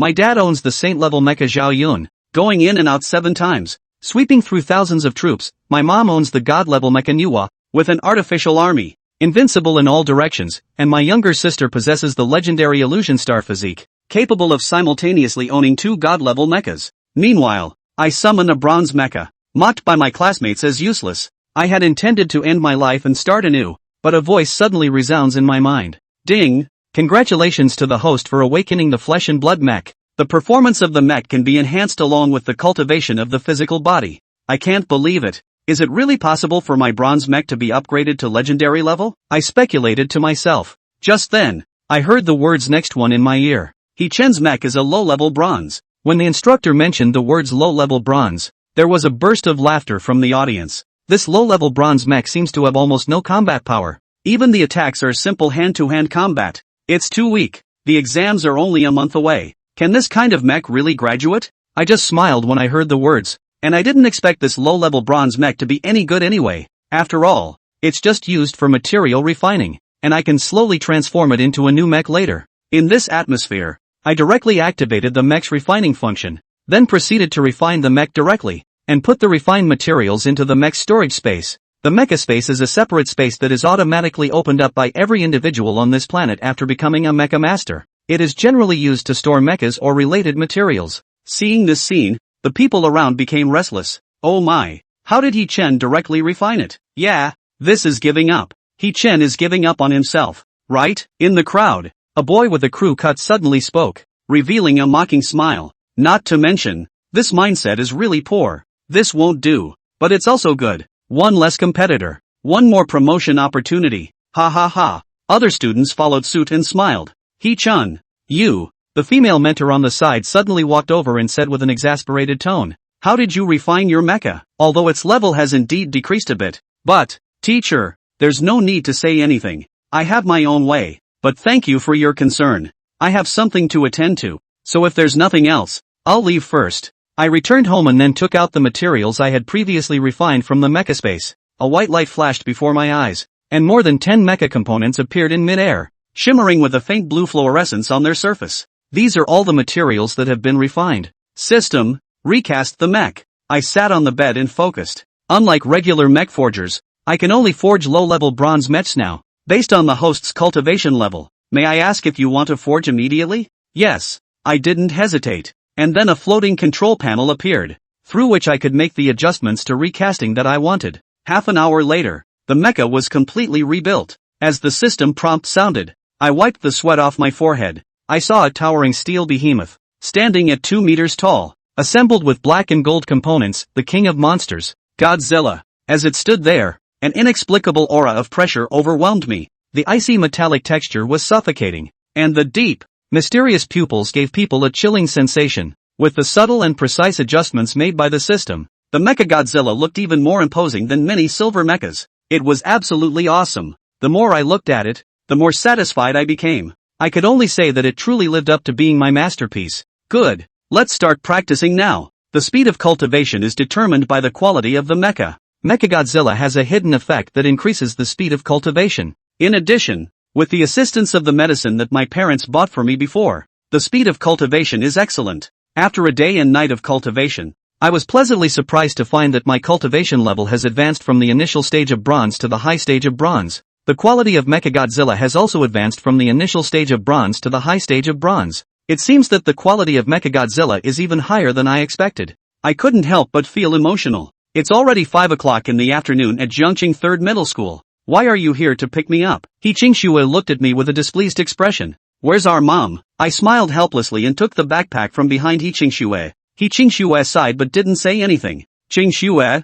My dad owns the Saint-level Mecha Zhao Yun, going in and out 7 times, sweeping through thousands of troops. My mom owns the God-level Mecha Manhwa, with an artificial army, invincible in all directions, and my younger sister possesses the legendary Illusion Star physique, capable of simultaneously owning 2 God-level mechas. Meanwhile, I summon a bronze mecha, mocked by my classmates as useless. I had intended to end my life and start anew, but a voice suddenly resounds in my mind. Ding! Congratulations to the host for awakening the flesh and blood mech. The performance of the mech can be enhanced along with the cultivation of the physical body. I can't believe it. Is it really possible for my bronze mech to be upgraded to legendary level? I speculated to myself. Just then, I heard the words next one in my ear. He Chen's mech is a low-level bronze. When the instructor mentioned the words low-level bronze, there was a burst of laughter from the audience. This low-level bronze mech seems to have almost no combat power. Even the attacks are simple hand-to-hand combat. It's too weak. The exams are only a month away. Can this kind of mech really graduate? I just smiled when I heard the words, and I didn't expect this low-level bronze mech to be any good anyway. After all, it's just used for material refining, and I can slowly transform it into a new mech later. In this atmosphere, I directly activated the mech's refining function, then proceeded to refine the mech directly, and put the refined materials into the mech's storage space. The mecha space is a separate space that is automatically opened up by every individual on this planet after becoming a mecha master. It is generally used to store mechas or related materials. Seeing this scene, the people around became restless. Oh my, how did He Chen directly refine it? Yeah, this is giving up. He Chen is giving up on himself, right? In the crowd, a boy with a crew cut suddenly spoke, revealing a mocking smile. Not to mention, this mindset is really poor. This won't do, but it's also good. One less competitor. One more promotion opportunity. Ha ha ha. Other students followed suit and smiled. He Chun. You. The female mentor on the side suddenly walked over and said with an exasperated tone. How did you refine your mecha? Although its level has indeed decreased a bit. But, teacher, there's no need to say anything. I have my own way. But thank you for your concern. I have something to attend to. So if there's nothing else, I'll leave first. I returned home and then took out the materials I had previously refined from the mecha space. A white light flashed before my eyes, and more than 10 mecha components appeared in mid-air, shimmering with a faint blue fluorescence on their surface. These are all the materials that have been refined. System, recast the mech. I sat on the bed and focused. Unlike regular mech forgers, I can only forge low-level bronze mechs now, based on the host's cultivation level. May I ask if you want to forge immediately? Yes. I didn't hesitate. And then a floating control panel appeared, through which I could make the adjustments to recasting that I wanted. Half an hour later, the mecha was completely rebuilt. As the system prompt sounded, I wiped the sweat off my forehead. I saw a towering steel behemoth, standing at 2 meters tall, assembled with black and gold components, the king of monsters, Godzilla. As it stood there, an inexplicable aura of pressure overwhelmed me. The icy metallic texture was suffocating, and the deep, mysterious pupils gave people a chilling sensation. With the subtle and precise adjustments made by the system, the Mecha Godzilla looked even more imposing than many silver mechas. It was absolutely awesome. The more I looked at it, the more satisfied I became. I could only say that it truly lived up to being my masterpiece. Good. Let's start practicing now. The speed of cultivation is determined by the quality of the mecha. Mechagodzilla has a hidden effect that increases the speed of cultivation. In addition, with the assistance of the medicine that my parents bought for me before, the speed of cultivation is excellent. After a day and night of cultivation, I was pleasantly surprised to find that my cultivation level has advanced from the initial stage of bronze to the high stage of bronze. The quality of Mechagodzilla has also advanced from the initial stage of bronze to the high stage of bronze. It seems that the quality of Mechagodzilla is even higher than I expected. I couldn't help but feel emotional. It's already 5 o'clock in the afternoon at Zhongqing 3rd Middle School. Why are you here to pick me up? He Qingxue looked at me with a displeased expression. Where's our mom? I smiled helplessly and took the backpack from behind He Qingxue. He Qingxue sighed but didn't say anything. Qingxue,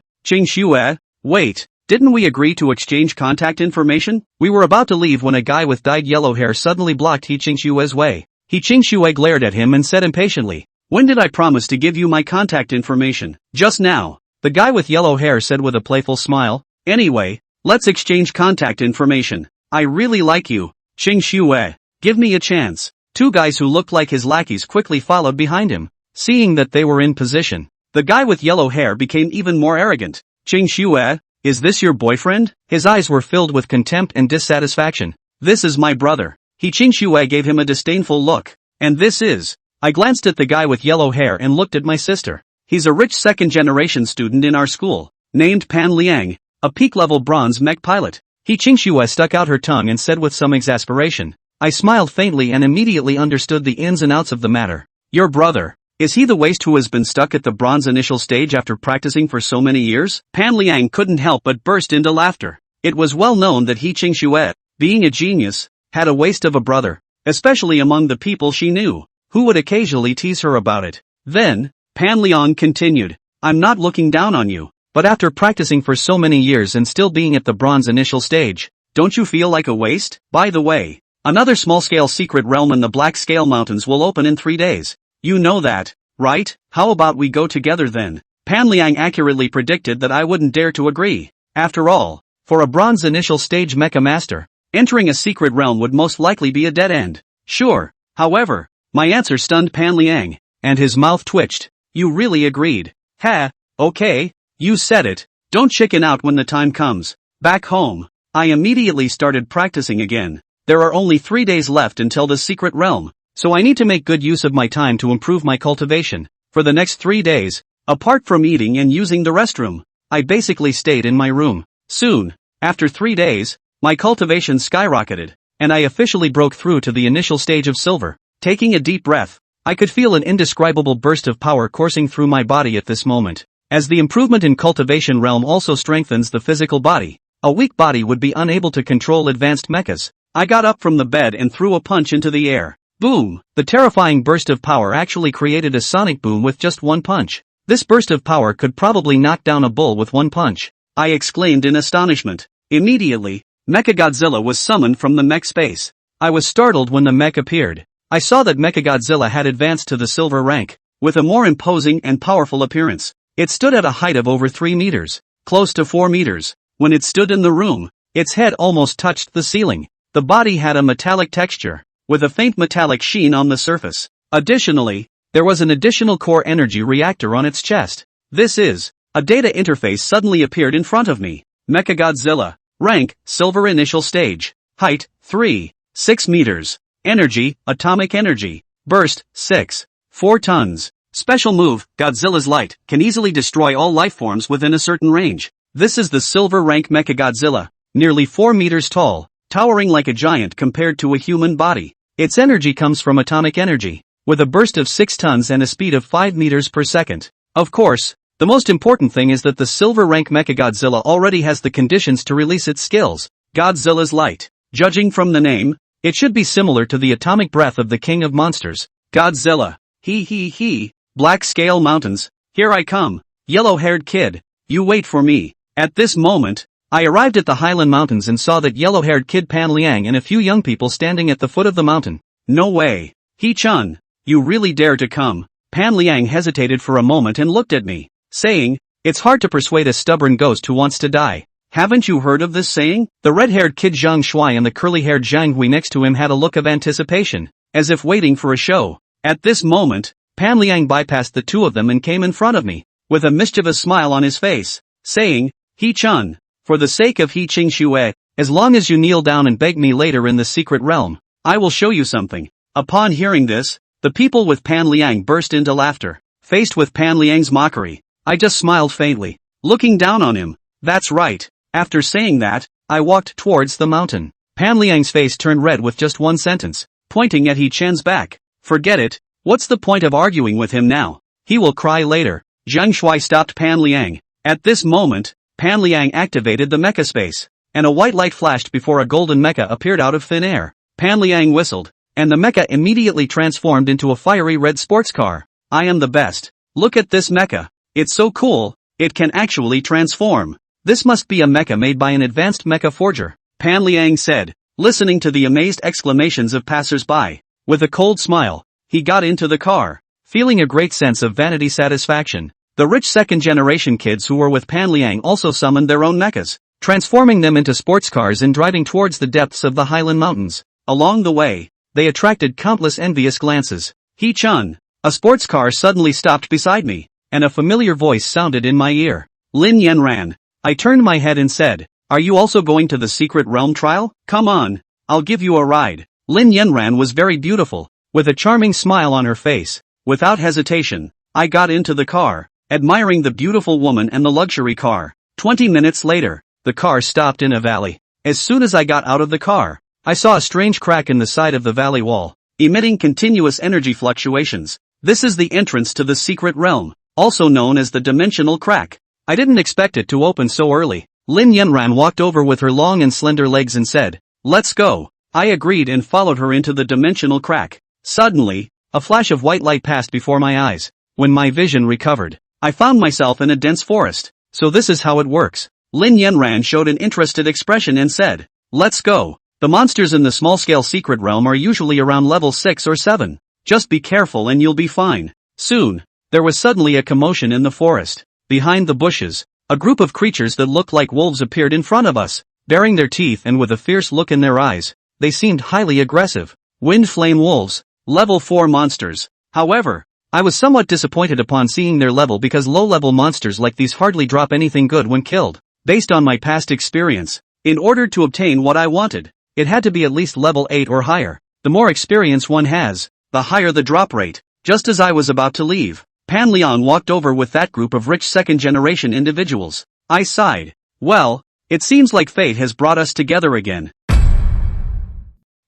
wait, didn't we agree to exchange contact information? We were about to leave when a guy with dyed yellow hair suddenly blocked He Qingxue's way. He Qingxue glared at him and said impatiently, when did I promise to give you my contact information? Just now, the guy with yellow hair said with a playful smile. Anyway, let's exchange contact information. I really like you, Qingxue. Give me a chance. 2 guys who looked like his lackeys quickly followed behind him. Seeing that they were in position, the guy with yellow hair became even more arrogant. Qingxue, is this your boyfriend? His eyes were filled with contempt and dissatisfaction. This is my brother. He Qingxue gave him a disdainful look. And this is I glanced at the guy with yellow hair and looked at my sister. He's a rich second-generation student in our school, named Pan Liang, a peak-level bronze mech pilot. He Qingxue stuck out her tongue and said with some exasperation. I smiled faintly and immediately understood the ins and outs of the matter. Your brother, is he the waste who has been stuck at the bronze initial stage after practicing for so many years? Pan Liang couldn't help but burst into laughter. It was well known that he Qingxue, being a genius, had a waste of a brother, especially among the people she knew, who would occasionally tease her about it. Then, Pan Liang continued, I'm not looking down on you, but after practicing for so many years and still being at the bronze initial stage, don't you feel like a waste? By the way, another small-scale secret realm in the Black Scale Mountains will open in 3 days. You know that, right? How about we go together then? Pan Liang accurately predicted that I wouldn't dare to agree. After all, for a bronze initial stage mecha master, entering a secret realm would most likely be a dead end. Sure, however, my answer stunned Pan Liang, and his mouth twitched. You really agreed? Ha, okay, you said it. Don't chicken out when the time comes. Back home, I immediately started practicing again. There are only 3 days left until the secret realm, so I need to make good use of my time to improve my cultivation. For the next 3 days, apart from eating and using the restroom, I basically stayed in my room. Soon, after 3 days, my cultivation skyrocketed, and I officially broke through to the initial stage of silver. Taking a deep breath, I could feel an indescribable burst of power coursing through my body at this moment. As the improvement in cultivation realm also strengthens the physical body, a weak body would be unable to control advanced mechas. I got up from the bed and threw a punch into the air. Boom! The terrifying burst of power actually created a sonic boom with just one punch. This burst of power could probably knock down a bull with one punch. I exclaimed in astonishment. Immediately, Mechagodzilla was summoned from the mech space. I was startled when the mech appeared. I saw that Mechagodzilla had advanced to the silver rank, with a more imposing and powerful appearance. It stood at a height of over 3 meters, close to 4 meters. When it stood in the room, its head almost touched the ceiling. The body had a metallic texture, with a faint metallic sheen on the surface. Additionally, there was an additional core energy reactor on its chest. This is, a data interface suddenly appeared in front of me. Mechagodzilla. Rank, Silver Initial Stage. Height, 3.6 meters. Energy, Atomic Energy. Burst, 6.4 tons. Special move, Godzilla's Light, can easily destroy all lifeforms within a certain range. This is the Silver Rank Mechagodzilla, nearly 4 meters tall, towering like a giant compared to a human body. Its energy comes from atomic energy, with a burst of 6 tons and a speed of 5 meters per second. Of course, the most important thing is that the Silver Rank Mechagodzilla already has the conditions to release its skills. Godzilla's Light. Judging from the name, it should be similar to the atomic breath of the King of Monsters, Godzilla. He. Black Scale Mountains, here I come. Yellow-haired kid, you wait for me. At this moment, I arrived at the Highland Mountains and saw that yellow-haired kid Pan Liang and a few young people standing at the foot of the mountain. No way. He-chun, you really dare to come. Pan Liang hesitated for a moment and looked at me, saying, it's hard to persuade a stubborn ghost who wants to die. Haven't you heard of this saying? The red-haired kid Zhang Shuai and the curly-haired Zhang Hui next to him had a look of anticipation, as if waiting for a show. At this moment, Pan Liang bypassed the two of them and came in front of me, with a mischievous smile on his face, saying, He-chun, for the sake of He Qingxue, as long as you kneel down and beg me later in the secret realm, I will show you something. Upon hearing this, the people with Pan Liang burst into laughter. Faced with Pan Liang's mockery, I just smiled faintly, looking down on him. That's right. After saying that, I walked towards the mountain. Pan Liang's face turned red with just one sentence, pointing at He Chen's back. Forget it. What's the point of arguing with him now? He will cry later. Zhang Shuai stopped Pan Liang. At this moment, Pan Liang activated the mecha space, and a white light flashed before a golden mecha appeared out of thin air. Pan Liang whistled, and the mecha immediately transformed into a fiery red sports car. I am the best. Look at this mecha. It's so cool, it can actually transform. This must be a mecha made by an advanced mecha forger, Pan Liang said, listening to the amazed exclamations of passers-by. With a cold smile, he got into the car, feeling a great sense of vanity satisfaction. The rich second-generation kids who were with Pan Liang also summoned their own mechas, transforming them into sports cars and driving towards the depths of the Highland Mountains. Along the way, they attracted countless envious glances. He-chun, a sports car suddenly stopped beside me, and a familiar voice sounded in my ear. Lin Yanran. I turned my head and said, are you also going to the secret realm trial? Come on, I'll give you a ride. Lin Yanran was very beautiful, with a charming smile on her face. Without hesitation, I got into the car, admiring the beautiful woman and the luxury car. 20 minutes later, the car stopped in a valley. As soon as I got out of the car, I saw a strange crack in the side of the valley wall, emitting continuous energy fluctuations. This is the entrance to the secret realm, also known as the dimensional crack. I didn't expect it to open so early. Lin Yanran walked over with her long and slender legs and said, "Let's go." I agreed and followed her into the dimensional crack. Suddenly, a flash of white light passed before my eyes. When my vision recovered, I found myself in a dense forest. So this is how it works. Lin Yanran showed an interested expression and said, "Let's go." The monsters in the small-scale secret realm are usually around level 6 or 7. Just be careful and you'll be fine. Soon, there was suddenly a commotion in the forest. Behind the bushes, a group of creatures that looked like wolves appeared in front of us, baring their teeth and with a fierce look in their eyes. They seemed highly aggressive. Wind flame wolves, level 4 monsters. However, I was somewhat disappointed upon seeing their level because low-level monsters like these hardly drop anything good when killed. Based on my past experience, in order to obtain what I wanted, it had to be at least level 8 or higher. The more experience one has, the higher the drop rate. Just as I was about to leave, Pan Liang walked over with that group of rich second-generation individuals. I sighed. Well, it seems like fate has brought us together again.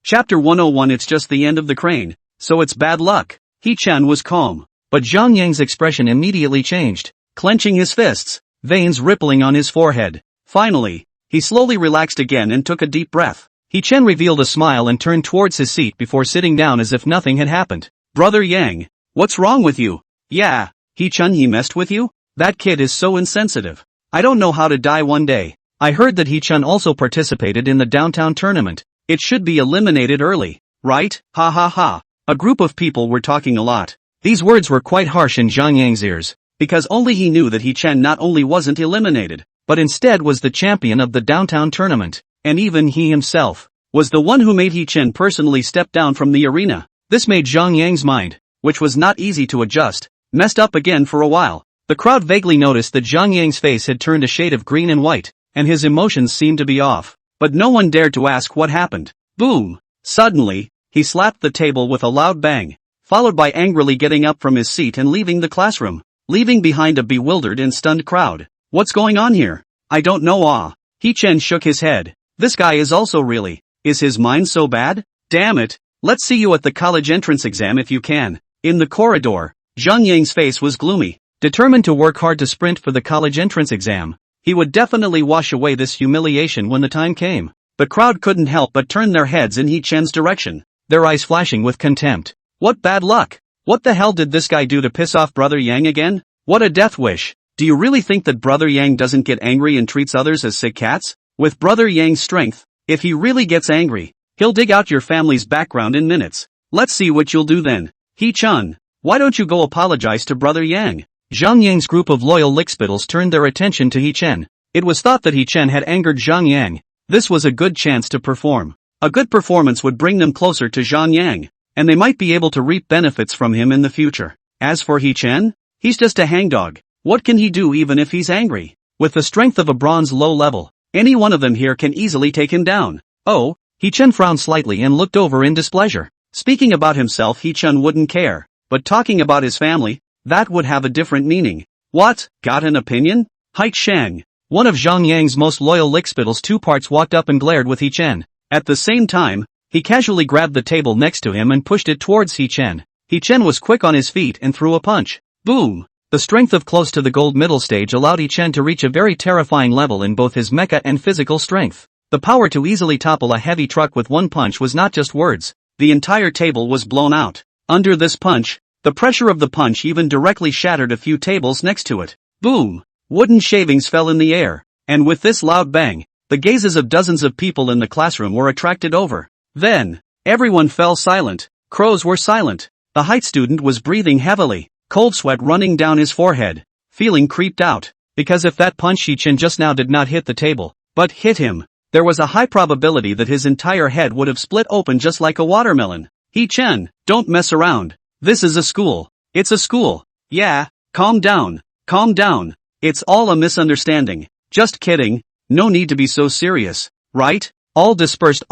Chapter 101. It's just the end of the crane, so it's bad luck. He-chan was calm, but Zhang Yang's expression immediately changed, clenching his fists, veins rippling on his forehead. Finally, he slowly relaxed again and took a deep breath. He-chan revealed a smile and turned towards his seat before sitting down as if nothing had happened. "Brother Yang, what's wrong with you?" "Yeah, He-chan, he messed with you? That kid is so insensitive. I don't know how to die one day." I heard that He-chan also participated in the downtown tournament. It should be eliminated early, right? Ha ha ha. A group of people were talking a lot. These words were quite harsh in Zhang Yang's ears, because only he knew that He-chan not only wasn't eliminated, but instead was the champion of the downtown tournament, and even he himself was the one who made He-chan personally step down from the arena. This made Zhang Yang's mind, which was not easy to adjust, messed up again for a while. The crowd vaguely noticed that Zhang Yang's face had turned a shade of green and white, and his emotions seemed to be off. But no one dared to ask what happened. Boom! Suddenly, he slapped the table with a loud bang, followed by angrily getting up from his seat and leaving the classroom, leaving behind a bewildered and stunned crowd. "What's going on here?" "I don't know." He-chan shook his head. "This guy is also really, is his mind so bad? Damn it, let's see you at the college entrance exam if you can." In the corridor, Zhang Yang's face was gloomy, determined to work hard to sprint for the college entrance exam. He would definitely wash away this humiliation when the time came. The crowd couldn't help but turn their heads in He-chan's direction, their eyes flashing with contempt. What bad luck! What the hell did this guy do to piss off Brother Yang again? What a death wish! Do you really think that Brother Yang doesn't get angry and treats others as sick cats? With Brother Yang's strength, if he really gets angry, he'll dig out your family's background in minutes. Let's see what you'll do then. He-chan, why don't you go apologize to Brother Yang? Zhang Yang's group of loyal lickspittles turned their attention to He-chan. It was thought that He-chan had angered Zhang Yang. This was a good chance to perform. A good performance would bring them closer to Zhang Yang, and they might be able to reap benefits from him in the future. As for He-chan, he's just a hangdog. What can he do even if he's angry? With the strength of a bronze low level, any one of them here can easily take him down. Oh, He-chan frowned slightly and looked over in displeasure. Speaking about himself, He-chan wouldn't care, but talking about his family, that would have a different meaning. What? Got an opinion? Hai Shang, one of Zhang Yang's most loyal lickspittles, two parts, walked up and glared with He-chan. At the same time, he casually grabbed the table next to him and pushed it towards He-chan. He-chan was quick on his feet and threw a punch. Boom! The strength of close to the gold middle stage allowed He-chan to reach a very terrifying level in both his mecha and physical strength. The power to easily topple a heavy truck with one punch was not just words. The entire table was blown out. Under this punch, the pressure of the punch even directly shattered a few tables next to it. Boom! Wooden shavings fell in the air, and with this loud bang, the gazes of dozens of people in the classroom were attracted over. Then, everyone fell silent. Crows were silent. The height student was breathing heavily, cold sweat running down his forehead, feeling creeped out, because if that punch He-chan just now did not hit the table, but hit him, there was a high probability that his entire head would have split open just like a watermelon. He-chan, don't mess around. This is a school. It's a school. Yeah, calm down. Calm down. It's all a misunderstanding. Just kidding. No need to be so serious, right? All dispersed.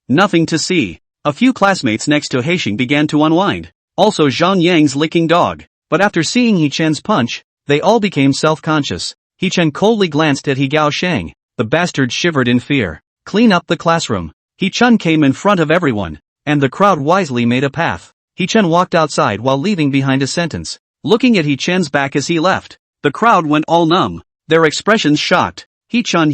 Nothing to see. A few classmates next to Heixing began to unwind. Also Zhang Yang's licking dog. But after seeing He Chen's punch, they all became self-conscious. He Chen coldly glanced at He Gao Shang. The bastard shivered in fear. Clean up the classroom. He Chen came in front of everyone, and the crowd wisely made a path. He Chen walked outside while leaving behind a sentence. Looking at He Chen's back as he left, the crowd went all numb, their expressions shocked. He Chen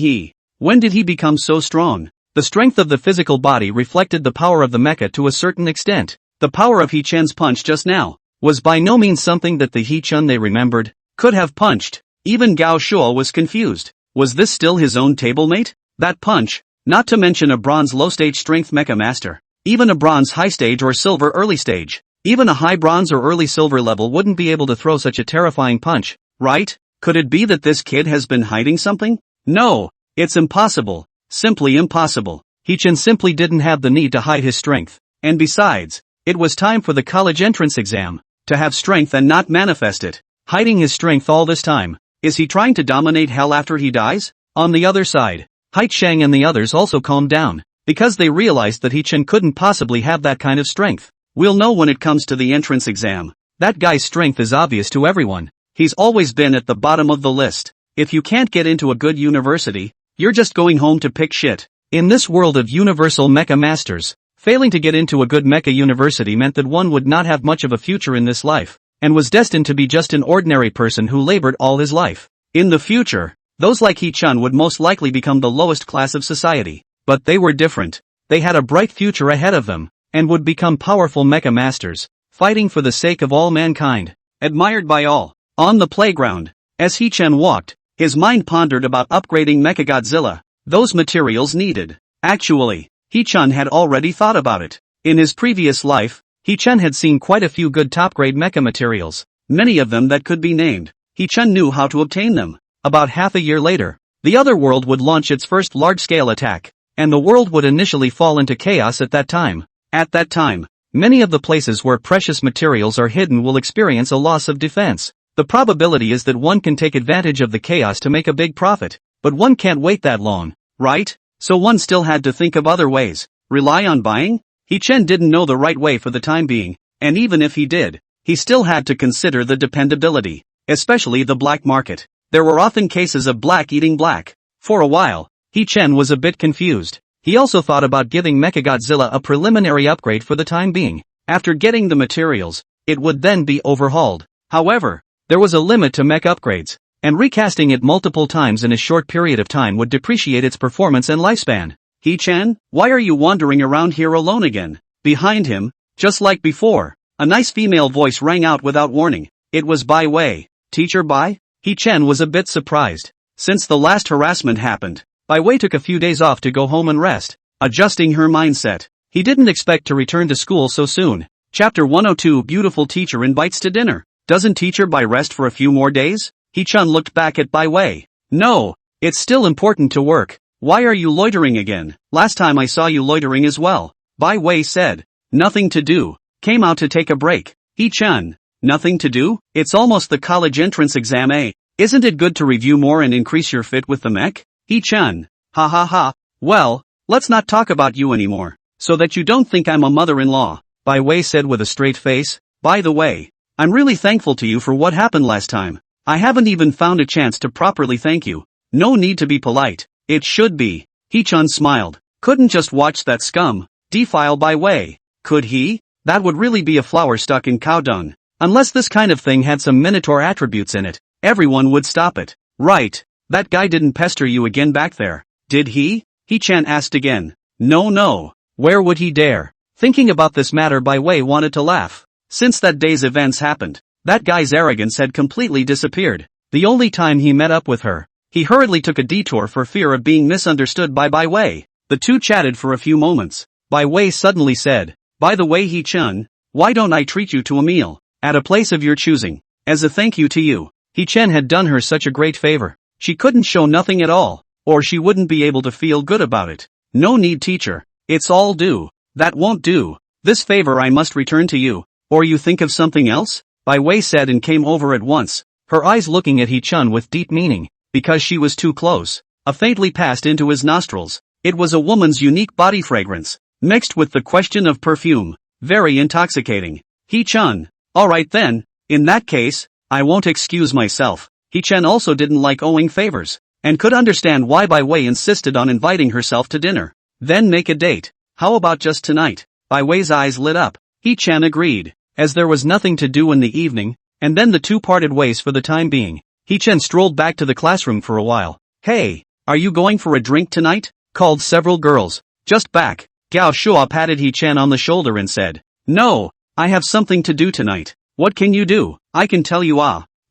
when did he become so strong? The strength of the physical body reflected the power of the mecha to a certain extent. The power of He Chen's punch just now was by no means something that the He Chen they remembered could have punched. Even Gao Shuo was confused. Was this still his own tablemate? That punch, not to mention a bronze low-stage strength mecha master, even a bronze high-stage or silver early stage, even a high bronze or early silver level wouldn't be able to throw such a terrifying punch, right? Could it be that this kid has been hiding something? No, it's impossible, simply impossible. He Chen simply didn't have the need to hide his strength, and besides, it was time for the college entrance exam. To have strength and not manifest it, hiding his strength all this time, is he trying to dominate hell after he dies? On the other side, Hai Shang and the others also calmed down, because they realized that He Chen couldn't possibly have that kind of strength. We'll know when it comes to the entrance exam. That guy's strength is obvious to everyone. He's always been at the bottom of the list. If you can't get into a good university, you're just going home to pick shit. In this world of universal mecha masters, failing to get into a good mecha university meant that one would not have much of a future in this life, and was destined to be just an ordinary person who labored all his life. In the future, those like He Chen would most likely become the lowest class of society. But they were different. They had a bright future ahead of them, and would become powerful mecha masters, fighting for the sake of all mankind, admired by all. On the playground, as He Chen walked, his mind pondered about upgrading Mechagodzilla. Those materials needed. Actually, He Chen had already thought about it. In his previous life, He Chen had seen quite a few good top-grade mecha materials, many of them that could be named. He Chen knew how to obtain them. About half a year later, the other world would launch its first large-scale attack, and the world would initially fall into chaos at that time. At that time, many of the places where precious materials are hidden will experience a loss of defense. The probability is that one can take advantage of the chaos to make a big profit, but one can't wait that long, right? So one still had to think of other ways. Rely on buying? He Chen didn't know the right way for the time being, and even if he did, he still had to consider the dependability, especially the black market. There were often cases of black eating black. For a while, He Chen was a bit confused. He also thought about giving Mechagodzilla a preliminary upgrade for the time being. After getting the materials, it would then be overhauled. However, there was a limit to mech upgrades, and recasting it multiple times in a short period of time would depreciate its performance and lifespan. He Chen, why are you wandering around here alone again? Behind him, just like before, a nice female voice rang out without warning. It was Bai Wei. Teacher Bai? He Chen was a bit surprised. Since the last harassment happened, Bai Wei took a few days off to go home and rest, adjusting her mindset. He didn't expect to return to school so soon. Chapter 102 Beautiful Teacher Invites to Dinner. Doesn't Teacher Bai rest for a few more days? He Chen looked back at Bai Wei. No, it's still important to work. Why are you loitering again? Last time I saw you loitering as well. Bai Wei said. Nothing to do. Came out to take a break. He Chen. Nothing to do? It's almost the college entrance exam, eh? Isn't it good to review more and increase your fit with the mech? He Chen. Ha ha ha. Well, let's not talk about you anymore, so that you don't think I'm a mother-in-law. Bai Wei said with a straight face. By the way, I'm really thankful to you for what happened last time. I haven't even found a chance to properly thank you. No need to be polite. It should be. He Chen smiled. Couldn't just watch that scum defile Bai Wei. Could he? That would really be a flower stuck in cow dung. Unless this kind of thing had some minotaur attributes in it, everyone would stop it. Right. That guy didn't pester you again back there, did he? He Chen asked again. No. Where would he dare? Thinking about this matter, Bai Wei wanted to laugh. Since that day's events happened, that guy's arrogance had completely disappeared. The only time he met up with her, he hurriedly took a detour for fear of being misunderstood by Bai Wei. The two chatted for a few moments. Bai Wei suddenly said, By the way, He Chen, why don't I treat you to a meal, at a place of your choosing, as a thank you to you? He Chen had done her such a great favor. She couldn't show nothing at all, or she wouldn't be able to feel good about it. No need, teacher. It's all due. That won't do. This favor I must return to you, or you think of something else? Bai Wei said and came over at once, her eyes looking at He Chen with deep meaning. Because she was too close, a faintly passed into his nostrils. It was a woman's unique body fragrance. mixed with the question of perfume. Very intoxicating. Hee-chan. Alright then, in that case, I won't excuse myself. Hee-chan also didn't like owing favors, and could understand why Bai Wei insisted on inviting herself to dinner. Then make a date. How about just tonight? Bai Wei's eyes lit up. Hee-chan agreed, as there was nothing to do in the evening, and then the two parted ways for the time being. Hee-chan strolled back to the classroom for a while. Hey, are you going for a drink tonight? Called several girls. Just back. Gao Shuo patted Hee-chan on the shoulder and said, No, I have something to do tonight. What can you do? I can tell you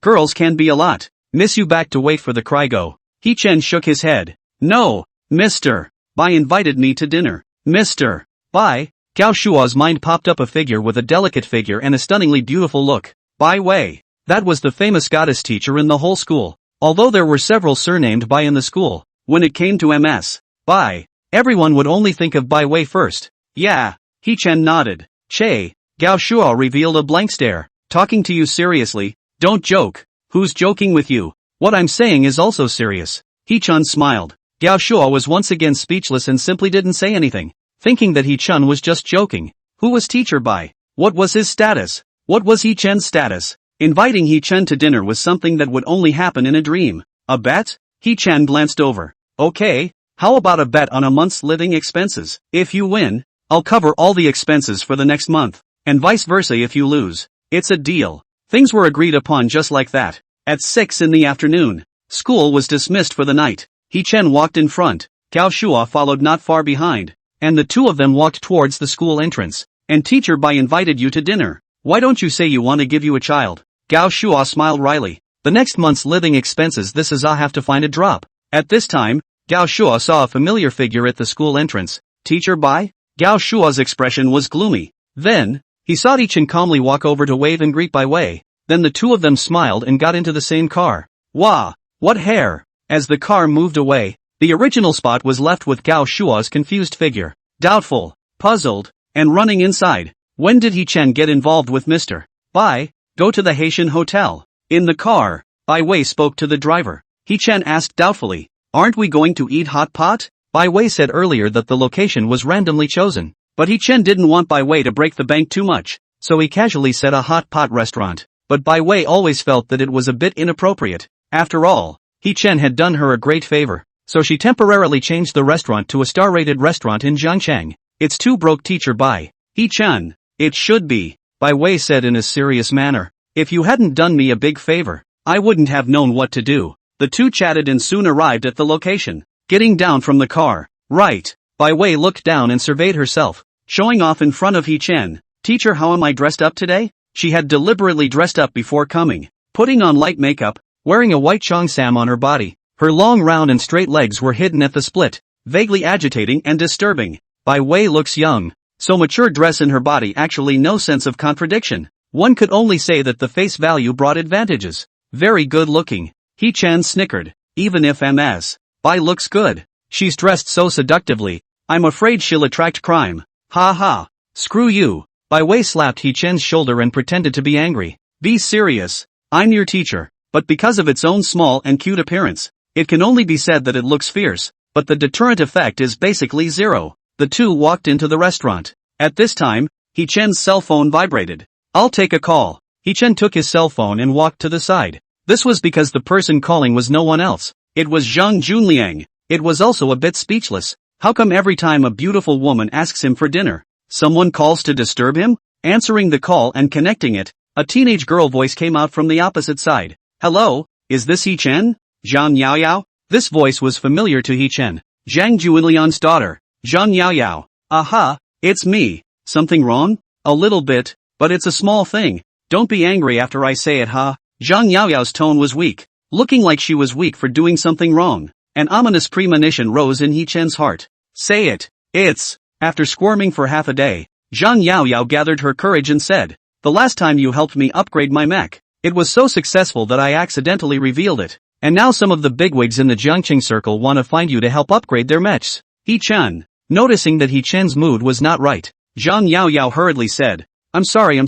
girls can be a lot. Miss you back to wait for the cry go. Hee-chan shook his head. No, Mr. Bai invited me to dinner. Mr. Bai? Gao Shuo's mind popped up a figure with a delicate figure and a stunningly beautiful look. Bai Wei. That was the famous goddess teacher in the whole school. Although there were several surnamed Bai in the school, when it came to MS Bai, everyone would only think of Bai Wei first. Yeah. Hee-chan nodded. Che. Gao Shuo revealed a blank stare. Talking to you seriously? Don't joke. Who's joking with you? What I'm saying is also serious. Hee-chan smiled. Gao Shuo was once again speechless and simply didn't say anything, thinking that Hee-chan was just joking. Who was teacher Bai? What was his status? What was Hee-chan's status? Inviting Hee-chan to dinner was something that would only happen in a dream. A bet? Hee-chan glanced over. Okay, how about a bet on a month's living expenses? If you win, I'll cover all the expenses for the next month, and vice versa if you lose. It's a deal. Things were agreed upon just like that. At 6 in the afternoon, school was dismissed for the night. Hee-chan walked in front, Gao Shuo followed not far behind, and the two of them walked towards the school entrance. And teacher Bai invited you to dinner. Why don't you say you want to give you a child? Gao Shuo smiled wryly. The next month's living expenses this is I have to find a drop. At this time, Gao Shuo saw a familiar figure at the school entrance. Teacher Bai? Gao Shuo's expression was gloomy. Then, he saw Hee-chan calmly walk over to wave and greet Bai Wei. Then the two of them smiled and got into the same car. Wah! What hair! As the car moved away, the original spot was left with Gao Shuo's confused figure. Doubtful, puzzled, and running inside. When did Hee-chan get involved with Mr. Bai? Go to the Haitian hotel. In the car, Bai Wei spoke to the driver. Hee-chan asked doubtfully, Aren't we going to eat hot pot? Bai Wei said earlier that the location was randomly chosen. But Hee-chan didn't want Bai Wei to break the bank too much, so he casually said a hot pot restaurant. But Bai Wei always felt that it was a bit inappropriate. After all, Hee-chan had done her a great favor, so she temporarily changed the restaurant to a star-rated restaurant in Jiangchang. It's too broke teacher Bai. Hee-chan. It should be, Bai Wei said in a serious manner. If you hadn't done me a big favor, I wouldn't have known what to do. The two chatted and soon arrived at the location. Getting down from the car. Right. Bai Wei looked down and surveyed herself, showing off in front of Hee-chan. Teacher, how am I dressed up today? She had deliberately dressed up before coming, putting on light makeup, wearing a white cheongsam on her body. Her long round and straight legs were hidden at the split, vaguely agitating and disturbing. Bai Wei looks young. So mature dress in her body actually no sense of contradiction. One could only say that the face value brought advantages. Very good looking. Hee-chan snickered. Even if Ms. Bai looks good, she's dressed so seductively, I'm afraid she'll attract crime. Ha ha. Screw you. Bai Wei slapped Hee-chan's shoulder and pretended to be angry. Be serious. I'm your teacher. But because of its own small and cute appearance, it can only be said that it looks fierce, but the deterrent effect is basically zero. The two walked into the restaurant. At this time, Hee-chan's cell phone vibrated. I'll take a call. Hee-chan took his cell phone and walked to the side. This was because the person calling was no one else. It was Zhang Junliang. It was also a bit speechless. How come every time a beautiful woman asks him for dinner, someone calls to disturb him? Answering the call and connecting it, a teenage girl voice came out from the opposite side. Hello, is this Hee-chan? Zhang Yaoyao? This voice was familiar to Hee-chan. Zhang Junliang's daughter. Zhang Yaoyao. Aha, it's me. Something wrong? A little bit, but it's a small thing. Don't be angry after I say it, huh? Zhang Yaoyao's tone was weak, looking like she was weak for doing something wrong. An ominous premonition rose in Hee-chan's heart. Say it. It's. After squirming for half a day, Zhang Yaoyao gathered her courage and said, The last time you helped me upgrade my mech, it was so successful that I accidentally revealed it. And now some of the bigwigs in the Jiangqing circle want to find you to help upgrade their mechs. Hee-chan. Noticing that Hee-chan's mood was not right, Zhang Yaoyao hurriedly said, I'm sorry.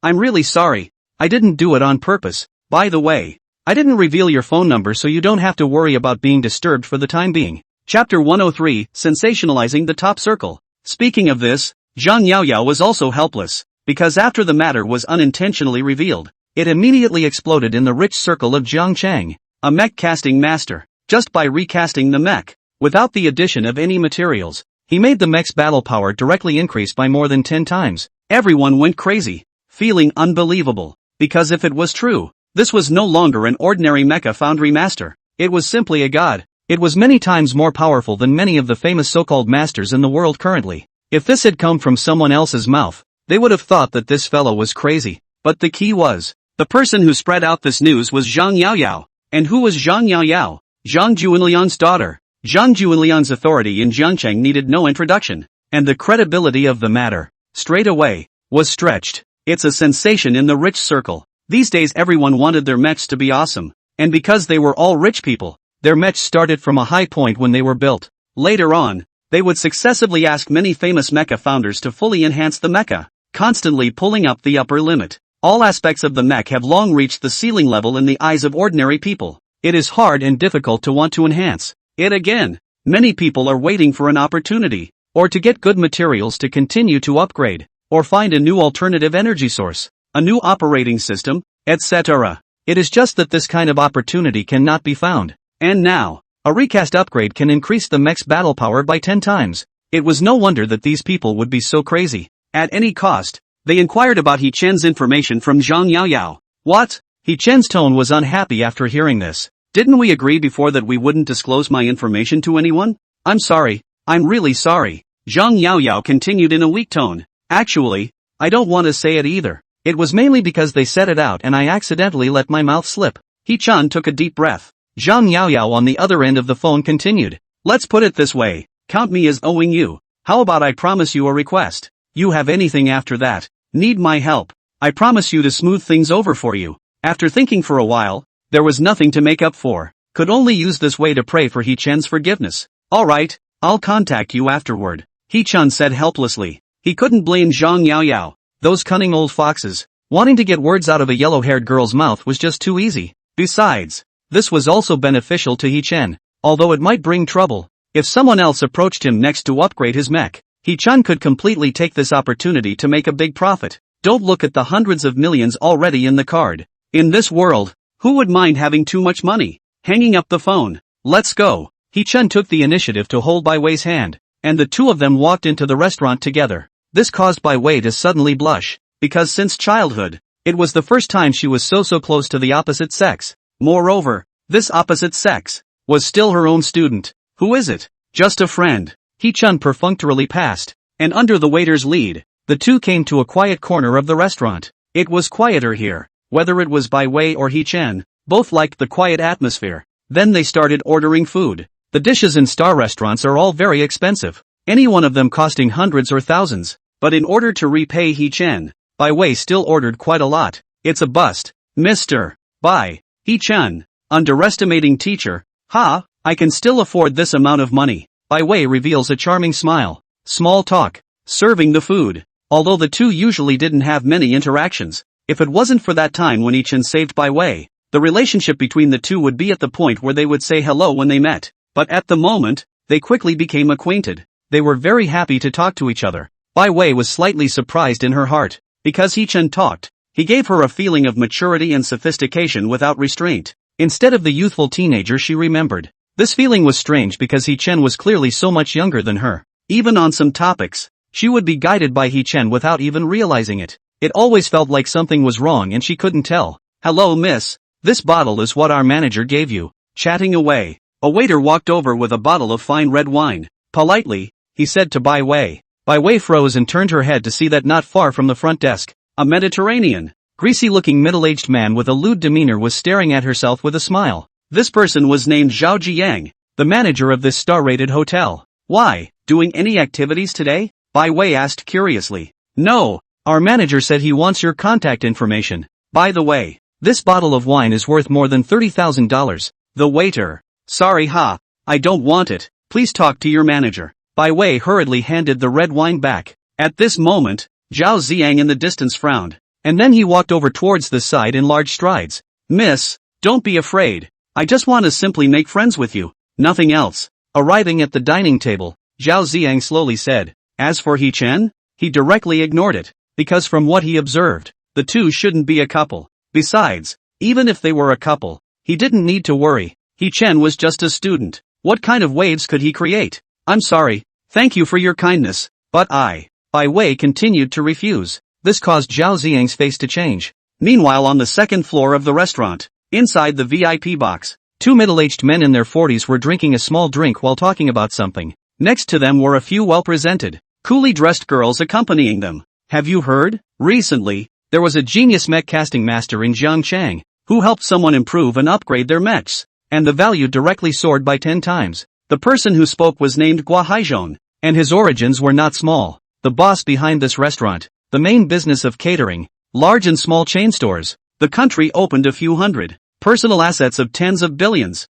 I'm really sorry. I didn't do it on purpose. By the way, I didn't reveal your phone number so you don't have to worry about being disturbed for the time being. Chapter 103, Sensationalizing the Top Circle. Speaking of this, Zhang Yaoyao was also helpless, because after the matter was unintentionally revealed, it immediately exploded in the rich circle of Jiang Chang, a mech casting master. Just by recasting the mech, without the addition of any materials, he made the mech's battle power directly increase by more than 10 times. Everyone went crazy, feeling unbelievable, because if it was true, this was no longer an ordinary Mecha Foundry master, it was simply a god. It was many times more powerful than many of the famous so-called masters in the world currently. If this had come from someone else's mouth, they would have thought that this fellow was crazy. But the key was, the person who spread out this news was Zhang Yaoyao. And who was Zhang Yaoyao? Zhang Juanlian's daughter. Zhang Juanlian's authority in Jiangcheng needed no introduction, and the credibility of the matter, straight away, was stretched. It's a sensation in the rich circle. These days everyone wanted their mechs to be awesome, and because they were all rich people, their mechs started from a high point when they were built. Later on, they would successively ask many famous mecha founders to fully enhance the mecha, constantly pulling up the upper limit. All aspects of the mech have long reached the ceiling level in the eyes of ordinary people. It is hard and difficult to want to enhance it again. Many people are waiting for an opportunity, or to get good materials to continue to upgrade, or find a new alternative energy source, a new operating system, etc. It is just that this kind of opportunity cannot be found. And now, a recast upgrade can increase the mech's battle power by 10 times. It was no wonder that these people would be so crazy. At any cost, they inquired about He Chen's information from Zhang Yaoyao. What? He Chen's tone was unhappy after hearing this. Didn't we agree before that we wouldn't disclose my information to anyone? I'm sorry. I'm really sorry. Zhang Yaoyao continued in a weak tone. Actually, I don't want to say it either. It was mainly because they said it out and I accidentally let my mouth slip. He Chen took a deep breath. Zhang Yaoyao on the other end of the phone continued. Let's put it this way. Count me as owing you. How about I promise you a request? You have anything after that? Need my help? I promise you to smooth things over for you. After thinking for a while, there was nothing to make up for. Could only use this way to pray for He Chen's forgiveness. Alright, I'll contact you afterward. He Chen said helplessly. He couldn't blame Zhang Yaoyao. Those cunning old foxes. Wanting to get words out of a yellow-haired girl's mouth was just too easy. Besides, this was also beneficial to He Chen, although it might bring trouble. If someone else approached him next to upgrade his mech, He Chen could completely take this opportunity to make a big profit. Don't look at the hundreds of millions already in the card. In this world, who would mind having too much money? Hanging up the phone. Let's go. He Chen took the initiative to hold Bai Wei's hand, and the two of them walked into the restaurant together. This caused Bai Wei to suddenly blush, because since childhood, it was the first time she was so close to the opposite sex. Moreover, this opposite sex was still her own student. Who is it? Just a friend. He Chen perfunctorily passed, and under the waiter's lead, the two came to a quiet corner of the restaurant. It was quieter here. Whether it was Bai Wei or He Chen, both liked the quiet atmosphere. Then they started ordering food. The dishes in star restaurants are all very expensive, any one of them costing hundreds or thousands. But in order to repay He Chen, Bai Wei still ordered quite a lot. It's a bust. Mr. Bai. He Chen. Underestimating teacher. Ha, I can still afford this amount of money. Bai Wei reveals a charming smile. Small talk. Serving the food. Although the two usually didn't have many interactions, if it wasn't for that time when He Chen saved Bai Wei, the relationship between the two would be at the point where they would say hello when they met. But at the moment, they quickly became acquainted. They were very happy to talk to each other. Bai Wei was slightly surprised in her heart. Because He Chen talked, he gave her a feeling of maturity and sophistication without restraint, instead of the youthful teenager she remembered. This feeling was strange because He Chen was clearly so much younger than her. Even on some topics, she would be guided by He Chen without even realizing it. It always felt like something was wrong and she couldn't tell. Hello miss, this bottle is what our manager gave you. Chatting away, a waiter walked over with a bottle of fine red wine. Politely, he said to Bai Wei. Bai Wei froze and turned her head to see that not far from the front desk, a Mediterranean, greasy-looking middle-aged man with a lewd demeanor was staring at herself with a smile. This person was named Zhao Jiang, the manager of this star-rated hotel. Why, doing any activities today? Bai Wei asked curiously. No, our manager said he wants your contact information. By the way, this bottle of wine is worth more than $30,000. The waiter. Sorry I don't want it, please talk to your manager. Bai Wei hurriedly handed the red wine back. At this moment, Zhao Ziang in the distance frowned, and then he walked over towards the side in large strides. Miss, don't be afraid. I just want to simply make friends with you. Nothing else. Arriving at the dining table, Zhao Ziang slowly said, As for He Chen, he directly ignored it, because from what he observed, the two shouldn't be a couple. Besides, even if they were a couple, he didn't need to worry. He Chen was just a student. What kind of waves could he create? I'm sorry, thank you for your kindness, but Bai Wei continued to refuse. This caused Zhao Ziyang's face to change. Meanwhile, on the second floor of the restaurant, inside the VIP box, two middle-aged men in their 40s were drinking a small drink while talking about something. Next to them were a few well-presented, coolly dressed girls accompanying them. Have you heard? Recently, there was a genius mech casting master in Jiangchang, who helped someone improve and upgrade their mechs, and the value directly soared by 10 times. The person who spoke was named Gua Haizhong, and his origins were not small. The boss behind this restaurant, the main business of catering, large and small chain stores, the country opened a few hundred, personal assets of tens of billions.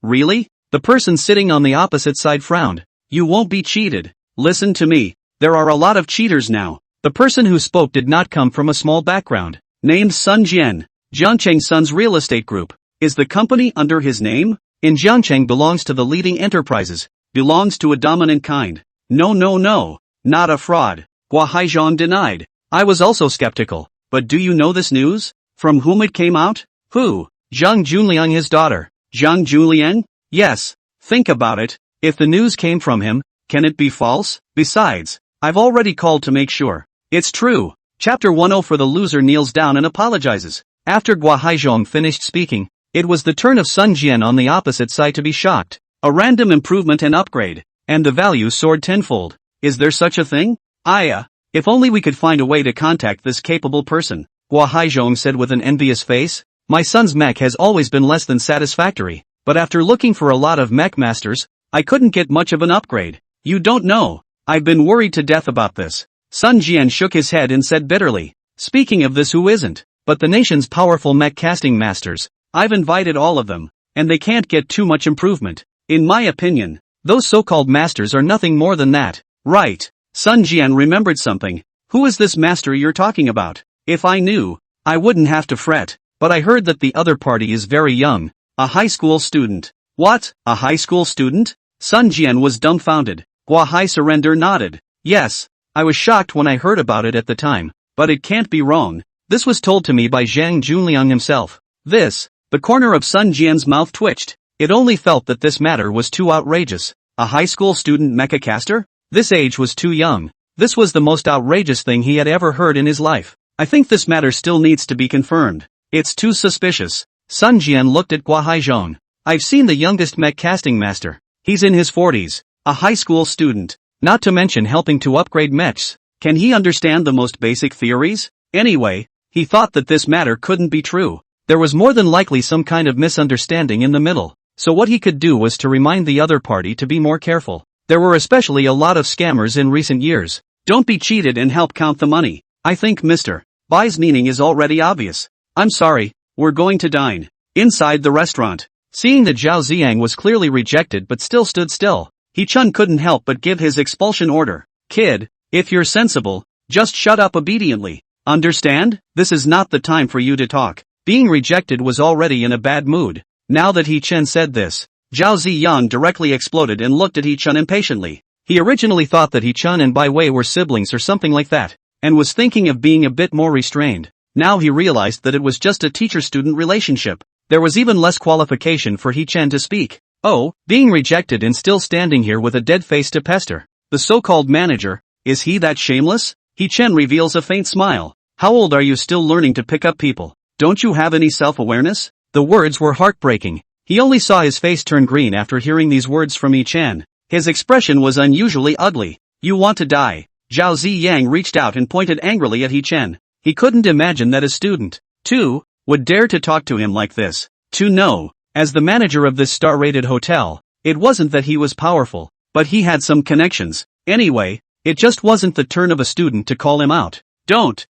Really? The person sitting on the opposite side frowned. You won't be cheated. Listen to me, there are a lot of cheaters now. The person who spoke did not come from a small background. Named Sun Jian, Jiangcheng Sun's real estate group. Is the company under his name? In Jiangcheng belongs to the leading enterprises, belongs to a dominant kind. No, not a fraud. Gua Haizhong denied. I was also skeptical, but do you know this news? From whom it came out? Who? Zhang Junliang, his daughter. Zhang Junliang? Yes. Think about it. If the news came from him, can it be false? Besides, I've already called to make sure. It's true. Chapter 10. For the loser kneels down and apologizes. After Gua Haizhong finished speaking, it was the turn of Sun Jian on the opposite side to be shocked. A random improvement and upgrade, and the value soared tenfold. Is there such a thing? If only we could find a way to contact this capable person, Gua Haizhong said with an envious face. My son's mech has always been less than satisfactory, but after looking for a lot of mech masters, I couldn't get much of an upgrade. You don't know. I've been worried to death about this. Sun Jian shook his head and said bitterly. Speaking of this, who isn't? But the nation's powerful mech casting masters. I've invited all of them, and they can't get too much improvement. In my opinion, those so-called masters are nothing more than that. Right. Sun Jian remembered something. Who is this master you're talking about? If I knew, I wouldn't have to fret. But I heard that the other party is very young. A high school student. What? A high school student? Sun Jian was dumbfounded. Gua Hai Surrender nodded. Yes. I was shocked when I heard about it at the time. But it can't be wrong. This was told to me by Zhang Junliang himself. The corner of Sun Jian's mouth twitched. It only felt that this matter was too outrageous. A high school student mecha caster? This age was too young. This was the most outrageous thing he had ever heard in his life. I think this matter still needs to be confirmed. It's too suspicious. Sun Jian looked at Gua Haizhong. I've seen the youngest mech casting master. He's in his 40s. A high school student. Not to mention helping to upgrade mechs. Can he understand the most basic theories? Anyway, he thought that this matter couldn't be true. There was more than likely some kind of misunderstanding in the middle. So what he could do was to remind the other party to be more careful. There were especially a lot of scammers in recent years. Don't be cheated and help count the money. I think Mr. Bai's meaning is already obvious. I'm sorry, we're going to dine. Inside the restaurant, seeing that Zhao Ziyang was clearly rejected but still stood still, He Chun couldn't help but give his expulsion order. Kid, if you're sensible, just shut up obediently. Understand? This is not the time for you to talk. Being rejected was already in a bad mood. Now that He Chen said this, Zhao Ziyang directly exploded and looked at He Chun impatiently. He originally thought that He Chun and Bai Wei were siblings or something like that, and was thinking of being a bit more restrained. Now he realized that it was just a teacher-student relationship. There was even less qualification for He Chen to speak. Oh, being rejected and still standing here with a dead face to pester. The so-called manager, is he that shameless? He Chen reveals a faint smile. How old are you, still learning to pick up people? Don't you have any self-awareness? The words were heartbreaking. He only saw his face turn green after hearing these words from He Chen. His expression was unusually ugly. You want to die? Zhao Ziyang reached out and pointed angrily at He Chen. He couldn't imagine that a student, too, would dare to talk to him like this. As the manager of this star-rated hotel, it wasn't that he was powerful, but he had some connections. Anyway, it just wasn't the turn of a student to call him out. Don't.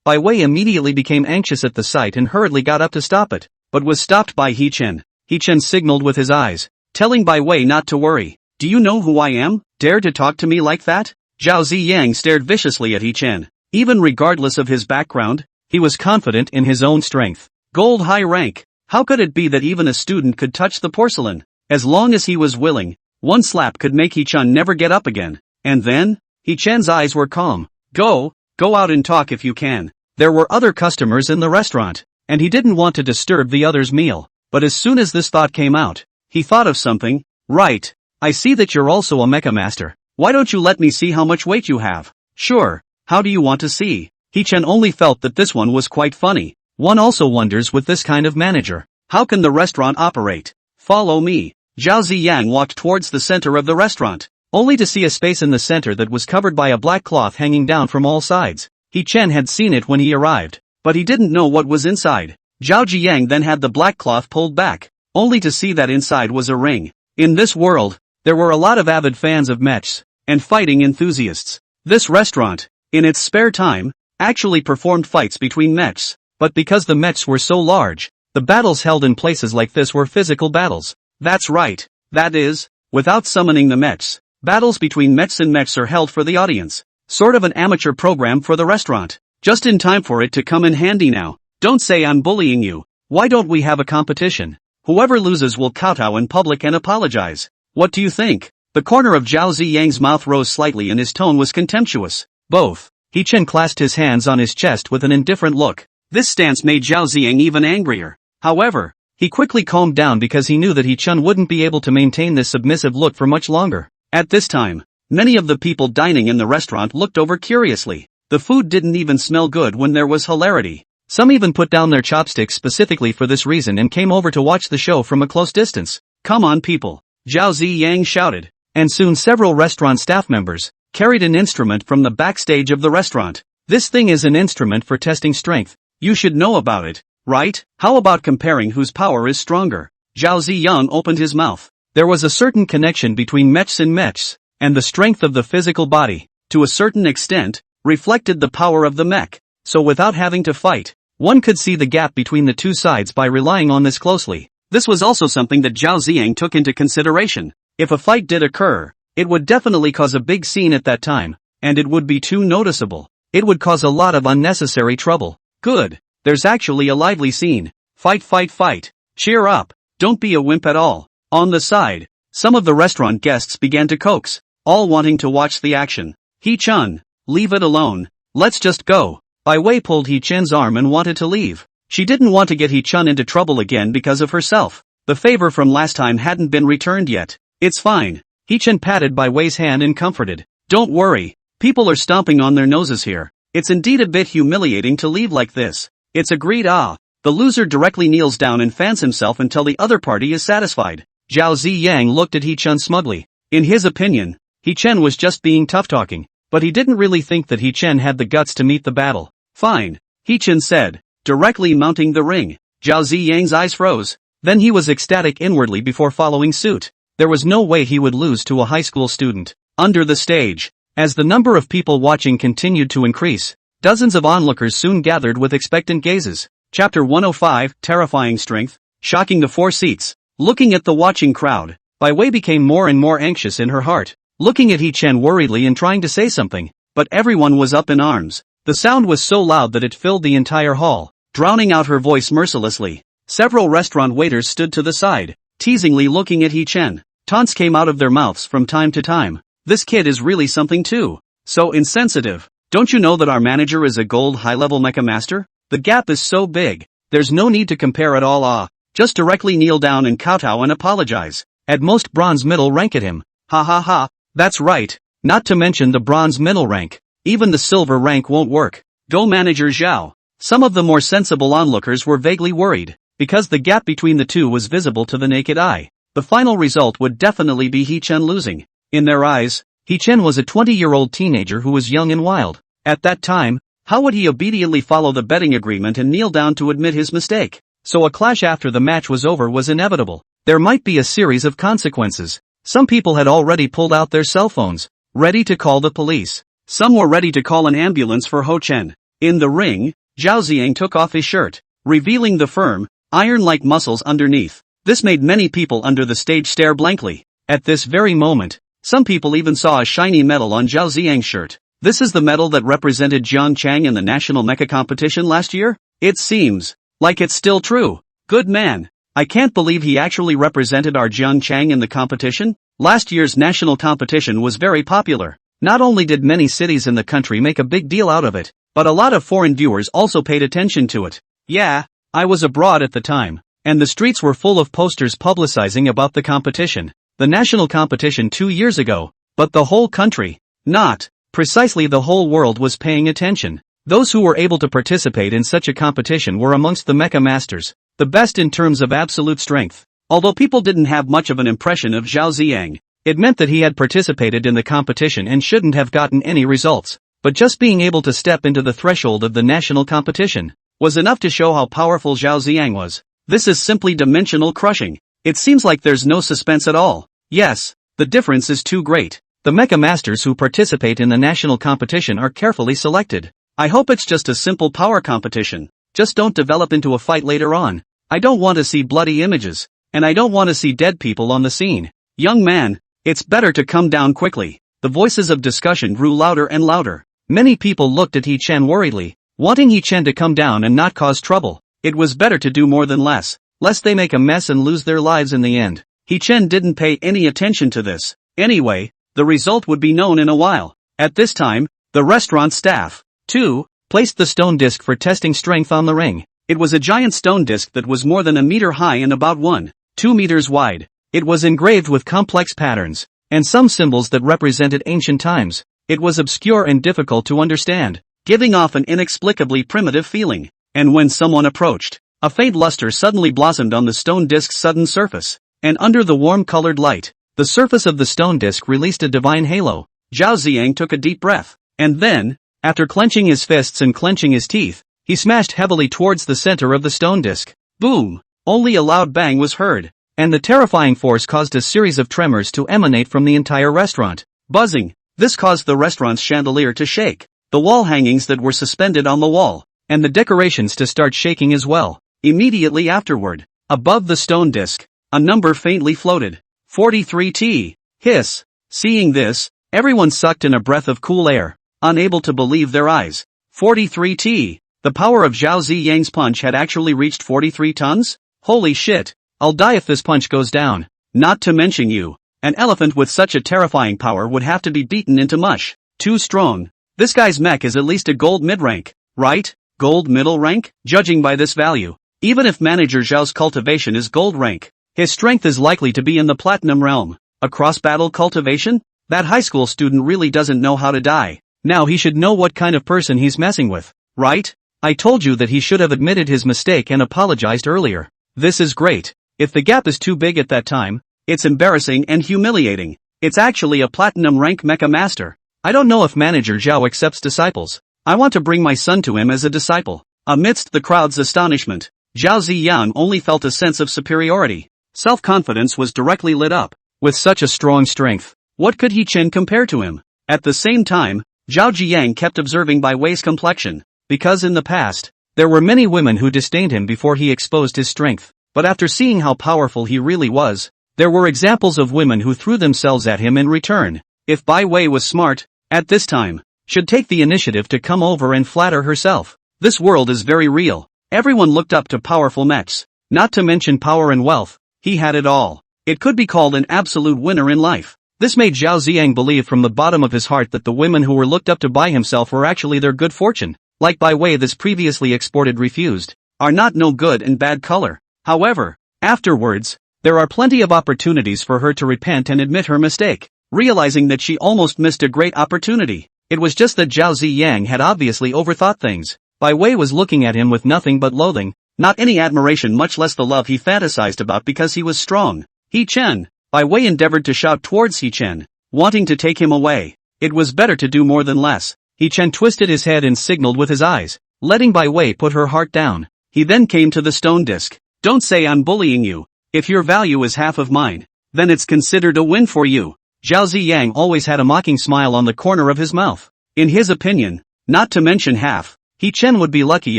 Bai Wei immediately became anxious at the sight and hurriedly got up to stop it, but was stopped by He Chen. He Chen signaled with his eyes, telling Bai Wei not to worry. Do you know who I am? Dare to talk to me like that? Zhao Ziyang stared viciously at He Chen. Even regardless of his background, he was confident in his own strength. Gold high rank. How could it be that even a student could touch the porcelain? As long as he was willing, One slap could make Hee-chan never get up again. And then? Hee-chan's eyes were calm. Go out and talk if you can. There were other customers in the restaurant, and he didn't want to disturb the others' meal. But as soon as this thought came out, he thought of something. Right. I see that you're also a mecha master. Why don't you let me see how much weight you have? Sure. How do you want to see? Hee-chan only felt that this one was quite funny. One also wonders with this kind of manager, how can the restaurant operate? Follow me. Zhao Ziyang walked towards the center of the restaurant, only to see a space in the center that was covered by a black cloth hanging down from all sides. Hee-chan had seen it when he arrived, but he didn't know what was inside. Zhao Ziyang then had the black cloth pulled back, only to see that inside was a ring. In this world, there were a lot of avid fans of mechs and fighting enthusiasts. This restaurant, in its spare time, actually performed fights between mechs. But because the mechs were so large, the battles held in places like this were physical battles. That's right. That is, without summoning the mechs, battles between mechs and mechs are held for the audience. Sort of an amateur program for the restaurant. Just in time for it to come in handy now. Don't say I'm bullying you. Why don't we have a competition? Whoever loses will kowtow in public and apologize. What do you think? The corner of Zhao Ziyang's mouth rose slightly and his tone was contemptuous. Both. Hee-chan clasped his hands on his chest with an indifferent look. This stance made Zhao Ziyang even angrier. However, he quickly calmed down because he knew that Hee-chan wouldn't be able to maintain this submissive look for much longer. At this time, many of the people dining in the restaurant looked over curiously. The food didn't even smell good when there was hilarity. Some even put down their chopsticks specifically for this reason and came over to watch the show from a close distance. Come on people, Zhao Ziyang shouted. And soon several restaurant staff members carried an instrument from the backstage of the restaurant. This thing is an instrument for testing strength. You should know about it, right? How about comparing whose power is stronger? Zhao Ziyang opened his mouth. There was a certain connection between mechs and mechs, and the strength of the physical body, to a certain extent, reflected the power of the mech. So without having to fight, one could see the gap between the two sides by relying on this closely. This was also something that Zhao Ziyang took into consideration. If a fight did occur, it would definitely cause a big scene at that time, and it would be too noticeable. It would cause a lot of unnecessary trouble. Good. There's actually a lively scene. Fight, fight, fight. Cheer up. Don't be a wimp at all. On the side, some of the restaurant guests began to coax, all wanting to watch the action. Hee-chan, leave it alone. Let's just go. Bai Wei pulled Hee-chan's arm and wanted to leave. She didn't want to get Hee-chan into trouble again because of herself. The favor from last time hadn't been returned yet. It's fine. Hee-chan patted Bai Wei's hand and comforted. Don't worry. People are stomping on their noses here. It's indeed a bit humiliating to leave like this. It's agreed. The loser directly kneels down and fans himself until the other party is satisfied. Zhao Ziyang looked at Hee-chan smugly. In his opinion, Hee-chan was just being tough-talking, but he didn't really think that Hee-chan had the guts to meet the battle. Fine, Hee-chan said, directly mounting the ring. Zhao Ziyang's eyes froze. Then he was ecstatic inwardly before following suit. There was no way he would lose to a high school student. Under the stage, as the number of people watching continued to increase, dozens of onlookers soon gathered with expectant gazes. Chapter 105, Terrifying Strength, shocking the four seats. Looking at the watching crowd, Bai Wei became more and more anxious in her heart, looking at Hee-chan worriedly and trying to say something, but everyone was up in arms. The sound was so loud that it filled the entire hall, drowning out her voice mercilessly. Several restaurant waiters stood to the side, teasingly looking at Hee-chan. Taunts came out of their mouths from time to time. This kid is really something too. So insensitive. Don't you know that our manager is a gold high-level mecha master? The gap is so big. There's no need to compare at all. Just directly kneel down and kowtow and apologize. At most bronze middle rank at him. Ha ha ha. That's right. Not to mention the bronze middle rank. Even the silver rank won't work. Go Manager Zhao. Some of the more sensible onlookers were vaguely worried, because the gap between the two was visible to the naked eye. The final result would definitely be Hee-chan losing. In their eyes, Hee-chan was a 20-year-old teenager who was young and wild. At that time, how would he obediently follow the betting agreement and kneel down to admit his mistake? So a clash after the match was over was inevitable. There might be a series of consequences. Some people had already pulled out their cell phones, ready to call the police. Some were ready to call an ambulance for Ho-chen. In the ring, Zhao Ziyang took off his shirt, revealing the firm, iron-like muscles underneath. This made many people under the stage stare blankly. At this very moment, some people even saw a shiny medal on Zhao Ziyang's shirt. This is the medal that represented Jiang Chang in the national mecha competition last year? It seems like it's still true. Good man. I can't believe he actually represented our Jiang Chang in the competition. Last year's national competition was very popular. Not only did many cities in the country make a big deal out of it, but a lot of foreign viewers also paid attention to it. Yeah, I was abroad at the time, and the streets were full of posters publicizing about the competition. The national competition 2 years ago, but the whole country, not precisely the whole world, was paying attention. Those who were able to participate in such a competition were amongst the Mecha masters, the best in terms of absolute strength. Although people didn't have much of an impression of Zhao Ziyang, it meant that he had participated in the competition and shouldn't have gotten any results, but just being able to step into the threshold of the national competition was enough to show how powerful Zhao Ziyang was. This is simply dimensional crushing. It seems like there's no suspense at all. Yes, the difference is too great. The Mecha masters who participate in the national competition are carefully selected. I hope it's just a simple power competition. Just don't develop into a fight later on. I don't want to see bloody images, and I don't want to see dead people on the scene. Young man, it's better to come down quickly. The voices of discussion grew louder and louder. Many people looked at He-chan worriedly, wanting He-chan to come down and not cause trouble. It was better to do more than less, lest they make a mess and lose their lives in the end. He-chan didn't pay any attention to this. Anyway, the result would be known in a while. At this time, the restaurant staff, too, placed the stone disc for testing strength on the ring. It was a giant stone disc that was more than a meter high and about 1.2 meters wide. It was engraved with complex patterns, and some symbols that represented ancient times. It was obscure and difficult to understand, giving off an inexplicably primitive feeling. And when someone approached, a faint luster suddenly blossomed on the stone disc's sudden surface, and under the warm-colored light, the surface of the stone disc released a divine halo. Zhao Ziyang took a deep breath, and then, after clenching his fists and clenching his teeth, he smashed heavily towards the center of the stone disc. Boom! Only a loud bang was heard, and the terrifying force caused a series of tremors to emanate from the entire restaurant. Buzzing. This caused the restaurant's chandelier to shake, the wall hangings that were suspended on the wall, and the decorations to start shaking as well. Immediately afterward, above the stone disc, a number faintly floated. 43T. Hiss. Seeing this, everyone sucked in a breath of cool air, unable to believe their eyes. 43T. The power of Zhao Ziyang's punch had actually reached 43 tons? Holy shit. I'll die if this punch goes down. Not to mention you. An elephant with such a terrifying power would have to be beaten into mush. Too strong. This guy's mech is at least a gold mid-rank, right? Gold middle rank? Judging by this value, even if Manager Zhao's cultivation is gold rank, his strength is likely to be in the platinum realm. A cross-battle cultivation? That high school student really doesn't know how to die. Now he should know what kind of person he's messing with, right? I told you that he should have admitted his mistake and apologized earlier. This is great. If the gap is too big at that time, it's embarrassing and humiliating. It's actually a platinum rank Mecha master. I don't know if Manager Zhao accepts disciples. I want to bring my son to him as a disciple. Amidst the crowd's astonishment, Zhao Ziyang only felt a sense of superiority. Self-confidence was directly lit up. With such a strong strength, what could He-chan compare to him? At the same time, Zhao Ziyang kept observing Bai Wei's complexion, because in the past, there were many women who disdained him before he exposed his strength. But after seeing how powerful he really was, there were examples of women who threw themselves at him in return. If Bai Wei was smart, at this time, should take the initiative to come over and flatter herself. This world is very real. Everyone looked up to powerful mechs. Not to mention power and wealth. He had it all. It could be called an absolute winner in life. This made Zhao Ziyang believe from the bottom of his heart that the women who were looked up to by himself were actually their good fortune. Like Bai Wei, this previously exported refused, are not no good and bad color. However, afterwards, there are plenty of opportunities for her to repent and admit her mistake, realizing that she almost missed a great opportunity. It was just that Zhao Ziyang had obviously overthought things. Bai Wei was looking at him with nothing but loathing, not any admiration, much less the love he fantasized about because he was strong. He-chan. Bai Wei endeavored to shout towards He-chan, wanting to take him away. It was better to do more than less. He-chan twisted his head and signaled with his eyes, letting Bai Wei put her heart down. He then came to the stone disc. Don't say I'm bullying you. If your value is half of mine, then it's considered a win for you. Zhao Ziyang always had a mocking smile on the corner of his mouth. In his opinion, not to mention half, He-chan would be lucky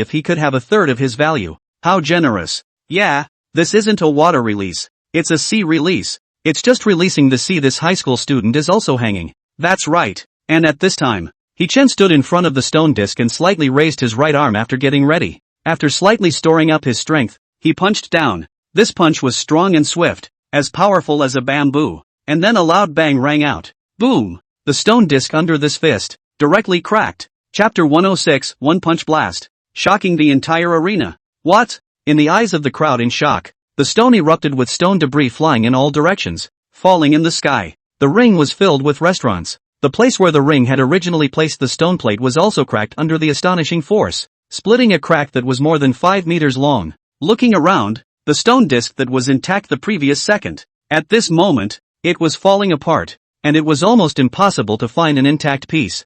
if he could have a third of his value. How generous. Yeah, this isn't a water release. It's a sea release. It's just releasing the sea. This high school student is also hanging. That's right. And at this time, He-chan stood in front of the stone disc and slightly raised his right arm after getting ready. After slightly storing up his strength, he punched down. This punch was strong and swift, as powerful as a bamboo. and then a loud bang rang out. Boom! The stone disc under this fist directly cracked. Chapter 106, One Punch Blast. Shocking the entire arena. What? In the eyes of the crowd in shock, the stone erupted with stone debris flying in all directions, falling in the sky. The ring was filled with restaurants. The place where the ring had originally placed the stone plate was also cracked under the astonishing force, splitting a crack that was more than 5 meters long. Looking around, the stone disc that was intact the previous second. At this moment, it was falling apart, and it was almost impossible to find an intact piece.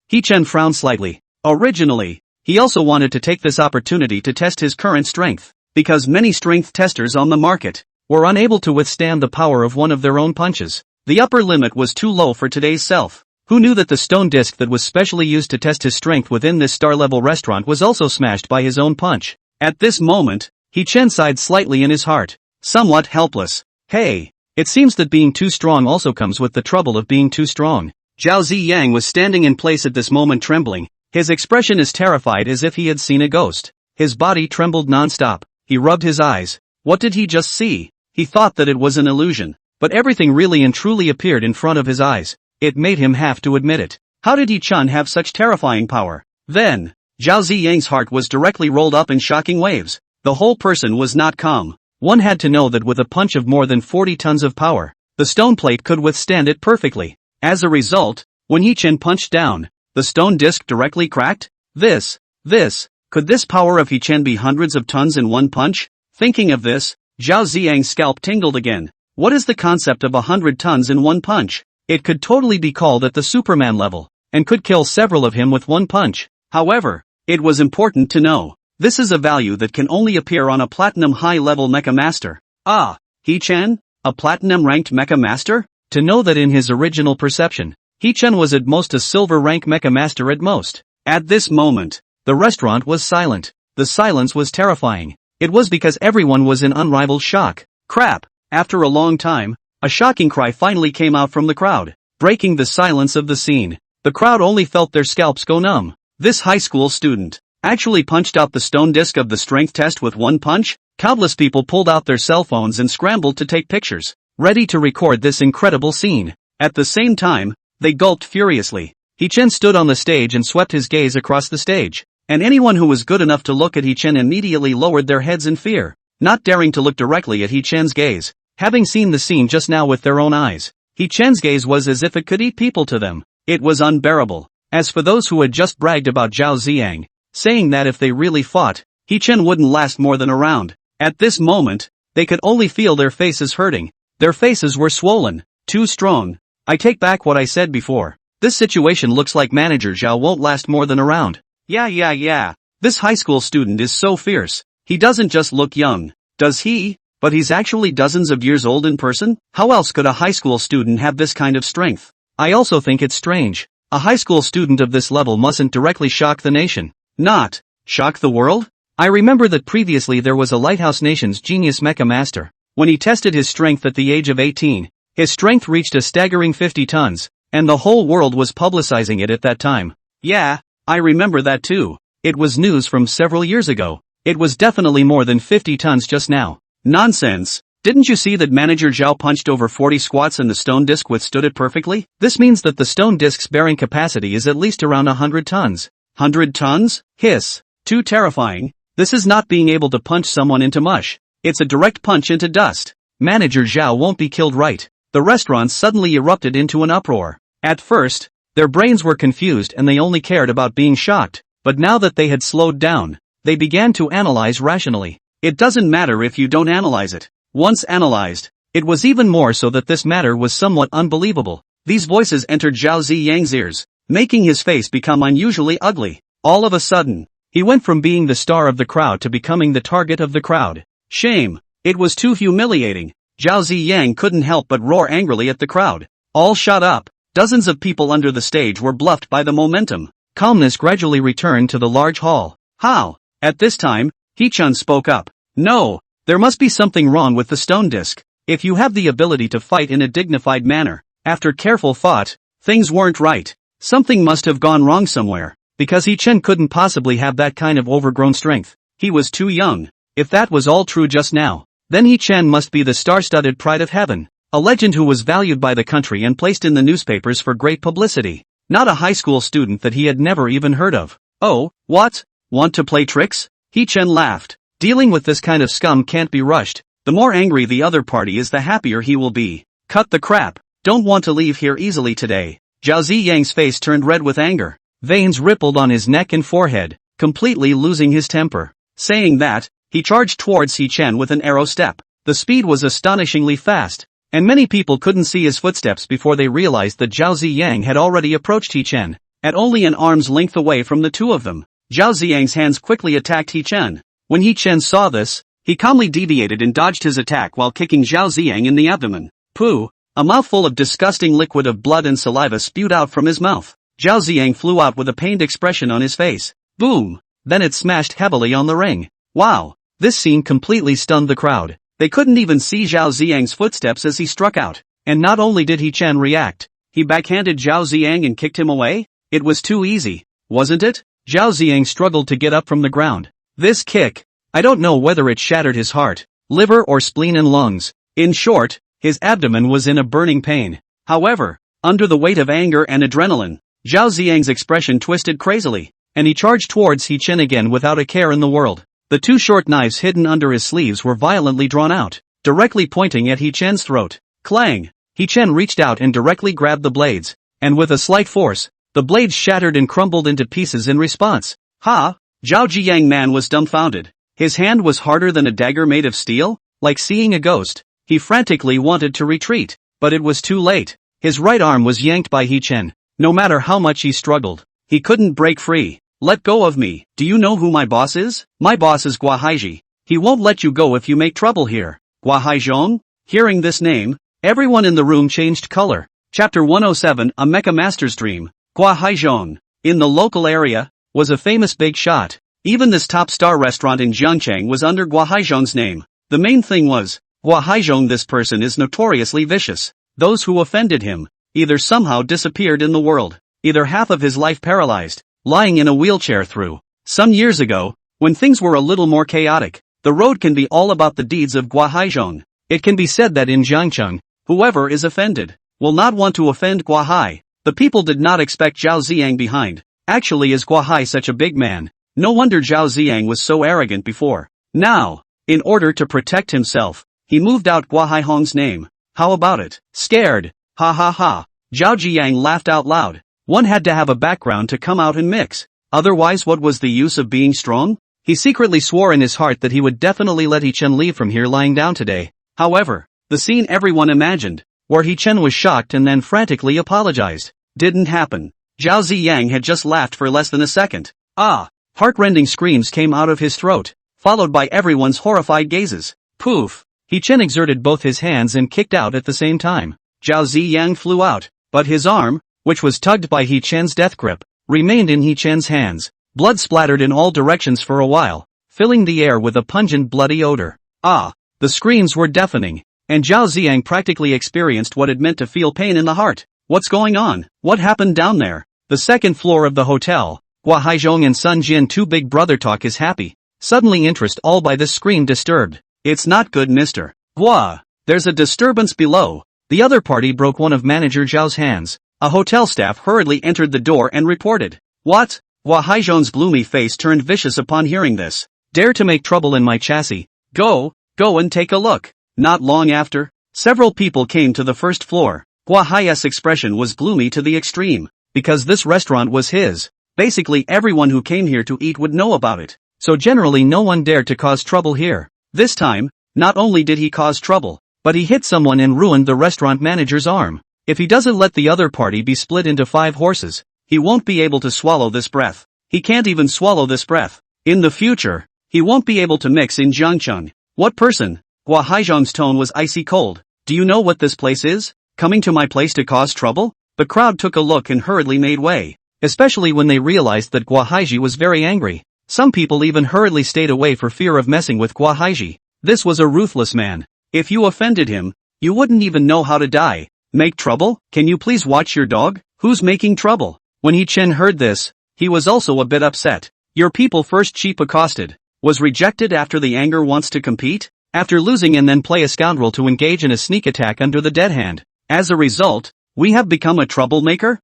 He-chan frowned slightly. Originally, he also wanted to take this opportunity to test his current strength, because many strength testers on the market were unable to withstand the power of one of their own punches. The upper limit was too low for today's self. Who knew that the stone disc that was specially used to test his strength within this star-level restaurant was also smashed by his own punch? At this moment, He-chan sighed slightly in his heart, somewhat helpless. Hey, it seems that being too strong also comes with the trouble of being too strong. Zhao Ziyang was standing in place at this moment trembling, his expression as terrified as if he had seen a ghost. His body trembled non-stop. He rubbed his eyes. What did he just see? He thought that it was an illusion, but everything really and truly appeared in front of his eyes. It made him have to admit it. How did He-chan have such terrifying power? Then, Zhao Ziyang's heart was directly rolled up in shocking waves. The whole person was not calm. One had to know that with a punch of more than 40 tons of power, the stone plate could withstand it perfectly. As a result, when He-chan punched down, the stone disc directly cracked? Could this power of He-chan be hundreds of tons in one punch? Thinking of this, Zhao Ziyang's scalp tingled again. What is the concept of 100 tons in one punch? It could totally be called at the Superman level, and could kill several of him with one punch. However, it was important to know. This is a value that can only appear on a platinum high-level mecha master. Ah, He-chan? A platinum-ranked mecha master? To know that in his original perception, He-chan was at most a silver-rank mecha master at most. At this moment, the restaurant was silent. The silence was terrifying. It was because everyone was in unrivaled shock. Crap! After a long time, a shocking cry finally came out from the crowd, breaking the silence of the scene. The crowd only felt their scalps go numb. This high school student actually punched out the stone disc of the strength test with one punch? Countless people pulled out their cell phones and scrambled to take pictures, ready to record this incredible scene. At the same time, they gulped furiously. He-chan stood on the stage and swept his gaze across the stage, and anyone who was good enough to look at He-chan immediately lowered their heads in fear, not daring to look directly at He-chan's gaze. Having seen the scene just now with their own eyes, He-chan's gaze was as if it could eat people to them. It was unbearable. As for those who had just bragged about Zhao Ziyang, saying that if they really fought, He-chan wouldn't last more than a round, at this moment, they could only feel their faces hurting. Their faces were swollen. Too strong. I take back what I said before. This situation looks like Manager Zhao won't last more than a round. Yeah. This high school student is so fierce. He doesn't just look young, does he? But he's actually dozens of years old in person? How else could a high school student have this kind of strength? I also think it's strange. A high school student of this level mustn't directly shock the nation. Not shock the world? I remember that previously there was a Lighthouse Nation's genius mecha master. When he tested his strength at the age of 18, his strength reached a staggering 50 tons, and the whole world was publicizing it at that time. Yeah, I remember that too. It was news from several years ago. It was definitely more than 50 tons just now. Nonsense. Didn't you see that Manager Zhao punched over 40 squats and the stone disc withstood it perfectly? This means that the stone disc's bearing capacity is at least around 100 tons. 100 tons? Hiss. Too terrifying. This is not being able to punch someone into mush. It's a direct punch into dust. Manager Zhao won't be killed, right? The restaurant suddenly erupted into an uproar. At first, their brains were confused and they only cared about being shocked. But now that they had slowed down, they began to analyze rationally. It doesn't matter if you don't analyze it. Once analyzed, it was even more so that this matter was somewhat unbelievable. These voices entered Zhao Ziyang's ears, making his face become unusually ugly. All of a sudden, he went from being the star of the crowd to becoming the target of the crowd. Shame. It was too humiliating. Zhao Ziyang couldn't help but roar angrily at the crowd. All shut up. Dozens of people under the stage were bluffed by the momentum. Calmness gradually returned to the large hall. How? At this time, He-chan spoke up. No, there must be something wrong with the stone disc. If you have the ability to fight in a dignified manner, after careful thought, things weren't right. Something must have gone wrong somewhere, because He-chan couldn't possibly have that kind of overgrown strength. He was too young. If that was all true just now, then He-chan must be the star-studded pride of heaven. A legend who was valued by the country and placed in the newspapers for great publicity. Not a high school student that he had never even heard of. Oh, what? Want to play tricks? He-Chen laughed. Dealing with this kind of scum can't be rushed. The more angry the other party is, the happier he will be. Cut the crap. Don't want to leave here easily today. Zhao Ziyang's face turned red with anger. Veins rippled on his neck and forehead, completely losing his temper. Saying that, he charged towards He-Chen with an arrow step. The speed was astonishingly fast, and many people couldn't see his footsteps before they realized that Zhao Ziyang had already approached He-Chen, at only an arm's length away from the two of them. Zhao Ziyang's hands quickly attacked He-Chen. When He-Chen saw this, he calmly deviated and dodged his attack while kicking Zhao Ziyang in the abdomen. Pooh! A mouthful of disgusting liquid of blood and saliva spewed out from his mouth. Zhao Ziyang flew out with a pained expression on his face. Boom! Then it smashed heavily on the ring. Wow! This scene completely stunned the crowd. They couldn't even see Zhao Ziyang's footsteps as he struck out. And not only did He-Chen react, he backhanded Zhao Ziyang and kicked him away? It was too easy, wasn't it? Zhao Ziyang struggled to get up from the ground. This kick, I don't know whether it shattered his heart, liver or spleen and lungs. In short, his abdomen was in a burning pain. However, under the weight of anger and adrenaline, Zhao Ziyang's expression twisted crazily, and he charged towards He-Chen again without a care in the world. The two short knives hidden under his sleeves were violently drawn out, directly pointing at He-Chen's throat. Clang! He-Chen reached out and directly grabbed the blades, and with a slight force, the blades shattered and crumbled into pieces in response. Ha! Zhao Ziyang man was dumbfounded. His hand was harder than a dagger made of steel, like seeing a ghost. He frantically wanted to retreat, but it was too late. His right arm was yanked by He-Chen. No matter how much he struggled, he couldn't break free. Let go of me. Do you know who my boss is? My boss is Gua Haiji. He won't let you go if you make trouble here. Gua Haizhong? Hearing this name, everyone in the room changed color. Chapter 107, A Mecha Master's Dream. Gua Haizhong, in the local area, was a famous big shot. Even this top star restaurant in Jiangchang was under Gua Haizhong's name. The main thing was, Gua Haizhong, this person is notoriously vicious. Those who offended him, either somehow disappeared in the world, either half of his life paralyzed, lying in a wheelchair through. Some years ago, when things were a little more chaotic, the road can be all about the deeds of Gua Haizhong. It can be said that in Jiangcheng, whoever is offended, will not want to offend Gua Hai. The people did not expect Zhao Ziyang behind. Actually, is Gua Hai such a big man? No wonder Zhao Ziyang was so arrogant before. Now, in order to protect himself, he moved out Gua Haizhong's name. How about it? Scared? Ha ha ha. Zhao Ziyang laughed out loud. One had to have a background to come out and mix. Otherwise, what was the use of being strong? He secretly swore in his heart that he would definitely let He-Chen leave from here lying down today. However, the scene everyone imagined, where He-Chen was shocked and then frantically apologized, didn't happen. Zhao Ziyang had just laughed for less than a second. Ah! Heart-rending screams came out of his throat, followed by everyone's horrified gazes. Poof! He-Chen exerted both his hands and kicked out at the same time. Zhao Ziyang flew out, but his arm, which was tugged by He-Chen's death grip, remained in He-Chen's hands. Blood splattered in all directions for a while, filling the air with a pungent bloody odor. Ah! The screams were deafening, and Zhao Ziyang practically experienced what it meant to feel pain in the heart. What's going on? What happened down there? The second floor of the hotel. Gua Haizhong and Sun Jin, two big brother talk, is happy. Suddenly interest all by this scream disturbed. It's not good, Mr. Gua. There's a disturbance below. The other party broke one of Manager Zhao's hands. A hotel staff hurriedly entered the door and reported. What? Gua Haizhong's gloomy face turned vicious upon hearing this. Dare to make trouble in my chassis? Go and take a look. Not long after, several people came to the first floor. Gua Hai's expression was gloomy to the extreme, because this restaurant was his. Basically everyone who came here to eat would know about it, so generally no one dared to cause trouble here. This time, not only did he cause trouble, but he hit someone and ruined the restaurant manager's arm. If he doesn't let the other party be split into 5 horses, he won't be able to swallow this breath. He can't even swallow this breath. In the future, he won't be able to mix in Jiangcheng. What person? Gua Haizhong's tone was icy cold. Do you know what this place is? Coming to my place to cause trouble? The crowd took a look and hurriedly made way, especially when they realized that Gua Haiji was very angry. Some people even hurriedly stayed away for fear of messing with Gua Haiji. This was a ruthless man. If you offended him, you wouldn't even know how to die. Make trouble? Can you please watch your dog? Who's making trouble? When He-Chen heard this, he was also a bit upset. Your people first cheap accosted, was rejected after the anger wants to compete? after losing and then play a scoundrel to engage in a sneak attack under the dead hand. As a result, we have become a troublemaker?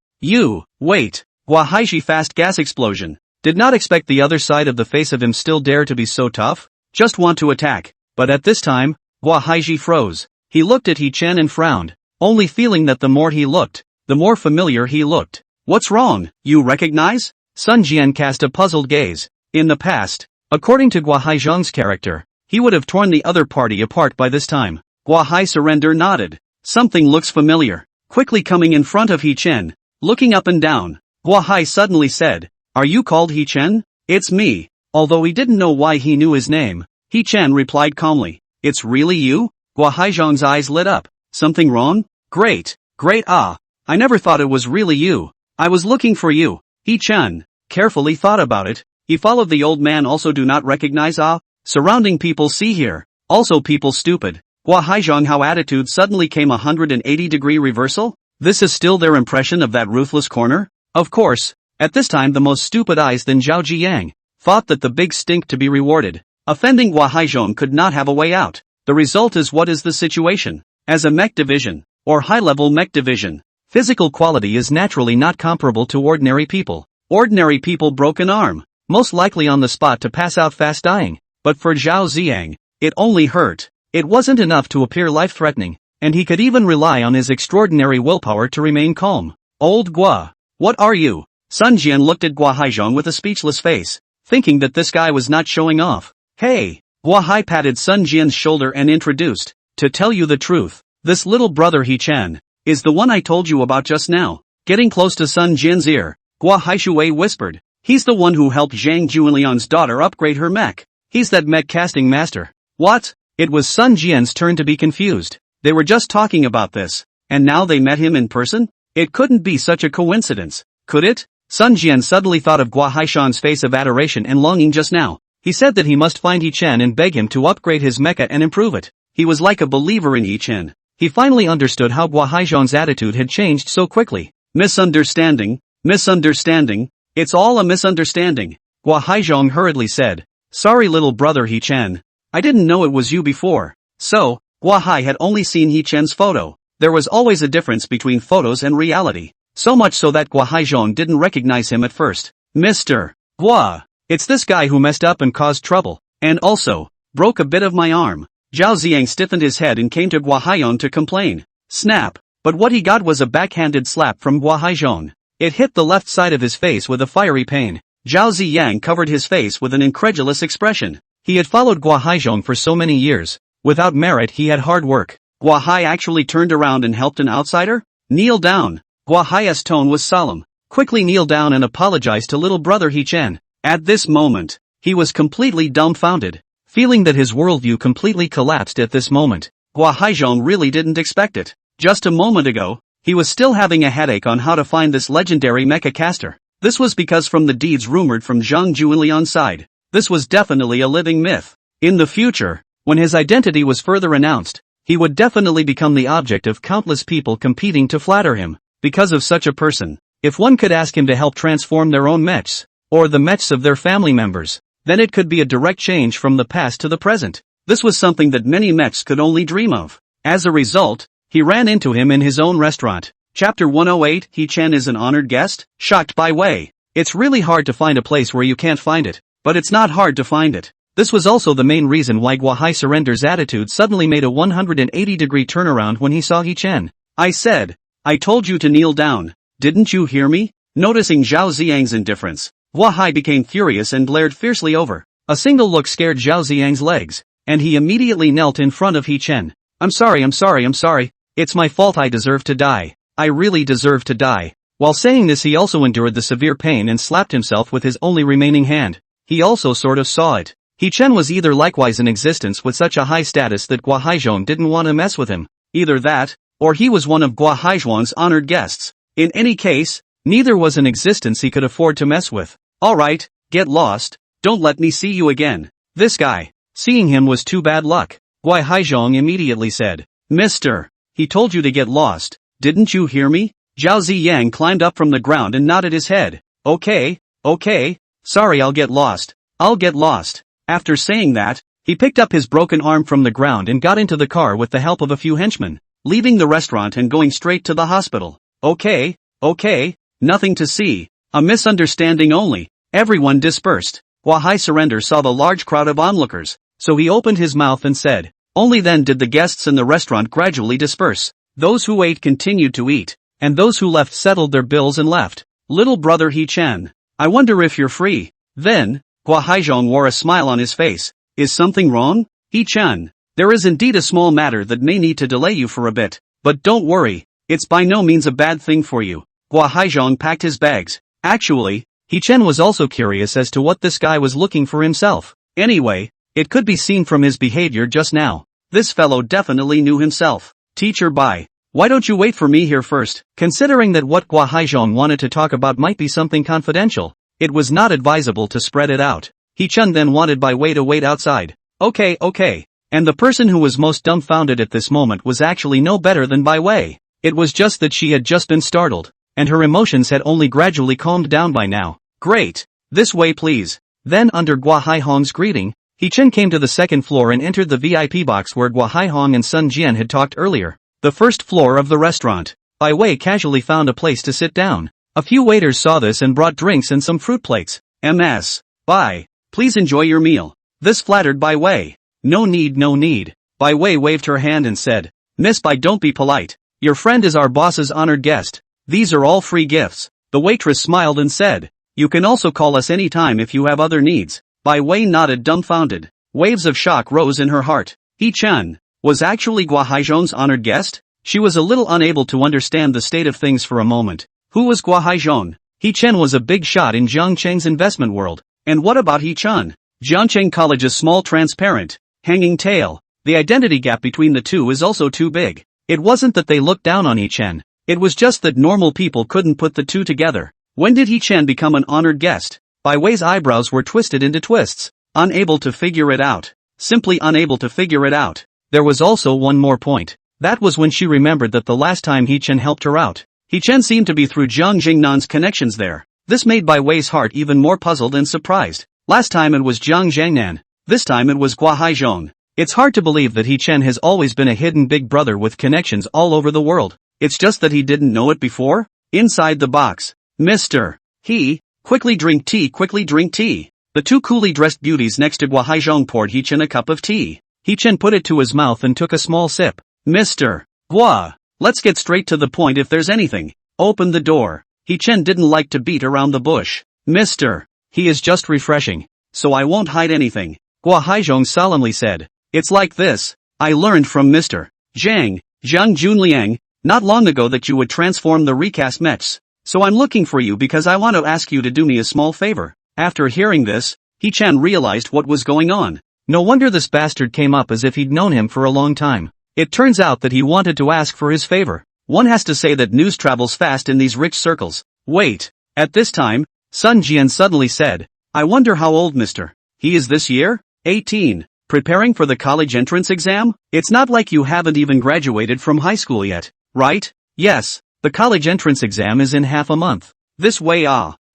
Wait. Guahaishi fast gas explosion. Did not expect the other side of the face of him still dare to be so tough? Just want to attack. But at this time, Guahaishi froze. He looked at He-Chen and frowned, only feeling that the more he looked, the more familiar he looked. What's wrong, you recognize? Sun Jian cast a puzzled gaze. In the past, according to Guahaizhong's character, he would have torn the other party apart by this time. Guahai surrender nodded. Something looks familiar. Quickly coming in front of He-Chen, looking up and down, Guahai suddenly said, "Are you called He-Chen?" "It's me." Although he didn't know why he knew his name, He-Chen replied calmly, "It's really you?" Guahaizhong's eyes lit up. "Something wrong?" Great. I never thought it was really you. I was looking for you." He-Chen carefully thought about it. He followed the old man. Also do not recognize surrounding people. See here. Also people stupid. Guahaizhong, how attitude suddenly came 180-degree reversal? This is still their impression of that ruthless corner? Of course, at this time the most stupid eyes than Zhao Jiyang thought that the big stink to be rewarded. Offending Guahaizhong could not have a way out. The result is what is the situation? As a mech division, or high-level mech division, physical quality is naturally not comparable to ordinary people. Ordinary people broke an arm, most likely on the spot to pass out fast dying. But for Zhao Ziyang, it only hurt. It wasn't enough to appear life-threatening, and he could even rely on his extraordinary willpower to remain calm. Old Gua, what are you? Sun Jian looked at Guahaizhong with a speechless face, thinking that this guy was not showing off. Hey! Guahai patted Sun Jian's shoulder and introduced, "To tell you the truth, this little brother He-Chen is the one I told you about just now." Getting close to Sun Jian's ear, Guahaishui whispered, "He's the one who helped Zhang Julian's daughter upgrade her mech. He's that mech casting master." What? It was Sun Jian's turn to be confused. They were just talking about this, and now they met him in person? It couldn't be such a coincidence, could it? Sun Jian suddenly thought of Guahaishan's face of adoration and longing just now. He said that he must find He-Chen and beg him to upgrade his mecha and improve it. He was like a believer in He-Chen. He finally understood how Guahaizhong's attitude had changed so quickly. Misunderstanding. It's all a misunderstanding. Guahaizhong hurriedly said. Sorry little brother He-Chen. I didn't know it was you before. So, Guahai had only seen He-Chen's photo. There was always a difference between photos and reality. So much so that Guahaizhong didn't recognize him at first. Mr. Gua. It's this guy who messed up and caused trouble. And also, broke a bit of my arm. Zhao Ziyang stiffened his head and came to Guahaizhong to complain. Snap. But what he got was a backhanded slap from Guahaizhong. It hit the left side of his face with a fiery pain. Zhao Ziyang covered his face with an incredulous expression. He had followed Guahaizhong for so many years. Without merit he had hard work. Guahai actually turned around and helped an outsider? Kneel down. Guahai's tone was solemn. Quickly kneel down and apologize to little brother He-Chen. At this moment, he was completely dumbfounded, feeling that his worldview completely collapsed at this moment. Guahaizhong really didn't expect it. Just a moment ago, he was still having a headache on how to find this legendary mecha caster. This was because from the deeds rumored from Zhang Julian's side, this was definitely a living myth. In the future, when his identity was further announced, he would definitely become the object of countless people competing to flatter him. Because of such a person, if one could ask him to help transform their own mechs, or the mechs of their family members, then it could be a direct change from the past to the present. This was something that many mechs could only dream of. As a result, he ran into him in his own restaurant. Chapter 108, He-Chen is an honored guest? Shocked by Wei. It's really hard to find a place where you can't find it, but it's not hard to find it. This was also the main reason why Guahai Surrender's attitude suddenly made a 180-degree turnaround when he saw He-Chen. I told you to kneel down. Didn't you hear me? Noticing Zhao Ziyang's indifference, Guahai became furious and glared fiercely over. A single look scared Zhao Ziyang's legs, and he immediately knelt in front of He-Chen. I'm sorry. It's my fault. I deserve to die. I really deserve to die. While saying this he also endured the severe pain and slapped himself with his only remaining hand. He also sort of saw it. He-Chen was either likewise in existence with such a high status that Guahaizhong didn't want to mess with him. Either that, or he was one of Guahaizhong's honored guests. In any case, neither was in existence he could afford to mess with. Alright, get lost, don't let me see you again. This guy. Seeing him was too bad luck. Guahaizhong immediately said, Mister, he told you to get lost, didn't you hear me? Zhao Ziyang climbed up from the ground and nodded his head. Okay, sorry I'll get lost. After saying that, He picked up his broken arm from the ground and got into the car with the help of a few henchmen, leaving the restaurant and going straight to the hospital. Okay, nothing to see. A misunderstanding only. Everyone dispersed. Wahai Surrender saw the large crowd of onlookers, so he opened his mouth and said. Only then did the guests in the restaurant gradually disperse. Those who ate continued to eat, and those who left settled their bills and left. Little brother He-chan, I wonder if you're free. Then, Gua Haizhong wore a smile on his face. Is something wrong? He-chan, there is indeed a small matter that may need to delay you for a bit, but don't worry, it's by no means a bad thing for you. Gua Haizhong packed his bags. Actually, He-chan was also curious as to what this guy was looking for himself. Anyway, it could be seen from his behavior just now. This fellow definitely knew himself. Teacher, bye. Why don't you wait for me here first? Considering that what Gua Haizhong wanted to talk about might be something confidential, it was not advisable to spread it out. He-chan then wanted Bai Wei to wait outside. Okay. And the person who was most dumbfounded at this moment was actually no better than Bai Wei. It was just that she had just been startled, and her emotions had only gradually calmed down by now. Great. This way please. Then under Gua Haizhong's greeting, He-chan came to the second floor and entered the VIP box where Gua Haizhong and Sun Jian had talked earlier. The first floor of the restaurant. Bai Wei casually found a place to sit down. A few waiters saw this and brought drinks and some fruit plates. Ms. Bai, please enjoy your meal. This flattered Bai Wei. No need. Bai Wei waved her hand and said, Miss Bai, don't be polite. Your friend is our boss's honored guest. These are all free gifts. The waitress smiled and said, you can also call us any time if you have other needs. Bai Wei nodded dumbfounded. Waves of shock rose in her heart. He-chan was actually Gua Haizhong's honored guest? She was a little unable to understand the state of things for a moment. Who was Gua Haizhong? He-chan was a big shot in Jiangcheng's investment world. And what about He-chan? Jiangcheng College's small transparent, hanging tail. The identity gap between the two is also too big. It wasn't that they looked down on He-chan. It was just that normal people couldn't put the two together. When did He-chan become an honored guest? Bai Wei's eyebrows were twisted into twists. Unable to figure it out. Simply unable to figure it out. There was also one more point. That was when she remembered that the last time He-chan helped her out, He-chan seemed to be through Jiang Jingnan's connections there. This made Bai Wei's heart even more puzzled and surprised. Last time it was Jiang Jingnan. This time it was Gua Haizhong. It's hard to believe that He-chan has always been a hidden big brother with connections all over the world. It's just that he didn't know it before? Inside the box. Mr. He, quickly drink tea. The two coolly dressed beauties next to Gua Haizhong poured He-chan a cup of tea. He-chan put it to his mouth and took a small sip. Mr. Gua, let's get straight to the point if there's anything. Open the door. He-chan didn't like to beat around the bush. Mr. He is just refreshing, so I won't hide anything. Gua Haizhong solemnly said. It's like this. I learned from Mr. Zhang Junliang, not long ago that you would transform the recast mechs. So I'm looking for you because I want to ask you to do me a small favor. After hearing this, He-chan realized what was going on. No wonder this bastard came up as if he'd known him for a long time. It turns out that he wanted to ask for his favor. One has to say that news travels fast in these rich circles. Wait. At this time, Sun Jian suddenly said, I wonder how old Mr. He is this year? 18. Preparing for the college entrance exam? It's not like you haven't even graduated from high school yet, right? Yes, the college entrance exam is in half a month. This way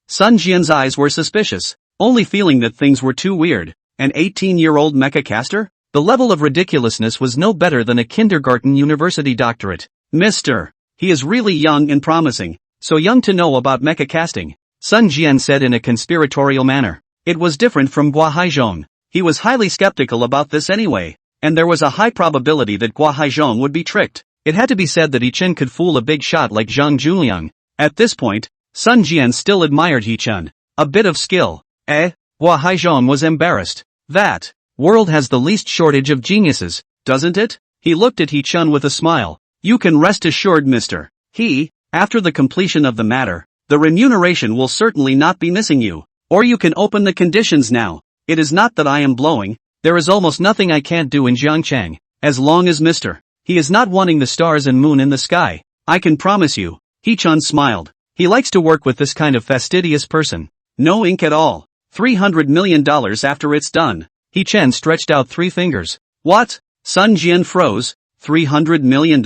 Sun Jian's eyes were suspicious, only feeling that things were too weird. An 18-year-old mecha caster? The level of ridiculousness was no better than a kindergarten university doctorate. Mr. He is really young and promising, so young to know about mecha casting, Sun Jian said in a conspiratorial manner. It was different from Gua Haizhong. He was highly skeptical about this anyway, and there was a high probability that Gua Haizhong would be tricked. It had to be said that He-chan could fool a big shot like Zhang Junliang. At this point, Sun Jian still admired He-chan. A bit of skill. Gua Haizhong was embarrassed. That world has the least shortage of geniuses, doesn't it? He looked at He-chan with a smile. You can rest assured, Mr. He, after the completion of the matter, the remuneration will certainly not be missing you. Or you can open the conditions now. It is not that I am blowing, there is almost nothing I can't do in Jiangcheng, as long as Mr. He is not wanting the stars and moon in the sky. I can promise you. He-chan smiled. He likes to work with this kind of fastidious person. No ink at all. $300 million after it's done. He-chan stretched out 3 fingers. What? Sun Jian froze. $300 million?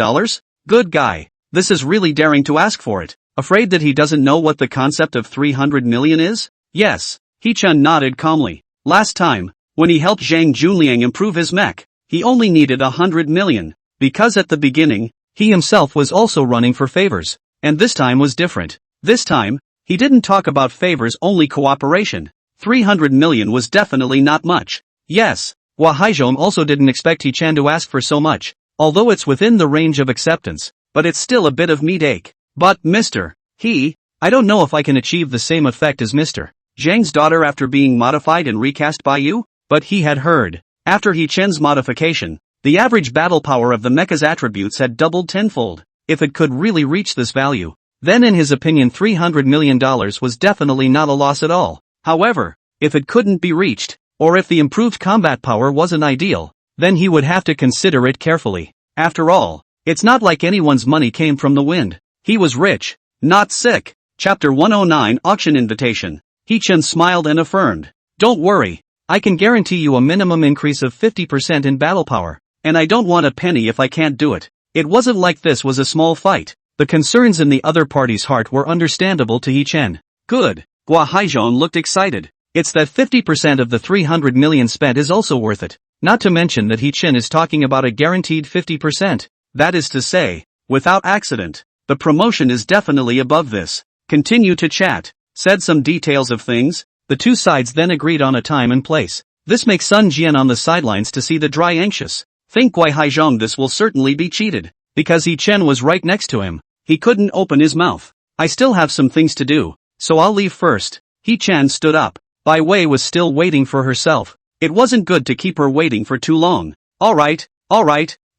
Good guy. This is really daring to ask for it. Afraid that he doesn't know what the concept of 300 million is? Yes. He-chan nodded calmly. Last time, When he helped Zhang Junliang improve his mech, he only needed 100 million, because at the beginning, he himself was also running for favors, and this time was different. This time, he didn't talk about favors, only cooperation. 300 million was definitely not much. Yes, Hua Haizhong also didn't expect He Chan to ask for so much, although it's within the range of acceptance, but it's still a bit of meat ache. But, Mr. I don't know if I can achieve the same effect as Mr. Zhang's daughter after being modified and recast by you? But he had heard, after He Chen's modification, the average battle power of the mecha's attributes had doubled tenfold. If it could really reach this value, then in his opinion $300 million was definitely not a loss at all. However, if it couldn't be reached, or if the improved combat power wasn't ideal, then he would have to consider it carefully. After all, it's not like anyone's money came from the wind. He was rich, not sick. Chapter 109 Auction Invitation. He Chen smiled and affirmed, "Don't worry, I can guarantee you a minimum increase of 50% in battle power, and I don't want a penny if I can't do it." It wasn't like this was a small fight. The concerns in the other party's heart were understandable to He Chen. Good. Hua Haizhong looked excited. It's that 50% of the 300 million spent is also worth it. Not to mention that He Chen is talking about a guaranteed 50%. That is to say, without accident. The promotion is definitely above this. Continue to chat. Said some details of things. The two sides then agreed on a time and place. This makes Sun Jian on the sidelines to see the dry anxious. Think Hua Haizhong this will certainly be cheated. Because He Chen was right next to him. He couldn't open his mouth. I still have some things to do, so I'll leave first. He Chen stood up. Bai Wei was still waiting for herself. It wasn't good to keep her waiting for too long. Alright,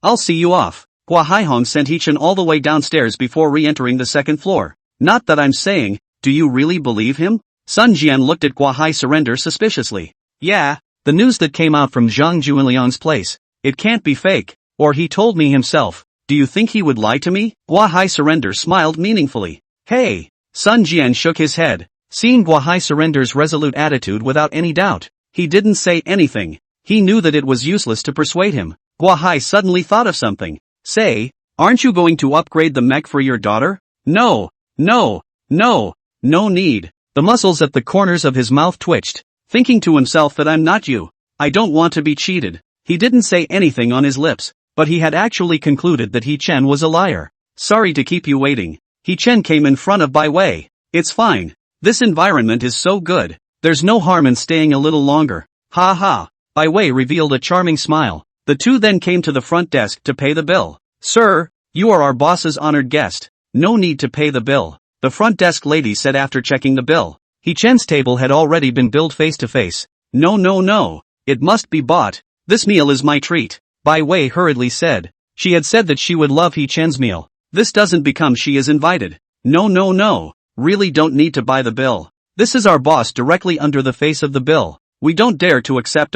I'll see you off. Hua Haihong sent He Chen all the way downstairs before re-entering the second floor. Not that I'm saying, do you really believe him? Sun Jian looked at Hua Hai surrender suspiciously. Yeah, the news that came out from Zhang Junliang's place. It can't be fake, or he told me himself. Do you think he would lie to me? Hua Hai surrender smiled meaningfully. Hey! Sun Jian shook his head, seeing Hua Hai surrender's resolute attitude without any doubt. He didn't say anything. He knew that it was useless to persuade him. Hua Hai suddenly thought of something. Say, aren't you going to upgrade the mech for your daughter? No need. The muscles at the corners of his mouth twitched, thinking to himself that I'm not you. I don't want to be cheated. He didn't say anything on his lips, but he had actually concluded that He Chen was a liar. Sorry to keep you waiting. He Chen came in front of Bai Wei. It's fine. This environment is so good. There's no harm in staying a little longer. Ha ha. Bai Wei revealed a charming smile. The two then came to the front desk to pay the bill. Sir, you are our boss's honored guest. No need to pay the bill, the front desk lady said after checking the bill. He Chen's table had already been billed face to face. No. It must be bought. This meal is my treat. Bai Wei hurriedly said. She had said that she would love He Chen's meal. This doesn't become she is invited. No. Really don't need to buy the bill. This is our boss directly under the face of the bill. We don't dare to accept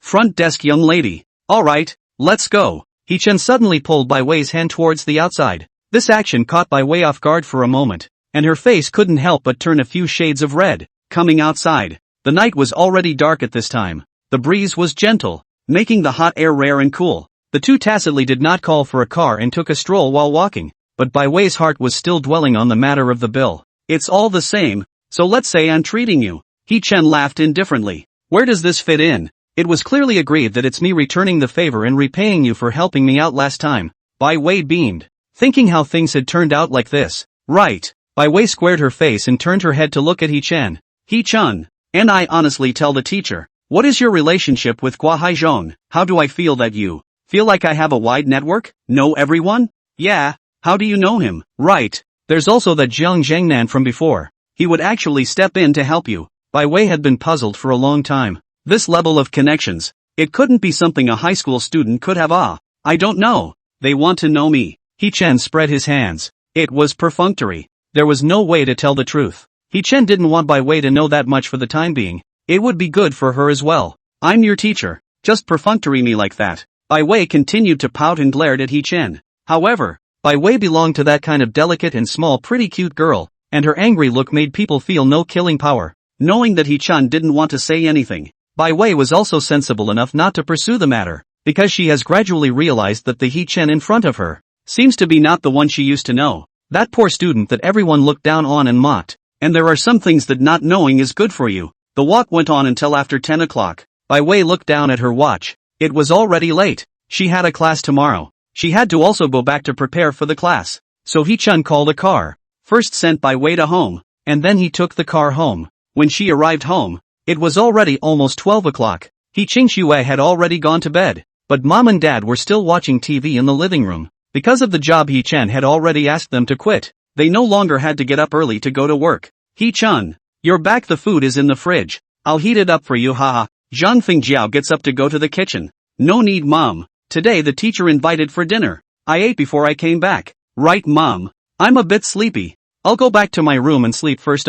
front desk young lady. Alright, let's go. He Chen suddenly pulled Bai Wei's hand towards the outside. This action caught Bai Wei off guard for a moment, and her face couldn't help but turn a few shades of red. Coming outside, the night was already dark at this time. The breeze was gentle, making the hot air rare and cool. The two tacitly did not call for a car and took a stroll while walking, but Bai Wei's heart was still dwelling on the matter of the bill. It's all the same, so let's say I'm treating you. He Chen laughed indifferently. Where does this fit in? It was clearly agreed that it's me returning the favor and repaying you for helping me out last time. Bai Wei beamed, thinking how things had turned out like this. Right. Bai Wei squared her face and turned her head to look at He Chen. He Chen, and I honestly tell the teacher, what is your relationship with Hua Haizhong? How do I feel that you feel like I have a wide network? Know everyone? Yeah. How do you know him? Right. There's also that Jiang Zhangnan from before. He would actually step in to help you. Bai Wei had been puzzled for a long time. This level of connections, it couldn't be something a high school student could have. I don't know. They want to know me. He Chen spread his hands. It was perfunctory. There was no way to tell the truth. He Chen didn't want Bai Wei to know that much for the time being. It would be good for her as well. I'm your teacher. Just perfunctory me like that. Bai Wei continued to pout and glared at He Chen. However, Bai Wei belonged to that kind of delicate and small pretty cute girl, and her angry look made people feel no killing power. Knowing that He Chen didn't want to say anything, Bai Wei was also sensible enough not to pursue the matter, because she has gradually realized that the He Chen in front of her seems to be not the one she used to know. That poor student that everyone looked down on and mocked. And there are some things that not knowing is good for you. The walk went on until after 10 o'clock. Bai Wei looked down at her watch. It was already late. She had a class tomorrow. She had to also go back to prepare for the class. So Hee-chun called a car. First sent Bai Wei to home, and then he took the car home. When she arrived home, it was already almost 12 o'clock. Hee-ching Shui had already gone to bed, but mom and dad were still watching TV in the living room. Because of the job Hee-chun had already asked them to quit, they no longer had to get up early to go to work. Hee-chun, you're back, the food is in the fridge. I'll heat it up for you, haha. Zhang Fingjiao gets up to go to the kitchen. No need, mom. Today the teacher invited for dinner. I ate before I came back. Right, mom. I'm a bit sleepy. I'll go back to my room and sleep first.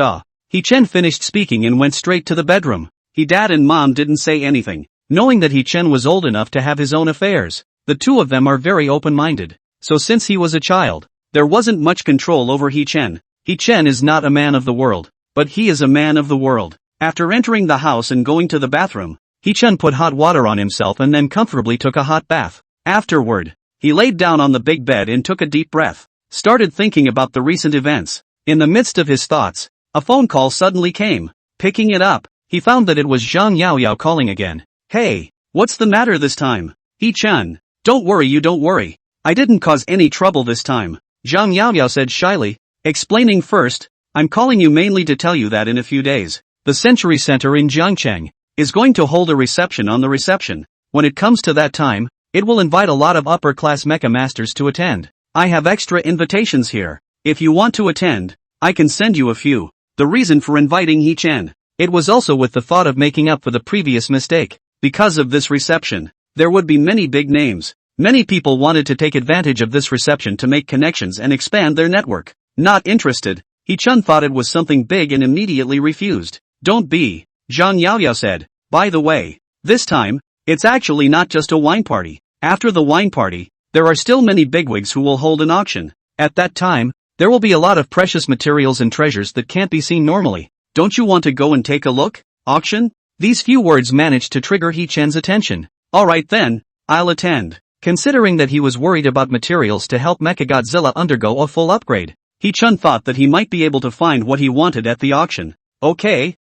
Hee-chen finished speaking and went straight to the bedroom. Dad and mom didn't say anything, knowing that Hee-chen was old enough to have his own affairs. The two of them are very open-minded. So since he was a child, there wasn't much control over Hee-chen. Hee-chen is not a man of the world, but he is a man of the world. After entering the house and going to the bathroom, Hee-chun put hot water on himself and then comfortably took a hot bath. Afterward, he laid down on the big bed and took a deep breath. Started thinking about the recent events. In the midst of his thoughts, a phone call suddenly came. Picking it up, he found that it was Zhang Yaoyao calling again. Hey, what's the matter this time? Hee-chun, don't worry, you don't worry. I didn't cause any trouble this time, Zhang Yaoyao said shyly, explaining first, I'm calling you mainly to tell you that in a few days, the Century Center in Jiangcheng is going to hold a reception on the reception. When it comes to that time, it will invite a lot of upper-class mecha masters to attend. I have extra invitations here. If you want to attend, I can send you a few. The reason for inviting Hee-chen, it was also with the thought of making up for the previous mistake. Because of this reception, there would be many big names. Many people wanted to take advantage of this reception to make connections and expand their network. Not interested, Hee-chun thought it was something big and immediately refused. Don't be, Zhang Yaoyao said. By the way, this time, it's actually not just a wine party. After the wine party, there are still many bigwigs who will hold an auction. At that time, there will be a lot of precious materials and treasures that can't be seen normally. Don't you want to go and take a look? Auction? These few words managed to trigger Hee-chen's attention. Alright then, I'll attend. Considering that he was worried about materials to help Mechagodzilla undergo a full upgrade, Hee-chun thought that he might be able to find what he wanted at the auction. Okay,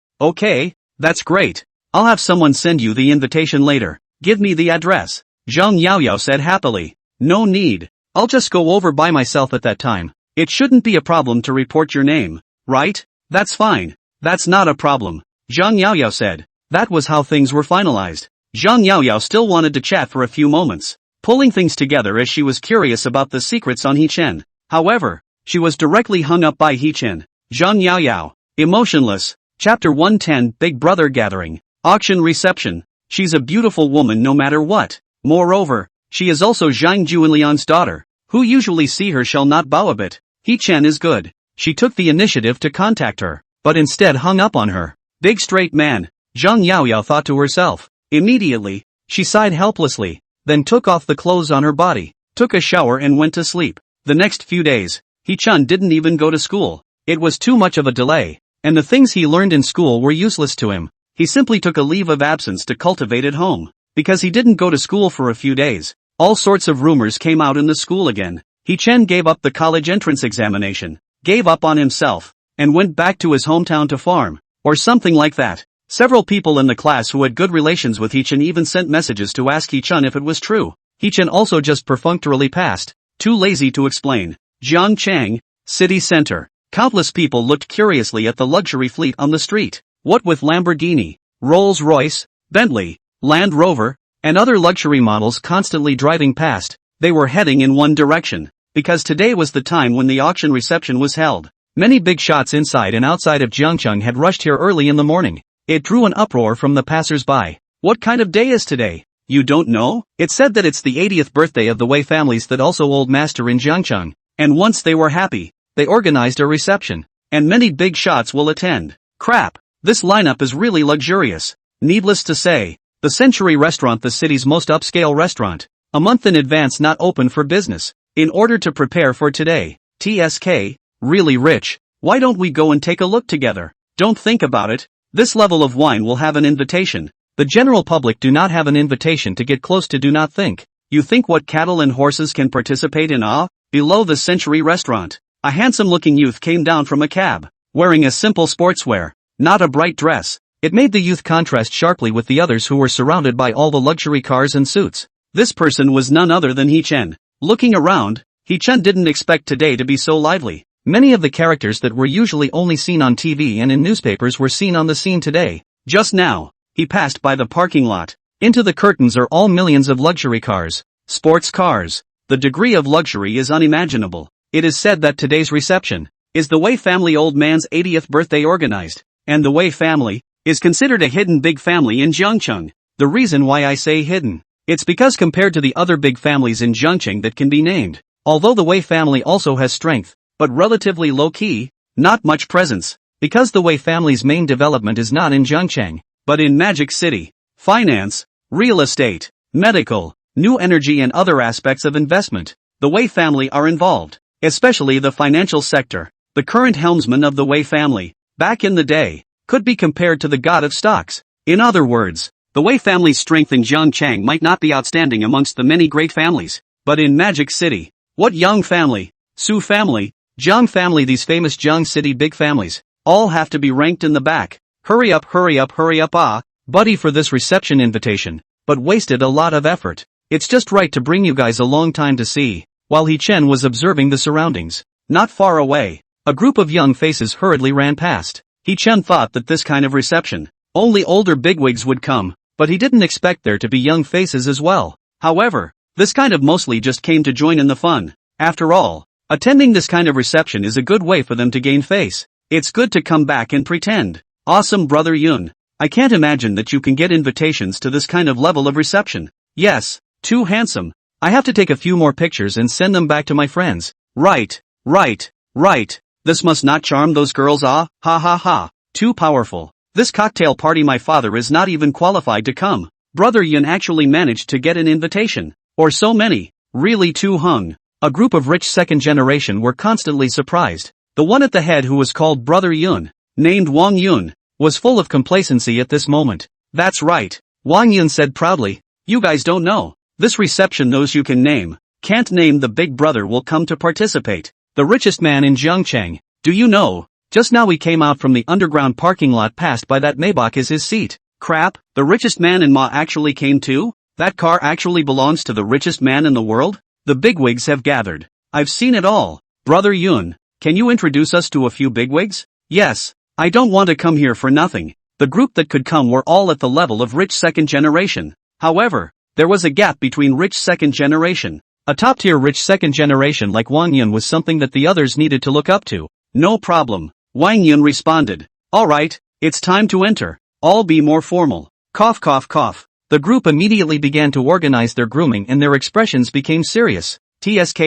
that's great. I'll have someone send you the invitation later. Give me the address. Zhang Yaoyao said happily. No need. I'll just go over by myself at that time. It shouldn't be a problem to report your name, right? That's fine. That's not a problem, Zhang Yaoyao said. That was how things were finalized. Zhang Yaoyao still wanted to chat for a few moments, pulling things together as she was curious about the secrets on Hee-chen. However, she was directly hung up by Hee-chen. Zhang Yaoyao, emotionless. Chapter 110 Big Brother Gathering. Auction Reception. She's a beautiful woman no matter what. Moreover, she is also Zhang Juanlian's daughter. Who usually see her shall not bow a bit. Hee-chen is good. She took the initiative to contact her, but instead hung up on her. Big straight man, Zhang Yaoyao thought to herself. Immediately, she sighed helplessly, then took off the clothes on her body, took a shower and went to sleep. The next few days, Hee-chun didn't even go to school. It was too much of a delay, and the things he learned in school were useless to him. He simply took a leave of absence to cultivate at home. Because he didn't go to school for a few days, all sorts of rumors came out in the school again. Hee-chen gave up the college entrance examination, gave up on himself, and went back to his hometown to farm, or something like that. Several people in the class who had good relations with Hee-chen even sent messages to ask Hee-chun if it was true. Hee-chen also just perfunctorily passed, too lazy to explain. Jiangcheng, city center. Countless people looked curiously at the luxury fleet on the street. What with Lamborghini, Rolls-Royce, Bentley, Land Rover, and other luxury models constantly driving past, they were heading in one direction, because today was the time when the auction reception was held. Many big shots inside and outside of Jiangcheng had rushed here early in the morning. It drew an uproar from the passers-by. What kind of day is today? You don't know? It said that it's the 80th birthday of the Wei families that also old master in Jiangcheng, and once they were happy, they organized a reception, and many big shots will attend. Crap, this lineup is really luxurious. Needless to say, the Century Restaurant, the city's most upscale restaurant, a month in advance not open for business, in order to prepare for today. TSK, really rich. Why don't we go and take a look together? Don't think about it. This level of wine will have an invitation. The general public do not have an invitation to get close to. Do not think. You think what cattle and horses can participate in? Below the Century Restaurant, a handsome-looking youth came down from a cab, wearing a simple sportswear, not a bright dress, It made the youth contrast sharply with the others who were surrounded by all the luxury cars and suits. This person was none other than Hee-chan. Looking around, Hee-chan didn't expect today to be so lively. Many of the characters that were usually only seen on TV and in newspapers were seen on the scene today. Just now, he passed by the parking lot. Into the curtains are all millions of luxury cars. Sports cars. The degree of luxury is unimaginable. It is said that today's reception is the Wei family old man's 80th birthday organized, and the Wei family is considered a hidden big family in Zhangcheng. The reason why I say hidden, it's because compared to the other big families in Zhangcheng that can be named, although the Wei family also has strength, but relatively low-key, not much presence, because the Wei family's main development is not in Zhangcheng, but in Magic City. Finance, real estate, medical, new energy and other aspects of investment, the Wei family are involved, especially the financial sector. The current helmsman of the Wei family, back in the day, could be compared to the god of stocks. In other words, the Wei family's strength in Zhangcheng might not be outstanding amongst the many great families, but in Magic City, what Yang family, Su family, Zhang family, these famous Zhang City big families, all have to be ranked in the back. Hurry up, buddy, for this reception invitation, but wasted a lot of effort. It's just right to bring you guys a long time to see. While Hee-chan was observing the surroundings, not far away, a group of young faces hurriedly ran past. Hee-chan thought that this kind of reception, only older bigwigs would come, but he didn't expect there to be young faces as well. However, this kind of mostly just came to join in the fun. After all, attending this kind of reception is a good way for them to gain face. It's good to come back and pretend. Awesome, brother Yun. I can't imagine that you can get invitations to this kind of level of reception. Yes, too handsome. I have to take a few more pictures and send them back to my friends. Right. This must not charm those girls, ah, ha. Too powerful. This cocktail party, my father is not even qualified to come. Brother Yun actually managed to get an invitation. Or so many. Really too hung. A group of rich second generation were constantly surprised. The one at the head, who was called Brother Yun, named Wang Yun, was full of complacency at this moment. That's right, Wang Yun said proudly. You guys don't know. This reception those you can name, can't name the big brother will come to participate. The richest man in Zhangcheng. Do you know? Just now we came out from the underground parking lot, passed by that Maybach is his seat. Crap, the richest man in Ma actually came too? That car actually belongs to the richest man in the world? The bigwigs have gathered. I've seen it all. Brother Yun, can you introduce us to a few bigwigs? Yes. I don't want to come here for nothing. The group that could come were all at the level of rich second generation. However, there was a gap between rich second generation. A top-tier rich second generation like Wang Yun was something that the others needed to look up to. No problem, Wang Yun responded. Alright, it's time to enter. All be more formal. Cough. The group immediately began to organize their grooming and their expressions became serious. TSK.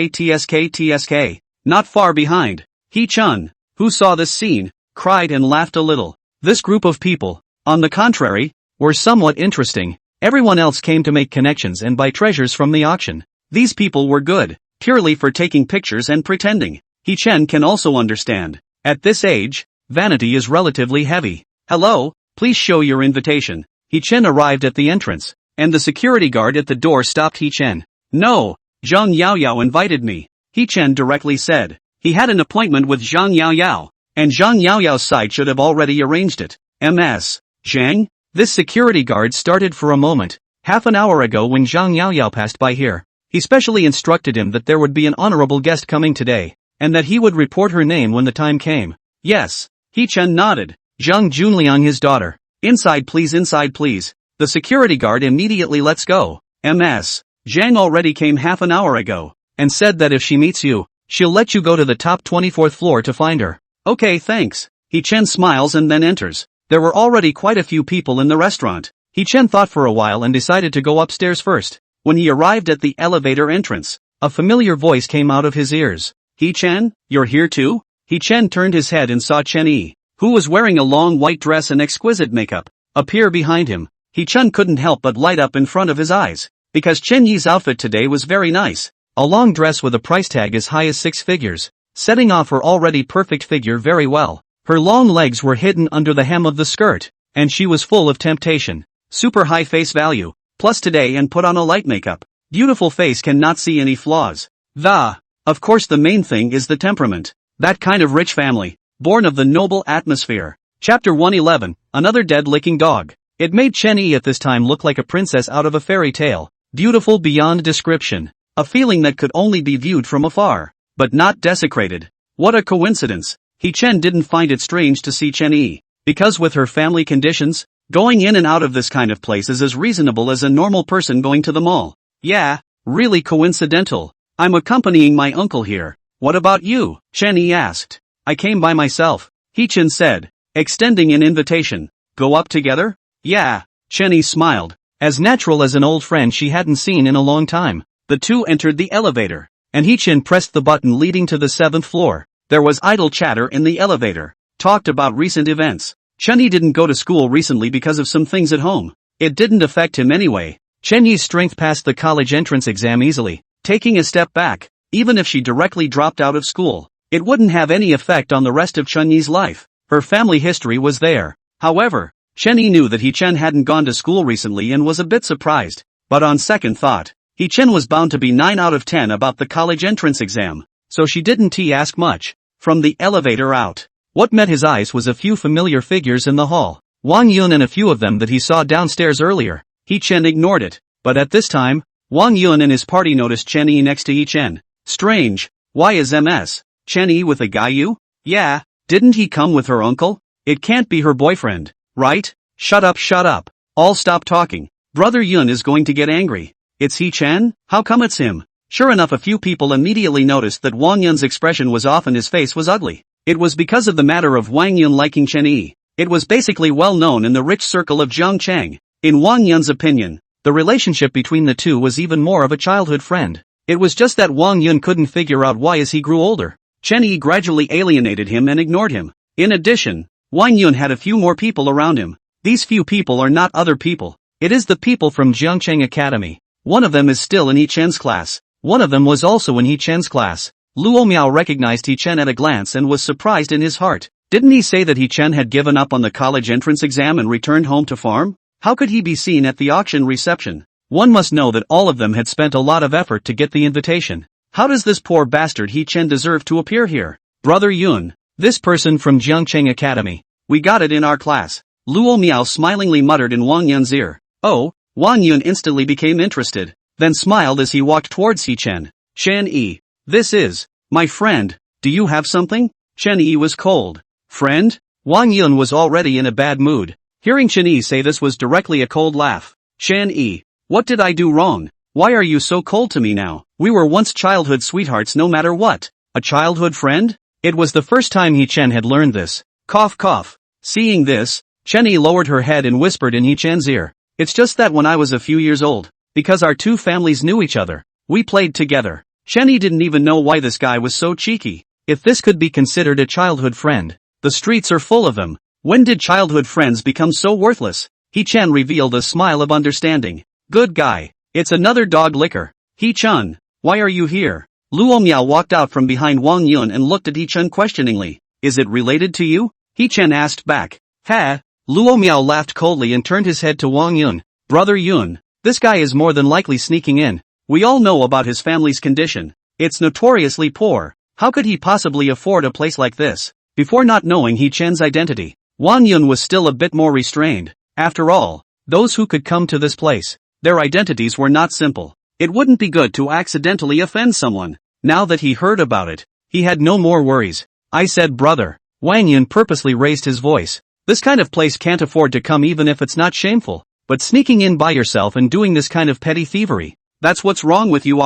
Not far behind, Hee-chan, who saw this scene, cried and laughed a little. This group of people, on the contrary, were somewhat interesting. Everyone else came to make connections and buy treasures from the auction. These people were good, purely for taking pictures and pretending. Hee-chan can also understand. At this age, vanity is relatively heavy. Hello, please show your invitation. Hee-chan arrived at the entrance, and the security guard at the door stopped Hee-chan. No, Zhang Yaoyao invited me, Hee-chan directly said. He had an appointment with Zhang Yaoyao, and Zhang Yaoyao's side should have already arranged it. Ms. Zhang? This security guard started for a moment. Half an hour ago when Zhang Yaoyao passed by here, he specially instructed him that there would be an honorable guest coming today, and that he would report her name when the time came. Yes, Hee-chan nodded. Zhang Junliang, his daughter. Inside please. The security guard immediately lets go. Ms. Zhang already came half an hour ago, and said that if she meets you, she'll let you go to the top 24th floor to find her. Okay, thanks. Hee-chan smiles and then enters. There were already quite a few people in the restaurant. Hee-chan thought for a while and decided to go upstairs first. When he arrived at the elevator entrance, a familiar voice came out of his ears. Hee-chan, you're here too? Hee-chan turned his head and saw Chen Yi, who was wearing a long white dress and exquisite makeup, appear behind him. Hee-chan couldn't help but light up in front of his eyes, because Chen Yi's outfit today was very nice. A long dress with a price tag as high as 6 figures, setting off her already perfect figure very well. Her long legs were hidden under the hem of the skirt, and she was full of temptation. Super high face value, plus today and put on a light makeup. Beautiful face cannot see any flaws. Of course the main thing is the temperament. That kind of rich family, born of the noble atmosphere. Chapter 111, Another Dead-Licking Dog. It made Chen Yi at this time look like a princess out of a fairy tale, beautiful beyond description, a feeling that could only be viewed from afar, but not desecrated. What a coincidence. Chen didn't find it strange to see Chen Yi, because with her family conditions, going in and out of this kind of place is as reasonable as a normal person going to the mall. Yeah, really coincidental. I'm accompanying my uncle here. What about you? Chen Yi asked. I came by myself, Chen said, extending an invitation. Go up together? Yeah, Chen Yi smiled, as natural as an old friend she hadn't seen in a long time. The two entered the elevator, and Chen pressed the button leading to the 7th floor. There was idle chatter in the elevator, talked about recent events. Chen Yi didn't go to school recently because of some things at home. It didn't affect him anyway. Chen Yi's strength passed the college entrance exam easily. Taking a step back, even if she directly dropped out of school, it wouldn't have any effect on the rest of Chen Yi's life. Her family history was there. However, Chen Yi knew that Chen hadn't gone to school recently and was a bit surprised. But on second thought, Chen was bound to be 9 out of 10 about the college entrance exam, so she didn't ask much. From the elevator out, what met his eyes was a few familiar figures in the hall. Wang Yun and a few of them that he saw downstairs earlier. Chen ignored it, but at this time, Wang Yun and his party noticed Chen Yi next to Chen. Strange, why is Ms. Chen Yi with a Gaiju? Yeah, didn't he come with her uncle? It can't be her boyfriend, right? Shut up. All stop talking. Brother Yun is going to get angry. It's Chen? How come it's him? Sure enough, a few people immediately noticed that Wang Yun's expression was off and his face was ugly. It was because of the matter of Wang Yun liking Chen Yi. It was basically well known in the rich circle of Zhangcheng. In Wang Yun's opinion, the relationship between the two was even more of a childhood friend. It was just that Wang Yun couldn't figure out why as he grew older, Chen Yi gradually alienated him and ignored him. In addition, Wang Yun had a few more people around him. These few people are not other people. It is the people from Zhangcheng Academy. One of them is still in Chen's class. One of them was also in Chen's class. Luo Miao recognized Chen at a glance and was surprised in his heart. Didn't he say that Chen had given up on the college entrance exam and returned home to farm? How could he be seen at the auction reception? One must know that all of them had spent a lot of effort to get the invitation. How does this poor bastard Chen deserve to appear here? Brother Yun, this person from Zhangcheng Academy. We got it in our class. Luo Miao smilingly muttered in Wang Yun's ear. Oh, Wang Yun instantly became interested, then smiled as he walked towards Chen. Chen Yi, this is my friend. Do you have something? Chen Yi was cold. Friend? Wang Yun was already in a bad mood. Hearing Chen Yi say this was directly a cold laugh. Chen Yi, what did I do wrong? Why are you so cold to me now? We were once childhood sweethearts no matter what. A childhood friend? It was the first time Chen had learned this. Cough cough. Seeing this, Chen Yi lowered her head and whispered in Chen's ear. It's just that when I was a few years old, because our two families knew each other, we played together. Chen Yi didn't even know why this guy was so cheeky. If this could be considered a childhood friend, the streets are full of them. When did childhood friends become so worthless? Chen revealed a smile of understanding. Good guy. It's another dog licker. Chen, why are you here? Luo Miao walked out from behind Wang Yun and looked at Chen questioningly. Is it related to you? Chen asked back. Ha! Luo Miao laughed coldly and turned his head to Wang Yun. Brother Yun, this guy is more than likely sneaking in. We all know about his family's condition. It's notoriously poor. How could he possibly afford a place like this? Before not knowing Chen's identity, Wang Yun was still a bit more restrained. After all, those who could come to this place, their identities were not simple. It wouldn't be good to accidentally offend someone. Now that he heard about it, he had no more worries. I said brother. Wang Yun purposely raised his voice. This kind of place can't afford to come even if it's not shameful. But sneaking in by yourself and doing this kind of petty thievery, that's what's wrong with you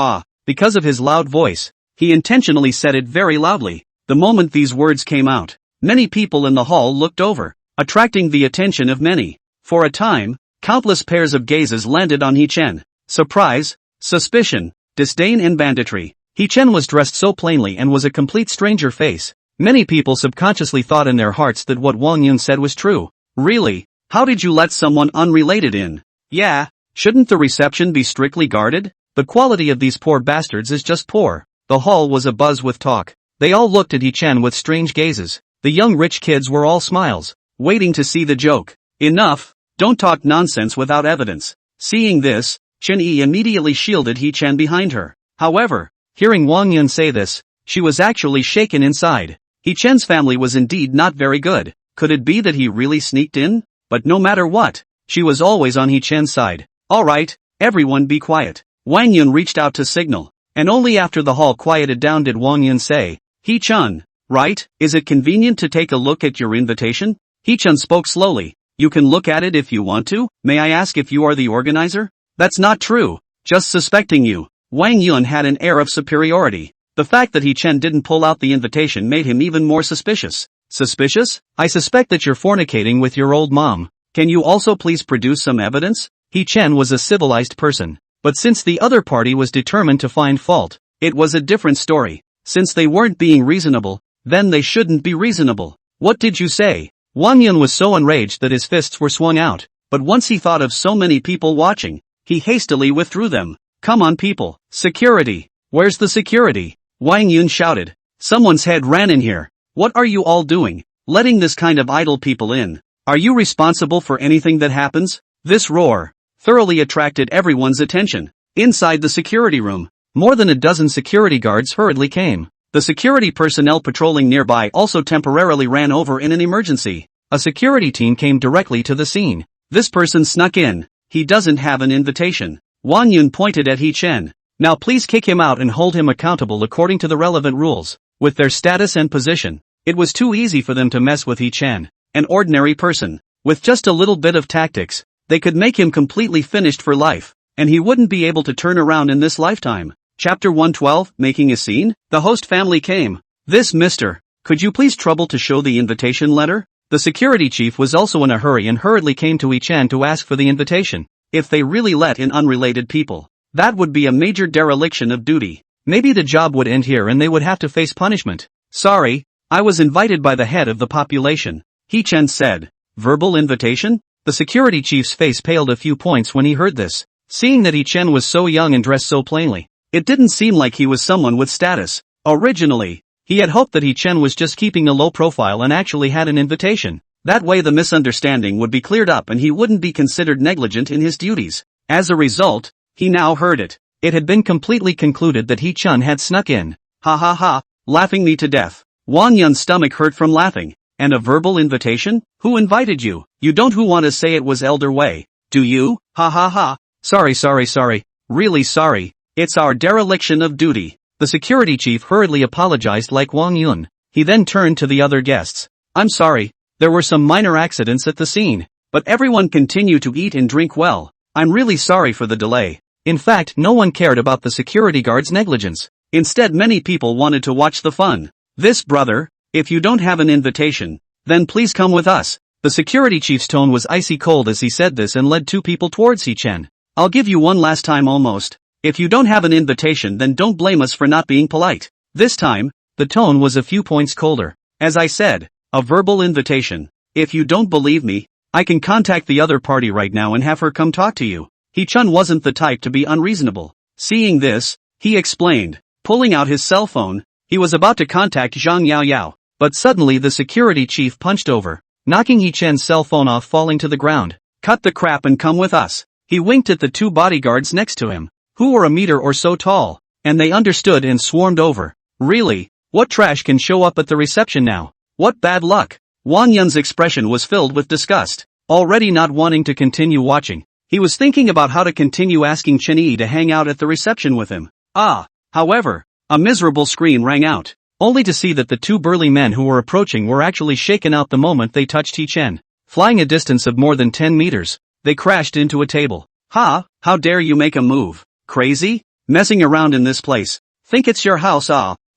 Because of his loud voice, he intentionally said it very loudly. The moment these words came out, many people in the hall looked over, attracting the attention of many. For a time, countless pairs of gazes landed on Chen. Surprise, suspicion, disdain and banditry. Chen was dressed so plainly and was a complete stranger face. Many people subconsciously thought in their hearts that what Wang Yun said was true. Really? How did you let someone unrelated in? Yeah, shouldn't the reception be strictly guarded? The quality of these poor bastards is just poor. The hall was abuzz with talk. They all looked at Chen with strange gazes. The young rich kids were all smiles, waiting to see the joke. Enough, don't talk nonsense without evidence. Seeing this, Chen Yi immediately shielded Chen behind her. However, hearing Wang Yun say this, she was actually shaken inside. Chen's family was indeed not very good. Could it be that he really sneaked in? But no matter what, she was always on Hee-chan's side. Alright, everyone be quiet. Wang Yun reached out to signal, and only after the hall quieted down did Wang Yun say, Hee-chan, right, is it convenient to take a look at your invitation? Hee-chan spoke slowly. You can look at it if you want to. May I ask if you are the organizer? That's not true. Just suspecting you. Wang Yun had an air of superiority. The fact that Hee-chan didn't pull out the invitation made him even more suspicious. Suspicious? I suspect that you're fornicating with your old mom. Can you also please produce some evidence? Hee-chan was a civilized person. But since the other party was determined to find fault, it was a different story. Since they weren't being reasonable, then they shouldn't be reasonable. What did you say? Wang Yun was so enraged that his fists were swung out, but once he thought of so many people watching, he hastily withdrew them. Come on people, security. Where's the security? Wang Yun shouted. Someone's head ran in here. What are you all doing? Letting this kind of idle people in? Are you responsible for anything that happens? This roar thoroughly attracted everyone's attention. Inside the security room, more than a dozen security guards hurriedly came. The security personnel patrolling nearby also temporarily ran over in an emergency. A security team came directly to the scene. This person snuck in. He doesn't have an invitation. Wang Yun pointed at Hee-chan. Now please kick him out and hold him accountable according to the relevant rules. With their status and position, it was too easy for them to mess with Hee-chan, an ordinary person. With just a little bit of tactics, they could make him completely finished for life, and he wouldn't be able to turn around in this lifetime. Chapter 112, Making a Scene? The host family came. This mister, could you please trouble to show the invitation letter? The security chief was also in a hurry and hurriedly came to Hee-chan to ask for the invitation. If they really let in unrelated people, that would be a major dereliction of duty. Maybe the job would end here and they would have to face punishment. Sorry, I was invited by the head of the population, Hee-chan said. Verbal invitation? The security chief's face paled a few points when he heard this. Seeing that Hee-chan was so young and dressed so plainly, it didn't seem like he was someone with status. Originally, he had hoped that Hee-chan was just keeping a low profile and actually had an invitation. That way the misunderstanding would be cleared up and he wouldn't be considered negligent in his duties. As a result, he now heard it. It had been completely concluded that Hee-chan had snuck in. Ha ha ha, laughing me to death. Wang Yun's stomach hurt from laughing. And a verbal invitation? Who invited you? You don't want to say it was Elder Wei, do you? Ha ha ha. Sorry. Really sorry. It's our dereliction of duty. The security chief hurriedly apologized like Wang Yun. He then turned to the other guests. I'm sorry. There were some minor accidents at the scene, but everyone continued to eat and drink well. I'm really sorry for the delay. In fact, no one cared about the security guard's negligence. Instead, many people wanted to watch the fun. This brother, if you don't have an invitation, then please come with us. The security chief's tone was icy cold as he said this and led two people towards Hee-chan. I'll give you one last time almost. If you don't have an invitation then don't blame us for not being polite. This time, the tone was a few points colder. As I said, a verbal invitation. If you don't believe me, I can contact the other party right now and have her come talk to you. Hee-chan wasn't the type to be unreasonable. Seeing this, he explained. Pulling out his cell phone, he was about to contact Zhang Yaoyao. But suddenly the security chief punched over, knocking Hee-chan's cell phone off, falling to the ground. Cut the crap and come with us. He winked at the two bodyguards next to him, who were a meter or so tall, and they understood and swarmed over. Really? What trash can show up at the reception now? What bad luck? Wang Yun's expression was filled with disgust. Already not wanting to continue watching, he was thinking about how to continue asking Chen Yi to hang out at the reception with him. However, a miserable scream rang out, only to see that the two burly men who were approaching were actually shaken out the moment they touched Hee-chan. Flying a distance of more than 10 meters, they crashed into a table. How dare you make a move? Crazy? Messing around in this place. Think it's your house?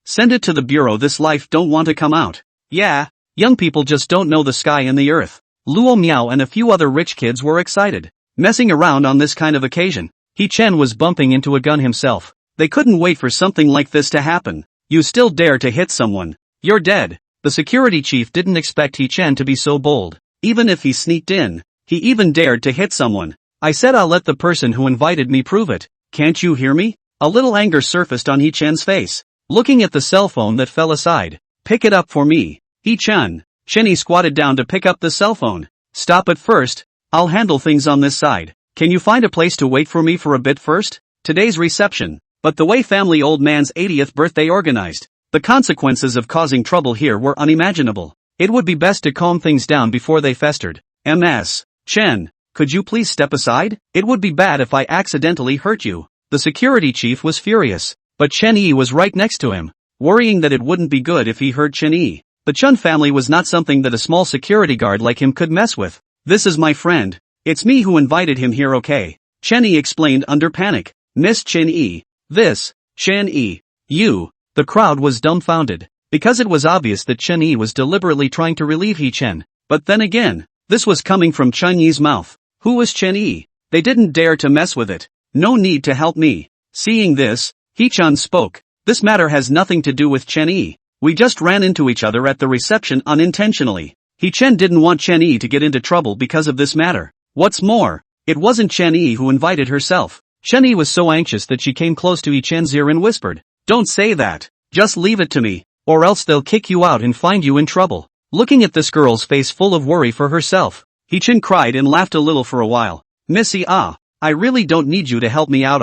Send it to the bureau. This life don't want to come out. Yeah, young people just don't know the sky and the earth. Luo Miao and a few other rich kids were excited. Messing around on this kind of occasion. Hee-chan was bumping into a gun himself. They couldn't wait for something like this to happen. You still dare to hit someone? You're dead. The security chief didn't expect Hee-chan to be so bold. Even if he sneaked in, he even dared to hit someone. I said I'll let the person who invited me prove it. Can't you hear me? A little anger surfaced on Hee-chan's face. Looking at the cell phone that fell aside. Pick it up for me. Hee-chan. Chenny squatted down to pick up the cell phone. Stop it first. I'll handle things on this side. Can you find a place to wait for me for a bit first? Today's reception. But the way family old man's 80th birthday organized, the consequences of causing trouble here were unimaginable. It would be best to calm things down before they festered. Ms. Chen, could you please step aside? It would be bad if I accidentally hurt you. The security chief was furious, but Chen Yi was right next to him, worrying that it wouldn't be good if he hurt Chen Yi. The Chun family was not something that a small security guard like him could mess with. This is my friend. It's me who invited him here, okay? Chen Yi explained under panic. Miss Chen Yi. This, Chen Yi. You. The crowd was dumbfounded, because it was obvious that Chen Yi was deliberately trying to relieve He Chen. But then again, this was coming from Chen Yi's mouth. Who was Chen Yi? They didn't dare to mess with it. No need to help me. Seeing this, He Chen spoke. This matter has nothing to do with Chen Yi. We just ran into each other at the reception unintentionally. He Chen didn't want Chen Yi to get into trouble because of this matter. What's more, it wasn't Chen Yi who invited herself. Chen Yi was so anxious that she came close to He Chen's ear and whispered, "Don't say that. Just leave it to me, or else they'll kick you out and find you in trouble." Looking at this girl's face full of worry for herself, He Chen cried and laughed a little for a while. "Missy I really don't need you to help me out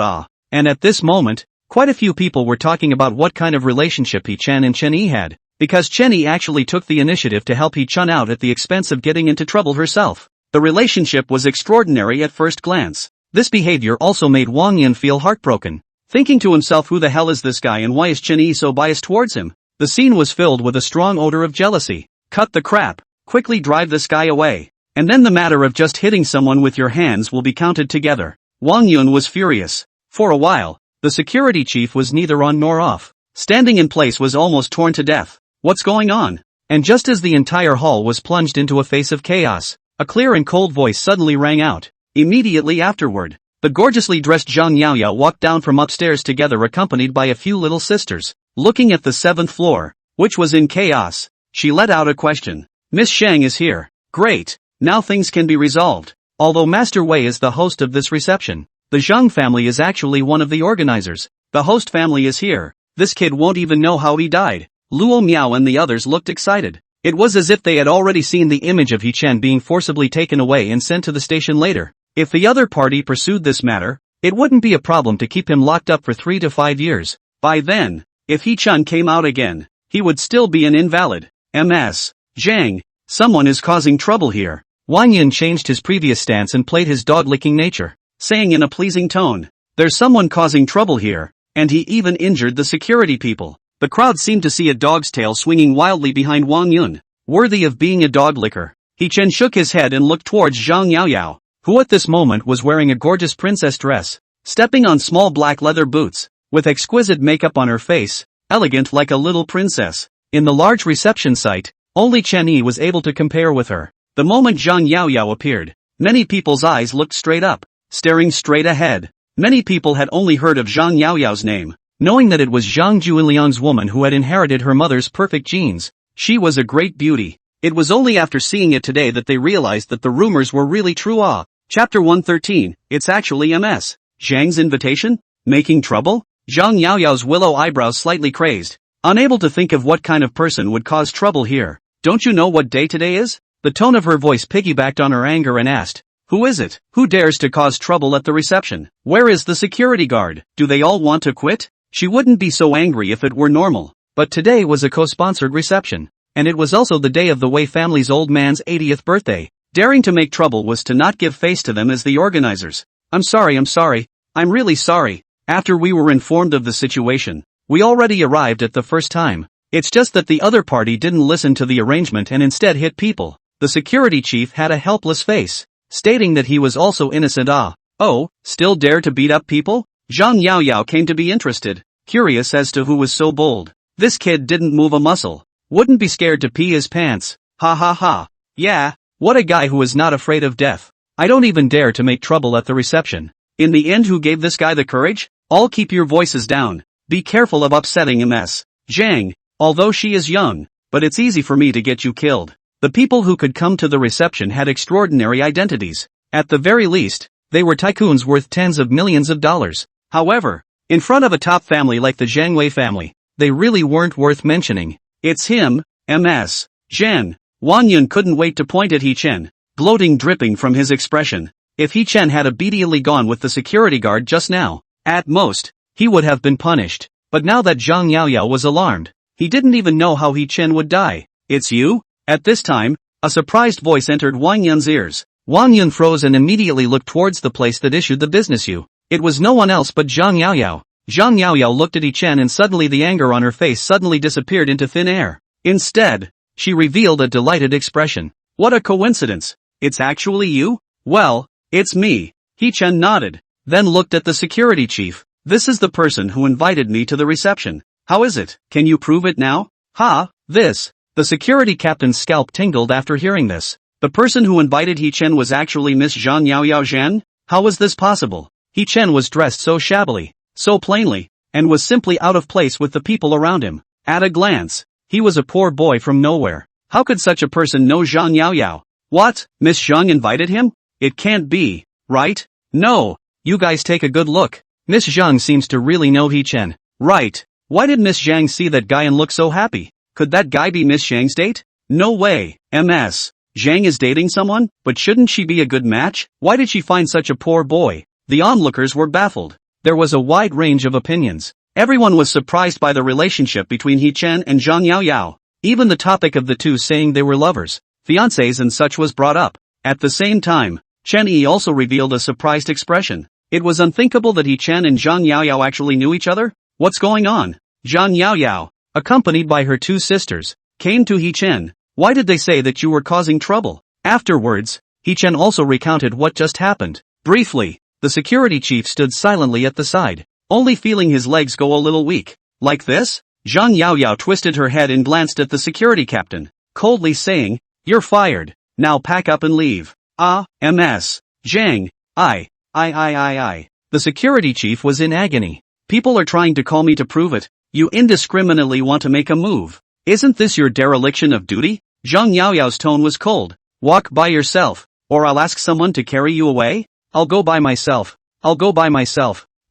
And at this moment, quite a few people were talking about what kind of relationship He Chen and Chen Yi had, because Chen Yi actually took the initiative to help He Chen out at the expense of getting into trouble herself. The relationship was extraordinary at first glance. This behavior also made Wang Yun feel heartbroken, thinking to himself, who the hell is this guy and why is Chen Yi so biased towards him? The scene was filled with a strong odor of jealousy. Cut the crap, quickly drive this guy away. And then the matter of just hitting someone with your hands will be counted together. Wang Yun was furious. For a while, the security chief was neither on nor off. Standing in place was almost torn to death. What's going on? And just as the entire hall was plunged into a face of chaos, a clear and cold voice suddenly rang out. Immediately afterward, the gorgeously dressed Zhang Yaoyao walked down from upstairs together accompanied by a few little sisters. Looking at the 7th floor, which was in chaos, she let out a question. Miss Shang is here. Great. Now things can be resolved. Although Master Wei is the host of this reception, the Zhang family is actually one of the organizers. The host family is here. This kid won't even know how he died. Luo Miao and the others looked excited. It was as if they had already seen the image of He Chen being forcibly taken away and sent to the station later. If the other party pursued this matter, it wouldn't be a problem to keep him locked up for 3 to 5 years. By then, if He Chen came out again, he would still be an invalid. Ms. Zhang, someone is causing trouble here. Wang Yun changed his previous stance and played his dog-licking nature, saying in a pleasing tone, "There's someone causing trouble here," and he even injured the security people. The crowd seemed to see a dog's tail swinging wildly behind Wang Yun, worthy of being a dog licker. He Chen shook his head and looked towards Zhang Yaoyao, who at this moment was wearing a gorgeous princess dress, stepping on small black leather boots, with exquisite makeup on her face, elegant like a little princess. In the large reception site, only Chen Yi was able to compare with her. The moment Zhang Yaoyao appeared, many people's eyes looked straight up, staring straight ahead. Many people had only heard of Zhang Yaoyao's name, knowing that it was Zhang Juiliang's woman who had inherited her mother's perfect genes. She was a great beauty. It was only after seeing it today that they realized that the rumors were really true. Chapter 113, it's actually Ms. Zhang's invitation? Making trouble? Zhang Yaoyao's willow eyebrows slightly crazed, unable to think of what kind of person would cause trouble here. Don't you know what day today is? The tone of her voice piggybacked on her anger and asked, "Who is it? Who dares to cause trouble at the reception? Where is the security guard? Do they all want to quit?" She wouldn't be so angry if it were normal, but today was a co-sponsored reception, and it was also the day of the Wei family's old man's 80th birthday. Daring to make trouble was to not give face to them as the organizers. I'm sorry, I'm really sorry. After we were informed of the situation, we already arrived at the first time. It's just that the other party didn't listen to the arrangement and instead hit people." The security chief had a helpless face, stating that he was also innocent. Oh, still dare to beat up people? Zhang Yaoyao came to be interested, curious as to who was so bold. This kid didn't move a muscle. Wouldn't be scared to pee his pants. Ha ha ha. Yeah, what a guy who is not afraid of death. I don't even dare to make trouble at the reception. In the end, who gave this guy the courage? All keep your voices down. Be careful of upsetting Ms. Zhang, although she is young, but it's easy for me to get you killed. The people who could come to the reception had extraordinary identities. At the very least, they were tycoons worth tens of millions of dollars. However, in front of a top family like the Zhang Wei family, they really weren't worth mentioning. It's him, Ms. Zhang. Wang Yun couldn't wait to point at He Chen, gloating dripping from his expression. If He Chen had obediently gone with the security guard just now, at most, he would have been punished. But now that Zhang Yaoyao was alarmed, he didn't even know how He Chen would die. "It's you, At this time, a surprised voice entered Wang Yun's ears. Wang Yun froze and immediately looked towards the place that issued the business you. It was no one else but Zhang Yaoyao. Zhang Yaoyao looked at Yi Chen and suddenly the anger on her face suddenly disappeared into thin air. Instead, she revealed a delighted expression. What a coincidence. It's actually you? Well, it's me. Yi Chen nodded, then looked at the security chief. This is the person who invited me to the reception. How is it? Can you prove it now? This. The security captain's scalp tingled after hearing this. The person who invited Yi Chen was actually Miss Zhang Yaoyao Zhen? How was this possible? Yi Chen was dressed so shabbily, so plainly, and was simply out of place with the people around him. At a glance, he was a poor boy from nowhere. How could such a person know Zhang Yaoyao? What? Miss Zhang invited him? It can't be, right? No. You guys take a good look. Miss Zhang seems to really know Yi Chen. Right. Why did Miss Zhang see that guy and look so happy? Could that guy be Miss Zhang's date? No way. MS. Zhang is dating someone, but shouldn't she be a good match? Why did she find such a poor boy? The onlookers were baffled. There was a wide range of opinions. Everyone was surprised by the relationship between Yi Chen and Zhang Yaoyao. Even the topic of the two saying they were lovers, fiancés and such was brought up. At the same time, Chen Yi also revealed a surprised expression. It was unthinkable that Yi Chen and Zhang Yaoyao actually knew each other? What's going on? Zhang Yaoyao, accompanied by her two sisters, came to Yi Chen. Why did they say that you were causing trouble? Afterwards, Yi Chen also recounted what just happened. Briefly, the security chief stood silently at the side, only feeling his legs go a little weak. Like this? Zhang Yaoyao twisted her head and glanced at the security captain, coldly saying, "You're fired. Now pack up and leave." MS. Zhang. The security chief was in agony. People are trying to call me to prove it. You indiscriminately want to make a move. Isn't this your dereliction of duty? Zhang Yaoyao's tone was cold. Walk by yourself, or I'll ask someone to carry you away? I'll go by myself.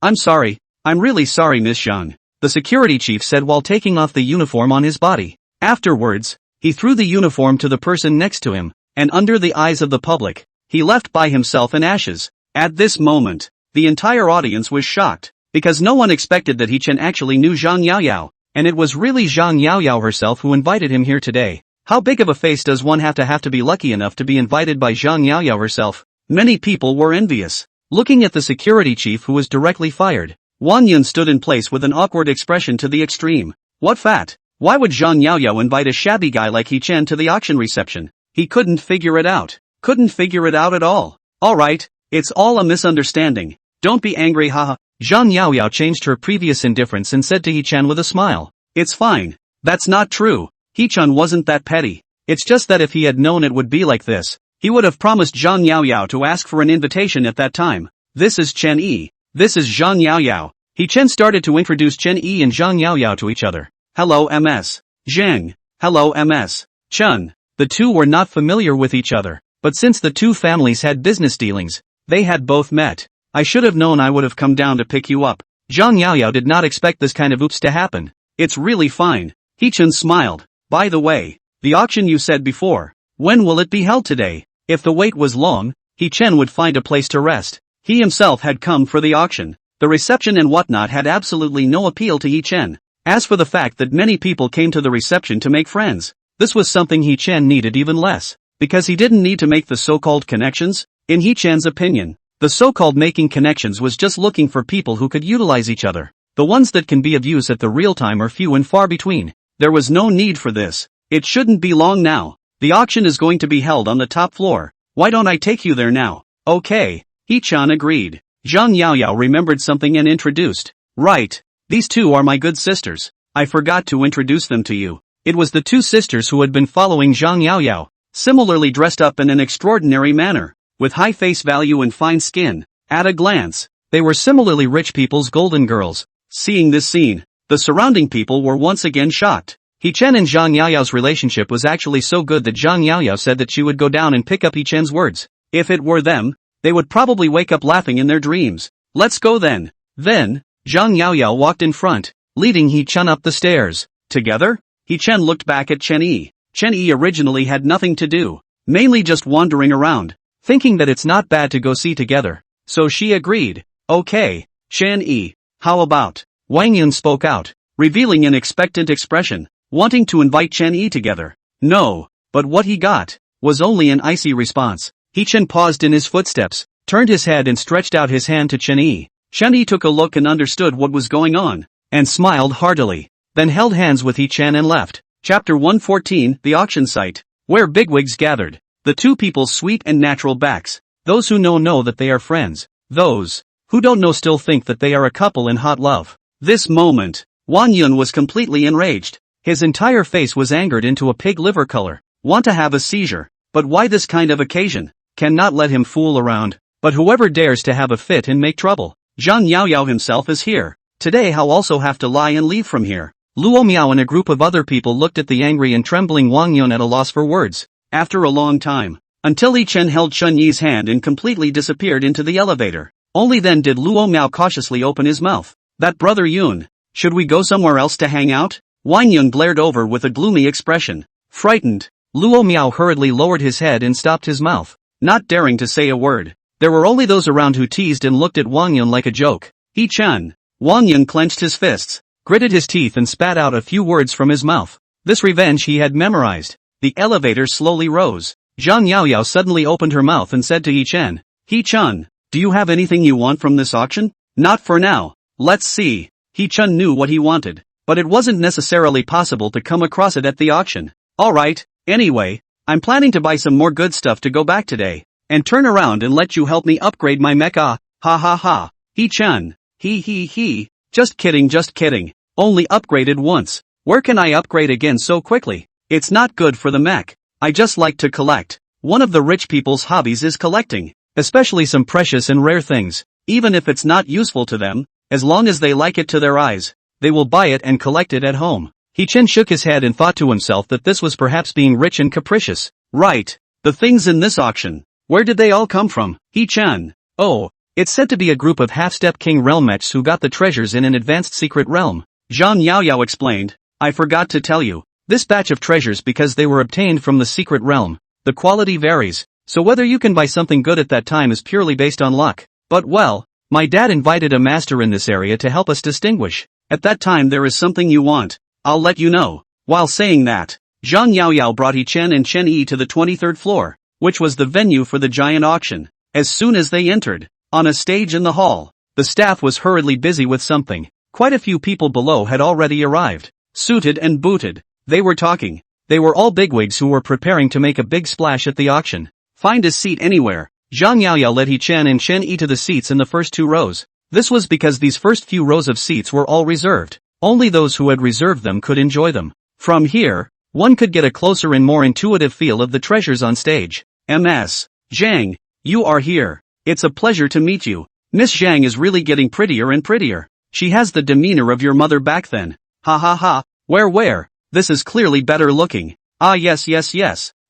I'm sorry. I'm really sorry, Miss Zhang, the security chief said while taking off the uniform on his body. Afterwards, he threw the uniform to the person next to him, and under the eyes of the public, he left by himself in ashes. At this moment, the entire audience was shocked, because no one expected that Yi Chen actually knew Zhang Yaoyao, and it was really Zhang Yaoyao herself who invited him here today. How big of a face does one have to be lucky enough to be invited by Zhang Yaoyao herself? Many people were envious. Looking at the security chief who was directly fired, Wang Yun stood in place with an awkward expression to the extreme. What fat? Why would Zhang Yaoyao invite a shabby guy like Yi Chen to the auction reception? He couldn't figure it out. Couldn't figure it out at all. Alright, it's all a misunderstanding. Don't be angry, haha. Zhang Yaoyao changed her previous indifference and said to Yi Chen with a smile. It's fine. That's not true. Yi Chen wasn't that petty. It's just that if he had known it would be like this, he would have promised Zhang Yaoyao to ask for an invitation at that time. This is Chen Yi. This is Zhang Yaoyao. Yi Chen started to introduce Chen Yi and Zhang Yaoyao to each other. Hello MS. Zhang. Hello MS. Chen. The two were not familiar with each other, but since the two families had business dealings, they had both met. I should have known I would have come down to pick you up. Zhang Yaoyao did not expect this kind of oops to happen. It's really fine. Yi Chen smiled. By the way, the auction you said before, when will it be held today? If the wait was long, Yi Chen would find a place to rest. He himself had come for the auction. The reception and whatnot had absolutely no appeal to Yi Chen. As for the fact that many people came to the reception to make friends, this was something Yi Chen needed even less, because he didn't need to make the so-called connections. In Yi Chen's opinion, the so-called making connections was just looking for people who could utilize each other. The ones that can be of use at the real time are few and far between. There was no need for this. It shouldn't be long now. The auction is going to be held on the top floor. Why don't I take you there now? Okay. Yi Chen agreed. Zhang Yaoyao remembered something and introduced. Right. These two are my good sisters. I forgot to introduce them to you. It was the two sisters who had been following Zhang Yaoyao, similarly dressed up in an extraordinary manner, with high face value and fine skin. At a glance, they were similarly rich people's golden girls. Seeing this scene, the surrounding people were once again shocked. Yi Chen and Zhang Yaoyao's relationship was actually so good that Zhang Yaoyao said that she would go down and pick up Yi Chen's words. If it were them, they would probably wake up laughing in their dreams. Let's go then. Then, Zhang Yaoyao walked in front, leading Yi Chen up the stairs. Together, Yi Chen looked back at Chen Yi. Chen Yi originally had nothing to do, mainly just wandering around, thinking that it's not bad to go see together. So she agreed. Okay, Chen Yi, how about? Wang Yun spoke out, revealing an expectant expression, wanting to invite Chen Yi together. No, but what he got was only an icy response. He-chan paused in his footsteps, turned his head and stretched out his hand to Chen-yi. Chen-yi took a look and understood what was going on, and smiled heartily, then held hands with He-chan and left. Chapter 114, The Auction Site, where bigwigs gathered. The two people's sweet and natural backs. Those who know that they are friends. Those who don't know still think that they are a couple in hot love. This moment, Won Yun was completely enraged. His entire face was angered into a pig liver color. Want to have a seizure. But why this kind of occasion? Cannot let him fool around. But whoever dares to have a fit and make trouble. Zhang Yaoyao himself is here. Today I'll also have to lie and leave from here. Luo Miao and a group of other people looked at the angry and trembling Wang Yun at a loss for words. After a long time, until Li Chen held Chun Yi's hand and completely disappeared into the elevator. Only then did Luo Miao cautiously open his mouth. That brother Yun, should we go somewhere else to hang out? Wang Yun glared over with a gloomy expression. Frightened, Luo Miao hurriedly lowered his head and stopped his mouth, not daring to say a word. There were only those around who teased and looked at Wang Yun like a joke. He-chan. Wang Yun clenched his fists, gritted his teeth and spat out a few words from his mouth. This revenge he had memorized. The elevator slowly rose. Zhang Yaoyao suddenly opened her mouth and said to He-chan, He-chan, do you have anything you want from this auction? Not for now. Let's see. He-chan knew what he wanted, but it wasn't necessarily possible to come across it at the auction. Alright, anyway, I'm planning to buy some more good stuff to go back today, and turn around and let you help me upgrade my mecha. Ha ha ha. He-chan. He. Just kidding. Only upgraded once. Where can I upgrade again so quickly? It's not good for the mech. I just like to collect. One of the rich people's hobbies is collecting, especially some precious and rare things. Even if it's not useful to them, as long as they like it to their eyes, they will buy it and collect it at home. He-chan shook his head and thought to himself that this was perhaps being rich and capricious. Right. The things in this auction. Where did they all come from? He-chan. Oh, it's said to be a group of half-step king realmechs who got the treasures in an advanced secret realm. Zhang Yaoyao explained. I forgot to tell you. This batch of treasures because they were obtained from the secret realm. The quality varies, so whether you can buy something good at that time is purely based on luck. But well, my dad invited a master in this area to help us distinguish. At that time there is something you want. I'll let you know. While saying that, Zhang Yaoyao brought He-chan and Chen-yi to the 23rd floor, which was the venue for the giant auction. As soon as they entered, on a stage in the hall, the staff was hurriedly busy with something. Quite a few people below had already arrived, suited and booted. They were talking. They were all bigwigs who were preparing to make a big splash at the auction. Find a seat anywhere. Zhang Yaoyao led He-chan and Chen-yi to the seats in the first two rows. This was because these first few rows of seats were all reserved. Only those who had reserved them could enjoy them. From here, one could get a closer and more intuitive feel of the treasures on stage. Ms. Zhang, you are here. It's a pleasure to meet you. Miss Zhang is really getting prettier and prettier. She has the demeanor of your mother back then. Ha ha ha. Where? This is clearly better looking. Ah yes.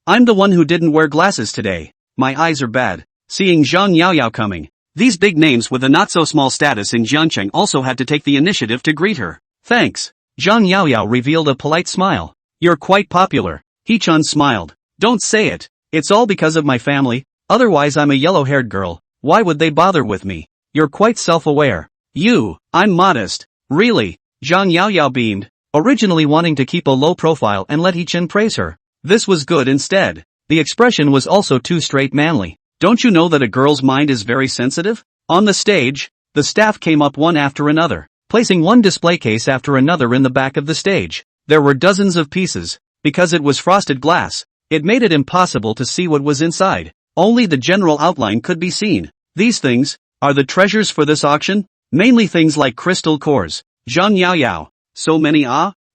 I'm the one who didn't wear glasses today. My eyes are bad. Seeing Zhang Yaoyao coming, these big names with a not-so-small status in Jiangcheng also had to take the initiative to greet her. Thanks. Zhang Yaoyao revealed a polite smile. You're quite popular. He-chan smiled. Don't say it. It's all because of my family. Otherwise I'm a yellow-haired girl. Why would they bother with me? You're quite self-aware. I'm modest. Really? Zhang Yaoyao beamed, originally wanting to keep a low profile and let He-chan praise her. This was good instead. The expression was also too straight manly. Don't you know that a girl's mind is very sensitive? On the stage, the staff came up one after another, placing one display case after another in the back of the stage. There were dozens of pieces. Because it was frosted glass, it made it impossible to see what was inside. Only the general outline could be seen. These things are the treasures for this auction? Mainly things like crystal cores. Zhang Yaoyao. So many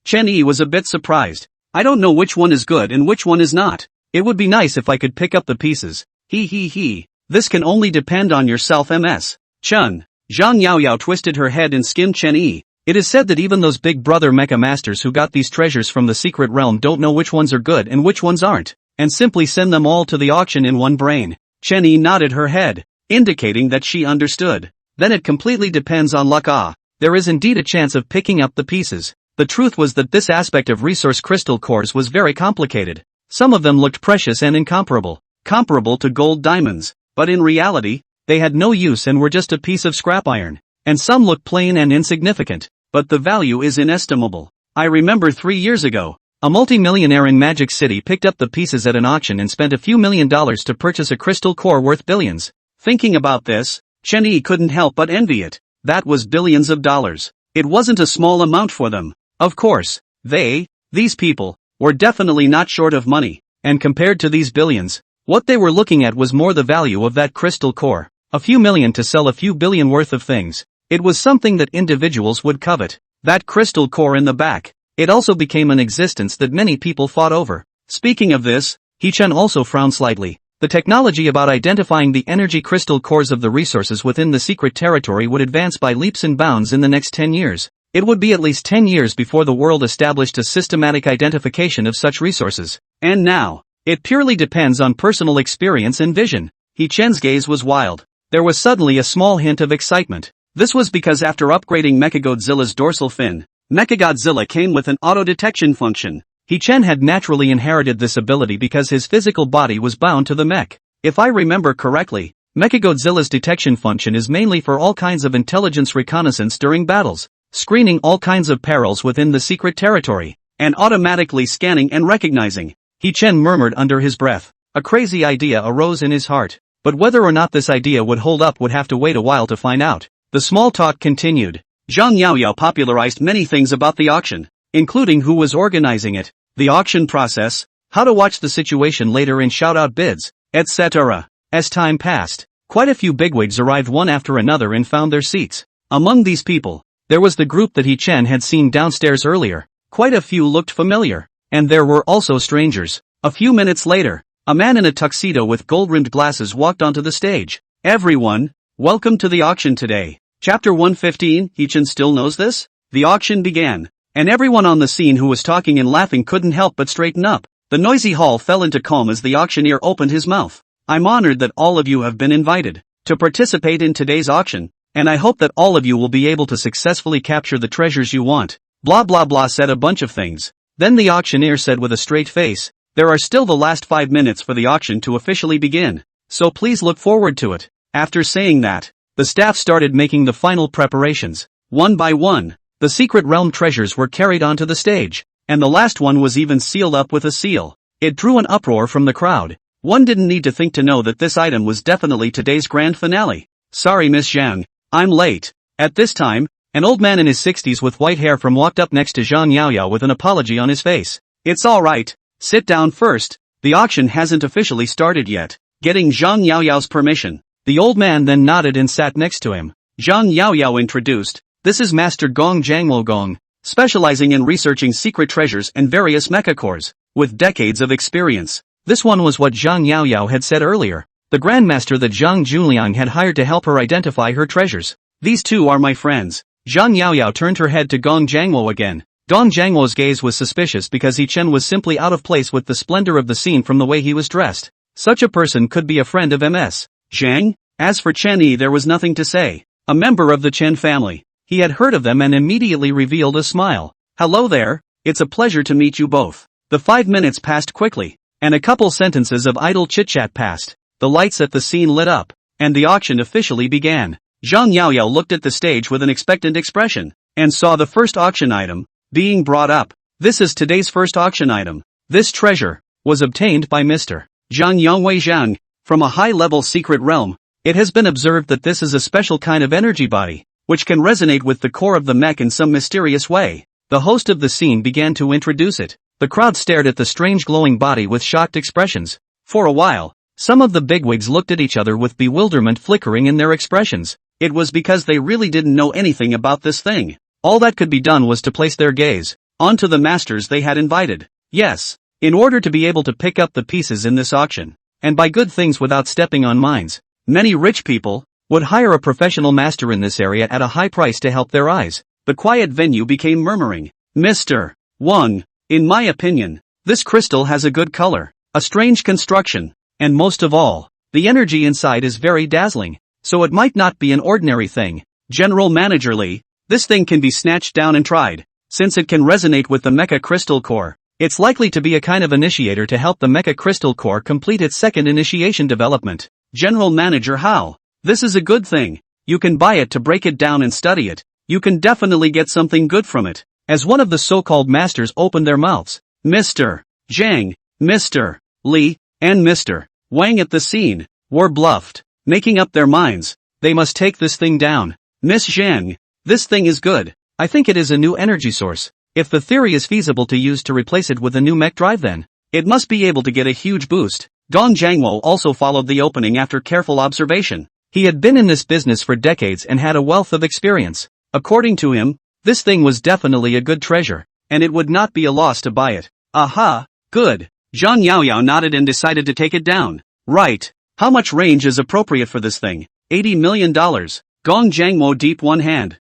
Chen-yi was a bit surprised. I don't know which one is good and which one is not. It would be nice if I could pick up the pieces. He. This can only depend on yourself ms. Chun. Zhang Yaoyao twisted her head and skimmed Chen-yi. It is said that even those big brother mecha masters who got these treasures from the secret realm don't know which ones are good and which ones aren't, and simply send them all to the auction in one brain. Chen-yi nodded her head, indicating that she understood. Then it completely depends on luck. There is indeed a chance of picking up the pieces. The truth was that this aspect of resource crystal cores was very complicated. Some of them looked precious and incomparable, comparable to gold diamonds, but in reality, they had no use and were just a piece of scrap iron. And some look plain and insignificant, but the value is inestimable. I remember 3 years ago, A multi-millionaire in Magic City picked up the pieces at an auction and spent a few $1,000,000 to purchase a crystal core worth billions. Thinking about this, Chen Yi couldn't help but envy it. That was billions of dollars. It wasn't a small amount for them. Of course, these people, were definitely not short of money, and compared to these billions, what they were looking at was more the value of that crystal core. A few million to sell a few billion worth of things. It was something that individuals would covet. That crystal core in the back. It also became an existence that many people fought over. Speaking of this, He-chan also frowned slightly. The technology about identifying the energy crystal cores of the resources within the secret territory would advance by leaps and bounds in the next 10 years. It would be at least 10 years before the world established a systematic identification of such resources. And now, it purely depends on personal experience and vision. He-chan's gaze was wild. There was suddenly a small hint of excitement. This was because after upgrading Mechagodzilla's dorsal fin, Mechagodzilla came with an auto-detection function. He-chan had naturally inherited this ability because his physical body was bound to the mech. If I remember correctly, Mechagodzilla's detection function is mainly for all kinds of intelligence reconnaissance during battles, screening all kinds of perils within the secret territory, and automatically scanning and recognizing. He-chan murmured under his breath. A crazy idea arose in his heart, but whether or not this idea would hold up would have to wait a while to find out. The small talk continued. Zhang Yaoyao popularized many things about the auction, including who was organizing it, the auction process, how to watch the situation later in shout-out bids, etc. As time passed, quite a few bigwigs arrived one after another and found their seats. Among these people, there was the group that He-chan had seen downstairs earlier. Quite a few looked familiar, and there were also strangers. A few minutes later, a man in a tuxedo with gold-rimmed glasses walked onto the stage. Everyone, welcome to the auction today. Chapter 115, He-chan still knows this? The auction began, and everyone on the scene who was talking and laughing couldn't help but straighten up. The noisy hall fell into calm as the auctioneer opened his mouth. I'm honored that all of you have been invited to participate in today's auction, and I hope that all of you will be able to successfully capture the treasures you want. Blah blah blah said a bunch of things. Then the auctioneer said with a straight face, there are still the last 5 minutes for the auction to officially begin, so please look forward to it. After saying that, the staff started making the final preparations. One by one, the secret realm treasures were carried onto the stage, and the last one was even sealed up with a seal. It drew an uproar from the crowd. One didn't need to think to know that this item was definitely today's grand finale. Sorry Miss Zhang, I'm late. At this time, an old man in his 60s with white hair walked up next to Zhang Yaoyao with an apology on his face. It's alright, sit down first, the auction hasn't officially started yet. Getting Zhang Yaoyao's permission, the old man then nodded and sat next to him. Zhang Yaoyao introduced, this is Master Gong Zhangmo Gong, specializing in researching secret treasures and various mecha cores, with decades of experience. This one was what Zhang Yaoyao had said earlier, the grandmaster that Zhang Junliang had hired to help her identify her treasures. These two are my friends. Zhang Yaoyao turned her head to Gong Zhangmo again. Gong Zhangmo's gaze was suspicious because He-chen was simply out of place with the splendor of the scene from the way he was dressed. Such a person could be a friend of Ms. Zhang? As for Chen Yi, there was nothing to say. A member of the Chen family. He had heard of them and immediately revealed a smile. Hello there, it's a pleasure to meet you both. The 5 minutes passed quickly, and a couple sentences of idle chit-chat passed. The lights at the scene lit up, and the auction officially began. Zhang Yaoyao looked at the stage with an expectant expression, and saw the first auction item being brought up. This is today's first auction item. This treasure was obtained by Mr. Zhang Yongwei Zhang, from a high-level secret realm. It has been observed that this is a special kind of energy body, which can resonate with the core of the mech in some mysterious way. The host of the scene began to introduce it. The crowd stared at the strange glowing body with shocked expressions. For a while, some of the bigwigs looked at each other with bewilderment flickering in their expressions. It was because they really didn't know anything about this thing. All that could be done was to place their gaze onto the masters they had invited. Yes, in order to be able to pick up the pieces in this auction, and buy good things without stepping on mines, many rich people would hire a professional master in this area at a high price to help their eyes. The quiet venue became murmuring. Mr. Wang, in my opinion, this crystal has a good color, a strange construction, and most of all, the energy inside is very dazzling, so it might not be an ordinary thing. General Manager Lee, this thing can be snatched down and tried. Since it can resonate with the Mecha Crystal Core, it's likely to be a kind of initiator to help the Mecha Crystal Core complete its second initiation development. General Manager How? This is a good thing. You can buy it to break it down and study it. You can definitely get something good from it. As one of the so-called masters opened their mouths, Mr. Zhang, Mr. Li, and Mr. Wang at the scene were bluffed, making up their minds. They must take this thing down. Miss Zhang, this thing is good. I think it is a new energy source. If the theory is feasible to use to replace it with a new mech drive, then it must be able to get a huge boost. Gong Jiangwo also followed the opening after careful observation. He had been in this business for decades and had a wealth of experience. According to him, this thing was definitely a good treasure, and it would not be a loss to buy it. Aha, good. Zhang Yaoyao nodded and decided to take it down. Right. How much range is appropriate for this thing? $80 million. Gong Jiangwo deep one hand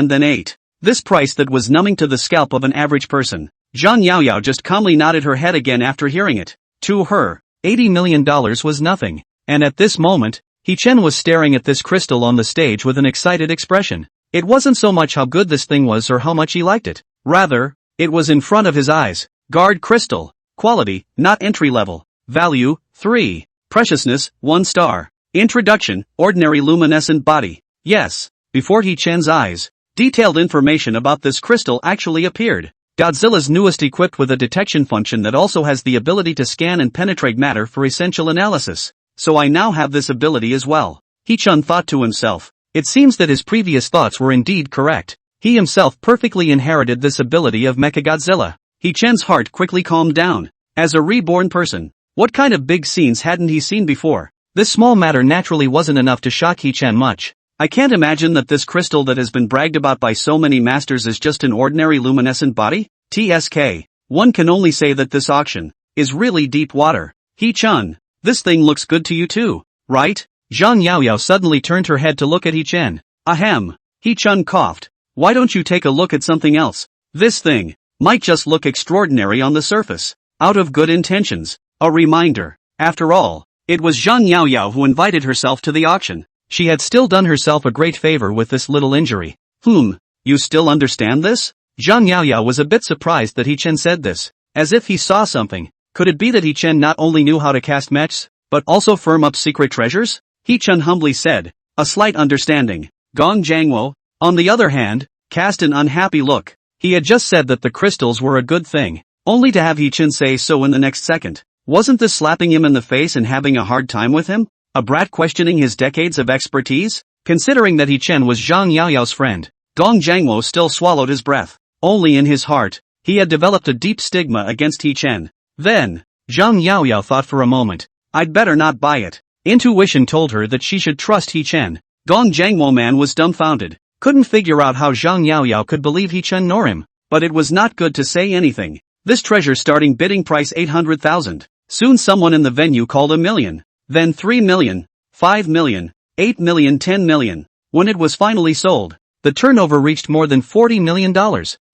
then 8. This price that was numbing to the scalp of an average person. Zhang Yaoyao just calmly nodded her head again after hearing it. To her, $80 million was nothing. And at this moment, He Chen was staring at this crystal on the stage with an excited expression. It wasn't so much how good this thing was or how much he liked it. Rather, it was in front of his eyes. Guard crystal. Quality, not entry level. Value, 3. Preciousness, 1 star. Introduction, ordinary luminescent body. Yes, before He Chen's eyes, detailed information about this crystal actually appeared. Godzilla's newest, equipped with a detection function that also has the ability to scan and penetrate matter for essential analysis. So I now have this ability as well. He Chen thought to himself. It seems that his previous thoughts were indeed correct. He himself perfectly inherited this ability of Mechagodzilla. He Chen's heart quickly calmed down. As a reborn person, what kind of big scenes hadn't he seen before? This small matter naturally wasn't enough to shock He Chen much. I can't imagine that this crystal that has been bragged about by so many masters is just an ordinary luminescent body? TSK. One can only say that this auction is really deep water. He Chen, this thing looks good to you too, right? Zhang Yaoyao suddenly turned her head to look at He Chen. Ahem. He Chen coughed. Why don't you take a look at something else? This thing might just look extraordinary on the surface. Out of good intentions. A reminder. After all, it was Zhang Yaoyao who invited herself to the auction. She had still done herself a great favor with this little injury. You still understand this? Zhang Yaoyao was a bit surprised that He Chen said this, as if he saw something. Could it be that He Chen not only knew how to cast mechs, but also firm up secret treasures? He Chen humbly said, a slight understanding. Gong Jiangwo, on the other hand, cast an unhappy look. He had just said that the crystals were a good thing, only to have He Chen say so in the next second. Wasn't this slapping him in the face and having a hard time with him? A brat questioning his decades of expertise? Considering that He Chen was Zhang Yaoyao's friend, Gong Jiangwo still swallowed his breath. Only in his heart, he had developed a deep stigma against He Chen. Then, Zhang Yaoyao thought for a moment. I'd better not buy it. Intuition told her that she should trust He Chen. Gong Jiangwo man was dumbfounded. Couldn't figure out how Zhang Yaoyao could believe He Chen nor him. But it was not good to say anything. This treasure starting bidding price 800,000. Soon someone in the venue called $1 million. Then 3 million, 5 million, 8 million, 10 million. When it was finally sold, the turnover reached more than $40 million.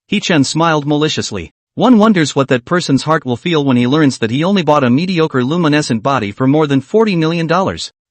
He Chen smiled maliciously. One wonders what that person's heart will feel when he learns that he only bought a mediocre luminescent body for more than $40 million.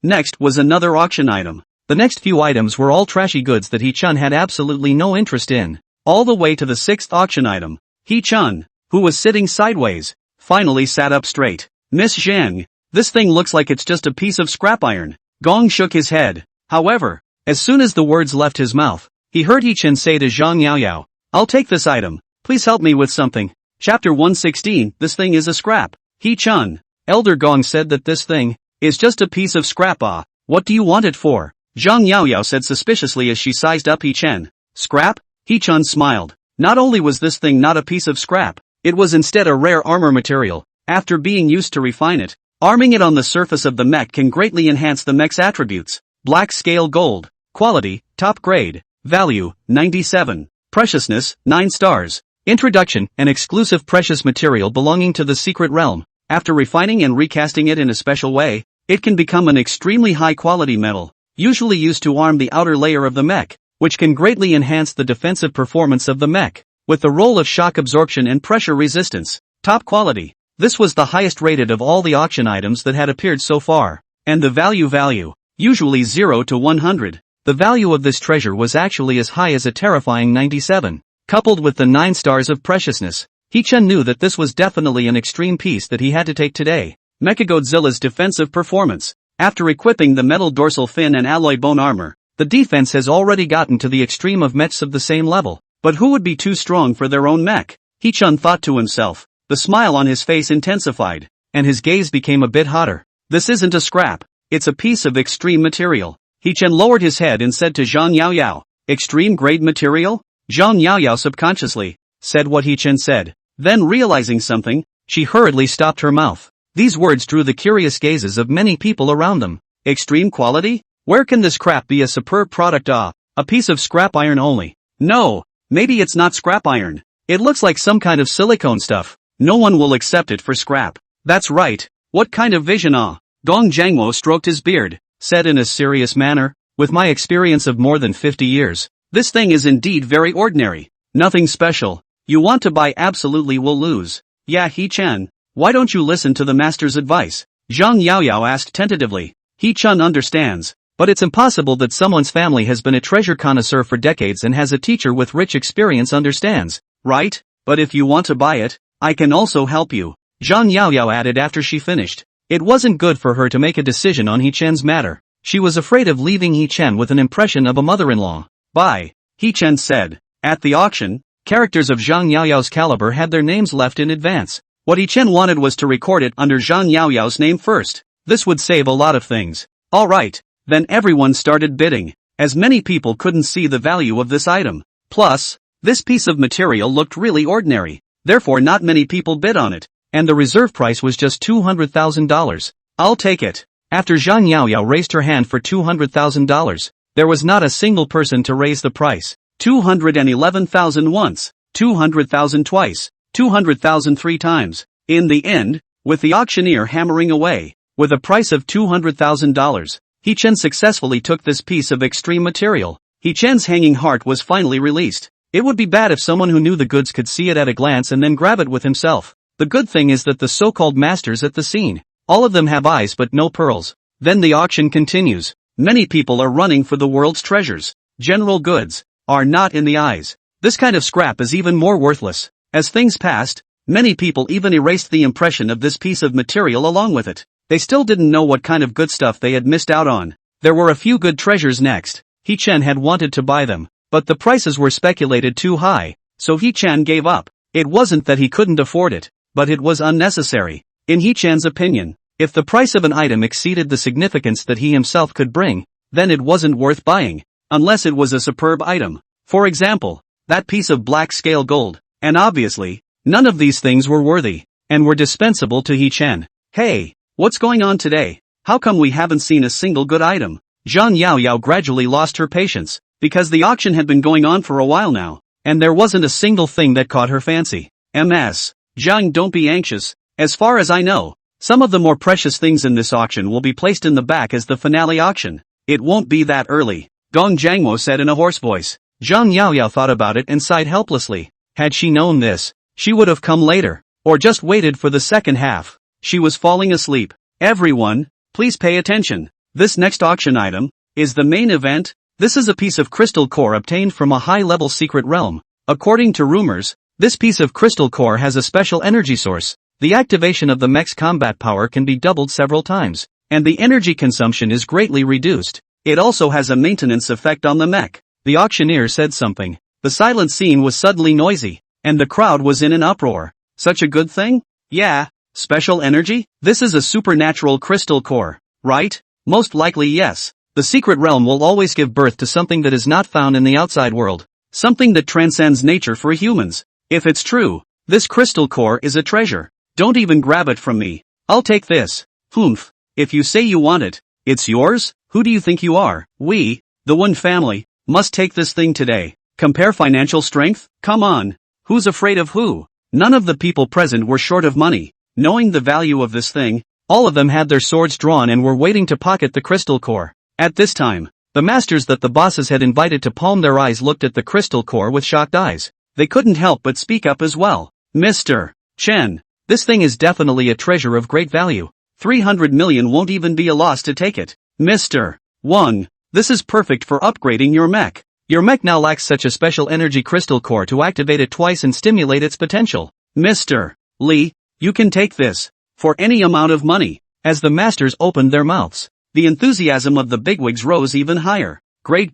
Next was another auction item. The next few items were all trashy goods that He Chen had absolutely no interest in. All the way to the 6th auction item. He Chen, who was sitting sideways, finally sat up straight. Miss Zhang, this thing looks like it's just a piece of scrap iron. Gong shook his head. However, as soon as the words left his mouth, he heard He Chen say to Zhang Yaoyao, I'll take this item. Please help me with something. Chapter 116, this thing is a scrap. He Chen, Elder Gong said that this thing is just a piece of scrap. What do you want it for? Zhang Yaoyao said suspiciously as she sized up He Chen. Scrap? He Chen smiled. Not only was this thing not a piece of scrap, it was instead a rare armor material. After being used to refine it, arming it on the surface of the mech can greatly enhance the mech's attributes. Black scale gold. Quality, top grade. Value, 97. Preciousness, 9 stars. Introduction, an exclusive precious material belonging to the secret realm. After refining and recasting it in a special way, it can become an extremely high-quality metal, usually used to arm the outer layer of the mech, which can greatly enhance the defensive performance of the mech, with the role of shock absorption and pressure resistance. Top quality. This was the highest rated of all the auction items that had appeared so far. And the value, usually 0 to 100. The value of this treasure was actually as high as a terrifying 97. Coupled with the 9 stars of preciousness, He Chen knew that this was definitely an extreme piece that he had to take today. Mechagodzilla's defensive performance. After equipping the metal dorsal fin and alloy bone armor, the defense has already gotten to the extreme of mechs of the same level. But who would be too strong for their own mech? He Chen thought to himself. The smile on his face intensified, and his gaze became a bit hotter. This isn't a scrap. It's a piece of extreme material. He-chan lowered his head and said to Zhang Yaoyao, extreme grade material? Zhang Yaoyao subconsciously said what He-chan said. Then realizing something, she hurriedly stopped her mouth. These words drew the curious gazes of many people around them. Extreme quality? Where can this crap be a superb product? A piece of scrap iron only. No, maybe it's not scrap iron. It looks like some kind of silicone stuff. No one will accept it for scrap. That's right. What kind of vision? Gong Jiangmo stroked his beard, said in a serious manner, with my experience of more than 50 years, this thing is indeed very ordinary. Nothing special. You want to buy absolutely will lose. Yeah, He-chan, why don't you listen to the master's advice? Zhang Yaoyao asked tentatively. He-chan understands, but it's impossible that someone's family has been a treasure connoisseur for decades and has a teacher with rich experience understands, right? But if you want to buy it, I can also help you. Zhang Yaoyao added after she finished. It wasn't good for her to make a decision on He-chan's matter. She was afraid of leaving He-chan with an impression of a mother-in-law. Buy, He-chan said. At the auction, characters of Zhang Yaoyao's caliber had their names left in advance. What He-chan wanted was to record it under Zhang Yaoyao's name first. This would save a lot of things. Alright, then everyone started bidding, as many people couldn't see the value of this item. Plus, this piece of material looked really ordinary, therefore not many people bid on it, and the reserve price was just $200,000. I'll take it. After Zhang Yaoyao raised her hand for $200,000, there was not a single person to raise the price. 211,000 once, 200,000 twice, 200,000 three times. In the end, with the auctioneer hammering away, with a price of $200,000, He-chan successfully took this piece of extreme material. He-chan's hanging heart was finally released. It would be bad if someone who knew the goods could see it at a glance and then grab it with himself. The good thing is that the so-called masters at the scene, all of them have eyes but no pearls. Then the auction continues. Many people are running for the world's treasures. General goods are not in the eyes. This kind of scrap is even more worthless. As things passed, many people even erased the impression of this piece of material along with it. They still didn't know what kind of good stuff they had missed out on. There were a few good treasures next. He-chan had wanted to buy them, but the prices were speculated too high, so He-chan gave up. It wasn't that he couldn't afford it, but it was unnecessary. In He-chan's opinion, if the price of an item exceeded the significance that he himself could bring, then it wasn't worth buying, unless it was a superb item. For example, that piece of black scale gold, and obviously, none of these things were worthy, and were dispensable to He-chan. Hey, what's going on today? How come we haven't seen a single good item? Zhang Yaoyao gradually lost her patience, because the auction had been going on for a while now, and there wasn't a single thing that caught her fancy. Ms. Zhang, don't be anxious. As far as I know, some of the more precious things in this auction will be placed in the back as the finale auction. It won't be that early, Gong Jiangmo said in a hoarse voice. Zhang Yaoyao thought about it and sighed helplessly. Had she known this, she would have come later, or just waited for the second half. She was falling asleep. Everyone, please pay attention. This next auction item is the main event. This is a piece of crystal core obtained from a high-level secret realm. According to rumors, this piece of crystal core has a special energy source. The activation of the mech's combat power can be doubled several times, and the energy consumption is greatly reduced. It also has a maintenance effect on the mech. The auctioneer said something. The silent scene was suddenly noisy, and the crowd was in an uproar. Such a good thing? Yeah. Special energy? This is a supernatural crystal core, right? Most likely yes. The secret realm will always give birth to something that is not found in the outside world. Something that transcends nature for humans. If it's true, this crystal core is a treasure. Don't even grab it from me. I'll take this. Humph. If you say you want it, it's yours? Who do you think you are? We, the One family, must take this thing today. Compare financial strength? Come on. Who's afraid of who? None of the people present were short of money. Knowing the value of this thing, all of them had their swords drawn and were waiting to pocket the crystal core. At this time, the masters that the bosses had invited to palm their eyes looked at the crystal core with shocked eyes. They couldn't help but speak up as well. Mr. Chen, this thing is definitely a treasure of great value. 300 million won't even be a loss to take it. Mr. Wang, this is perfect for upgrading your mech. Your mech now lacks such a special energy crystal core to activate it twice and stimulate its potential. Mr. Li, you can take this, for any amount of money. As the masters opened their mouths, the enthusiasm of the bigwigs rose even higher. Great.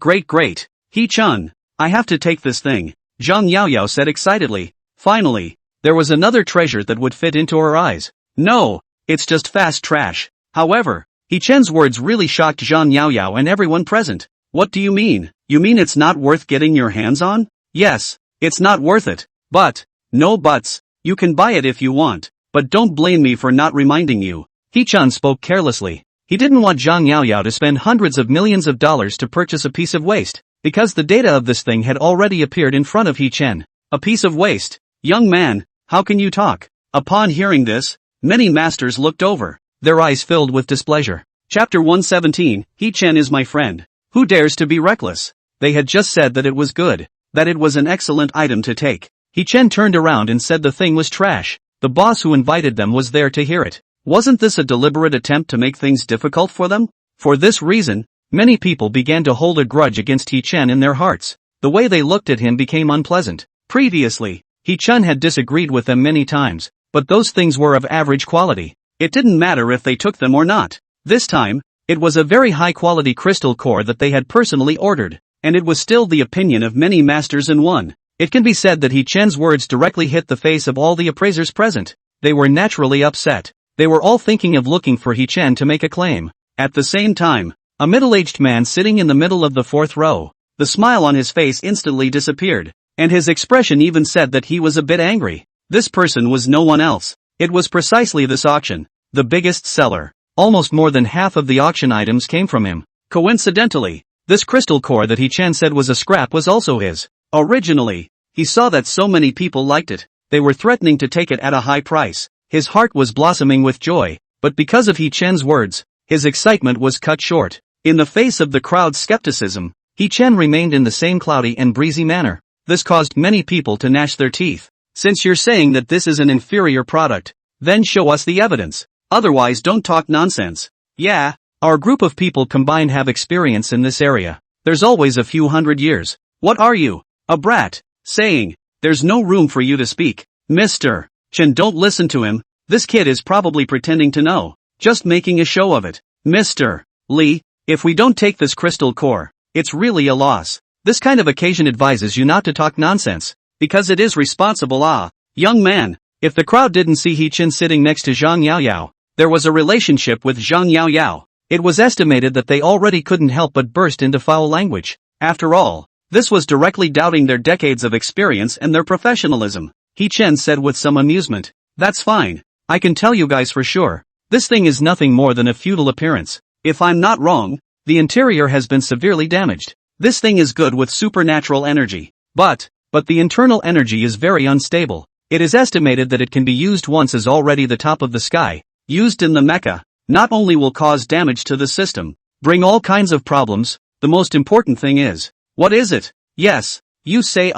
He-chan, I have to take this thing, Zhang Yaoyao said excitedly. Finally, there was another treasure that would fit into her eyes. No, it's just fast trash. However, He Chen's words really shocked Zhang Yaoyao and everyone present. What do you mean? You mean it's not worth getting your hands on? Yes, it's not worth it. But, no buts, you can buy it if you want, but don't blame me for not reminding you. He Chen spoke carelessly. He didn't want Zhang Yaoyao to spend hundreds of millions of dollars to purchase a piece of waste, because the data of this thing had already appeared in front of He Chen. A piece of waste? Young man, how can you talk? Upon hearing this, many masters looked over, their eyes filled with displeasure. Chapter 117, He Chen is my friend. Who dares to be reckless? They had just said that it was good, that it was an excellent item to take. He Chen turned around and said the thing was trash. The boss who invited them was there to hear it. Wasn't this a deliberate attempt to make things difficult for them? For this reason, many people began to hold a grudge against He Chen in their hearts. The way they looked at him became unpleasant. Previously, He Chen had disagreed with them many times, but those things were of average quality. It didn't matter if they took them or not. This time, it was a very high-quality crystal core that they had personally ordered, and it was still the opinion of many masters in one. It can be said that He Chen's words directly hit the face of all the appraisers present. They were naturally upset. They were all thinking of looking for He Chen to make a claim. At the same time, a middle-aged man sitting in the middle of the fourth row, the smile on his face instantly disappeared, and his expression even said that he was a bit angry. This person was no one else. It was precisely this auction, the biggest seller. Almost more than half of the auction items came from him. Coincidentally, this crystal core that He Chen said was a scrap was also his. Originally, he saw that so many people liked it, they were threatening to take it at a high price. His heart was blossoming with joy, but because of He Chen's words, his excitement was cut short. In the face of the crowd's skepticism, He Chen remained in the same cloudy and breezy manner. This caused many people to gnash their teeth. Since you're saying that this is an inferior product, then show us the evidence. Otherwise don't talk nonsense. Yeah, our group of people combined have experience in this area. There's always a few hundred years. What are you? A brat? Saying, there's no room for you to speak. Mr. Chen, don't listen to him. This kid is probably pretending to know. Just making a show of it. Mr. Li, if we don't take this crystal core, it's really a loss. This kind of occasion advises you not to talk nonsense, because it is responsible. Young man, if the crowd didn't see He Chen sitting next to Zhang Yaoyao, there was a relationship with Zhang Yaoyao. It was estimated that they already couldn't help but burst into foul language. After all, this was directly doubting their decades of experience and their professionalism. He Chen said with some amusement, that's fine. I can tell you guys for sure. This thing is nothing more than a feudal appearance. If I'm not wrong, the interior has been severely damaged. This thing is good with supernatural energy. But the internal energy is very unstable. It is estimated that it can be used once as already the top of the sky, used in the Mecha, not only will cause damage to the system, bring all kinds of problems, the most important thing is, what is it? Yes, you say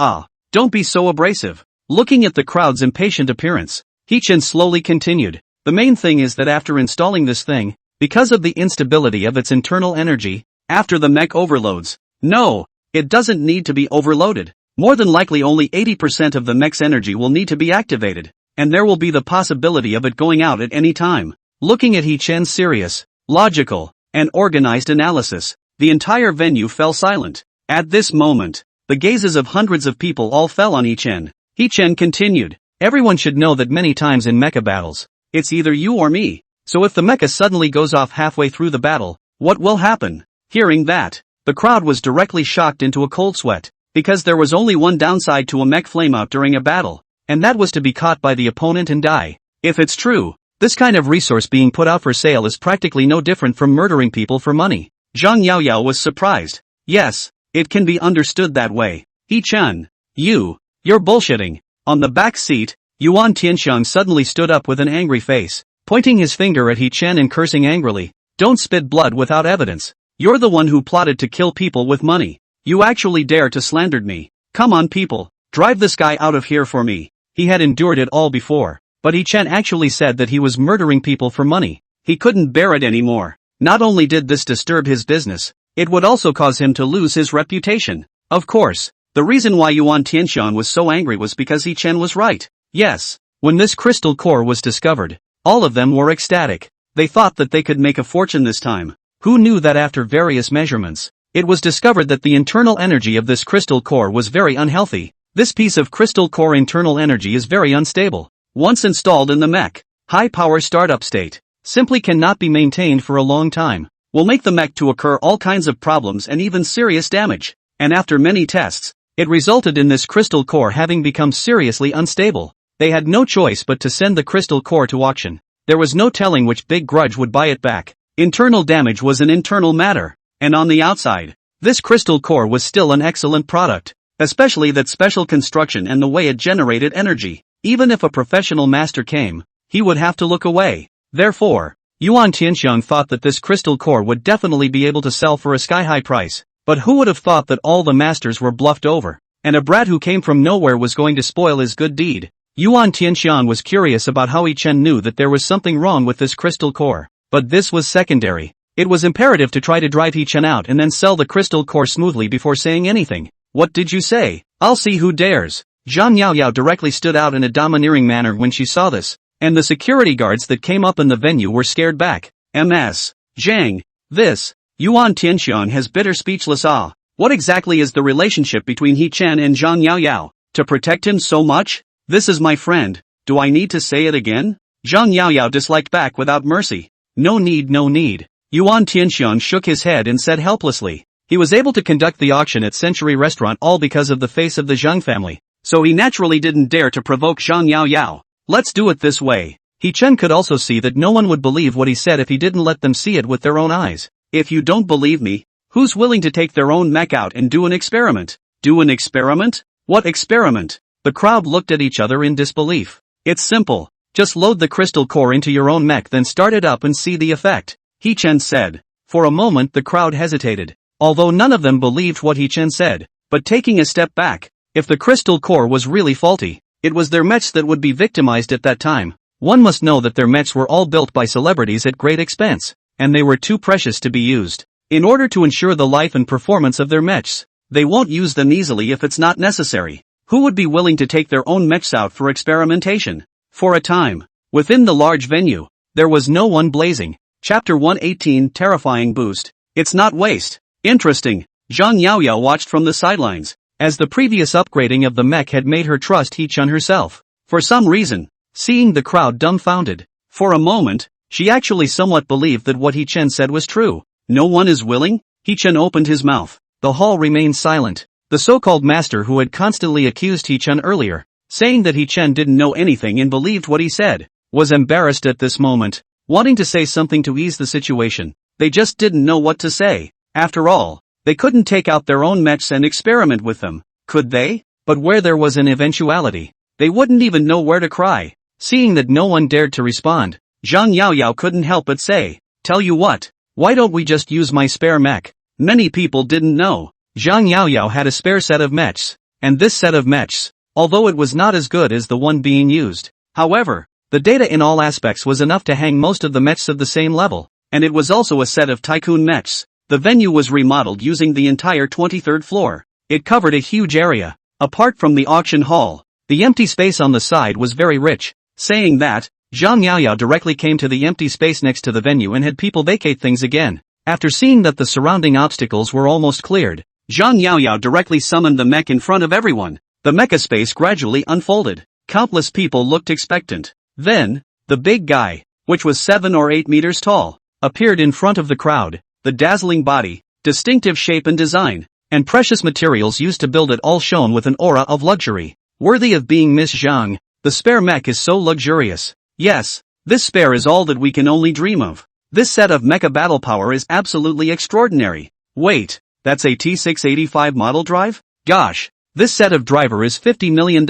don't be so abrasive. Looking at the crowd's impatient appearance, He Chen slowly continued, the main thing is that after installing this thing, because of the instability of its internal energy, after the mech overloads, no, it doesn't need to be overloaded. More than likely only 80% of the mech's energy will need to be activated, and there will be the possibility of it going out at any time. Looking at He Chen's serious, logical, and organized analysis, the entire venue fell silent. At this moment, the gazes of hundreds of people all fell on He Chen. He Chen continued, everyone should know that many times in mecha battles, it's either you or me. So if the mecha suddenly goes off halfway through the battle, what will happen? Hearing that, the crowd was directly shocked into a cold sweat, because there was only one downside to a mech flameout during a battle, and that was to be caught by the opponent and die. If it's true, this kind of resource being put out for sale is practically no different from murdering people for money. Zhang Yaoyao was surprised. Yes, it can be understood that way. He Chen, you're bullshitting. On the back seat, Yuan Tianxiang suddenly stood up with an angry face, pointing his finger at He Chen and cursing angrily. Don't spit blood without evidence. You're the one who plotted to kill people with money. You actually dare to slander me. Come on people, drive this guy out of here for me. He had endured it all before, but He Chen actually said that he was murdering people for money. He couldn't bear it anymore. Not only did this disturb his business, it would also cause him to lose his reputation. Of course, the reason why Yuan Tianxiang was so angry was because He Chen was right. Yes, when this crystal core was discovered, all of them were ecstatic. They thought that they could make a fortune this time. Who knew that after various measurements, it was discovered that the internal energy of this crystal core was very unhealthy. This piece of crystal core internal energy is very unstable. Once installed in the mech, high power startup state, simply cannot be maintained for a long time. Will make the mech to occur all kinds of problems and even serious damage. And after many tests, it resulted in this crystal core having become seriously unstable. They had no choice but to send the crystal core to auction. There was no telling which big grudge would buy it back. Internal damage was an internal matter. And on the outside, this crystal core was still an excellent product. Especially that special construction and the way it generated energy. Even if a professional master came, he would have to look away. Therefore, Yuan Tianxiang thought that this crystal core would definitely be able to sell for a sky-high price. But who would have thought that all the masters were bluffed over, and a brat who came from nowhere was going to spoil his good deed? Yuan Tianxiang was curious about how Yi Chen knew that there was something wrong with this crystal core. But this was secondary. It was imperative to try to drive Yi Chen out and then sell the crystal core smoothly before saying anything. What did you say? I'll see who dares. Zhang Yaoyao directly stood out in a domineering manner when she saw this. And the security guards that came up in the venue were scared back. Ms. Zhang, this, Yuan Tianxiang has bitter speechless awe. What exactly is the relationship between Yi Chen and Zhang Yaoyao? To protect him so much? This is my friend. Do I need to say it again? Zhang Yaoyao disliked back without mercy. No need, no need. Yuan Tianxiang shook his head and said helplessly. He was able to conduct the auction at Century Restaurant all because of the face of the Zhang family. So he naturally didn't dare to provoke Zhang Yaoyao. Let's do it this way. Yi Chen could also see that no one would believe what he said if he didn't let them see it with their own eyes. If you don't believe me, who's willing to take their own mech out and do an experiment? Do an experiment? What experiment? The crowd looked at each other in disbelief. It's simple. Just load the crystal core into your own mech, then start it up and see the effect. Yi Chen said. For a moment the crowd hesitated. Although none of them believed what Yi Chen said. But taking a step back, if the crystal core was really faulty, it was their mechs that would be victimized at that time. One must know that their mechs were all built by celebrities at great expense, and they were too precious to be used. In order to ensure the life and performance of their mechs, they won't use them easily if it's not necessary. Who would be willing to take their own mechs out for experimentation? For a time, within the large venue, there was no one blazing. Chapter 118 Terrifying Boost. It's not waste. Interesting. Zhang Yaoyao watched from the sidelines, as the previous upgrading of the mech had made her trust Yi Chen herself. For some reason, seeing the crowd dumbfounded, for a moment, she actually somewhat believed that what Yi Chen said was true. No one is willing? Yi Chen opened his mouth. The hall remained silent. The so-called master who had constantly accused Yi Chen earlier, saying that Yi Chen didn't know anything and believed what he said, was embarrassed at this moment, wanting to say something to ease the situation. They just didn't know what to say. After all, they couldn't take out their own mechs and experiment with them, could they? But where there was an eventuality, they wouldn't even know where to cry. Seeing that no one dared to respond, Zhang Yaoyao couldn't help but say, tell you what, why don't we just use my spare mech? Many people didn't know. Zhang Yaoyao had a spare set of mechs, and this set of mechs, although it was not as good as the one being used, however, the data in all aspects was enough to hang most of the mechs of the same level, and it was also a set of tycoon mechs. The venue was remodeled using the entire 23rd floor. It covered a huge area. Apart from the auction hall, the empty space on the side was very rich. Saying that, Zhang Yaoyao directly came to the empty space next to the venue and had people vacate things again. After seeing that the surrounding obstacles were almost cleared, Zhang Yaoyao directly summoned the mech in front of everyone. The mecha space gradually unfolded. Countless people looked expectant. Then, the big guy, which was 7 or 8 meters tall, appeared in front of the crowd. The dazzling body, distinctive shape and design, and precious materials used to build it all shone with an aura of luxury. Worthy of being Miss Zhang, the spare mech is so luxurious. Yes, this spare is all that we can only dream of. This set of mecha battle power is absolutely extraordinary. Wait, that's a T685 model drive? Gosh, this set of driver is $50 million.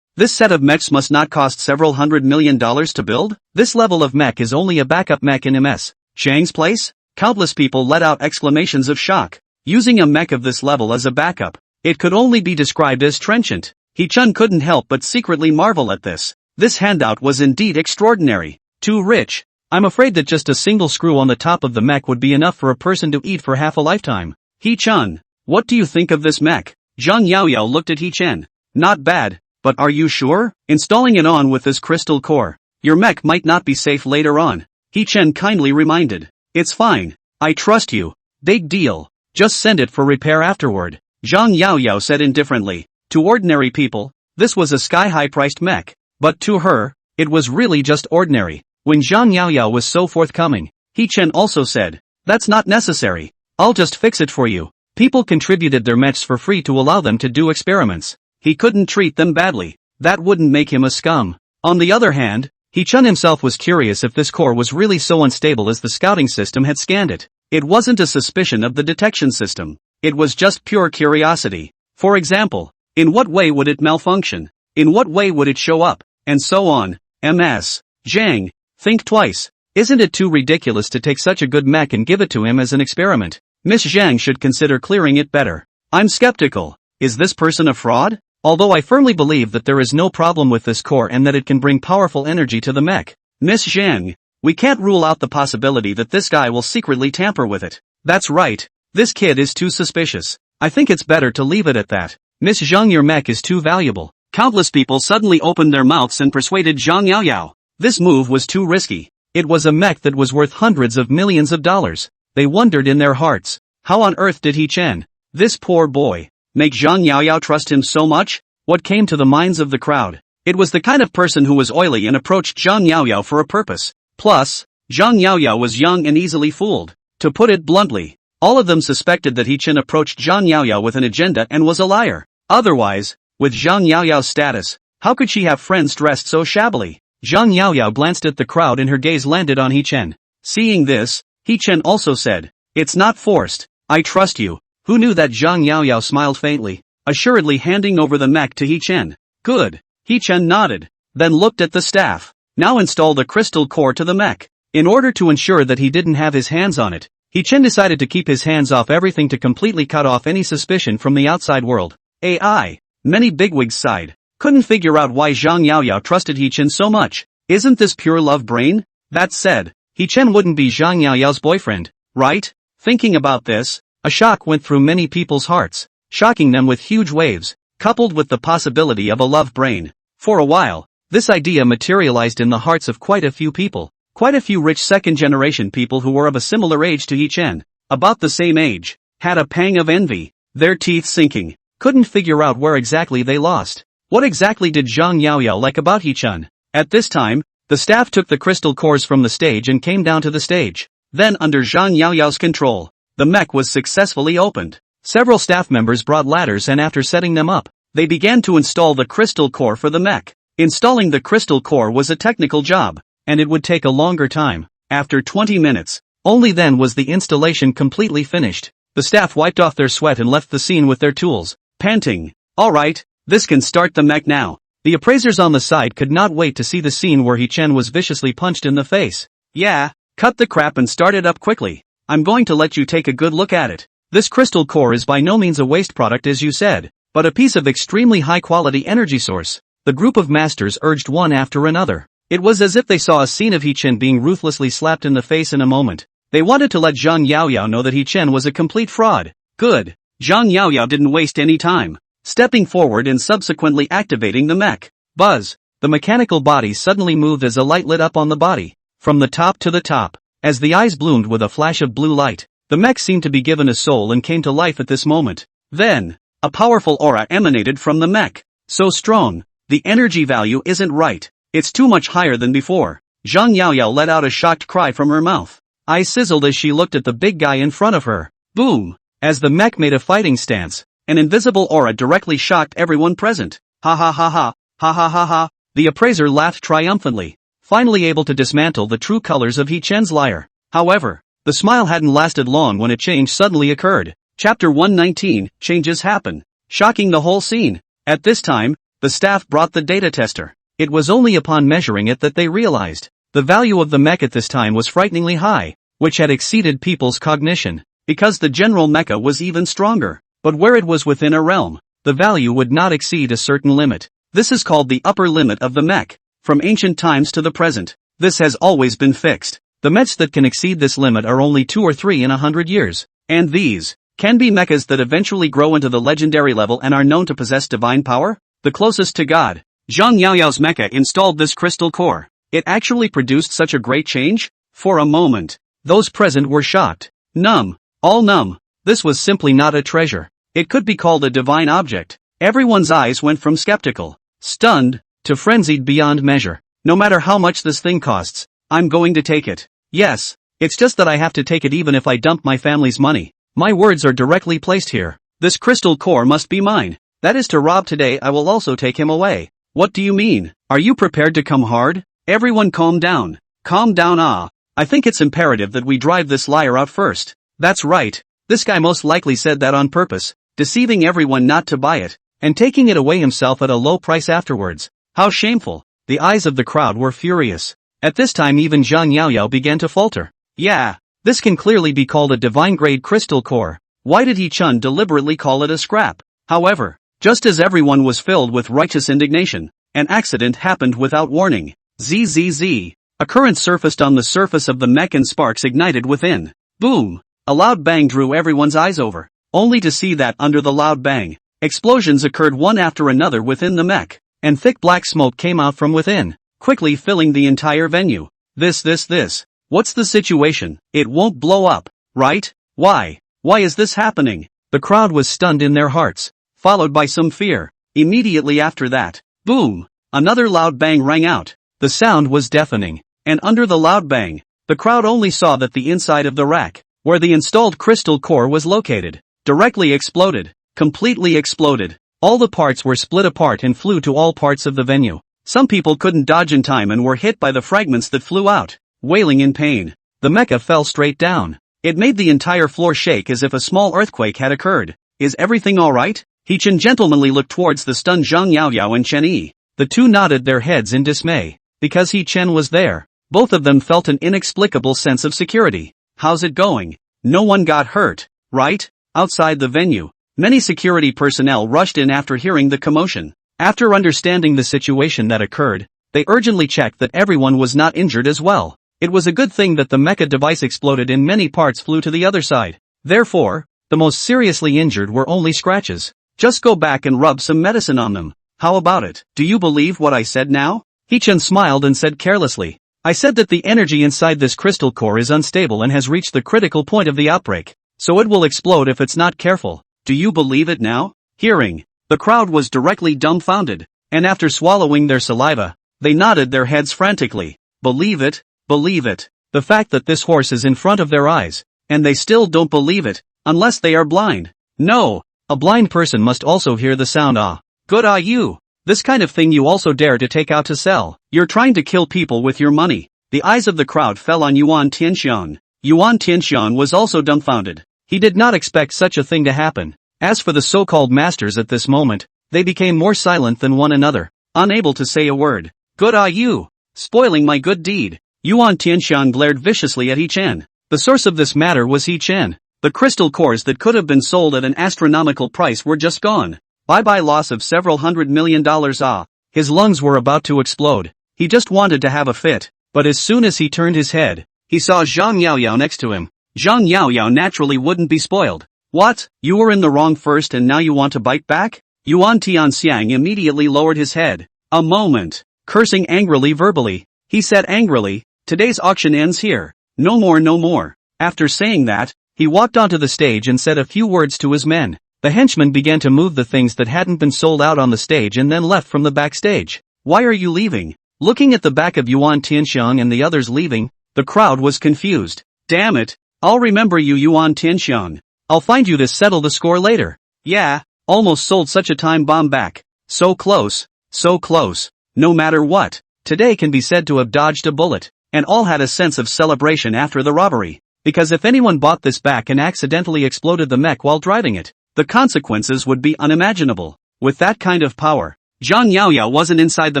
This set of mechs must not cost several $100 million to build? This level of mech is only a backup mech in Ms. Zhang's place? Countless people let out exclamations of shock. Using a mech of this level as a backup, it could only be described as trenchant. Yi Chen couldn't help but secretly marvel at this. This handout was indeed extraordinary. Too rich. I'm afraid that just a single screw on the top of the mech would be enough for a person to eat for half a lifetime. Yi Chen, what do you think of this mech? Zhang Yaoyao looked at Yi Chen. Not bad, but are you sure? Installing it on with this crystal core, your mech might not be safe later on. Yi Chen kindly reminded. It's fine. I trust you. Big deal. Just send it for repair afterward. Zhang Yaoyao said indifferently. To ordinary people, this was a sky-high priced mech. But to her, it was really just ordinary. When Zhang Yaoyao was so forthcoming, He Chen also said, "That's not necessary. I'll just fix it for you." People contributed their mechs for free to allow them to do experiments. He couldn't treat them badly. That wouldn't make him a scum. On the other hand, He Chen himself was curious if this core was really so unstable as the scouting system had scanned it. It wasn't a suspicion of the detection system. It was just pure curiosity. For example, in what way would it malfunction? In what way would it show up? And so on. Ms. Zhang, think twice. Isn't it too ridiculous to take such a good mech and give it to him as an experiment? Miss Zhang should consider clearing it better. I'm skeptical. Is this person a fraud? Although I firmly believe that there is no problem with this core and that it can bring powerful energy to the mech. Miss Zhang, we can't rule out the possibility that this guy will secretly tamper with it. That's right. This kid is too suspicious. I think it's better to leave it at that. Miss Zhang, your mech is too valuable. Countless people suddenly opened their mouths and persuaded Zhang Yaoyao. This move was too risky. It was a mech that was worth hundreds of millions of dollars. They wondered in their hearts, how on earth did He Chen, this poor boy, make Zhang Yaoyao trust him so much? What came to the minds of the crowd? It was the kind of person who was oily and approached Zhang Yaoyao for a purpose. Plus, Zhang Yaoyao was young and easily fooled. To put it bluntly, all of them suspected that He Chen approached Zhang Yaoyao with an agenda and was a liar. Otherwise, with Zhang Yaoyao's status, how could she have friends dressed so shabbily? Zhang Yaoyao glanced at the crowd and her gaze landed on He Chen. Seeing this, He Chen also said, "It's not forced. I trust you." Who knew that? Zhang Yaoyao smiled faintly, assuredly handing over the mech to He Chen. Good. He Chen nodded, then looked at the staff. Now install the crystal core to the mech. In order to ensure that he didn't have his hands on it, He Chen decided to keep his hands off everything to completely cut off any suspicion from the outside world. AI. Many bigwigs sighed. Couldn't figure out why Zhang Yaoyao trusted He Chen so much. Isn't this pure love brain? That said, He Chen wouldn't be Zhang Yaoyao's boyfriend, right? Thinking about this, a shock went through many people's hearts, shocking them with huge waves, coupled with the possibility of a love brain. For a while, this idea materialized in the hearts of quite a few people. Quite a few rich second-generation people who were of a similar age to He Chen, about the same age, had a pang of envy, their teeth sinking, couldn't figure out where exactly they lost. What exactly did Zhang Yaoyao like about He Chen? At this time, the staff took the crystal cores from the stage and came down to the stage. Then under Zhang Yaoyao's control, the mech was successfully opened. Several staff members brought ladders and after setting them up, they began to install the crystal core for the mech. Installing the crystal core was a technical job, and it would take a longer time. After 20 minutes, only then was the installation completely finished. The staff wiped off their sweat and left the scene with their tools, panting. Alright, this can start the mech now. The appraisers on the side could not wait to see the scene where He Chen was viciously punched in the face. Yeah, cut the crap and start it up quickly. I'm going to let you take a good look at it. This crystal core is by no means a waste product as you said, but a piece of extremely high-quality energy source. The group of masters urged one after another. It was as if they saw a scene of He Chen being ruthlessly slapped in the face in a moment. They wanted to let Zhang Yaoyao know that He Chen was a complete fraud. Good. Zhang Yaoyao didn't waste any time, stepping forward and subsequently activating the mech. Buzz. The mechanical body suddenly moved as a light lit up on the body, from the top to the top. As the eyes bloomed with a flash of blue light, the mech seemed to be given a soul and came to life at this moment. Then, a powerful aura emanated from the mech. So strong, the energy value isn't right. It's too much higher than before. Zhang Yaoyao let out a shocked cry from her mouth. Eyes sizzled as she looked at the big guy in front of her. Boom! As the mech made a fighting stance, an invisible aura directly shocked everyone present. Ha ha ha ha, ha ha ha ha. The appraiser laughed triumphantly, finally able to dismantle the true colors of He Chen's liar. However, the smile hadn't lasted long when a change suddenly occurred. Chapter 119, Changes Happen. Shocking the whole scene. At this time, the staff brought the data tester. It was only upon measuring it that they realized the value of the mech at this time was frighteningly high, which had exceeded people's cognition, because the general mecha was even stronger. But where it was within a realm, the value would not exceed a certain limit. This is called the upper limit of the mech. From ancient times to the present, this has always been fixed. The mechs that can exceed this limit are only 2 or 3 in 100 years, and these can be mechas that eventually grow into the legendary level and are known to possess divine power, the closest to God. Zhang Yaoyao's mecha installed this crystal core. It actually produced such a great change? For a moment, those present were shocked. Numb. All numb. This was simply not a treasure. It could be called a divine object. Everyone's eyes went from skeptical, stunned, to frenzied beyond measure. No matter how much this thing costs, I'm going to take it. Yes, it's just that I have to take it even if I dump my family's money. My words are directly placed here. This crystal core must be mine. That is to rob today. I will also take him away. What do you mean? Are you prepared to come hard? Everyone calm down. Calm down. I think it's imperative that we drive this liar out first. That's right. This guy most likely said that on purpose, deceiving everyone not to buy it, and taking it away himself at a low price afterwards. How shameful. The eyes of the crowd were furious. At this time even Zhang Yaoyao began to falter. Yeah, this can clearly be called a divine-grade crystal core. Why did He Chun deliberately call it a scrap? However, just as everyone was filled with righteous indignation, an accident happened without warning. Zzz. A current surfaced on the surface of the mech and sparks ignited within. Boom! A loud bang drew everyone's eyes over, only to see that under the loud bang, explosions occurred one after another within the mech, and thick black smoke came out from within, quickly filling the entire venue. This. What's the situation? It won't blow up, right? Why? Why is this happening? The crowd was stunned in their hearts, followed by some fear. Immediately after that, boom! Another loud bang rang out. The sound was deafening, and under the loud bang, the crowd only saw that the inside of the rack, where the installed crystal core was located, directly exploded, completely exploded. All the parts were split apart and flew to all parts of the venue. Some people couldn't dodge in time and were hit by the fragments that flew out, wailing in pain. The mecha fell straight down. It made the entire floor shake as if a small earthquake had occurred. Is everything alright? He Chen gentlemanly looked towards the stunned Zhang Yaoyao and Chen Yi. The two nodded their heads in dismay. Because He Chen was there, both of them felt an inexplicable sense of security. How's it going? No one got hurt, right? Outside the venue, many security personnel rushed in after hearing the commotion. After understanding the situation that occurred, they urgently checked that everyone was not injured as well. It was a good thing that the mecha device exploded and many parts flew to the other side. Therefore, the most seriously injured were only scratches. Just go back and rub some medicine on them. How about it? Do you believe what I said now? He Chen smiled and said carelessly, I said that the energy inside this crystal core is unstable and has reached the critical point of the outbreak, so it will explode if it's not careful. Do you believe it now? Hearing, the crowd was directly dumbfounded, and after swallowing their saliva, they nodded their heads frantically. Believe it, believe it. The fact that this horse is in front of their eyes, and they still don't believe it, unless they are blind. No, a blind person must also hear the sound ah. Good you. This kind of thing you also dare to take out to sell. You're trying to kill people with your money. The eyes of the crowd fell on Yuan Tianxiang. Yuan Tianxiang was also dumbfounded. He did not expect such a thing to happen. As for the so-called masters at this moment, they became more silent than one another, unable to say a word. Good you. Spoiling my good deed. Yuan Tianxiang glared viciously at He Chen. The source of this matter was He Chen. The crystal cores that could have been sold at an astronomical price were just gone. Bye-bye loss of several $100 million ah. His lungs were about to explode. He just wanted to have a fit, but as soon as he turned his head, he saw Zhang Yaoyao next to him. Zhang Yaoyao naturally wouldn't be spoiled. What? You were in the wrong first and now you want to bite back? Yuan Tianxiang immediately lowered his head. A moment. Cursing angrily verbally, he said angrily, today's auction ends here. No more, no more. After saying that, he walked onto the stage and said a few words to his men. The henchmen began to move the things that hadn't been sold out on the stage and then left from the backstage. Why are you leaving? Looking at the back of Yuan Tianxiang and the others leaving, the crowd was confused. Damn it. I'll remember you Yuan Tianxiang. I'll find you to settle the score later. Yeah, almost sold such a time bomb back. So close. So close. No matter what, today can be said to have dodged a bullet, and all had a sense of celebration after the robbery. Because if anyone bought this back and accidentally exploded the mech while driving it, the consequences would be unimaginable. With that kind of power, Zhang Yaoyao wasn't inside the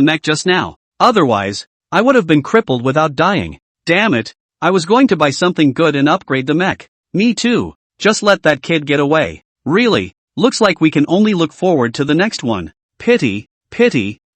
mech just now. Otherwise, I would have been crippled without dying. Damn it, I was going to buy something good and upgrade the mech. Me too. Just let that kid get away. Really, looks like we can only look forward to the next one. Pity.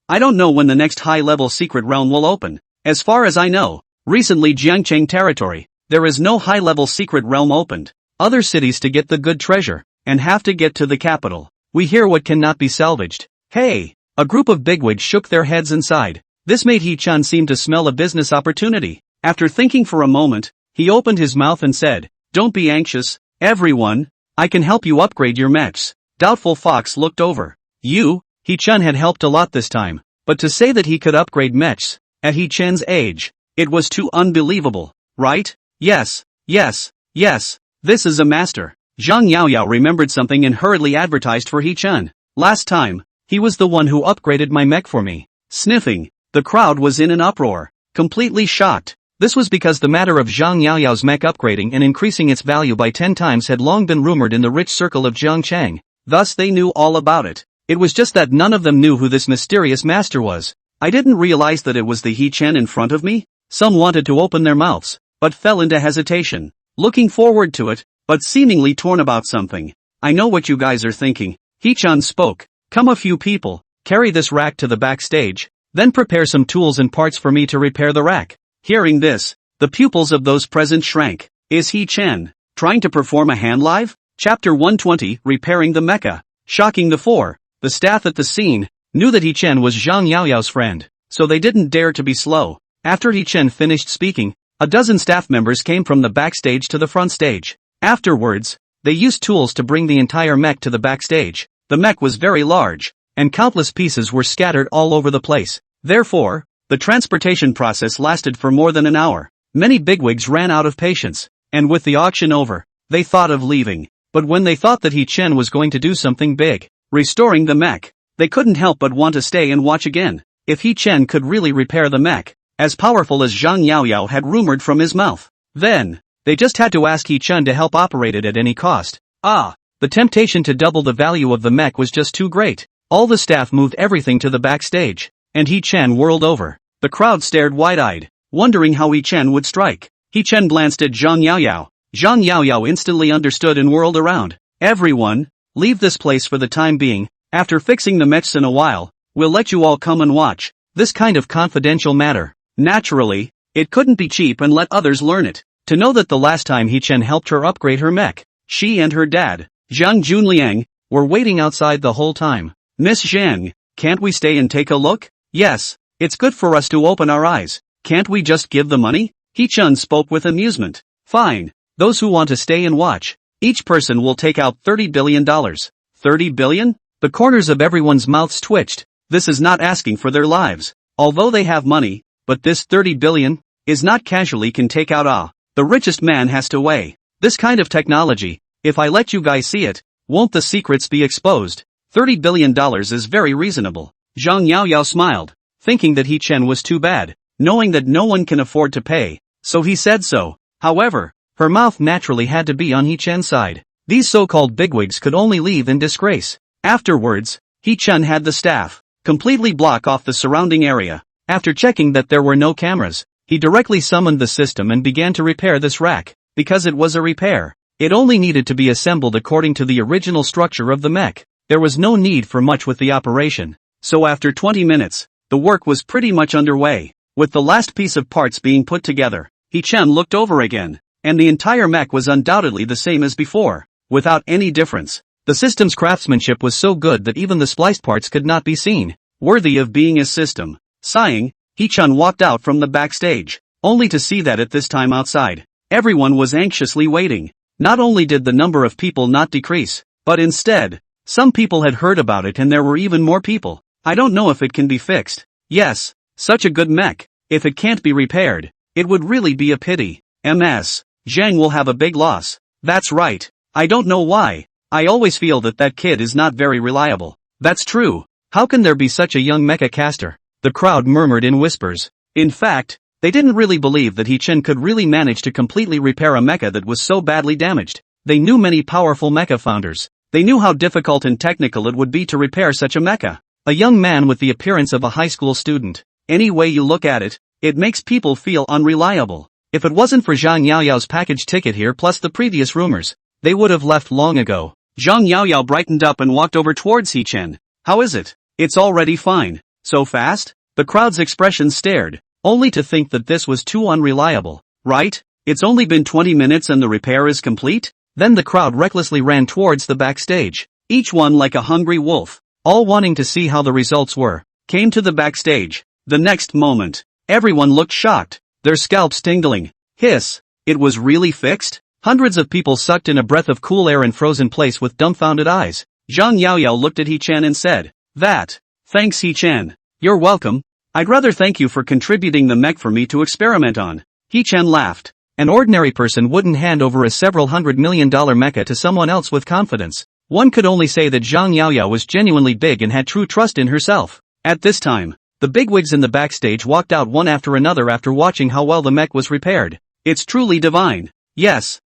I don't know when the next high-level secret realm will open. As far as I know, recently Jiangcheng territory, there is no high-level secret realm opened. Other cities to get the good treasure, and have to get to the capital. We hear what cannot be salvaged. Hey! A group of bigwigs shook their heads and sighed. This made He Chen seem to smell a business opportunity. After thinking for a moment, he opened his mouth and said, Don't be anxious, everyone. I can help you upgrade your mechs. Doubtful Fox looked over. He-chan had helped a lot this time, but to say that he could upgrade mechs, at He-chan's age, it was too unbelievable, right? Yes, this is a master. Zhang Yaoyao remembered something and hurriedly advertised for He-chan. Last time, he was the one who upgraded my mech for me. Sniffing, the crowd was in an uproar, completely shocked. This was because the matter of Zhang Yaoyao's mech upgrading and increasing its value by 10 times had long been rumored in the rich circle of Zhangchang, thus they knew all about it. It was just that none of them knew who this mysterious master was. I didn't realize that it was the He-chan in front of me. Some wanted to open their mouths, but fell into hesitation, looking forward to it, but seemingly torn about something. I know what you guys are thinking. He-chan spoke. Come a few people, carry this rack to the backstage, then prepare some tools and parts for me to repair the rack. Hearing this, the pupils of those present shrank. Is He-chan trying to perform a hand live? Chapter 120, Repairing the Mecha. Shocking the four. The staff at the scene knew that He-chan was Zhang Yaoyao's friend, so they didn't dare to be slow. After He-chan finished speaking, a dozen staff members came from the backstage to the front stage. Afterwards, they used tools to bring the entire mech to the backstage. The mech was very large, and countless pieces were scattered all over the place. Therefore, the transportation process lasted for more than an hour. Many bigwigs ran out of patience, and with the auction over, they thought of leaving. But when they thought that He-chan was going to do something big, restoring the mech, they couldn't help but want to stay and watch again. If He-chan could really repair the mech, as powerful as Zhang Yaoyao had rumored from his mouth, then they just had to ask He-chan to help operate it at any cost. The temptation to double the value of the mech was just too great. All the staff moved everything to the backstage, and He-chan whirled over. The crowd stared wide-eyed, wondering how He-chan would strike. He-chan glanced at Zhang Yaoyao. Zhang Yaoyao instantly understood and whirled around. Everyone, leave this place for the time being. After fixing the mechs in a while, we'll let you all come and watch. This kind of confidential matter. Naturally, it couldn't be cheap and let others learn it. To know that the last time He-chan helped her upgrade her mech, she and her dad, Zhang Junliang, were waiting outside the whole time. Miss Zhang, can't we stay and take a look? Yes, it's good for us to open our eyes. Can't we just give the money? He-chan spoke with amusement. Fine, those who want to stay and watch. Each person will take out $30 billion. 30 billion? The corners of everyone's mouths twitched. This is not asking for their lives. Although they have money, but this 30 billion is not casually can take out. The richest man has to weigh. This kind of technology, if I let you guys see it, won't the secrets be exposed? $30 billion is very reasonable. Zhang Yaoyao smiled, thinking that He-chan was too bad, knowing that no one can afford to pay, so he said so. However, her mouth naturally had to be on He-chan's side. These so-called bigwigs could only leave in disgrace. Afterwards, He-chan had the staff completely block off the surrounding area. After checking that there were no cameras, he directly summoned the system and began to repair this rack. Because it was a repair, it only needed to be assembled according to the original structure of the mech. There was no need for much with the operation. So after 20 minutes, the work was pretty much underway. With the last piece of parts being put together, He-chan looked over again, and the entire mech was undoubtedly the same as before, without any difference. The system's craftsmanship was so good that even the spliced parts could not be seen, worthy of being a system. Sighing, He-chan walked out from the backstage, only to see that at this time outside, everyone was anxiously waiting. Not only did the number of people not decrease, but instead, some people had heard about it and there were even more people. I don't know if it can be fixed. Yes, such a good mech. If it can't be repaired, it would really be a pity. Ms. Zhang will have a big loss. That's right. I don't know why. I always feel that that kid is not very reliable. That's true. How can there be such a young mecha caster? The crowd murmured in whispers. In fact, they didn't really believe that He-chan could really manage to completely repair a mecha that was so badly damaged. They knew many powerful mecha founders. They knew how difficult and technical it would be to repair such a mecha. A young man with the appearance of a high school student. Any way you look at it, it makes people feel unreliable. If it wasn't for Zhang Yaoyao's package ticket here plus the previous rumors, they would have left long ago. Zhang Yaoyao brightened up and walked over towards He-chan. How is it? It's already fine. So fast? The crowd's expression stared, only to think that this was too unreliable. Right? It's only been 20 minutes and the repair is complete? Then the crowd recklessly ran towards the backstage, each one like a hungry wolf, all wanting to see how the results were, came to the backstage. The next moment, everyone looked shocked, their scalps tingling. Hiss! It was really fixed? Hundreds of people sucked in a breath of cool air and froze in place with dumbfounded eyes. Zhang Yaoyao looked at He-chan and said, Thanks He-chan. You're welcome. I'd rather thank you for contributing the mech for me to experiment on. He-chan laughed. An ordinary person wouldn't hand over a several $100 million mecha to someone else with confidence. One could only say that Zhang Yaoyao was genuinely big and had true trust in herself. At this time, the bigwigs in the backstage walked out one after another after watching how well the mech was repaired. It's truly divine. Yes,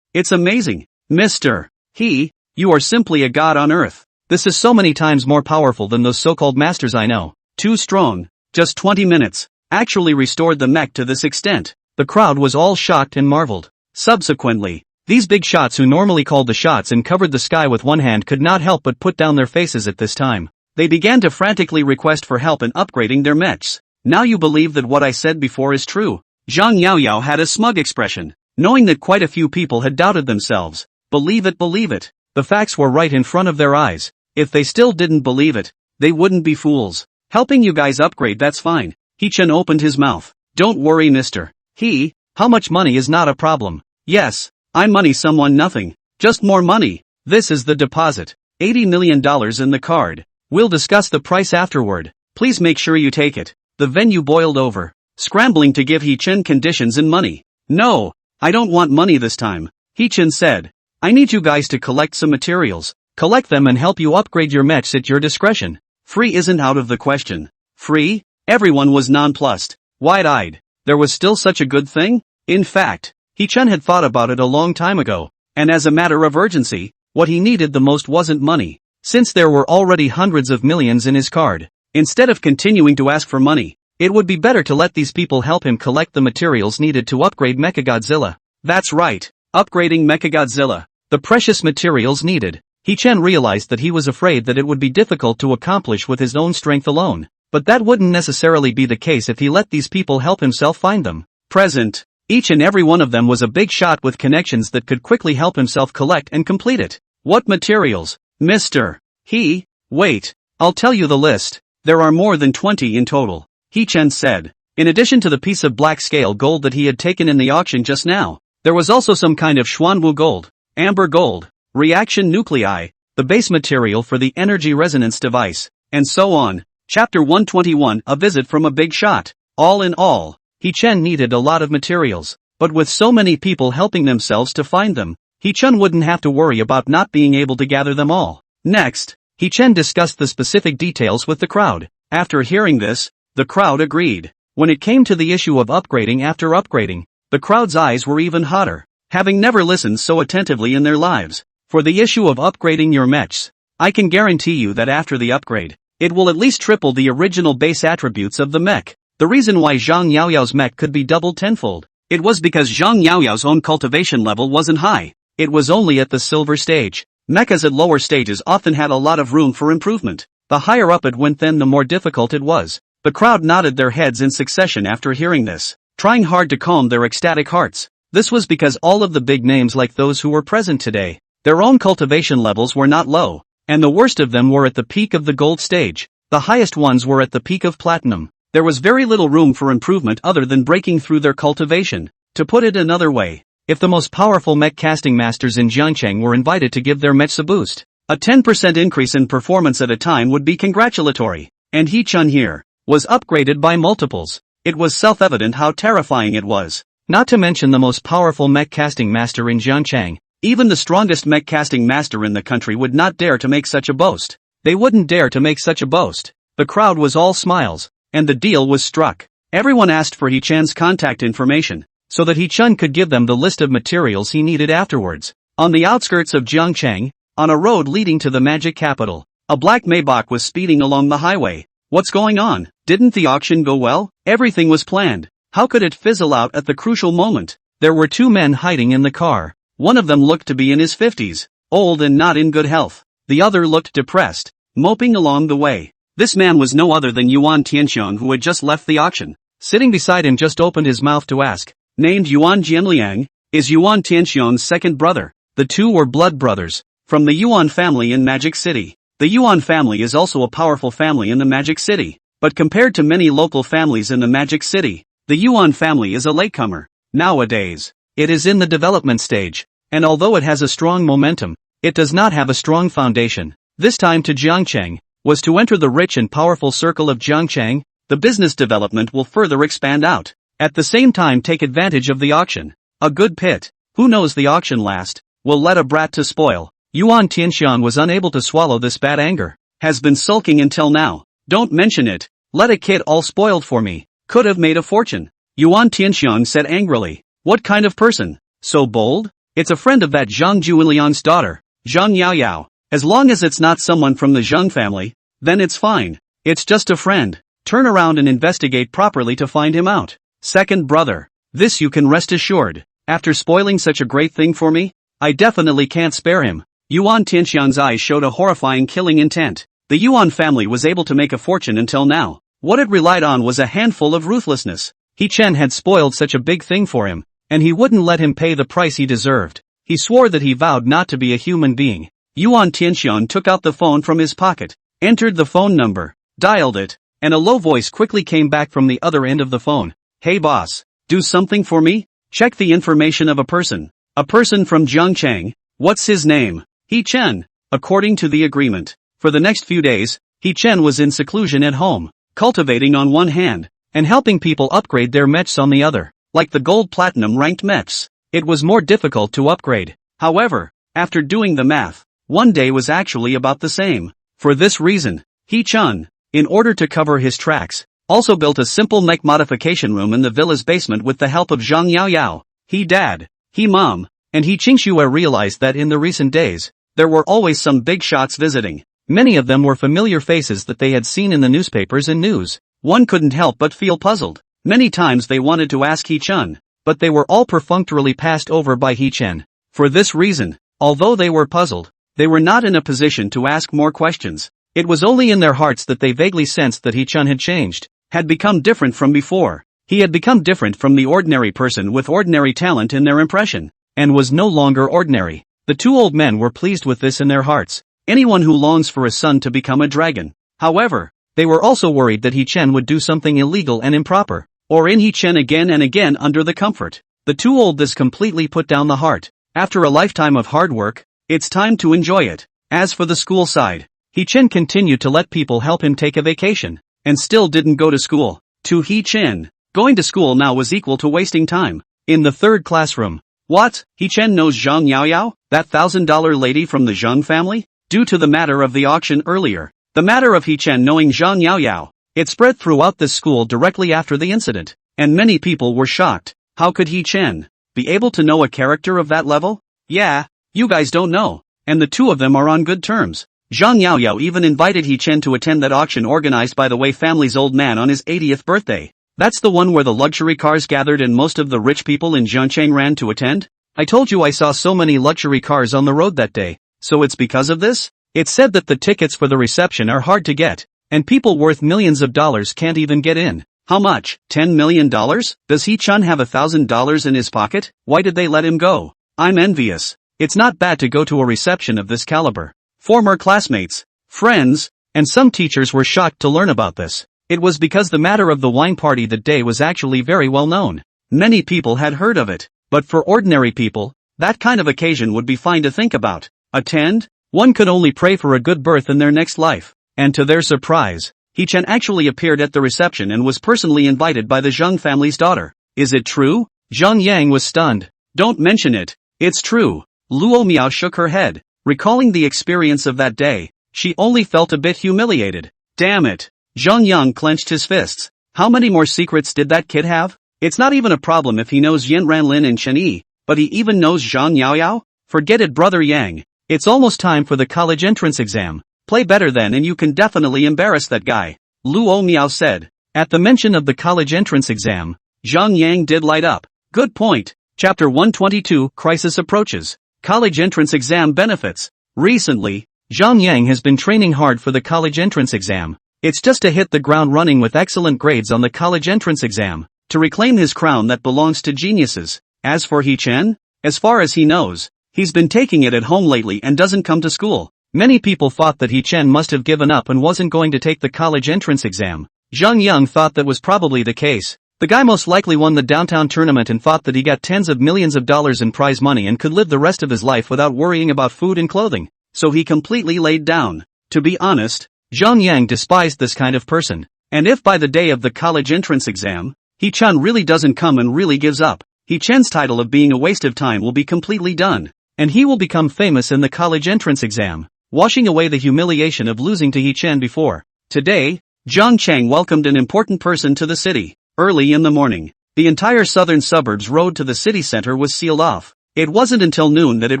it's amazing. Mr. He, you are simply a god on earth. This is so many times more powerful than those so-called masters I know. Too strong. Just 20 minutes. Actually restored the mech to this extent. The crowd was all shocked and marveled. Subsequently, these big shots who normally called the shots and covered the sky with one hand could not help but put down their faces at this time. They began to frantically request for help in upgrading their mechs. Now you believe that what I said before is true. Zhang Yaoyao had a smug expression, knowing that quite a few people had doubted themselves. Believe it. The facts were right in front of their eyes. If they still didn't believe it, they wouldn't be fools. Helping you guys upgrade, that's fine. He-chan opened his mouth. Don't worry, Mr. He, how much money is not a problem. Yes, I money someone nothing. Just more money. This is the deposit. $80 million in the card. We'll discuss the price afterward. Please make sure you take it. The venue boiled over, scrambling to give He-chan conditions and money. No, I don't want money this time. He-chan said. I need you guys to collect some materials. Collect them and help you upgrade your mechs at your discretion. Free isn't out of the question. Free? Everyone was nonplussed, wide-eyed. There was still such a good thing? In fact, He-chan had thought about it a long time ago, and as a matter of urgency, what he needed the most wasn't money. Since there were already hundreds of millions in his card, instead of continuing to ask for money, it would be better to let these people help him collect the materials needed to upgrade Mechagodzilla. That's right, upgrading Mechagodzilla. The precious materials needed. He-chan realized that he was afraid that it would be difficult to accomplish with his own strength alone, but that wouldn't necessarily be the case if he let these people help himself find them. Present. Each and every one of them was a big shot with connections that could quickly help himself collect and complete it. What materials? Mr. He, wait, I'll tell you the list. There are more than 20 in total. He-chan said. In addition to the piece of black scale gold that he had taken in the auction just now, there was also some kind of Xuanwu gold, amber gold, reaction nuclei, the base material for the energy resonance device, and so on. Chapter 121, A Visit from a Big Shot. All in all, He-chan needed a lot of materials, but with so many people helping themselves to find them, He-chan wouldn't have to worry about not being able to gather them all. Next, He-chan discussed the specific details with the crowd. After hearing this, the crowd agreed. When it came to the issue of upgrading after upgrading, the crowd's eyes were even hotter, having never listened so attentively in their lives. For the issue of upgrading your mechs, I can guarantee you that after the upgrade, it will at least triple the original base attributes of the mech. The reason why Zhang Yaoyao's mech could be doubled tenfold, it was because Zhang Yaoyao's own cultivation level wasn't high. It was only at the silver stage. Mechas at lower stages often had a lot of room for improvement. The higher up it went, then the more difficult it was. The crowd nodded their heads in succession after hearing this, trying hard to calm their ecstatic hearts. This was because all of the big names, like those who were present today, their own cultivation levels were not low, and the worst of them were at the peak of the gold stage. The highest ones were at the peak of platinum. There was very little room for improvement other than breaking through their cultivation. To put it another way, if the most powerful mech casting masters in Jiangcheng were invited to give their mechs a boost, a 10% increase in performance at a time would be congratulatory. And He-chan here was upgraded by multiples. It was self-evident how terrifying it was. Not to mention the most powerful mech casting master in Jiangcheng. Even the strongest mech casting master in the country would not dare to make such a boast. They wouldn't dare to make such a boast. The crowd was all smiles, and the deal was struck. Everyone asked for He-chan's contact information, so that He-chan could give them the list of materials he needed afterwards. On the outskirts of Jiangcheng, on a road leading to the magic capital, a black Maybach was speeding along the highway. What's going on? Didn't the auction go well? Everything was planned. How could it fizzle out at the crucial moment? There were two men hiding in the car. One of them looked to be in his 50s, old and not in good health. The other looked depressed, moping along the way. This man was no other than Yuan Tianxiong, who had just left the auction. Sitting beside him just opened his mouth to ask, named Yuan Jianliang, is Yuan Tianxiong's second brother. The two were blood brothers, from the Yuan family in Magic City. The Yuan family is also a powerful family in the Magic City, but compared to many local families in the Magic City, the Yuan family is a latecomer. Nowadays, it is in the development stage, and although it has a strong momentum, it does not have a strong foundation. This time to Jiangcheng was to enter the rich and powerful circle of Jiangchang. The business development will further expand out. At the same time, take advantage of the auction. A good pit. Who knows the auction last will let a brat to spoil. Yuan Tianxiang was unable to swallow this bad anger. Has been sulking until now. Don't mention it. Let a kid all spoiled for me. Could have made a fortune. Yuan Tianxiang said angrily. What kind of person? So bold? It's a friend of that Zhang Juiliang's daughter, Zhang Yaoyao. As long as it's not someone from the Zhang family, then it's fine. It's just a friend. Turn around and investigate properly to find him out. Second brother. This you can rest assured. After spoiling such a great thing for me, I definitely can't spare him. Yuan Tianxiang's eyes showed a horrifying killing intent. The Yuan family was able to make a fortune until now. What it relied on was a handful of ruthlessness. He Chen had spoiled such a big thing for him, and he wouldn't let him pay the price he deserved. He swore that he vowed not to be a human being. Yuan Tianxiang took out the phone from his pocket, entered the phone number, dialed it, and a low voice quickly came back from the other end of the phone. Hey boss, do something for me? Check the information of a person. A person from Jiangchang. What's his name? He Chen. According to the agreement. For the next few days, He Chen was in seclusion at home, cultivating on one hand, and helping people upgrade their mechs on the other. Like the gold platinum ranked mechs, it was more difficult to upgrade. However, after doing the math, one day was actually about the same. For this reason, He Chen, in order to cover his tracks, also built a simple mech modification room in the villa's basement with the help of Zhang Yaoyao. He Dad, He Mom, and He Qingxue realized that in the recent days, there were always some big shots visiting. Many of them were familiar faces that they had seen in the newspapers and news. One couldn't help but feel puzzled. Many times they wanted to ask He Chen, but they were all perfunctorily passed over by He Chen. For this reason, although they were puzzled, they were not in a position to ask more questions. It was only in their hearts that they vaguely sensed that He Chen had changed, had become different from before. He had become different from the ordinary person with ordinary talent in their impression, and was no longer ordinary. The two old men were pleased with this in their hearts. Anyone who longs for a son to become a dragon. However, they were also worried that He Chen would do something illegal and improper, or in He Chen again and again under the comfort. The two old this completely put down the heart. After a lifetime of hard work, it's time to enjoy it. As for the school side, He Chen continued to let people help him take a vacation, and still didn't go to school. To He Chen, going to school now was equal to wasting time. In the third classroom. What? He Chen knows Zhang Yaoyao, that $1,000 lady from the Zhang family? Due to the matter of the auction earlier, the matter of He Chen knowing Zhang Yaoyao, it spread throughout this school directly after the incident, and many people were shocked. How could He Chen be able to know a character of that level? Yeah, you guys don't know, and the two of them are on good terms. Zhang Yaoyao even invited He Chen to attend that auction organized by the Wei family's old man on his 80th birthday. That's the one where the luxury cars gathered and most of the rich people in Jiangchang ran to attend? I told you I saw so many luxury cars on the road that day. So it's because of this? It's said that the tickets for the reception are hard to get, and people worth millions of dollars can't even get in. How much? $10 million? Does He Chen have $1,000 in his pocket? Why did they let him go? I'm envious. It's not bad to go to a reception of this caliber. Former classmates, friends, and some teachers were shocked to learn about this. It was because the matter of the wine party that day was actually very well known. Many people had heard of it, but for ordinary people, that kind of occasion would be fine to think about. Attend? One could only pray for a good birth in their next life. And to their surprise, He Chen actually appeared at the reception and was personally invited by the Zhang family's daughter. Is it true? Zhang Yang was stunned. Don't mention it. It's true. Luo Miao shook her head. Recalling the experience of that day, she only felt a bit humiliated. Damn it. Zhang Yang clenched his fists. How many more secrets did that kid have? It's not even a problem if he knows Yin Ranlin and Chen Yi, but he even knows Zhang Yaoyao? Forget it, brother Yang. It's almost time for the college entrance exam. Play better then and you can definitely embarrass that guy. Luo Miao said. At the mention of the college entrance exam, Zhang Yang did light up. Good point. Chapter 122, Crisis Approaches. College entrance exam benefits. Recently, Zhang Yang has been training hard for the college entrance exam. It's just to hit the ground running with excellent grades on the college entrance exam, to reclaim his crown that belongs to geniuses. As for He Chen, as far as he knows, he's been taking it at home lately and doesn't come to school. Many people thought that He Chen must have given up and wasn't going to take the college entrance exam. Zhang Yang thought that was probably the case. The guy most likely won the downtown tournament and thought that he got tens of millions of dollars in prize money and could live the rest of his life without worrying about food and clothing. So he completely laid down. To be honest, Zhang Yang despised this kind of person. And if by the day of the college entrance exam, He Chen really doesn't come and really gives up, He Chen's title of being a waste of time will be completely done. And he will become famous in the college entrance exam, washing away the humiliation of losing to He Chen before. Today, Zhang Chang welcomed an important person to the city. Early in the morning, the entire southern suburbs road to the city center was sealed off. It wasn't until noon that it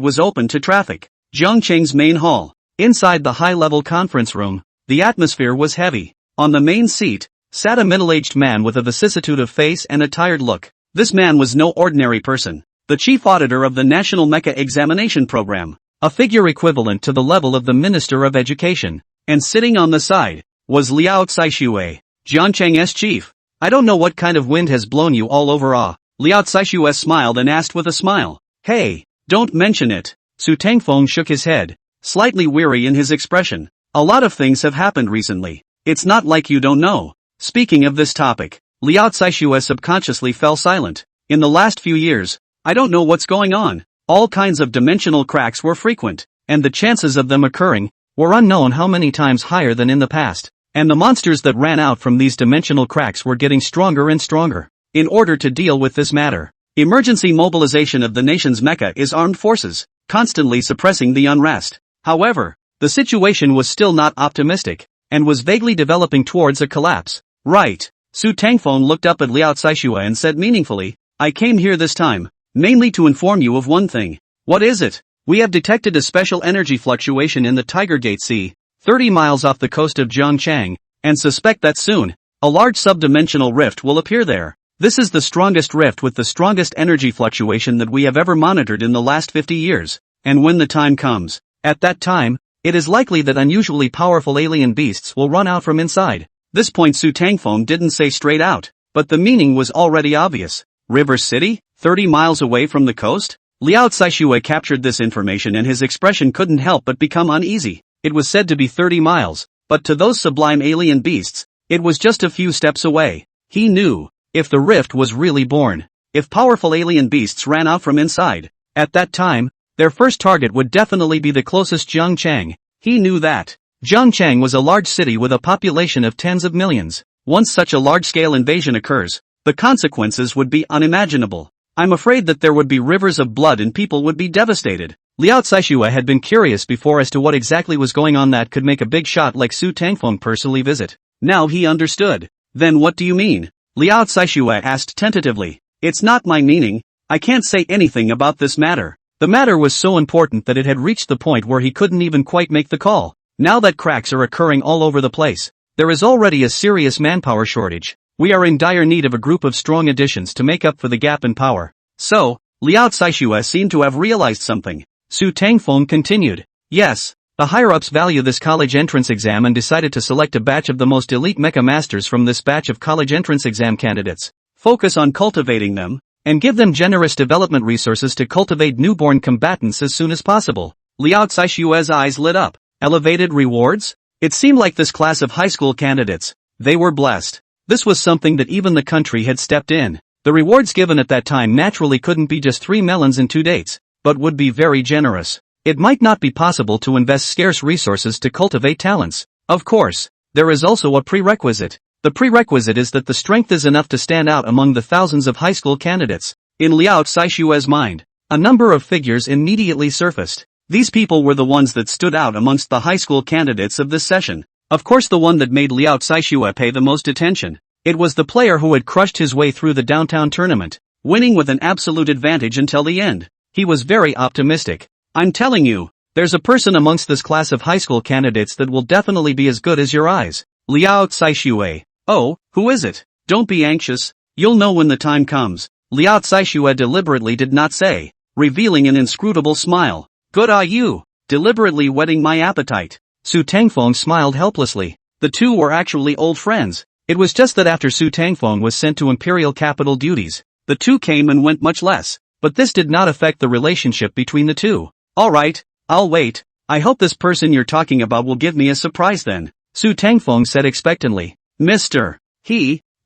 was open to traffic. Zhang Chang's main hall. Inside the high-level conference room, the atmosphere was heavy. On the main seat, sat a middle-aged man with a vicissitude of face and a tired look. This man was no ordinary person. The chief auditor of the National Mecha Examination Program, a figure equivalent to the level of the Minister of Education. And sitting on the side, was Liao Caixue, Zhang Chang's chief. I don't know what kind of wind has blown you all over. Liao Caixue smiled and asked with a smile. Hey, don't mention it. Su Tangfeng shook his head, slightly weary in his expression. A lot of things have happened recently. It's not like you don't know. Speaking of this topic, Liao Caixue subconsciously fell silent. In the last few years, I don't know what's going on. All kinds of dimensional cracks were frequent, and the chances of them occurring were unknown how many times higher than in the past. And the monsters that ran out from these dimensional cracks were getting stronger and stronger. In order to deal with this matter, emergency mobilization of the nation's mecha is armed forces, constantly suppressing the unrest. However, the situation was still not optimistic, and was vaguely developing towards a collapse. Right. Su Tangfeng looked up at Liao Caixue and said meaningfully, I came here this time, mainly to inform you of one thing. What is it? We have detected a special energy fluctuation in the Tiger Gate Sea, 30 miles off the coast of Zhangchang, and suspect that soon, a large subdimensional rift will appear there. This is the strongest rift with the strongest energy fluctuation that we have ever monitored in the last 50 years. And when the time comes, at that time, it is likely that unusually powerful alien beasts will run out from inside. This point Su Tangfeng didn't say straight out, but the meaning was already obvious. River City, 30 miles away from the coast? Liao Caixue captured this information and his expression couldn't help but become uneasy. It was said to be 30 miles, but to those sublime alien beasts, it was just a few steps away. He knew, if the rift was really born, if powerful alien beasts ran out from inside, at that time, their first target would definitely be the closest Zhangchang. He knew that. Zhangchang was a large city with a population of tens of millions. Once such a large-scale invasion occurs, the consequences would be unimaginable. I'm afraid that there would be rivers of blood and people would be devastated. Liao Caixue had been curious before as to what exactly was going on that could make a big shot like Su Tangfeng personally visit. Now he understood. Then what do you mean? Liao Caixue asked tentatively. It's not my meaning. I can't say anything about this matter. The matter was so important that it had reached the point where he couldn't even quite make the call. Now that cracks are occurring all over the place, there is already a serious manpower shortage. We are in dire need of a group of strong additions to make up for the gap in power. So, Liao Caixue seemed to have realized something. Su Tangfeng continued. Yes, the higher-ups value this college entrance exam and decided to select a batch of the most elite mecha masters from this batch of college entrance exam candidates. Focus on cultivating them, and give them generous development resources to cultivate newborn combatants as soon as possible. Liao Caixue's eyes lit up. Elevated rewards? It seemed like this class of high school candidates, they were blessed. This was something that even the country had stepped in. The rewards given at that time naturally couldn't be just 3 melons and 2 dates, but would be very generous. It might not be possible to invest scarce resources to cultivate talents. Of course, there is also a prerequisite. The prerequisite is that the strength is enough to stand out among the thousands of high school candidates. In Liao Caixue's mind, a number of figures immediately surfaced. These people were the ones that stood out amongst the high school candidates of this session. Of course the one that made Liao Caixue pay the most attention. It was the player who had crushed his way through the downtown tournament, winning with an absolute advantage until the end. He was very optimistic. I'm telling you, there's a person amongst this class of high school candidates that will definitely be as good as your eyes. Liao Caixue. Oh, who is it? Don't be anxious. You'll know when the time comes. Liao Caixue deliberately did not say, revealing an inscrutable smile. Good are you, deliberately whetting my appetite. Su Tangfeng smiled helplessly. The two were actually old friends. It was just that after Su Tangfeng was sent to imperial capital duties, the two came and went much less. But this did not affect the relationship between the two. Alright, I'll wait. I hope this person you're talking about will give me a surprise then. Su Tangfeng said expectantly. Mr.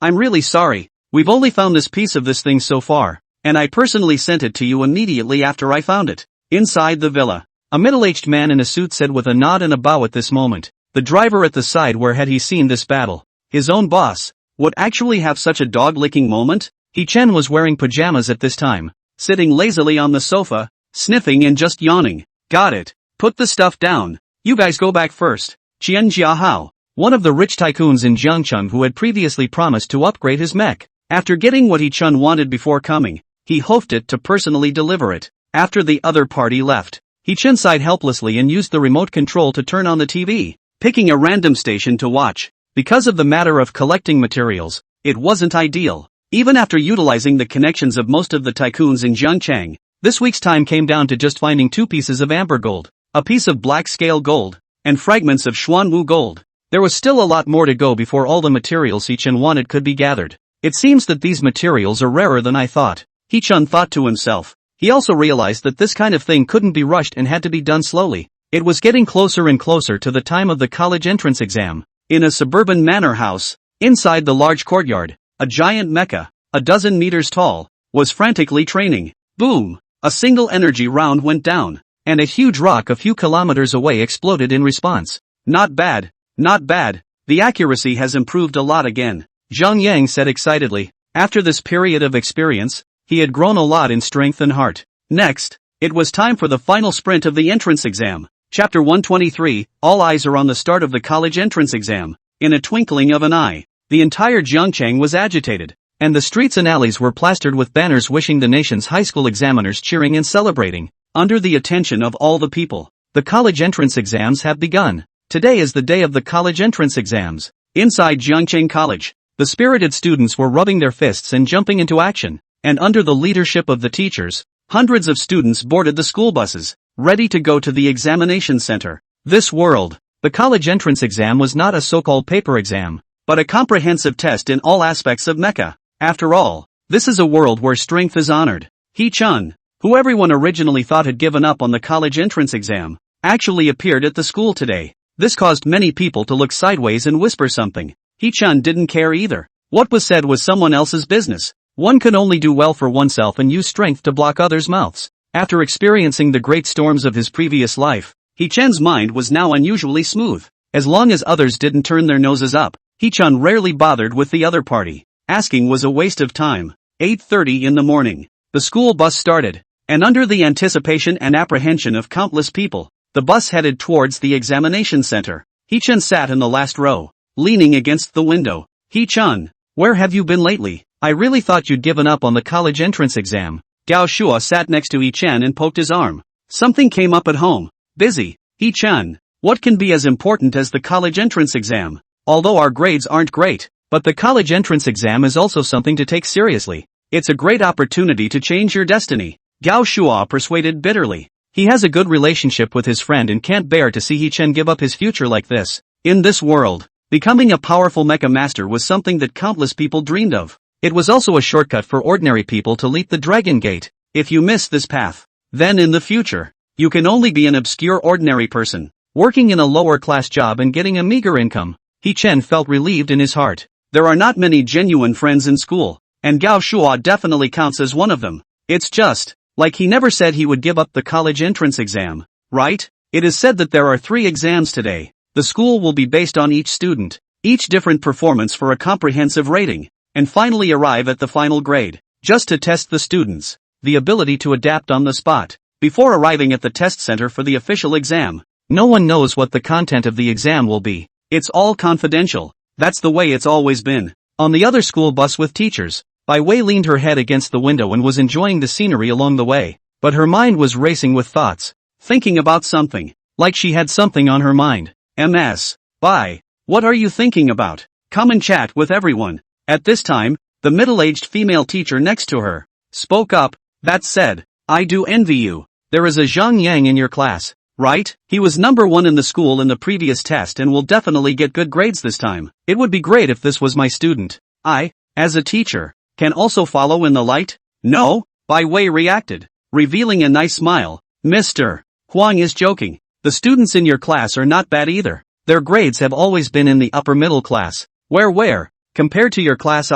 I'm really sorry. We've only found this piece of this thing so far, and I personally sent it to you immediately after I found it. Inside the villa, a middle-aged man in a suit said with a nod and a bow at this moment. The driver at the side, where had he seen this battle? His own boss would actually have such a dog-licking moment? He-Chen was wearing pajamas at this time, sitting lazily on the sofa, sniffing and just yawning. Got it. Put the stuff down. You guys go back first. Qian Jiahao, one of the rich tycoons in Jiangcheng who had previously promised to upgrade his mech. After getting what He-Chun wanted before coming, he hoped it to personally deliver it. After the other party left, He-Chen sighed helplessly and used the remote control to turn on the TV, picking a random station to watch. Because of the matter of collecting materials, it wasn't ideal. Even after utilizing the connections of most of the tycoons in Jiangcheng, this week's time came down to just finding 2 pieces of amber gold, a piece of black scale gold, and fragments of Xuanwu gold. There was still a lot more to go before all the materials He-Chun wanted could be gathered. It seems that these materials are rarer than I thought, He-Chun thought to himself. He also realized that this kind of thing couldn't be rushed and had to be done slowly. It was getting closer and closer to the time of the college entrance exam. In a suburban manor house, inside the large courtyard, a giant mecha, a dozen meters tall, was frantically training. Boom! A single energy round went down, and a huge rock a few kilometers away exploded in response. Not bad, not bad. The accuracy has improved a lot again, Zhang Yang said excitedly. After this period of experience, he had grown a lot in strength and heart. Next, it was time for the final sprint of the entrance exam. Chapter 123, all eyes are on the start of the college entrance exam. In a twinkling of an eye, the entire Jiangcheng was agitated, and the streets and alleys were plastered with banners wishing the nation's high school examiners cheering and celebrating. Under the attention of all the people, the college entrance exams have begun. Today is the day of the college entrance exams. Inside Jiangcheng College, the spirited students were rubbing their fists and jumping into action, and under the leadership of the teachers, hundreds of students boarded the school buses, ready to go to the examination center. This world, the college entrance exam was not a so-called paper exam, but a comprehensive test in all aspects of Mecha. After all, this is a world where strength is honored. He-Chun, who everyone originally thought had given up on the college entrance exam, actually appeared at the school today. This caused many people to look sideways and whisper something. He-Chun didn't care either. What was said was someone else's business. One can only do well for oneself and use strength to block others' mouths. After experiencing the great storms of his previous life, He-Chun's mind was now unusually smooth. As long as others didn't turn their noses up, He-Chun rarely bothered with the other party. Asking was a waste of time. 8:30 in the morning. The school bus started, and under the anticipation and apprehension of countless people, the bus headed towards the examination center. He-Chun sat in the last row, leaning against the window. He-Chun, where have you been lately? I really thought you'd given up on the college entrance exam. Gao Shua sat next to He-Chen and poked his arm. Something came up at home. Busy. He-Chen, what can be as important as the college entrance exam? Although our grades aren't great, but the college entrance exam is also something to take seriously. It's a great opportunity to change your destiny, Gao Shua persuaded bitterly. He has a good relationship with his friend and can't bear to see He-Chen give up his future like this. In this world, becoming a powerful mecha master was something that countless people dreamed of. It was also a shortcut for ordinary people to leap the Dragon Gate. If you miss this path, then in the future, you can only be an obscure ordinary person, working in a lower-class job and getting a meager income. He-Chen felt relieved in his heart. There are not many genuine friends in school, and Gao Shua definitely counts as one of them. It's just, like he never said he would give up the college entrance exam, right? It is said that there are 3 exams today. The school will be based on each student, each different performance for a comprehensive rating, and finally arrive at the final grade, just to test the students, the ability to adapt on the spot, before arriving at the test center for the official exam. No one knows what the content of the exam will be. It's all confidential. That's the way it's always been. On the other school bus with teachers, Bai Wei leaned her head against the window and was enjoying the scenery along the way, but her mind was racing with thoughts, thinking about something, like she had something on her mind. Ms. Bai, what are you thinking about? Come and chat with everyone. At this time, the middle-aged female teacher next to her spoke up. That said, I do envy you. There is a Zhang Yang in your class, right? He was number 1 in the school in the previous test and will definitely get good grades this time. It would be great if this was my student. I, as a teacher, can also follow in the light? No? Bai Wei reacted, revealing a nice smile. Mr. Huang is joking. The students in your class are not bad either. Their grades have always been in the upper middle class. Where? Compared to your class,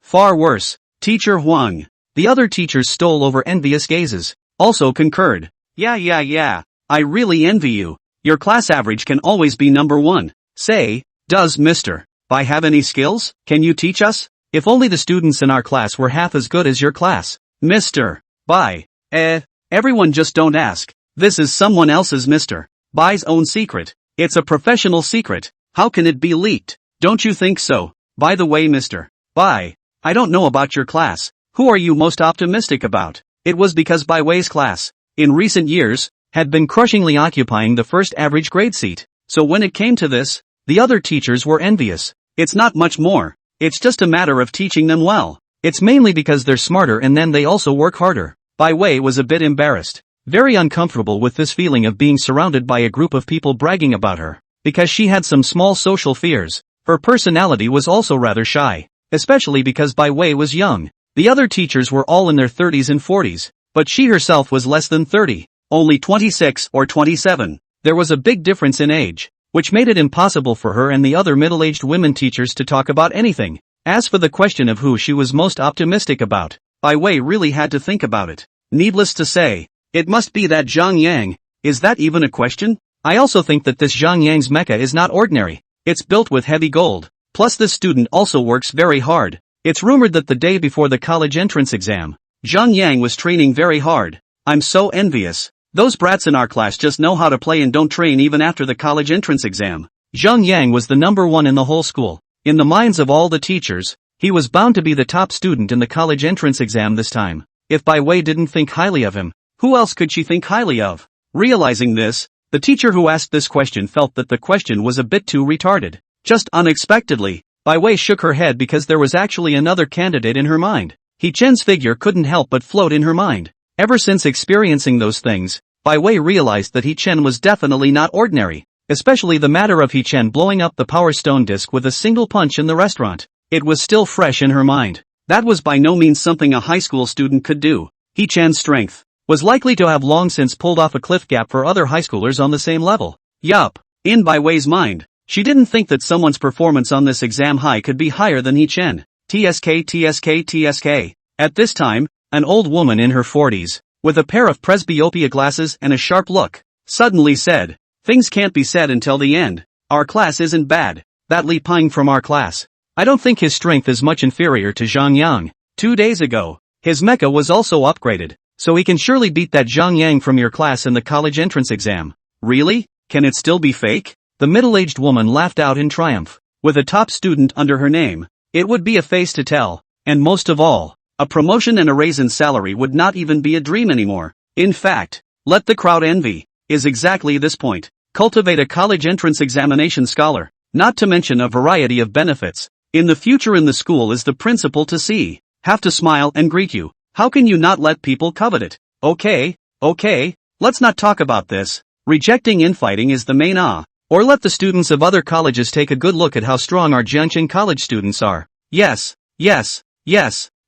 far worse. Teacher Huang. The other teachers stole over envious gazes, also concurred. Yeah. I really envy you. Your class average can always be number 1. Say, does Mr. Bai have any skills? Can you teach us? If only the students in our class were half as good as your class. Mr. Bai. Everyone just don't ask. This is someone else's Mr. Bai's own secret. It's a professional secret. How can it be leaked? Don't you think so? By the way, Mr. Bai, I don't know about your class. Who are you most optimistic about? It was because Bai Wei's class, in recent years, had been crushingly occupying the first average grade seat. So when it came to this, the other teachers were envious. It's not much more. It's just a matter of teaching them well. It's mainly because they're smarter and then they also work harder. Bai Wei was a bit embarrassed, very uncomfortable with this feeling of being surrounded by a group of people bragging about her. Because she had some small social fears, her personality was also rather shy, especially because Bai Wei was young. The other teachers were all in their 30s and 40s, but she herself was less than 30, only 26 or 27. There was a big difference in age, which made it impossible for her and the other middle-aged women teachers to talk about anything. As for the question of who she was most optimistic about, Bai Wei really had to think about it. Needless to say, it must be that Zhang Yang. Is that even a question? I also think that this Zhang Yang's mecha is not ordinary. It's built with heavy gold. Plus this student also works very hard. It's rumored that the day before the college entrance exam, Zhang Yang was training very hard. I'm so envious. Those brats in our class just know how to play and don't train even after the college entrance exam. Zhang Yang was the number one in the whole school. In the minds of all the teachers, he was bound to be the top student in the college entrance exam this time. If Bai Wei didn't think highly of him, who else could she think highly of? Realizing this, the teacher who asked this question felt that the question was a bit too retarded. Just unexpectedly, Bai Wei shook her head because there was actually another candidate in her mind. He Chen's figure couldn't help but float in her mind. Ever since experiencing those things, Bai Wei realized that He Chen was definitely not ordinary, especially the matter of He Chen blowing up the Power Stone disc with a single punch in the restaurant. It was still fresh in her mind. That was by no means something a high school student could do. He Chen's strength was likely to have long since pulled off a cliff gap for other high schoolers on the same level. Yup, in Bai Wei's mind, she didn't think that someone's performance on this exam high could be higher than He Chen. TSK. At this time, an old woman in her 40s, with a pair of presbyopia glasses and a sharp look, suddenly said, "Things can't be said until the end. Our class isn't bad. That Li Ping from our class. I don't think his strength is much inferior to Zhang Yang. 2 days ago, his mecha was also upgraded, so he can surely beat that Zhang Yang from your class in the college entrance exam." Really? Can it still be fake? The middle-aged woman laughed out in triumph. With a top student under her name, it would be a face to tell, and most of all, a promotion and a raise in salary would not even be a dream anymore. In fact, let the crowd envy, is exactly this point. Cultivate a college entrance examination scholar, not to mention a variety of benefits. In the future in the school is the principal to see, have to smile and greet you. How can you not let people covet it? Okay, let's not talk about this. Rejecting infighting is the main Or let the students of other colleges take a good look at how strong our Jiangxin college students are. Yes,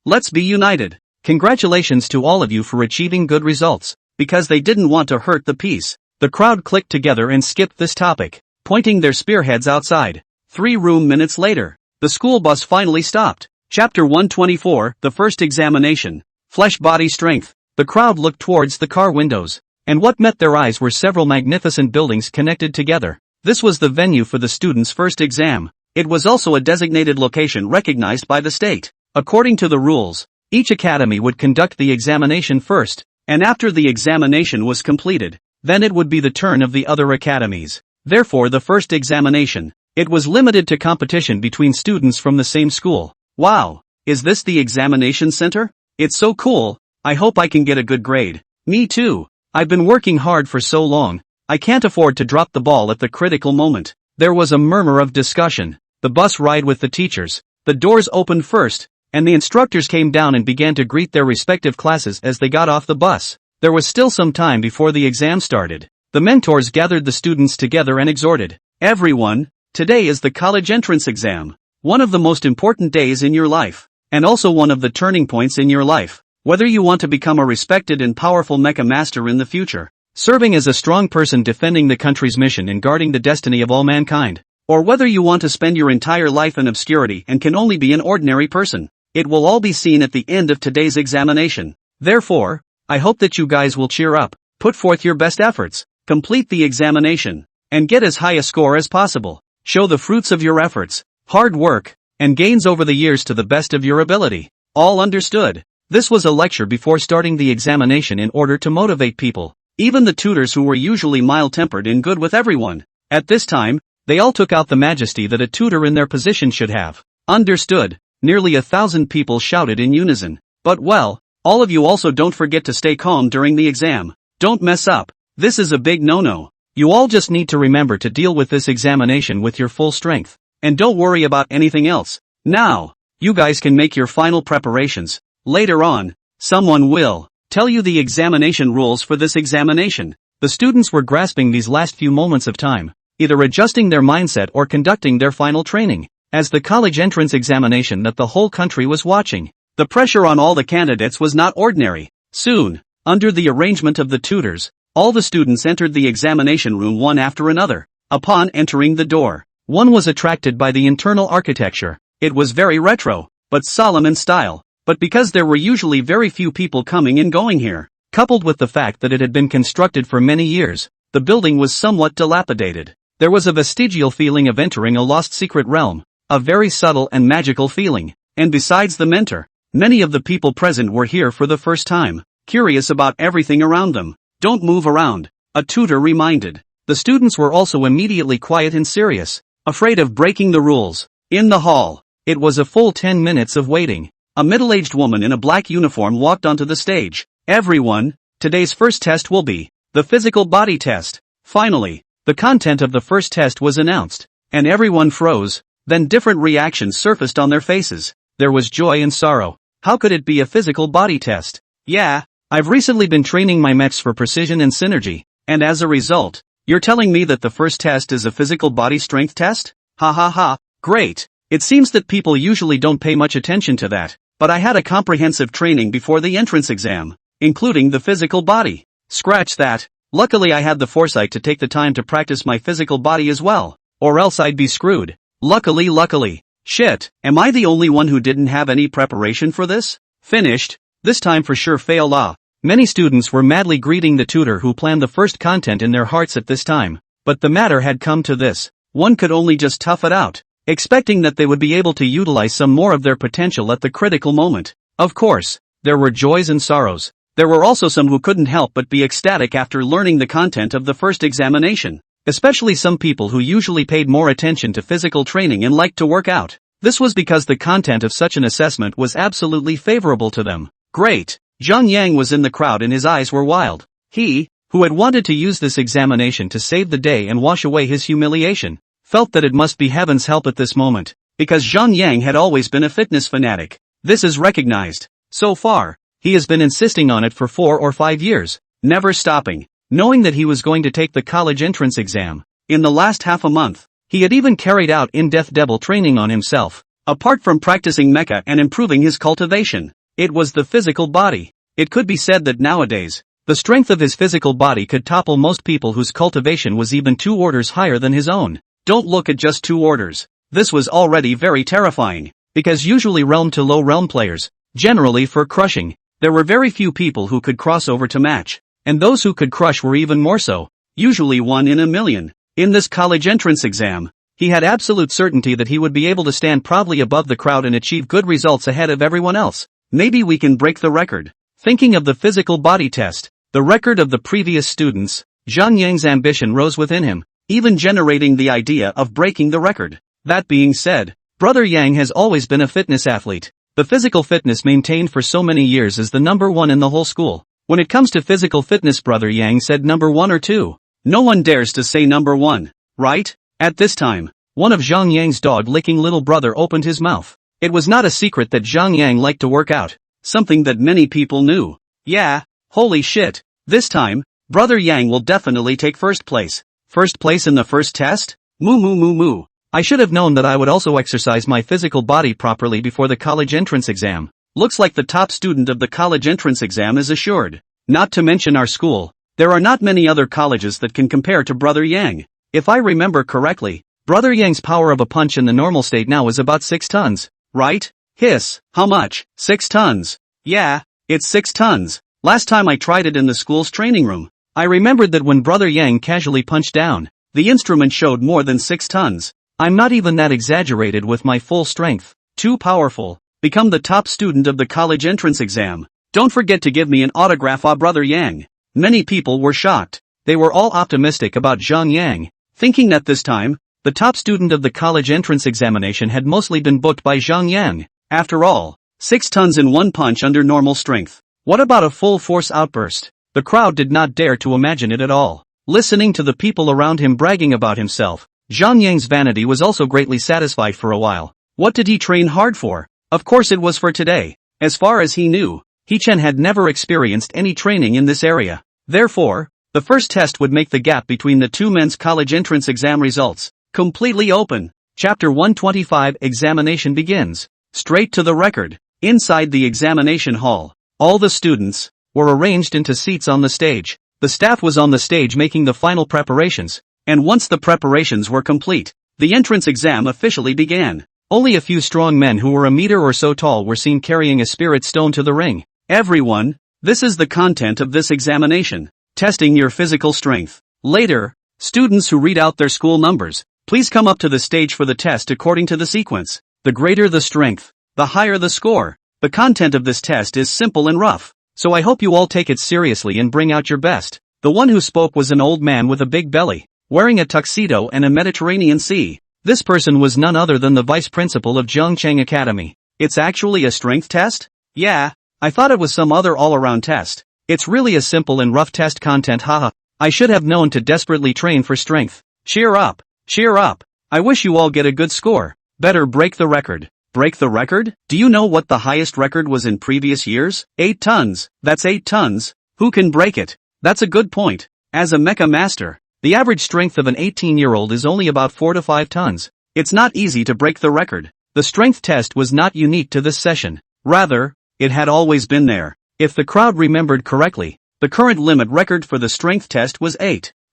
let's be united. Congratulations to all of you for achieving good results, because they didn't want to hurt the peace. The crowd clicked together and skipped this topic, pointing their spearheads outside. 3 minutes later, the school bus finally stopped. Chapter 124, The First Examination. Flesh Body Strength. The crowd looked towards the car windows, and what met their eyes were several magnificent buildings connected together. This was the venue for the students' first exam. It was also a designated location recognized by the state. According to the rules, each academy would conduct the examination first, and after the examination was completed, then it would be the turn of the other academies. Therefore the first examination, it was limited to competition between students from the same school. Wow, is this the examination center? It's so cool. I hope I can get a good grade. Me too. I've been working hard for so long. I can't afford to drop the ball at the critical moment. There was a murmur of discussion. The bus ride with the teachers. The doors opened first, and the instructors came down and began to greet their respective classes as they got off the bus. There was still some time before the exam started. The mentors gathered the students together and exhorted, "Everyone, today is the college entrance exam. One of the most important days in your life, and also one of the turning points in your life. Whether you want to become a respected and powerful mecha master in the future, serving as a strong person defending the country's mission and guarding the destiny of all mankind, or whether you want to spend your entire life in obscurity and can only be an ordinary person, it will all be seen at the end of today's examination. Therefore, I hope that you guys will cheer up, put forth your best efforts, complete the examination, and get as high a score as possible." Show the fruits of your efforts, hard work, and gains over the years to the best of your ability. All understood. This was a lecture before starting the examination in order to motivate people, even the tutors who were usually mild-tempered and good with everyone. At this time, they all took out the majesty that a tutor in their position should have. Understood. Nearly 1,000 people shouted in unison. But well, all of you also don't forget to stay calm during the exam. Don't mess up. This is a big no-no. You all just need to remember to deal with this examination with your full strength. And don't worry about anything else. Now, you guys can make your final preparations. Later on, someone will tell you the examination rules for this examination. The students were grasping these last few moments of time, either adjusting their mindset or conducting their final training, as the college entrance examination that the whole country was watching. The pressure on all the candidates was not ordinary. Soon, under the arrangement of the tutors, all the students entered the examination room one after another. Upon entering the door, one was attracted by the internal architecture. It was very retro, but solemn in style. But because there were usually very few people coming and going here, coupled with the fact that it had been constructed for many years, the building was somewhat dilapidated. There was a vestigial feeling of entering a lost secret realm, a very subtle and magical feeling. And besides the mentor, many of the people present were here for the first time, curious about everything around them. Don't move around, a tutor reminded. The students were also immediately quiet and serious, afraid of breaking the rules. In the hall, it was a full 10 minutes of waiting. A middle-aged woman in a black uniform walked onto the stage. Everyone, today's first test will be the physical body test. Finally, the content of the first test was announced, and everyone froze. Then different reactions surfaced on their faces. There was joy and sorrow. How could it be a physical body test? Yeah, I've recently been training my mechs for precision and synergy, and as a result, you're telling me that the first test is a physical body strength test? Ha ha ha, great. It seems that people usually don't pay much attention to that. But I had a comprehensive training before the entrance exam, including the physical body. Scratch that. Luckily I had the foresight to take the time to practice my physical body as well, or else I'd be screwed. Luckily. Shit, am I the only one who didn't have any preparation for this? Finished. This time for sure fail ah. Many students were madly greeting the tutor who planned the first content in their hearts at this time. But the matter had come to this. One could only just tough it out, expecting that they would be able to utilize some more of their potential at the critical moment. Of course, there were joys and sorrows. There were also some who couldn't help but be ecstatic after learning the content of the first examination, especially some people who usually paid more attention to physical training and liked to work out. This was because the content of such an assessment was absolutely favorable to them. Great! Zhang Yang was in the crowd and his eyes were wild. He, who had wanted to use this examination to save the day and wash away his humiliation, felt that it must be heaven's help at this moment, because Zhang Yang had always been a fitness fanatic. This is recognized. So far, he has been insisting on it for 4 or 5 years, never stopping, knowing that he was going to take the college entrance exam. In the last half a month, he had even carried out in-depth double training on himself. Apart from practicing Mecha and improving his cultivation, it was the physical body. It could be said that nowadays, the strength of his physical body could topple most people whose cultivation was even 2 orders higher than his own. Don't look at just 2 orders. This was already very terrifying, because usually realm to low realm players, generally for crushing, there were very few people who could cross over to match, and those who could crush were even more so, usually 1 in a million. In this college entrance exam, he had absolute certainty that he would be able to stand proudly above the crowd and achieve good results ahead of everyone else. Maybe we can break the record. Thinking of the physical body test, the record of the previous students, Zhang Yang's ambition rose within him, even generating the idea of breaking the record. That being said, Brother Yang has always been a fitness athlete. The physical fitness maintained for so many years is the number 1 in the whole school. When it comes to physical fitness, Brother Yang said number 1 or 2. No one dares to say number 1, right? At this time, one of Zhang Yang's dog-licking little brother opened his mouth. It was not a secret that Zhang Yang liked to work out, something that many people knew. Yeah, holy shit, this time, Brother Yang will definitely take first place. First place in the first test? Moo. I should have known that I would also exercise my physical body properly before the college entrance exam. Looks like the top student of the college entrance exam is assured. Not to mention our school, there are not many other colleges that can compare to Brother Yang. If I remember correctly, Brother Yang's power of a punch in the normal state now is about 6 tons, right? Hiss, how much? 6 tons. Yeah, it's 6 tons. Last time I tried it in the school's training room, I remembered that when Brother Yang casually punched down, the instrument showed more than 6 tons. I'm not even that exaggerated with my full strength. Too powerful. Become the top student of the college entrance exam. Don't forget to give me an autograph, Brother Yang. Many people were shocked. They were all optimistic about Zhang Yang, thinking that this time, the top student of the college entrance examination had mostly been booked by Zhang Yang. After all, 6 tons in one punch under normal strength. What about a full force outburst? The crowd did not dare to imagine it at all. Listening to the people around him bragging about himself, Zhang Yang's vanity was also greatly satisfied for a while. What did he train hard for? Of course it was for today. As far as he knew, He Chen had never experienced any training in this area. Therefore, the first test would make the gap between the two men's college entrance exam results completely open. Chapter 125 Examination begins. Straight to the record. Inside the examination hall, all the students were arranged into seats on the stage. The staff was on the stage making the final preparations, and once the preparations were complete, the entrance exam officially began. Only a few strong men who were a meter or so tall were seen carrying a spirit stone to the ring. Everyone, this is the content of this examination. Testing your physical strength. Later, students who read out their school numbers, please come up to the stage for the test according to the sequence. The greater the strength, the higher the score. The content of this test is simple and rough, so I hope you all take it seriously and bring out your best. The one who spoke was an old man with a big belly, wearing a tuxedo and a Mediterranean Sea. This person was none other than the vice principal of Zhongcheng Academy. It's actually a strength test? Yeah, I thought it was some other all-around test. It's really a simple and rough test content, haha. I should have known to desperately train for strength. Cheer up, cheer up. I wish you all get a good score. Better break the record. Break the record? Do you know what the highest record was in previous years? 8 tons. That's 8 tons. Who can break it? That's a good point. As a mecha master, the average strength of an 18-year-old is only about 4 to 5 tons. It's not easy to break the record. The strength test was not unique to this session. Rather, it had always been there. If the crowd remembered correctly, the current limit record for the strength test was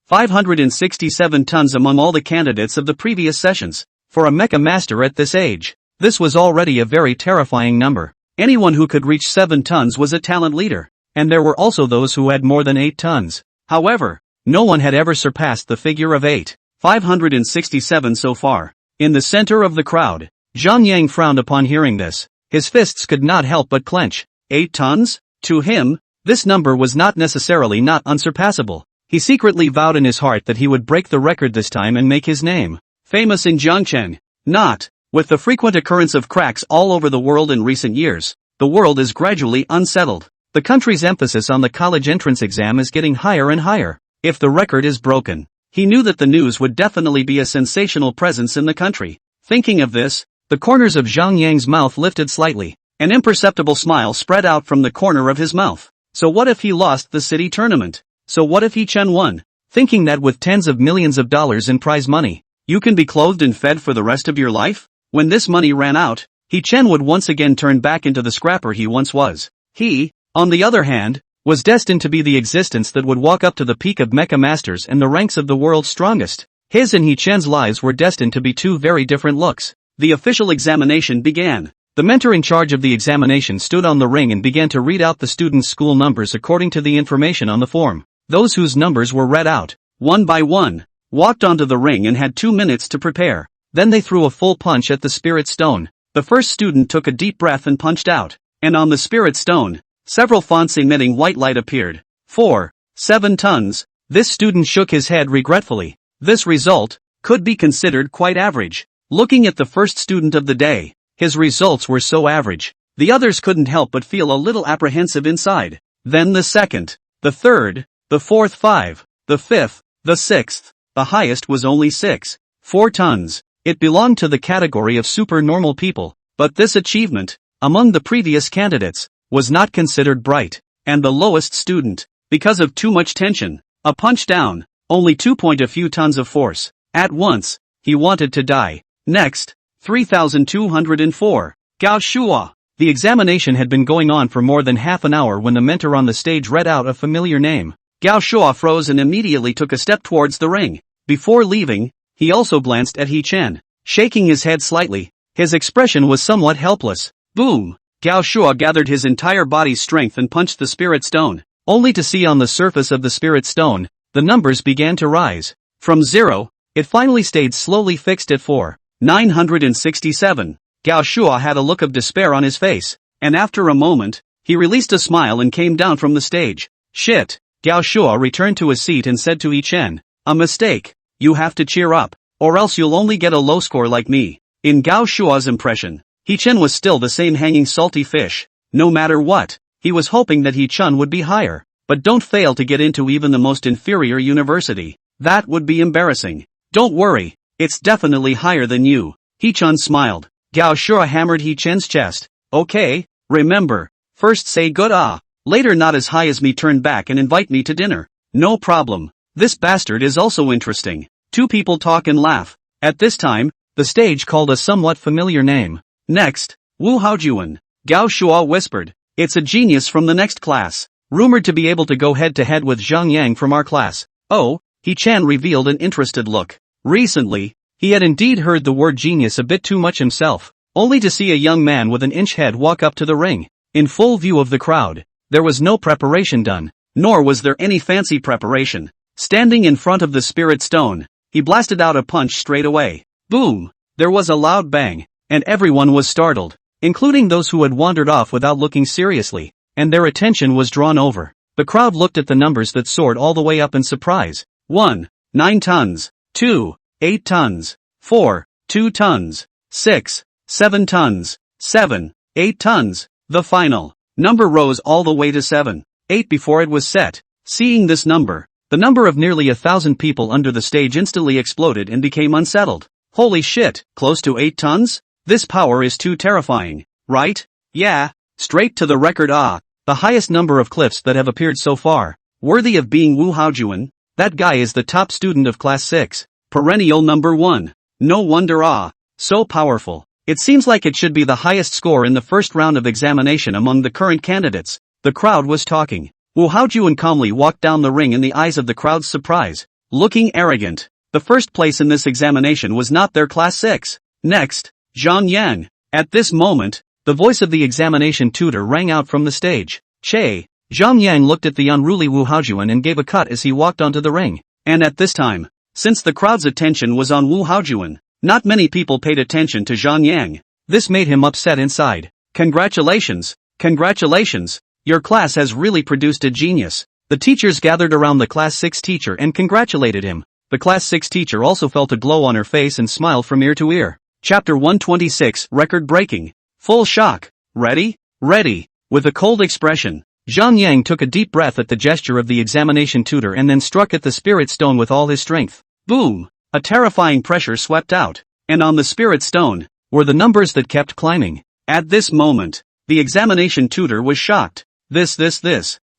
567 tons among all the candidates of the previous sessions. For a mecha master at this age, this was already a very terrifying number. Anyone who could reach 7 tons was a talent leader, and there were also those who had more than 8 tons. However, no one had ever surpassed the figure of 567 so far. In the center of the crowd, Zhang Yang frowned upon hearing this. His fists could not help but clench. 8 tons? To him, this number was not necessarily not unsurpassable. He secretly vowed in his heart that he would break the record this time and make his name famous in Zhongcheng. Not. With the frequent occurrence of cracks all over the world in recent years, the world is gradually unsettled. The country's emphasis on the college entrance exam is getting higher and higher. If the record is broken, he knew that the news would definitely be a sensational presence in the country. Thinking of this, the corners of Zhang Yang's mouth lifted slightly. An imperceptible smile spread out from the corner of his mouth. So what if he lost the city tournament? So what if He Chen won? Thinking that with tens of millions of dollars in prize money, you can be clothed and fed for the rest of your life? When this money ran out, He Chen would once again turn back into the scrapper he once was. He, on the other hand, was destined to be the existence that would walk up to the peak of mecha masters and the ranks of the world's strongest. His and He Chen's lives were destined to be two very different looks. The official examination began. The mentor in charge of the examination stood on the ring and began to read out the students' school numbers according to the information on the form. Those whose numbers were read out, one by one, walked onto the ring and had 2 minutes to prepare. Then they threw a full punch at the spirit stone. The first student took a deep breath and punched out. And on the spirit stone, several fonts emitting white light appeared. 7 tons. This student shook his head regretfully. This result could be considered quite average. Looking at the first student of the day, his results were so average. The others couldn't help but feel a little apprehensive inside. Then the second, the third, the fourth 5, the fifth, the sixth, the highest was only 4 tons. It belonged to the category of super normal people, but this achievement, among the previous candidates, was not considered bright. And the lowest student, because of too much tension, a punch down, only 2 point a few tons of force. At once, he wanted to die. Next, 3204. Gao Shua. The examination had been going on for more than half an hour when the mentor on the stage read out a familiar name. Gao Shua froze and immediately took a step towards the ring. Before leaving, he also glanced at He Chen. Shaking his head slightly, his expression was somewhat helpless. Boom! Gao Shua gathered his entire body's strength and punched the spirit stone, only to see on the surface of the spirit stone, the numbers began to rise. From 0, It finally stayed slowly fixed at 4,967. Gao Shua had a look of despair on his face, and after a moment, he released a smile and came down from the stage. Shit. Gao Shua returned to his seat and said to Yi Chen, a mistake. You have to cheer up, or else you'll only get a low score like me. In Gao Shua's impression, Yi Chen was still the same hanging salty fish. No matter what, he was hoping that Yi Chen would be higher. But don't fail to get into even the most inferior university. That would be embarrassing. Don't worry, it's definitely higher than you. Yi Chen smiled. Gao Shua hammered Yi Chen's chest. Okay, remember, first say good later not as high as me, turn back and invite me to dinner. No problem. This bastard is also interesting. Two people talk and laugh. At this time, the stage called a somewhat familiar name. Next, Wu Haojuan. Gao Shua whispered. It's a genius from the next class. Rumored to be able to go head-to-head with Zhang Yang from our class. Oh, Yi Chen revealed an interested look. Recently, he had indeed heard the word genius a bit too much himself, only to see a young man with an inch head walk up to the ring. In full view of the crowd, there was no preparation done, nor was there any fancy preparation. Standing in front of the spirit stone, he blasted out a punch straight away. Boom! There was a loud bang, and everyone was startled, including those who had wandered off without looking seriously, and their attention was drawn over. The crowd looked at the numbers that soared all the way up in surprise. 1, 9 tons. 2, 8 tons. 4, 2 tons. 6, 7 tons. 7, 8 tons. The final number rose all the way to 7, 8 before it was set. Seeing this number, the number of nearly 1,000 people under the stage instantly exploded and became unsettled. Holy shit, close to 8 tons? This power is too terrifying, right? Yeah, straight to the record the highest number of cliffs that have appeared so far. Worthy of being Wu Haojuan, that guy is the top student of class 6. Perennial number 1. No wonder so powerful. It seems like it should be the highest score in the first round of examination among the current candidates. The crowd was talking. Wu Haojuan calmly walked down the ring in the eyes of the crowd's surprise, looking arrogant. The first place in this examination was not their class 6. Next, Zhang Yang. At this moment, the voice of the examination tutor rang out from the stage. Che. Zhang Yang looked at the unruly Wu Haojuan and gave a cut as he walked onto the ring. And at this time, since the crowd's attention was on Wu Haojuan, not many people paid attention to Zhang Yang. This made him upset inside. Congratulations, congratulations, your class has really produced a genius. The teachers gathered around the class 6 teacher and congratulated him. The class 6 teacher also felt a glow on her face and smiled from ear to ear. Chapter 126, Record Breaking. Full shock. Ready? Ready. With a cold expression, Zhang Yang took a deep breath at the gesture of the examination tutor and then struck at the spirit stone with all his strength. Boom! A terrifying pressure swept out, and on the spirit stone were the numbers that kept climbing. At this moment, the examination tutor was shocked. This.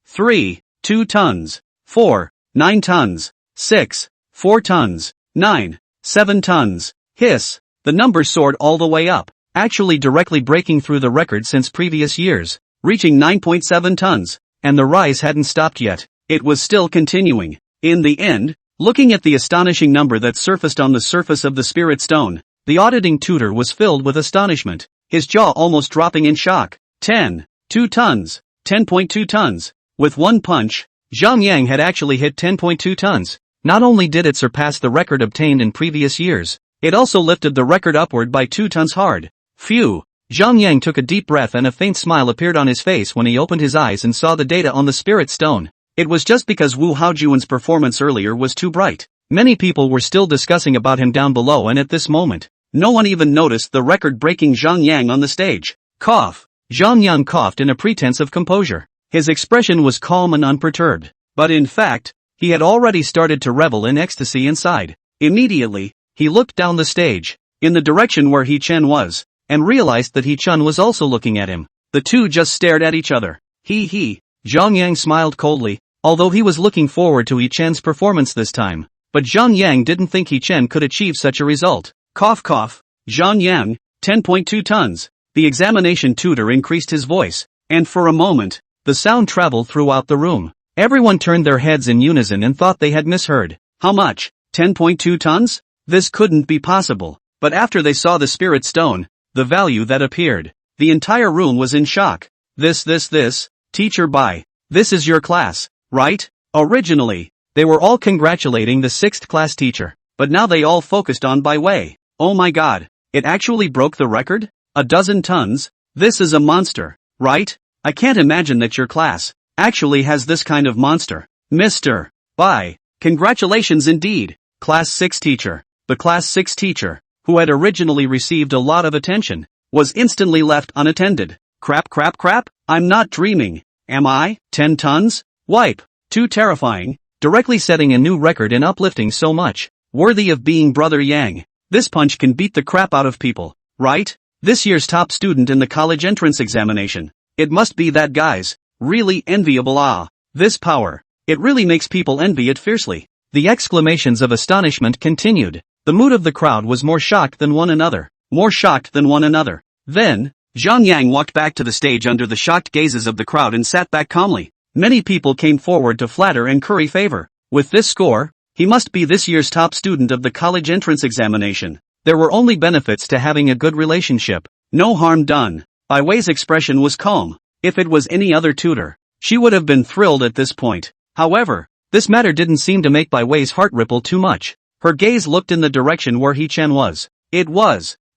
3, 2 tons. 4, 9 tons. 6, 4 tons. 9, 7 tons. Hiss! The numbers soared all the way up, actually directly breaking through the record since previous years, reaching 9.7 tons, and the rise hadn't stopped yet. It was still continuing. In the end, looking at the astonishing number that surfaced on the surface of the spirit stone, the auditing tutor was filled with astonishment, his jaw almost dropping in shock. 2 tons. 10.2 tons. With one punch, Zhang Yang had actually hit 10.2 tons. Not only did it surpass the record obtained in previous years, it also lifted the record upward by 2 tons hard. Phew! Zhang Yang took a deep breath and a faint smile appeared on his face when he opened his eyes and saw the data on the spirit stone. It was just because Wu Haojuan's performance earlier was too bright. Many people were still discussing about him down below, and at this moment, no one even noticed the record-breaking Zhang Yang on the stage. Cough! Zhang Yang coughed in a pretense of composure. His expression was calm and unperturbed. But in fact, he had already started to revel in ecstasy inside. Immediately, he looked down the stage, in the direction where Yi Chen was, and realized that Yi Chen was also looking at him. The two just stared at each other. He. Zhang Yang smiled coldly, although he was looking forward to Yi Chen's performance this time. But Zhang Yang didn't think Yi Chen could achieve such a result. Cough. Zhang Yang, 10.2 tons. The examination tutor increased his voice, and for a moment, the sound traveled throughout the room. Everyone turned their heads in unison and thought they had misheard. How much? 10.2 tons? This couldn't be possible. But after they saw the spirit stone, the value that appeared, the entire room was in shock. This, teacher Bai. This is your class, right? Originally, they were all congratulating the 6th class teacher. but now they all focused on Bai Wei. Oh my god, it actually broke the record? 12 tons? This is a monster, right? I can't imagine that your class actually has this kind of monster. Mr. Bai, congratulations indeed, Class 6 teacher. The Class 6 teacher, who had originally received a lot of attention, was instantly left unattended. Crap, I'm not dreaming, am I? 10 tons? Wipe. Too terrifying, directly setting a new record in uplifting so much. Worthy of being Brother Yang. This punch can beat the crap out of people, right? This year's top student in the college entrance examination. It must be that guy's. Really enviable. This power. It really makes people envy it fiercely. The exclamations of astonishment continued. The mood of the crowd was more shocked than one another. Then, Zhang Yang walked back to the stage under the shocked gazes of the crowd and sat back calmly. Many people came forward to flatter and curry favor. With this score, he must be this year's top student of the college entrance examination. There were only benefits to having a good relationship. No harm done. Bai Wei's expression was calm. If it was any other tutor, she would have been thrilled at this point. However, this matter didn't seem to make Bai Wei's heart ripple too much. Her gaze looked in the direction where He Chen was.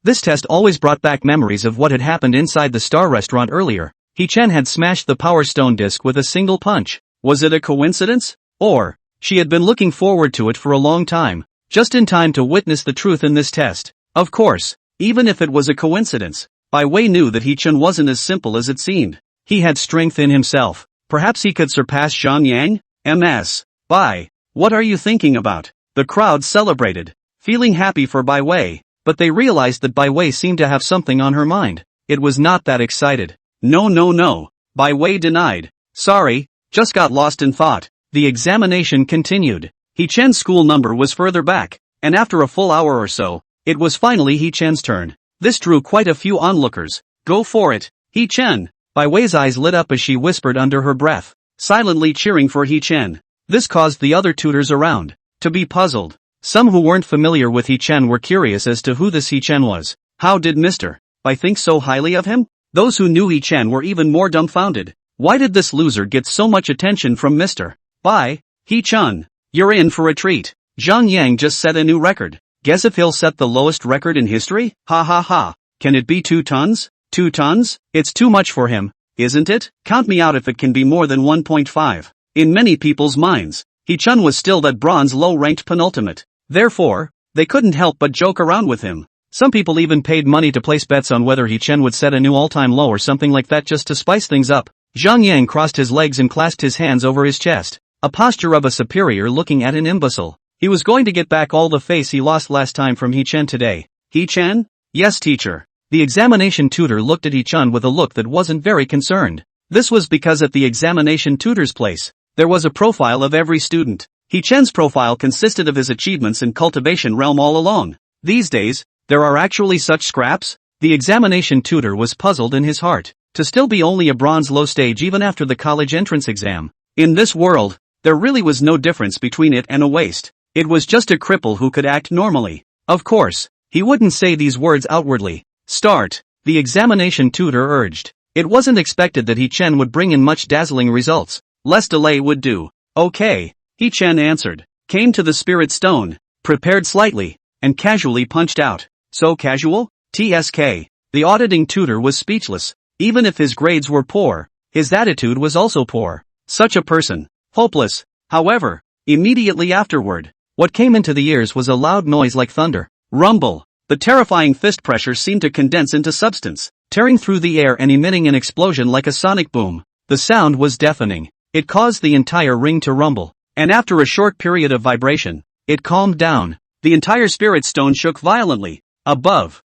This test always brought back memories of what had happened inside the Star restaurant earlier. He Chen had smashed the Power Stone disc with a single punch. Was it a coincidence? Or, she had been looking forward to it for a long time, just in time to witness the truth in this test. Of course, even if it was a coincidence, Bai Wei knew that He Chen wasn't as simple as it seemed. He had strength in himself. Perhaps he could surpass Zhang Yang? Ms. Bai, what are you thinking about? The crowd celebrated, feeling happy for Bai Wei, but they realized that Bai Wei seemed to have something on her mind. It was not that excited. No. Bai Wei denied. Sorry, just got lost in thought. The examination continued. He Chen's school number was further back, and after a full hour or so, it was finally He Chen's turn. This drew quite a few onlookers. Go for it, He Chen. Bai Wei's eyes lit up as she whispered under her breath, silently cheering for He Chen. This caused the other tutors around to be puzzled. Some who weren't familiar with He Chen were curious as to who this He Chen was. How did Mr. Bai think so highly of him? Those who knew He Chen were even more dumbfounded. Why did this loser get so much attention from Mr. Bai? He Chen, you're in for a treat. Zhang Yang just set a new record. Guess if he'll set the lowest record in history? Ha. Can it be 2 tons? 2 tons? It's too much for him, isn't it? Count me out if it can be more than 1.5. In many people's minds, He Chen was still that bronze low-ranked penultimate. Therefore, they couldn't help but joke around with him. Some people even paid money to place bets on whether He Chen would set a new all-time low or something like that just to spice things up. Zhang Yang crossed his legs and clasped his hands over his chest, a posture of a superior looking at an imbecile. He was going to get back all the face he lost last time from He Chen today. He Chen? Yes, teacher. The examination tutor looked at He Chen with a look that wasn't very concerned. This was because at the examination tutor's place, there was a profile of every student. He Chen's profile consisted of his achievements in cultivation realm all along. These days, there are actually such scraps? The examination tutor was puzzled in his heart. To still be only a bronze low stage even after the college entrance exam. In this world, there really was no difference between it and a waste. It was just a cripple who could act normally. Of course, he wouldn't say these words outwardly. Start, the examination tutor urged. It wasn't expected that He Chen would bring in much dazzling results. Less delay would do. Okay, He Chen answered, came to the spirit stone, prepared slightly, and casually punched out. So casual? TSK. The auditing tutor was speechless. Even if his grades were poor, his attitude was also poor. Such a person. Hopeless. However, immediately afterward, what came into the ears was a loud noise like thunder. Rumble. The terrifying fist pressure seemed to condense into substance, tearing through the air and emitting an explosion like a sonic boom. The sound was deafening. It caused the entire ring to rumble, and after a short period of vibration, it calmed down. The entire spirit stone shook violently. Above.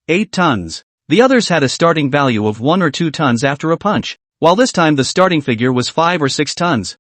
8 tons. The others had a starting value of 1 or 2 tons after a punch, while this time the starting figure was 5 or 6 tons.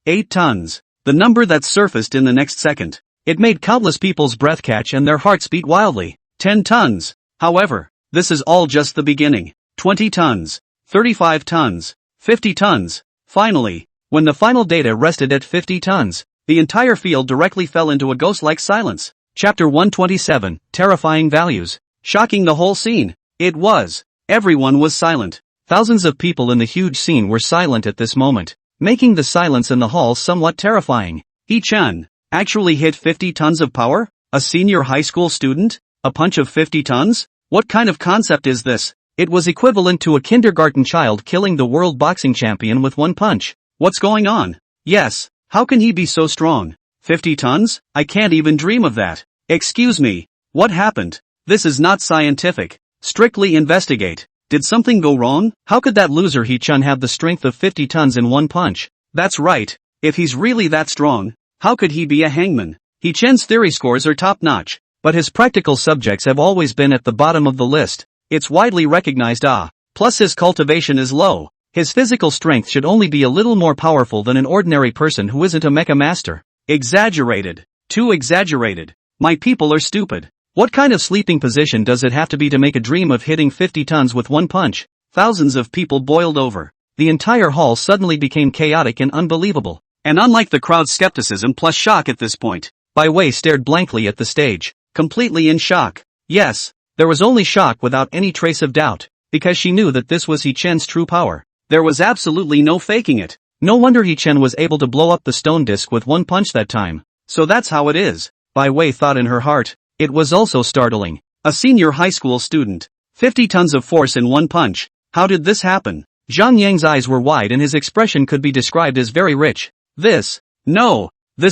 8 tons. The number that surfaced in the next second. It made countless people's breath catch and their hearts beat wildly. 10 tons. However, this is all just the beginning. 20 tons. 35 tons. 50 tons. Finally, when the final data rested at 50 tons, the entire field directly fell into a ghost-like silence. Chapter 127, Terrifying Values. Shocking the whole scene. It was. Everyone was silent. Thousands of people in the huge scene were silent at this moment, making the silence in the hall somewhat terrifying. He Chen, Actually hit 50 tons of power? A senior high school student? A punch of 50 tons? What kind of concept is this? It was equivalent to a kindergarten child killing the world boxing champion with one punch. What's going on? Yes, how can he be so strong? 50 tons? I can't even dream of that. Excuse me, what happened? This is not scientific. Strictly investigate. Did something go wrong? How could that loser Hee-chun have the strength of 50 tons in one punch? That's right, if he's really that strong, how could he be a hangman? Hee-chun's theory scores are top-notch, but his practical subjects have always been at the bottom of the list. It's widely recognized plus his cultivation is low. His physical strength should only be a little more powerful than an ordinary person who isn't a mecha master. Exaggerated. Too exaggerated. My people are stupid. What kind of sleeping position does it have to be to make a dream of hitting 50 tons with one punch? Thousands of people boiled over. The entire hall suddenly became chaotic and unbelievable. And unlike the crowd's skepticism plus shock at this point, Bai Wei stared blankly at the stage, completely in shock. Yes, there was only shock without any trace of doubt, because she knew that this was Hee-chun's true power. There was absolutely no faking it. No wonder Hee-chun was able to blow up the stone disc with one punch that time. So that's how it is, Bai Wei thought in her heart. It was also startling. A senior high school student. 50 tons of force in one punch. How did this happen? Zhang Yang's eyes were wide and his expression could be described as very rich. This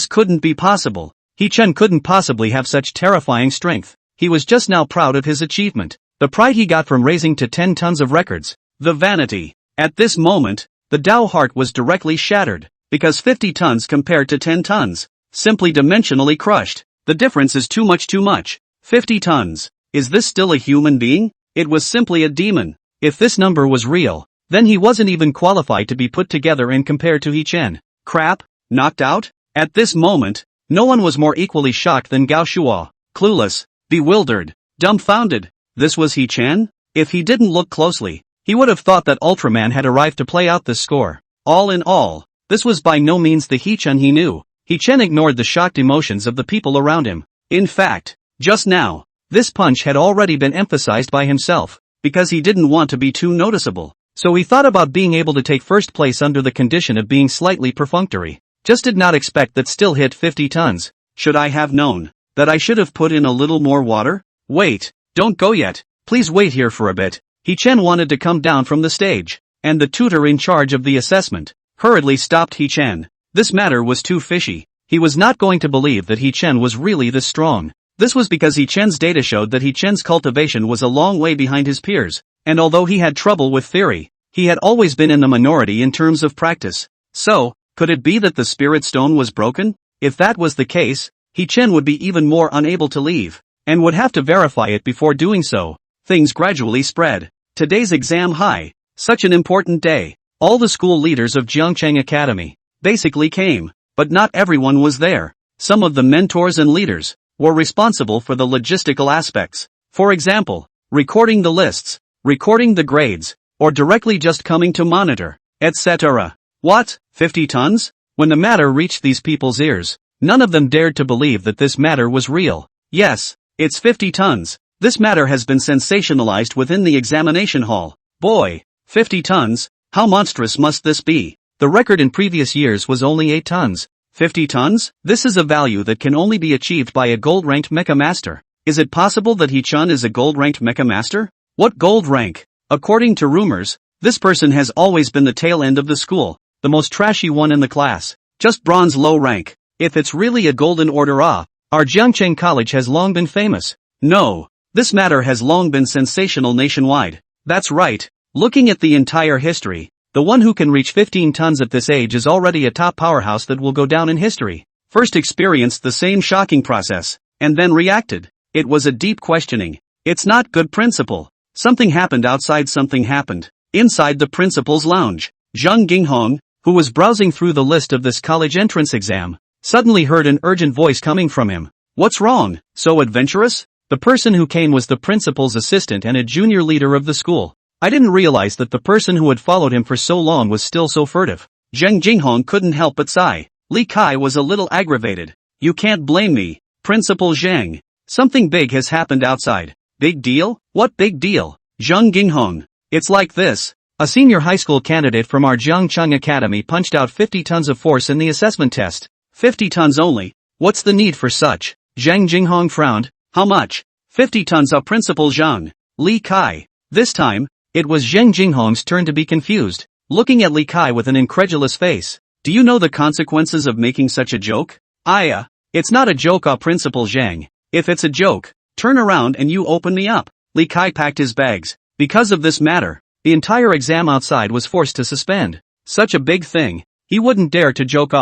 couldn't be possible. Hee-chun couldn't possibly have such terrifying strength. He was just now proud of his achievement. The pride he got from raising to 10 tons of records. The vanity. At this moment, the Dao heart was directly shattered, because 50 tons compared to 10 tons. Simply dimensionally crushed. The difference is too much. 50 tons. Is this still a human being? It was simply a demon. If this number was real, then he wasn't even qualified to be put together and compared to Hee-chun. Crap? Knocked out? At this moment, no one was more equally shocked than Gao Shuo. Clueless, bewildered, dumbfounded. This was Hee-chun? If he didn't look closely, he would have thought that Ultraman had arrived to play out this score. All in all, this was by no means the Hee-chun he knew. Hee-chun ignored the shocked emotions of the people around him. In fact, just now, this punch had already been emphasized by himself, because he didn't want to be too noticeable. So he thought about being able to take first place under the condition of being slightly perfunctory. Just did not expect that still hit 50 tons. Should I have known that I should have put in a little more water? Wait, don't go yet. Please wait here for a bit. Hee-chun wanted to come down from the stage, and the tutor in charge of the assessment hurriedly stopped Hee-chun. This matter was too fishy. He was not going to believe that Hee-chun was really this strong. This was because Hee-chun's data showed that Hee-chun's cultivation was a long way behind his peers, and although he had trouble with theory, he had always been in the minority in terms of practice. So, could it be that the spirit stone was broken? If that was the case, Hee-chun would be even more unable to leave, and would have to verify it before doing so. Things gradually spread. Today's exam high. Such an important day. All the school leaders of Jiangcheng Academy basically came, but not everyone was there. Some of the mentors and leaders were responsible for the logistical aspects. For example, recording the lists, recording the grades, or directly just coming to monitor, etc. What? 50 tons? When the matter reached these people's ears, none of them dared to believe that this matter was real. Yes, it's 50 tons. This matter has been sensationalized within the examination hall. Boy, 50 tons, how monstrous must this be? The record in previous years was only 8 tons. 50 tons? This is a value that can only be achieved by a gold-ranked mecha master. Is it possible that Hee-chun is a gold-ranked mecha master? What gold rank? According to rumors, this person has always been the tail end of the school, the most trashy one in the class. Just bronze low rank. If it's really a golden order our Jiangcheng College has long been famous. No, this matter has long been sensational nationwide. That's right. Looking at the entire history, the one who can reach 15 tons at this age is already a top powerhouse that will go down in history. First experienced the same shocking process, and then reacted. It was a deep questioning. It's not good principle. Something happened outside, something happened. Inside the principal's lounge, Zhang Ginghong, who was browsing through the list of this college entrance exam, suddenly heard an urgent voice coming from him. What's wrong? So adventurous? The person who came was the principal's assistant and a junior leader of the school. I didn't realize that the person who had followed him for so long was still so furtive. Zhang Jinghong couldn't help but sigh. Li Kai was a little aggravated. You can't blame me, Principal Zhang. Something big has happened outside. Big deal? What big deal? Zhang Ginghong. It's like this. A senior high school candidate from our Jiangcheng Academy punched out 50 tons of force in the assessment test. 50 tons only. What's the need for such? Zhang Jinghong frowned. How much? 50 tons of Principal Zhang. Li Kai. This time, it was Zhang Jinghong's turn to be confused, looking at Li Kai with an incredulous face. Do you know the consequences of making such a joke? It's not a joke, Principal Zhang. If it's a joke, turn around and you open me up. Li Kai packed his bags. Because of this matter, the entire exam outside was forced to suspend. Such a big thing, he wouldn't dare to joke.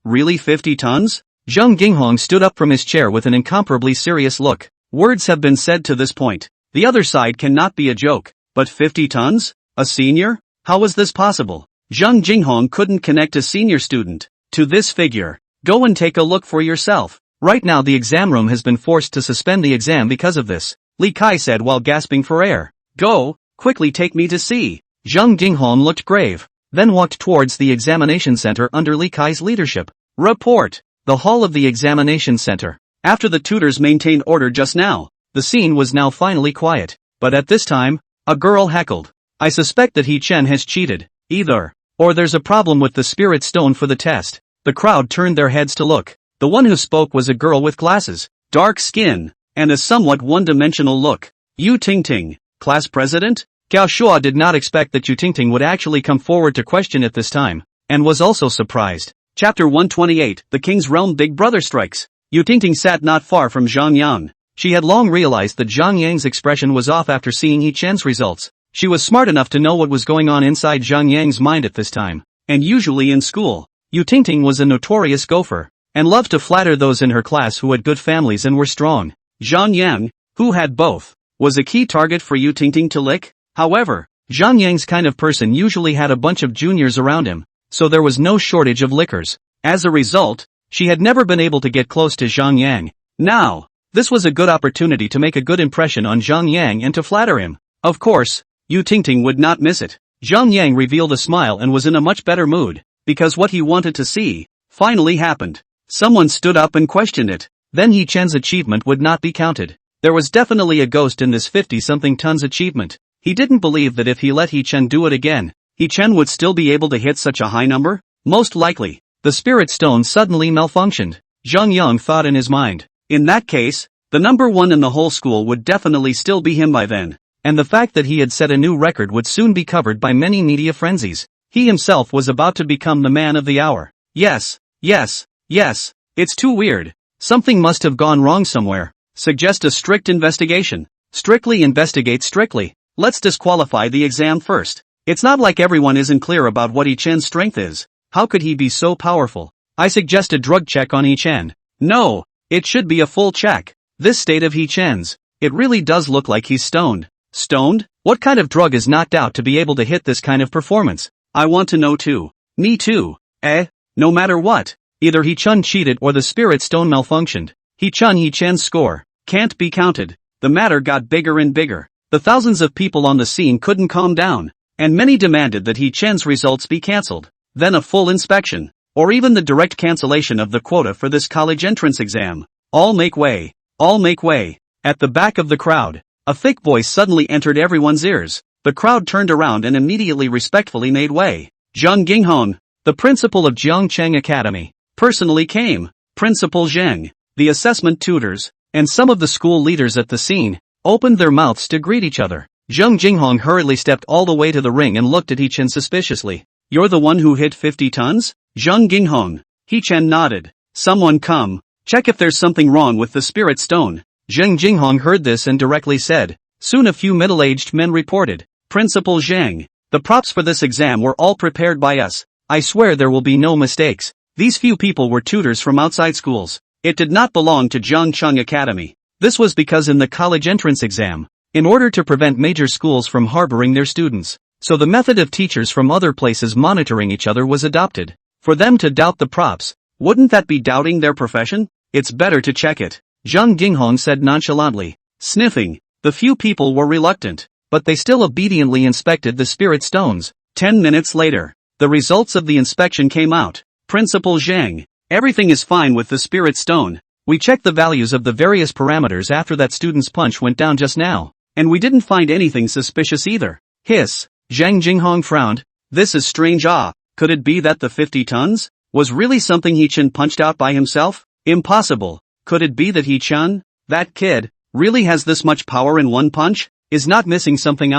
Really 50 tons? Zhang Jinghong stood up from his chair with an incomparably serious look. Words have been said to this point. The other side cannot be a joke. But 50 tons? A senior? How was this possible? Zhang Jinghong couldn't connect a senior student to this figure. Go and take a look for yourself. Right now the exam room has been forced to suspend the exam because of this, Li Kai said while gasping for air. Go, quickly take me to see. Zhang Jinghong looked grave, then walked towards the examination center under Li Kai's leadership. Report. The hall of the examination center. After the tutors maintained order just now, the scene was now finally quiet. But at this time, a girl heckled. I suspect that He Chen has cheated. Either, or there's a problem with the spirit stone for the test. The crowd turned their heads to look. The one who spoke was a girl with glasses, dark skin, and a somewhat one-dimensional look. Yu Tingting, class president? Gao Shua did not expect that Yu Tingting would actually come forward to question at this time, and was also surprised. Chapter 128, The King's Realm Big Brother Strikes. Yu Tingting sat not far from Zhang Yang. She had long realized that Zhang Yang's expression was off after seeing He Chen's results. She was smart enough to know what was going on inside Zhang Yang's mind at this time. And usually in school, Yu Tingting was a notorious gopher, and loved to flatter those in her class who had good families and were strong. Zhang Yang, who had both, was a key target for Yu Tingting to lick. However, Zhang Yang's kind of person usually had a bunch of juniors around him, so there was no shortage of lickers. As a result, she had never been able to get close to Zhang Yang. Now, this was a good opportunity to make a good impression on Zhang Yang and to flatter him. Of course, Yu Tingting would not miss it. Zhang Yang revealed a smile and was in a much better mood, because what he wanted to see finally happened. Someone stood up and questioned it. Then He Chen's achievement would not be counted. There was definitely a ghost in this 50-something tons achievement. He didn't believe that if he let He Chen do it again, He Chen would still be able to hit such a high number? Most likely. The spirit stone suddenly malfunctioned. Zhang Yang thought in his mind. In that case, the number one in the whole school would definitely still be him by then. And the fact that he had set a new record would soon be covered by many media frenzies. He himself was about to become the man of the hour. Yes. It's too weird. Something must have gone wrong somewhere. Suggest a strict investigation. Strictly investigate strictly. Let's disqualify the exam first. It's not like everyone isn't clear about what He Chen's strength is. How could he be so powerful? I suggest a drug check on He Chen. No, it should be a full check. This state of He Chen's, it really does look like he's stoned. Stoned? What kind of drug is knocked out to be able to hit this kind of performance? I want to know too. Me too. No matter what, either He Chen cheated or the spirit stone malfunctioned. He Chen's score can't be counted. The matter got bigger and bigger. The thousands of people on the scene couldn't calm down, and many demanded that He Chen's results be cancelled. Then a full inspection, or even the direct cancellation of the quota for this college entrance exam. All make way. At the back of the crowd, a thick voice suddenly entered everyone's ears. The crowd turned around and immediately respectfully made way. Zhang Jinghong, the principal of Jiangcheng Academy, personally came. Principal Zheng, the assessment tutors, and some of the school leaders at the scene, opened their mouths to greet each other. Zhang Jinghong hurriedly stepped all the way to the ring and looked at He Chen suspiciously. You're the one who hit 50 tons? Zhang Jinghong. He Chen nodded. Someone come. Check if there's something wrong with the spirit stone. Zhang Jinghong heard this and directly said. Soon a few middle-aged men reported. Principal Zheng. The props for this exam were all prepared by us. I swear there will be no mistakes. These few people were tutors from outside schools. It did not belong to Jiangcheng Academy. This was because in the college entrance exam, in order to prevent major schools from harboring their students, so the method of teachers from other places monitoring each other was adopted. For them to doubt the props, wouldn't that be doubting their profession? It's better to check it. Zhang Jinghong said nonchalantly. Sniffing, the few people were reluctant, but they still obediently inspected the spirit stones. 10 minutes later, the results of the inspection came out. Principal Zheng, everything is fine with the spirit stone. We checked the values of the various parameters after that student's punch went down just now, and we didn't find anything suspicious either. Hiss. Zhang Jinghong frowned. This is strange. Could it be that the 50 tons was really something He Chen punched out by himself? Impossible. Could it be that He-chan, that kid, really has this much power in one punch? Is not missing something?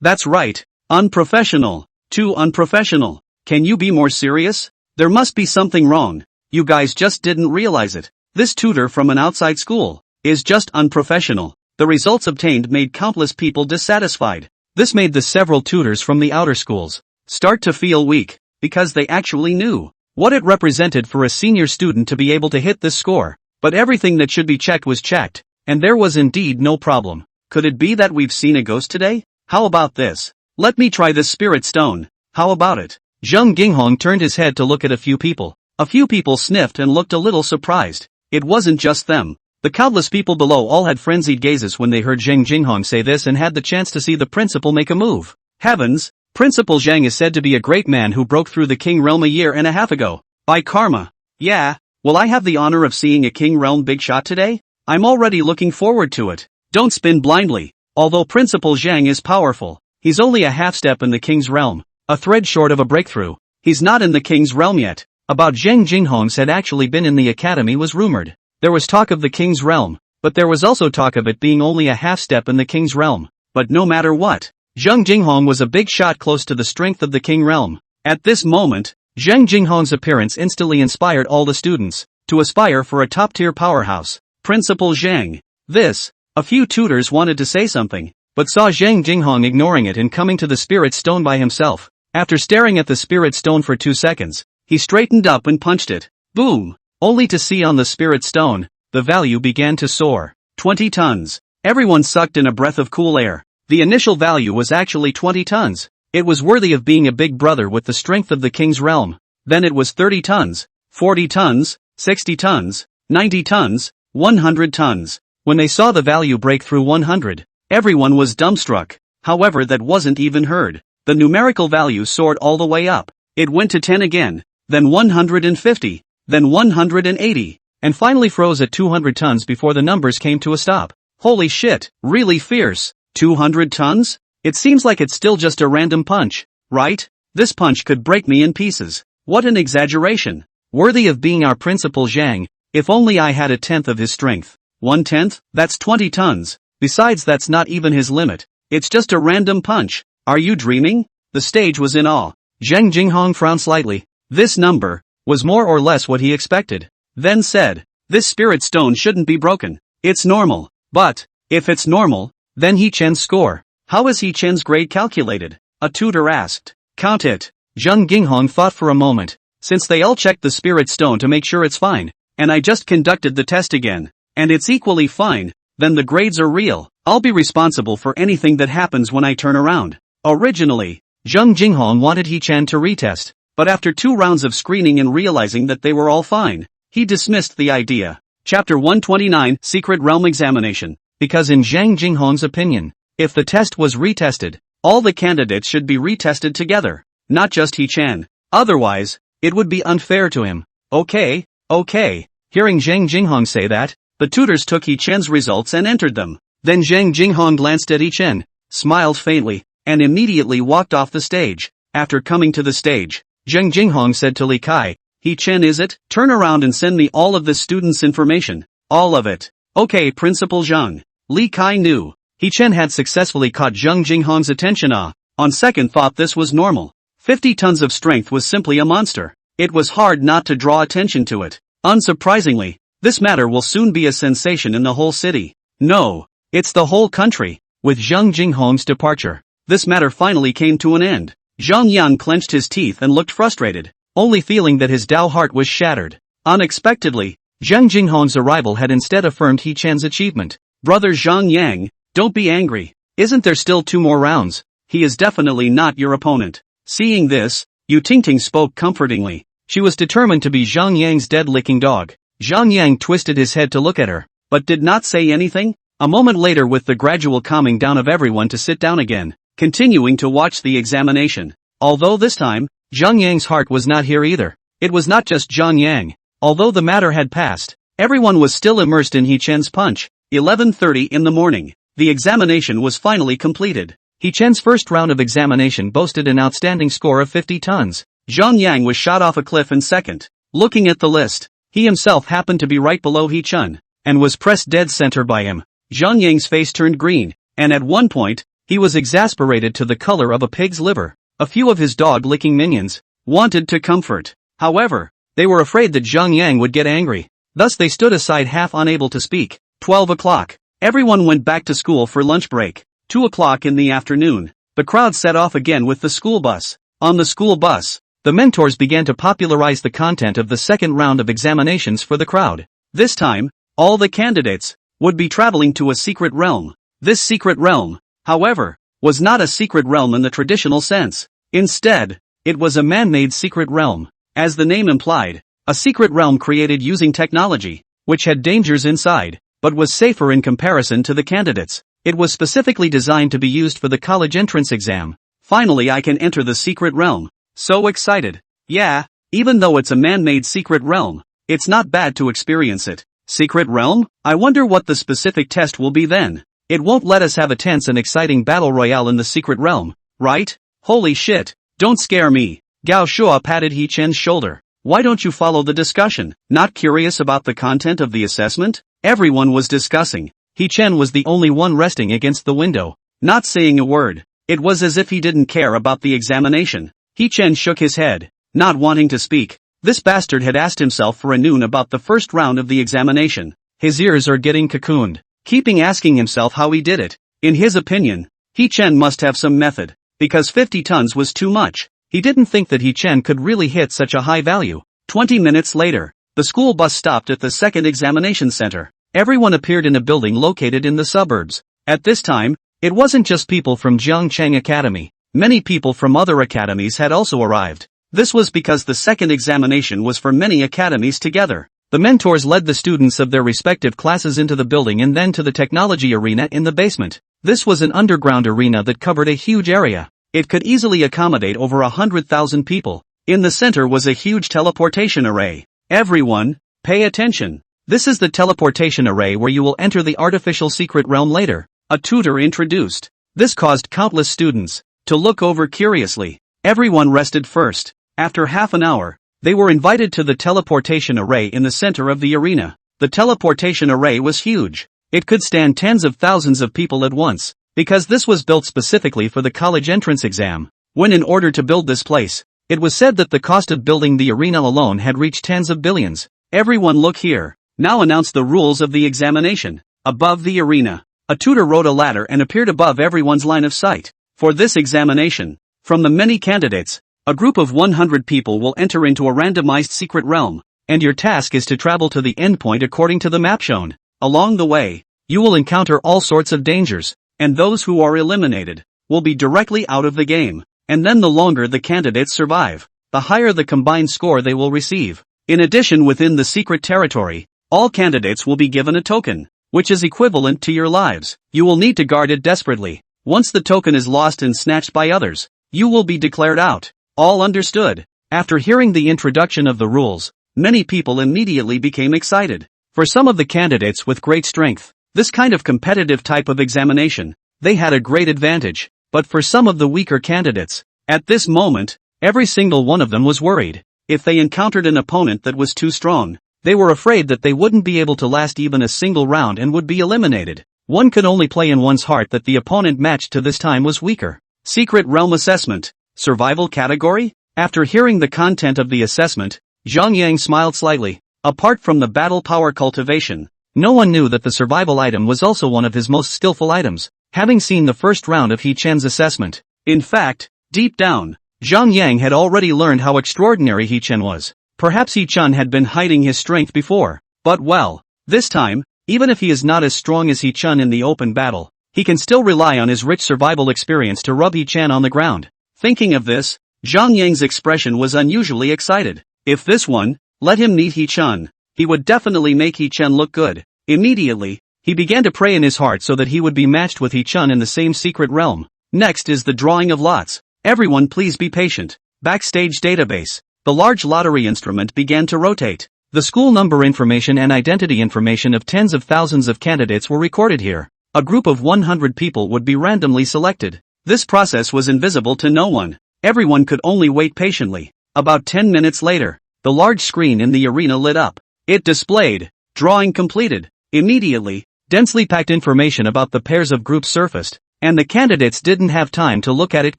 That's right. Unprofessional. Too unprofessional. Can you be more serious? There must be something wrong. You guys just didn't realize it. This tutor from an outside school is just unprofessional. The results obtained made countless people dissatisfied. This made the several tutors from the outer schools start to feel weak, because they actually knew what it represented for a senior student to be able to hit this score. But everything that should be checked was checked, and there was indeed no problem. Could it be that we've seen a ghost today? How about this? Let me try this spirit stone. How about it? Zheng Jinghong turned his head to look at a few people. A few people sniffed and looked a little surprised. It wasn't just them. The countless people below all had frenzied gazes when they heard Zheng Jinghong say this and had the chance to see the principal make a move. Heavens! Principal Zhang is said to be a great man who broke through the King Realm a year and a half ago. By karma. Yeah, will I have the honor of seeing a King Realm big shot today? I'm already looking forward to it. Don't spin blindly. Although Principal Zhang is powerful, he's only a half step in the King's Realm, a thread short of a breakthrough. He's not in the King's Realm yet. About Zheng Jinghong's had actually been in the academy was rumored. There was talk of the King's Realm, but there was also talk of it being only a half step in the King's Realm. But no matter what, Zheng Jinghong was a big shot close to the strength of the King Realm. At this moment, Zheng Jinghong's appearance instantly inspired all the students to aspire for a top-tier powerhouse. Principal Zhang. A few tutors wanted to say something, but saw Zheng Jinghong ignoring it and coming to the spirit stone by himself. After staring at the spirit stone for 2 seconds, he straightened up and punched it. Boom! Only to see on the spirit stone, the value began to soar. 20 tons. Everyone sucked in a breath of cool air. The initial value was actually 20 tons. It was worthy of being a big brother with the strength of the King's Realm. Then it was 30 tons, 40 tons, 60 tons, 90 tons, 100 tons. When they saw the value break through 100, everyone was dumbstruck. However, that wasn't even heard. The numerical value soared all the way up. It went to 10 again, then 150, then 180, and finally froze at 200 tons before the numbers came to a stop. Holy shit, really fierce. 200 tons? It seems like it's still just a random punch, right? This punch could break me in pieces. What an exaggeration. Worthy of being our Principal Zhang. If only I had a tenth of his strength. 1/10? That's 20 tons. Besides, that's not even his limit. It's just a random punch. Are you dreaming? The stage was in awe. Zheng Jinghong frowned slightly. This number was more or less what he expected. Then said, this spirit stone shouldn't be broken. It's normal. But, if it's normal, then He-chan's score. How is He-chan's grade calculated? A tutor asked. Count it. Zheng Jinghong thought for a moment. Since they all checked the spirit stone to make sure it's fine, and I just conducted the test again, and it's equally fine, then the grades are real. I'll be responsible for anything that happens when I turn around. Originally, Zheng Jinghong wanted He-chan to retest, but after 2 rounds of screening and realizing that they were all fine, he dismissed the idea. Chapter 129, Secret Realm Examination. Because in Zheng Jinghong's opinion, if the test was retested, all the candidates should be retested together, not just He-chan. Otherwise, it would be unfair to him. Okay. Hearing Zheng Jinghong say that, the tutors took He-chan's results and entered them. Then Zheng Jinghong glanced at He-chan, smiled faintly, and immediately walked off the stage. After coming to the stage, Zheng Jinghong said to Li Kai, He-chan, is it? Turn around and send me all of the students' information. All of it. Okay, Principal Zheng. Li Kai knew. He-chan had successfully caught Zheng Jinghong's attention. On second thought, this was normal. 50 tons of strength was simply a monster. It was hard not to draw attention to it. Unsurprisingly, this matter will soon be a sensation in the whole city. No, it's the whole country. With Zheng Jinghong's departure, this matter finally came to an end. Zhang Yan clenched his teeth and looked frustrated, only feeling that his Dao heart was shattered. Unexpectedly, Zheng Jinghong's arrival had instead affirmed He-chan's achievement. Brother Zhang Yang, don't be angry. Isn't there still 2 more rounds? He is definitely not your opponent. Seeing this, Yu Tingting spoke comfortingly. She was determined to be Zhang Yang's dead-licking dog. Zhang Yang twisted his head to look at her, but did not say anything. A moment later, with the gradual calming down of everyone to sit down again, continuing to watch the examination. Although this time, Zhang Yang's heart was not here either. It was not just Zhang Yang. Although the matter had passed, everyone was still immersed in He-chan's punch. 11:30 in the morning. The examination was finally completed. He-chan's first round of examination boasted an outstanding score of 50 tons. Zhang Yang was shot off a cliff in second. Looking at the list, He himself happened to be right below He-chun, and was pressed dead center by him. Zhang Yang's face turned green, and at one point, he was exasperated to the color of a pig's liver. A few of his dog-licking minions wanted to comfort. However, they were afraid that Zhang Yang would get angry. Thus they stood aside half unable to speak. 12 o'clock. Everyone went back to school for lunch break. 2 o'clock in the afternoon. The crowd set off again with the school bus. On the school bus, the mentors began to popularize the content of the second round of examinations for the crowd. This time, all the candidates would be traveling to a secret realm. This secret realm, however, was not a secret realm in the traditional sense. Instead, it was a man-made secret realm. As the name implied, a secret realm created using technology, which had dangers inside, but was safer in comparison to the candidates. It was specifically designed to be used for the college entrance exam. Finally, I can enter the secret realm. So excited. Yeah, even though it's a man-made secret realm, it's not bad to experience it. Secret realm? I wonder what the specific test will be then. It won't let us have a tense and exciting battle royale in the secret realm, right? Holy shit. Don't scare me. Gao Shua patted He-chen's shoulder. Why don't you follow the discussion? Not curious about the content of the assessment? Everyone was discussing. He-chen was the only one resting against the window, not saying a word. It was as if he didn't care about the examination. He-chen shook his head, not wanting to speak. This bastard had asked himself for a noon about the first round of the examination. His ears are getting cocooned, keeping asking himself how he did it. In his opinion, He-chen must have some method, because 50 tons was too much. He didn't think that He-chen could really hit such a high value. 20 minutes later, the school bus stopped at the second examination center. Everyone appeared in a building located in the suburbs. At this time, it wasn't just people from Jiangcheng Academy. Many people from other academies had also arrived. This was because the second examination was for many academies together. The mentors led the students of their respective classes into the building and then to the technology arena in the basement. This was an underground arena that covered a huge area. It could easily accommodate over 100,000 people. In the center was a huge teleportation array. Everyone, pay attention. This is the teleportation array where you will enter the artificial secret realm later. A tutor introduced. This caused countless students to look over curiously. Everyone rested first. After half an hour, they were invited to the teleportation array in the center of the arena. The teleportation array was huge. It could stand tens of thousands of people at once, because this was built specifically for the college entrance exam. When in order to build this place, it was said that the cost of building the arena alone had reached tens of billions. Everyone look here. Now announce the rules of the examination. Above the arena, a tutor rode a ladder and appeared above everyone's line of sight. For this examination, from the many candidates, a group of 100 people will enter into a randomized secret realm, and your task is to travel to the endpoint according to the map shown. Along the way, you will encounter all sorts of dangers, and those who are eliminated will be directly out of the game. And then the longer the candidates survive, the higher the combined score they will receive. In addition, within the secret territory, all candidates will be given a token, which is equivalent to your lives. You will need to guard it desperately. Once the token is lost and snatched by others, you will be declared out. All understood. After hearing the introduction of the rules, many people immediately became excited. For some of the candidates with great strength, this kind of competitive type of examination, they had a great advantage. But for some of the weaker candidates, at this moment, every single one of them was worried. If they encountered an opponent that was too strong, they were afraid that they wouldn't be able to last even a single round and would be eliminated. One could only play in one's heart that the opponent matched to this time was weaker. Secret Realm Assessment. Survival category? After hearing the content of the assessment, Zhang Yang smiled slightly. Apart from the battle power cultivation, no one knew that the survival item was also one of his most skillful items, having seen the first round of He-chen's assessment. In fact, deep down, Zhang Yang had already learned how extraordinary He-chen was. Perhaps He-chen had been hiding his strength before, but well, this time, even if he is not as strong as He-chen in the open battle, he can still rely on his rich survival experience to rub He-chen on the ground. Thinking of this, Zhang Yang's expression was unusually excited. If this one, let him meet He-chen, he would definitely make He-chen look good. Immediately, he began to pray in his heart so that he would be matched with He-chen in the same secret realm. Next is the drawing of lots. Everyone please be patient. Backstage database. The large lottery instrument began to rotate. The school number information and identity information of tens of thousands of candidates were recorded here. A group of 100 people would be randomly selected. This process was invisible to no one. Everyone could only wait patiently. About 10 minutes later, the large screen in the arena lit up. It displayed, drawing completed. Immediately, densely packed information about the pairs of groups surfaced, and the candidates didn't have time to look at it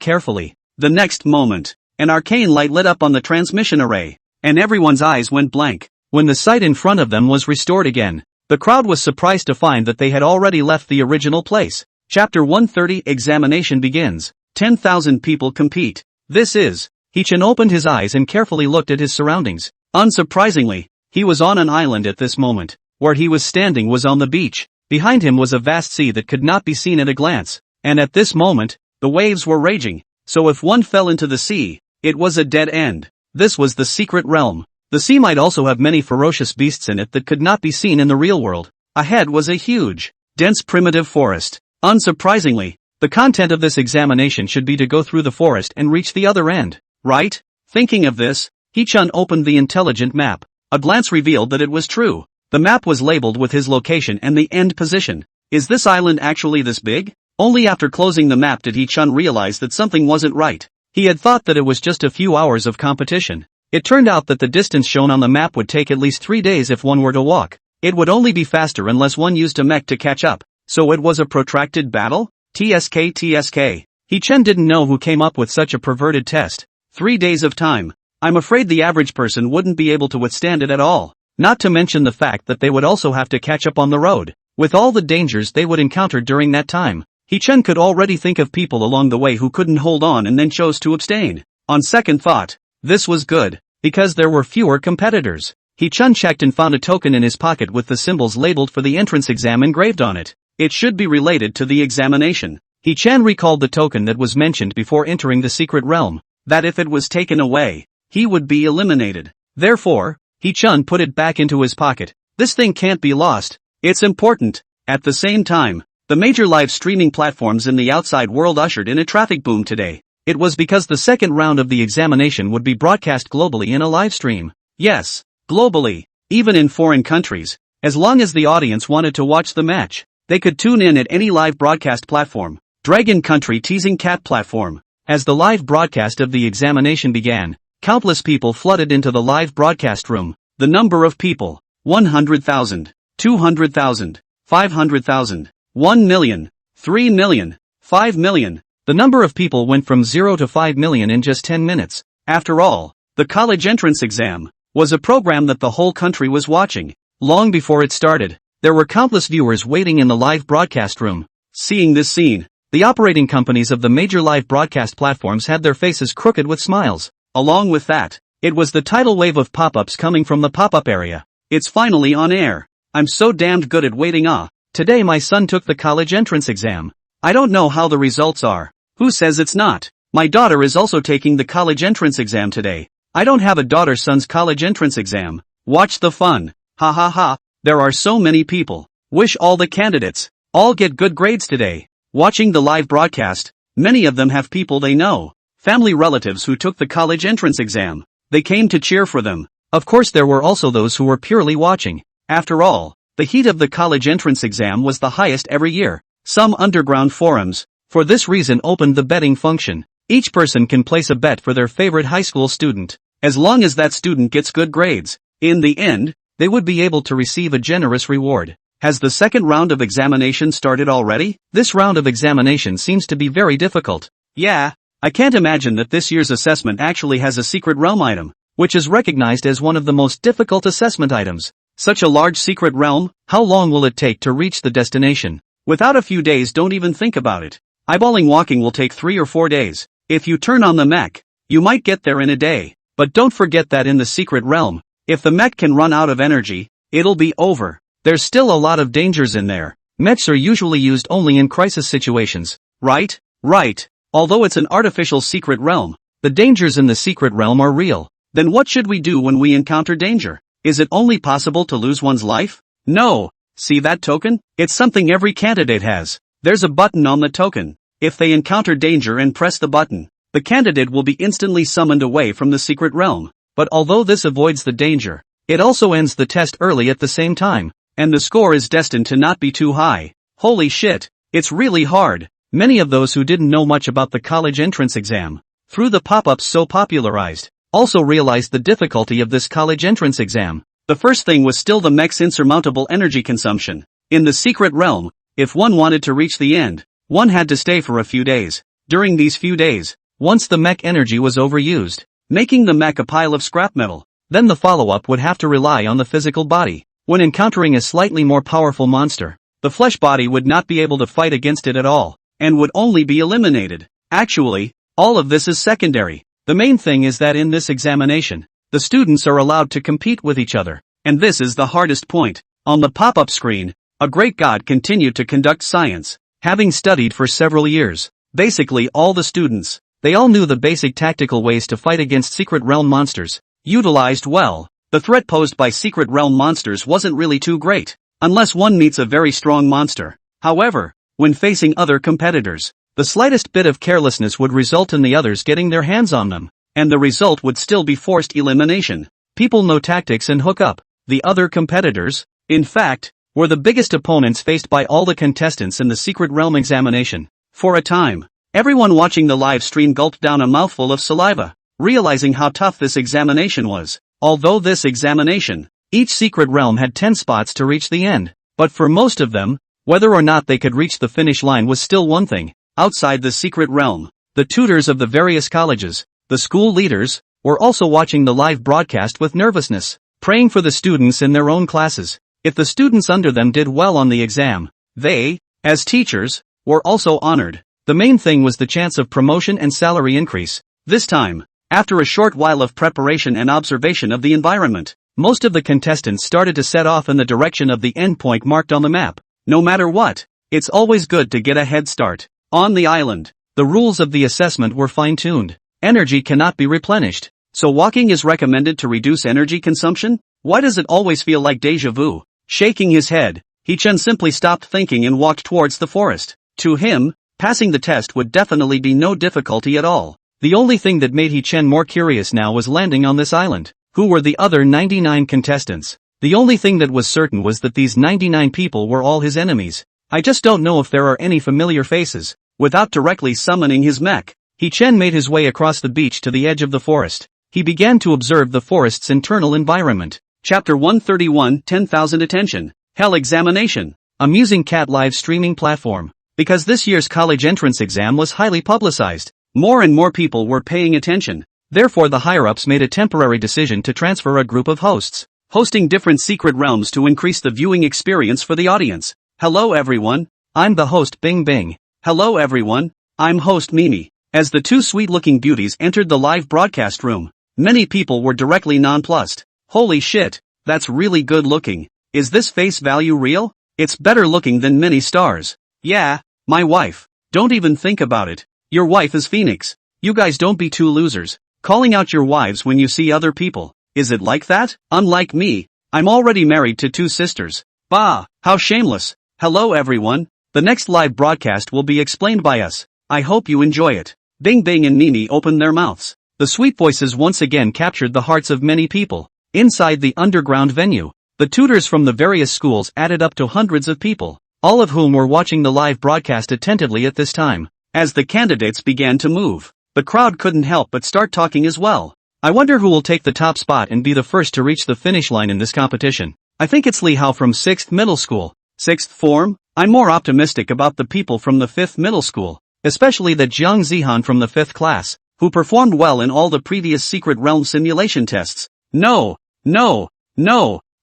carefully. The next moment, an arcane light lit up on the transmission array, and everyone's eyes went blank. When the sight in front of them was restored again, the crowd was surprised to find that they had already left the original place. Chapter 130 Examination begins. 10,000 people compete. This is. Hee-chan opened his eyes and carefully looked at his surroundings. Unsurprisingly, he was on an island at this moment. Where he was standing was on the beach. Behind him was a vast sea that could not be seen at a glance. And at this moment, the waves were raging. So if one fell into the sea, it was a dead end. This was the secret realm. The sea might also have many ferocious beasts in it that could not be seen in the real world. Ahead was a huge, dense primitive forest. Unsurprisingly, the content of this examination should be to go through the forest and reach the other end, right? Thinking of this, Hee-chan opened the intelligent map. A glance revealed that it was true. The map was labeled with his location and the end position. Is this island actually this big? Only after closing the map did Hee-chan realize that something wasn't right. He had thought that it was just a few hours of competition. It turned out that the distance shown on the map would take at least 3 days if one were to walk. It would only be faster unless one used a mech to catch up. So it was a protracted battle? TSK. Hee-chan didn't know who came up with such a perverted test. 3 days of time. I'm afraid the average person wouldn't be able to withstand it at all. Not to mention the fact that they would also have to catch up on the road. With all the dangers they would encounter during that time, Hee-chan could already think of people along the way who couldn't hold on and then chose to abstain. On second thought, this was good, because there were fewer competitors. Hee-chan checked and found a token in his pocket with the symbols labeled for the entrance exam engraved on it. It should be related to the examination. Hee-chan recalled the token that was mentioned before entering the secret realm, that if it was taken away, he would be eliminated. Therefore, Hee-chan put it back into his pocket. This thing can't be lost. It's important. At the same time, the major live streaming platforms in the outside world ushered in a traffic boom today. It was because the second round of the examination would be broadcast globally in a live stream. Yes, globally, even in foreign countries, as long as the audience wanted to watch the match, they could tune in at any live broadcast platform. Dragon Country Teasing Cat Platform. As the live broadcast of the examination began, countless people flooded into the live broadcast room. The number of people, 100,000, 200,000, 500,000, 1 million, 3 million, 5 million. The number of people went from 0 to 5 million in just 10 minutes. After all, the college entrance exam was a program that the whole country was watching. Long before it started, there were countless viewers waiting in the live broadcast room. Seeing this scene, the operating companies of the major live broadcast platforms had their faces crooked with smiles. Along with that, it was the tidal wave of pop-ups coming from the pop-up area. It's finally on air. I'm so damned good at waiting. Today my son took the college entrance exam. I don't know how the results are. Who says it's not? My daughter is also taking the college entrance exam today. I don't have a daughter-son's college entrance exam. Watch the fun. Ha ha ha. There are so many people. Wish all the candidates all get good grades today. Watching the live broadcast, many of them have people they know. Family relatives who took the college entrance exam. They came to cheer for them. Of course there were also those who were purely watching. After all, the heat of the college entrance exam was the highest every year. Some underground forums, for this reason, opened the betting function. Each person can place a bet for their favorite high school student, as long as that student gets good grades. In the end, they would be able to receive a generous reward. Has the second round of examination started already? This round of examination seems to be very difficult. Yeah, I can't imagine that this year's assessment actually has a secret realm item, which is recognized as one of the most difficult assessment items. Such a large secret realm, how long will it take to reach the destination? Without a few days, don't even think about it. Eyeballing walking will take 3 or 4 days. If you turn on the mech, you might get there in a day. But don't forget that in the secret realm, if the mech can run out of energy, it'll be over. There's still a lot of dangers in there. Mechs are usually used only in crisis situations. Right? Right. Although it's an artificial secret realm, the dangers in the secret realm are real. Then what should we do when we encounter danger? Is it only possible to lose one's life? No. See that token? It's something every candidate has. There's a button on the token. If they encounter danger and press the button, the candidate will be instantly summoned away from the secret realm. But although this avoids the danger, it also ends the test early at the same time, and the score is destined to not be too high. Holy shit, it's really hard. Many of those who didn't know much about the college entrance exam, through the pop-ups so popularized, also realized the difficulty of this college entrance exam. The first thing was still the mech's insurmountable energy consumption. In the secret realm, if one wanted to reach the end, one had to stay for a few days. During these few days, once the mech energy was overused, making the mech a pile of scrap metal, then the follow-up would have to rely on the physical body. When encountering a slightly more powerful monster, the flesh body would not be able to fight against it at all, and would only be eliminated. Actually, all of this is secondary. The main thing is that in this examination, the students are allowed to compete with each other, and this is the hardest point. On the pop-up screen, a great god continued to conduct science, having studied for several years. Basically all the students, they all knew the basic tactical ways to fight against secret realm monsters. Utilized well, the threat posed by secret realm monsters wasn't really too great, unless one meets a very strong monster. However, when facing other competitors, the slightest bit of carelessness would result in the others getting their hands on them, and the result would still be forced elimination. People know tactics and hook up. The other competitors, in fact, were the biggest opponents faced by all the contestants in the secret realm examination. For a time, everyone watching the live stream gulped down a mouthful of saliva, realizing how tough this examination was. Although this examination, each secret realm had 10 spots to reach the end, but for most of them, whether or not they could reach the finish line was still one thing. Outside the secret realm, the tutors of the various colleges, the school leaders, were also watching the live broadcast with nervousness, praying for the students in their own classes. If the students under them did well on the exam, they, as teachers, were also honored. The main thing was the chance of promotion and salary increase. This time, after a short while of preparation and observation of the environment, most of the contestants started to set off in the direction of the endpoint marked on the map. No matter what, it's always good to get a head start. On the island, the rules of the assessment were fine-tuned. Energy cannot be replenished, so walking is recommended to reduce energy consumption. Why does it always feel like déjà vu? Shaking his head, He-Chen simply stopped thinking and walked towards the forest. To him, passing the test would definitely be no difficulty at all. The only thing that made He-Chen more curious now was landing on this island. Who were the other 99 contestants? The only thing that was certain was that these 99 people were all his enemies. I just don't know if there are any familiar faces. Without directly summoning his mech, He-Chen made his way across the beach to the edge of the forest. He began to observe the forest's internal environment. Chapter 131, 10,000 Attention. Hell Examination. Amusing cat live streaming platform. Because this year's college entrance exam was highly publicized, more and more people were paying attention. Therefore the higher-ups made a temporary decision to transfer a group of hosts, hosting different secret realms to increase the viewing experience for the audience. Hello everyone, I'm the host Bing Bing. Hello everyone, I'm host Mimi. As the two sweet-looking beauties entered the live broadcast room, many people were directly nonplussed. Holy shit, that's really good looking. Is this face value real? It's better looking than many stars. Yeah, my wife. Don't even think about it. Your wife is Phoenix. You guys don't be two losers, calling out your wives when you see other people. Is it like that? Unlike me, I'm already married to two sisters. Bah, how shameless. Hello everyone, the next live broadcast will be explained by us. I hope you enjoy it. Bing Bing and Mimi opened their mouths. The sweet voices once again captured the hearts of many people. Inside the underground venue, the tutors from the various schools added up to hundreds of people, all of whom were watching the live broadcast attentively at this time. As the candidates began to move, the crowd couldn't help but start talking as well. I wonder who will take the top spot and be the first to reach the finish line in this competition. I think it's Li Hao from 6th middle school. 6th form? I'm more optimistic about the people from the 5th middle school, especially that Jiang Zihan from the 5th class, who performed well in all the previous secret realm simulation tests. No.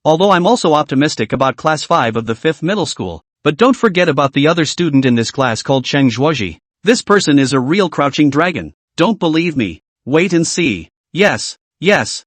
Although I'm also optimistic about class 5 of the 5th middle school, but don't forget about the other student in this class called Cheng Zhuoji. This person is a real crouching dragon. Don't believe me? Wait and see. Yes. This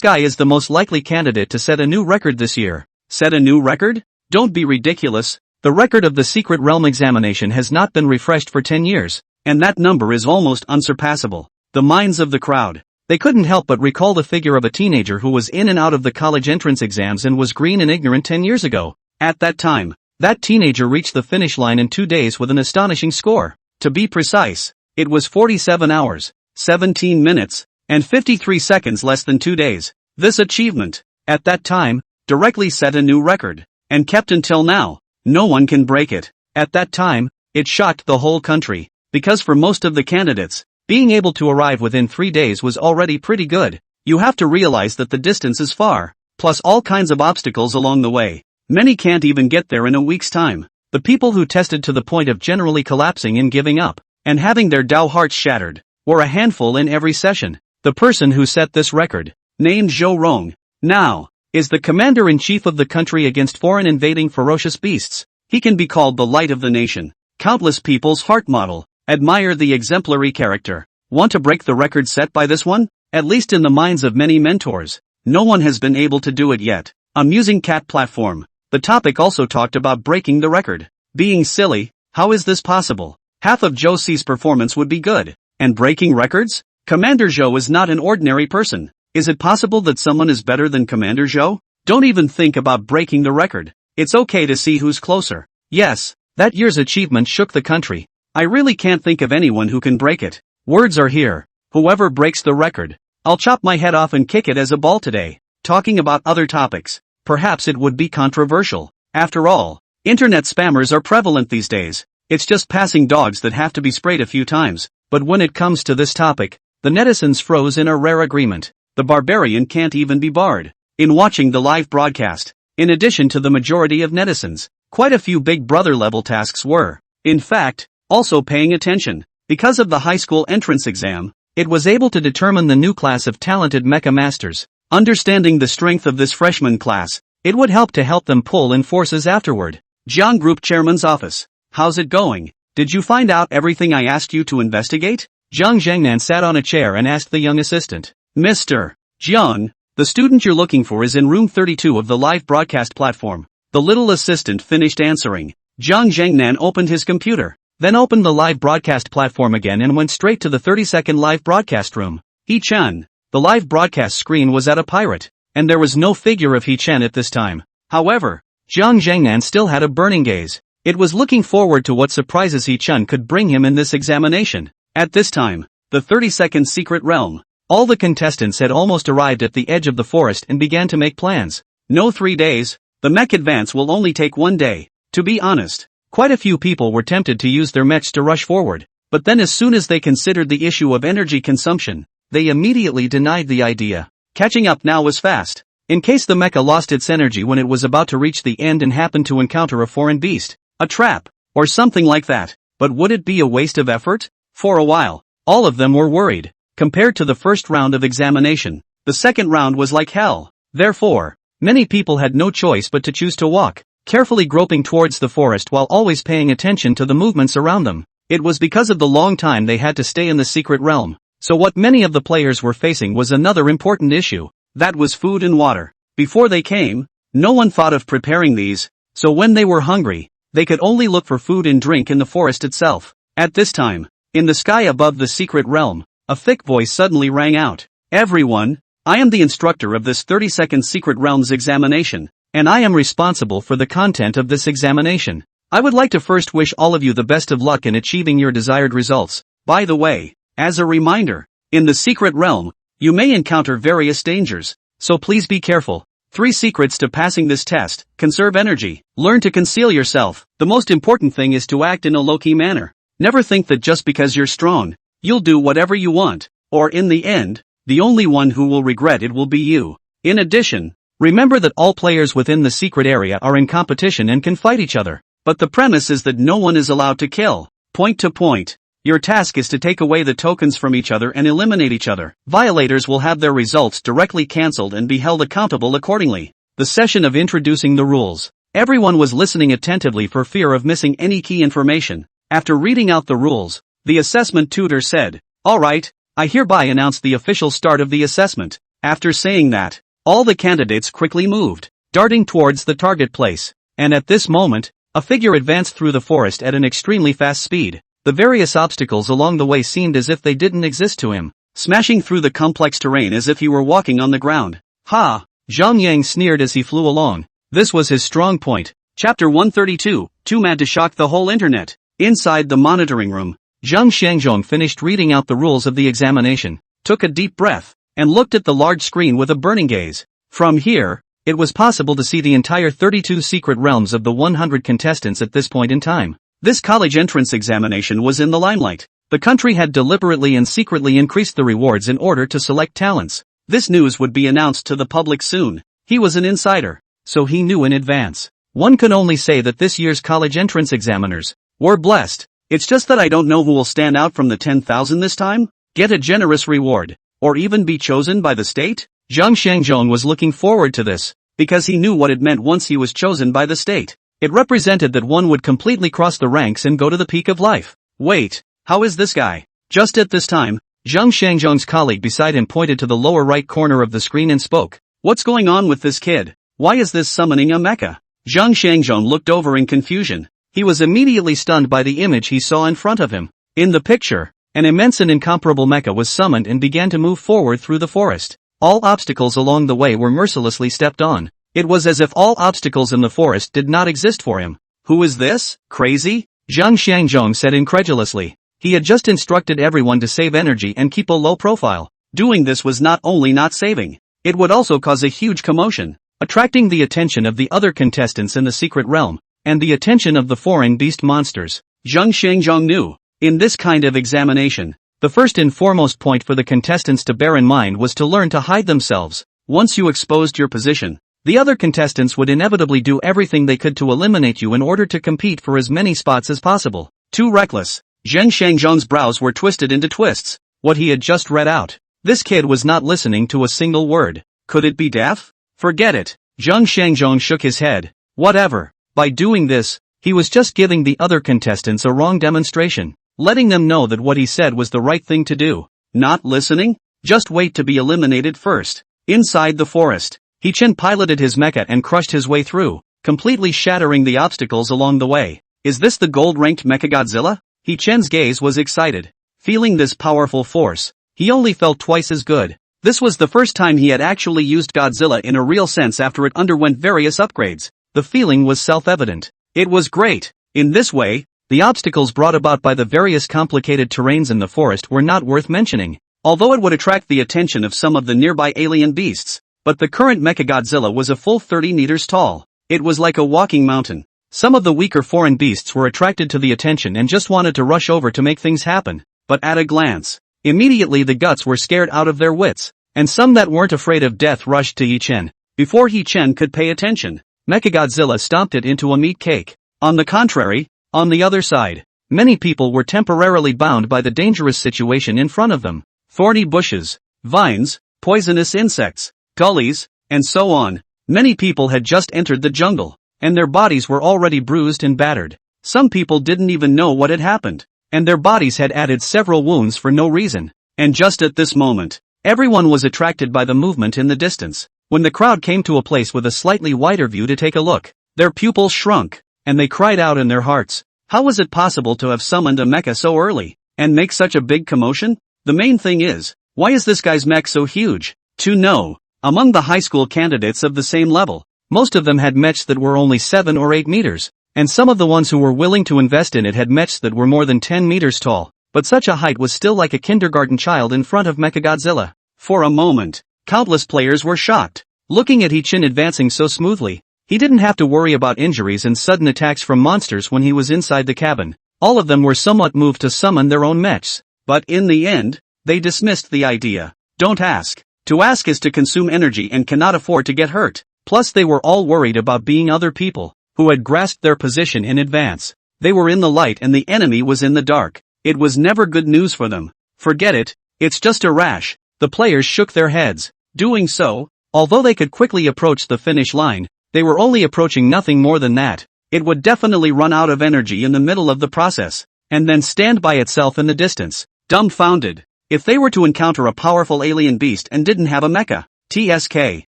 guy is the most likely candidate to set a new record this year. Set a new record? Don't be ridiculous. The record of the secret realm examination has not been refreshed for 10 years, and that number is almost unsurpassable. The minds of the crowd. They couldn't help but recall the figure of a teenager who was in and out of the college entrance exams and was green and ignorant 10 years ago. At that time, that teenager reached the finish line in 2 days with an astonishing score. To be precise, it was 47 hours, 17 minutes, and 53 seconds less than 2 days. This achievement, at that time, directly set a new record, and kept until now. No one can break it. At that time, it shocked the whole country, because for most of the candidates, being able to arrive within 3 days was already pretty good. You have to realize that the distance is far, plus all kinds of obstacles along the way. Many can't even get there in a week's time. The people who tested to the point of generally collapsing and giving up, and having their Dao hearts shattered, were a handful in every session. The person who set this record, named Zhou Rong, now, is the commander-in-chief of the country against foreign invading ferocious beasts. He can be called the light of the nation. Countless people's heart model. Admire the exemplary character. Want to break the record set by this one? At least in the minds of many mentors. No one has been able to do it yet. Amusing cat platform. The topic also talked about breaking the record. Being silly, how is this possible? Half of Zhou Ci's performance would be good. And breaking records? Commander Zhou is not an ordinary person. Is it possible that someone is better than Commander Zhou? Don't even think about breaking the record. It's okay to see who's closer. Yes, that year's achievement shook the country. I really can't think of anyone who can break it. Words are here. Whoever breaks the record, I'll chop my head off and kick it as a ball today. Talking about other topics. Perhaps it would be controversial. After all, internet spammers are prevalent these days. It's just passing dogs that have to be sprayed a few times. But when it comes to this topic, the netizens froze in a rare agreement. The barbarian can't even be barred. In watching the live broadcast, in addition to the majority of netizens, quite a few Big Brother level tasks were, in fact, also paying attention. Because of the high school entrance exam, it was able to determine the new class of talented mecha masters. Understanding the strength of this freshman class, it would help them pull in forces afterward. Jiang Group Chairman's office. How's it going? Did you find out everything I asked you to investigate? Jiang Zhangnan sat on a chair and asked the young assistant. Mr. Jiang, the student you're looking for is in room 32 of the live broadcast platform. The little assistant finished answering. Jiang Zhangnan opened his computer, then opened the live broadcast platform again and went straight to the 30-second live broadcast room. He-chan. The live broadcast screen was at a pirate, and there was no figure of He-chan at this time. However, Jiang Zhangnan still had a burning gaze. It was looking forward to what surprises He-chan could bring him in this examination. At this time, the 30-second secret realm. All the contestants had almost arrived at the edge of the forest and began to make plans. No 3 days. The mech advance will only take 1 day. To be honest, quite a few people were tempted to use their mechs to rush forward, but then as soon as they considered the issue of energy consumption, they immediately denied the idea. Catching up now was fast. In case the mecha lost its energy when it was about to reach the end and happened to encounter a foreign beast, a trap, or something like that. But would it be a waste of effort? For a while, all of them were worried. Compared to the first round of examination, the second round was like hell. Therefore, many people had no choice but to choose to walk, carefully groping towards the forest while always paying attention to the movements around them. It was because of the long time they had to stay in the secret realm. So what many of the players were facing was another important issue. That was food and water. Before they came, no one thought of preparing these, so when they were hungry, they could only look for food and drink in the forest itself. At this time, in the sky above the secret realm, a thick voice suddenly rang out. Everyone, I am the instructor of this 30-second secret realms examination, and I am responsible for the content of this examination. I would like to first wish all of you the best of luck in achieving your desired results. By the way, as a reminder, in the secret realm, you may encounter various dangers, so please be careful. 3 secrets to passing this test. Conserve energy. Learn to conceal yourself. The most important thing is to act in a low-key manner. Never think that just because you're strong, you'll do whatever you want, or in the end, the only one who will regret it will be you. In addition, remember that all players within the secret area are in competition and can fight each other, but the premise is that no one is allowed to kill. Point to point. Your task is to take away the tokens from each other and eliminate each other. Violators will have their results directly cancelled and be held accountable accordingly. The session of introducing the rules. Everyone was listening attentively for fear of missing any key information. After reading out the rules, the assessment tutor said, "Alright, I hereby announce the official start of the assessment." After saying that, all the candidates quickly moved, darting towards the target place. And at this moment, a figure advanced through the forest at an extremely fast speed. The various obstacles along the way seemed as if they didn't exist to him, smashing through the complex terrain as if he were walking on the ground. Ha! Zhang Yang sneered as he flew along. This was his strong point. Chapter 132, Too Mad to Shock the Whole Internet. Inside the monitoring room, Zhang Xiangzhong finished reading out the rules of the examination, took a deep breath, and looked at the large screen with a burning gaze. From here, it was possible to see the entire 32 secret realms of the 100 contestants at this point in time. This college entrance examination was in the limelight. The country had deliberately and secretly increased the rewards in order to select talents. This news would be announced to the public soon. He was an insider, so he knew in advance. One can only say that this year's college entrance examiners were blessed. It's just that I don't know who will stand out from the 10,000 this time, get a generous reward, or even be chosen by the state. Zhang Shangjong was looking forward to this, because he knew what it meant once he was chosen by the state. It represented that one would completely cross the ranks and go to the peak of life. Wait, how is this guy? Just at this time, Zhang Shangjong's colleague beside him pointed to the lower right corner of the screen and spoke. What's going on with this kid? Why is this summoning a mecha? Zhang Shangjong looked over in confusion. He was immediately stunned by the image he saw in front of him. In the picture, an immense and incomparable mecha was summoned and began to move forward through the forest. All obstacles along the way were mercilessly stepped on. It was as if all obstacles in the forest did not exist for him. Who is this? Crazy? Zhang Shangjong said incredulously. He had just instructed everyone to save energy and keep a low profile. Doing this was not only not saving, it would also cause a huge commotion, attracting the attention of the other contestants in the secret realm, and the attention of the foreign beast monsters. Zhang Shangjong knew, in this kind of examination, the first and foremost point for the contestants to bear in mind was to learn to hide themselves. Once you exposed your position, the other contestants would inevitably do everything they could to eliminate you in order to compete for as many spots as possible. Too reckless. Zhang Shangjong's brows were twisted into twists. What he had just read out. This kid was not listening to a single word. Could it be deaf? Forget it. Zhang Shangjong shook his head. Whatever. By doing this, he was just giving the other contestants a wrong demonstration, letting them know that what he said was the right thing to do. Not listening? Just wait to be eliminated first. Inside the forest, He-Chen piloted his mecha and crushed his way through, completely shattering the obstacles along the way. Is this the gold-ranked Mechagodzilla? He-Chen's gaze was excited. Feeling this powerful force, he only felt twice as good. This was the first time he had actually used Godzilla in a real sense after it underwent various upgrades. The feeling was self-evident. It was great. In this way, the obstacles brought about by the various complicated terrains in the forest were not worth mentioning, although it would attract the attention of some of the nearby alien beasts. But the current Mechagodzilla was a full 30 meters tall. It was like a walking mountain. Some of the weaker foreign beasts were attracted to the attention and just wanted to rush over to make things happen. But at a glance, immediately the guts were scared out of their wits, and some that weren't afraid of death rushed to He-Chen. Before He-Chen could pay attention, Mechagodzilla stomped it into a meat cake. On the contrary, on the other side, many people were temporarily bound by the dangerous situation in front of them. Thorny bushes, vines, poisonous insects, gullies, and so on. Many people had just entered the jungle, and their bodies were already bruised and battered. Some people didn't even know what had happened, and their bodies had added several wounds for no reason. And just at this moment, everyone was attracted by the movement in the distance. When the crowd came to a place with a slightly wider view to take a look, their pupils shrunk, and they cried out in their hearts. How was it possible to have summoned a mecha so early, and make such a big commotion? The main thing is, why is this guy's mech so huge? To know, among the high school candidates of the same level, most of them had mechs that were only 7 or 8 meters, and some of the ones who were willing to invest in it had mechs that were more than 10 meters tall, but such a height was still like a kindergarten child in front of Mechagodzilla. For a moment, countless players were shocked. Looking at He-Chen advancing so smoothly, he didn't have to worry about injuries and sudden attacks from monsters when he was inside the cabin. All of them were somewhat moved to summon their own mechs, but in the end, they dismissed the idea. Don't ask. To ask is to consume energy and cannot afford to get hurt. Plus they were all worried about being other people, who had grasped their position in advance. They were in the light and the enemy was in the dark. It was never good news for them. Forget it, it's just a rash. The players shook their heads. Doing so, although they could quickly approach the finish line, they were only approaching nothing more than that. It would definitely run out of energy in the middle of the process, and then stand by itself in the distance, dumbfounded. If they were to encounter a powerful alien beast and didn't have a mecha, TSK.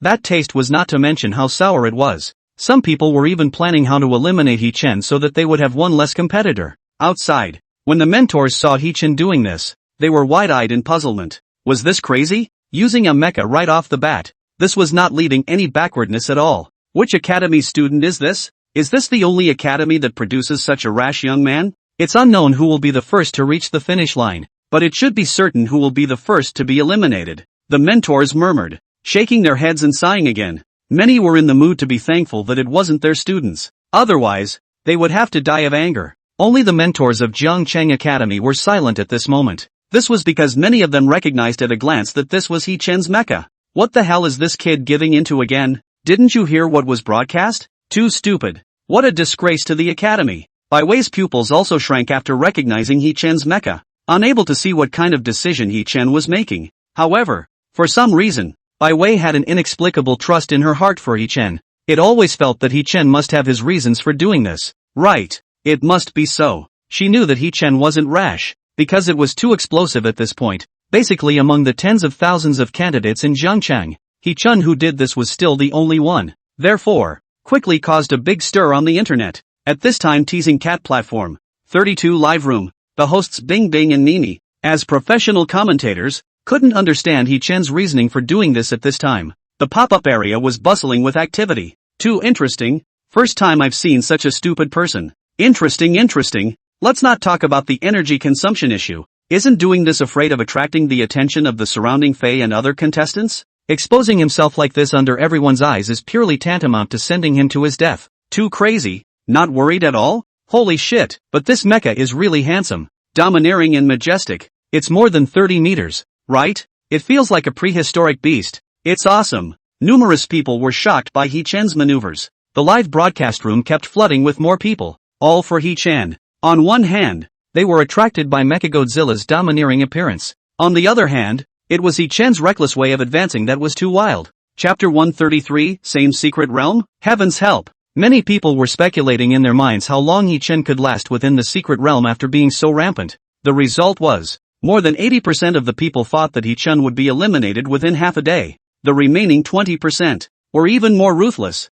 That taste was not to mention how sour it was. Some people were even planning how to eliminate He-Chen so that they would have one less competitor. Outside, when the mentors saw He-Chen doing this, they were wide-eyed in puzzlement. Was this crazy? Using a mecha right off the bat. This was not leaving any backwardness at all. Which academy student is this? Is this the only academy that produces such a rash young man? It's unknown who will be the first to reach the finish line, but it should be certain who will be the first to be eliminated. The mentors murmured, shaking their heads and sighing again. Many were in the mood to be thankful that it wasn't their students. Otherwise, they would have to die of anger. Only the mentors of Jiangcheng Academy were silent at this moment. This was because many of them recognized at a glance that this was He-Chen's mecha. What the hell is this kid giving into again? Didn't you hear what was broadcast? Too stupid. What a disgrace to the academy. Bai Wei's pupils also shrank after recognizing He-Chen's mecha, unable to see what kind of decision He-Chen was making. However, for some reason, Bai Wei had an inexplicable trust in her heart for He-Chen. It always felt that He-Chen must have his reasons for doing this. Right. It must be so. She knew that He-Chen wasn't rash, because it was too explosive at this point. Basically, among the tens of thousands of candidates in Zhangchang, He-Chen who did this was still the only one. Therefore, quickly caused a big stir on the internet. At this time, teasing cat platform, 32 live room, the hosts Bing Bing and Mimi, as professional commentators, couldn't understand He-Chen's reasoning for doing this at this time. The pop-up area was bustling with activity. Too interesting. First time I've seen such a stupid person. Interesting. Let's not talk about the energy consumption issue. Isn't doing this afraid of attracting the attention of the surrounding Fae and other contestants? Exposing himself like this under everyone's eyes is purely tantamount to sending him to his death. Too crazy. Not worried at all? Holy shit, but this mecha is really handsome. Domineering and majestic. It's more than 30 meters, right? It feels like a prehistoric beast. It's awesome. Numerous people were shocked by He-Chen's maneuvers. The live broadcast room kept flooding with more people, all for He-Chen. On one hand, they were attracted by Mechagodzilla's domineering appearance. On the other hand, it was He-Chen's reckless way of advancing that was too wild. Chapter 133, Same Secret Realm? Heaven's help. Many people were speculating in their minds how long He-Chen could last within the secret realm after being so rampant. The result was, more than 80% of the people thought that He-Chen would be eliminated within half a day. The remaining 20% were even more ruthless.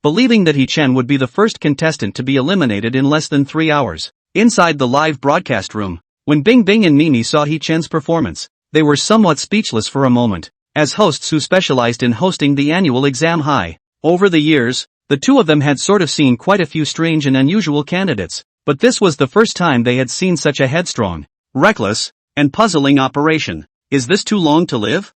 Believing that He-Chen would be the first contestant to be eliminated in less than 3 hours. Inside the live broadcast room, when Bing Bing and Mimi saw He-Chen's performance, they were somewhat speechless for a moment. As hosts who specialized in hosting the annual exam high, over the years, the two of them had sort of seen quite a few strange and unusual candidates, but this was the first time they had seen such a headstrong, reckless, and puzzling operation. Is this too long to live?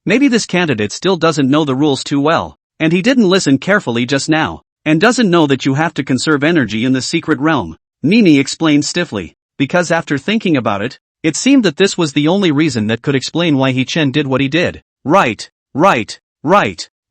Maybe this candidate still doesn't know the rules too well, and he didn't listen carefully just now, and doesn't know that you have to conserve energy in the secret realm, Mimi explained stiffly, because after thinking about it, it seemed that this was the only reason that could explain why He-Chen did what he did. Right.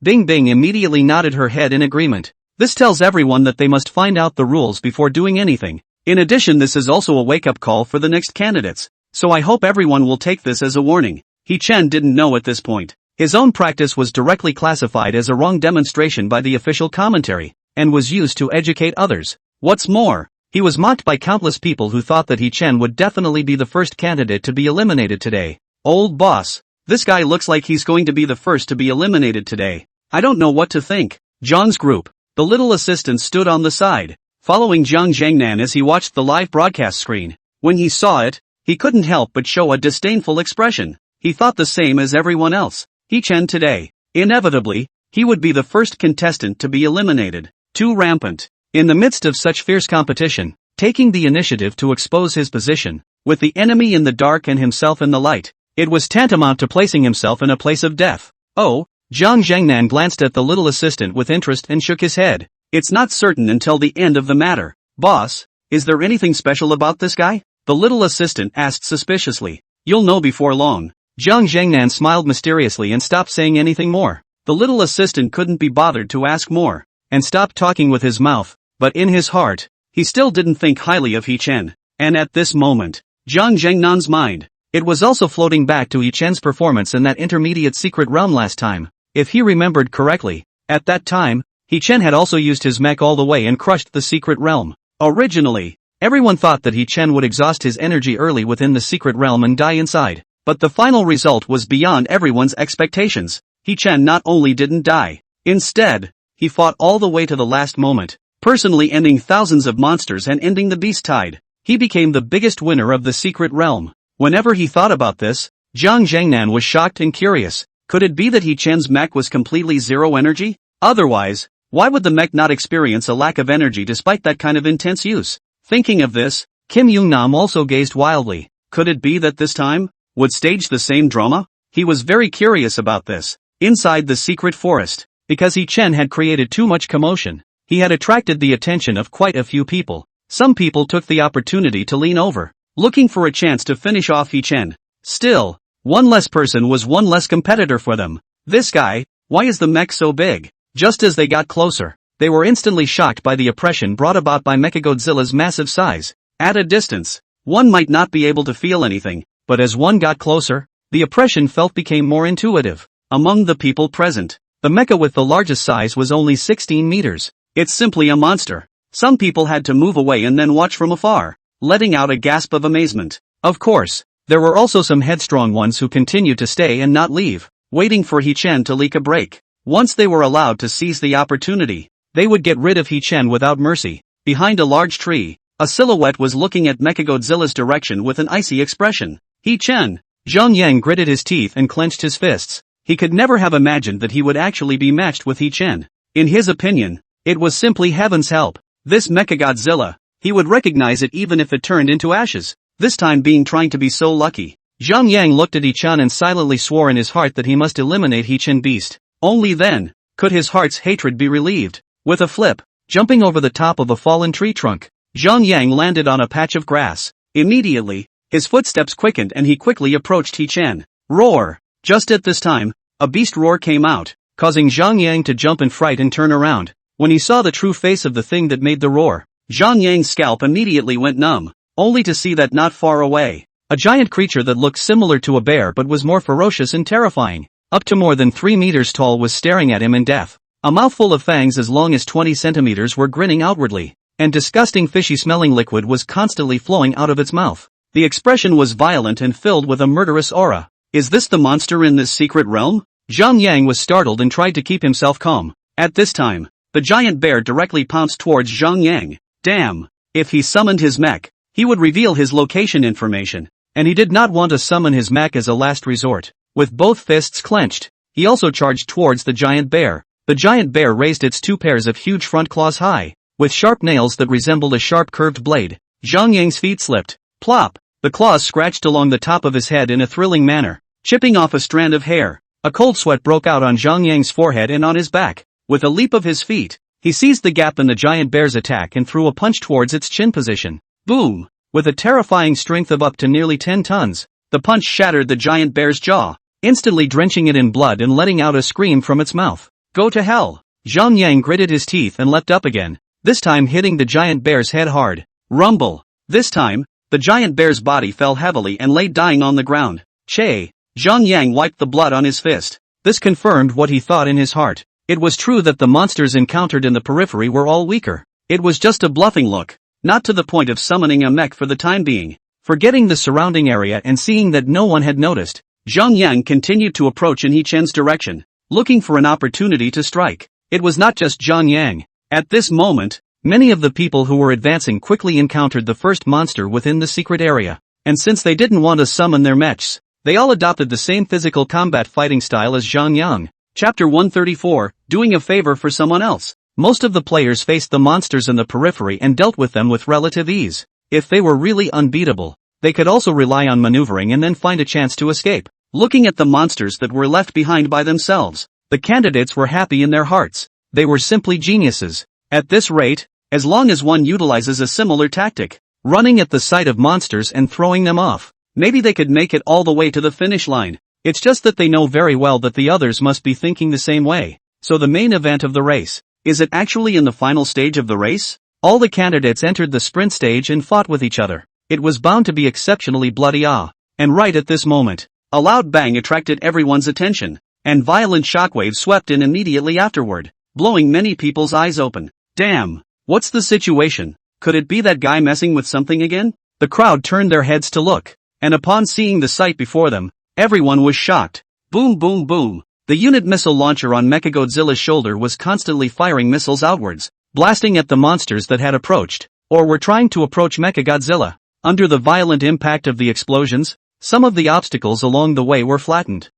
Bing Bing immediately nodded her head in agreement. This tells everyone that they must find out the rules before doing anything. In addition, this is also a wake-up call for the next candidates, so I hope everyone will take this as a warning. He-Chen didn't know at this point. His own practice was directly classified as a wrong demonstration by the official commentary, and was used to educate others. What's more, he was mocked by countless people who thought that He-Chen would definitely be the first candidate to be eliminated today. Old boss, this guy looks like he's going to be the first to be eliminated today. I don't know what to think. Zhang's group, the little assistant, stood on the side, following Zhang Zhangnan as he watched the live broadcast screen. When he saw it, he couldn't help but show a disdainful expression. He thought the same as everyone else. He-Chen today, inevitably, he would be the first contestant to be eliminated. Too rampant. In the midst of such fierce competition, taking the initiative to expose his position, with the enemy in the dark and himself in the light, it was tantamount to placing himself in a place of death. Oh, Zhang Zhangnan glanced at the little assistant with interest and shook his head. It's not certain until the end of the matter. Boss, is there anything special about this guy? The little assistant asked suspiciously. You'll know before long. Zhang Zhangnan smiled mysteriously and stopped saying anything more. The little assistant couldn't be bothered to ask more, and stopped talking with his mouth, but in his heart, he still didn't think highly of He-Chen. And at this moment, Zhang Zhangnan's mind, it was also floating back to He-Chen's performance in that intermediate secret realm last time. If he remembered correctly, at that time, He-Chen had also used his mech all the way and crushed the secret realm. Originally, everyone thought that He-Chen would exhaust his energy early within the secret realm and die inside. But the final result was beyond everyone's expectations. He-Chen not only didn't die, instead, he fought all the way to the last moment, personally ending thousands of monsters and ending the beast tide. He became the biggest winner of the secret realm. Whenever he thought about this, Zhang Zhangnan was shocked and curious. Could it be that He-Chen's mech was completely zero energy? Otherwise, why would the mech not experience a lack of energy despite that kind of intense use? Thinking of this, Kim Yoongnam also gazed wildly. Could it be that this time would stage the same drama? He was very curious about this. Inside the secret forest, because He-Chen had created too much commotion, he had attracted the attention of quite a few people. Some people took the opportunity to lean over, looking for a chance to finish off He-Chen. Still, one less person was one less competitor for them. This guy, why is the mech so big? Just as they got closer, they were instantly shocked by the oppression brought about by Mechagodzilla's massive size. At a distance, one might not be able to feel anything, but as one got closer, the oppression felt became more intuitive. Among the people present, the mecha with the largest size was only 16 meters. It's simply a monster. Some people had to move away and then watch from afar, letting out a gasp of amazement. Of course, there were also some headstrong ones who continued to stay and not leave, waiting for He-Chen to leak a break. Once they were allowed to seize the opportunity, they would get rid of He-Chen without mercy. Behind a large tree, a silhouette was looking at Mechagodzilla's direction with an icy expression. He-Chen! Zhang Yang gritted his teeth and clenched his fists. He could never have imagined that he would actually be matched with He-Chen. In his opinion, it was simply heaven's help. This Mechagodzilla, he would recognize it even if it turned into ashes. This time being trying to be so lucky. Zhang Yang looked at He-Chen and silently swore in his heart that he must eliminate He-Chen beast. Only then could his heart's hatred be relieved. With a flip, jumping over the top of a fallen tree trunk, Zhang Yang landed on a patch of grass. Immediately, his footsteps quickened and he quickly approached He-Chen. Roar! Just at this time, a beast roar came out, causing Zhang Yang to jump in fright and turn around. When he saw the true face of the thing that made the roar, Zhang Yang's scalp immediately went numb, only to see that not far away, a giant creature that looked similar to a bear but was more ferocious and terrifying, up to more than 3 meters tall, was staring at him in death. A mouthful of fangs as long as 20 centimeters were grinning outwardly, and disgusting fishy-smelling liquid was constantly flowing out of its mouth. The expression was violent and filled with a murderous aura. Is this the monster in this secret realm? Zhang Yang was startled and tried to keep himself calm. At this time, the giant bear directly pounced towards Zhang Yang. Damn! If he summoned his mech, he would reveal his location information, and he did not want to summon his mech as a last resort. With both fists clenched, he also charged towards the giant bear. The giant bear raised its 2 pairs of huge front claws high, with sharp nails that resembled a sharp curved blade. Zhang Yang's feet slipped. Plop! The claws scratched along the top of his head in a thrilling manner, chipping off a strand of hair. A cold sweat broke out on Zhang Yang's forehead and on his back. With a leap of his feet, he seized the gap in the giant bear's attack and threw a punch towards its chin position. Boom! With a terrifying strength of up to nearly 10 tons, the punch shattered the giant bear's jaw, instantly drenching it in blood and letting out a scream from its mouth. Go to hell! Zhang Yang gritted his teeth and leapt up again, this time hitting the giant bear's head hard. Rumble! This time, the giant bear's body fell heavily and lay dying on the ground. Che! Zhang Yang wiped the blood on his fist. This confirmed what he thought in his heart. It was true that the monsters encountered in the periphery were all weaker. It was just a bluffing look, not to the point of summoning a mech for the time being. Forgetting the surrounding area and seeing that no one had noticed, Zhang Yang continued to approach in He-Chen's direction, looking for an opportunity to strike. It was not just Zhang Yang. At this moment, many of the people who were advancing quickly encountered the first monster within the secret area, and since they didn't want to summon their mechs, they all adopted the same physical combat fighting style as Zhang Yang. Chapter 134, Doing a Favor for Someone Else. Most of the players faced the monsters in the periphery and dealt with them with relative ease. If they were really unbeatable, they could also rely on maneuvering and then find a chance to escape. Looking at the monsters that were left behind by themselves, the candidates were happy in their hearts. They were simply geniuses. At this rate, as long as one utilizes a similar tactic, running at the sight of monsters and throwing them off, maybe they could make it all the way to the finish line. It's just that they know very well that the others must be thinking the same way. So the main event of the race, is it actually in the final stage of the race? All the candidates entered the sprint stage and fought with each other. It was bound to be exceptionally bloody. And right at this moment, a loud bang attracted everyone's attention, and violent shockwaves swept in immediately afterward, blowing many people's eyes open. Damn! What's the situation? Could it be that guy messing with something again? The crowd turned their heads to look, and upon seeing the sight before them, everyone was shocked. Boom boom boom. The unit missile launcher on Mechagodzilla's shoulder was constantly firing missiles outwards, blasting at the monsters that had approached, or were trying to approach Mechagodzilla. Under the violent impact of the explosions, some of the obstacles along the way were flattened.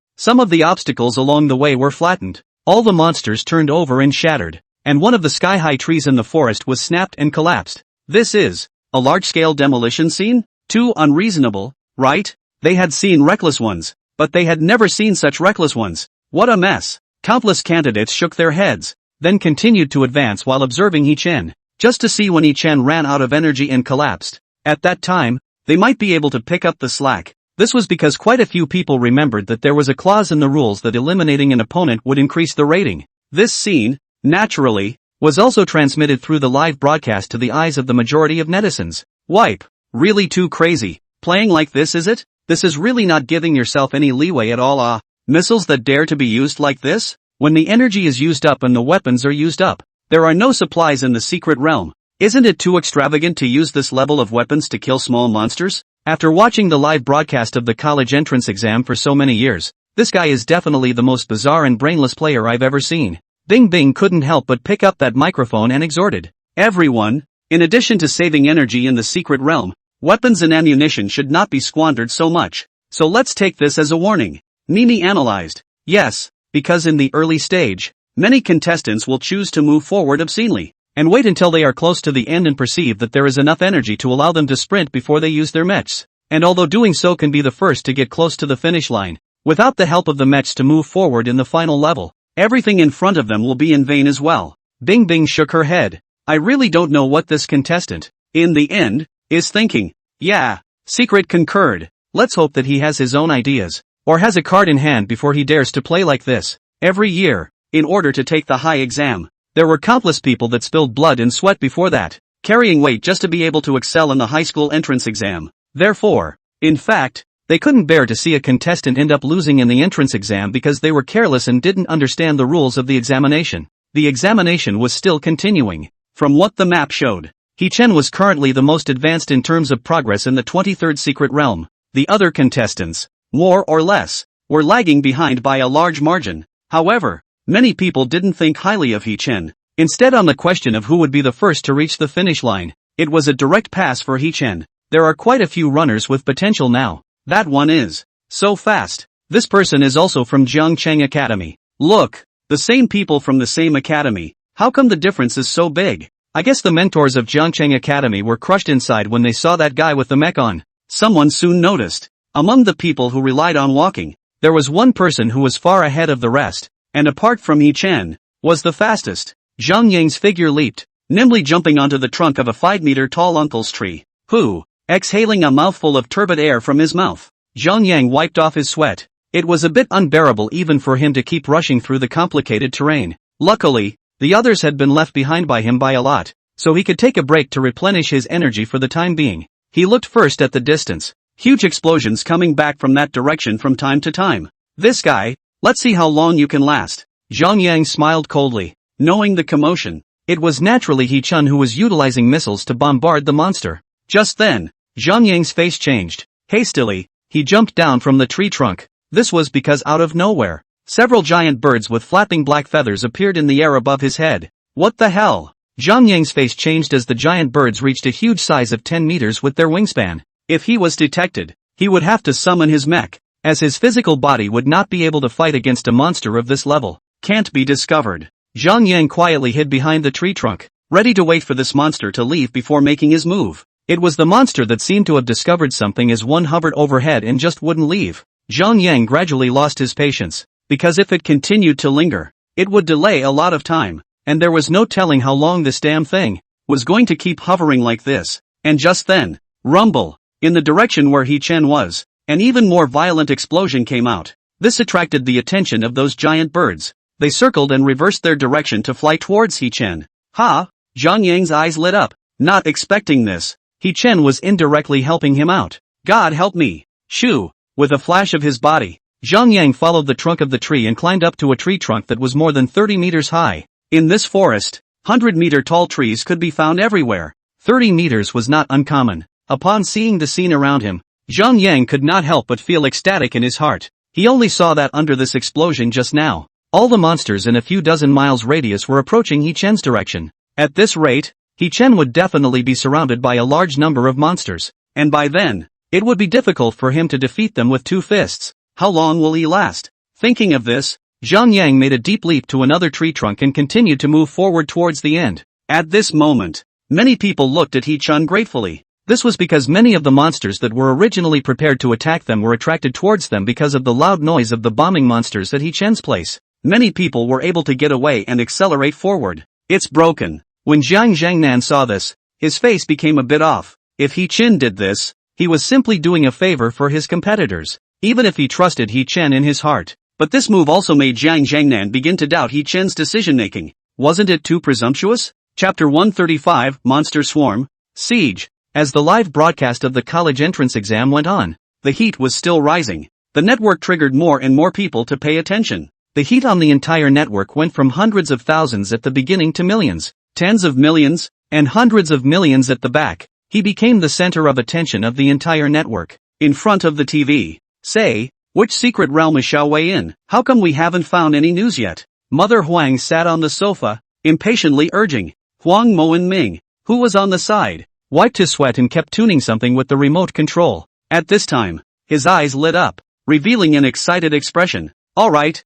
All the monsters turned over and shattered, and one of the sky-high trees in the forest was snapped and collapsed. This is a large-scale demolition scene? Too unreasonable, right? They had seen reckless ones, but they had never seen such reckless ones. What a mess! Countless candidates shook their heads, then continued to advance while observing He-Chen. just to see when He-chan ran out of energy and collapsed. At that time, they might be able to pick up the slack. This was because quite a few people remembered that there was a clause in the rules that eliminating an opponent would increase the rating. This scene, naturally, was also transmitted through the live broadcast to the eyes of the majority of netizens. Wipe. Really too crazy. Playing like this, is it? This is really not giving yourself any leeway at all. Missiles that dare to be used like this? When the energy is used up and the weapons are used up, there are no supplies in the secret realm. Isn't it too extravagant to use this level of weapons to kill small monsters? After watching the live broadcast of the college entrance exam for so many years, this guy is definitely the most bizarre and brainless player I've ever seen. Bing Bing couldn't help but pick up that microphone and exhorted everyone, in addition to saving energy in the secret realm, weapons and ammunition should not be squandered so much. So let's take this as a warning. Mimi analyzed. Yes, because in the early stage, many contestants will choose to move forward obscenely, and wait until they are close to the end and perceive that there is enough energy to allow them to sprint before they use their mechs. And although doing so can be the first to get close to the finish line, without the help of the mechs to move forward in the final level, everything in front of them will be in vain as well. Bing Bing shook her head. I really don't know what this contestant, in the end, is thinking. Yeah, Secret concurred. Let's hope that he has his own ideas, or has a card in hand before he dares to play like this. Every year, in order to take the high exam, there were countless people that spilled blood and sweat before that, carrying weight just to be able to excel in the high school entrance exam. Therefore, in fact, they couldn't bear to see a contestant end up losing in the entrance exam because they were careless and didn't understand the rules of the examination. The examination was still continuing. From what the map showed, He-chan was currently the most advanced in terms of progress in the 23rd secret realm. The other contestants, more or less, were lagging behind by a large margin. However, many people didn't think highly of He-chan. Instead, on the question of who would be the first to reach the finish line, it was a direct pass for He-chan. There are quite a few runners with potential now. That one is so fast. This person is also from Jiangcheng Academy. Look, the same people from the same academy. How come the difference is so big? I guess the mentors of Jiangcheng Academy were crushed inside when they saw that guy with the mech on. Someone soon noticed. Among the people who relied on walking, there was one person who was far ahead of the rest, and apart from He-chan, was the fastest. Zhang Yang's figure leaped, nimbly jumping onto the trunk of a 5-meter tall uncle's tree, who, exhaling a mouthful of turbid air from his mouth, Zhang Yang wiped off his sweat. It was a bit unbearable even for him to keep rushing through the complicated terrain. Luckily, the others had been left behind by him by a lot, so he could take a break to replenish his energy for the time being. He looked first at the distance. Huge explosions coming back from that direction from time to time. This guy, let's see how long you can last. Zhang Yang smiled coldly, knowing the commotion. It was naturally He-chan who was utilizing missiles to bombard the monster. Just then, Zhang Yang's face changed. Hastily, he jumped down from the tree trunk. This was because out of nowhere, several giant birds with flapping black feathers appeared in the air above his head. What the hell? Zhang Yang's face changed as the giant birds reached a huge size of 10 meters with their wingspan. If he was detected, he would have to summon his mech, as his physical body would not be able to fight against a monster of this level. Can't be discovered. Zhang Yang quietly hid behind the tree trunk, ready to wait for this monster to leave before making his move. It was the monster that seemed to have discovered something as one hovered overhead and just wouldn't leave. Zhang Yang gradually lost his patience, because if it continued to linger, it would delay a lot of time, and there was no telling how long this damn thing was going to keep hovering like this. And just then, rumble, in the direction where He-chan was, an even more violent explosion came out. This attracted the attention of those giant birds. They circled and reversed their direction to fly towards He-chan. Ha! Zhang Yang's eyes lit up, not expecting this. He-chan was indirectly helping him out. God help me! Shoo! With a flash of his body, Zhang Yang followed the trunk of the tree and climbed up to a tree trunk that was more than 30 meters high. In this forest, 100-meter tall trees could be found everywhere. 30 meters was not uncommon. Upon seeing the scene around him, Zhang Yang could not help but feel ecstatic in his heart. He only saw that under this explosion just now, all the monsters in a few dozen miles radius were approaching He-chan's direction. At this rate, He-chan would definitely be surrounded by a large number of monsters, and by then, it would be difficult for him to defeat them with two fists. How long will he last? Thinking of this, Zhang Yang made a deep leap to another tree trunk and continued to move forward towards the end. At this moment, many people looked at He-chan gratefully. This was because many of the monsters that were originally prepared to attack them were attracted towards them because of the loud noise of the bombing monsters at He-chan's place. Many people were able to get away and accelerate forward. It's broken. When Jiang Jiangnan saw this, his face became a bit off. If He Chen did this, he was simply doing a favor for his competitors, even if he trusted He Chen in his heart. But this move also made Jiang Jiangnan begin to doubt He Chen's decision-making. Wasn't it too presumptuous? Chapter 135, Monster Swarm, Siege. As the live broadcast of the college entrance exam went on, the heat was still rising. The network triggered more and more people to pay attention. The heat on the entire network went from hundreds of thousands at the beginning to millions, tens of millions, and hundreds of millions at the back. He became the center of attention of the entire network. In front of the TV. Say, which secret realm is Xiaowei in? How come we haven't found any news yet? Mother Huang sat on the sofa, impatiently urging. Huang Mo and Ming, who was on the side, wiped his sweat and kept tuning something with the remote control. At this time, his eyes lit up, revealing an excited expression. Alright,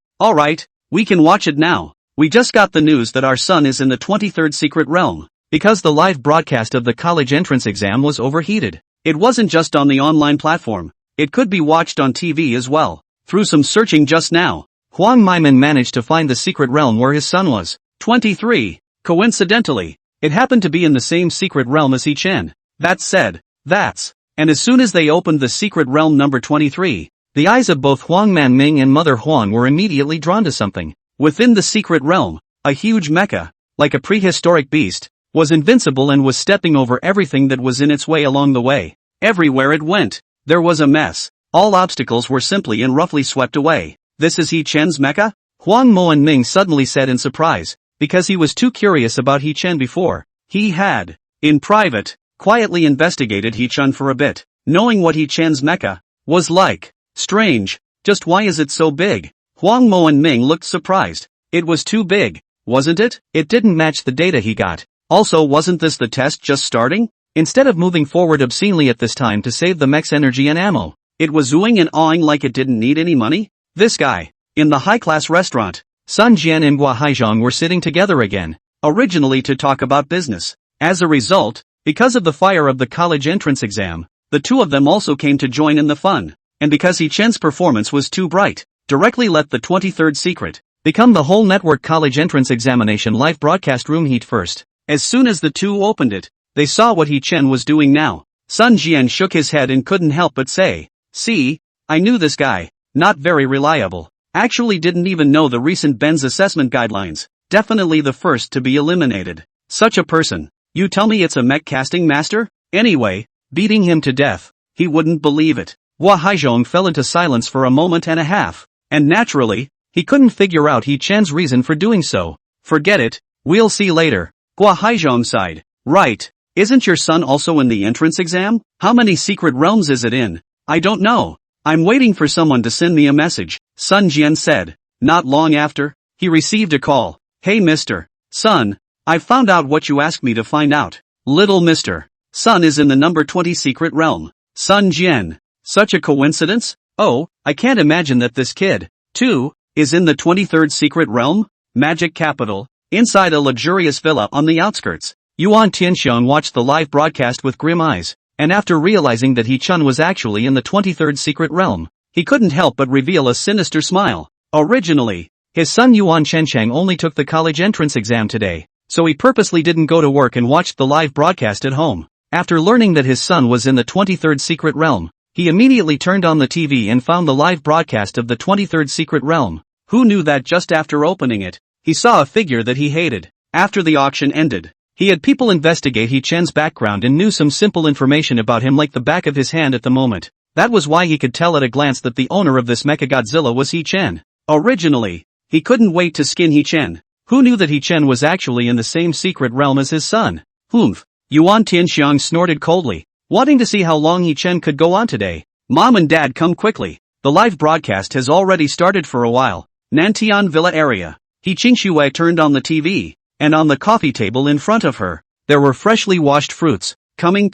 we can watch it now. We just got the news that our son is in the 23rd secret realm. Because the live broadcast of the college entrance exam was overheated. It wasn't just on the online platform. It could be watched on TV as well. Through some searching just now, Huang Maiman managed to find the secret realm where his son was. 23. Coincidentally, it happened to be in the same secret realm as He Chen. And as soon as they opened the secret realm number 23, the eyes of both Huang Manming and Mother Huang were immediately drawn to something. Within the secret realm, a huge mecha, like a prehistoric beast, was invincible and was stepping over everything that was in its way along the way. Everywhere it went, there was a mess. All obstacles were simply and roughly swept away. This is He Chen's mecha? Huang Mo and Ming suddenly said in surprise, because he was too curious about He Chen before. He had, in private, quietly investigated He Chen for a bit, knowing what He Chen's mecha was like. Strange, just why is it so big? Huang Mo and Ming looked surprised. It was too big, wasn't it? It didn't match the data he got. Also, wasn't this the test just starting? Instead of moving forward obscenely at this time to save the mech's energy and ammo, it was oohing and awing like it didn't need any money? This guy, in the high-class restaurant, Sun Jian and Gua Haizhong were sitting together again, originally to talk about business. As a result, because of the fire of the college entrance exam, the two of them also came to join in the fun. And because He Chen's performance was too bright, directly let the 23rd secret become the whole network college entrance examination live broadcast room heat first. As soon as the two opened it, they saw what He Chen was doing now. Sun Jian shook his head and couldn't help but say, "See, I knew this guy, not very reliable. Actually didn't even know the recent Ben's assessment guidelines. Definitely the first to be eliminated. Such a person. You tell me it's a mech casting master? Anyway, beating him to death. He wouldn't believe it." Hua Haizhong fell into silence for a moment and a half. And naturally, he couldn't figure out He Chen's reason for doing so. Forget it, we'll see later. Gua Haizhong sighed. Right, isn't your son also in the entrance exam? How many secret realms is it in? I don't know. I'm waiting for someone to send me a message, Sun Jian said. Not long after, he received a call. Hey Mr. Sun, I've found out what you asked me to find out. Little Mr. Sun is in the number 20 secret realm. Sun Jian. Such a coincidence? Oh, I can't imagine that this kid, too, is in the 23rd secret realm? Magic capital. Inside a luxurious villa on the outskirts, Yuan Tianxiang watched the live broadcast with grim eyes, and after realizing that He Chen was actually in the 23rd secret realm, he couldn't help but reveal a sinister smile. Originally, his son Yuan Chenchang only took the college entrance exam today, so he purposely didn't go to work and watched the live broadcast at home. After learning that his son was in the 23rd secret realm, he immediately turned on the TV and found the live broadcast of the 23rd secret realm. Who knew that just after opening it, he saw a figure that he hated. After the auction ended, he had people investigate He Chen's background and knew some simple information about him like the back of his hand at the moment. That was why he could tell at a glance that the owner of this Mechagodzilla was He Chen. Originally, he couldn't wait to skin He Chen. Who knew that He Chen was actually in the same secret realm as his son? Humph. Yuan Tianxiang snorted coldly, wanting to see how long He Chen could go on today. Mom and Dad, come quickly. The live broadcast has already started for a while. Nantian Villa area. He Qingxue turned on the TV, and on the coffee table in front of her, there were freshly washed fruits. Coming.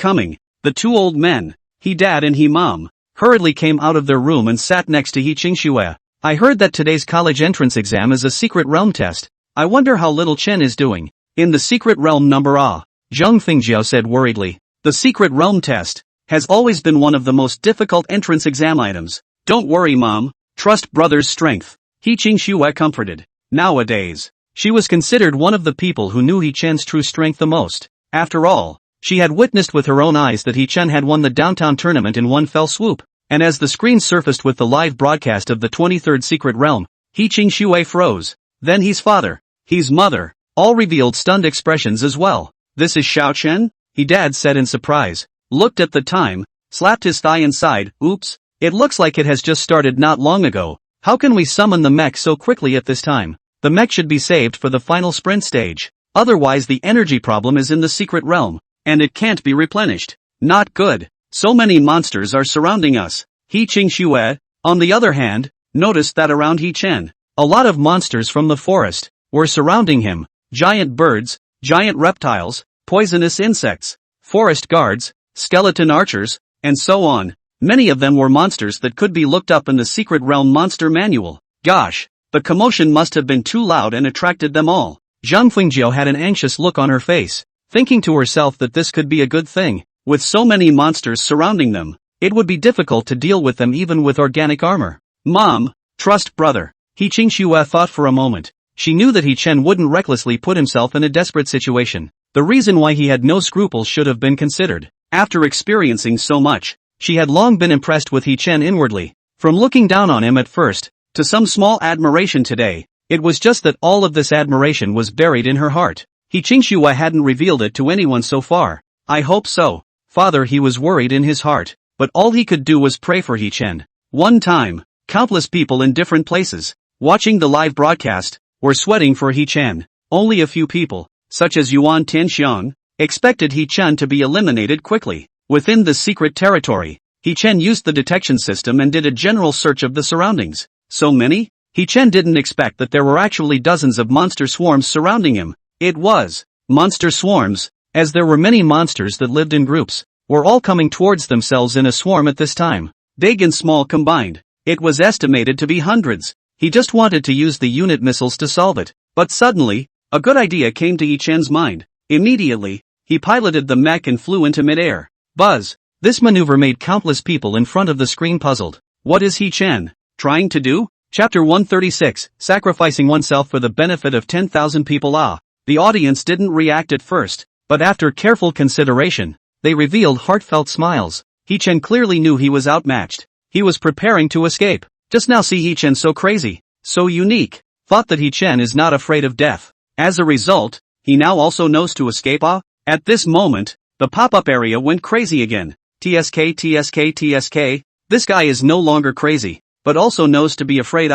The two old men, He Dad and He Mom, hurriedly came out of their room and sat next to He Qingxue. I heard that today's college entrance exam is a secret realm test. I wonder how little Chen is doing. In the secret realm number Ah, Zheng Fingjiao said worriedly. The secret realm test has always been one of the most difficult entrance exam items. Don't worry Mom, trust brother's strength. He Qingxue comforted. Nowadays, She was considered one of the people who knew He-chan's true strength the most. After all, she had witnessed with her own eyes that He-chan had won the downtown tournament in one fell swoop. And as the screen surfaced with the live broadcast of the 23rd Secret Realm, He-ching Shui froze. Then his father, his mother, all revealed stunned expressions as well. This is Xiao Chen? He dad said in surprise, looked at the time, slapped his thigh and sighed, oops, it looks like it has just started not long ago. How can we summon the mech so quickly at this time? The mech should be saved for the final sprint stage. Otherwise the energy problem is in the secret realm, and it can't be replenished. Not good. So many monsters are surrounding us. He-ching Shui, on the other hand, noticed that around He-chen, a lot of monsters from the forest were surrounding him. Giant birds, giant reptiles, poisonous insects, forest guards, skeleton archers, and so on. Many of them were monsters that could be looked up in the Secret Realm Monster Manual. Gosh, the commotion must have been too loud and attracted them all. Zhang Fengjiu had an anxious look on her face, thinking to herself that this could be a good thing. With so many monsters surrounding them, it would be difficult to deal with them even with organic armor. Mom, trust brother. He-ching Shui thought for a moment. She knew that He-chen wouldn't recklessly put himself in a desperate situation. The reason why he had no scruples should have been considered. After experiencing so much, she had long been impressed with He-chen inwardly. From looking down on him at first, to some small admiration today, it was just that all of this admiration was buried in her heart. He-ching Shui hadn't revealed it to anyone so far. I hope so. Father, he was worried in his heart, but all he could do was pray for He-chen. One time, countless people in different places, watching the live broadcast, were sweating for He-chen. Only a few people, such as Yuan Tianxiang, expected He-chen to be eliminated quickly. Within the secret territory, He-chen used the detection system and did a general search of the surroundings. So many? He-chen didn't expect that there were actually dozens of monster swarms surrounding him. It was monster swarms, as there were many monsters that lived in groups, were all coming towards themselves in a swarm at this time. Big and small combined. It was estimated to be hundreds. He just wanted to use the unit missiles to solve it. But suddenly, a good idea came to He-chen's mind. Immediately, he piloted the mech and flew into midair. Buzz. This maneuver made countless people in front of the screen puzzled. What is He-chen trying to do? Chapter 136, Sacrificing Oneself for the Benefit of 10,000 People. The audience didn't react at first, but after careful consideration, they revealed heartfelt smiles. He-chen clearly knew he was outmatched. He was preparing to escape. Just now see He-chen so crazy, so unique. Thought that He-chen is not afraid of death. As a result, he now also knows to escape. At this moment, the pop-up area went crazy again. TSK TSK TSK. This guy is no longer crazy, but also knows to be afraid.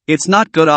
It's not good.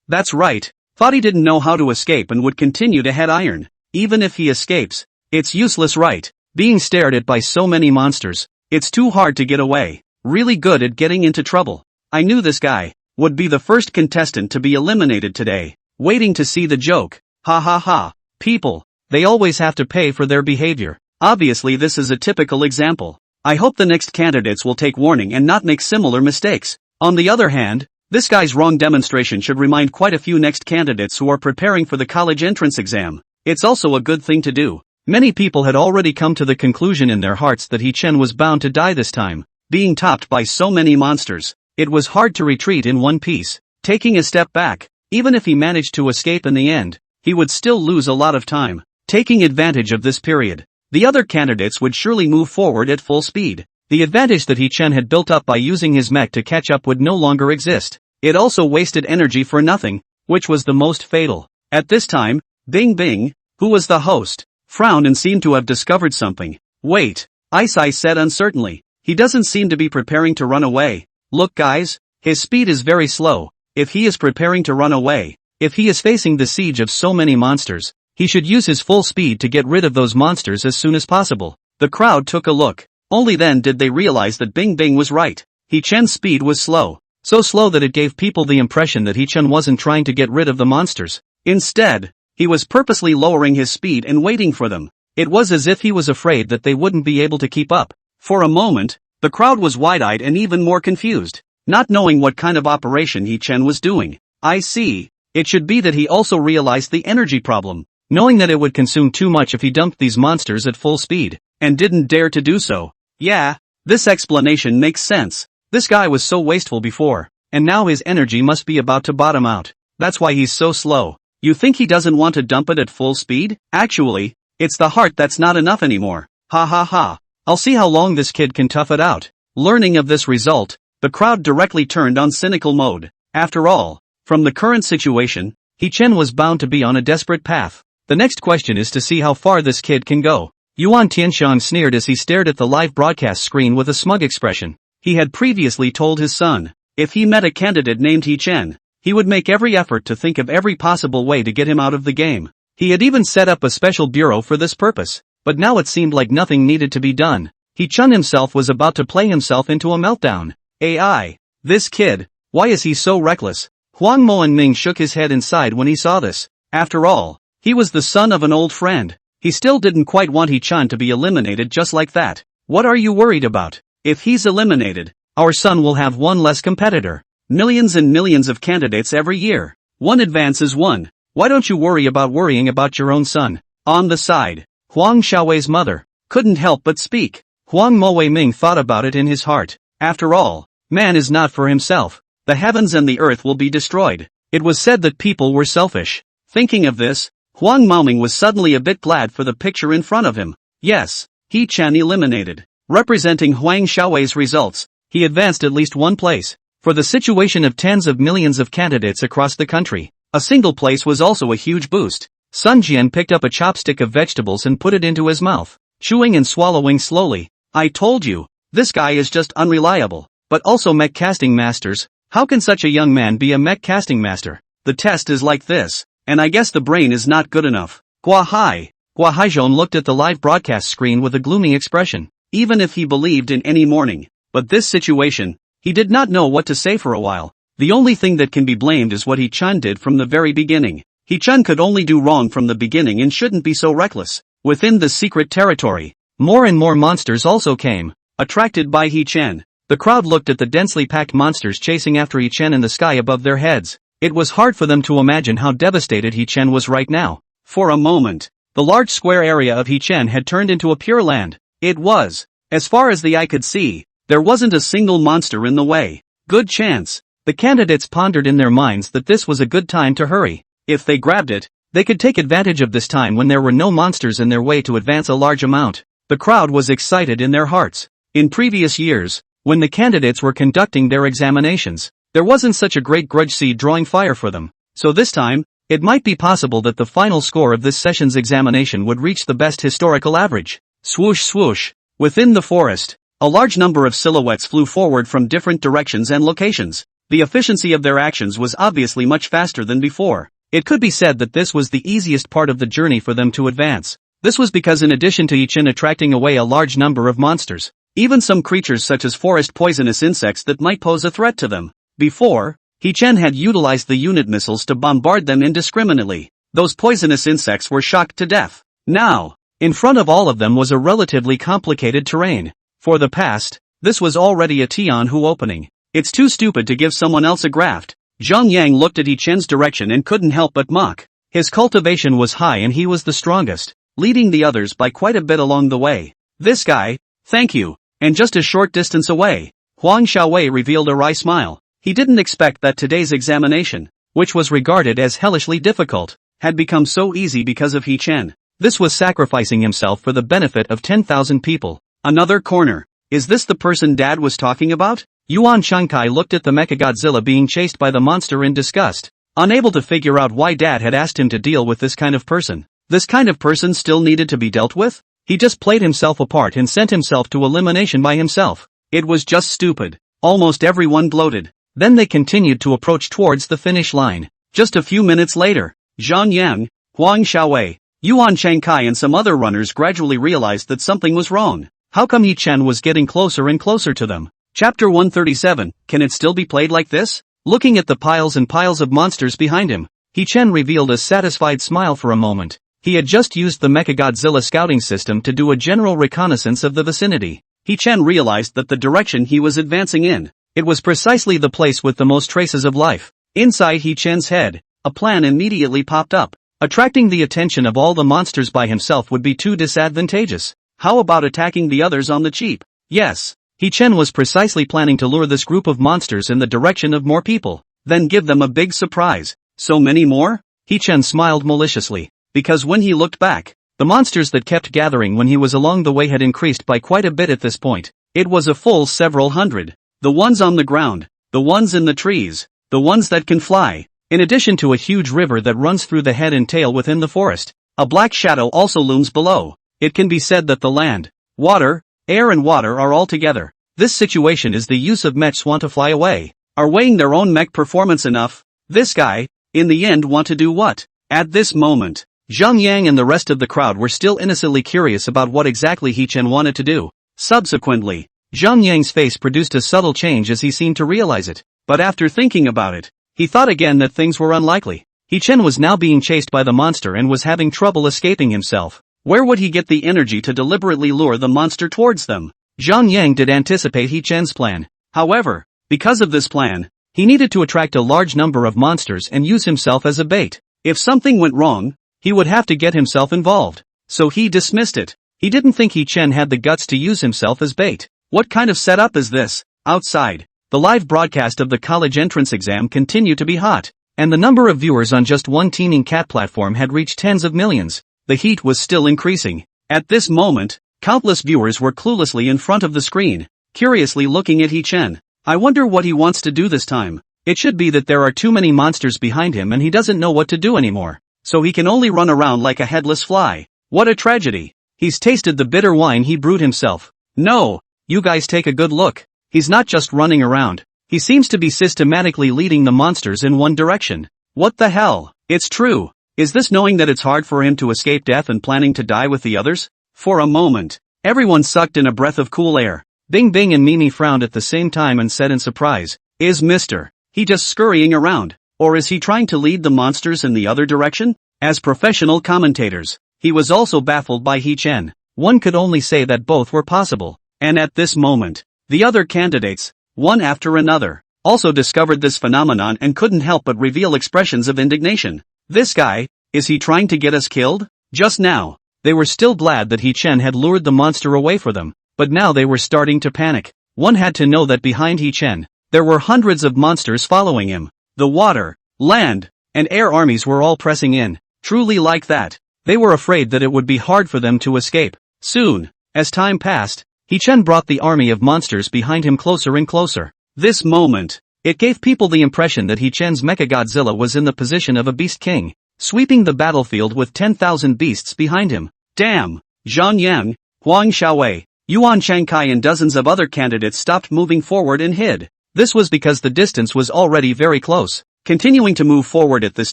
That's right. Thought he didn't know how to escape and would continue to head iron. Even if he escapes, it's useless, right? Being stared at by so many monsters, it's too hard to get away. Really good at getting into trouble. I knew this guy would be the first contestant to be eliminated today. Waiting to see the joke. Ha ha ha. People, they always have to pay for their behavior. Obviously this is a typical example. I hope the next candidates will take warning and not make similar mistakes. On the other hand, this guy's wrong demonstration should remind quite a few next candidates who are preparing for the college entrance exam. It's also a good thing to do. Many people had already come to the conclusion in their hearts that He-chen was bound to die this time. Being topped by so many monsters, it was hard to retreat in one piece. Taking a step back, even if he managed to escape in the end, he would still lose a lot of time. Taking advantage of this period, the other candidates would surely move forward at full speed. The advantage that He-chen had built up by using his mech to catch up would no longer exist. It also wasted energy for nothing, which was the most fatal. At this time, Bing Bing, who was the host, frowned and seemed to have discovered something. Wait, Ice said uncertainly. He doesn't seem to be preparing to run away. Look guys, his speed is very slow. If he is preparing to run away, if he is facing the siege of so many monsters, he should use his full speed to get rid of those monsters as soon as possible. The crowd took a look. Only then did they realize that Bing Bing was right. He-chen's speed was slow. So slow that it gave people the impression that He-chen wasn't trying to get rid of the monsters. Instead, he was purposely lowering his speed and waiting for them. It was as if he was afraid that they wouldn't be able to keep up. For a moment, the crowd was wide-eyed and even more confused, not knowing what kind of operation He-chen was doing. I see. It should be that he also realized the energy problem, knowing that it would consume too much if he dumped these monsters at full speed, and didn't dare to do so. Yeah, this explanation makes sense. This guy was so wasteful before, and now his energy must be about to bottom out. That's why he's so slow. You think he doesn't want to dump it at full speed? Actually, it's the heart that's not enough anymore. Ha ha ha. I'll see how long this kid can tough it out. Learning of this result, the crowd directly turned on cynical mode. After all, from the current situation, He-Chen was bound to be on a desperate path. The next question is to see how far this kid can go. Yuan Tianxiang sneered as he stared at the live broadcast screen with a smug expression. He had previously told his son, if he met a candidate named He-Chen, he would make every effort to think of every possible way to get him out of the game. He had even set up a special bureau for this purpose, but now it seemed like nothing needed to be done. He-Chen himself was about to play himself into a meltdown. AI. This kid, why is he so reckless? Huang Mo and Ming shook his head inside when he saw this. After all, he was the son of an old friend. He still didn't quite want He-Chen to be eliminated just like that. What are you worried about? If he's eliminated, our son will have one less competitor. Millions and millions of candidates every year. One advance is one. Why don't you worry about your own son? On the side, Huang Xiaowei's mother couldn't help but speak. Huang Mo-Wei-Ming thought about it in his heart. After all, man is not for himself. The heavens and the earth will be destroyed. It was said that people were selfish. Thinking of this, Huang Maoming was suddenly a bit glad for the picture in front of him. Yes, He-Chen eliminated. Representing Huang Xiaowei's results, he advanced at least one place. For the situation of tens of millions of candidates across the country, a single place was also a huge boost. Sun Jian picked up a chopstick of vegetables and put it into his mouth, chewing and swallowing slowly. I told you, this guy is just unreliable. But also mech casting masters, how can such a young man be a mech casting master? The test is like this, and I guess the brain is not good enough. Gua Haizhong looked at the live broadcast screen with a gloomy expression. Even if he believed in any morning, but this situation, he did not know what to say for a while. The only thing that can be blamed is what He-Chen did from the very beginning. He-Chen could only do wrong from the beginning and shouldn't be so reckless. Within the secret territory, more and more monsters also came. Attracted by He-Chen, the crowd looked at the densely packed monsters chasing after He-Chen in the sky above their heads. It was hard for them to imagine how devastated He-Chen was right now. For a moment, the large square area of He-Chen had turned into a pure land. It was, as far as the eye could see, there wasn't a single monster in the way. Good chance. The candidates pondered in their minds that this was a good time to hurry. If they grabbed it, they could take advantage of this time when there were no monsters in their way to advance a large amount. The crowd was excited in their hearts. In previous years, when the candidates were conducting their examinations, there wasn't such a great grudge seed drawing fire for them. So this time, it might be possible that the final score of this session's examination would reach the best historical average. Swoosh swoosh. Within the forest, a large number of silhouettes flew forward from different directions and locations. The efficiency of their actions was obviously much faster than before. It could be said that this was the easiest part of the journey for them to advance. This was because in addition to He-Chen attracting away a large number of monsters, even some creatures such as forest poisonous insects that might pose a threat to them. Before, He-Chen had utilized the unit missiles to bombard them indiscriminately. Those poisonous insects were shocked to death. Now, in front of all of them was a relatively complicated terrain. For the past, this was already a Tianhu opening. It's too stupid to give someone else a graft. Zhang Yang looked at He-Chen's direction and couldn't help but mock. His cultivation was high and he was the strongest, leading the others by quite a bit along the way. This guy, thank you. And just a short distance away, Huang Xiaowei revealed a wry smile. He didn't expect that today's examination, which was regarded as hellishly difficult, had become so easy because of He-Chen. This was sacrificing himself for the benefit of 10,000 people. Another corner. Is this the person Dad was talking about? Yuan Shankai looked at the Mechagodzilla being chased by the monster in disgust, unable to figure out why Dad had asked him to deal with this kind of person. This kind of person still needed to be dealt with? He just played himself apart and sent himself to elimination by himself. It was just stupid. Almost everyone gloated. Then they continued to approach towards the finish line. Just a few minutes later, Zhang Yang, Huang Xiaowei, Yuan Shankai and some other runners gradually realized that something was wrong. How come He-Chen was getting closer and closer to them? Chapter 137, can it still be played like this? Looking at the piles and piles of monsters behind him, He-Chen revealed a satisfied smile for a moment. He had just used the Mechagodzilla scouting system to do a general reconnaissance of the vicinity. He-Chen realized that the direction he was advancing in, it was precisely the place with the most traces of life. Inside He-Chen's head, a plan immediately popped up. Attracting the attention of all the monsters by himself would be too disadvantageous. How about attacking the others on the cheap? Yes, He-Chen was precisely planning to lure this group of monsters in the direction of more people, then give them a big surprise. So many more? He-Chen smiled maliciously, because when he looked back, the monsters that kept gathering when he was along the way had increased by quite a bit at this point. It was a full several hundred. The ones on the ground, the ones in the trees, the ones that can fly, in addition to a huge river that runs through the head and tail within the forest. A black shadow also looms below. It can be said that the land, water, air and water are all together. This situation is the use of mechs want to fly away, are weighing their own mech performance enough. This guy, in the end, want to do what? At this moment, Zhang Yang and the rest of the crowd were still innocently curious about what exactly He-Chen wanted to do. Subsequently, Zhang Yang's face produced a subtle change as he seemed to realize it, but after thinking about it, he thought again that things were unlikely. He-Chen was now being chased by the monster and was having trouble escaping himself. Where would he get the energy to deliberately lure the monster towards them? Zhang Yang did anticipate He-Chen's plan. However, because of this plan, he needed to attract a large number of monsters and use himself as a bait. If something went wrong, he would have to get himself involved. So he dismissed it. He didn't think He-Chen had the guts to use himself as bait. What kind of setup is this? Outside, the live broadcast of the college entrance exam continued to be hot, and the number of viewers on just one teeming cat platform had reached tens of millions. The heat was still increasing. At this moment, countless viewers were cluelessly in front of the screen, curiously looking at He-Chen. I wonder what he wants to do this time. It should be that there are too many monsters behind him and he doesn't know what to do anymore. So he can only run around like a headless fly. What a tragedy. He's tasted the bitter wine he brewed himself. No, you guys take a good look. He's not just running around. He seems to be systematically leading the monsters in one direction. What the hell? It's true. Is this knowing that it's hard for him to escape death and planning to die with the others? For a moment, everyone sucked in a breath of cool air. Bing Bing and Mimi frowned at the same time and said in surprise, "Is Mr. He just scurrying around? Or is he trying to lead the monsters in the other direction?" As professional commentators, he was also baffled by He-Chen. One could only say that both were possible. And at this moment, the other candidates, one after another, also discovered this phenomenon and couldn't help but reveal expressions of indignation. This guy, is he trying to get us killed? Just now, they were still glad that He-Chen had lured the monster away for them, but now they were starting to panic. One had to know that behind He-Chen, there were hundreds of monsters following him. The water, land, and air armies were all pressing in. Truly like that. They were afraid that it would be hard for them to escape. Soon, as time passed, He-Chen brought the army of monsters behind him closer and closer. This moment, it gave people the impression that He-Chen's Mechagodzilla was in the position of a beast king, sweeping the battlefield with 10,000 beasts behind him. Damn! Zhang Yang, Huang Xiaowei, Yuan Changkai and dozens of other candidates stopped moving forward and hid. This was because the distance was already very close. Continuing to move forward at this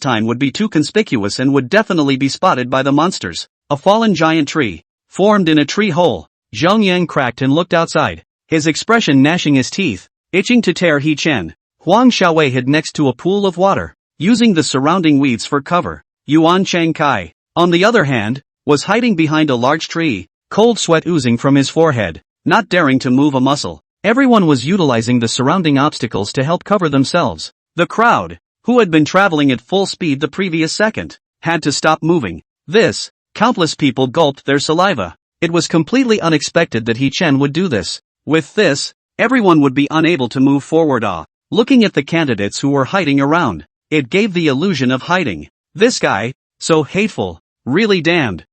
time would be too conspicuous and would definitely be spotted by the monsters. A fallen giant tree, formed in a tree hole. Zhang Yang cracked and looked outside, his expression gnashing his teeth, itching to tear He-Chen. Huang Xiaowei hid next to a pool of water, using the surrounding weeds for cover. Yuan Changkai, on the other hand, was hiding behind a large tree, cold sweat oozing from his forehead, not daring to move a muscle. Everyone was utilizing the surrounding obstacles to help cover themselves. The crowd, who had been traveling at full speed the previous second, had to stop moving. Countless people gulped their saliva. It was completely unexpected that He-Chen would do this. With this, everyone would be unable to move forward. Looking at the candidates who were hiding around, it gave the illusion of hiding. This guy, so hateful, really damned.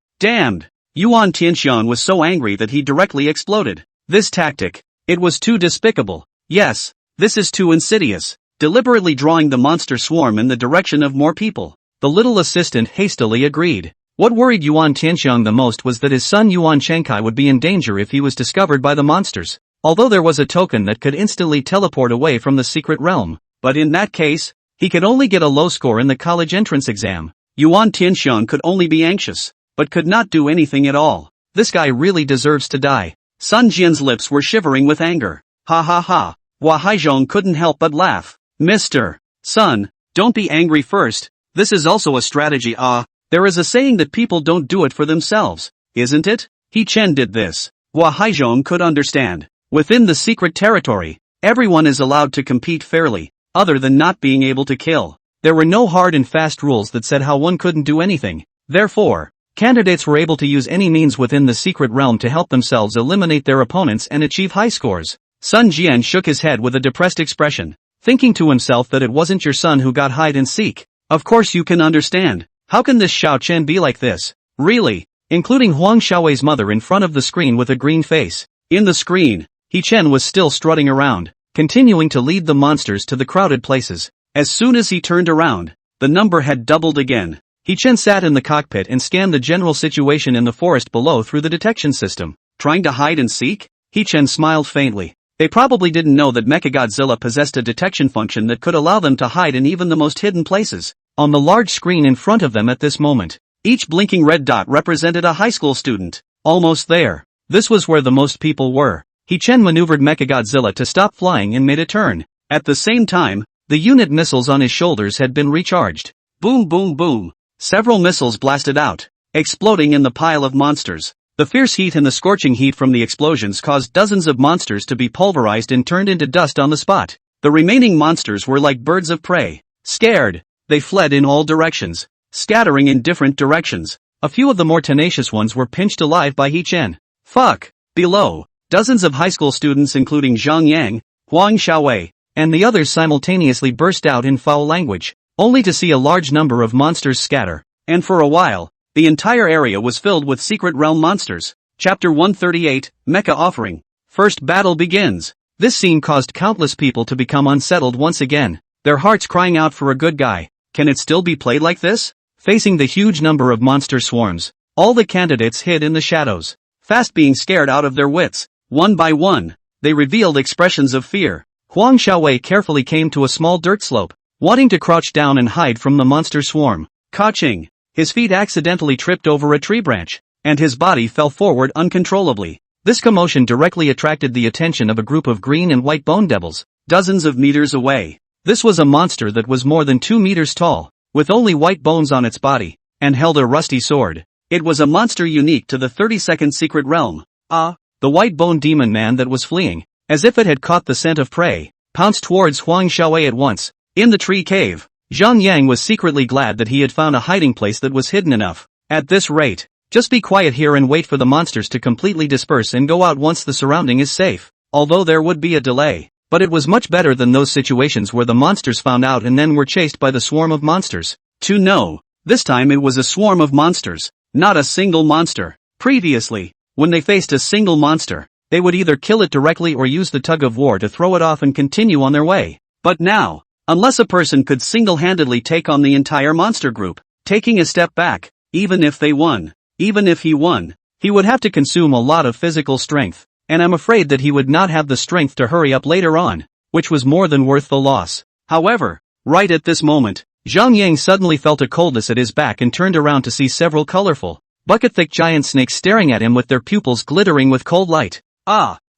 Yuan Tianxian was so angry that he directly exploded. This tactic, it was too despicable. Yes, this is too insidious. Deliberately drawing the monster swarm in the direction of more people. The little assistant hastily agreed. What worried Yuan Tianxiang the most was that his son Yuan Changkai would be in danger if he was discovered by the monsters. Although there was a token that could instantly teleport away from the secret realm, but in that case, he could only get a low score in the college entrance exam. Yuan Tianxiang could only be anxious, but could not do anything at all. This guy really deserves to die. Sun Jian's lips were shivering with anger. Ha ha ha. Hua Haizhong couldn't help but laugh. Mr. Sun, don't be angry first. This is also a strategy. There is a saying that people don't do it for themselves, isn't it? He-Chen did this. Hua Haizhong could understand. Within the secret territory, everyone is allowed to compete fairly, other than not being able to kill. There were no hard and fast rules that said how one couldn't do anything. Therefore, candidates were able to use any means within the secret realm to help themselves eliminate their opponents and achieve high scores. Sun Jian shook his head with a depressed expression, thinking to himself that it wasn't your son who got hide and seek. Of course you can understand. How can this Xiao Chen be like this? Really? Including Huang Xiaowei's mother in front of the screen with a green face. In the screen, He Chen was still strutting around, continuing to lead the monsters to the crowded places. As soon as he turned around, the number had doubled again. He Chen sat in the cockpit and scanned the general situation in the forest below through the detection system. Trying to hide and seek? He Chen smiled faintly. They probably didn't know that Mechagodzilla possessed a detection function that could allow them to hide in even the most hidden places. On the large screen in front of them at this moment, each blinking red dot represented a high school student. Almost there. This was where the most people were. He Chen maneuvered Mechagodzilla to stop flying and made a turn. At the same time, the unit missiles on his shoulders had been recharged. Boom boom boom. Several missiles blasted out, exploding in the pile of monsters. The fierce heat and the scorching heat from the explosions caused dozens of monsters to be pulverized and turned into dust on the spot. The remaining monsters were like birds of prey. Scared, they fled in all directions, scattering in different directions. A few of the more tenacious ones were pinched alive by He Chen. Fuck! Below, dozens of high school students including Zhang Yang, Huang Xiaowei, and the others simultaneously burst out in foul language, only to see a large number of monsters scatter. And for a while, the entire area was filled with secret realm monsters. Chapter 138, Mecha Offering. First battle begins. This scene caused countless people to become unsettled once again, their hearts crying out for a good guy. Can it still be played like this? Facing the huge number of monster swarms, all the candidates hid in the shadows, fast being scared out of their wits. One by one, they revealed expressions of fear. Huang Xiaowei carefully came to a small dirt slope, wanting to crouch down and hide from the monster swarm. Ka-ching! His feet accidentally tripped over a tree branch, and his body fell forward uncontrollably. This commotion directly attracted the attention of a group of green and white bone devils, dozens of meters away. This was a monster that was more than 2 meters tall, with only white bones on its body, and held a rusty sword. It was a monster unique to the 32nd secret realm. The white bone demon man that was fleeing, as if it had caught the scent of prey, pounced towards Huang Xiaowei at once. In the tree cave, Zhang Yang was secretly glad that he had found a hiding place that was hidden enough. At this rate, just be quiet here and wait for the monsters to completely disperse and go out once the surrounding is safe. Although there would be a delay, but it was much better than those situations where the monsters found out and then were chased by the swarm of monsters. This time it was a swarm of monsters, not a single monster. Previously, when they faced a single monster, they would either kill it directly or use the tug of war to throw it off and continue on their way. But now, unless a person could single-handedly take on the entire monster group, taking a step back, even if he won, he would have to consume a lot of physical strength, and I'm afraid that he would not have the strength to hurry up later on, which was more than worth the loss. However, right at this moment, Zhang Yang suddenly felt a coldness at his back and turned around to see several colorful, bucket-thick giant snakes staring at him with their pupils glittering with cold light.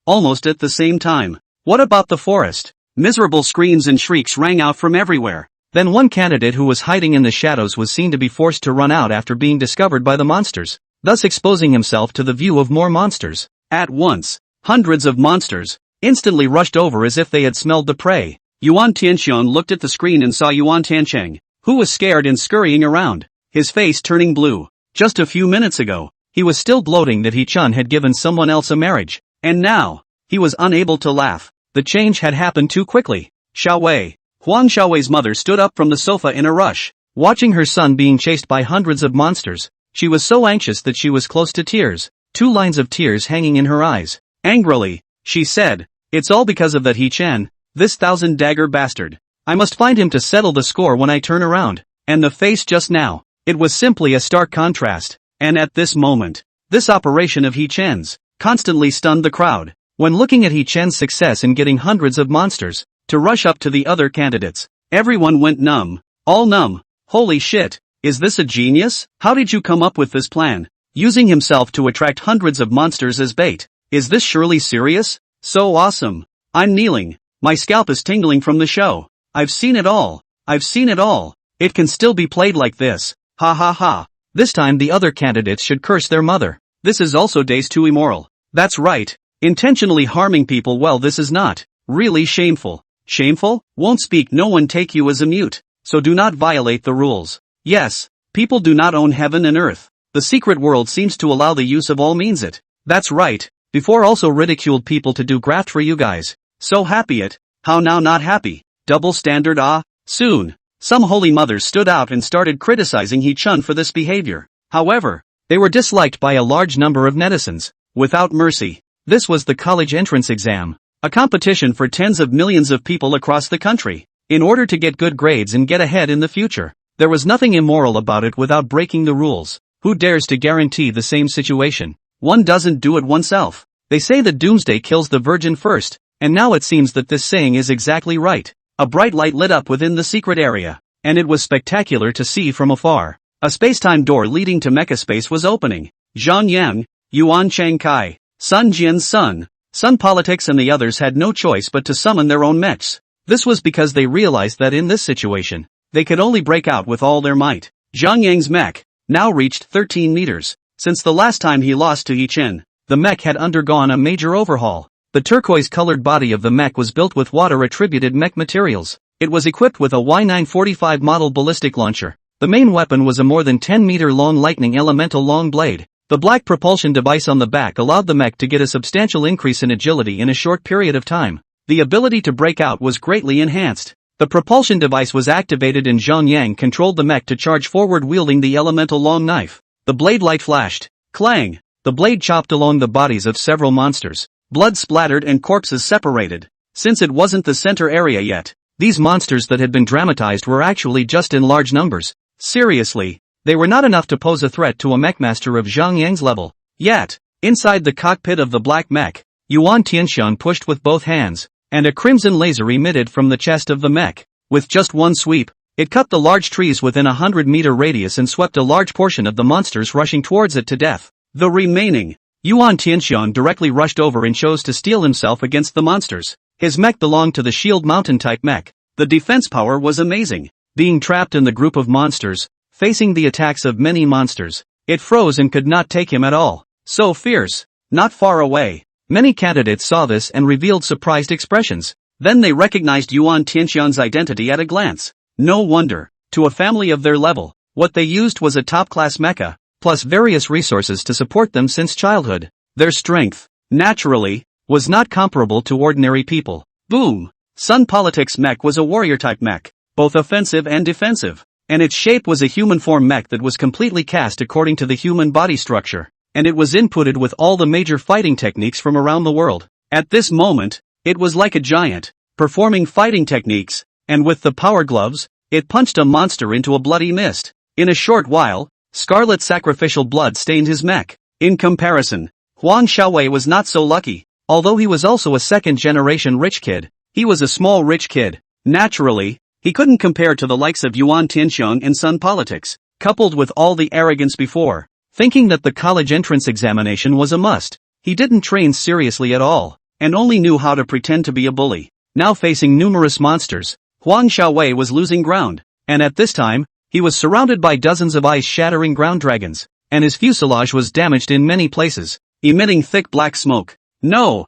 Almost at the same time. What about the forest? Miserable screams and shrieks rang out from everywhere. Then one candidate who was hiding in the shadows was seen to be forced to run out after being discovered by the monsters, thus exposing himself to the view of more monsters. At once, hundreds of monsters instantly rushed over as if they had smelled the prey. Yuan Tianxian looked at the screen and saw Yuan Tiancheng, who was scared and scurrying around, his face turning blue. Just a few minutes ago, he was still gloating that He Chen had given someone else a marriage, and now, he was unable to laugh. The change had happened too quickly. Xiaowei, Huang Xiaowei's mother stood up from the sofa in a rush, watching her son being chased by hundreds of monsters. She was so anxious that she was close to tears, 2 lines of tears hanging in her eyes. Angrily, she said, "It's all because of that He Chen, this 1,000-dagger bastard. I must find him to settle the score when I turn around." And the face just now, it was simply a stark contrast. And at this moment, this operation of He Chen's constantly stunned the crowd. When looking at He Chen's success in getting hundreds of monsters to rush up to the other candidates, everyone went numb. All numb. Holy shit, is this a genius? How did you come up with this plan? Using himself to attract hundreds of monsters as bait. Is this surely serious? So awesome. I'm kneeling. My scalp is tingling from the show. I've seen it all. It can still be played like this. Ha ha ha. This time the other candidates should curse their mother. This is also days too immoral. That's right. Intentionally harming people, well, this is not really shameful. Shameful? Won't speak, no one take you as a mute. So do not violate the rules. Yes, people do not own heaven and earth. The secret world seems to allow the use of all means it. That's right. Before also ridiculed people to do graft for you guys. So happy it. How now not happy? Double standard. Soon, Some holy mothers stood out and started criticizing He-chun for this behavior. However, they were disliked by a large number of netizens, without mercy. This was the college entrance exam, a competition for tens of millions of people across the country. In order to get good grades and get ahead in the future, there was nothing immoral about it without breaking the rules. Who dares to guarantee the same situation? One doesn't do it oneself. They say that doomsday kills the virgin first, and now it seems that this saying is exactly right. A bright light lit up within the secret area, and it was spectacular to see from afar. A space-time door leading to Mecha space was opening. Zhang Yang, Yuan Changkai, Sun Jian's son, Sun Politics and the others had no choice but to summon their own mechs. This was because they realized that in this situation, they could only break out with all their might. Zhang Yang's mech now reached 13 meters. Since the last time he lost to He-chun, the mech had undergone a major overhaul. The turquoise-colored body of the mech was built with water-attributed mech materials. It was equipped with a Y945 model ballistic launcher. The main weapon was a more than 10-meter-long lightning elemental long blade. The black propulsion device on the back allowed the mech to get a substantial increase in agility in a short period of time. The ability to break out was greatly enhanced. The propulsion device was activated and Zhang Yang controlled the mech to charge forward wielding the elemental long knife. The blade light flashed. Clang! The blade chopped along the bodies of several monsters. Blood splattered and corpses separated. Since it wasn't the center area yet, these monsters that had been dramatized were actually just in large numbers. Seriously, they were not enough to pose a threat to a mechmaster of Zhang Yang's level. Yet, inside the cockpit of the black mech, Yuan Tianxian pushed with both hands, and a crimson laser emitted from the chest of the mech. With just one sweep, it cut the large trees within a 100-meter radius and swept a large portion of the monsters rushing towards it to death. The remaining, Yuan Tianxian directly rushed over and chose to steel himself against the monsters. His mech belonged to the Shield Mountain-type mech. The defense power was amazing. Being trapped in the group of monsters, facing the attacks of many monsters, it froze and could not take him at all. So fierce. Not far away. Many candidates saw this and revealed surprised expressions. Then they recognized Yuan Tianxian's identity at a glance. No wonder. To a family of their level, what they used was a top-class mecha, plus various resources to support them since childhood. Their strength, naturally, was not comparable to ordinary people. Boom! Sun Politics mech was a warrior-type mech, both offensive and defensive, and its shape was a human-form mech that was completely cast according to the human body structure, and it was inputted with all the major fighting techniques from around the world. At this moment, it was like a giant, performing fighting techniques, and with the power gloves, it punched a monster into a bloody mist. In a short while, scarlet sacrificial blood stained his mech. In comparison, Huang Xiaowei was not so lucky. Although he was also a second-generation rich kid, he was a small rich kid. Naturally, he couldn't compare to the likes of Yuan Tianxiang and Sun Politics, coupled with all the arrogance before. Thinking that the college entrance examination was a must, he didn't train seriously at all, and only knew how to pretend to be a bully. Now facing numerous monsters, Huang Xiaowei was losing ground, and at this time, he was surrounded by dozens of ice-shattering ground dragons, and his fuselage was damaged in many places, emitting thick black smoke. No!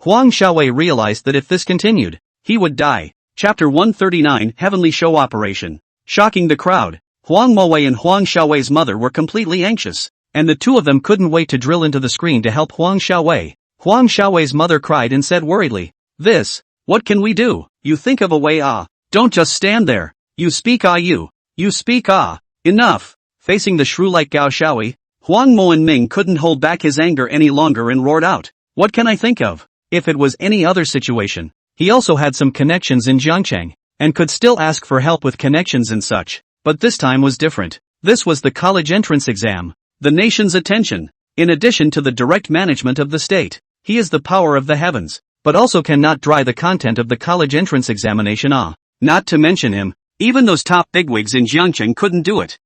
Huang Xiaowei realized that if this continued, he would die. Chapter 139 Heavenly Show Operation. Shocking the crowd, Huang Mowei and Huang Xiaowei's mother were completely anxious, and the two of them couldn't wait to drill into the screen to help Huang Xiaowei. Huang Xiaowei's mother cried and said worriedly, what can we do? You think of a way. Don't just stand there. You speak. You speak. Enough. Facing the shrew-like Gao Xiaowei, Huang Mo and Ming couldn't hold back his anger any longer and roared out, what can I think of? If it was any other situation, he also had some connections in Jiangcheng, and could still ask for help with connections and such, but this time was different. This was the college entrance exam, the nation's attention. In addition to the direct management of the state, he is the power of the heavens, but also cannot dry the content of the college entrance examination. Not to mention him, even those top bigwigs in Jiangcheng couldn't do it.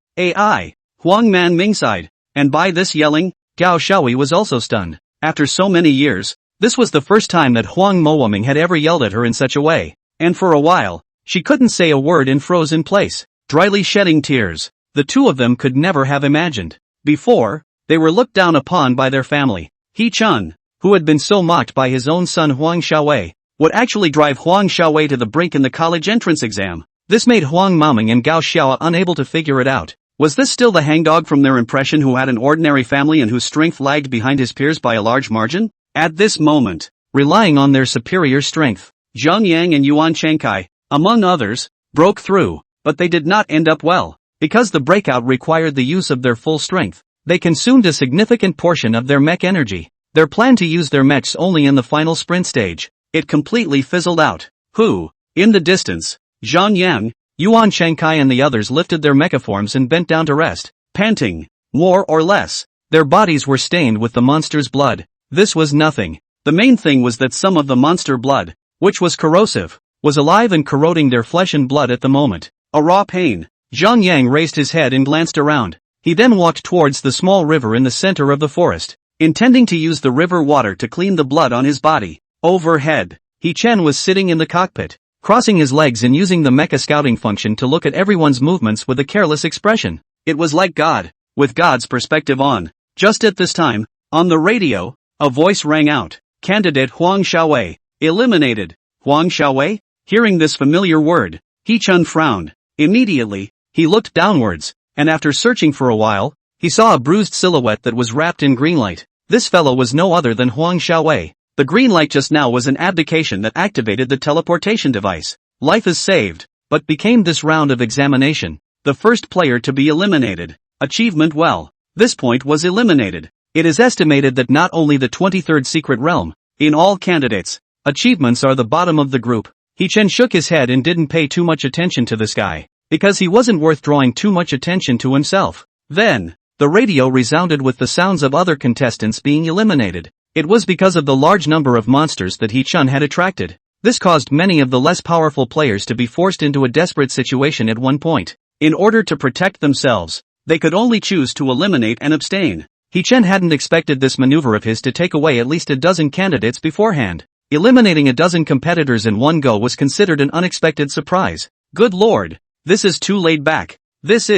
Huang Man Ming sighed, and by this yelling, Gao Xiaowei was also stunned. After so many years, this was the first time that Huang Mowoming had ever yelled at her in such a way, and for a while, she couldn't say a word and froze in place, dryly shedding tears. The two of them could never have imagined. Before, they were looked down upon by their family. He-chun, who had been so mocked by his own son Huang Xiaowei, would actually drive Huang Xiaowei to the brink in the college entrance exam. This made Huang Maoming and Gao Xiao unable to figure it out. Was this still the hangdog from their impression who had an ordinary family and whose strength lagged behind his peers by a large margin? At this moment, relying on their superior strength, Zhang Yang and Yuan Changkai, among others, broke through, but they did not end up well. Because the breakout required the use of their full strength, they consumed a significant portion of their mech energy. Their plan to use their mechs only in the final sprint stage, it completely fizzled out. In the distance, Zhang Yang, Yuan Shengkai and the others lifted their mecha forms and bent down to rest, panting. More or less, their bodies were stained with the monster's blood. This was nothing. The main thing was that some of the monster blood, which was corrosive, was alive and corroding their flesh and blood at the moment. A raw pain. Zhang Yang raised his head and glanced around. He then walked towards the small river in the center of the forest, intending to use the river water to clean the blood on his body. Overhead, He Chen was sitting in the cockpit, crossing his legs and using the mecha scouting function to look at everyone's movements with a careless expression. It was like God, with God's perspective on. Just at this time, on the radio, a voice rang out. Candidate Huang Xiaowei, eliminated. Huang Xiaowei? Hearing this familiar word, He Chen frowned. Immediately, he looked downwards, and after searching for a while, he saw a bruised silhouette that was wrapped in green light. This fellow was no other than Huang Xiaowei. The green light just now was an abdication that activated the teleportation device. Life is saved, but became this round of examination. The first player to be eliminated. Achievement well. This point was eliminated. It is estimated that not only the 23rd secret realm, in all candidates, achievements are the bottom of the group. He Chen shook his head and didn't pay too much attention to this guy, because he wasn't worth drawing too much attention to himself. Then, the radio resounded with the sounds of other contestants being eliminated. It was because of the large number of monsters that He Chen had attracted. This caused many of the less powerful players to be forced into a desperate situation at one point. In order to protect themselves, they could only choose to eliminate and abstain. He Chen hadn't expected this maneuver of his to take away at least a dozen candidates beforehand. Eliminating a dozen competitors in one go was considered an unexpected surprise. Good lord, this is too laid back. This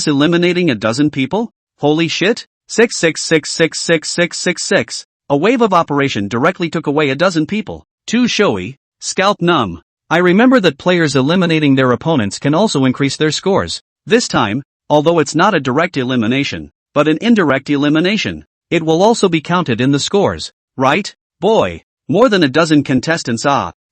eliminating a dozen people? Holy shit? 666666666. A wave of operation directly took away a dozen people. Too showy, scalp numb. I remember that players eliminating their opponents can also increase their scores. This time, although it's not a direct elimination, but an indirect elimination, it will also be counted in the scores, right? Boy, more than a dozen contestants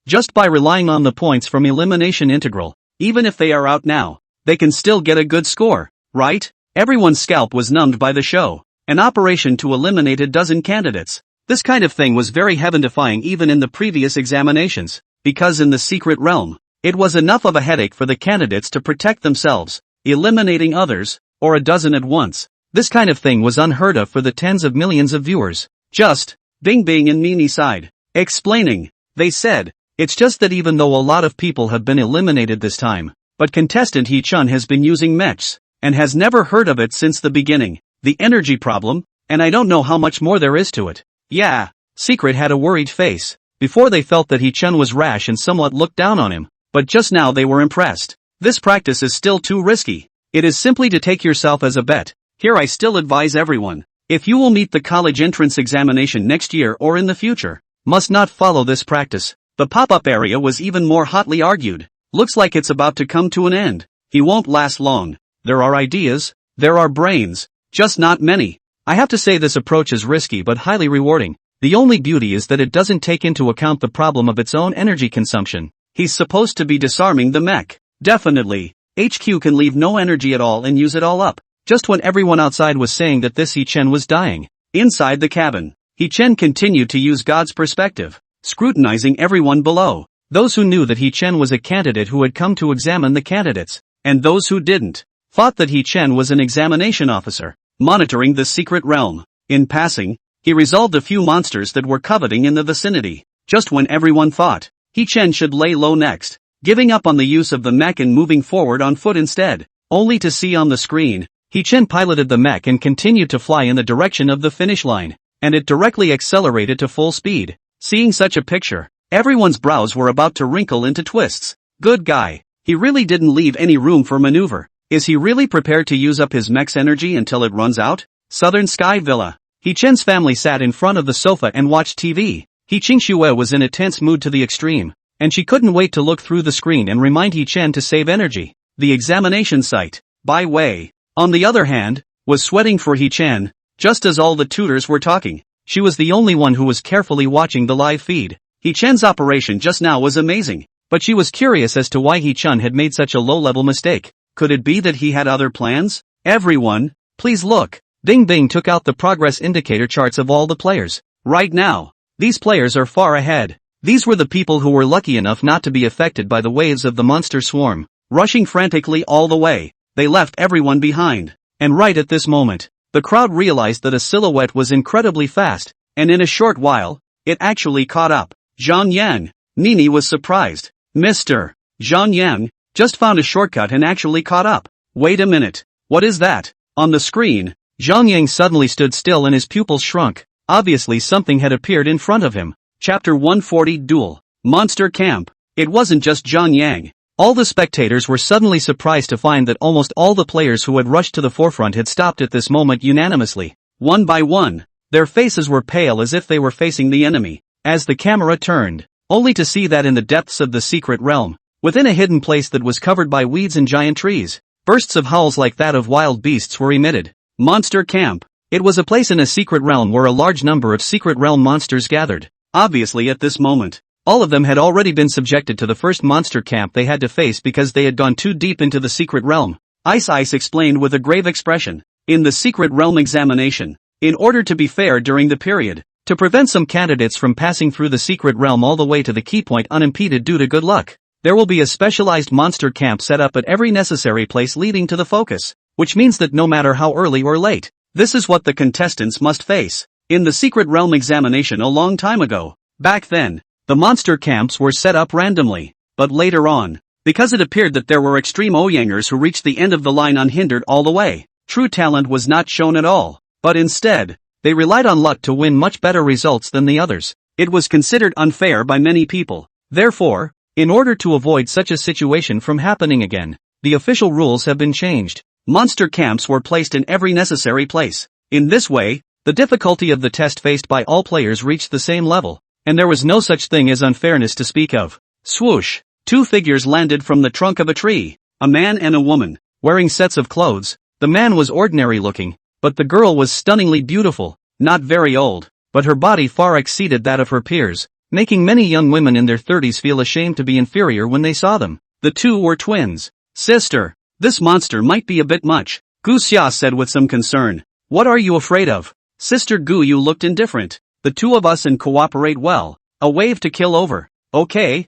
just by relying on the points from elimination integral, even if they are out now, they can still get a good score, right? Everyone's scalp was numbed by the show. An operation to eliminate a dozen candidates. This kind of thing was very heaven-defying even in the previous examinations, because in the secret realm, it was enough of a headache for the candidates to protect themselves, eliminating others, or a dozen at once. This kind of thing was unheard of for the tens of millions of viewers. Just, Bing Bing and Mimi sighed, explaining, they said, it's just that even though a lot of people have been eliminated this time, but contestant He Chen has been using mechs, and has never heard of it since the beginning. The energy problem, and I don't know how much more there is to it. Yeah, Secret had a worried face. Before they felt that He Chen was rash and somewhat looked down on him, but just now they were impressed. This practice is still too risky. It is simply to take yourself as a bet. Here I still advise everyone, if you will meet the college entrance examination next year or in the future, must not follow this practice. The pop-up area was even more hotly argued. Looks like it's about to come to an end. He won't last long. There are ideas, there are brains, just not many. I have to say this approach is risky but highly rewarding. The only beauty is that it doesn't take into account the problem of its own energy consumption. He's supposed to be disarming the mech. Definitely, HQ can leave no energy at all and use it all up. Just when everyone outside was saying that this He Chen was dying. Inside the cabin, He Chen continued to use God's perspective, scrutinizing everyone below. Those who knew that He Chen was a candidate who had come to examine the candidates, and those who didn't, thought that He Chen was an examination officer, monitoring the secret realm. In passing, he resolved a few monsters that were coveting in the vicinity. Just when everyone thought He Chen should lay low next, giving up on the use of the mech and moving forward on foot instead, only to see on the screen, He Chen piloted the mech and continued to fly in the direction of the finish line, and it directly accelerated to full speed. Seeing such a picture, everyone's brows were about to wrinkle into twists. Good guy. He really didn't leave any room for maneuver. Is he really prepared to use up his mech's energy until it runs out? Southern Sky Villa. He Chen's family sat in front of the sofa and watched TV. He Qingxue was in a tense mood to the extreme, and she couldn't wait to look through the screen and remind He Chen to save energy. The examination site, by way, on the other hand, was sweating for He Chen, just as all the tutors were talking. She was the only one who was carefully watching the live feed. He Chen's operation just now was amazing. But she was curious as to why He-chun had made such a low-level mistake. Could it be that he had other plans? Everyone, please look. Bing Bing took out the progress indicator charts of all the players. Right now, these players are far ahead. These were the people who were lucky enough not to be affected by the waves of the monster swarm. Rushing frantically all the way, they left everyone behind. And right at this moment, the crowd realized that a silhouette was incredibly fast, and in a short while, it actually caught up. Zhang Yang. Nini was surprised. Mr. Zhang Yang just found a shortcut and actually caught up. Wait a minute. What is that? On the screen, Zhang Yang suddenly stood still and his pupils shrunk. Obviously something had appeared in front of him. Chapter 140 Duel. Monster Camp. It wasn't just Zhang Yang. All the spectators were suddenly surprised to find that almost all the players who had rushed to the forefront had stopped at this moment unanimously. One by one, their faces were pale as if they were facing the enemy. As the camera turned, only to see that in the depths of the secret realm, within a hidden place that was covered by weeds and giant trees, bursts of howls like that of wild beasts were emitted. Monster Camp. It was a place in a secret realm where a large number of secret realm monsters gathered. Obviously at this moment, all of them had already been subjected to the first monster camp they had to face because they had gone too deep into the secret realm. Ice explained with a grave expression. In the secret realm examination, in order to be fair during the period, to prevent some candidates from passing through the secret realm all the way to the key point unimpeded due to good luck, there will be a specialized monster camp set up at every necessary place leading to the focus, which means that no matter how early or late, this is what the contestants must face. In the secret realm examination a long time ago, back then, the monster camps were set up randomly, but later on, because it appeared that there were extreme Oyangers who reached the end of the line unhindered all the way, true talent was not shown at all, but instead, they relied on luck to win much better results than the others. It was considered unfair by many people. Therefore, in order to avoid such a situation from happening again, the official rules have been changed. Monster camps were placed in every necessary place. In this way, the difficulty of the test faced by all players reached the same level, and there was no such thing as unfairness to speak of. Swoosh! Two figures landed from the trunk of a tree, a man and a woman, wearing sets of clothes. The man was ordinary looking, but the girl was stunningly beautiful, not very old, but her body far exceeded that of her peers, making many young women in their 30s feel ashamed to be inferior when they saw them. The two were twins. Sister, this monster might be a bit much, Gu Xia said with some concern. What are you afraid of? Sister Gu, you looked indifferent. The two of us and cooperate well. A wave to kill over. Okay.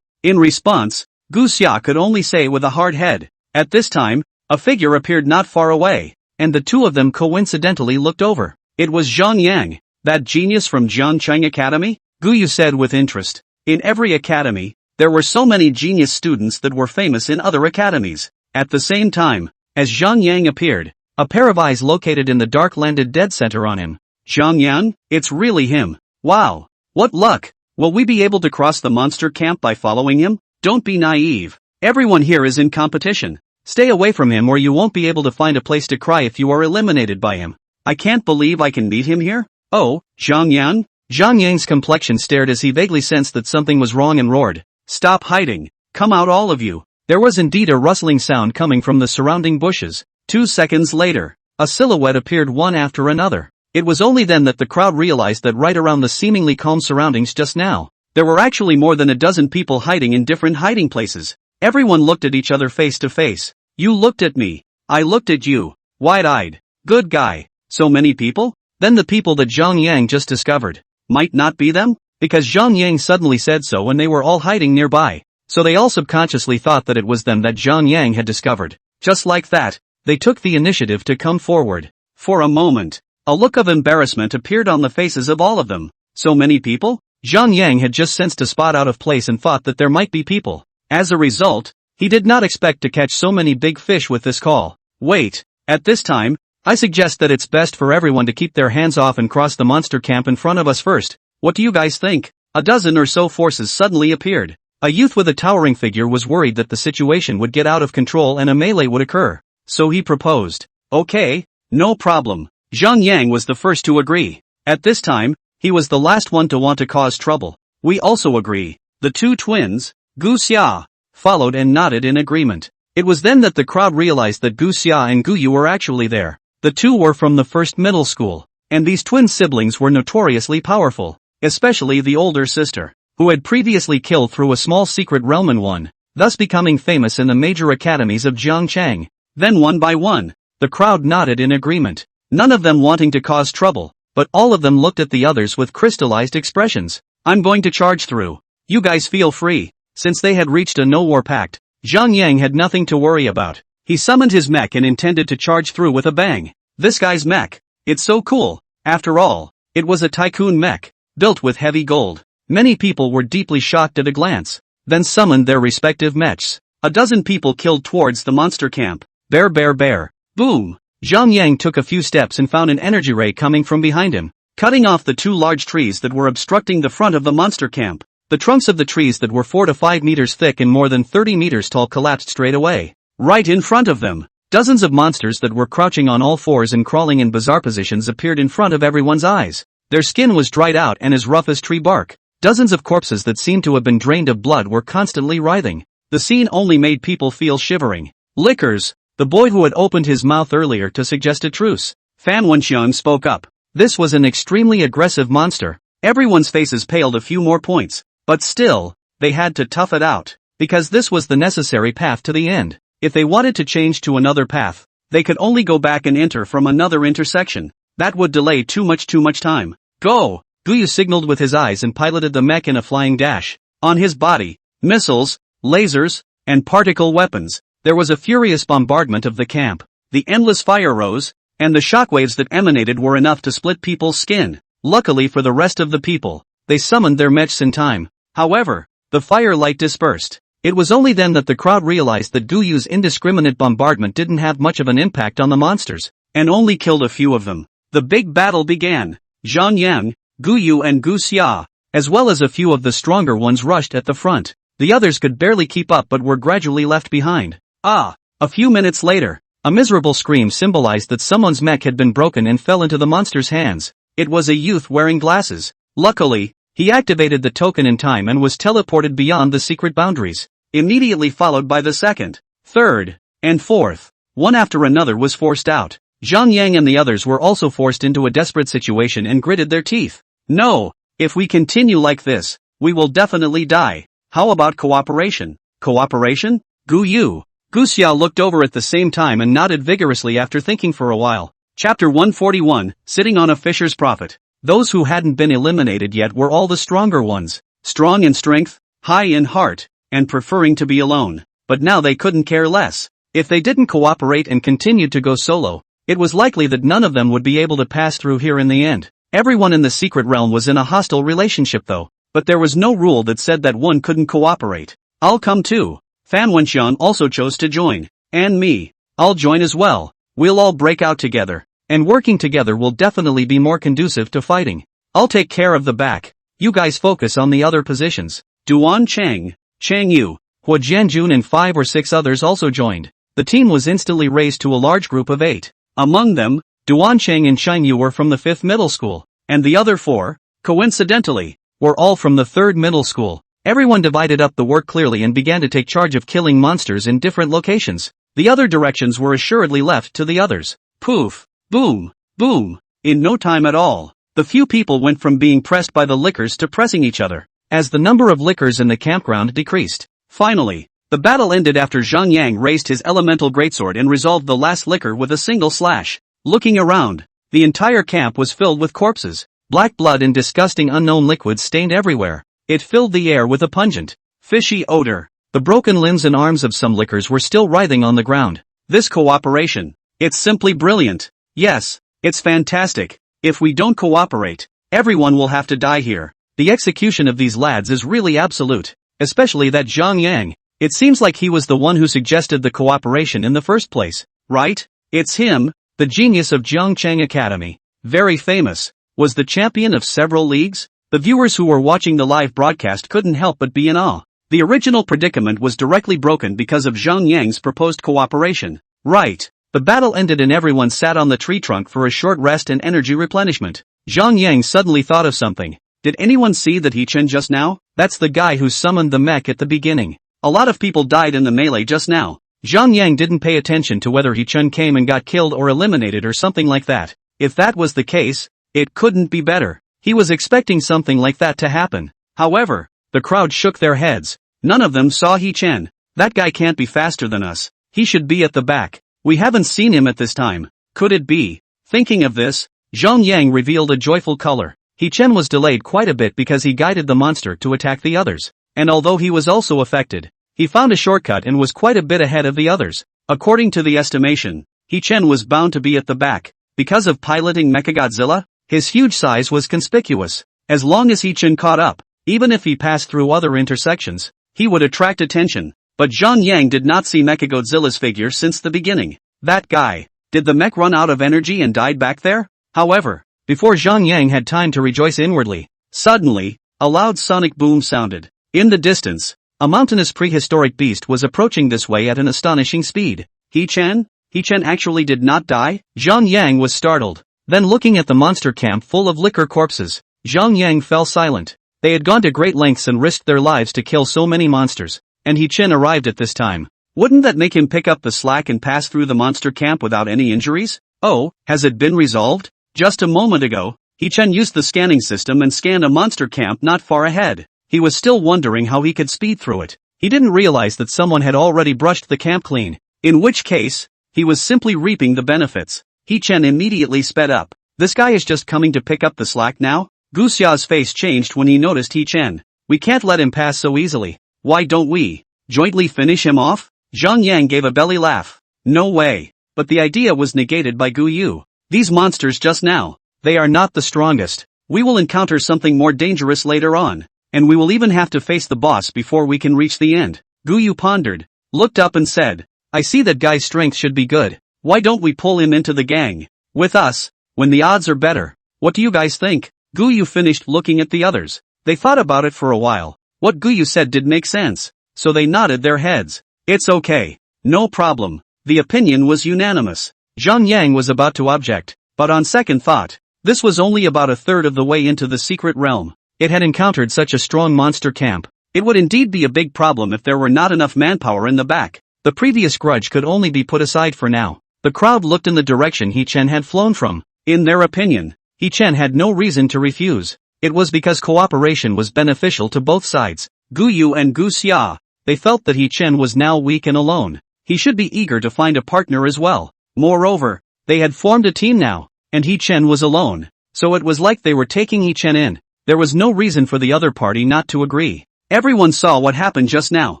In response, Gu Xia could only say with a hard head. At this time, a figure appeared not far away, and the two of them coincidentally looked over. It was Zhang Yang, that genius from Jiancheng Academy? Gu Yu said with interest. In every academy, there were so many genius students that were famous in other academies. At the same time, as Zhang Yang appeared, a pair of eyes located in the dark landed dead center on him. Zhang Yang, it's really him. Wow. What luck. Will we be able to cross the monster camp by following him? Don't be naive. Everyone here is in competition. Stay away from him or you won't be able to find a place to cry if you are eliminated by him. I can't believe I can meet him here. Oh, Zhang Yang? Zhang Yang's complexion stared as he vaguely sensed that something was wrong and roared. Stop hiding. Come out all of you. There was indeed a rustling sound coming from the surrounding bushes. 2 seconds later, a silhouette appeared one after another. It was only then that the crowd realized that right around the seemingly calm surroundings just now, there were actually more than a dozen people hiding in different hiding places. Everyone looked at each other face to face. You looked at me. I looked at you. Wide-eyed. Good guy. So many people? Then the people that Zhang Yang just discovered might not be them? Because Zhang Yang suddenly said so when they were all hiding nearby. So they all subconsciously thought that it was them that Zhang Yang had discovered. Just like that, they took the initiative to come forward. For a moment, a look of embarrassment appeared on the faces of all of them. So many people? Zhang Yang had just sensed a spot out of place and thought that there might be people. As a result, he did not expect to catch so many big fish with this call. Wait, at this time, I suggest that it's best for everyone to keep their hands off and cross the monster camp in front of us first. What do you guys think? A dozen or so forces suddenly appeared. A youth with a towering figure was worried that the situation would get out of control and a melee would occur. So he proposed. Okay, no problem. Zhang Yang was the first to agree. At this time, he was the last one to want to cause trouble. We also agree. The two twins, Gu Xia, followed and nodded in agreement. It was then that the crowd realized that Gu Xia and Gu Yu were actually there. The two were from the first middle school, and these twin siblings were notoriously powerful, especially the older sister, who had previously killed through a small secret resumen one, thus becoming famous in the major academies of Zhangchang. Then one by one, the crowd nodded in agreement, none of them wanting to cause trouble, but all of them looked at the others with crystallized expressions. I'm going to charge through. You guys feel free. Since they had reached a no-war pact, Zhang Yang had nothing to worry about. He summoned his mech and intended to charge through with a bang. This guy's mech. It's so cool. After all, it was a tycoon mech, built with heavy gold. Many people were deeply shocked at a glance, then summoned their respective mechs. A dozen people killed towards the monster camp. Bear bear bear. Boom! Zhang Yang took a few steps and found an energy ray coming from behind him, cutting off the two large trees that were obstructing the front of the monster camp. The trunks of the trees that were 4 to 5 meters thick and more than 30 meters tall collapsed straight away. Right in front of them, dozens of monsters that were crouching on all fours and crawling in bizarre positions appeared in front of everyone's eyes. Their skin was dried out and as rough as tree bark. Dozens of corpses that seemed to have been drained of blood were constantly writhing. The scene only made people feel shivering. Lickers, the boy who had opened his mouth earlier to suggest a truce. Fan Wenxiang spoke up. This was an extremely aggressive monster. Everyone's faces paled a few more points. But still, they had to tough it out, because this was the necessary path to the end. If they wanted to change to another path, they could only go back and enter from another intersection. That would delay too much time. Go! Guyu signaled with his eyes and piloted the mech in a flying dash. On his body, missiles, lasers, and particle weapons. There was a furious bombardment of the camp. The endless fire rose, and the shockwaves that emanated were enough to split people's skin. Luckily for the rest of the people, they summoned their mechs in time. However, the firelight dispersed. It was only then that the crowd realized that Guyu's indiscriminate bombardment didn't have much of an impact on the monsters, and only killed a few of them. The big battle began. Zhang Yang, Guyu and Gu Xia, as well as a few of the stronger ones rushed at the front. The others could barely keep up but were gradually left behind. A few minutes later, a miserable scream symbolized that someone's mech had been broken and fell into the monster's hands. It was a youth wearing glasses. Luckily, he activated the token in time and was teleported beyond the secret boundaries, immediately followed by the second, third, and fourth. One after another was forced out. Zhang Yang and the others were also forced into a desperate situation and gritted their teeth. No, if we continue like this, we will definitely die. How about cooperation? Cooperation? Gu Yu. Gu Xiao looked over at the same time and nodded vigorously after thinking for a while. Chapter 141, Sitting on a Fisher's Profit. Those who hadn't been eliminated yet were all the stronger ones, strong in strength, high in heart, and preferring to be alone. But now they couldn't care less. If they didn't cooperate and continued to go solo, it was likely that none of them would be able to pass through here in the end. Everyone in the secret realm was in a hostile relationship though, but there was no rule that said that one couldn't cooperate. I'll come too. Fan Wenxiang also chose to join. And me. I'll join as well. We'll all break out together. And working together will definitely be more conducive to fighting. I'll take care of the back. You guys focus on the other positions. Duan Cheng, Chang Yu, Hua Jianjun and 5 or 6 others also joined. The team was instantly raised to a large group of 8. Among them, Duan Cheng and Chang Yu were from the 5th middle school, and the other 4, coincidentally, were all from the 3rd middle school. Everyone divided up the work clearly and began to take charge of killing monsters in different locations. The other directions were assuredly left to the others. Poof. Boom, boom. In no time at all, the few people went from being pressed by the lickers to pressing each other, as the number of lickers in the campground decreased. Finally, the battle ended after Zhang Yang raised his elemental greatsword and resolved the last licker with a single slash. Looking around, the entire camp was filled with corpses. Black blood and disgusting unknown liquids stained everywhere. It filled the air with a pungent, fishy odor. The broken limbs and arms of some lickers were still writhing on the ground. This cooperation, it's simply brilliant. Yes, it's fantastic. If we don't cooperate, everyone will have to die here. The execution of these lads is really absolute, especially that Zhang Yang. It seems like he was the one who suggested the cooperation in the first place, right? It's him, the genius of Zhangchang Academy. Very famous, was the champion of several leagues. The viewers who were watching the live broadcast couldn't help but be in awe. The original predicament was directly broken because of Zhang Yang's proposed cooperation. Right. The battle ended and everyone sat on the tree trunk for a short rest and energy replenishment. Zhang Yang suddenly thought of something. Did anyone see that He Chen just now? That's the guy who summoned the mech at the beginning. A lot of people died in the melee just now. Zhang Yang didn't pay attention to whether He Chen came and got killed or eliminated or something like that. If that was the case, it couldn't be better. He was expecting something like that to happen. However, The crowd shook their heads. None of them saw He-Chen. That guy can't be faster than us. He should be at the back. We haven't seen him at this time. Could it be? Thinking of this, Zhang Yang revealed a joyful color. He-Chen was delayed quite a bit because he guided the monster to attack the others. And although he was also affected, he found a shortcut and was quite a bit ahead of the others. According to the estimation, He-Chen was bound to be at the back. Because of piloting Mechagodzilla, his huge size was conspicuous. As long as He-Chen caught up, even if he passed through other intersections, he would attract attention. But Zhang Yang did not see Mechagodzilla's figure since the beginning. That guy. Did the mech run out of energy and died back there? However, before Zhang Yang had time to rejoice inwardly, suddenly, a loud sonic boom sounded. In the distance, a mountainous prehistoric beast was approaching this way at an astonishing speed. He-Chen? He-Chen actually did not die? Zhang Yang was startled. Then looking at the monster camp full of liquor corpses, Zhang Yang fell silent. They had gone to great lengths and risked their lives to kill so many monsters, and He-Chen arrived at this time. Wouldn't that make him pick up the slack and pass through the monster camp without any injuries? Oh, has it been resolved? Just a moment ago, He-Chen used the scanning system and scanned a monster camp not far ahead. He was still wondering how he could speed through it. He didn't realize that someone had already brushed the camp clean. In which case, he was simply reaping the benefits. He-Chen immediately sped up. This guy is just coming to pick up the slack now? Gu Xia's face changed when he noticed He-Chen. We can't let him pass so easily. Why don't we jointly finish him off? Zhang Yang gave a belly laugh. No way. But the idea was negated by Gu Yu. These monsters just now, they are not the strongest. We will encounter something more dangerous later on. And we will even have to face the boss before we can reach the end. Gu Yu pondered, looked up and said, I see that guy's strength should be good. Why don't we pull him into the gang with us, when the odds are better? What do you guys think? Gu Yu finished looking at the others. They thought about it for a while. What Gu Yu said did make sense, so they nodded their heads. It's okay. No problem. The opinion was unanimous. Zhang Yang was about to object, but on second thought, this was only about a third of the way into the secret realm. It had encountered such a strong monster camp. It would indeed be a big problem if there were not enough manpower in the back. The previous grudge could only be put aside for now. The crowd looked in the direction He-Chen had flown from. In their opinion, He-Chen had no reason to refuse. It was because cooperation was beneficial to both sides. Gu Yu and Gu Xia. They felt that He-Chen was now weak and alone. He should be eager to find a partner as well. Moreover, they had formed a team now, and He-Chen was alone. So it was like they were taking He-Chen in. There was no reason for the other party not to agree. Everyone saw what happened just now.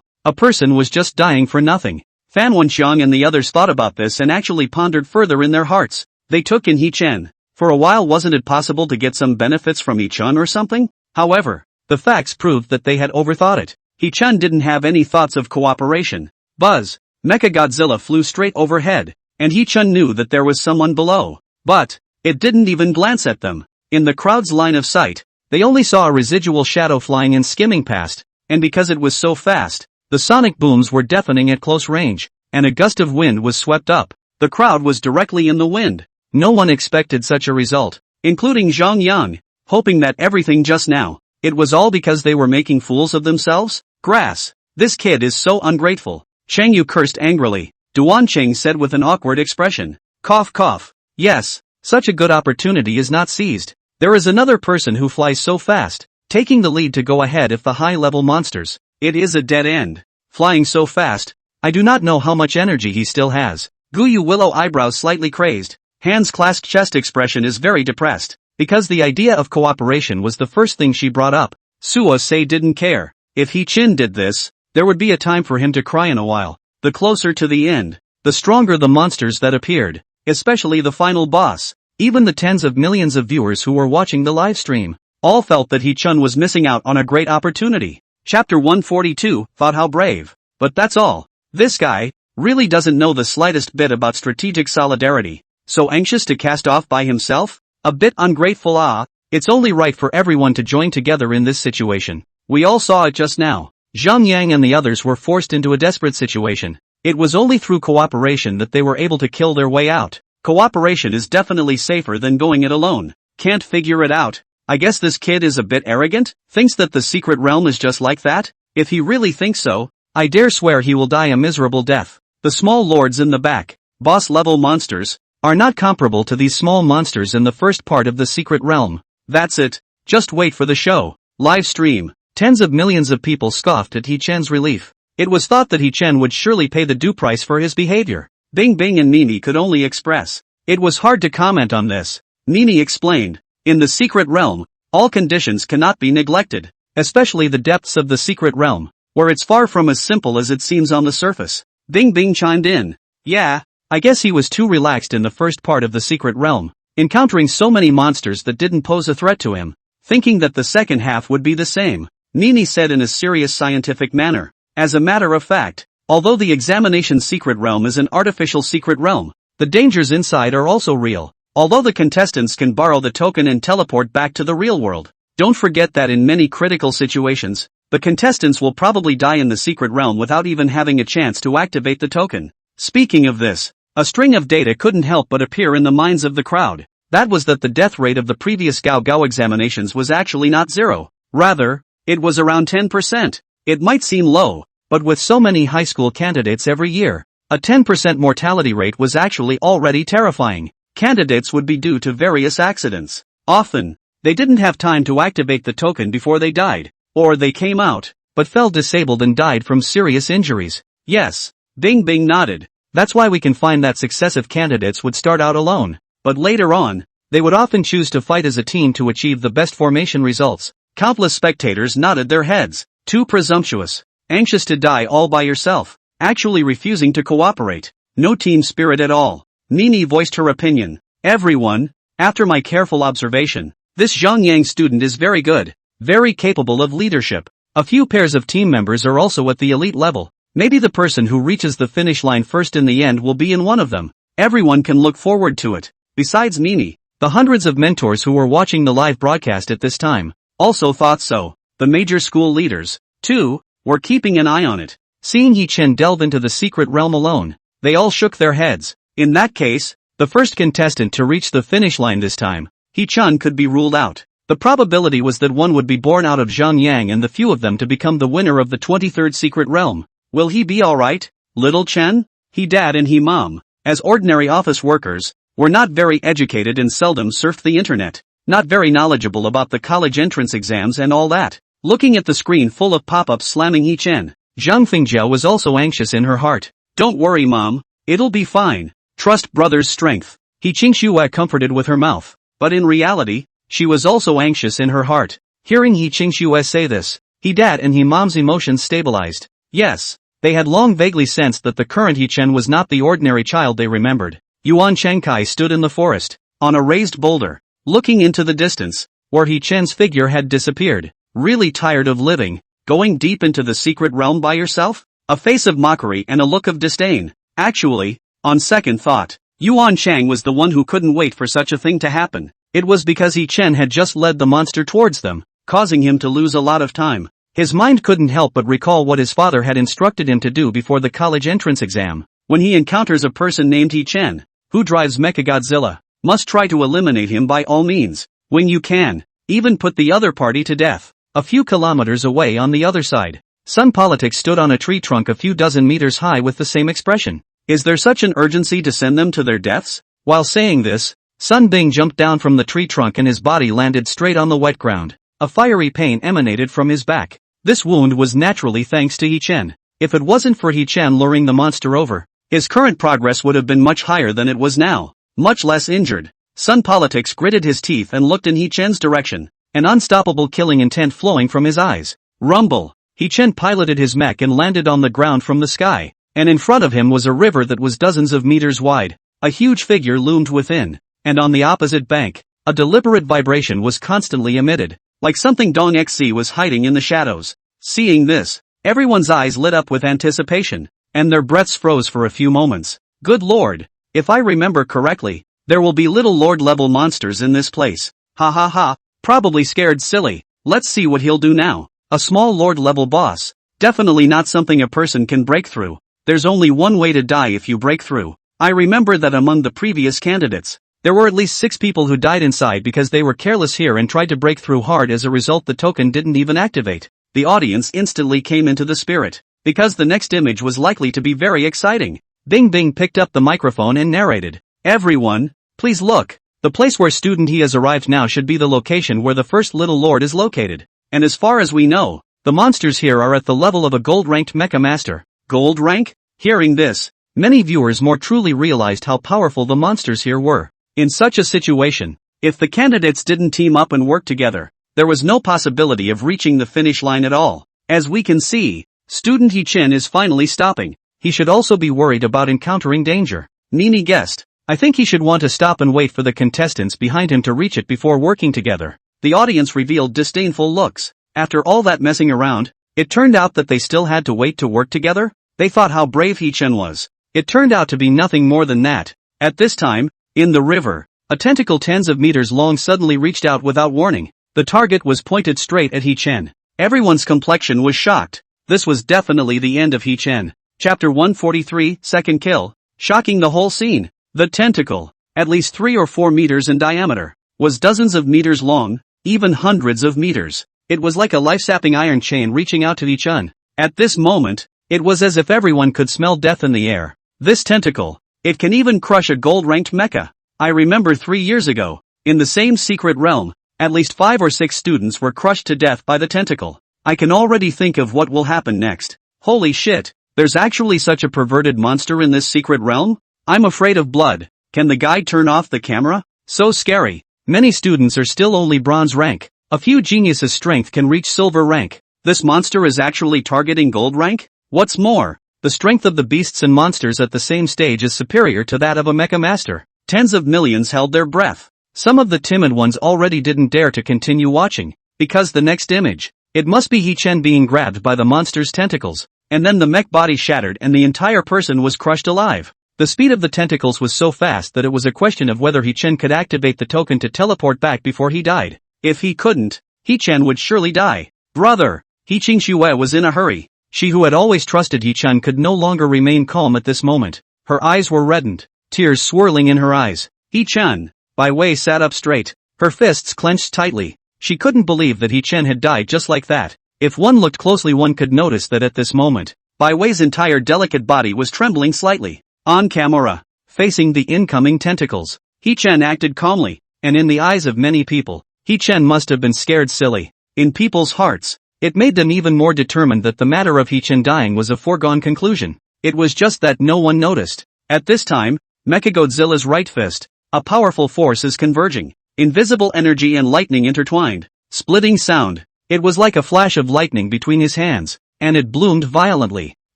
A person was just dying for nothing. Fan Wenxiang and the others thought about this and actually pondered further in their hearts. They took in He-Chen. For a while, wasn't it possible to get some benefits from He-Chen or something? However, the facts proved that they had overthought it. He-Chen didn't have any thoughts of cooperation. Buzz! Mechagodzilla flew straight overhead, and He-Chen knew that there was someone below. But it didn't even glance at them. In the crowd's line of sight, they only saw a residual shadow flying and skimming past, and because it was so fast, the sonic booms were deafening at close range, and a gust of wind was swept up. The crowd was directly in the wind. No one expected such a result, including Zhang Yang, hoping that everything just now, it was all because they were making fools of themselves? Grass. This kid is so ungrateful. Cheng Yu cursed angrily. Duan Cheng said with an awkward expression. Cough cough. Yes, such a good opportunity is not seized. There is another person who flies so fast, taking the lead to go ahead if the high-level monsters. It is a dead end. Flying so fast, I do not know how much energy he still has. Gu Yu Willow eyebrows slightly crazed. Hands clasped chest expression is very depressed, because the idea of cooperation was the first thing she brought up. Suo Sei didn't care. If He-Chen did this, there would be a time for him to cry in a while. The closer to the end, the stronger the monsters that appeared, especially the final boss. Even the tens of millions of viewers who were watching the live stream, all felt that He-Chen was missing out on a great opportunity. Chapter 142, thought how brave. But that's all. This guy really doesn't know the slightest bit about strategic solidarity. So anxious to cast off by himself? A bit ungrateful. It's only right for everyone to join together in this situation. We all saw it just now. Zhang Yang and the others were forced into a desperate situation. It was only through cooperation that they were able to kill their way out. Cooperation is definitely safer than going it alone. Can't figure it out. I guess this kid is a bit arrogant? Thinks that the secret realm is just like that? If he really thinks so, I dare swear he will die a miserable death. The small lords in the back, boss-level monsters, are not comparable to these small monsters in the first part of the secret realm. That's it. Just wait for the show. Live stream. Tens of millions of people scoffed at He-Chen's relief. It was thought that He-Chen would surely pay the due price for his behavior. Bing Bing and Nini could only express. It was hard to comment on this. Nini explained. In the secret realm, all conditions cannot be neglected, especially the depths of the secret realm, where it's far from as simple as it seems on the surface. Bing Bing chimed in. Yeah, I guess he was too relaxed in the first part of the secret realm, encountering so many monsters that didn't pose a threat to him, thinking that the second half would be the same. Nini said in a serious scientific manner. As a matter of fact, although the examination secret realm is an artificial secret realm, the dangers inside are also real. Although the contestants can borrow the token and teleport back to the real world, don't forget that in many critical situations, the contestants will probably die in the secret realm without even having a chance to activate the token. Speaking of this, a string of data couldn't help but appear in the minds of the crowd. That was that the death rate of the previous Gao Gao examinations was actually not 0. Rather, it was around 10%. It might seem low, but with so many high school candidates every year, a 10% mortality rate was actually already terrifying. Candidates would be due to various accidents. Often, they didn't have time to activate the token before they died, or they came out, but fell disabled and died from serious injuries. Yes, Bing Bing nodded. That's why we can find that successive candidates would start out alone, but later on, they would often choose to fight as a team to achieve the best formation results. Countless spectators nodded their heads. Too presumptuous. Anxious to die all by yourself. Actually refusing to cooperate. No team spirit at all. Nini voiced her opinion. Everyone, after my careful observation, this Zhang Yang student is very good, very capable of leadership. A few pairs of team members are also at the elite level. Maybe the person who reaches the finish line first in the end will be in one of them. Everyone can look forward to it. Besides Nini, the hundreds of mentors who were watching the live broadcast at this time also thought so. The major school leaders, too, were keeping an eye on it. Seeing He-Chen delve into the secret realm alone, they all shook their heads. In that case, the first contestant to reach the finish line this time, He-Chen, could be ruled out. The probability was that one would be born out of Zhang Yang and the few of them to become the winner of the 23rd secret realm. Will he be alright, little Chen? He dad and he mom, as ordinary office workers, were not very educated and seldom surfed the internet, not very knowledgeable about the college entrance exams and all that. Looking at the screen full of pop-ups slamming He-Chen, Zhang Fengjiao was also anxious in her heart. Don't worry mom, it'll be fine. Trust brother's strength. He-Ching Xue comforted with her mouth, but in reality, she was also anxious in her heart. Hearing He-Ching Xue say this, he-dad and he-mom's emotions stabilized. Yes, they had long vaguely sensed that the current He-Chen was not the ordinary child they remembered. Yuan Chengkai stood in the forest, on a raised boulder, looking into the distance, where He-Chen's figure had disappeared. Really tired of living, going deep into the secret realm by yourself? A face of mockery and a look of disdain. Actually, on second thought, Yuan Chang was the one who couldn't wait for such a thing to happen. It was because He-Chen had just led the monster towards them, causing him to lose a lot of time. His mind couldn't help but recall what his father had instructed him to do before the college entrance exam. When he encounters a person named He-Chen, who drives Mechagodzilla, must try to eliminate him by all means. When you can, even put the other party to death. A few kilometers away on the other side, Sun Politics stood on a tree trunk a few dozen meters high with the same expression. Is there such an urgency to send them to their deaths? While saying this, Sun Bing jumped down from the tree trunk and his body landed straight on the wet ground. A fiery pain emanated from his back. This wound was naturally thanks to He-Chen. If it wasn't for He-Chen luring the monster over, his current progress would have been much higher than it was now. Much less injured. Sun Politics gritted his teeth and looked in He-Chen's direction, an unstoppable killing intent flowing from his eyes. Rumble. He-Chen piloted his mech and landed on the ground from the sky, and in front of him was a river that was dozens of meters wide. A huge figure loomed within, and on the opposite bank, a deliberate vibration was constantly emitted, like something Dong Xi was hiding in the shadows. Seeing this, everyone's eyes lit up with anticipation, and their breaths froze for a few moments. Good lord, if I remember correctly, there will be little lord-level monsters in this place. Ha ha ha, probably scared silly. Let's see what he'll do now. A small lord-level boss. Definitely not something a person can break through. There's only one way to die if you break through. I remember that among the previous candidates, there were at least 6 people who died inside because they were careless here and tried to break through hard. As a result, the token didn't even activate. The audience instantly came into the spirit, because the next image was likely to be very exciting. Bing Bing picked up the microphone and narrated. Everyone, please look. The place where student he has arrived now should be the location where the first little lord is located. And as far as we know, The monsters here are at the level of a gold-ranked mecha master. Gold rank? Hearing this, many viewers more truly realized how powerful the monsters here were. In such a situation, if the candidates didn't team up and work together, there was no possibility of reaching the finish line at all. As we can see, student He-chan is finally stopping. He should also be worried about encountering danger. Nini guessed, I think he should want to stop and wait for the contestants behind him to reach it before working together. The audience revealed disdainful looks. After all that messing around, it turned out that they still had to wait to work together? They thought how brave He-chan was. It turned out to be nothing more than that. At this time, in the river, a tentacle tens of meters long suddenly reached out without warning. The target was pointed straight at He-chan. Everyone's complexion was shocked. This was definitely the end of He-chan. Chapter 143, Second Kill. Shocking the whole scene. The tentacle, at least 3 or 4 meters in diameter, was dozens of meters long, even hundreds of meters. It was like a life-sapping iron chain reaching out to He-chan. At this moment, it was as if everyone could smell death in the air. This tentacle, it can even crush a gold-ranked mecha. I remember 3 years ago, in the same secret realm, at least 5 or 6 students were crushed to death by the tentacle. I can already think of what will happen next. Holy shit, there's actually such a perverted monster in this secret realm? I'm afraid of blood. Can the guy turn off the camera? So scary. Many students are still only bronze rank. A few geniuses' strength can reach silver rank. This monster is actually targeting gold rank? What's more, the strength of the beasts and monsters at the same stage is superior to that of a mecha master. Tens of millions held their breath. Some of the timid ones already didn't dare to continue watching, because the next image, it must be He-chan being grabbed by the monster's tentacles, and then the mech body shattered and the entire person was crushed alive. The speed of the tentacles was so fast that it was a question of whether He-chan could activate the token to teleport back before he died. If he couldn't, He-chan would surely die. Brother! He-chan Shue was in a hurry. She who had always trusted He-chan could no longer remain calm at this moment. Her eyes were reddened, tears swirling in her eyes. He-chan! Bai Wei sat up straight, her fists clenched tightly. She couldn't believe that He-chan had died just like that. If one looked closely one could notice that at this moment, Bai Wei's entire delicate body was trembling slightly. On camera, facing the incoming tentacles, He-chan acted calmly, and in the eyes of many people, He-chan must have been scared silly. In people's hearts, it made them even more determined that the matter of He-chan dying was a foregone conclusion. It was just that no one noticed. At this time, Mechagodzilla's right fist, a powerful force is converging. Invisible energy and lightning intertwined. Splitting sound. It was like a flash of lightning between his hands, and it bloomed violently.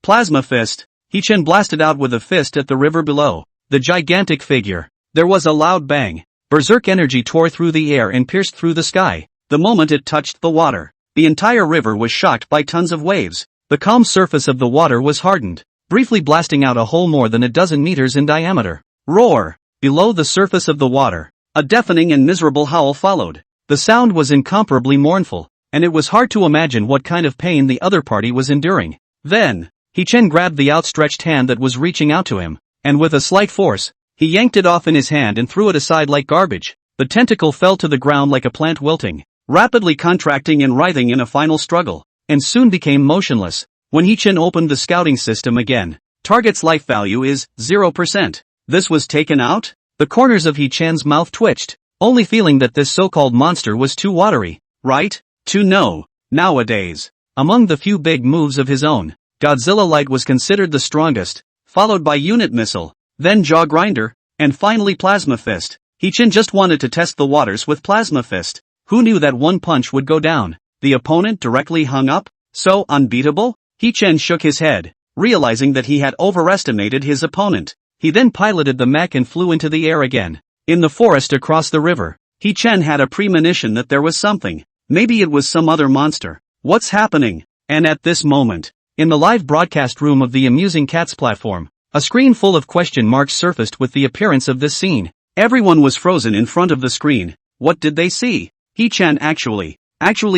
Plasma fist. He-chan blasted out with a fist at the river below. The gigantic figure. There was a loud bang. Berserk energy tore through the air and pierced through the sky. The moment it touched the water, the entire river was shocked by tons of waves. The calm surface of the water was hardened, briefly blasting out a hole more than a dozen meters in diameter. Roar! Below the surface of the water, a deafening and miserable howl followed. The sound was incomparably mournful, and it was hard to imagine what kind of pain the other party was enduring. Then, He-chan grabbed the outstretched hand that was reaching out to him, and with a slight force, he yanked it off in his hand and threw it aside like garbage. The tentacle fell to the ground like a plant wilting, rapidly contracting and writhing in a final struggle, and soon became motionless. When He-chan opened the scouting system again, target's life value is 0%. This was taken out? The corners of He-chan's mouth twitched, only feeling that this so-called monster was too watery, right? To know. Nowadays, among the few big moves of his own, Godzilla Light was considered the strongest, followed by Unit Missile, then Jaw Grinder, and finally Plasma Fist. He-chan just wanted to test the waters with Plasma Fist. Who knew that one punch would go down? The opponent directly hung up? So unbeatable? He-chan shook his head, realizing that he had overestimated his opponent. He then piloted the mech and flew into the air again. In the forest across the river, He-chan had a premonition that there was something. Maybe it was some other monster. What's happening? And at this moment, in the live broadcast room of the Amusing Cats platform, a screen full of question marks surfaced with the appearance of this scene. Everyone was frozen in front of the screen. What did they see? He-chan actually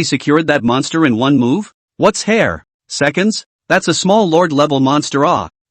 secured that monster in one move? What's hair? Seconds? That's a small lord-level monster.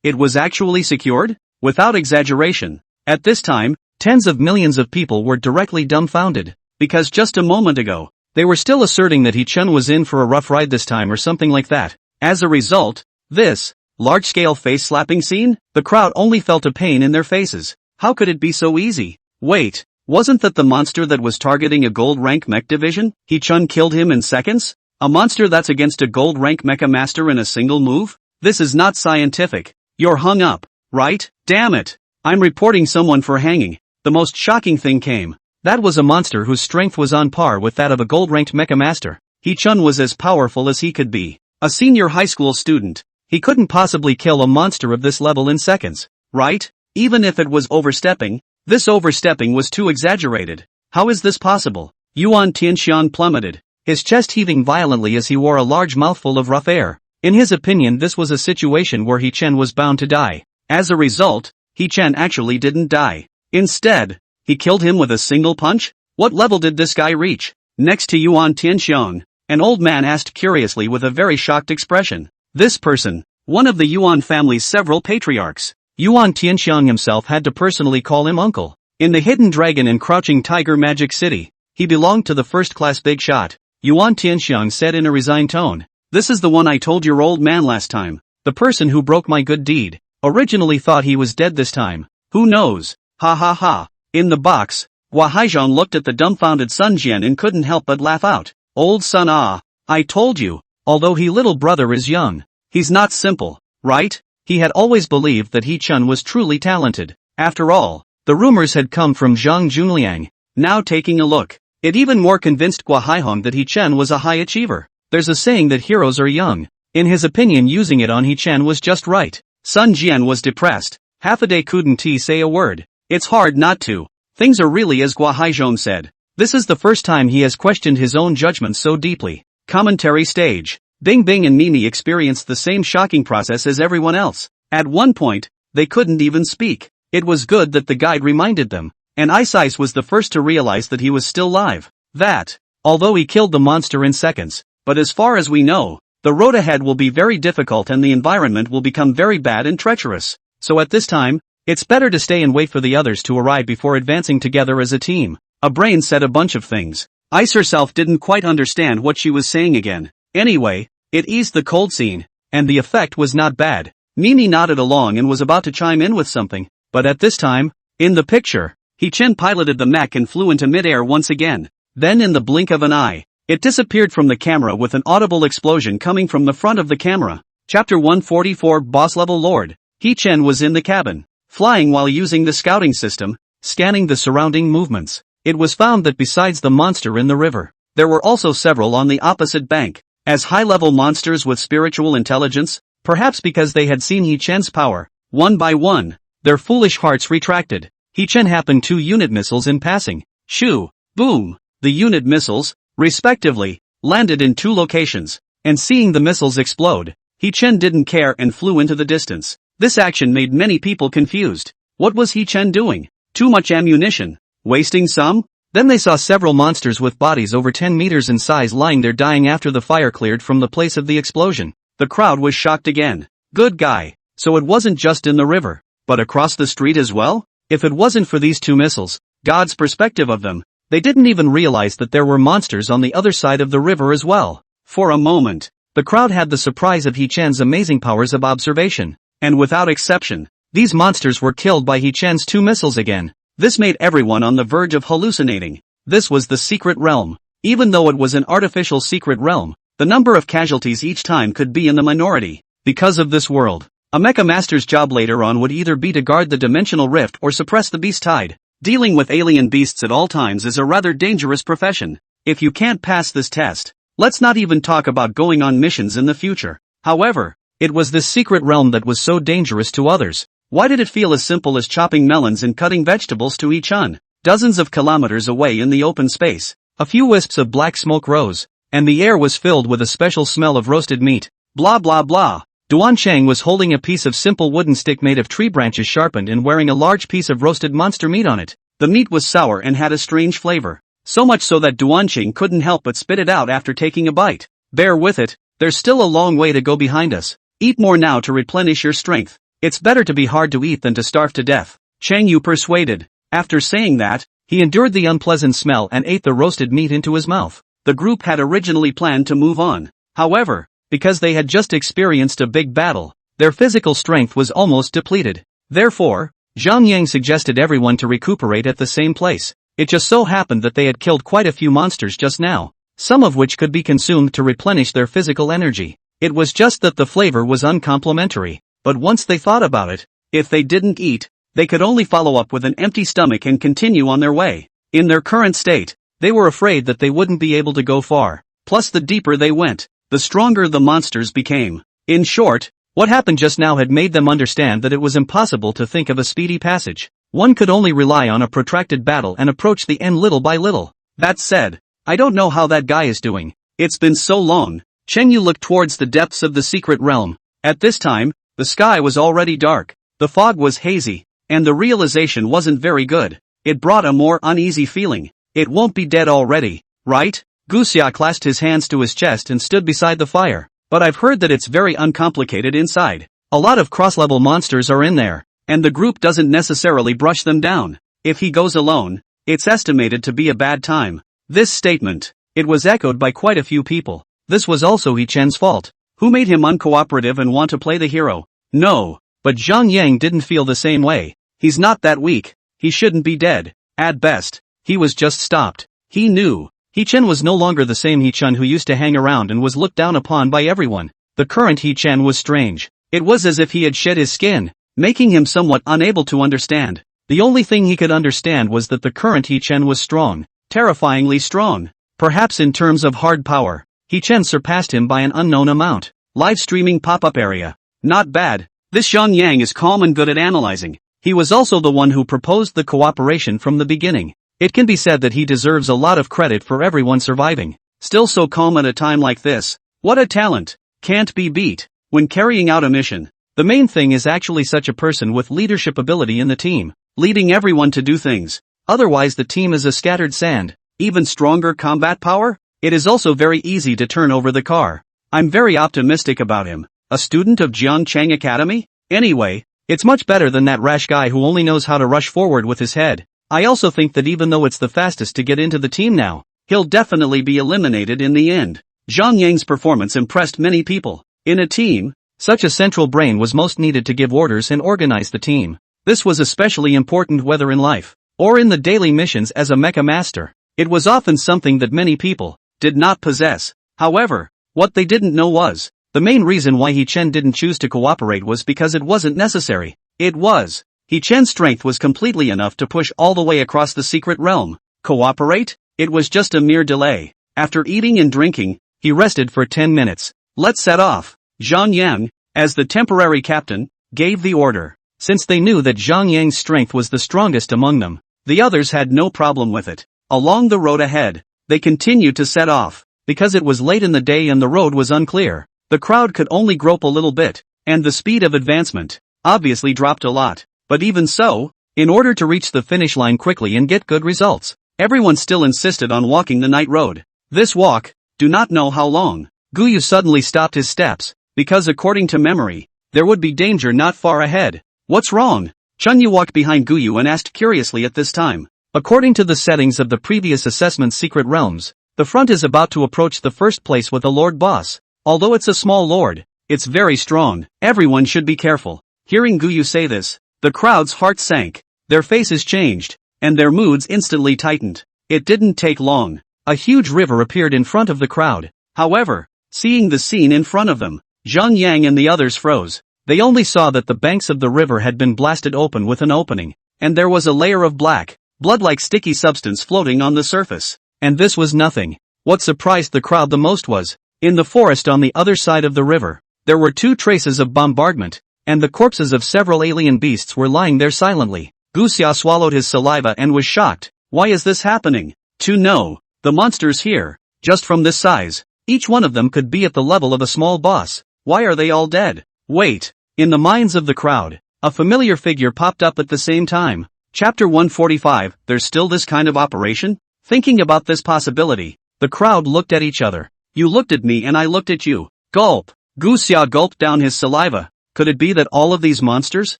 It was actually secured? Without exaggeration. At this time, tens of millions of people were directly dumbfounded, because just a moment ago, they were still asserting that He-chan was in for a rough ride this time or something like that. As a result, this large-scale face-slapping scene, the crowd only felt a pain in their faces. How could it be so easy? Wait, wasn't that the monster that was targeting a gold rank mech division? He-chan killed him in seconds? A monster that's against a gold rank mecha master in a single move? This is not scientific. You're hung up, right? Damn it. I'm reporting someone for hanging. The most shocking thing came. That was a monster whose strength was on par with that of a gold-ranked mecha master. He-chan was as powerful as he could be. A senior high school student. He couldn't possibly kill a monster of this level in seconds, right? Even if it was overstepping, this overstepping was too exaggerated. How is this possible? Yuan Tianxian plummeted, his chest heaving violently as he wore a large mouthful of rough air. In his opinion, this was a situation where He-chan was bound to die. As a result, He-chan actually didn't die. Instead, he killed him with a single punch? What level did this guy reach? Next to Yuan Tianxiang, an old man asked curiously with a very shocked expression. This person, one of the Yuan family's several patriarchs. Yuan Tianxiang himself had to personally call him uncle. In the Hidden Dragon and Crouching Tiger Magic City, he belonged to the first-class big shot. Yuan Tianxiang said in a resigned tone. This is the one I told your old man last time. The person who broke my good deed. Originally thought he was dead this time. Who knows? Ha ha ha. In the box, Hua Haizhong looked at the dumbfounded Sun Jian and couldn't help but laugh out. Old son, I told you. Although he little brother is young, he's not simple, right? He had always believed that He-chan was truly talented. After all, the rumors had come from Zhang Junliang. Now taking a look, it even more convinced Hua Haizhong that He-chan was a high achiever. There's a saying that heroes are young. In his opinion, using it on He-chan was just right. Sun Jian was depressed. Half a day couldn't he say a word. It's hard not to. Things are really as Hua Haizhong said. This is the first time he has questioned his own judgment so deeply. Commentary stage. Bing Bing and Mimi experienced the same shocking process as everyone else. At one point, they couldn't even speak. It was good that the guide reminded them. And Ice Ice was the first to realize that he was still live. That, although he killed the monster in seconds, but as far as we know, the road ahead will be very difficult and the environment will become very bad and treacherous. So at this time, it's better to stay and wait for the others to arrive before advancing together as a team. A brain said a bunch of things. Ice herself didn't quite understand what she was saying again. Anyway, it eased the cold scene, and the effect was not bad. Mimi nodded along and was about to chime in with something, but at this time, in the picture, He-chan piloted the mech and flew into midair once again. Then in the blink of an eye, it disappeared from the camera with an audible explosion coming from the front of the camera. Chapter 144 Boss Level Lord. He-chan was in the cabin, flying while using the scouting system, scanning the surrounding movements. It was found that besides the monster in the river, there were also several on the opposite bank, as high-level monsters with spiritual intelligence, perhaps because they had seen He-chan's power. One by one, their foolish hearts retracted. He-chan happened 2 unit missiles in passing. Shoo! Boom! The unit missiles, respectively, landed in 2 locations, and seeing the missiles explode, He-chan didn't care and flew into the distance. This action made many people confused. What was He-chan doing? Too much ammunition? Wasting some? Then they saw several monsters with bodies over 10 meters in size lying there dying after the fire cleared from the place of the explosion. The crowd was shocked again. Good guy. So it wasn't just in the river, but across the street as well? If it wasn't for these 2 missiles, God's perspective of them, they didn't even realize that there were monsters on the other side of the river as well. For a moment, the crowd had the surprise of He-chan's amazing powers of observation. And without exception, these monsters were killed by He-chan's 2 missiles again. This made everyone on the verge of hallucinating. This was the secret realm. Even though it was an artificial secret realm, the number of casualties each time could be in the minority. Because of this world, a mecha master's job later on would either be to guard the dimensional rift or suppress the beast tide. Dealing with alien beasts at all times is a rather dangerous profession. If you can't pass this test, let's not even talk about going on missions in the future. However, it was this secret realm that was so dangerous to others. Why did it feel as simple as chopping melons and cutting vegetables to He-chan? Dozens of kilometers away in the open space, a few wisps of black smoke rose, and the air was filled with a special smell of roasted meat. Blah blah blah. Duan Chang was holding a piece of simple wooden stick made of tree branches sharpened and wearing a large piece of roasted monster meat on it. The meat was sour and had a strange flavor. So much so that Duan Chang couldn't help but spit it out after taking a bite. Bear with it, there's still a long way to go behind us. Eat more now to replenish your strength. It's better to be hard to eat than to starve to death. Chang Yu persuaded. After saying that, he endured the unpleasant smell and ate the roasted meat into his mouth. The group had originally planned to move on. However, because they had just experienced a big battle, their physical strength was almost depleted. Therefore, Zhang Yang suggested everyone to recuperate at the same place. It just so happened that they had killed quite a few monsters just now. some of which could be consumed to replenish their physical energy. It was just that the flavor was uncomplimentary, but once they thought about it, if they didn't eat, they could only follow up with an empty stomach and continue on their way. In their current state, they were afraid that they wouldn't be able to go far. Plus, the deeper they went, the stronger the monsters became. In short, what happened just now had made them understand that it was impossible to think of a speedy passage. One could only rely on a protracted battle and approach the end little by little. That said, I don't know how that guy is doing. It's been so long. Chen Yu looked towards the depths of the secret realm. At this time, the sky was already dark, the fog was hazy, and the realization wasn't very good. It brought a more uneasy feeling. It won't be dead already, right? Guxia clasped his hands to his chest and stood beside the fire. But I've heard that it's very uncomplicated inside. A lot of cross-level monsters are in there, and the group doesn't necessarily brush them down. If he goes alone, it's estimated to be a bad time. This statement, it was echoed by quite a few people. This was also He Chen's fault. Who made him uncooperative and want to play the hero? No, but Zhang Yang didn't feel the same way. He's not that weak. He shouldn't be dead. At best, he was just stopped. He knew. He Chen was no longer the same He Chen who used to hang around and was looked down upon by everyone. The current He Chen was strange. It was as if he had shed his skin, making him somewhat unable to understand. The only thing he could understand was that the current He Chen was strong, terrifyingly strong. Perhaps in terms of hard power, He Chen surpassed him by an unknown amount. Live streaming pop-up area. Not bad. This Zhang Yang is calm and good at analyzing. He was also the one who proposed the cooperation from the beginning. It can be said that he deserves a lot of credit for everyone surviving. Still so calm at a time like this. What a talent. Can't be beat. When carrying out a mission, the main thing is actually such a person with leadership ability in the team, leading everyone to do things. Otherwise the team is a scattered sand. Even stronger combat power? It is also very easy to turn over the car. I'm very optimistic about him. A student of Jiangchang Academy? Anyway, it's much better than that rash guy who only knows how to rush forward with his head. I also think that even though it's the fastest to get into the team now, he'll definitely be eliminated in the end. Zhang Yang's performance impressed many people. In a team, such a central brain was most needed to give orders and organize the team. This was especially important whether in life, or in the daily missions as a mecha master. It was often something that many people did not possess. However, what they didn't know was, the main reason why He Chen didn't choose to cooperate was because it wasn't necessary. It was. He Chen's strength was completely enough to push all the way across the secret realm. Cooperate? It was just a mere delay. After eating and drinking, he rested for 10 minutes. Let's set off. Zhang Yang, as the temporary captain, gave the order. Since they knew that Zhang Yang's strength was the strongest among them, the others had no problem with it. Along the road ahead, they continued to set off. Because it was late in the day and the road was unclear, the crowd could only grope a little bit, and the speed of advancement obviously dropped a lot. But even so, in order to reach the finish line quickly and get good results, everyone still insisted on walking the night road. This walk, do not know how long. Guyu suddenly stopped his steps, because according to memory, there would be danger not far ahead. What's wrong? Chunyu walked behind Guyu and asked curiously at this time. According to the settings of the previous assessment's secret realms, the front is about to approach the first place with a lord boss. Although it's a small lord, it's very strong. Everyone should be careful. Hearing Guyu say this, the crowd's heart sank, their faces changed, and their moods instantly tightened. It didn't take long. A huge river appeared in front of the crowd. However, seeing the scene in front of them, Zhang Yang and the others froze. They only saw that the banks of the river had been blasted open with an opening, and there was a layer of black, blood-like sticky substance floating on the surface. And this was nothing. What surprised the crowd the most was, in the forest on the other side of the river, there were 2 traces of bombardment, and the corpses of several alien beasts were lying there silently. Guxia swallowed his saliva and was shocked. Why is this happening? To know, the monsters here, just from this size, each one of them could be at the level of a small boss. Why are they all dead? Wait. In the minds of the crowd, a familiar figure popped up at the same time. Chapter 145, there's still this kind of operation? Thinking about this possibility, the crowd looked at each other. You looked at me and I looked at you. Gulp. Guxia gulped down his saliva. Could it be that all of these monsters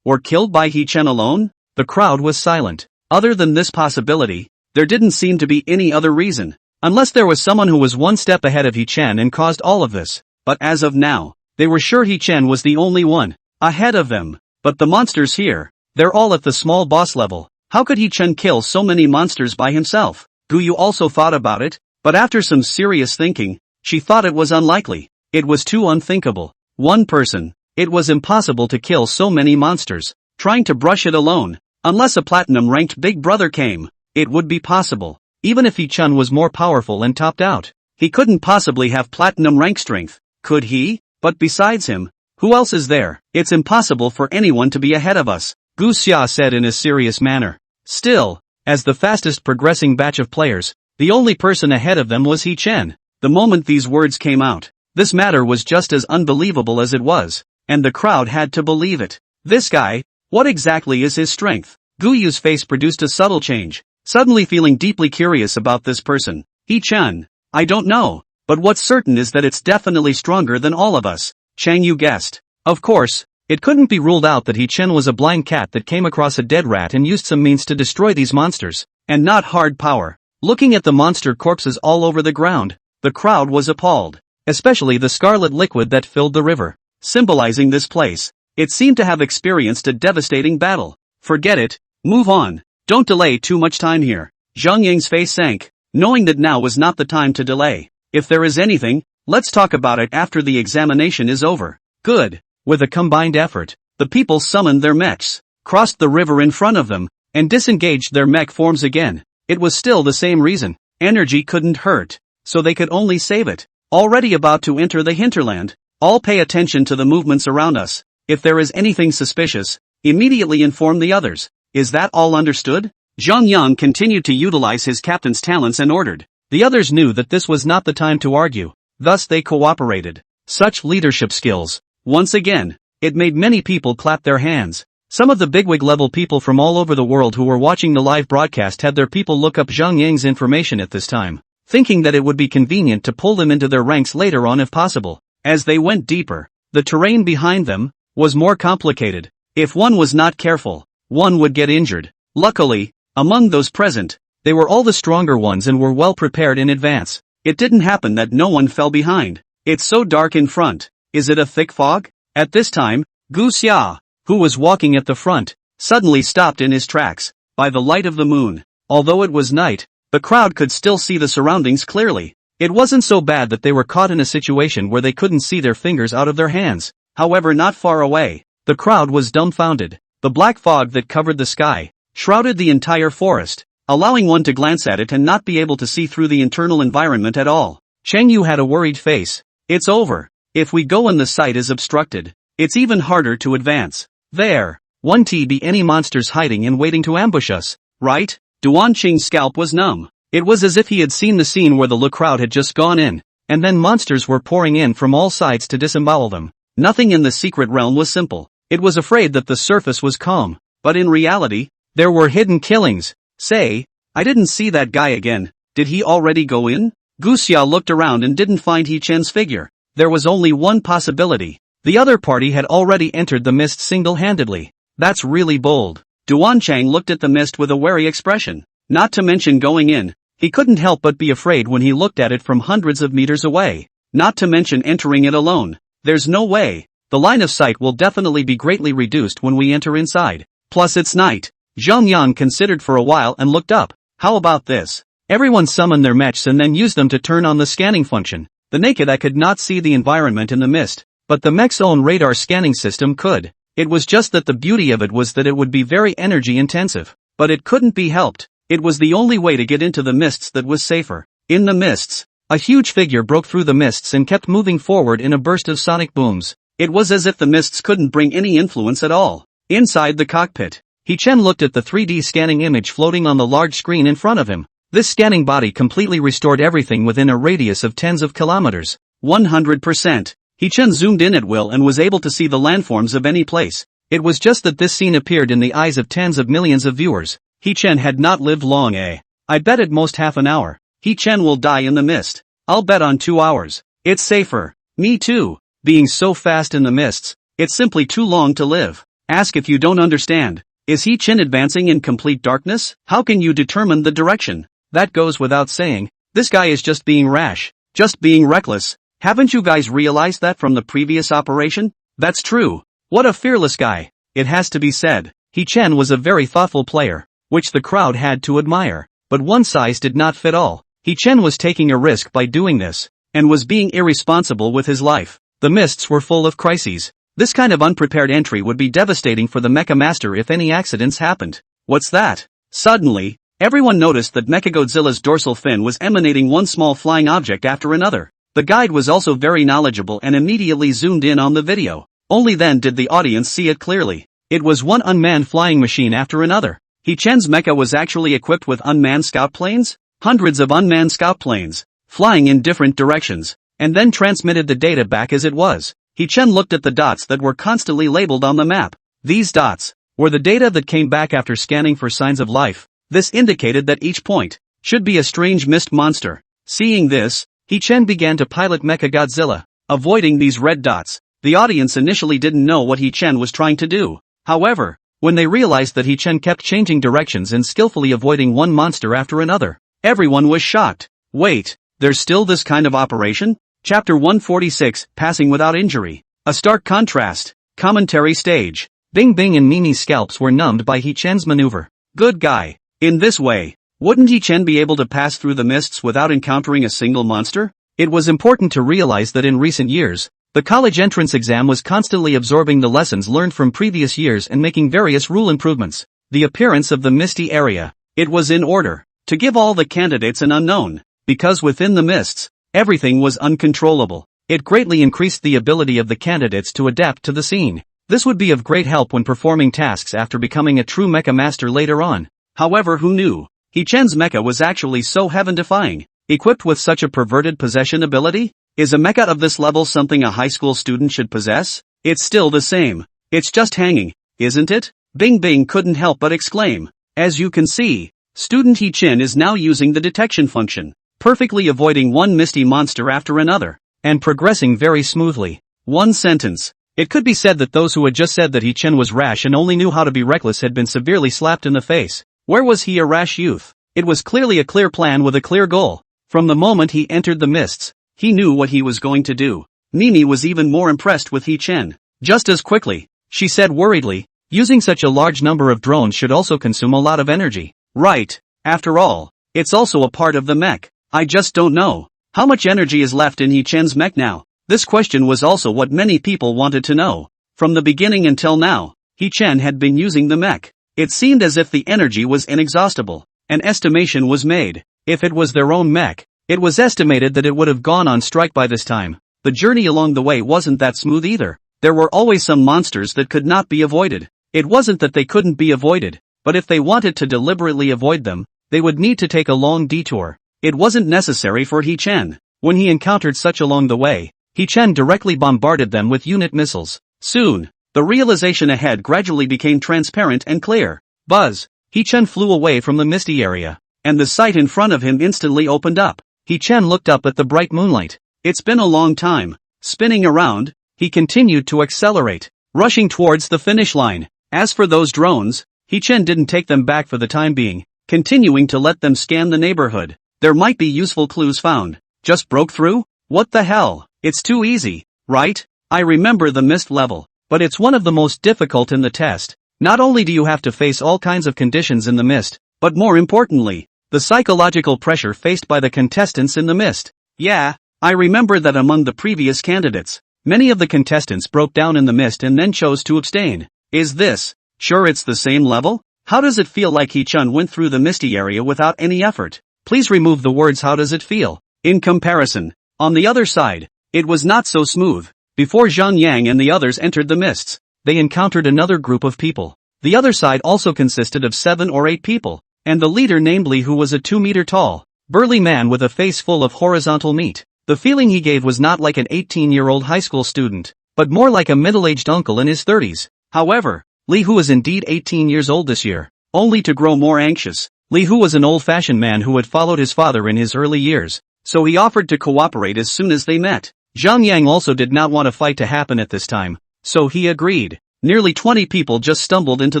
were killed by He Chen alone? The crowd was silent. Other than this possibility, there didn't seem to be any other reason. Unless there was someone who was one step ahead of He Chen and caused all of this. But as of now, they were sure He Chen was the only one ahead of them. But the monsters here, they're all at the small boss level. How could He Chen kill so many monsters by himself? Guyu also thought about it. But after some serious thinking, she thought it was unlikely. It was too unthinkable. One person. It was impossible to kill so many monsters. Trying to brush it alone. Unless a platinum-ranked big brother came, it would be possible. Even if Hee-chan was more powerful and topped out, he couldn't possibly have platinum rank strength, could he? But besides him, who else is there? It's impossible for anyone to be ahead of us, Gu Xia said in a serious manner. Still, as the fastest progressing batch of players, the only person ahead of them was Hee-chan. The moment these words came out, this matter was just as unbelievable as it was, and the crowd had to believe it. This guy, what exactly is his strength? Gu Yu's face produced a subtle change, suddenly feeling deeply curious about this person. Hee-chan, I don't know, but what's certain is that it's definitely stronger than all of us, Chang Yu guessed. Of course, it couldn't be ruled out that Hee-chan was a blind cat that came across a dead rat and used some means to destroy these monsters, and not hard power. Looking at the monster corpses all over the ground, the crowd was appalled, especially the scarlet liquid that filled the river, symbolizing this place. It seemed to have experienced a devastating battle. Forget it, move on, don't delay too much time here. Zhang Ying's face sank, knowing that now was not the time to delay. If there is anything, let's talk about it after the examination is over. Good. With a combined effort, the people summoned their mechs, crossed the river in front of them, and disengaged their mech forms again. It was still the same reason. Energy couldn't hurt, so they could only save it. Already about to enter the hinterland, all pay attention to the movements around us. If there is anything suspicious, immediately inform the others. Is that all understood? Zhang Yang continued to utilize his captain's talents and ordered. The others knew that this was not the time to argue, thus they cooperated. Such leadership skills. Once again, it made many people clap their hands. Some of the bigwig level people from all over the world who were watching the live broadcast had their people look up Zhang Yang's information at this time, thinking that it would be convenient to pull them into their ranks later on if possible. As they went deeper, the terrain behind them was more complicated. If one was not careful, one would get injured. Luckily, among those present, they were all the stronger ones and were well prepared in advance. It didn't happen that no one fell behind. It's so dark in front. Is it a thick fog? At this time, Gu Xia, who was walking at the front, suddenly stopped in his tracks. By the light of the moon, although it was night, the crowd could still see the surroundings clearly. It wasn't so bad that they were caught in a situation where they couldn't see their fingers out of their hands. However, not far away, the crowd was dumbfounded. The black fog that covered the sky shrouded the entire forest, allowing one to glance at it and not be able to see through the internal environment at all. Cheng Yu had a worried face. It's over. If we go and the sight is obstructed, it's even harder to advance. There won't be any monsters hiding and waiting to ambush us, right? Duan Qing's scalp was numb. It was as if he had seen the scene where the crowd had just gone in, and then monsters were pouring in from all sides to disembowel them. Nothing in the secret realm was simple. It was afraid that the surface was calm, but in reality, there were hidden killings. Say, I didn't see that guy again. Did he already go in? Gu Xia looked around and didn't find Hee-chan's figure. There was only one possibility. The other party had already entered the mist single-handedly. That's really bold. Duan Chang looked at the mist with a wary expression. Not to mention going in, he couldn't help but be afraid when he looked at it from hundreds of meters away. Not to mention entering it alone. There's no way. The line of sight will definitely be greatly reduced when we enter inside. Plus it's night. Zhang Yang considered for a while and looked up. How about this? Everyone summon their mechs and then use them to turn on the scanning function. The naked eye could not see the environment in the mist, but the mech's own radar scanning system could. It was just that the beauty of it was that it would be very energy intensive. But it couldn't be helped. It was the only way to get into the mists that was safer. In the mists, a huge figure broke through the mists and kept moving forward in a burst of sonic booms. It was as if the mists couldn't bring any influence at all. Inside the cockpit, Hee-chan looked at the 3D scanning image floating on the large screen in front of him. This scanning body completely restored everything within a radius of tens of kilometers. 100%. Hee-chan zoomed in at will and was able to see the landforms of any place. It was just that this scene appeared in the eyes of tens of millions of viewers. Hee-chan had not lived long, eh? I bet at most half an hour. Hee-chan will die in the mist. I'll bet on 2 hours. It's safer. Me too. Being so fast in the mists, it's simply too long to live. Ask if you don't understand. Is Hee-chan advancing in complete darkness? How can you determine the direction? That goes without saying. This guy is just being rash. Just being reckless. Haven't you guys realized that from the previous operation? That's true. What a fearless guy. It has to be said. Hee-chan was a very thoughtful player, which the crowd had to admire. But one size did not fit all. He-chan was taking a risk by doing this, and was being irresponsible with his life. The mists were full of crises. This kind of unprepared entry would be devastating for the Mecha Master if any accidents happened. What's that? Suddenly, everyone noticed that Mechagodzilla's dorsal fin was emanating one small flying object after another. The guide was also very knowledgeable and immediately zoomed in on the video. Only then did the audience see it clearly. It was one unmanned flying machine after another. He-chan's mecha was actually equipped with unmanned scout planes? Hundreds of unmanned scout planes, flying in different directions, and then transmitted the data back as it was. He-chan looked at the dots that were constantly labeled on the map. These dots were the data that came back after scanning for signs of life. This indicated that each point should be a strange mist monster. Seeing this, He-chan began to pilot Mechagodzilla, avoiding these red dots. The audience initially didn't know what He-chan was trying to do. However, when they realized that He-chan kept changing directions and skillfully avoiding one monster after another, everyone was shocked. Wait, there's still this kind of operation? Chapter 146, Passing Without Injury. A stark contrast. Commentary stage. Bing Bing and Mimi's scalps were numbed by He-chan's maneuver. Good guy. In this way, wouldn't He-chan be able to pass through the mists without encountering a single monster? It was important to realize that in recent years, the college entrance exam was constantly absorbing the lessons learned from previous years and making various rule improvements. The appearance of the misty area. It was in order to give all the candidates an unknown, because within the mists, everything was uncontrollable. It greatly increased the ability of the candidates to adapt to the scene. This would be of great help when performing tasks after becoming a true mecha master later on. However, who knew? He-chan's mecha was actually so heaven-defying. Equipped with such a perverted possession ability? Is a mecha of this level something a high school student should possess? It's still the same. It's just hanging, isn't it? Bing Bing couldn't help but exclaim. As you can see, student He-chan is now using the detection function, perfectly avoiding one misty monster after another, and progressing very smoothly. One sentence. It could be said that those who had just said that He-chan was rash and only knew how to be reckless had been severely slapped in the face. Where was he a rash youth? It was clearly a clear plan with a clear goal. From the moment he entered the mists, he knew what he was going to do. Mimi was even more impressed with He-chan. Just as quickly, she said worriedly, using such a large number of drones should also consume a lot of energy. Right. After all, it's also a part of the mech. I just don't know. How much energy is left in He-chan's mech now? This question was also what many people wanted to know. From the beginning until now, He-chan had been using the mech. It seemed as if the energy was inexhaustible. An estimation was made. If it was their own mech, it was estimated that it would have gone on strike by this time. The journey along the way wasn't that smooth either. There were always some monsters that could not be avoided. It wasn't that they couldn't be avoided, but if they wanted to deliberately avoid them, they would need to take a long detour. It wasn't necessary for He-chan. When he encountered such along the way, He-chan directly bombarded them with unit missiles. Soon, the realization ahead gradually became transparent and clear. Buzz! He-chan flew away from the misty area, and the sight in front of him instantly opened up. He-chan looked up at the bright moonlight. It's been a long time. Spinning around, he continued to accelerate, rushing towards the finish line. As for those drones, He-chan didn't take them back for the time being, continuing to let them scan the neighborhood. There might be useful clues found. Just broke through? What the hell? It's too easy, right? I remember the mist level, but it's one of the most difficult in the test. Not only do you have to face all kinds of conditions in the mist, but more importantly, the psychological pressure faced by the contestants in the mist. Yeah, I remember that among the previous candidates, many of the contestants broke down in the mist and then chose to abstain. Is this, sure it's the same level? How does it feel like He-chan went through the misty area without any effort? Please remove the words how does it feel. In comparison, on the other side, it was not so smooth. Before Zhang Yang and the others entered the mists, they encountered another group of people. The other side also consisted of 7 or 8 people, and the leader namely who was a 2-meter tall, burly man with a face full of horizontal meat. The feeling he gave was not like an 18-year-old high school student, but more like a middle-aged uncle in his 30s. However, Li Hu was indeed 18 years old this year, only to grow more anxious. Li Hu was an old-fashioned man who had followed his father in his early years, so he offered to cooperate as soon as they met. Zhang Yang also did not want a fight to happen at this time, so he agreed. Nearly 20 people just stumbled into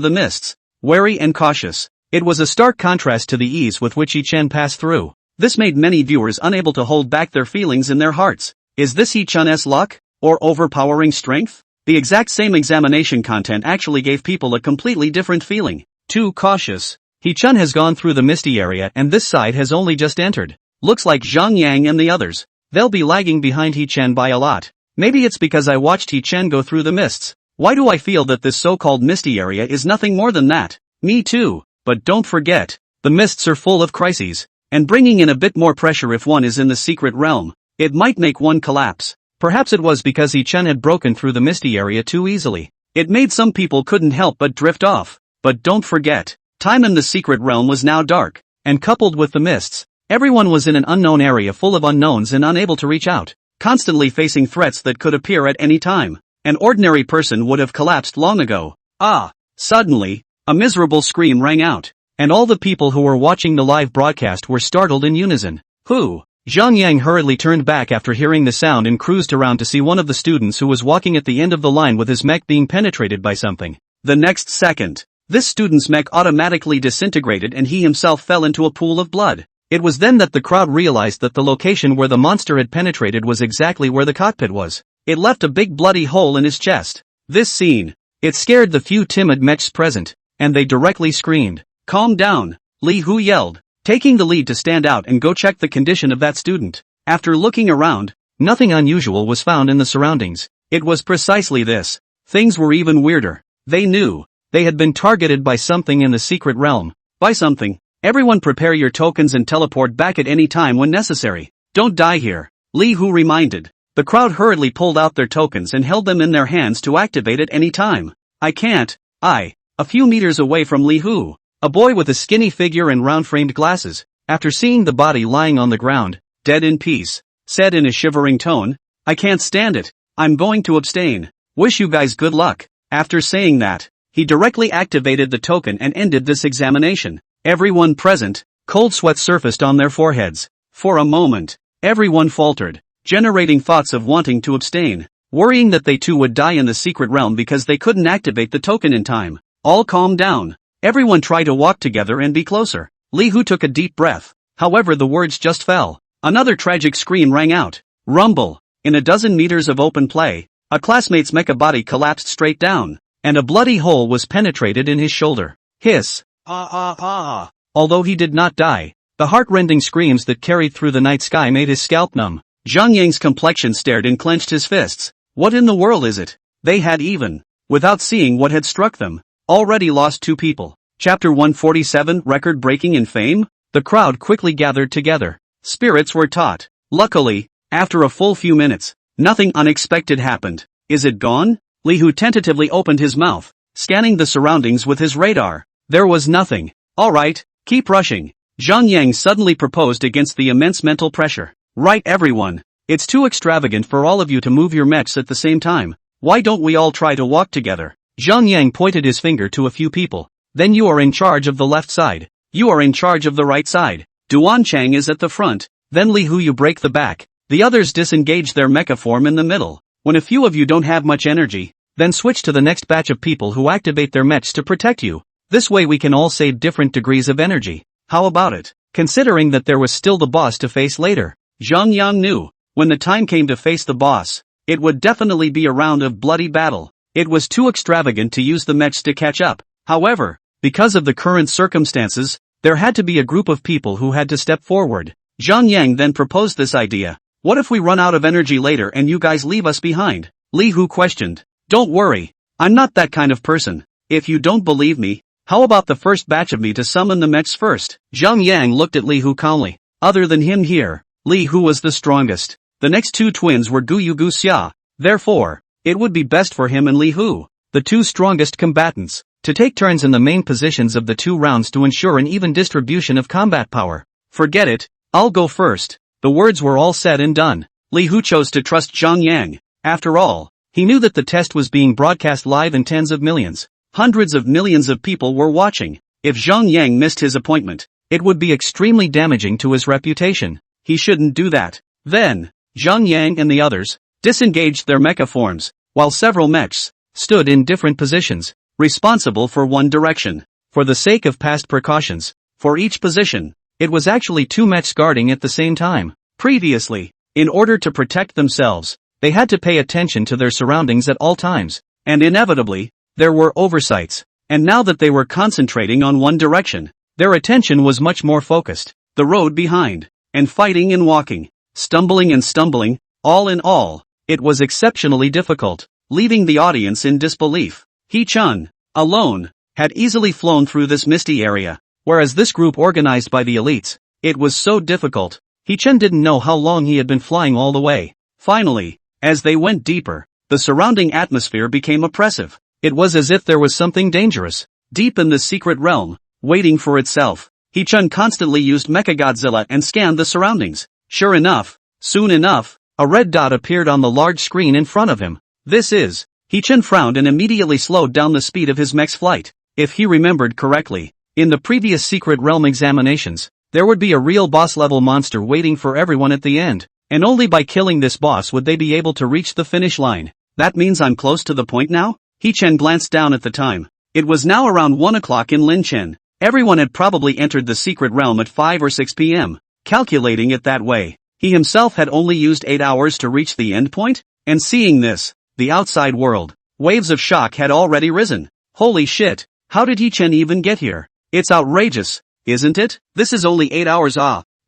the mists, wary and cautious. It was a stark contrast to the ease with which He-chan passed through. This made many viewers unable to hold back their feelings in their hearts. Is this He-chan's luck, or overpowering strength? The exact same examination content actually gave people a completely different feeling. Too cautious. He-chan has gone through the misty area and this side has only just entered. Looks like Zhang Yang and the others. They'll be lagging behind He-Chen by a lot. Maybe it's because I watched He-Chen go through the mists. Why do I feel that this so-called misty area is nothing more than that? Me too. But don't forget, the mists are full of crises. And bringing in a bit more pressure if one is in the secret realm, it might make one collapse. Perhaps it was because He-Chen had broken through the misty area too easily. It made some people couldn't help but drift off. But don't forget, time in the secret realm was now dark. And coupled with the mists, everyone was in an unknown area full of unknowns and unable to reach out, constantly facing threats that could appear at any time. An ordinary person would have collapsed long ago. Suddenly, a miserable scream rang out, and all the people who were watching the live broadcast were startled in unison. Who? Zhang Yang hurriedly turned back after hearing the sound and cruised around to see one of the students who was walking at the end of the line with his mech being penetrated by something. The next second, this student's mech automatically disintegrated and he himself fell into a pool of blood. It was then that the crowd realized that the location where the monster had penetrated was exactly where the cockpit was. It left a big bloody hole in his chest. This scene, it scared the few timid mechs present, and they directly screamed, "Calm down," Li Hu yelled, taking the lead to stand out and go check the condition of that student. After looking around, nothing unusual was found in the surroundings. It was precisely this. Things were even weirder. They knew they had been targeted by something in the secret realm. By something. Everyone prepare your tokens and teleport back at any time when necessary. Don't die here, Li Hu reminded. The crowd hurriedly pulled out their tokens and held them in their hands to activate at any time. I can't. A few meters away from Li Hu, a boy with a skinny figure and round-framed glasses, after seeing the body lying on the ground, dead in peace, said in a shivering tone, "I can't stand it. I'm going to abstain. Wish you guys good luck." After saying that, he directly activated the token and ended this examination. Everyone present, cold sweat surfaced on their foreheads. For a moment, everyone faltered, generating thoughts of wanting to abstain, worrying that they too would die in the secret realm because they couldn't activate the token in time. All calm down. Everyone try to walk together and be closer. Li Hu took a deep breath. However, the words just fell. Another tragic scream rang out. Rumble. In a dozen meters of open play, a classmate's mecha body collapsed straight down, and a bloody hole was penetrated in his shoulder. Hiss. Although he did not die, the heart-rending screams that carried through the night sky made his scalp numb. Zhang Yang's complexion stared and clenched his fists. What in the world is it? They had even, without seeing what had struck them, already lost 2 people. Chapter 147, Record-breaking in fame? The crowd quickly gathered together. Spirits were taut. Luckily, after a full few minutes, nothing unexpected happened. Is it gone? Li Hu tentatively opened his mouth, scanning the surroundings with his radar. There was nothing. Alright, keep rushing. Zhang Yang suddenly proposed against the immense mental pressure. Right everyone. It's too extravagant for all of you to move your mechs at the same time. Why don't we all try to walk together? Zhang Yang pointed his finger to a few people. Then you are in charge of the left side. You are in charge of the right side. Duan Chang is at the front. Then Li Hu you break the back. The others disengage their mecha form in the middle. When a few of you don't have much energy, then switch to the next batch of people who activate their mechs to protect you. This way we can all save different degrees of energy. How about it? Considering that there was still the boss to face later. Zhang Yang knew, when the time came to face the boss, it would definitely be a round of bloody battle. It was too extravagant to use the mechs to catch up. However, because of the current circumstances, there had to be a group of people who had to step forward. Zhang Yang then proposed this idea. What if we run out of energy later and you guys leave us behind? Li Hu questioned. Don't worry. I'm not that kind of person. If you don't believe me, how about the first batch of me to summon the mechs first? Zhang Yang looked at Li Hu calmly. Other than him here, Li Hu was the strongest. The next 2 twins were Gu Yu Gu Xia. Therefore, it would be best for him and Li Hu, the 2 strongest combatants, to take turns in the main positions of the 2 rounds to ensure an even distribution of combat power. Forget it, I'll go first. The words were all said and done. Li Hu chose to trust Zhang Yang. After all, he knew that the test was being broadcast live and tens of millions. Hundreds of millions of people were watching. If Zhang Yang missed his appointment, it would be extremely damaging to his reputation. He shouldn't do that. Then, Zhang Yang and the others disengaged their mecha forms, while several mechs stood in different positions, responsible for one direction. For the sake of past precautions, for each position, it was actually 2 mechs guarding at the same time. Previously, in order to protect themselves, they had to pay attention to their surroundings at all times, and inevitably, there were oversights. And now that they were concentrating on one direction, their attention was much more focused. The road behind. and fighting and walking, stumbling and stumbling. All in all, it was exceptionally difficult, leaving the audience in disbelief. Hee-chun, alone, had easily flown through this misty area, whereas this group organized by the elites, it was so difficult. Hee-chun didn't know how long he had been flying all the way. Finally, as they went deeper, the surrounding atmosphere became oppressive. It was as if there was something dangerous, deep in the secret realm, waiting for itself. Hee-chun constantly used Mechagodzilla and scanned the surroundings. Sure enough, soon enough, a red dot appeared on the large screen in front of him. This is. Hee-chun frowned and immediately slowed down the speed of his mech's flight. If he remembered correctly, in the previous secret realm examinations, there would be a real boss-level monster waiting for everyone at the end, and only by killing this boss would they be able to reach the finish line. That means I'm close to the point now? Hee-chun glanced down at the time. It was now around 1 o'clock in Linchen. Everyone had probably entered the secret realm at 5 or 6 p.m. Calculating it that way, he himself had only used 8 hours to reach the end point? And seeing this, the outside world, waves of shock had already risen. Holy shit, how did Hee-chun even get here? It's outrageous, isn't it? This is only 8 hours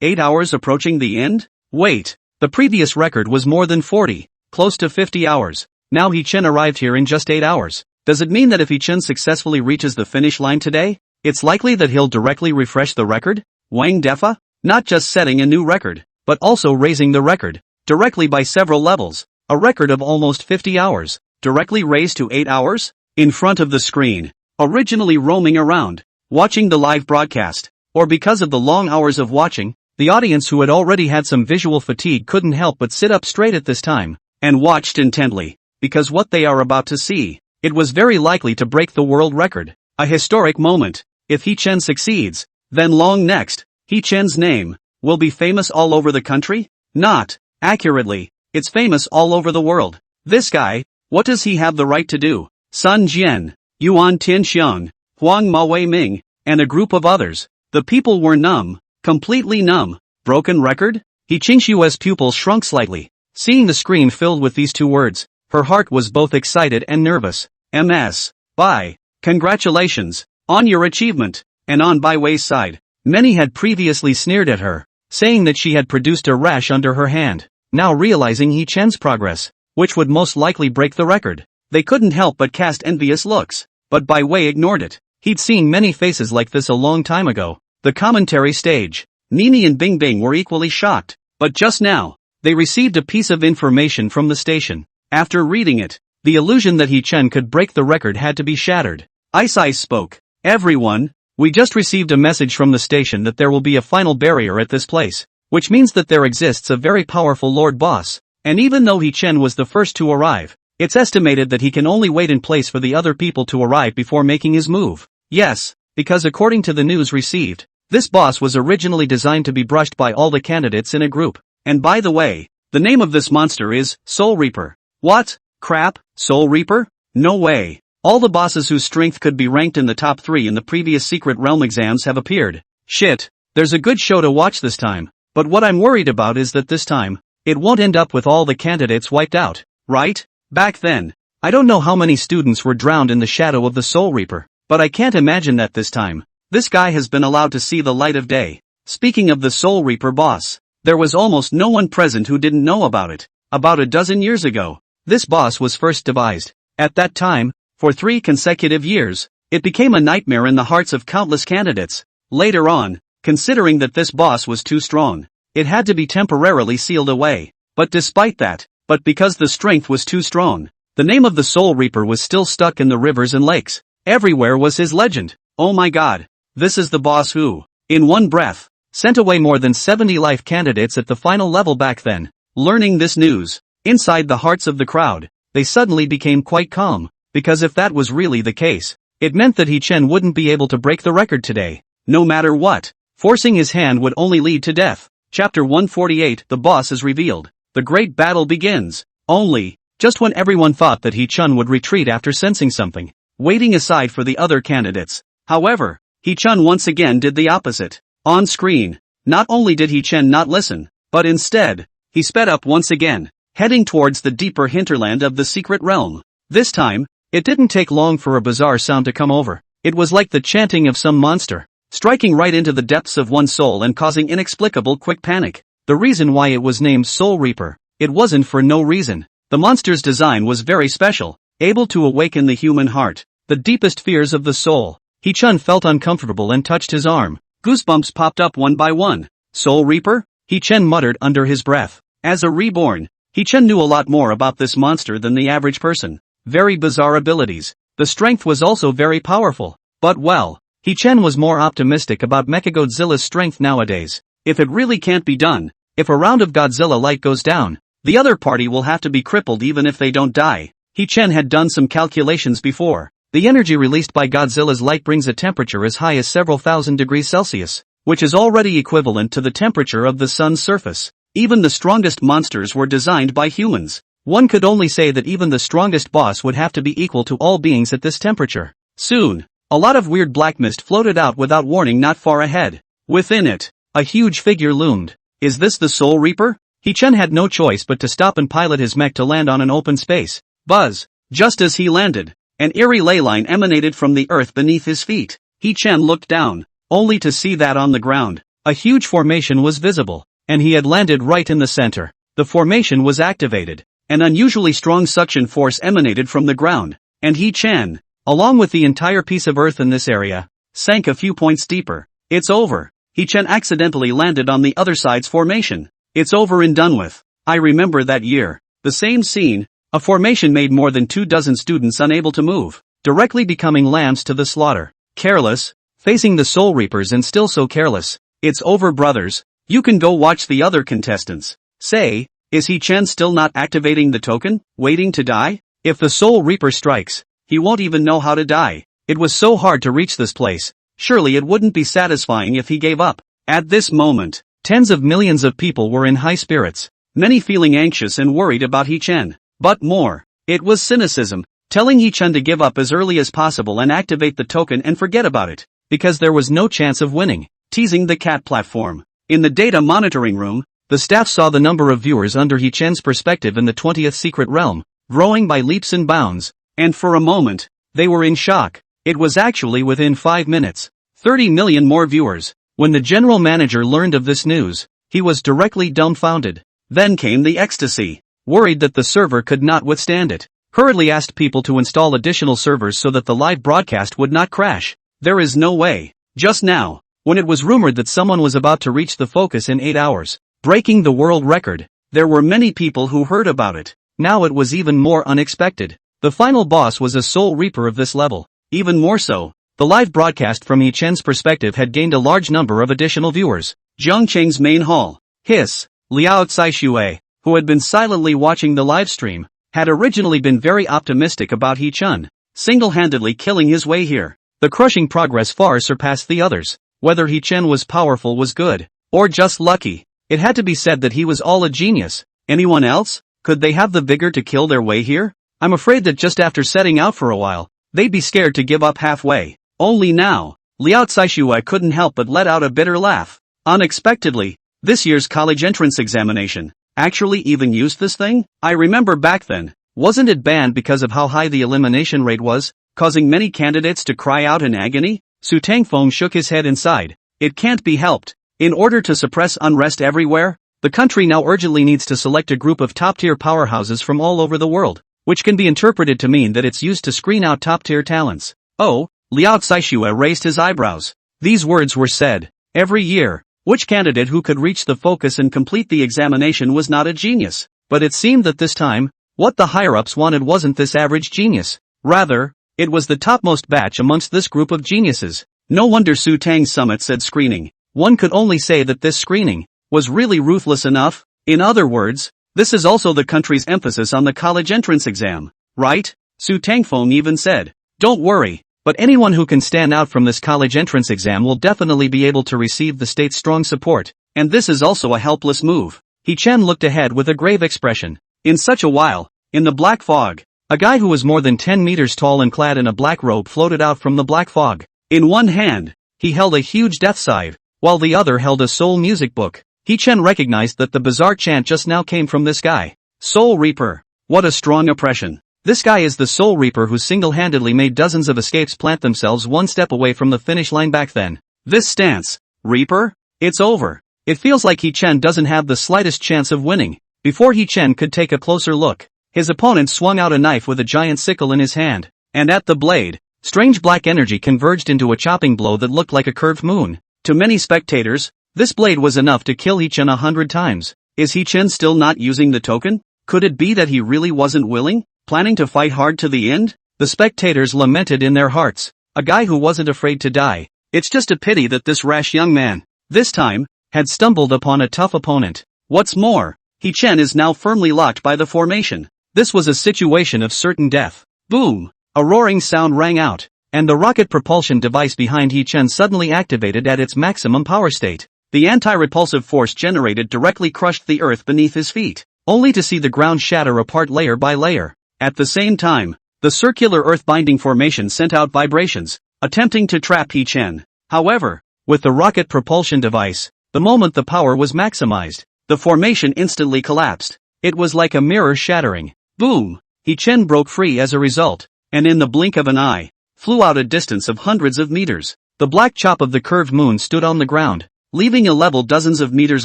8 hours approaching the end? Wait, the previous record was more than 40, close to 50 hours. Now Hee-chun arrived here in just 8 hours. Does it mean that if Hee-chun successfully reaches the finish line today, it's likely that he'll directly refresh the record? Wang Defa? Not just setting a new record, but also raising the record, directly by several levels. A record of almost 50 hours, directly raised to 8 hours? In front of the screen, originally roaming around, watching the live broadcast, or because of the long hours of watching, the audience who had already had some visual fatigue couldn't help but sit up straight at this time, and watched intently, because what they are about to see, it was very likely to break the world record. A historic moment. If Hee-chun succeeds, then long next, Hee-chun's name will be famous all over the country? Not accurately, it's famous all over the world. This guy, what does he have the right to do? Sun Jian, Yuan Tianxiang, Huang Mawei Ming, and a group of others. The people were numb, completely numb. Broken record? Hee-chun's pupils shrunk slightly. Seeing the screen filled with these two words, her heart was both excited and nervous. MS. Bye. Congratulations on your achievement. And on Bai Wei's side, many had previously sneered at her, saying that she had produced a rash under her hand. Now realizing Hee-chun's progress, which would most likely break the record, they couldn't help but cast envious looks. But Bai Wei ignored it. He'd seen many faces like this a long time ago. The commentary stage, Nini and Bing Bing were equally shocked. But just now, they received a piece of information from the station. After reading it, the illusion that Hee-chun could break the record had to be shattered. Ice Ice spoke. Everyone, we just received a message from the station that there will be a final barrier at this place, which means that there exists a very powerful Lord Boss, and even though Hee-chun was the first to arrive, it's estimated that he can only wait in place for the other people to arrive before making his move. Yes, because according to the news received, this boss was originally designed to be brushed by all the candidates in a group. And by the way, the name of this monster is Soul Reaper. What? Crap, Soul Reaper? No way. All the bosses whose strength could be ranked in the top 3 in the previous secret realm exams have appeared. Shit, there's a good show to watch this time. But what I'm worried about is that this time, it won't end up with all the candidates wiped out, right? Back then, I don't know how many students were drowned in the shadow of the Soul Reaper, but I can't imagine that this time, this guy has been allowed to see the light of day. Speaking of the Soul Reaper boss, there was almost no one present who didn't know about it. About a dozen years ago, this boss was first devised. At that time, for 3 consecutive years, it became a nightmare in the hearts of countless candidates. Later on, considering that this boss was too strong, it had to be temporarily sealed away. But despite that, because the strength was too strong, the name of the Soul Reaper was still stuck in the rivers and lakes. Everywhere was his legend. Oh my god, this is the boss who, in one breath, sent away more than 70 life candidates at the final level back then. Learning this news, inside the hearts of the crowd, they suddenly became quite calm, because if that was really the case, it meant that Hee-chun wouldn't be able to break the record today. No matter what, forcing his hand would only lead to death. Chapter 148, the boss is revealed. The great battle begins. Only, just when everyone thought that Hee-chun would retreat after sensing something, waiting aside for the other candidates. However, Hee-chun once again did the opposite. On screen, not only did Hee-chun not listen, but instead, he sped up once again, heading towards the deeper hinterland of the secret realm. This time, it didn't take long for a bizarre sound to come over. It was like the chanting of some monster. striking right into the depths of one's soul and causing inexplicable quick panic. The reason why it was named Soul Reaper, it wasn't for no reason. The monster's design was very special, able to awaken the human heart, the deepest fears of the soul. Hee-chun felt uncomfortable and touched his arm. Goosebumps popped up one by one. Soul Reaper? Hee-chun muttered under his breath. As a reborn, Hee-chun knew a lot more about this monster than the average person. Very bizarre abilities. The strength was also very powerful. But well, Hee-chun was more optimistic about Mechagodzilla's strength nowadays. If it really can't be done, if a round of Godzilla light goes down, the other party will have to be crippled even if they don't die. Hee-chun had done some calculations before. The energy released by Godzilla's light brings a temperature as high as several thousand degrees Celsius, which is already equivalent to the temperature of the sun's surface. Even the strongest monsters were designed by humans. One could only say that even the strongest boss would have to be equal to all beings at this temperature. Soon, a lot of weird black mist floated out without warning not far ahead. Within it, a huge figure loomed. Is this the Soul Reaper? Hee-chun had no choice but to stop and pilot his mech to land on an open space. Buzz! Just as he landed, an eerie ley line emanated from the earth beneath his feet. Hee-chun looked down, only to see that on the ground, a huge formation was visible, and he had landed right in the center. The formation was activated. An unusually strong suction force emanated from the ground, and Hee-chun, along with the entire piece of earth in this area, sank a few points deeper. It's over. Hee-chun accidentally landed on the other side's formation. It's over and done with. I remember that year. The same scene. A formation made more than 24 students unable to move, directly becoming lambs to the slaughter. Careless, facing the Soul Reapers and still so careless. It's over, brothers. You can go watch the other contestants. Say, is Hee-chun still not activating the token, waiting to die? If the Soul Reaper strikes, he won't even know how to die. It was so hard to reach this place. Surely it wouldn't be satisfying if he gave up. At this moment, tens of millions of people were in high spirits, many feeling anxious and worried about Hee-chun. But more, it was cynicism, telling Hee-chun to give up as early as possible and activate the token and forget about it, because there was no chance of winning. Teasing the cat platform. In the data monitoring room, the staff saw the number of viewers under Hee-chun's perspective in the 20th secret realm, growing by leaps and bounds, and for a moment, they were in shock. It was actually within 5 minutes, 30 million more viewers. When the general manager learned of this news, he was directly dumbfounded. Then came the ecstasy. Worried that the server could not withstand it, hurriedly asked people to install additional servers so that the live broadcast would not crash. There is no way. Just now, when it was rumored that someone was about to reach the focus in 8 hours, breaking the world record, there were many people who heard about it. Now it was even more unexpected. The final boss was a Soul Reaper of this level. Even more so, the live broadcast from Hee-chun's perspective had gained a large number of additional viewers. Zhongcheng's main hall. Hiss. Liao Caixue, who had been silently watching the live stream, had originally been very optimistic about Hee-chun, single-handedly killing his way here. The crushing progress far surpassed the others. Whether Hee-chun was powerful was good, or just lucky, it had to be said that he was all a genius. Anyone else? Could they have the vigor to kill their way here? I'm afraid that just after setting out for a while, they'd be scared to give up halfway. Only now, Liao Caixue couldn't help but let out a bitter laugh. Unexpectedly, this year's college entrance examination actually even used this thing? I remember back then, wasn't it banned because of how high the elimination rate was, causing many candidates to cry out in agony? Su Tangfeng shook his head inside. It can't be helped. In order to suppress unrest everywhere, the country now urgently needs to select a group of top-tier powerhouses from all over the world, which can be interpreted to mean that it's used to screen out top-tier talents. Oh, Liao Caixue raised his eyebrows. These words were said every year. Which candidate who could reach the focus and complete the examination was not a genius? But it seemed that this time, what the higher-ups wanted wasn't this average genius. Rather, it was the topmost batch amongst this group of geniuses. No wonder Su Tang's summit said screening. One could only say that this screening was really ruthless enough. In other words, this is also the country's emphasis on the college entrance exam, right? Su Tangfeng even said, don't worry. But anyone who can stand out from this college entrance exam will definitely be able to receive the state's strong support, and this is also a helpless move. Hee-chun looked ahead with a grave expression. In such a while, in the black fog, a guy who was more than 10 meters tall and clad in a black robe floated out from the black fog. In one hand, he held a huge death scythe, while the other held a soul music book. Hee-chun recognized that the bizarre chant just now came from this guy. Soul Reaper. What a strong oppression. This guy is the Soul Reaper who single-handedly made dozens of escapes plant themselves one step away from the finish line back then. This stance, Reaper? It's over. It feels like He-Chen doesn't have the slightest chance of winning. Before He-Chen could take a closer look, his opponent swung out a knife with a giant sickle in his hand, and at the blade, strange black energy converged into a chopping blow that looked like a curved moon. To many spectators, this blade was enough to kill He-Chen 100 times. Is He-Chen still not using the token? Could it be that he really wasn't willing, planning to fight hard to the end? The spectators lamented in their hearts. A guy who wasn't afraid to die. It's just a pity that this rash young man, this time, had stumbled upon a tough opponent. What's more, He-Chen is now firmly locked by the formation. This was a situation of certain death. Boom! A roaring sound rang out, and the rocket propulsion device behind He-Chen suddenly activated at its maximum power state. The anti-repulsive force generated directly crushed the earth beneath his feet, only to see the ground shatter apart layer by layer. At the same time, the circular earth-binding formation sent out vibrations, attempting to trap He-Chen. However, with the rocket propulsion device, the moment the power was maximized, the formation instantly collapsed. It was like a mirror shattering. Boom! He-Chen broke free as a result, and in the blink of an eye, flew out a distance of hundreds of meters. The black chop of the curved moon stood on the ground, leaving a level dozens of meters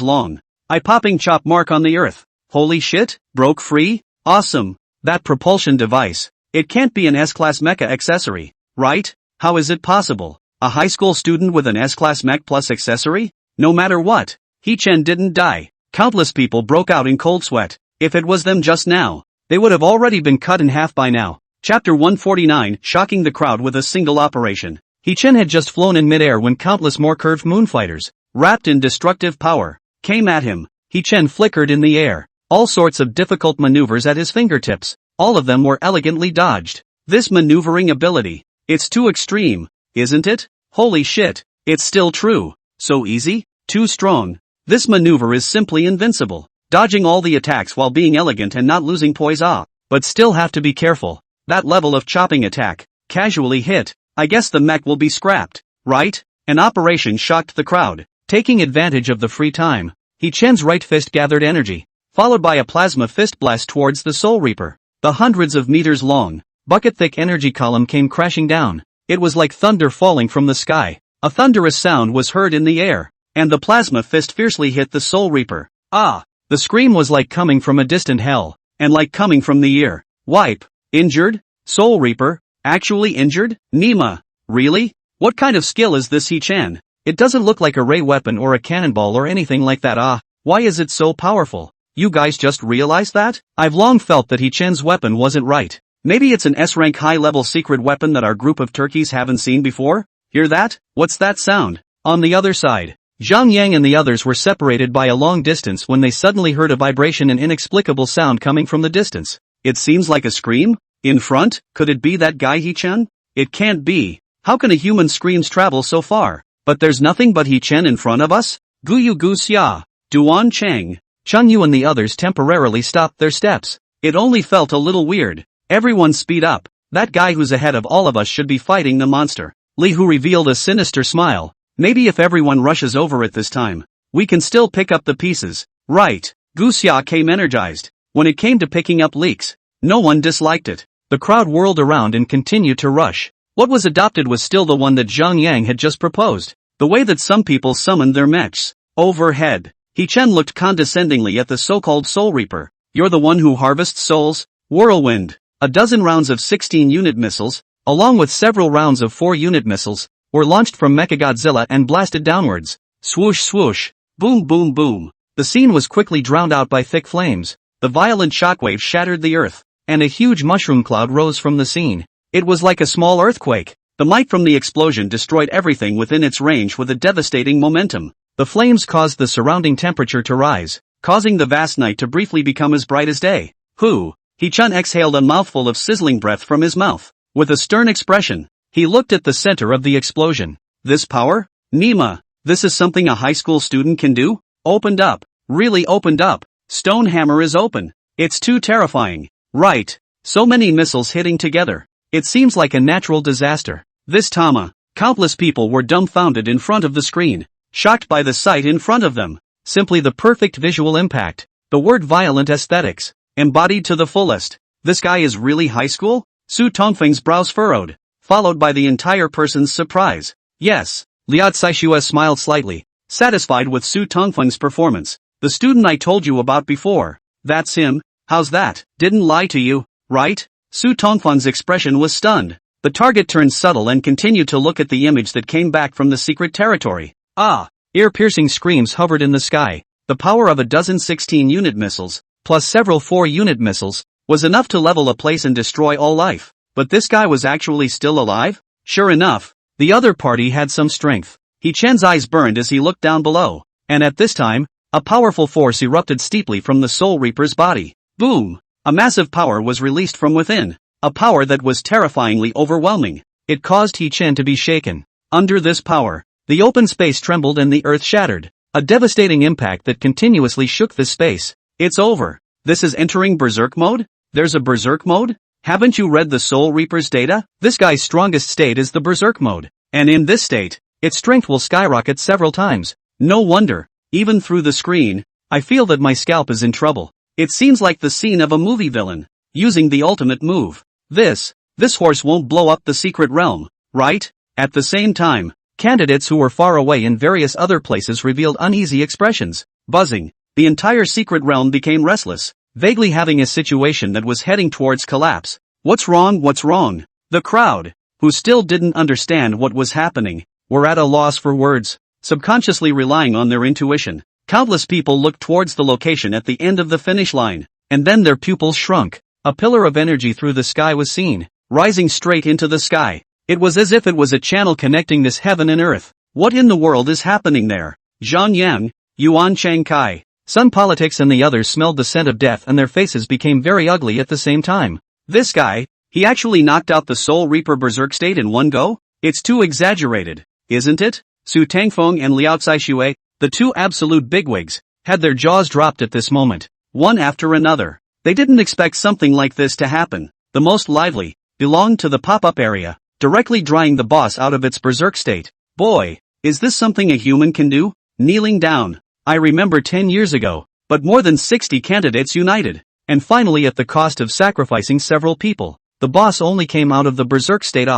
long. Eye-popping chop mark on the earth. Holy shit, broke free? Awesome. That propulsion device. It can't be an S-Class Mecha accessory, right? How is it possible? A high school student with an S-Class Mech Plus accessory? No matter what, He-Chen didn't die. Countless people broke out in cold sweat. If it was them just now, they would have already been cut in half by now. Chapter 149, shocking the crowd with a single operation. He-Chen had just flown in midair when countless more curved moon fighters, wrapped in destructive power, came at him. He-Chen flickered in the air, all sorts of difficult maneuvers at his fingertips. All of them were elegantly dodged. This maneuvering ability, it's too extreme, isn't it? Holy shit, it's still true. So easy? Too strong. This maneuver is simply invincible. Dodging all the attacks while being elegant and not losing poise. But still have to be careful. That level of chopping attack, casually hit, I guess the mech will be scrapped, right? An operation shocked the crowd. Taking advantage of the free time, He-Chen's right fist gathered energy, followed by a plasma fist blast towards the Soul Reaper. The hundreds of meters long, bucket-thick energy column came crashing down. It was like thunder falling from the sky. A thunderous sound was heard in the air, and the plasma fist fiercely hit the Soul Reaper. The scream was like coming from a distant hell, and like coming from the ear. Wipe. Injured? Soul Reaper? Actually injured? Nima. Really? What kind of skill is this He-Chen? It doesn't look like a ray weapon or a cannonball or anything like that. Why is it so powerful? You guys just realized that? I've long felt that He-Chen's weapon wasn't right. Maybe it's an S-rank high-level secret weapon that our group of turkeys haven't seen before? Hear that? What's that sound? On the other side, Zhang Yang and the others were separated by a long distance when they suddenly heard a vibration and inexplicable sound coming from the distance. It seems like a scream? In front? Could it be that guy He-Chen? It can't be. How can a human screams travel so far? But there's nothing but He-Chen in front of us? Guyu Gu Xia. Duan Cheng. Cheng Yu and the others temporarily stopped their steps. It only felt a little weird. Everyone speed up. That guy who's ahead of all of us should be fighting the monster. Li Hu revealed a sinister smile. Maybe if everyone rushes over it this time, we can still pick up the pieces. Right. Gu Xia came energized. When it came to picking up leaks, no one disliked it. The crowd whirled around and continued to rush. What was adopted was still the one that Zhang Yang had just proposed. The way that some people summoned their mechs. Overhead, He-Chen looked condescendingly at the so-called Soul Reaper. You're the one who harvests souls? Whirlwind. A dozen rounds of 16-unit missiles, along with several rounds of 4-unit missiles, were launched from Mechagodzilla and blasted downwards. Swoosh swoosh. Boom boom boom. The scene was quickly drowned out by thick flames. The violent shockwave shattered the earth, and a huge mushroom cloud rose from the scene. It was like a small earthquake. The might from the explosion destroyed everything within its range with a devastating momentum. The flames caused the surrounding temperature to rise, causing the vast night to briefly become as bright as day. He-Chen exhaled a mouthful of sizzling breath from his mouth. With a stern expression, he looked at the center of the explosion. This power? Nima, this is something a high school student can do? Opened up. Really opened up. Stone hammer is open. It's too terrifying. Right. So many missiles hitting together. It seems like a natural disaster. This Tama. Countless people were dumbfounded in front of the screen, shocked by the sight in front of them. Simply the perfect visual impact. The word violent aesthetics. Embodied to the fullest. This guy is really high school? Su Tongfeng's brows furrowed, followed by the entire person's surprise. Yes, Liao Caixue smiled slightly, satisfied with Su Tongfeng's performance. The student I told you about before. That's him. How's that? Didn't lie to you, right? Su Tongfeng's expression was stunned. The target turned subtle and continued to look at the image that came back from the secret territory. Ah! Ear-piercing screams hovered in the sky. The power of a dozen 16-unit missiles, plus several 4-unit missiles, was enough to level a place and destroy all life. But this guy was actually still alive? Sure enough, the other party had some strength. He Chen's eyes burned as he looked down below. And at this time, a powerful force erupted steeply from the Soul Reaper's body. Boom! A massive power was released from within. A power that was terrifyingly overwhelming. It caused He Chen to be shaken. Under this power, the open space trembled and the earth shattered. A devastating impact that continuously shook the space. It's over. This is entering Berserk mode? There's a Berserk mode? Haven't you read the Soul Reaper's data? This guy's strongest state is the Berserk mode. And in this state, its strength will skyrocket several times. No wonder, even through the screen, I feel that my scalp is in trouble. It seems like the scene of a movie villain, using the ultimate move. This horse won't blow up the secret realm, right? At the same time, candidates who were far away in various other places revealed uneasy expressions. Buzzing, the entire secret realm became restless, vaguely having a situation that was heading towards collapse. What's wrong? What's wrong? The crowd, who still didn't understand what was happening, were at a loss for words, subconsciously relying on their intuition. Countless people looked towards the location at the end of the finish line, and then their pupils shrunk. A pillar of energy through the sky was seen, rising straight into the sky. It was as if it was a channel connecting this heaven and earth. What in the world is happening there? Zhang Yang, Yuan Chang Kai, Sun Politics and the others smelled the scent of death and their faces became very ugly at the same time. This guy, he actually knocked out the Soul Reaper Berserk state in one go? It's too exaggerated, isn't it? Su Tangfeng and Liao Caixue, the two absolute bigwigs, had their jaws dropped at this moment, one after another. They didn't expect something like this to happen. The most lively belonged to the pop-up area, directly drying the boss out of its berserk state. Boy, is this something a human can do? Kneeling down. I remember 10 years ago, but more than 60 candidates united. And finally at the cost of sacrificing several people, the boss only came out of the berserk state.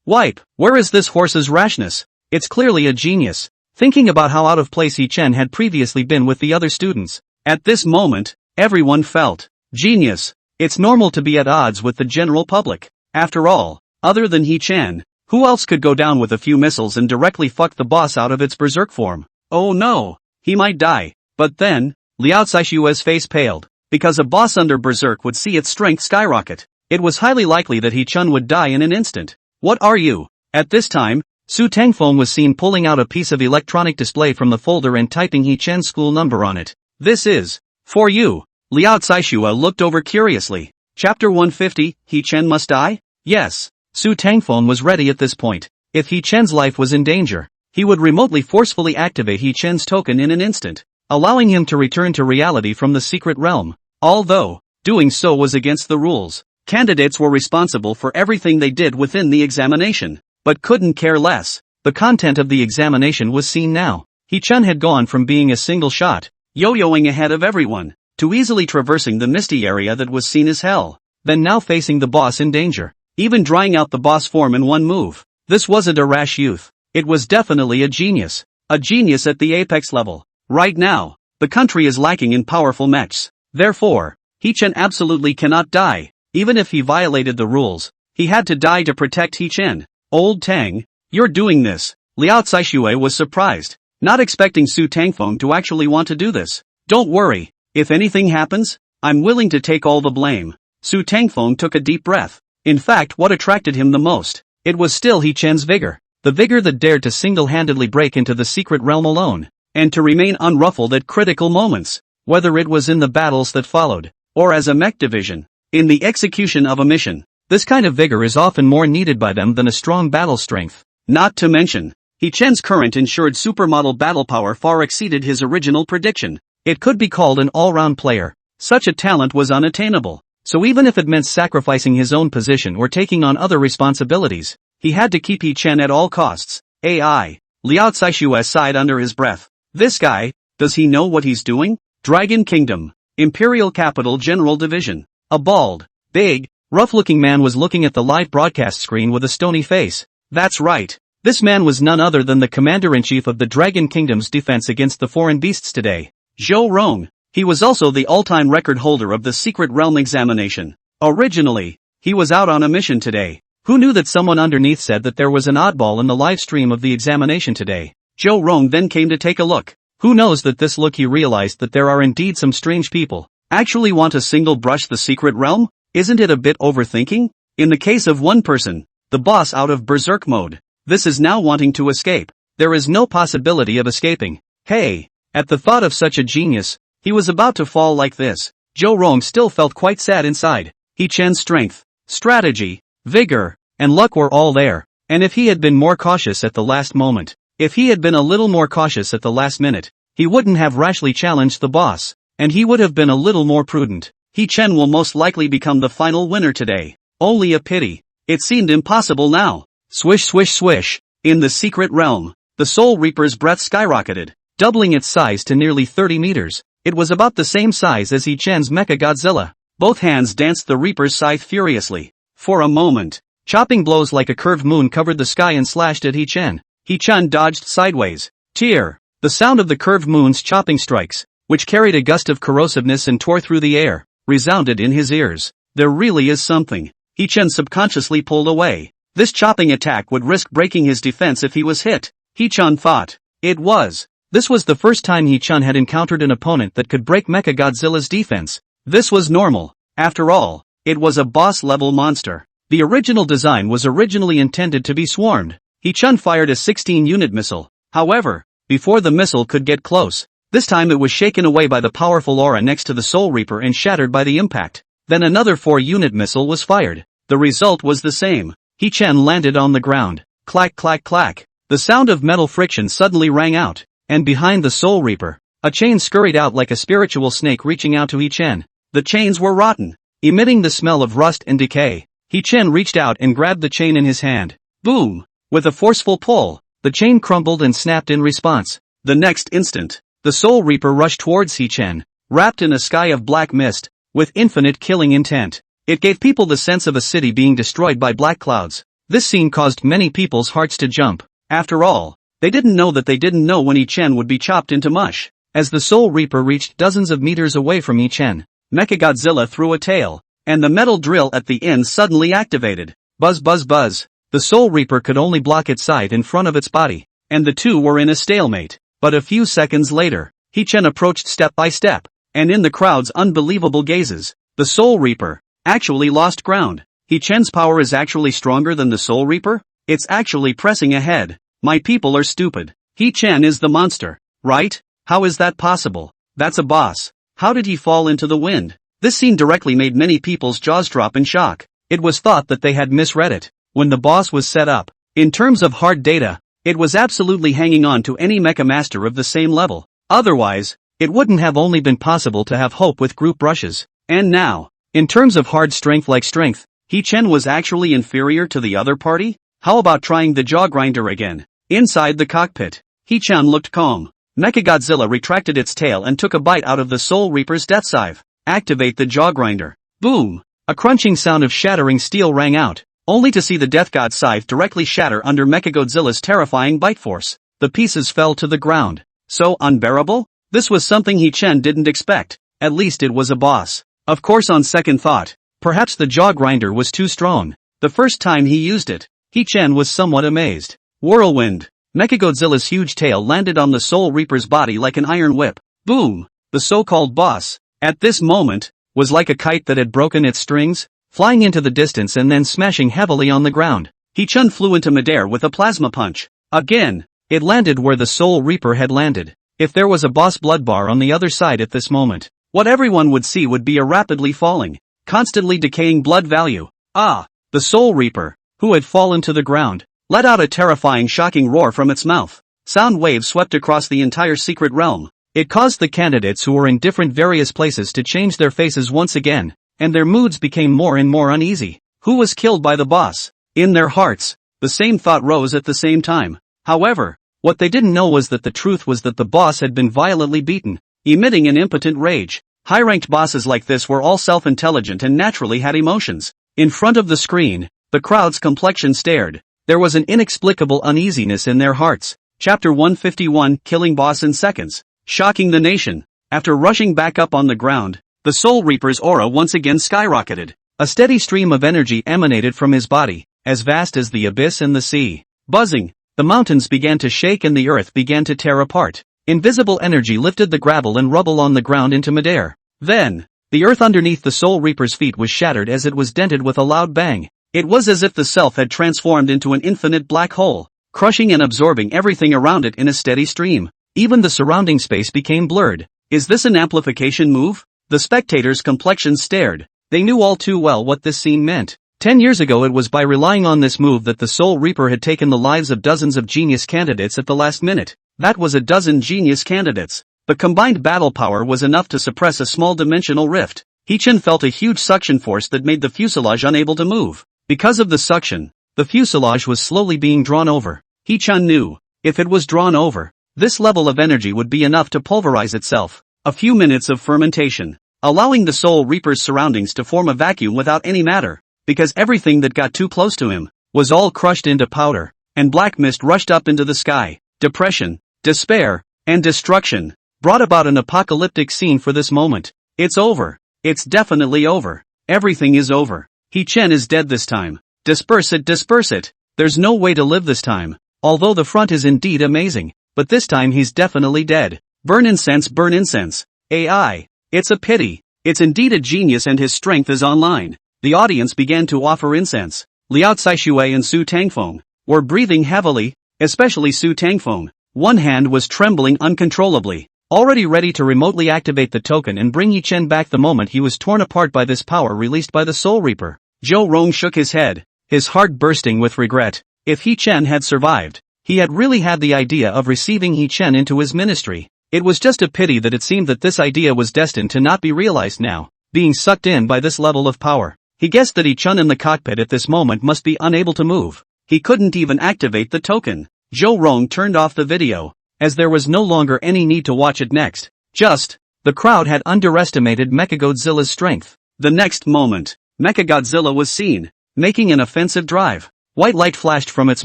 Wipe, where is this horse's rashness? It's clearly a genius. Thinking about how out of place He Chen had previously been with the other students. At this moment, everyone felt genius. It's normal to be at odds with the general public. After all, other than He Chen, who else could go down with a few missiles and directly fuck the boss out of its berserk form? Oh no, he might die. But then, Liao Caixue's face paled, because a boss under berserk would see its strength skyrocket. It was highly likely that He Chen would die in an instant. What are you? At this time, Su Tangfeng was seen pulling out a piece of electronic display from the folder and typing He Chen's school number on it. This is for you. Liao Caixue looked over curiously. Chapter 150, He Chen must die? Yes. Su Tangfeng was ready at this point. If He Chen's life was in danger, he would remotely forcefully activate He Chen's token in an instant, allowing him to return to reality from the secret realm. Although, doing so was against the rules. Candidates were responsible for everything they did within the examination, but couldn't care less. The content of the examination was seen now. He Chen had gone from being a single shot, yo-yoing ahead of everyone, to easily traversing the misty area that was seen as hell, then now facing the boss in danger, even drying out the boss form in one move. This wasn't a rash youth. It was definitely a genius at the apex level. Right now, the country is lacking in powerful mechs. Therefore, He Chen absolutely cannot die. Even if he violated the rules, he had to die to protect He Chen. Old Tang, you're doing this. Liao Caixue was surprised, not expecting Su Tangfeng to actually want to do this. Don't worry, if anything happens, I'm willing to take all the blame. Su Tangfeng took a deep breath. In fact, what attracted him the most, it was still He Chen's vigor. The vigor that dared to single-handedly break into the secret realm alone, and to remain unruffled at critical moments, whether it was in the battles that followed, or as a mech division, in the execution of a mission. This kind of vigor is often more needed by them than a strong battle strength. Not to mention, He Chen's current ensured supermodel battle power far exceeded his original prediction. It could be called an all-round player. Such a talent was unattainable. So even if it meant sacrificing his own position or taking on other responsibilities, he had to keep He Chen at all costs. AI. Liao Caixue sighed under his breath. This guy, does he know what he's doing? Dragon Kingdom. Imperial Capital General Division. A bald, big, rough-looking man was looking at the live broadcast screen with a stony face. That's right. This man was none other than the commander-in-chief of the Dragon Kingdom's defense against the foreign beasts today, Zhou Rong. He was also the all-time record holder of the Secret Realm examination. Originally, he was out on a mission today. Who knew that someone underneath said that there was an oddball in the live stream of the examination today? Zhou Rong then came to take a look. Who knows that this look he realized that there are indeed some strange people. Actually want to single brush the Secret Realm? Isn't it a bit overthinking? In the case of one person, the boss out of berserk mode, this is now wanting to escape. There is no possibility of escaping. Hey! At the thought of such a genius, he was about to fall like this. Zhou Rong still felt quite sad inside. He Chen's strength, strategy, vigor, and luck were all there. And if he had been more cautious at the last moment, if he had been a little more cautious at the last minute, he wouldn't have rashly challenged the boss, and he would have been a little more prudent. He Chen will most likely become the final winner today. Only a pity. It seemed impossible now. Swish swish swish. In the Secret Realm, the Soul Reaper's breath skyrocketed, doubling its size to nearly 30 meters. It was about the same size as He Chen's Mecha Godzilla. Both hands danced the Reaper's scythe furiously. For a moment, chopping blows like a curved moon covered the sky and slashed at He Chen. He Chen dodged sideways. Tear! The sound of the curved moon's chopping strikes, which carried a gust of corrosiveness and tore through the air, resounded in his ears. There really is something. He Chen subconsciously pulled away. This chopping attack would risk breaking his defense if he was hit. He Chen thought. This was the first time He Chen had encountered an opponent that could break Mecha Godzilla's defense. This was normal. After all, it was a boss-level monster. The original design was originally intended to be swarmed. He Chen fired a 16-unit missile. However, before the missile could get close, this time it was shaken away by the powerful aura next to the Soul Reaper and shattered by the impact. Then another 4-unit missile was fired. The result was the same. He Chen landed on the ground. Clack clack clack. The sound of metal friction suddenly rang out, and behind the Soul Reaper, a chain scurried out like a spiritual snake reaching out to He Chen. The chains were rotten, emitting the smell of rust and decay. He Chen reached out and grabbed the chain in his hand. Boom! With a forceful pull, the chain crumbled and snapped in response. The next instant, the Soul Reaper rushed towards He Chen, wrapped in a sky of black mist, with infinite killing intent. It gave people the sense of a city being destroyed by black clouds. This scene caused many people's hearts to jump. After all, they didn't know that they didn't know when He Chen would be chopped into mush. As the Soul Reaper reached dozens of meters away from He Chen, Mechagodzilla threw a tail, and the metal drill at the end suddenly activated. Buzz buzz buzz. The Soul Reaper could only block its side in front of its body, and the two were in a stalemate. But a few seconds later, He Chen approached step by step, and in the crowd's unbelievable gazes, the Soul Reaper actually lost ground. He Chen's power is actually stronger than the Soul Reaper? It's actually pressing ahead. My people are stupid. He Chen is the monster, right? How is that possible? That's a boss. How did he fall into the wind? This scene directly made many people's jaws drop in shock. It was thought that they had misread it. When the boss was set up, in terms of hard data, it was absolutely hanging on to any mecha master of the same level. Otherwise, it wouldn't have only been possible to have hope with group brushes. And now, in terms of hard strength like strength, He Chen was actually inferior to the other party? How about trying the jaw grinder again? Inside the cockpit, He Chen looked calm. Mechagodzilla retracted its tail and took a bite out of the Soul Reaper's death scythe. Activate the jaw grinder. Boom! A crunching sound of shattering steel rang out, only to see the Death God scythe directly shatter under Mechagodzilla's terrifying bite force. The pieces fell to the ground. So unbearable? This was something He Chen didn't expect. At least it was a boss. Of course, on second thought, perhaps the jaw grinder was too strong. The first time he used it, He Chen was somewhat amazed. Whirlwind. Mechagodzilla's huge tail landed on the Soul Reaper's body like an iron whip. Boom! The so-called boss, at this moment, was like a kite that had broken its strings, flying into the distance and then smashing heavily on the ground. He Chen flew into midair with a plasma punch. Again, it landed where the Soul Reaper had landed. If there was a boss blood bar on the other side at this moment, what everyone would see would be a rapidly falling, constantly decaying blood value. Ah! The Soul Reaper, who had fallen to the ground, let out a terrifying shocking roar from its mouth. Sound waves swept across the entire Secret Realm. It caused the candidates who were in different various places to change their faces once again, and their moods became more and more uneasy. Who was killed by the boss? In their hearts, the same thought rose at the same time. However, what they didn't know was that the truth was that the boss had been violently beaten, emitting an impotent rage. High-ranked bosses like this were all self-intelligent and naturally had emotions. In front of the screen, the crowd's complexion stared. There was an inexplicable uneasiness in their hearts. Chapter 151, Killing Boss in Seconds. Shocking the nation. After rushing back up on the ground, the Soul Reaper's aura once again skyrocketed. A steady stream of energy emanated from his body, as vast as the abyss and the sea. Buzzing, the mountains began to shake and the earth began to tear apart. Invisible energy lifted the gravel and rubble on the ground into midair. Then, the earth underneath the Soul Reaper's feet was shattered as it was dented with a loud bang. It was as if the self had transformed into an infinite black hole, crushing and absorbing everything around it in a steady stream. Even the surrounding space became blurred. Is this an amplification move? The spectators' complexions stared. They knew all too well what this scene meant. 10 years ago it was by relying on this move that the Soul Reaper had taken the lives of dozens of genius candidates at the last minute. That was a dozen genius candidates. The combined battle power was enough to suppress a small dimensional rift. Hee-chan felt a huge suction force that made the fuselage unable to move. Because of the suction, the fuselage was slowly being drawn over. Hee-chan knew, if it was drawn over, this level of energy would be enough to pulverize itself. A few minutes of fermentation, allowing the Soul Reaper's surroundings to form a vacuum without any matter, because everything that got too close to him was all crushed into powder, and black mist rushed up into the sky. Depression, despair, and destruction brought about an apocalyptic scene for this moment. It's over. It's definitely over. Everything is over. Hee-chan is dead this time. Disperse it, disperse it. There's no way to live this time. Although the front is indeed amazing, but this time he's definitely dead. Burn incense, burn incense. AI. It's a pity. It's indeed a genius and his strength is online. The audience began to offer incense. Liao Caishui and Su Tangfeng were breathing heavily, especially Su Tangfeng. One hand was trembling uncontrollably, already ready to remotely activate the token and bring Hee-chan back the moment he was torn apart by this power released by the Soul Reaper. Zhou Rong shook his head, his heart bursting with regret. If Hee-chan had survived, he had really had the idea of receiving Hee-chan into his ministry. It was just a pity that it seemed that this idea was destined to not be realized now, being sucked in by this level of power. He guessed that Hee-chan in the cockpit at this moment must be unable to move. He couldn't even activate the token. Zhou Rong turned off the video, as there was no longer any need to watch it next. The crowd had underestimated Mechagodzilla's strength. The next moment, Mechagodzilla was seen, making an offensive drive. White light flashed from its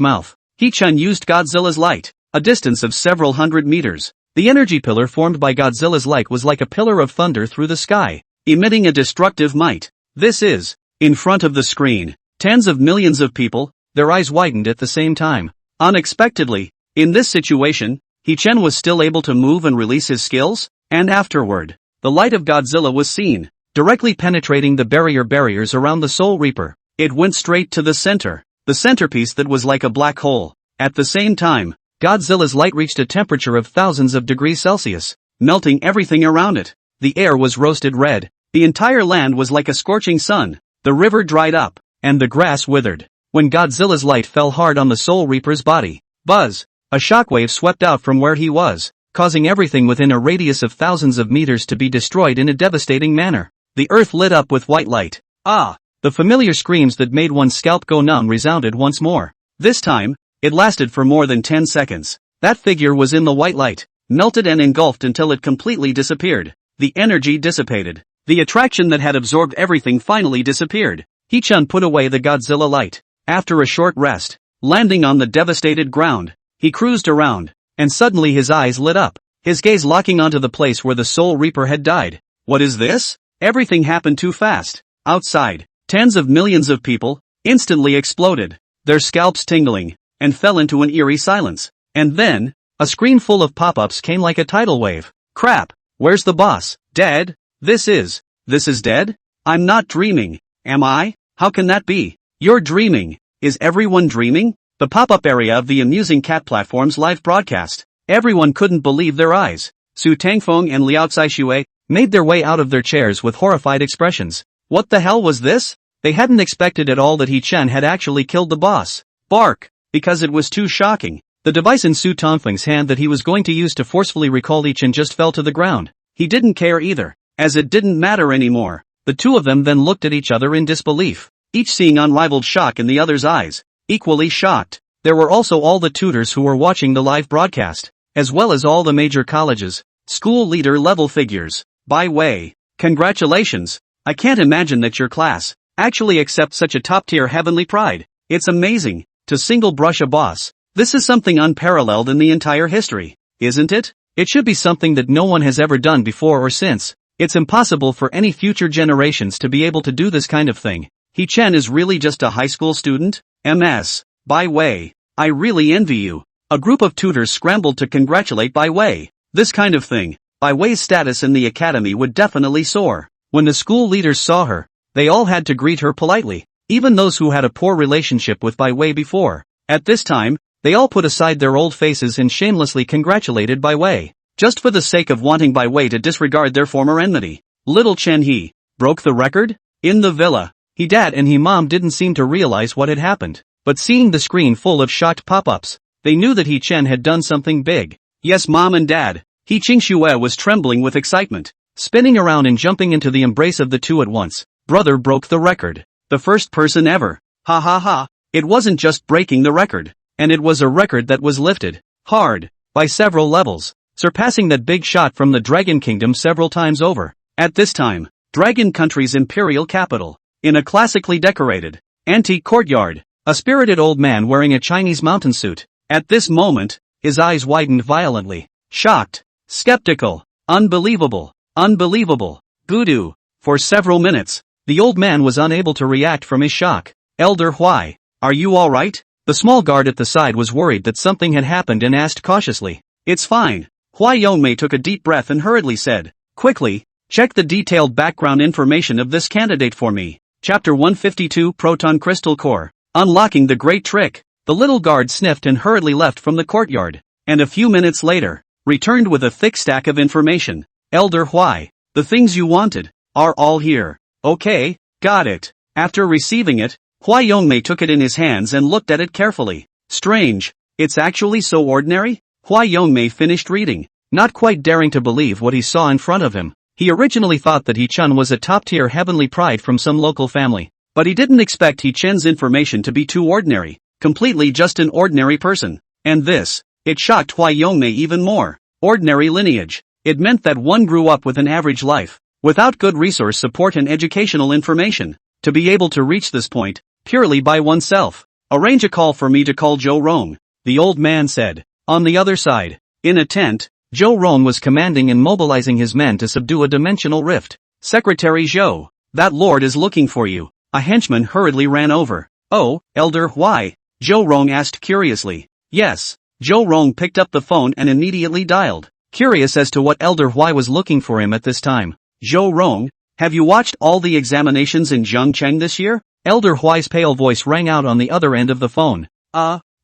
mouth. Hee-chan used Godzilla's light, a distance of several hundred meters. The energy pillar formed by Godzilla's light was like a pillar of thunder through the sky, emitting a destructive might. This is, in front of the screen, tens of millions of people, their eyes widened at the same time. Unexpectedly, in this situation, Hee-chan was still able to move and release his skills, and afterward, the light of Godzilla was seen, directly penetrating the barriers around the Soul Reaper. It went straight to the center, the centerpiece that was like a black hole. At the same time, Godzilla's light reached a temperature of thousands of degrees Celsius, melting everything around it. The air was roasted red, the entire land was like a scorching sun, the river dried up, and the grass withered. When Godzilla's light fell hard on the Soul Reaper's body, buzz! A shockwave swept out from where he was, causing everything within a radius of thousands of meters to be destroyed in a devastating manner. The earth lit up with white light. Ah! The familiar screams that made one's scalp go numb resounded once more. This time, it lasted for more than 10 seconds. That figure was in the white light, melted and engulfed until it completely disappeared. The energy dissipated. The attraction that had absorbed everything finally disappeared. Hee-chan put away the Godzilla light. After a short rest, landing on the devastated ground, he cruised around, and suddenly his eyes lit up, his gaze locking onto the place where the Soul Reaper had died. What is this? Everything happened too fast. Outside, tens of millions of people instantly exploded, their scalps tingling, and fell into an eerie silence. And then, a screen full of pop-ups came like a tidal wave. Crap! Where's the boss? Dead? This is dead? I'm not dreaming, am I? How can that be? You're dreaming. Is everyone dreaming? The pop-up area of the amusing cat platform's live broadcast. Everyone couldn't believe their eyes. Su Tangfeng and Liao Caishui made their way out of their chairs with horrified expressions. What the hell was this? They hadn't expected at all that Hee-chan had actually killed the boss. Bark! Because it was too shocking. The device in Su Tangfeng's hand that he was going to use to forcefully recall Hee-chan just fell to the ground. He didn't care either, as it didn't matter anymore. The two of them then looked at each other in disbelief, each seeing unrivaled shock in the other's eyes. Equally shocked, there were also all the tutors who were watching the live broadcast, as well as all the major colleges, school leader level figures. By way, congratulations! I can't imagine that your class actually accepts such a top-tier heavenly pride. It's amazing. to single brush a boss. This is something unparalleled in the entire history, isn't it? It should be something that no one has ever done before or since. It's impossible for any future generations to be able to do this kind of thing. He-chan is really just a high school student? MS. Bai Wei, I really envy you. A group of tutors scrambled to congratulate Bai Wei. This kind of thing, Bai Wei's status in the academy would definitely soar. When the school leaders saw her, they all had to greet her politely, even those who had a poor relationship with Bai Wei before. At this time, they all put aside their old faces and shamelessly congratulated Bai Wei, just for the sake of wanting Bai Wei to disregard their former enmity. Little Chen He broke the record? In the villa, he dad and he mom didn't seem to realize what had happened, but seeing the screen full of shocked pop-ups, they knew that He Chen had done something big. Yes, mom and dad. He Qingxue was trembling with excitement, spinning around and jumping into the embrace of the two at once. Brother broke the record. The first person ever. Ha ha ha. It wasn't just breaking the record, and it was a record that was lifted hard by several levels, surpassing that big shot from the Dragon Kingdom several times over. At this time, Dragon Country's imperial capital, in a classically decorated, antique courtyard, a spirited old man wearing a Chinese mountain suit. At this moment, his eyes widened violently, shocked, skeptical, unbelievable, voodoo. For several minutes, the old man was unable to react from his shock. Elder Huai, are you alright? The small guard at the side was worried that something had happened and asked cautiously. It's fine. Huai Yongmei took a deep breath and hurriedly said, quickly, check the detailed background information of this candidate for me. Chapter 152 Proton Crystal Core. Unlocking the great trick. The little guard sniffed and hurriedly left from the courtyard, and a few minutes later, returned with a thick stack of information. Elder Huai, the things you wanted are all here. Okay, got it. After receiving it, Huai Yongmei took it in his hands and looked at it carefully. Strange, it's actually so ordinary? Huai Yongmei finished reading, not quite daring to believe what he saw in front of him. He originally thought that He-chan was a top-tier heavenly pride from some local family, but he didn't expect He-chan's information to be too ordinary, completely just an ordinary person. And this, it shocked Huai Yongmei even more. Ordinary lineage. It meant that one grew up with an average life, without good resource support and educational information, to be able to reach this point, purely by oneself. Arrange a call for me to call Zhou Rong, the old man said. On the other side, in a tent, Zhou Rong was commanding and mobilizing his men to subdue a dimensional rift. Secretary Zhou, that lord is looking for you. A henchman hurriedly ran over. Oh, Elder Huai? Zhou Rong asked curiously. Yes. Zhou Rong picked up the phone and immediately dialed, curious as to what Elder Huai was looking for him at this time. Zhou Rong, have you watched all the examinations in Zhangcheng this year? Elder Huai's pale voice rang out on the other end of the phone.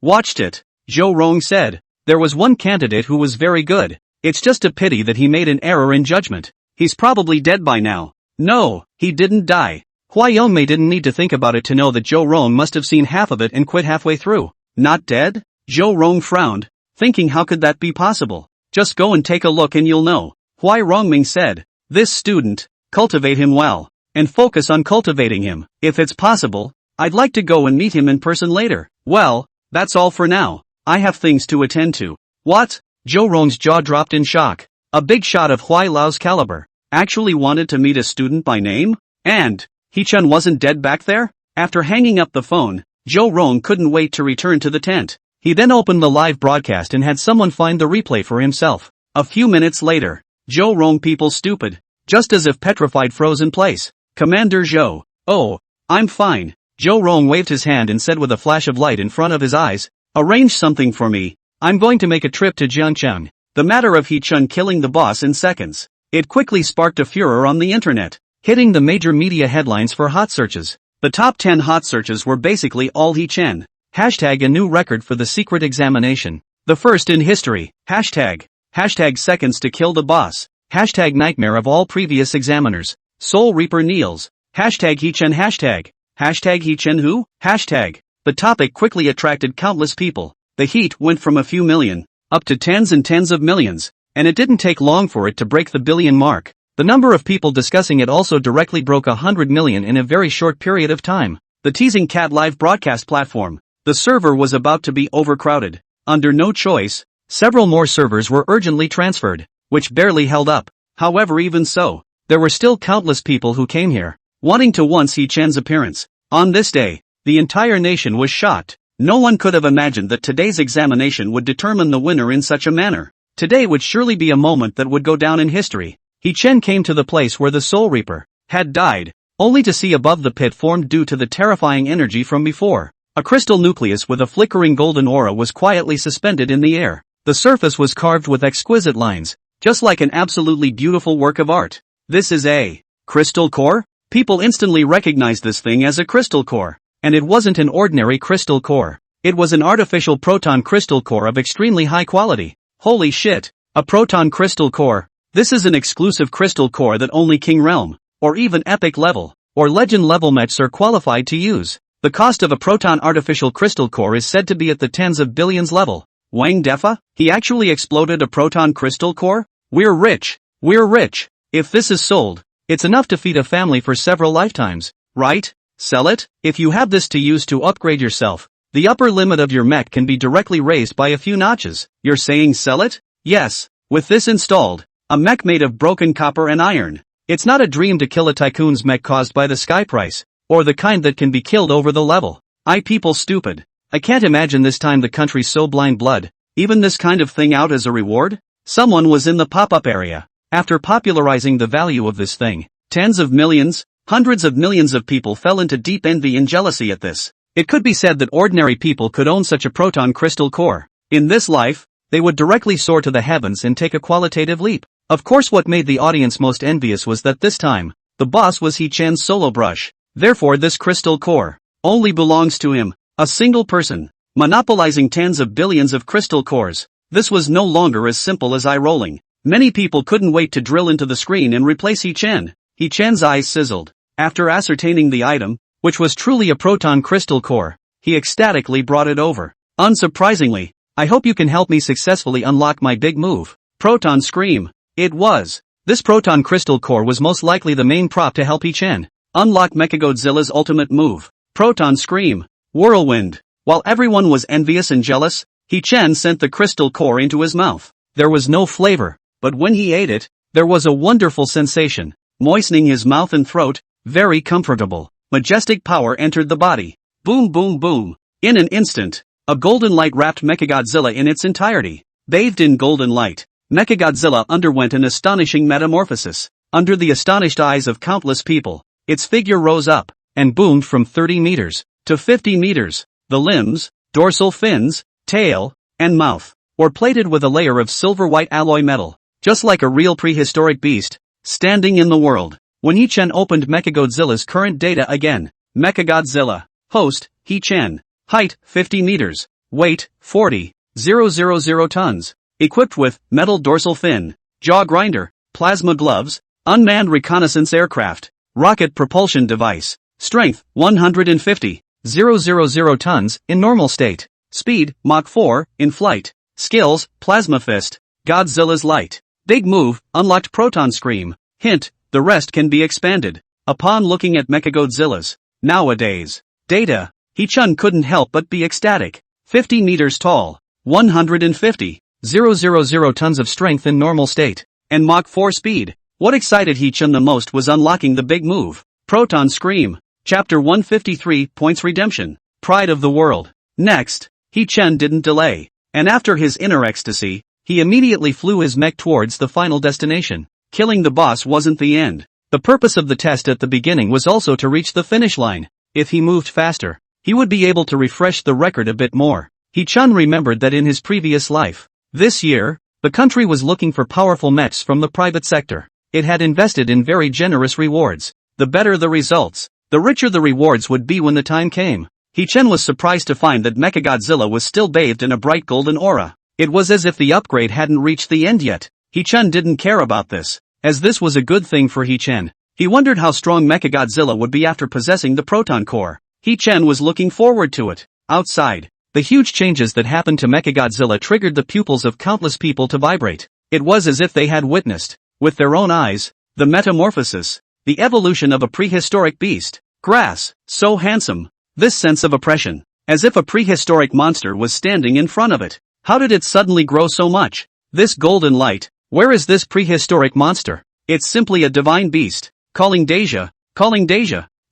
Watched it, Zhou Rong said. There was one candidate who was very good. It's just a pity that he made an error in judgment. He's probably dead by now. No, he didn't die. Huai Yongmei didn't need to think about it to know that Zhou Rong must have seen half of it and quit halfway through. Not dead? Zhou Rong frowned, thinking how could that be possible? Just go and take a look and you'll know. Huai Rongming said, this student, cultivate him well, and focus on cultivating him. If it's possible, I'd like to go and meet him in person later. Well, that's all for now. I have things to attend to. What? Zhou Rong's jaw dropped in shock. A big shot of Huai Lao's caliber. Actually wanted to meet a student by name? And He-chan wasn't dead back there? After hanging up the phone, Zhou Rong couldn't wait to return to the tent. He then opened the live broadcast and had someone find the replay for himself. A few minutes later, Zhou Rong people stupid, just as if petrified froze in place. Commander Zhou. Oh, I'm fine. Zhou Rong waved his hand and said with a flash of light in front of his eyes, arrange something for me. I'm going to make a trip to Jiangcheng. The matter of He-chan killing the boss in seconds. It quickly sparked a furor on the internet, hitting the major media headlines for hot searches. The top 10 hot searches were basically all He-chan. Hashtag a new record for the secret examination. The first in history. Hashtag seconds to kill the boss. Hashtag nightmare of all previous examiners. Soul Reaper kneels. Hashtag He-chan. Hashtag He-chan who? Hashtag. The topic quickly attracted countless people. The heat went from a few million, up to tens and tens of millions, and it didn't take long for it to break the billion mark. The number of people discussing it also directly broke 100 million in a very short period of time. The Teasing Cat live broadcast platform. The server was about to be overcrowded. Under no choice, several more servers were urgently transferred, which barely held up. However, even so, there were still countless people who came here, wanting to once see Chen's appearance. On this day, the entire nation was shocked. No one could have imagined that today's examination would determine the winner in such a manner. Today would surely be a moment that would go down in history. He-Chen came to the place where the Soul Reaper had died, only to see above the pit formed due to the terrifying energy from before. A crystal nucleus with a flickering golden aura was quietly suspended in the air. The surface was carved with exquisite lines, just like an absolutely beautiful work of art. This is a crystal core? People instantly recognized this thing as a crystal core. And it wasn't an ordinary crystal core. It was an artificial proton crystal core of extremely high quality. Holy shit! A proton crystal core. This is an exclusive crystal core that only King Realm, or even Epic level, or Legend level mechs are qualified to use. The cost of a proton artificial crystal core is said to be at the tens of billions level. Wang Defa? He actually exploded a proton crystal core? We're rich. We're rich. If this is sold, it's enough to feed a family for several lifetimes, right? Sell it? If you have this to use to upgrade yourself, the upper limit of your mech can be directly raised by a few notches. You're saying sell it? Yes. With this installed, a mech made of broken copper and iron. It's not a dream to kill a tycoon's mech caused by the sky price, or the kind that can be killed over the level. People stupid. I can't imagine this time the country's so blind blood, even this kind of thing out as a reward? Someone was in the pop-up area. After popularizing the value of this thing, tens of millions, hundreds of millions of people fell into deep envy and jealousy at this. It could be said that ordinary people could own such a proton crystal core. In this life, they would directly soar to the heavens and take a qualitative leap. Of course, what made the audience most envious was that this time, the boss was He-Chen's solo brush. Therefore this crystal core only belongs to him, a single person, monopolizing tens of billions of crystal cores. This was no longer as simple as eye-rolling. Many people couldn't wait to drill into the screen and replace He-Chen. He-Chen's eyes sizzled. After ascertaining the item, which was truly a proton crystal core, he ecstatically brought it over. Unsurprisingly, I hope you can help me successfully unlock my big move. Proton Scream. It was. This proton crystal core was most likely the main prop to help He-Chen unlock Mechagodzilla's ultimate move. Proton Scream. Whirlwind. While everyone was envious and jealous, He-Chen sent the crystal core into his mouth. There was no flavor, but when he ate it, there was a wonderful sensation, moistening his mouth and throat, very comfortable. Majestic power entered the body. Boom boom boom. In an instant, a golden light wrapped Mechagodzilla in its entirety. Bathed in golden light, Mechagodzilla underwent an astonishing metamorphosis. Under the astonished eyes of countless people, its figure rose up, and boomed from 30 meters to 50 meters. The limbs, dorsal fins, tail, and mouth were plated with a layer of silver-white alloy metal, just like a real prehistoric beast, standing in the world. When He-Chen opened Mechagodzilla's current data again, Mechagodzilla, host, He-Chen, height, 50 meters, weight, 40,000 tons, equipped with, metal dorsal fin, jaw grinder, plasma gloves, unmanned reconnaissance aircraft, rocket propulsion device, strength, 150,000 tons, in normal state, speed, Mach 4, in flight, skills, plasma fist, Godzilla's light, big move, unlocked proton scream, hint, the rest can be expanded. Upon looking at Mechagodzilla's, nowadays, data, He-Chen couldn't help but be ecstatic. 50 meters tall, 150,000 tons of strength in normal state, and Mach 4 speed. What excited He-Chen the most was unlocking the big move, Proton Scream. Chapter 153, Points Redemption, Pride of the World. Next, He-Chen didn't delay, and after his inner ecstasy, he immediately flew his mech towards the final destination. Killing the boss wasn't the end. The purpose of the test at the beginning was also to reach the finish line. If he moved faster, he would be able to refresh the record a bit more. He-Chen remembered that in his previous life, this year, the country was looking for powerful mechs from the private sector. It had invested in very generous rewards. The better the results, the richer the rewards would be when the time came. He-Chen was surprised to find that Mechagodzilla was still bathed in a bright golden aura. It was as if the upgrade hadn't reached the end yet. He-Chen didn't care about this, as this was a good thing for He-Chen. He wondered how strong Mechagodzilla would be after possessing the proton core. He-Chen was looking forward to it. Outside, the huge changes that happened to Mechagodzilla triggered the pupils of countless people to vibrate. It was as if they had witnessed, with their own eyes, the metamorphosis, the evolution of a prehistoric beast. Grass, so handsome. This sense of oppression, as if a prehistoric monster was standing in front of it. How did it suddenly grow so much? This golden light, where is this prehistoric monster? It's simply a divine beast, calling Deja.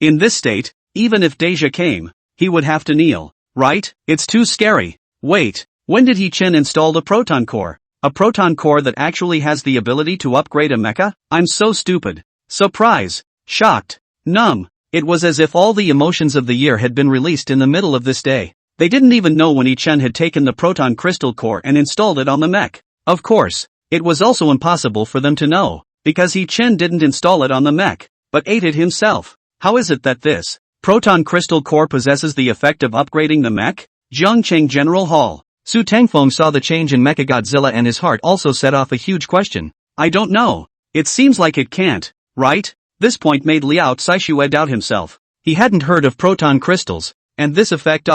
In this state, even if Deja came, he would have to kneel. right? It's too scary. Wait, when did He-Chen install the proton core? A proton core that actually has the ability to upgrade a mecha? I'm so stupid. Surprise. Shocked. Numb. It was as if all the emotions of the year had been released in the middle of this day. They didn't even know when He-Chen had taken the proton crystal core and installed it on the mech. Of course, it was also impossible for them to know, because He-Chen didn't install it on the mech, but ate it himself. How is it that this proton crystal core possesses the effect of upgrading the mech? Zhongcheng General Hall. Su Tangfeng saw the change in Mechagodzilla and his heart also set off a huge question. I don't know. It seems like it can't, right? This point made Liao Caixue doubt himself. He hadn't heard of proton crystals, and this effect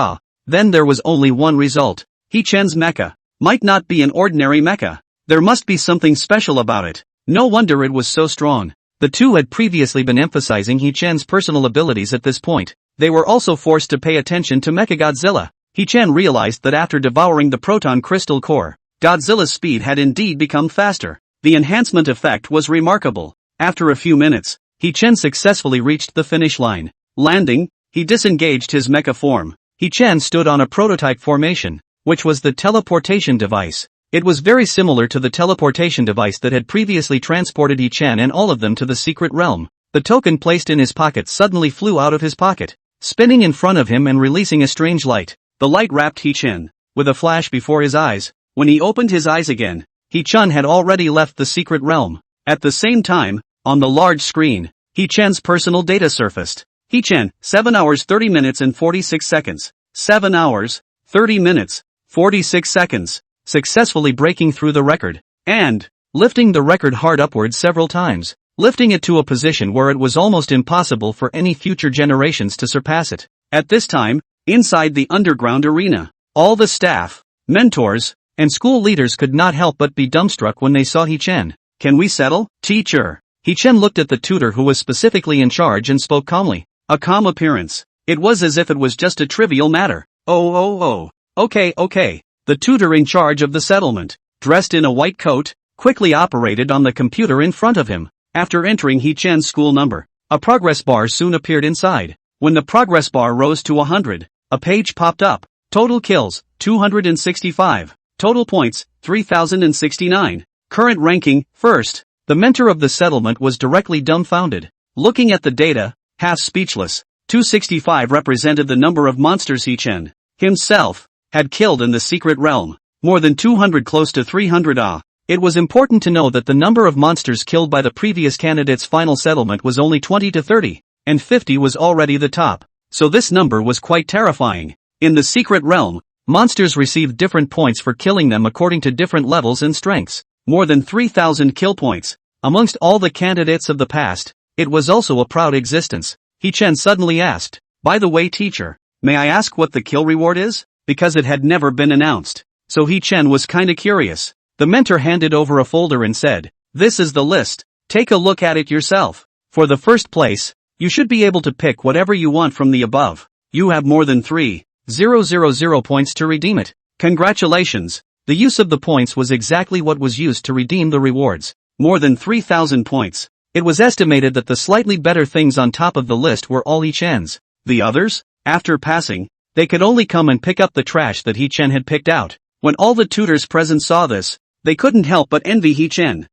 Then there was only one result. He-Chen's mecha might not be an ordinary mecha. There must be something special about it. No wonder it was so strong. The two had previously been emphasizing He-Chen's personal abilities at this point. They were also forced to pay attention to Mechagodzilla. He-Chen realized that after devouring the proton crystal core, Godzilla's speed had indeed become faster. The enhancement effect was remarkable. After a few minutes, He-Chen successfully reached the finish line. Landing, he disengaged his mecha form. He-Chen stood on a prototype formation, which was the teleportation device. It was very similar to the teleportation device that had previously transported He-Chen and all of them to the secret realm. The token placed in his pocket suddenly flew out of his pocket, spinning in front of him and releasing a strange light. The light wrapped He-Chen with a flash before his eyes. When he opened his eyes again, He-Chen had already left the secret realm. At the same time, on the large screen, He-Chen's personal data surfaced. He-Chen, 7 hours 30 minutes and 46 seconds. 7 hours, 30 minutes, 46 seconds. Successfully breaking through the record, and lifting the record hard upwards several times, lifting it to a position where it was almost impossible for any future generations to surpass it. At this time, inside the underground arena, all the staff, mentors, and school leaders could not help but be dumbstruck when they saw He-Chen. Can we settle, teacher? He-Chen looked at the tutor who was specifically in charge and spoke calmly. A calm appearance. It was as if it was just a trivial matter. Oh. Okay. The tutor in charge of the settlement, dressed in a white coat, quickly operated on the computer in front of him. After entering He-Chen's school number, a progress bar soon appeared inside. When the progress bar rose to 100, a page popped up. Total kills, 265. Total points, 3069. Current ranking, first. The mentor of the settlement was directly dumbfounded. Looking at the data, half speechless. 265 represented the number of monsters He-Chen himself had killed in the secret realm. More than 200, close to 300. It was important to know that the number of monsters killed by the previous candidate's final settlement was only 20 to 30, and 50 was already the top. So this number was quite terrifying. In the secret realm, monsters received different points for killing them according to different levels and strengths. More than 3,000 kill points. Amongst all the candidates of the past, it was also a proud existence. He-Chen suddenly asked, "By the way, teacher, may I ask what the kill reward is?" Because it had never been announced. So He-Chen was kinda curious. The mentor handed over a folder and said, "This is the list. Take a look at it yourself. For the first place, you should be able to pick whatever you want from the above. You have more than 3,000 points to redeem it. Congratulations." The use of the points was exactly what was used to redeem the rewards. More than 3,000 points. It was estimated that the slightly better things on top of the list were all He-Chen's. The others, after passing, they could only come and pick up the trash that He-Chen had picked out. When all the tutors present saw this, they couldn't help but envy He-Chen.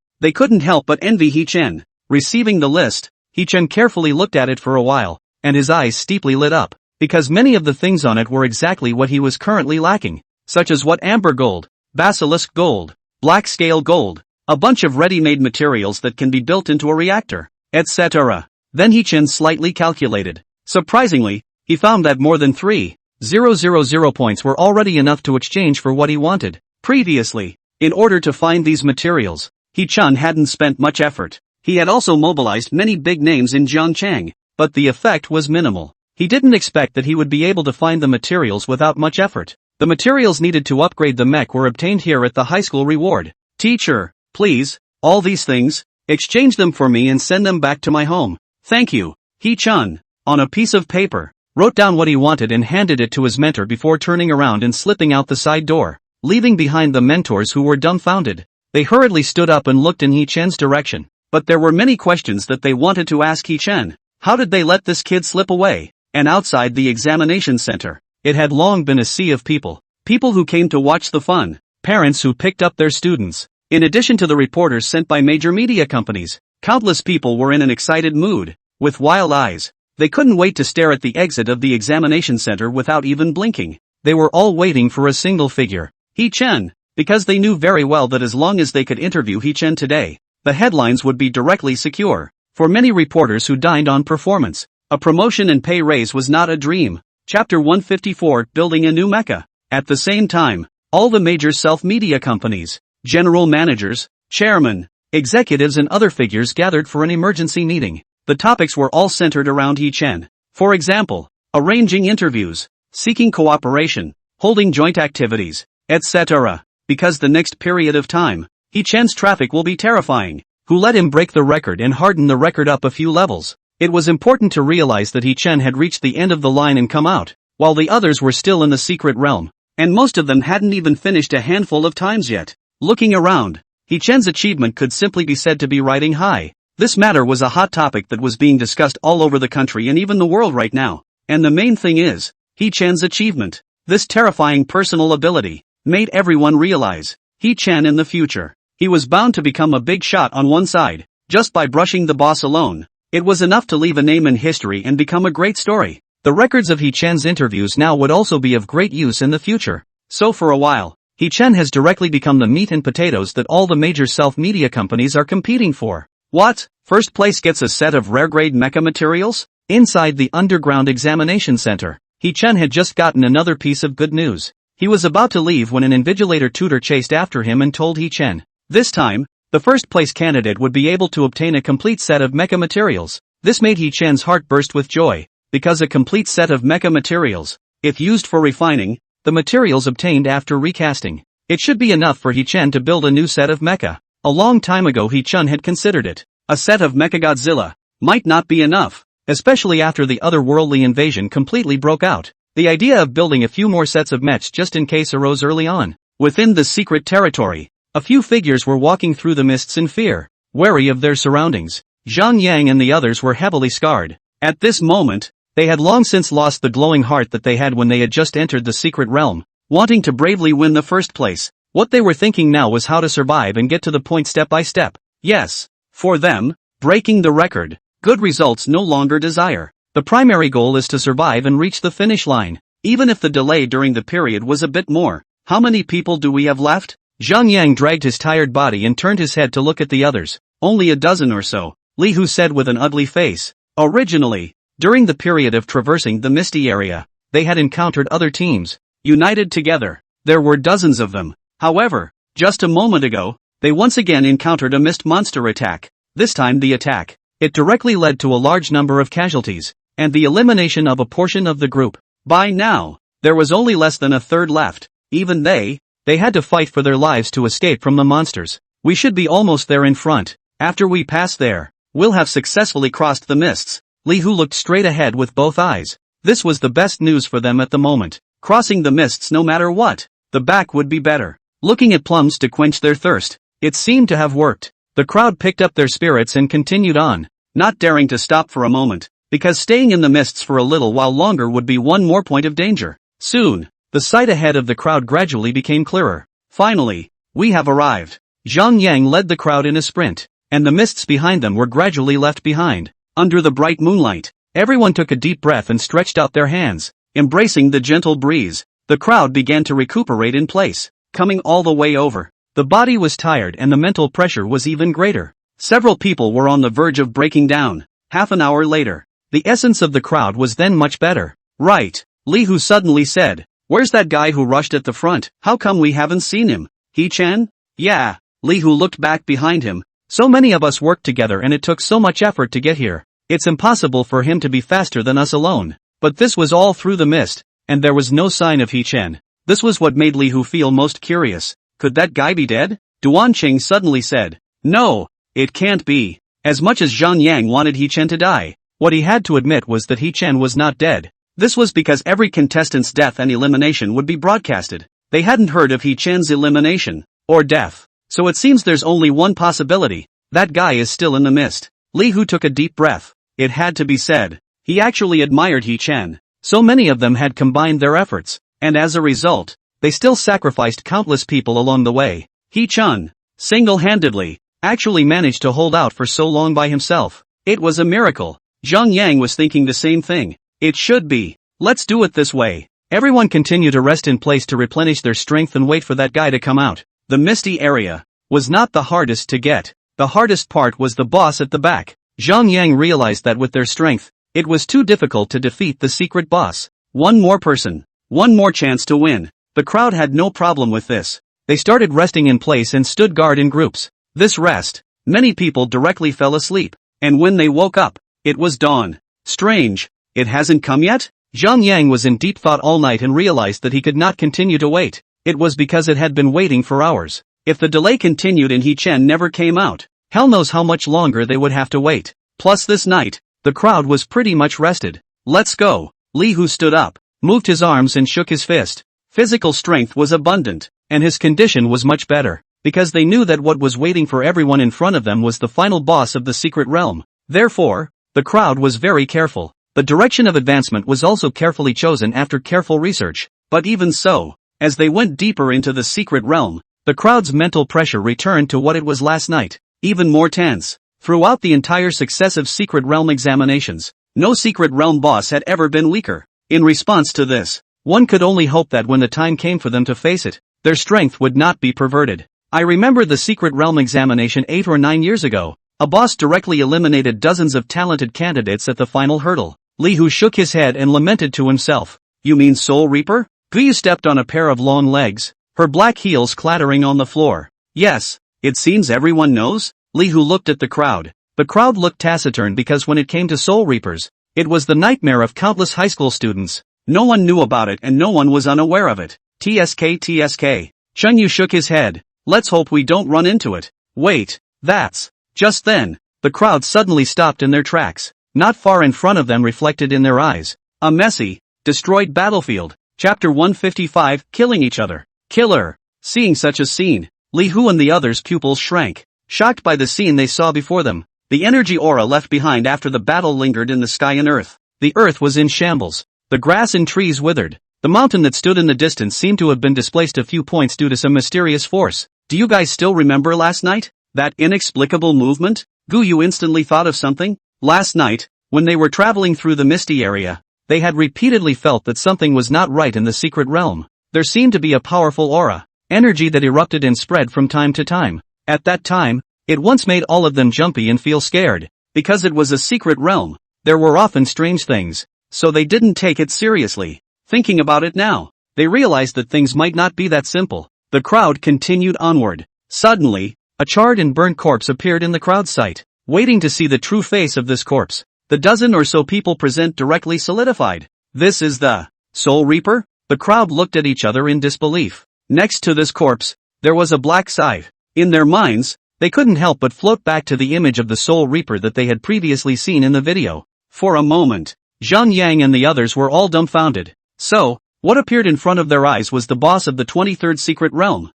Receiving the list, He-Chen carefully looked at it for a while, and his eyes steeply lit up, because many of the things on it were exactly what he was currently lacking, such as what amber gold, basilisk gold, black scale gold, a bunch of ready-made materials that can be built into a reactor, etc. Then He-Chen slightly calculated. Surprisingly, he found that more than 3,000 points were already enough to exchange for what he wanted. Previously, in order to find these materials, He-Chen hadn't spent much effort. He had also mobilized many big names in Zhongcheng, but the effect was minimal. He didn't expect that he would be able to find the materials without much effort. The materials needed to upgrade the mech were obtained here at the high school reward. "Teacher, please, all these things, exchange them for me and send them back to my home. Thank you." He-Chen, on a piece of paper, wrote down what he wanted and handed it to his mentor before turning around and slipping out the side door, leaving behind the mentors who were dumbfounded. They hurriedly stood up and looked in He-Chen's direction, but there were many questions that they wanted to ask He-Chen. How did they let this kid slip away? And outside the examination center, it had long been a sea of people. People who came to watch the fun. Parents who picked up their students. In addition to the reporters sent by major media companies, countless people were in an excited mood, with wild eyes. They couldn't wait to stare at the exit of the examination center without even blinking. They were all waiting for a single figure. He-Chen. Because they knew very well that as long as they could interview He-Chen today, the headlines would be directly secure. For many reporters who dined on performance, a promotion and pay raise was not a dream. Chapter 154, Building a New Mecha. At the same time, all the major self-media companies, general managers, chairmen, executives and other figures gathered for an emergency meeting. The topics were all centered around He-Chen. For example, arranging interviews, seeking cooperation, holding joint activities, etc. Because the next period of time, He-Chen's traffic will be terrifying. Who let him break the record and harden the record up a few levels? It was important to realize that He-Chen had reached the end of the line and come out, while the others were still in the secret realm, and most of them hadn't even finished a handful of times yet. Looking around, He-Chen's achievement could simply be said to be riding high. This matter was a hot topic that was being discussed all over the country and even the world right now. And the main thing is, He-Chen's achievement. This terrifying personal ability made everyone realize, He-Chen in the future, he was bound to become a big shot on one side, just by brushing the boss alone. It was enough to leave a name in history and become a great story. The records of He-Chen's interviews now would also be of great use in the future. So for a while, He-Chen has directly become the meat and potatoes that all the major self-media companies are competing for. What? First place gets a set of rare-grade mecha materials? Inside the underground examination center, He-Chen had just gotten another piece of good news. He was about to leave when an invigilator tutor chased after him and told He-Chen, this time, the first place candidate would be able to obtain a complete set of mecha materials. This made He-Chen's heart burst with joy, because a complete set of mecha materials, if used for refining, the materials obtained after recasting, it should be enough for He-Chen to build a new set of mecha. A long time ago He-Chen had considered it. A set of Mechagodzilla might not be enough, especially after the otherworldly invasion completely broke out. The idea of building a few more sets of mechs just in case arose early on. Within the secret territory, a few figures were walking through the mists in fear, wary of their surroundings. Zhang Yang and the others were heavily scarred. At this moment, they had long since lost the glowing heart that they had when they had just entered the secret realm, wanting to bravely win the first place. What they were thinking now was how to survive and get to the point step by step. Yes, for them, breaking the record, good results no longer desire. The primary goal is to survive and reach the finish line. Even if the delay during the period was a bit more, how many people do we have left? Zhang Yang dragged his tired body and turned his head to look at the others. Only a dozen or so, Li Hu said with an ugly face. Originally, during the period of traversing the misty area, they had encountered other teams, united together. There were dozens of them. However, just a moment ago, they once again encountered a mist monster attack. This time the attack, it directly led to a large number of casualties, and the elimination of a portion of the group. By now, there was only less than a third left. Even they had to fight for their lives to escape from the monsters. We should be almost there in front. After we pass there, we'll have successfully crossed the mists. Li Hu looked straight ahead with both eyes. This was the best news for them at the moment. Crossing the mists no matter what, the back would be better. Looking at plums to quench their thirst, it seemed to have worked. The crowd picked up their spirits and continued on, not daring to stop for a moment, because staying in the mists for a little while longer would be one more point of danger. Soon, the sight ahead of the crowd gradually became clearer. Finally, we have arrived. Zhang Yang led the crowd in a sprint, and the mists behind them were gradually left behind. Under the bright moonlight, everyone took a deep breath and stretched out their hands, embracing the gentle breeze. The crowd began to recuperate in place, coming all the way over. The body was tired and the mental pressure was even greater. Several people were on the verge of breaking down. Half an hour later, the essence of the crowd was then much better. Right, Li Hu suddenly said. Where's that guy who rushed at the front? How come we haven't seen him? He-Chen? Yeah, Li Hu looked back behind him. So many of us worked together and it took so much effort to get here. It's impossible for him to be faster than us alone. But this was all through the mist, and there was no sign of He-Chen. This was what made Li Hu feel most curious. Could that guy be dead? Duan Qing suddenly said. No, it can't be. As much as Zhang Yang wanted He-Chen to die, what he had to admit was that He-Chen was not dead. This was because every contestant's death and elimination would be broadcasted. They hadn't heard of He-Chen's elimination, or death. So it seems there's only one possibility. That guy is still in the mist. Li Hu took a deep breath. It had to be said. He actually admired He-Chen. So many of them had combined their efforts, and as a result, they still sacrificed countless people along the way. Hee-chun, single-handedly, actually managed to hold out for so long by himself. It was a miracle. Zhang Yang was thinking the same thing. It should be. Let's do it this way. Everyone continue to rest in place to replenish their strength and wait for that guy to come out. The misty area was not the hardest to get. The hardest part was the boss at the back. Zhang Yang realized that with their strength, it was too difficult to defeat the secret boss. One more person. One more chance to win. The crowd had no problem with this. They started resting in place and stood guard in groups. This rest, many people directly fell asleep. And when they woke up, it was dawn. Strange. It hasn't come yet? Zhang Yang was in deep thought all night and realized that he could not continue to wait. It was because it had been waiting for hours. If the delay continued and He-Chen never came out, hell knows how much longer they would have to wait. Plus this night, the crowd was pretty much rested. Let's go. Li Hu stood up, moved his arms and shook his fist. Physical strength was abundant, and his condition was much better, because they knew that what was waiting for everyone in front of them was the final boss of the secret realm. Therefore, the crowd was very careful. The direction of advancement was also carefully chosen after careful research. But even so, as they went deeper into the secret realm, the crowd's mental pressure returned to what it was last night, even more tense. Throughout the entire successive secret realm examinations, no secret realm boss had ever been weaker. In response to this, one could only hope that when the time came for them to face it, their strength would not be perverted. I remember the secret realm examination 8 or 9 years ago. A boss directly eliminated dozens of talented candidates at the final hurdle. Li Hu shook his head and lamented to himself. You mean Soul Reaper? Guyu stepped on a pair of long legs, her black heels clattering on the floor. Yes, it seems everyone knows. Li Hu looked at the crowd. The crowd looked taciturn because when it came to Soul Reapers, it was the nightmare of countless high school students. No one knew about it and no one was unaware of it. TSK. Chun Yu shook his head. Let's hope we don't run into it. Wait, that's... Just then, the crowd suddenly stopped in their tracks. Not far in front of them reflected in their eyes, a messy, destroyed battlefield. Chapter 155, Killing Each Other. Killer. Seeing such a scene, Li Hu and the others' pupils shrank, shocked by the scene they saw before them. The energy aura left behind after the battle lingered in the sky and earth. The earth was in shambles. The grass and trees withered. The mountain that stood in the distance seemed to have been displaced a few points due to some mysterious force. Do you guys still remember last night? That inexplicable movement? Guyu instantly thought of something. Last night, when they were traveling through the misty area, they had repeatedly felt that something was not right in the secret realm. There seemed to be a powerful aura, energy that erupted and spread from time to time. At that time, it once made all of them jumpy and feel scared. Because it was a secret realm, there were often strange things, so they didn't take it seriously. Thinking about it now, they realized that things might not be that simple. The crowd continued onward. Suddenly, a charred and burnt corpse appeared in the crowd's sight. Waiting to see the true face of this corpse, the dozen or so people present directly solidified. This is the Soul Reaper? The crowd looked at each other in disbelief. Next to this corpse, there was a black scythe. In their minds, they couldn't help but float back to the image of the Soul Reaper that they had previously seen in the video. For a moment, Zhang Yang and the others were all dumbfounded. So, what appeared in front of their eyes was the boss of the 23rd secret realm.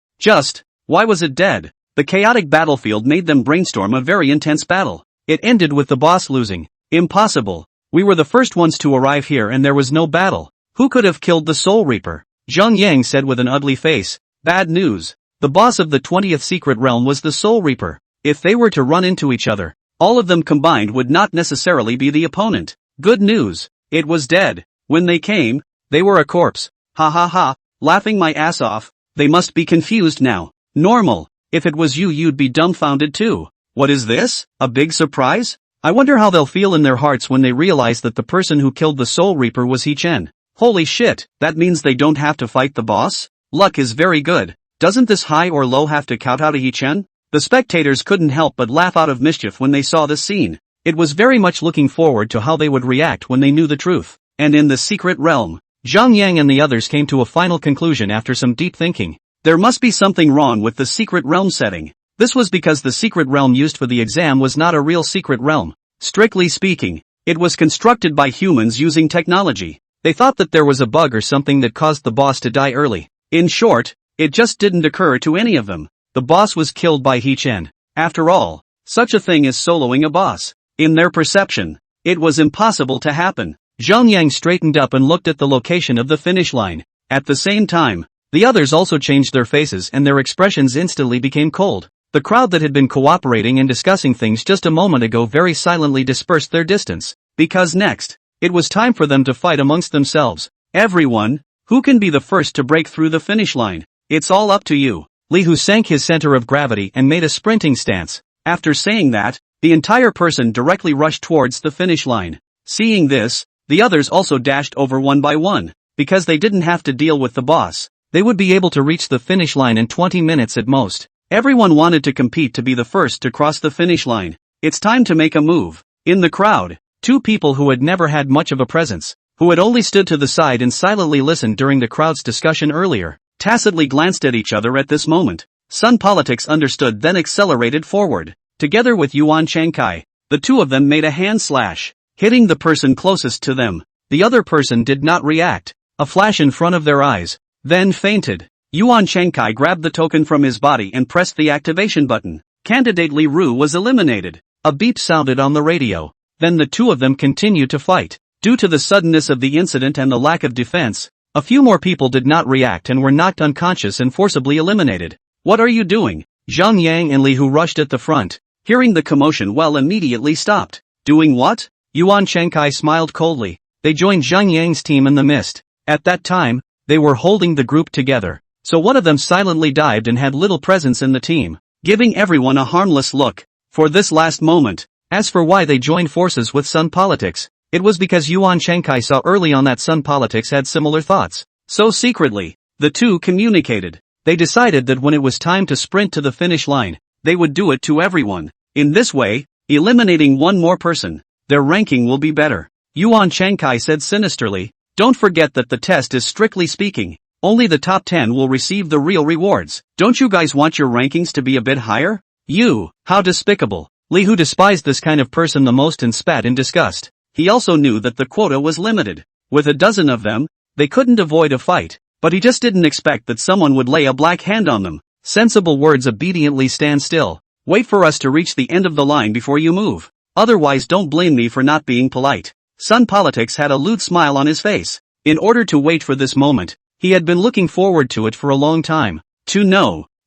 Why was it dead? The chaotic battlefield made them brainstorm a very intense battle. It ended with the boss losing. Impossible. We were the first ones to arrive here and there was no battle. Who could have killed the Soul Reaper? Zhang Yang said with an ugly face. Bad news. The boss of the 20th secret realm was the Soul Reaper. If they were to run into each other, all of them combined would not necessarily be the opponent. Good news. It was dead. When they came, they were a corpse. Ha ha ha. Laughing my ass off. They must be confused now. Normal. If it was you, you'd be dumbfounded too. What is this? A big surprise? I wonder how they'll feel in their hearts when they realize that the person who killed the Soul Reaper was He-Chen. Holy shit, that means they don't have to fight the boss? Luck is very good. Doesn't this high or low have to kowtow to He-Chen? The spectators couldn't help but laugh out of mischief when they saw this scene. It was very much looking forward to how they would react when they knew the truth. And in the secret realm, Zhang Yang and the others came to a final conclusion after some deep thinking. There must be something wrong with the secret realm setting. This was because the secret realm used for the exam was not a real secret realm. Strictly speaking, it was constructed by humans using technology. They thought that there was a bug or something that caused the boss to die early. In short, it just didn't occur to any of them. The boss was killed by He-Chen. After all, such a thing as soloing a boss. In their perception, it was impossible to happen. Zhang Yang straightened up and looked at the location of the finish line. At the same time, the others also changed their faces and their expressions instantly became cold. The crowd that had been cooperating and discussing things just a moment ago very silently dispersed their distance, because next, it was time for them to fight amongst themselves. Everyone, who can be the first to break through the finish line? It's all up to you. Li Hu sank his center of gravity and made a sprinting stance. After saying that, the entire person directly rushed towards the finish line. Seeing this, the others also dashed over one by one. Because they didn't have to deal with the boss, they would be able to reach the finish line in 20 minutes at most. Everyone wanted to compete to be the first to cross the finish line. It's time to make a move. In the crowd, two people who had never had much of a presence, who had only stood to the side and silently listened during the crowd's discussion earlier, tacitly glanced at each other at this moment. Sun Politics understood then accelerated forward. Together with Yuan Changkai, the two of them made a hand slash, hitting the person closest to them. The other person did not react. A flash in front of their eyes, then fainted. Yuan Changkai grabbed the token from his body and pressed the activation button. Candidate Li Ru was eliminated. A beep sounded on the radio. Then the two of them continued to fight. Due to the suddenness of the incident and the lack of defense, a few more people did not react and were knocked unconscious and forcibly eliminated. What are you doing? Zhang Yang and Li Hu rushed at the front, hearing the commotion immediately stopped. Doing what? Yuan Changkai smiled coldly. They joined Zhang Yang's team in the mist. At that time, they were holding the group together, so one of them silently dived and had little presence in the team, giving everyone a harmless look. For this last moment, as for why they joined forces with Sun Politics, it was because Yuan Changkai saw early on that Sun Politics had similar thoughts. So secretly, the two communicated. They decided that when it was time to sprint to the finish line, they would do it to everyone. In this way, eliminating one more person, their ranking will be better. Yuan Changkai said sinisterly, don't forget that the test is strictly speaking, only the top 10 will receive the real rewards. Don't you guys want your rankings to be a bit higher? You, how despicable. Li Hu despised this kind of person the most and spat in disgust. He also knew that the quota was limited. With a dozen of them, they couldn't avoid a fight, but he just didn't expect that someone would lay a black hand on them. Sensible words obediently stand still. Wait for us to reach the end of the line before you move. Otherwise don't blame me for not being polite. Sun Politics had a lewd smile on his face. In order to wait for this moment, he had been looking forward to it for a long time.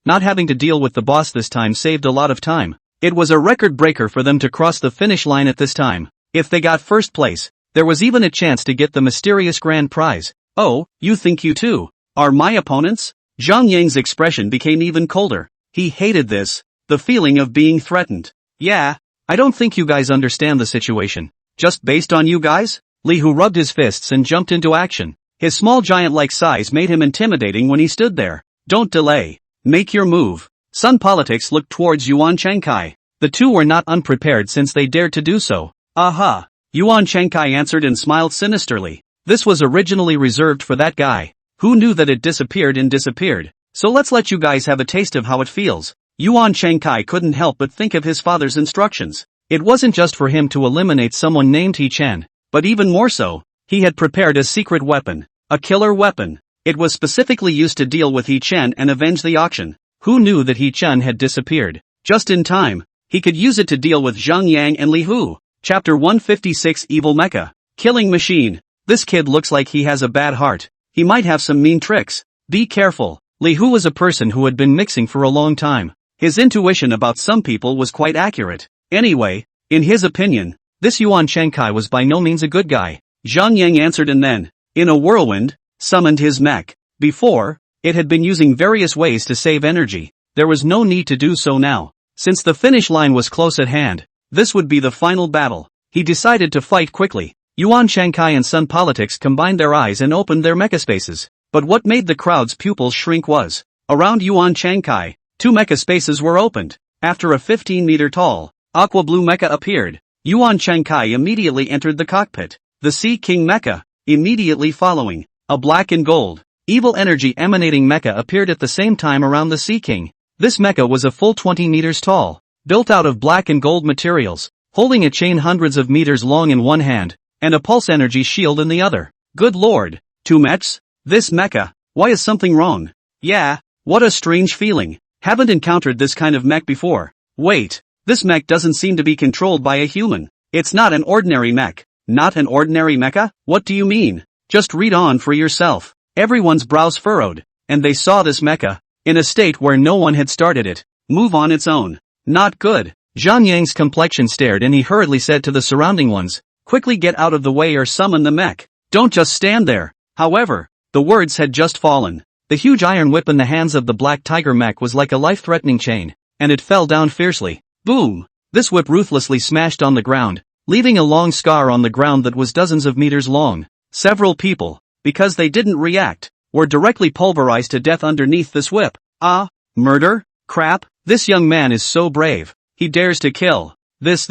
Not having to deal with the boss this time saved a lot of time. It was a record breaker for them to cross the finish line at this time. If they got first place, there was even a chance to get the mysterious grand prize. Oh, you think you two are my opponents? Zhang Yang's expression became even colder. He hated this, the feeling of being threatened. Yeah, I don't think you guys understand the situation. Just based on you guys? Li Hu rubbed his fists and jumped into action. His small giant-like size made him intimidating when he stood there. Don't delay. Make your move. Sun Politics looked towards Yuan Changkai. The two were not unprepared since they dared to do so. Aha! Yuan Changkai answered and smiled sinisterly. This was originally reserved for that guy. Who knew that it disappeared? So let's let you guys have a taste of how it feels. Yuan Changkai couldn't help but think of his father's instructions. It wasn't just for him to eliminate someone named He Chen, but even more so, he had prepared a secret weapon, a killer weapon. It was specifically used to deal with He Chen and avenge the auction. Who knew that He Chen had disappeared? Just in time, he could use it to deal with Zhang Yang and Li Hu. Chapter 156 Evil Mecha. Killing Machine. This kid looks like he has a bad heart. He might have some mean tricks. Be careful. Li Hu was a person who had been mixing for a long time. His intuition about some people was quite accurate. Anyway, in his opinion, this Yuan Changkai was by no means a good guy. Zhang Yang answered and then, in a whirlwind, summoned his mech. Before, it had been using various ways to save energy. There was no need to do so now. Since the finish line was close at hand, this would be the final battle. He decided to fight quickly. Yuan Changkai and Sun Politics combined their eyes and opened their mecha spaces. But what made the crowd's pupils shrink was, around Yuan Changkai, two mecha spaces were opened. After a 15-meter-tall, aqua blue mecha appeared. Yuan Changkai immediately entered the cockpit. The Sea King mecha, immediately following, a black and gold, evil energy emanating mecha appeared at the same time around the Sea King. This mecha was a full 20 meters tall, built out of black and gold materials, holding a chain hundreds of meters long in one hand, and a pulse energy shield in the other. Good lord, two mechs? This mecha, why is something wrong? Yeah, what a strange feeling. Haven't encountered this kind of mech before. Wait, this mech doesn't seem to be controlled by a human. It's not an ordinary mech. Not an ordinary mecha? What do you mean? Just read on for yourself. Everyone's brows furrowed, and they saw this mecha, in a state where no one had started it, move on its own. Not good. Zhang Yang's complexion stared and he hurriedly said to the surrounding ones, quickly get out of the way or summon the mech. Don't just stand there. However, the words had just fallen. The huge iron whip in the hands of the black tiger mech was like a life-threatening chain, and it fell down fiercely. Boom! This whip ruthlessly smashed on the ground, leaving a long scar on the ground that was dozens of meters long. Several people, because they didn't react, were directly pulverized to death underneath this whip. Ah, murder? Crap, this young man is so brave. He dares to kill. This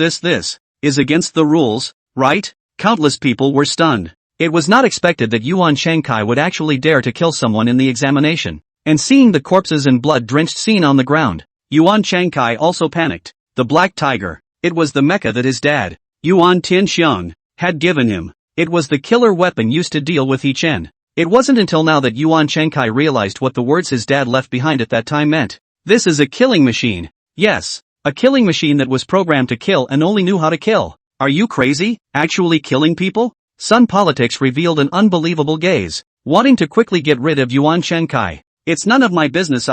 is against the rules, right? Countless people were stunned. It was not expected that Yuan Shankai would actually dare to kill someone in the examination. And seeing the corpses and blood-drenched scene on the ground, Yuan Shankai also panicked. The black tiger, it was the mecha that his dad, Yuan Tianxiang, had given him. It was the killer weapon used to deal with He Chen. It wasn't until now that Yuan Shankai realized what the words his dad left behind at that time meant. This is a killing machine. Yes, a killing machine that was programmed to kill and only knew how to kill. Are you crazy? Actually killing people? Sun Politics revealed an unbelievable gaze, wanting to quickly get rid of Yuan Shankai. It's none of my business.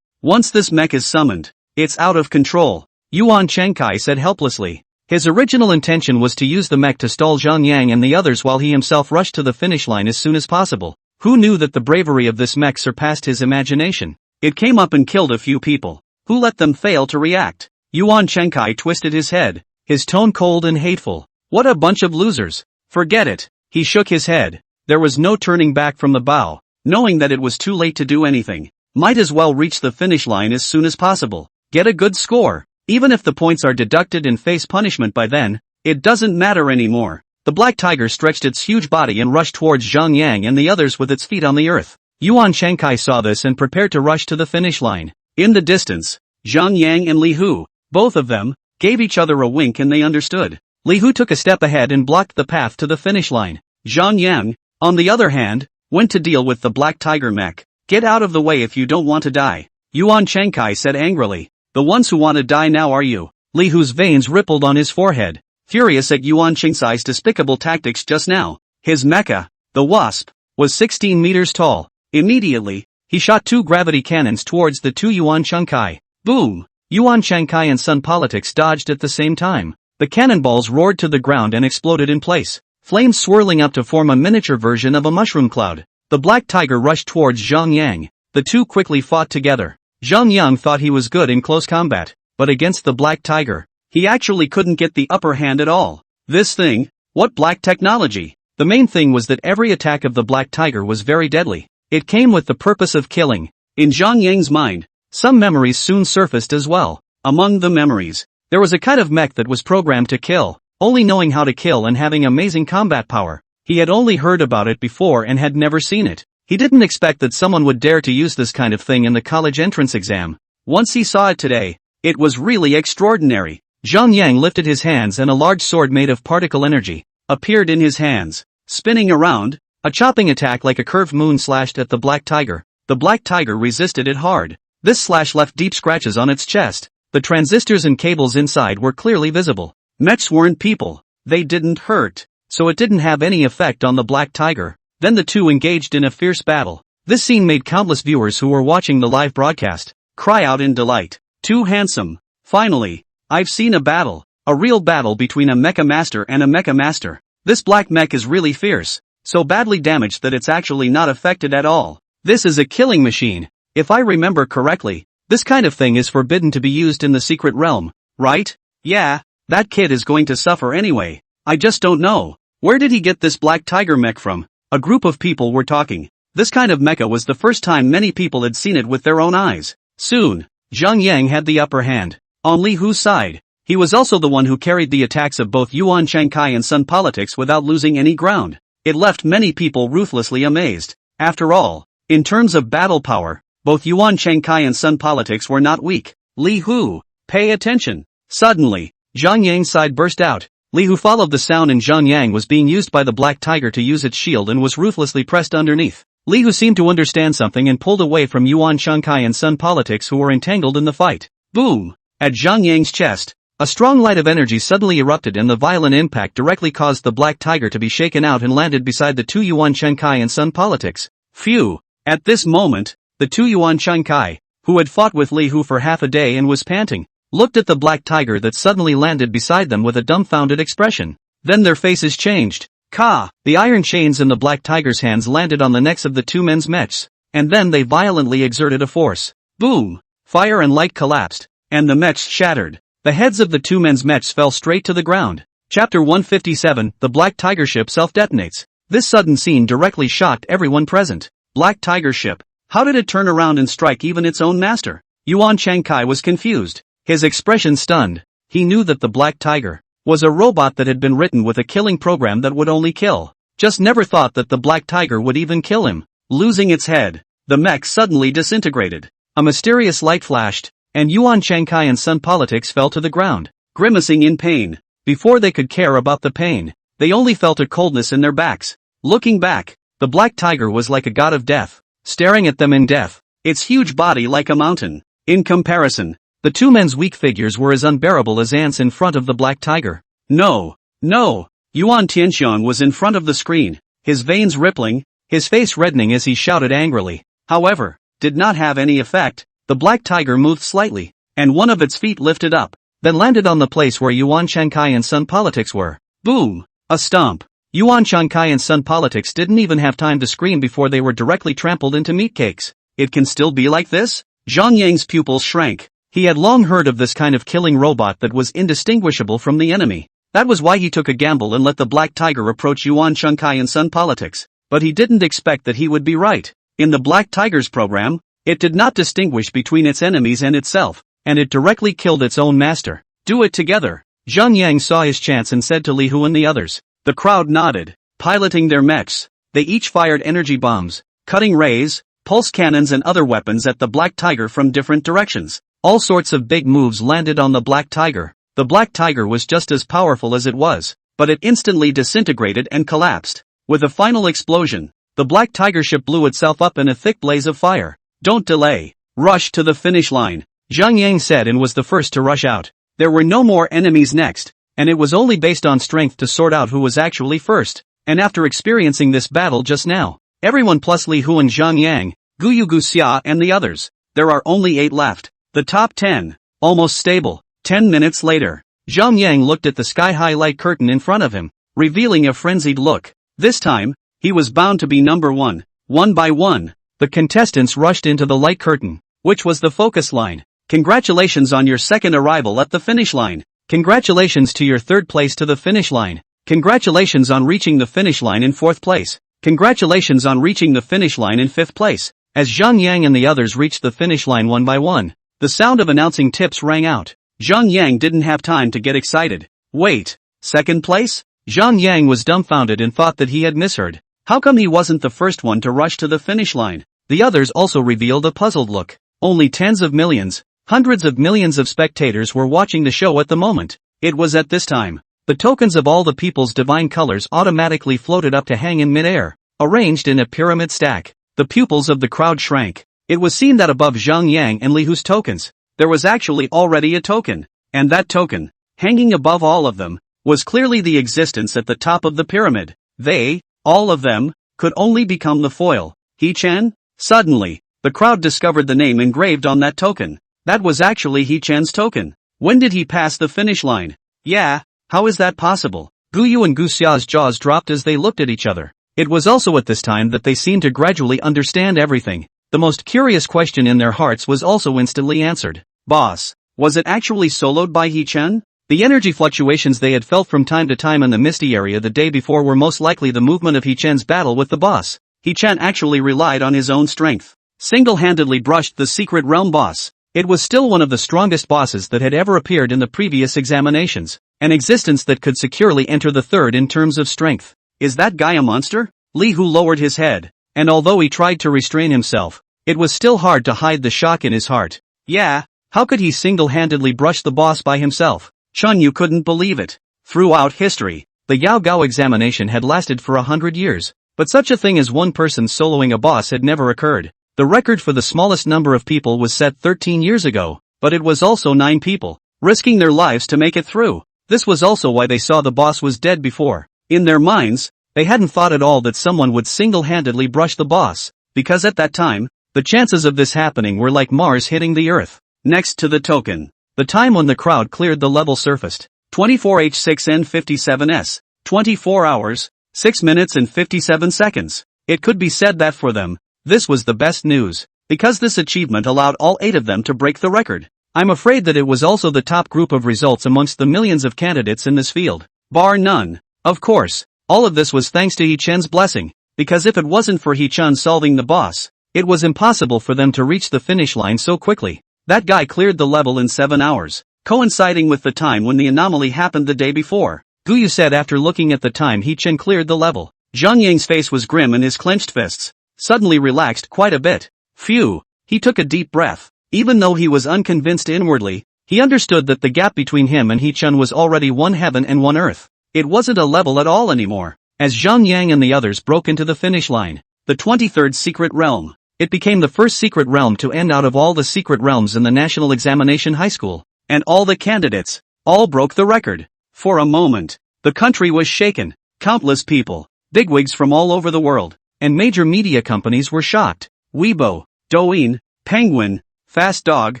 Once this mech is summoned, it's out of control, Yuan Shankai said helplessly. His original intention was to use the mech to stall Zhang Yang and the others while he himself rushed to the finish line as soon as possible. Who knew that the bravery of this mech surpassed his imagination? It came up and killed a few people. Who let them fail to react? Yuan Shankai twisted his head, his tone cold and hateful. What a bunch of losers. Forget it. He shook his head. There was no turning back from the bow, knowing that it was too late to do anything. Might as well reach the finish line as soon as possible. Get a good score. Even if the points are deducted and face punishment by then, it doesn't matter anymore. The black tiger stretched its huge body and rushed towards Zhang Yang and the others with its feet on the earth. Yuan Shankai saw this and prepared to rush to the finish line. In the distance, Zhang Yang and Li Hu, both of them, gave each other a wink and they understood. Li Hu took a step ahead and blocked the path to the finish line. Zhang Yang, on the other hand, went to deal with the black tiger mech. Get out of the way if you don't want to die, Yuan Shankai said angrily. The ones who want to die now are you. Li Hu's veins rippled on his forehead, furious at Yuan Shanksai's despicable tactics just now. His mecha, the Wasp, was 16 meters tall. Immediately, he shot 2 gravity cannons towards the 2 Yuan Shankai. Boom! Yuan Shankai and Sun Politics dodged at the same time. The cannonballs roared to the ground and exploded in place, flames swirling up to form a miniature version of a mushroom cloud. The black tiger rushed towards Zhang Yang. The two quickly fought together. Zhang Yang thought he was good in close combat, but against the black tiger, he actually couldn't get the upper hand at all. This thing? What black technology? The main thing was that every attack of the black tiger was very deadly. It came with the purpose of killing. In Zhang Yang's mind, some memories soon surfaced as well. Among the memories, there was a kind of mech that was programmed to kill, only knowing how to kill and having amazing combat power. He had only heard about it before and had never seen it. He didn't expect that someone would dare to use this kind of thing in the college entrance exam. Once he saw it today, it was really extraordinary. Zhang Yang lifted his hands and a large sword made of particle energy appeared in his hands. Spinning around, a chopping attack like a curved moon slashed at the black tiger. The black tiger resisted it hard. This slash left deep scratches on its chest. The transistors and cables inside were clearly visible. Mechs weren't people. They didn't hurt, so it didn't have any effect on the black tiger. Then the two engaged in a fierce battle. This scene made countless viewers who were watching the live broadcast cry out in delight. Too handsome. Finally, I've seen a battle. A real battle between a mecha master and a mecha master. This black mech is really fierce, so badly damaged that it's actually not affected at all. This is a killing machine. If I remember correctly, this kind of thing is forbidden to be used in the secret realm, right? Yeah, that kid is going to suffer anyway. I just don't know. Where did he get this black tiger mech from? A group of people were talking. This kind of mecha was the first time many people had seen it with their own eyes. Soon, Zhang Yang had the upper hand. On Li Hu's side, he was also the one who carried the attacks of both Yuan Shankai and Sun Politics without losing any ground. It left many people ruthlessly amazed. After all, in terms of battle power, both Yuan Shankai and Sun Politics were not weak. Li Hu, pay attention. Suddenly, Zhang Yang's side burst out. Li Hu followed the sound and Zhang Yang was being used by the black tiger to use its shield and was ruthlessly pressed underneath. Li Hu seemed to understand something and pulled away from Yuan Shankai and Sun Politics who were entangled in the fight. Boom! At Zhang Yang's chest, A strong light of energy suddenly erupted and the violent impact directly caused the black tiger to be shaken out and landed beside the two Yuan Chenkai and Sun Politics. Phew! At this moment, the two Yuan Chenkai, who had fought with Li Hu for half a day and was panting, looked at the black tiger that suddenly landed beside them with a dumbfounded expression. Then their faces changed. Ka! The iron chains in the black tiger's hands landed on the necks of the two men's mechs, and then they violently exerted a force. Boom! Fire and light collapsed, and the mechs shattered. The heads of the two men's mechs fell straight to the ground. Chapter 157, The Black Tiger Ship Self-Detonates. This sudden scene directly shocked everyone present. Black Tiger Ship. How did it turn around and strike even its own master? Yuan Chenkai was confused. His expression stunned. He knew that the Black Tiger was a robot that had been written with a killing program that would only kill. Just never thought that the Black Tiger would even kill him. Losing its head, the mech suddenly disintegrated. A mysterious light flashed, and Yuan Chenkai and Sun Politics fell to the ground, grimacing in pain. Before they could care about the pain, they only felt a coldness in their backs. Looking back, the Black Tiger was like a god of death, staring at them in death, its huge body like a mountain. In comparison, the two men's weak figures were as unbearable as ants in front of the Black Tiger. No! No! Yuan Tianxiang was in front of the screen, his veins rippling, his face reddening as he shouted angrily. However, did not have any effect. The Black Tiger moved slightly, and one of its feet lifted up, then landed on the place where Yuan Chenkai and Sun Politics were. Boom! A stomp. Yuan Chenkai and Sun Politics didn't even have time to scream before they were directly trampled into meat cakes. It can still be like this? Zhang Yang's pupils shrank. He had long heard of this kind of killing robot that was indistinguishable from the enemy. That was why he took a gamble and let the Black Tiger approach Yuan Chenkai and Sun Politics. But he didn't expect that he would be right. In the Black Tiger's program, it did not distinguish between its enemies and itself, and it directly killed its own master. Do it together. Zhang Yang saw his chance and said to Li Hu and the others. The crowd nodded, piloting their mechs. They each fired energy bombs, cutting rays, pulse cannons and other weapons at the Black Tiger from different directions. All sorts of big moves landed on the Black Tiger. The Black Tiger was just as powerful as it was, but it instantly disintegrated and collapsed. With a final explosion, the Black Tiger ship blew itself up in a thick blaze of fire. Don't delay. Rush to the finish line, Zhang Yang said and was the first to rush out. There were no more enemies next, and it was only based on strength to sort out who was actually first. And after experiencing this battle just now, everyone plus Li Hu and Zhang Yang, Guyu Guxia and the others, there are only 8 left. The top 10. Almost stable. 10 minutes later, Zhang Yang looked at the sky-high light curtain in front of him, revealing a frenzied look. This time, he was bound to be number 1. One by one, the contestants rushed into the light curtain, which was the focus line. Congratulations on your second arrival at the finish line. Congratulations to your third place to the finish line. Congratulations on reaching the finish line in 4th place. Congratulations on reaching the finish line in 5th place. As Zhang Yang and the others reached the finish line one by one, the sound of announcing tips rang out. Zhang Yang didn't have time to get excited. Wait, 2nd place? Zhang Yang was dumbfounded and thought that he had misheard. How come he wasn't the first one to rush to the finish line? The others also revealed a puzzled look. Only tens of millions, hundreds of millions of spectators were watching the show at the moment. It was at this time. The tokens of all the people's divine colors automatically floated up to hang in midair, arranged in a pyramid stack. The pupils of the crowd shrank. It was seen that above Zhang Yang and Li Hu's tokens, there was actually already a token. And that token, hanging above all of them, was clearly the existence at the top of the pyramid. They, all of them, could only become the foil. He-chan? Suddenly, the crowd discovered the name engraved on that token. That was actually He-chan's token. When did he pass the finish line? Yeah, how is that possible? Guyu and Guxia's jaws dropped as they looked at each other. It was also at this time that they seemed to gradually understand everything. The most curious question in their hearts was also instantly answered. Boss, was it actually soloed by He-chan? The energy fluctuations they had felt from time to time in the misty area the day before were most likely the movement of He-chan's battle with the boss. He-chan actually relied on his own strength. Single-handedly brushed the secret realm boss. It was still one of the strongest bosses that had ever appeared in the previous examinations. An existence that could securely enter the third in terms of strength. Is that guy a monster? Li Hu lowered his head. And although he tried to restrain himself, it was still hard to hide the shock in his heart. Yeah, how could he single-handedly brush the boss by himself? Chun Yu couldn't believe it. Throughout history, the Yao Gao examination had lasted for 100 years, but such a thing as one person soloing a boss had never occurred. The record for the smallest number of people was set 13 years ago, but it was also 9 people. risking their lives to make it through. This was also why they saw the boss was dead before. In their minds, they hadn't thought at all that someone would single-handedly brush the boss, because at that time, the chances of this happening were like Mars hitting the Earth. Next to the token, the time when the crowd cleared the level surfaced. 24H6N57S, 24 hours, 6 minutes and 57 seconds. It could be said that for them, this was the best news, because this achievement allowed all 8 of them to break the record. I'm afraid that it was also the top group of results amongst the millions of candidates in this field, bar none. Of course, all of this was thanks to Hee-chan's blessing, because if it wasn't for Hee-chan solving the boss, it was impossible for them to reach the finish line so quickly. That guy cleared the level in 7 hours, coinciding with the time when the anomaly happened the day before. Guyu said after looking at the time Hee-chan cleared the level. Zhang Yang's face was grim and his clenched fists suddenly relaxed quite a bit. Phew, he took a deep breath. Even though he was unconvinced inwardly, he understood that the gap between him and Hee-chan was already one heaven and one earth. It wasn't a level at all anymore. As Zhang Yang and the others broke into the finish line, the 23rd secret realm, it became the first secret realm to end out of all the secret realms in the National Examination High School, and all the candidates, all broke the record. For a moment, the country was shaken. Countless people, bigwigs from all over the world, and major media companies were shocked. Weibo, Douyin, Penguin, Fast Dog,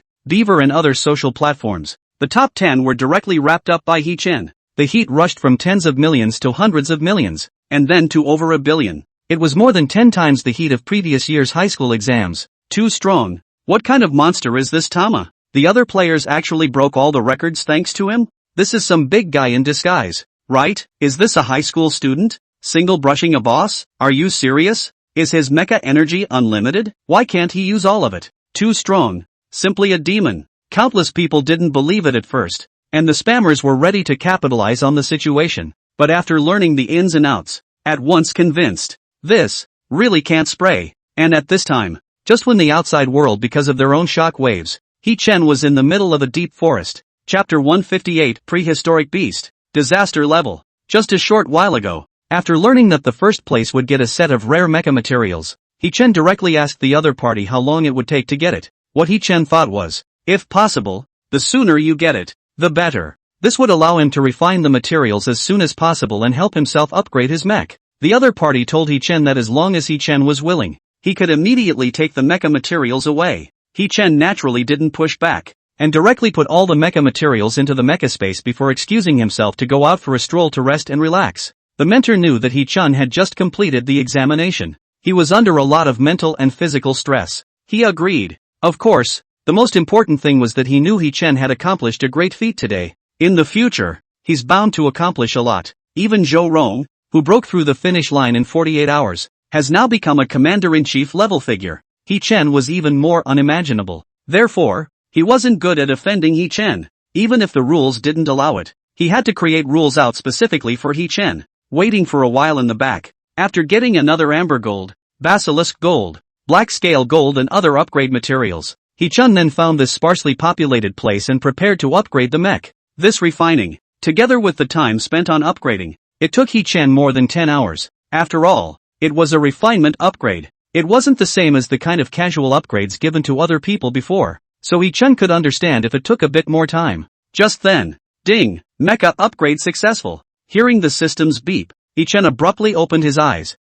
Beaver and other social platforms. The top 10 were directly wrapped up by Hee-chan. The heat rushed from tens of millions to hundreds of millions, and then to over a billion. It was more than 10 times the heat of previous year's high school exams. Too strong. What kind of monster is this Tama? The other players actually broke all the records thanks to him? This is some big guy in disguise, right? Is this a high school student? Single brushing a boss? Are you serious? Is his mecha energy unlimited? Why can't he use all of it? Too strong. Simply a demon. Countless people didn't believe it at first, and the spammers were ready to capitalize on the situation, but after learning the ins and outs, at once convinced. This really can't spray. And at this time, just when the outside world because of their own shock waves, Hee-chan was in the middle of a deep forest. Chapter 158 Prehistoric Beast. Disaster Level. Just a short while ago, after learning that the first place would get a set of rare mecha materials, Hee-chan directly asked the other party how long it would take to get it. What Hee-chan thought was, if possible, the sooner you get it, the better. This would allow him to refine the materials as soon as possible and help himself upgrade his mech. The other party told Hee-chan that as long as Hee-chan was willing, he could immediately take the mecha materials away. Hee-chan naturally didn't push back, and directly put all the mecha materials into the mecha space before excusing himself to go out for a stroll to rest and relax. The mentor knew that Hee-chan had just completed the examination. He was under a lot of mental and physical stress. He agreed. Of course, the most important thing was that he knew Hee-chan had accomplished a great feat today. In the future, he's bound to accomplish a lot. Even Zhou Rong, who broke through the finish line in 48 hours, has now become a commander-in-chief level figure. Hee-chan was even more unimaginable. Therefore, he wasn't good at offending Hee-chan. Even if the rules didn't allow it, he had to create rules out specifically for Hee-chan. Waiting for a while in the back, after getting another amber gold, basilisk gold, black scale gold and other upgrade materials, Hee-chan then found this sparsely populated place and prepared to upgrade the mech. This refining, together with the time spent on upgrading, it took Hee-chan more than 10 hours. After all, it was a refinement upgrade. It wasn't the same as the kind of casual upgrades given to other people before, so Hee-chan could understand if it took a bit more time. Just then, ding, mecha upgrade successful. Hearing the system's beep, Hee-chan abruptly opened his eyes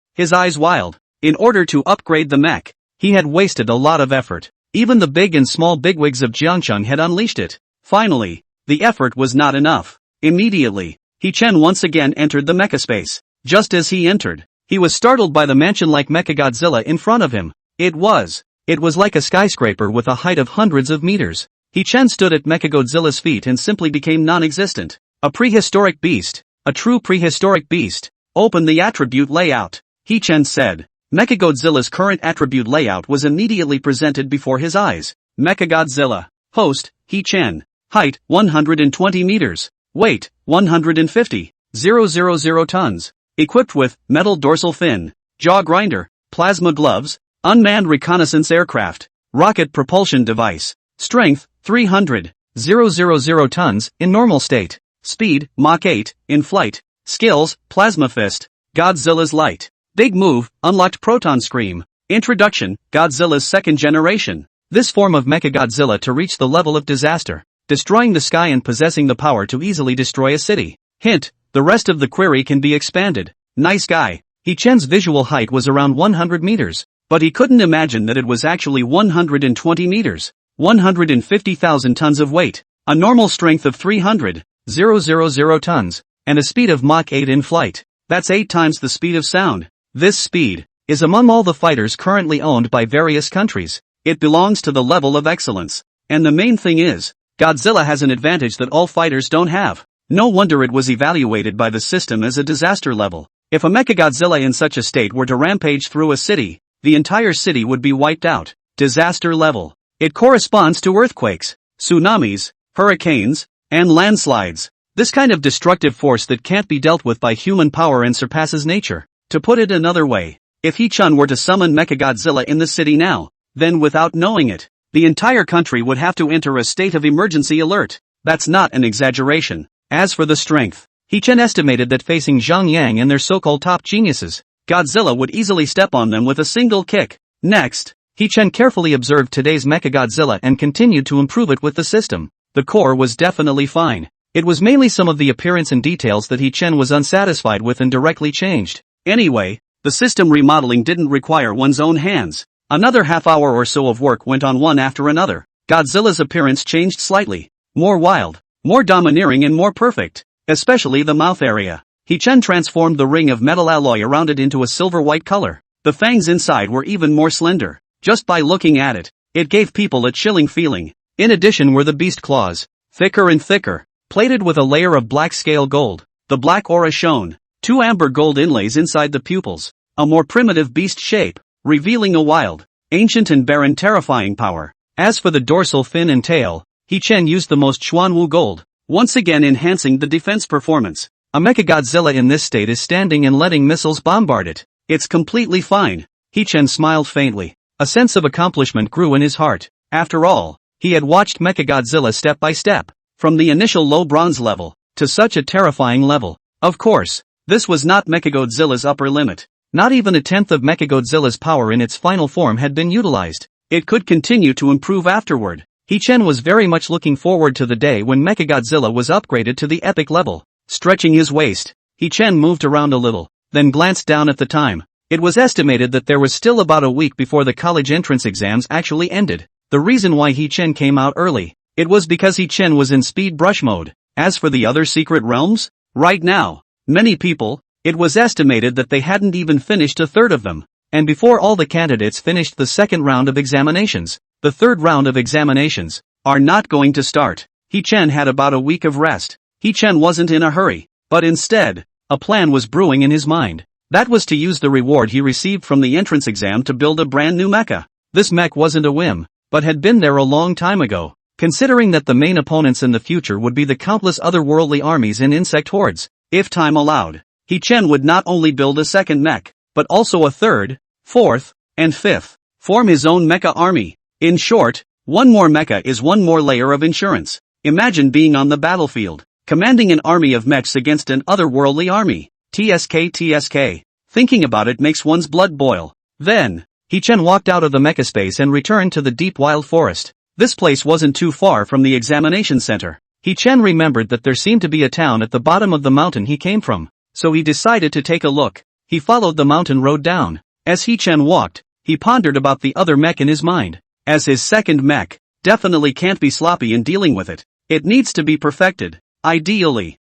wild. In order to upgrade the mech, he had wasted a lot of effort. Even the big and small bigwigs of Jiangcheng had unleashed it. Finally, the effort was not enough. Immediately, Hee-chan once again entered the mecha space. Just as he entered, he was startled by the mansion-like Mechagodzilla in front of him. It was like a skyscraper with a height of hundreds of meters. Hee-chan stood at Mechagodzilla's feet and simply became non-existent. A prehistoric beast. A true prehistoric beast. Open the attribute layout. Hee-chan said. Mechagodzilla's current attribute layout was immediately presented before his eyes. Mechagodzilla. Host, Hee-chan. Height, 120 meters. Weight, 150,000 tons. Equipped with metal dorsal fin, jaw grinder, plasma gloves, unmanned reconnaissance aircraft, rocket propulsion device. Strength, 300,000 tons in normal state. Speed, Mach 8, in flight. Skills, Plasma Fist, Godzilla's Light. Big move, unlocked Proton Scream. Introduction, Godzilla's second generation. This form of Mechagodzilla to reach the level of disaster. destroying the sky and possessing the power to easily destroy a city. Hint, the rest of the query can be expanded. Nice guy. He-Chen's visual height was around 100 meters, but he couldn't imagine that it was actually 120 meters. 150,000 tons of weight, a normal strength of 300,000 tons, and a speed of Mach 8 in flight. That's 8 times the speed of sound. This speed is among all the fighters currently owned by various countries. It belongs to the level of excellence. And the main thing is, Godzilla has an advantage that all fighters don't have. No wonder it was evaluated by the system as a disaster level. If a Mechagodzilla in such a state were to rampage through a city, the entire city would be wiped out. Disaster level. It corresponds to earthquakes, tsunamis, hurricanes, and landslides. This kind of destructive force that can't be dealt with by human power and surpasses nature. To put it another way, if He-Chan were to summon Mechagodzilla in the city now, then without knowing it, the entire country would have to enter a state of emergency alert. That's not an exaggeration. As for the strength, He-Chan estimated that facing Zhang Yang and their so-called top geniuses, Godzilla would easily step on them with a single kick. Next, He-Chan carefully observed today's Mechagodzilla and continued to improve it with the system. The core was definitely fine. It was mainly some of the appearance and details that He-Chan was unsatisfied with and directly changed. Anyway, the system remodeling didn't require one's own hands. Another half hour or so of work went on one after another. Godzilla's appearance changed slightly. More wild, more domineering and more perfect. Especially the mouth area. He-Chan transformed the ring of metal alloy around it into a silver-white color. The fangs inside were even more slender. Just by looking at it, it gave people a chilling feeling. In addition were the beast claws, thicker and thicker, plated with a layer of black scale gold. The black aura shone. 2 amber gold inlays inside the pupils. A more primitive beast shape, revealing a wild, ancient and barren terrifying power. As for the dorsal fin and tail, He-Chan used the most Xuanwu gold, once again enhancing the defense performance. A Mechagodzilla in this state is standing and letting missiles bombard it. It's completely fine. He-Chan smiled faintly. A sense of accomplishment grew in his heart. After all, he had watched Mechagodzilla step by step, from the initial low bronze level, to such a terrifying level. Of course, this was not Mechagodzilla's upper limit. Not even a tenth of Mechagodzilla's power in its final form had been utilized. It could continue to improve afterward. He-Chan was very much looking forward to the day when Mechagodzilla was upgraded to the epic level. Stretching his waist, He-Chan moved around a little, then glanced down at the time. It was estimated that there was still about a week before the college entrance exams actually ended. The reason why He-Chan came out early, it was because He-Chan was in speed brush mode. As for the other secret realms, right now, many people, it was estimated that they hadn't even finished a third of them. And before all the candidates finished the second round of examinations, the third round of examinations are not going to start. He-Chan had about a week of rest. He-Chan wasn't in a hurry, but instead, a plan was brewing in his mind. That was to use the reward he received from the entrance exam to build a brand new mecha. This mech wasn't a whim, but had been there a long time ago. Considering that the main opponents in the future would be the countless otherworldly armies and insect hordes, if time allowed, He-Chan would not only build a second mech, but also a third, fourth, and fifth. Form his own mecha army. In short, one more mecha is one more layer of insurance. Imagine being on the battlefield, commanding an army of mechs against an otherworldly army. TSK. Thinking about it makes one's blood boil. Then, He-Chan walked out of the mecha space and returned to the deep wild forest. This place wasn't too far from the examination center. He-Chan remembered that there seemed to be a town at the bottom of the mountain he came from, so he decided to take a look. He followed the mountain road down. As He-Chan walked, he pondered about the other mech in his mind. As his second mech, definitely can't be sloppy in dealing with it. It needs to be perfected. Ideally,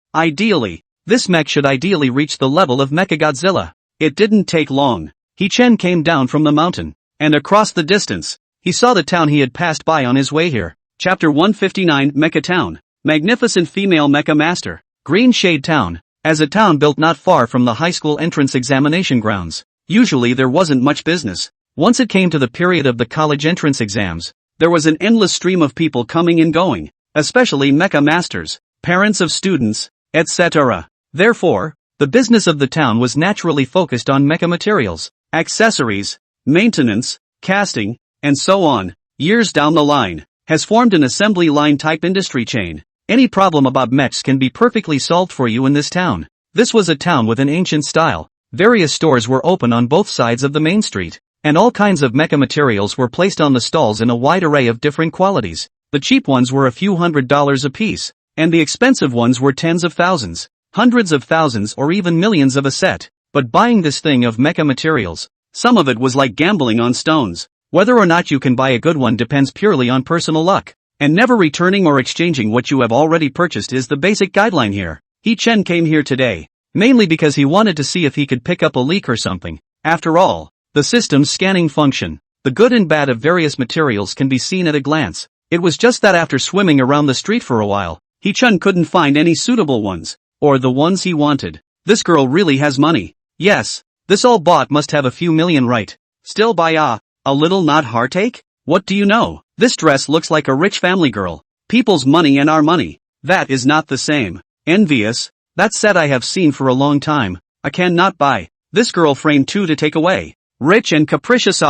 this mech should ideally reach the level of Mechagodzilla. It didn't take long. He-Chan came down from the mountain, and across the distance, he saw the town he had passed by on his way here. Chapter 159 Mecha Town. Magnificent female mecha master. Green Shade Town. As a town built not far from the high school entrance examination grounds, usually there wasn't much business. Once it came to the period of the college entrance exams, there was an endless stream of people coming and going, especially mecha masters, parents of students, etc. Therefore, the business of the town was naturally focused on mecha materials, accessories, maintenance, casting, and so on. Years down the line, has formed an assembly line type industry chain. Any problem about mechs can be perfectly solved for you in this town. This was a town with an ancient style. Various stores were open on both sides of the main street, and all kinds of mecha materials were placed on the stalls in a wide array of different qualities. The cheap ones were a few $100s apiece, and the expensive ones were tens of thousands, hundreds of thousands or even millions of a set. But buying this thing of mecha materials, some of it was like gambling on stones. Whether or not you can buy a good one depends purely on personal luck, and never returning or exchanging what you have already purchased is the basic guideline here. He-Chen came here today, mainly because he wanted to see if he could pick up a leak or something. After all, the system's scanning function, the good and bad of various materials can be seen at a glance. It was just that after swimming around the street for a while, He-Chen couldn't find any suitable ones, or the ones he wanted. This girl really has money. Yes, this all bought must have a few million, right? Still buy a little not heartache? What do you know? This dress looks like a rich family girl. People's money and our money. That is not the same. Envious. That set I have seen for a long time. I cannot buy. This girl frame too to take away. Rich and capricious.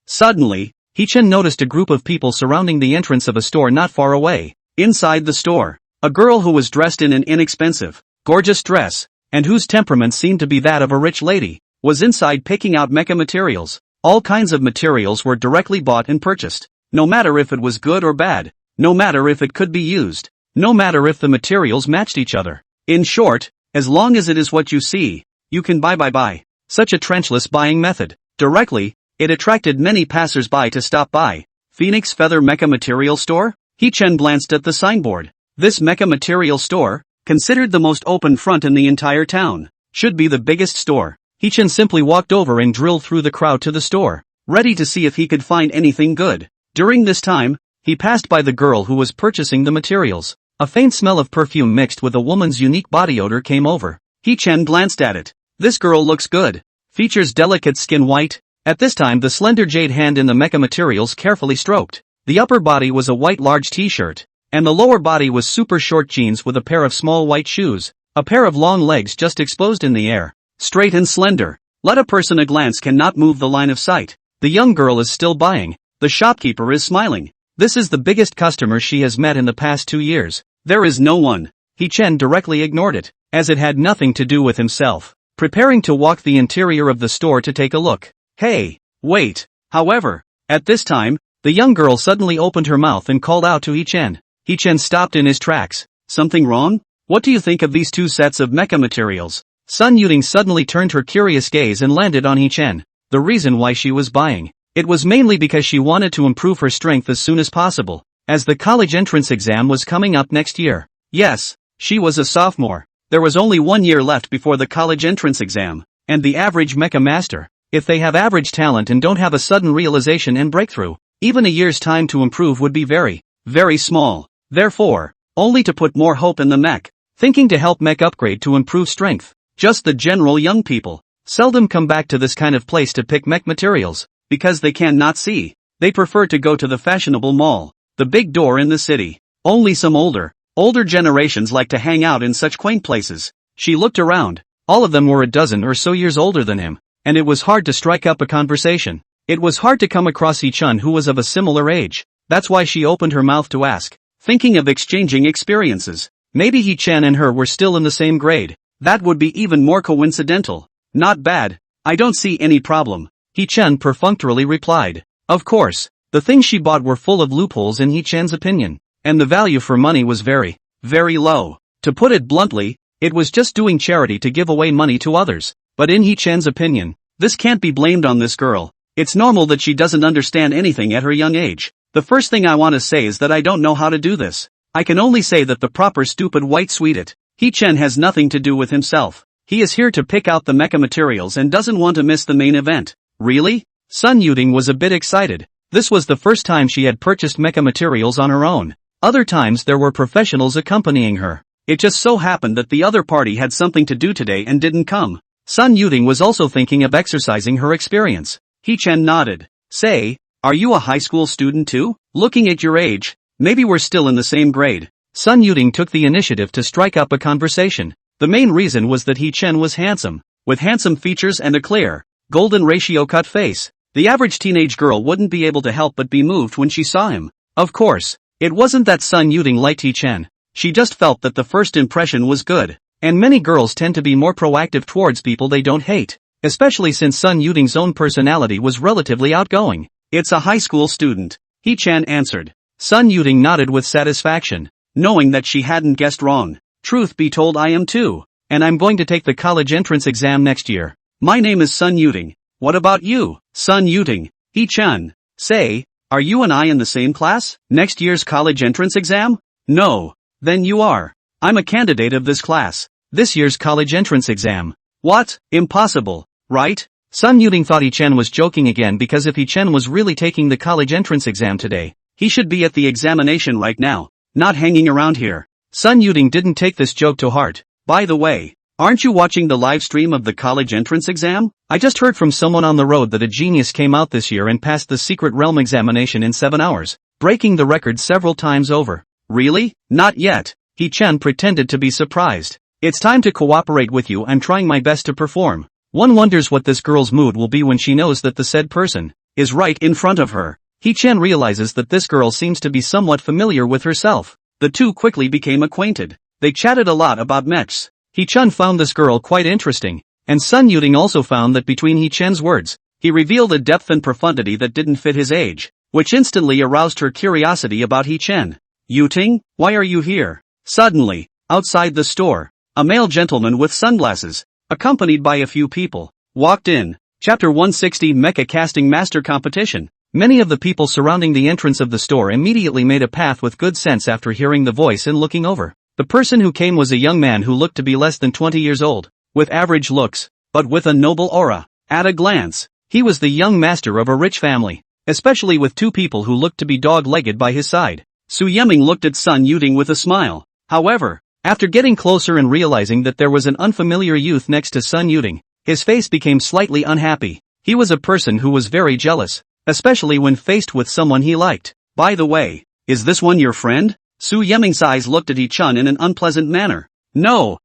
Suddenly, He-Chen noticed a group of people surrounding the entrance of a store not far away. Inside the store, a girl who was dressed in an inexpensive, gorgeous dress, and whose temperament seemed to be that of a rich lady, was inside picking out mecha materials. All kinds of materials were directly bought and purchased. No matter if it was good or bad, no matter if it could be used, no matter if the materials matched each other. In short, as long as it is what you see, you can buy. Such a trenchless buying method. Directly, it attracted many passers-by to stop by. Phoenix Feather Mecha Material Store? He-Chen glanced at the signboard. This mecha material store, considered the most open front in the entire town, should be the biggest store. He-Chen simply walked over and drilled through the crowd to the store, ready to see if he could find anything good. During this time, he passed by the girl who was purchasing the materials. A faint smell of perfume mixed with a woman's unique body odor came over. He-Chen glanced at it. This girl looks good. Features delicate skin white. At this time the slender jade hand in the mecha materials carefully stroked. The upper body was a white large t-shirt, and the lower body was super short jeans with a pair of small white shoes, a pair of long legs just exposed in the air. Straight and slender. Let a person a glance cannot move the line of sight. The young girl is still buying. The shopkeeper is smiling. This is the biggest customer she has met in the past 2 years. There is no one. He-Chen directly ignored it, as it had nothing to do with himself, preparing to walk the interior of the store to take a look. Hey, wait. However, at this time, the young girl suddenly opened her mouth and called out to He-Chen. He-Chen stopped in his tracks. Something wrong? What do you think of these two sets of mecha materials? Sun Yuding suddenly turned her curious gaze and landed on He-Chen. The reason why she was buying. It was mainly because she wanted to improve her strength as soon as possible, as the college entrance exam was coming up next year. Yes, she was a sophomore. There was only 1 year left before the college entrance exam, and the average mecha master, if they have average talent and don't have a sudden realization and breakthrough, even a year's time to improve would be very, very small. Therefore, only to put more hope in the mech, thinking to help mech upgrade to improve strength. Just the general young people seldom come back to this kind of place to pick mech materials, because they cannot see. They prefer to go to the fashionable mall, the big door in the city. Only some older generations like to hang out in such quaint places. She looked around. All of them were a dozen or so years older than him, and it was hard to strike up a conversation. It was hard to come across He-Chen who was of a similar age. That's why she opened her mouth to ask, thinking of exchanging experiences. Maybe He-Chen and her were still in the same grade. That would be even more coincidental. Not bad. I don't see any problem. He-Chen perfunctorily replied. Of course, the things she bought were full of loopholes in He-Chen's opinion, and the value for money was very, very low. To put it bluntly, it was just doing charity to give away money to others. But in He-Chen's opinion, this can't be blamed on this girl. It's normal that she doesn't understand anything at her young age. The first thing I want to say is that I don't know how to do this. I can only say that the proper stupid white sweet it. He-Chen has nothing to do with himself. He is here to pick out the mecha materials and doesn't want to miss the main event. Really? Sun Yuding was a bit excited. This was the first time she had purchased mecha materials on her own. Other times there were professionals accompanying her. It just so happened that the other party had something to do today and didn't come. Sun Yuding was also thinking of exercising her experience. He-Chen nodded. Say, are you a high school student too? Looking at your age, maybe we're still in the same grade. Sun Yuding took the initiative to strike up a conversation. The main reason was that He-Chen was handsome, with handsome features and a clear, golden ratio cut face. The average teenage girl wouldn't be able to help but be moved when she saw him. Of course, it wasn't that Sun Yuding liked He-Chen. She just felt that the first impression was good. And many girls tend to be more proactive towards people they don't hate, especially since Sun Yuding's own personality was relatively outgoing. It's a high school student. He-Chen answered. Sun Yuting nodded with satisfaction, knowing that she hadn't guessed wrong. Truth be told, I am too. And I'm going to take the college entrance exam next year. My name is Sun Yuting. What about you? Sun Yuting. He-chan. Say, are you and I in the same class? Next year's college entrance exam? No. Then you are. I'm a candidate of this class. This year's college entrance exam. What? Impossible, right? Sun Yuting thought He-chan was joking again, because if He-chan was really taking the college entrance exam today, he should be at the examination right now, not hanging around here. Sun Yuting didn't take this joke to heart. By the way, aren't you watching the live stream of the college entrance exam? I just heard from someone on the road that a genius came out this year and passed the secret realm examination in 7 hours, breaking the record several times over. Really? Not yet. He-chan pretended to be surprised. It's time to cooperate with you. I'm trying my best to perform. One wonders what this girl's mood will be when she knows that the said person is right in front of her. He-chan realizes that this girl seems to be somewhat familiar with herself. The two quickly became acquainted. They chatted a lot about mechs. He-chan found this girl quite interesting, and Sun Yuting also found that between He-chan's words, he revealed a depth and profundity that didn't fit his age, which instantly aroused her curiosity about He-chan. Yuting, why are you here? Suddenly, outside the store, a male gentleman with sunglasses, accompanied by a few people, walked in. Chapter 160 Mecha Casting Master Competition. Many of the people surrounding the entrance of the store immediately made a path with good sense after hearing the voice and looking over. The person who came was a young man who looked to be less than 20 years old, with average looks, but with a noble aura. At a glance, he was the young master of a rich family, especially with two people who looked to be dog-legged by his side. Su Yeming looked at Sun Yuting with a smile. However, after getting closer and realizing that there was an unfamiliar youth next to Sun Yuting, his face became slightly unhappy. He was a person who was very jealous, especially when faced with someone he liked. By the way, is this one your friend? Su Yeming's eyes looked at He-chan in an unpleasant manner. No,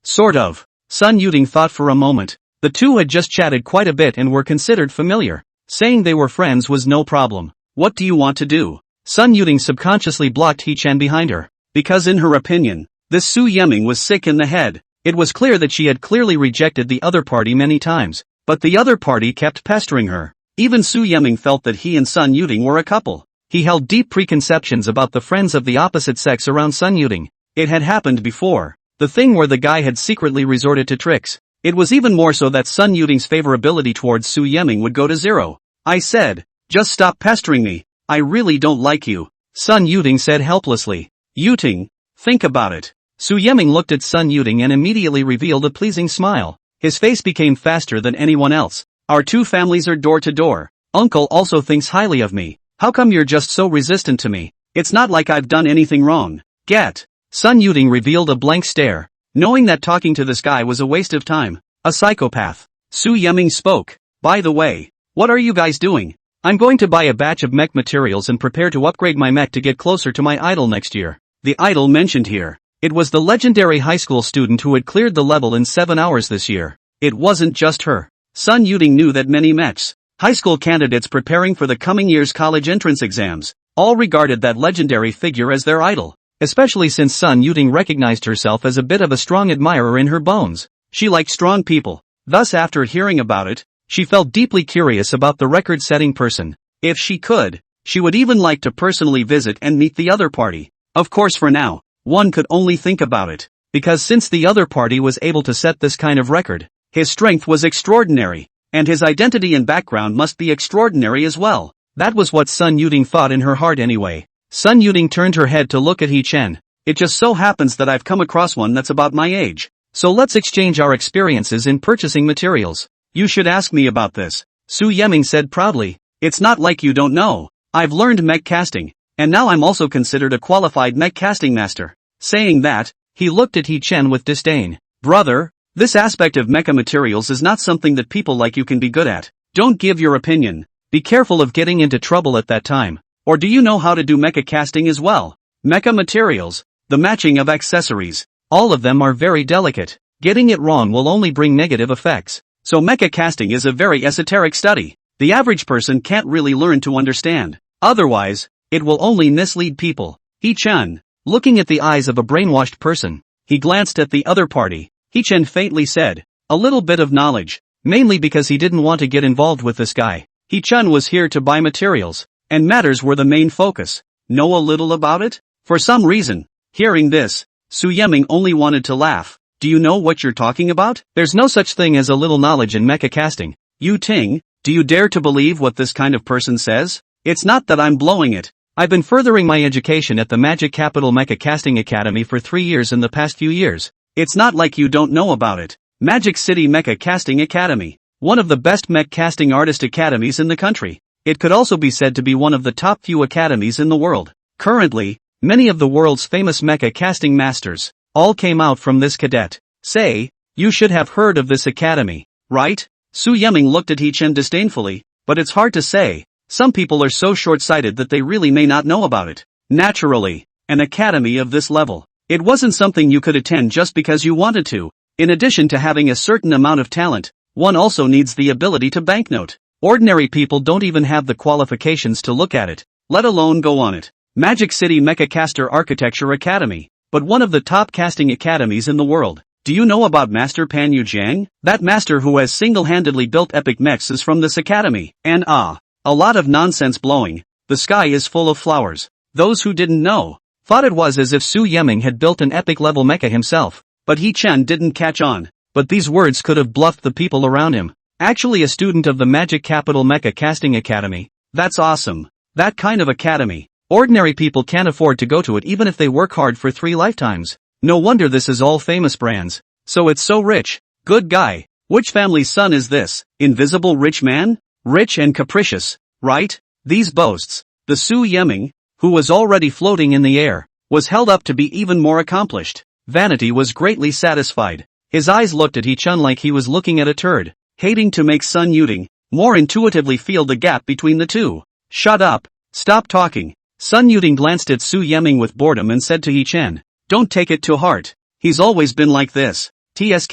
sort of. Sun Yuting thought for a moment. The two had just chatted quite a bit and were considered familiar. Saying they were friends was no problem. What do you want to do? Sun Yuting subconsciously blocked He-chan behind her, because in her opinion, this Su Yeming was sick in the head. It was clear that she had clearly rejected the other party many times, but the other party kept pestering her. Even Su Yeming felt that he and Sun Yuting were a couple. He held deep preconceptions about the friends of the opposite sex around Sun Yuting. It had happened before. The thing where the guy had secretly resorted to tricks. It was even more so that Sun Yuting's favorability towards Su Yeming would go to zero. I said, just stop pestering me. I really don't like you. Sun Yuting said helplessly. Yuting, think about it. Su Yeming looked at Sun Yuting and immediately revealed a pleasing smile. His face became faster than anyone else. Our two families are door to door. Uncle also thinks highly of me. How come you're just so resistant to me? It's not like I've done anything wrong. Get. Sun Yuting revealed a blank stare, knowing that talking to this guy was a waste of time. A psychopath. Su Yeming spoke. By the way, what are you guys doing? I'm going to buy a batch of mech materials and prepare to upgrade my mech to get closer to my idol next year. The idol mentioned here. It was the legendary high school student who had cleared the level in 7 hours this year. It wasn't just her. Sun Yuting knew that many mechs, high school candidates preparing for the coming year's college entrance exams, all regarded that legendary figure as their idol, especially since Sun Yuting recognized herself as a bit of a strong admirer in her bones. She liked strong people. Thus, after hearing about it, she felt deeply curious about the record-setting person. If she could, she would even like to personally visit and meet the other party. Of course, for now, one could only think about it, because since the other party was able to set this kind of record, his strength was extraordinary, and his identity and background must be extraordinary as well. That was what Sun Yuting thought in her heart anyway. Sun Yuting turned her head to look at He-chan. It just so happens that I've come across one that's about my age. So let's exchange our experiences in purchasing materials. You should ask me about this, Su Yeming said proudly. It's not like you don't know. I've learned mech casting, and now I'm also considered a qualified mech casting master. Saying that, he looked at He-chan with disdain. Brother, this aspect of mecha materials is not something that people like you can be good at. Don't give your opinion. Be careful of getting into trouble at that time. Or do you know how to do mecha casting as well? Mecha materials, the matching of accessories, all of them are very delicate. Getting it wrong will only bring negative effects. So mecha casting is a very esoteric study. The average person can't really learn to understand. Otherwise, it will only mislead people. He-chan, looking at the eyes of a brainwashed person, he glanced at the other party. He-chan faintly said, a little bit of knowledge, mainly because he didn't want to get involved with this guy. He-chan was here to buy materials, and matters were the main focus. Know a little about it? For some reason, hearing this, Su Yeming only wanted to laugh. Do you know what you're talking about? There's no such thing as a little knowledge in mecha casting. Yu Ting, do you dare to believe what this kind of person says? It's not that I'm blowing it. I've been furthering my education at the Magic Capital Mecha Casting Academy for 3 years in the past few years. It's not like you don't know about it. Magic City Mecha Casting Academy. One of the best mech casting artist academies in the country. It could also be said to be one of the top few academies in the world. Currently, many of the world's famous mecha casting masters all came out from this cadet. Say, you should have heard of this academy, right? Su Yeming looked at He-Chen disdainfully, but it's hard to say. Some people are so short-sighted that they really may not know about it. Naturally, an academy of this level. It wasn't something you could attend just because you wanted to. In addition to having a certain amount of talent, one also needs the ability to banknote. Ordinary people don't even have the qualifications to look at it, let alone go on it. Magic City Mecha Caster Architecture Academy, but one of the top casting academies in the world. Do you know about Master Pan Yu Jiang? That master who has single-handedly built epic mechs is from this academy. And a lot of nonsense blowing. The sky is full of flowers. Those who didn't know thought it was as if Su Yeming had built an epic-level mecha himself. But He-Chen didn't catch on. But these words could have bluffed the people around him. Actually a student of the Magic Capital Mecha Casting Academy. That's awesome. That kind of academy. Ordinary people can't afford to go to it even if they work hard for 3 lifetimes. No wonder this is all famous brands. So it's so rich. Good guy. Which family's son is this? Invisible rich man? Rich and capricious, right? These boasts. The Su Yeming, who was already floating in the air, was held up to be even more accomplished. Vanity was greatly satisfied. His eyes looked at He-Chen like he was looking at a turd. Hating to make Sun Yuting more intuitively feel the gap between the two. Shut up. Stop talking. Sun Yuting glanced at Su Yeming with boredom and said to He-Chen, don't take it to heart. He's always been like this. TSK.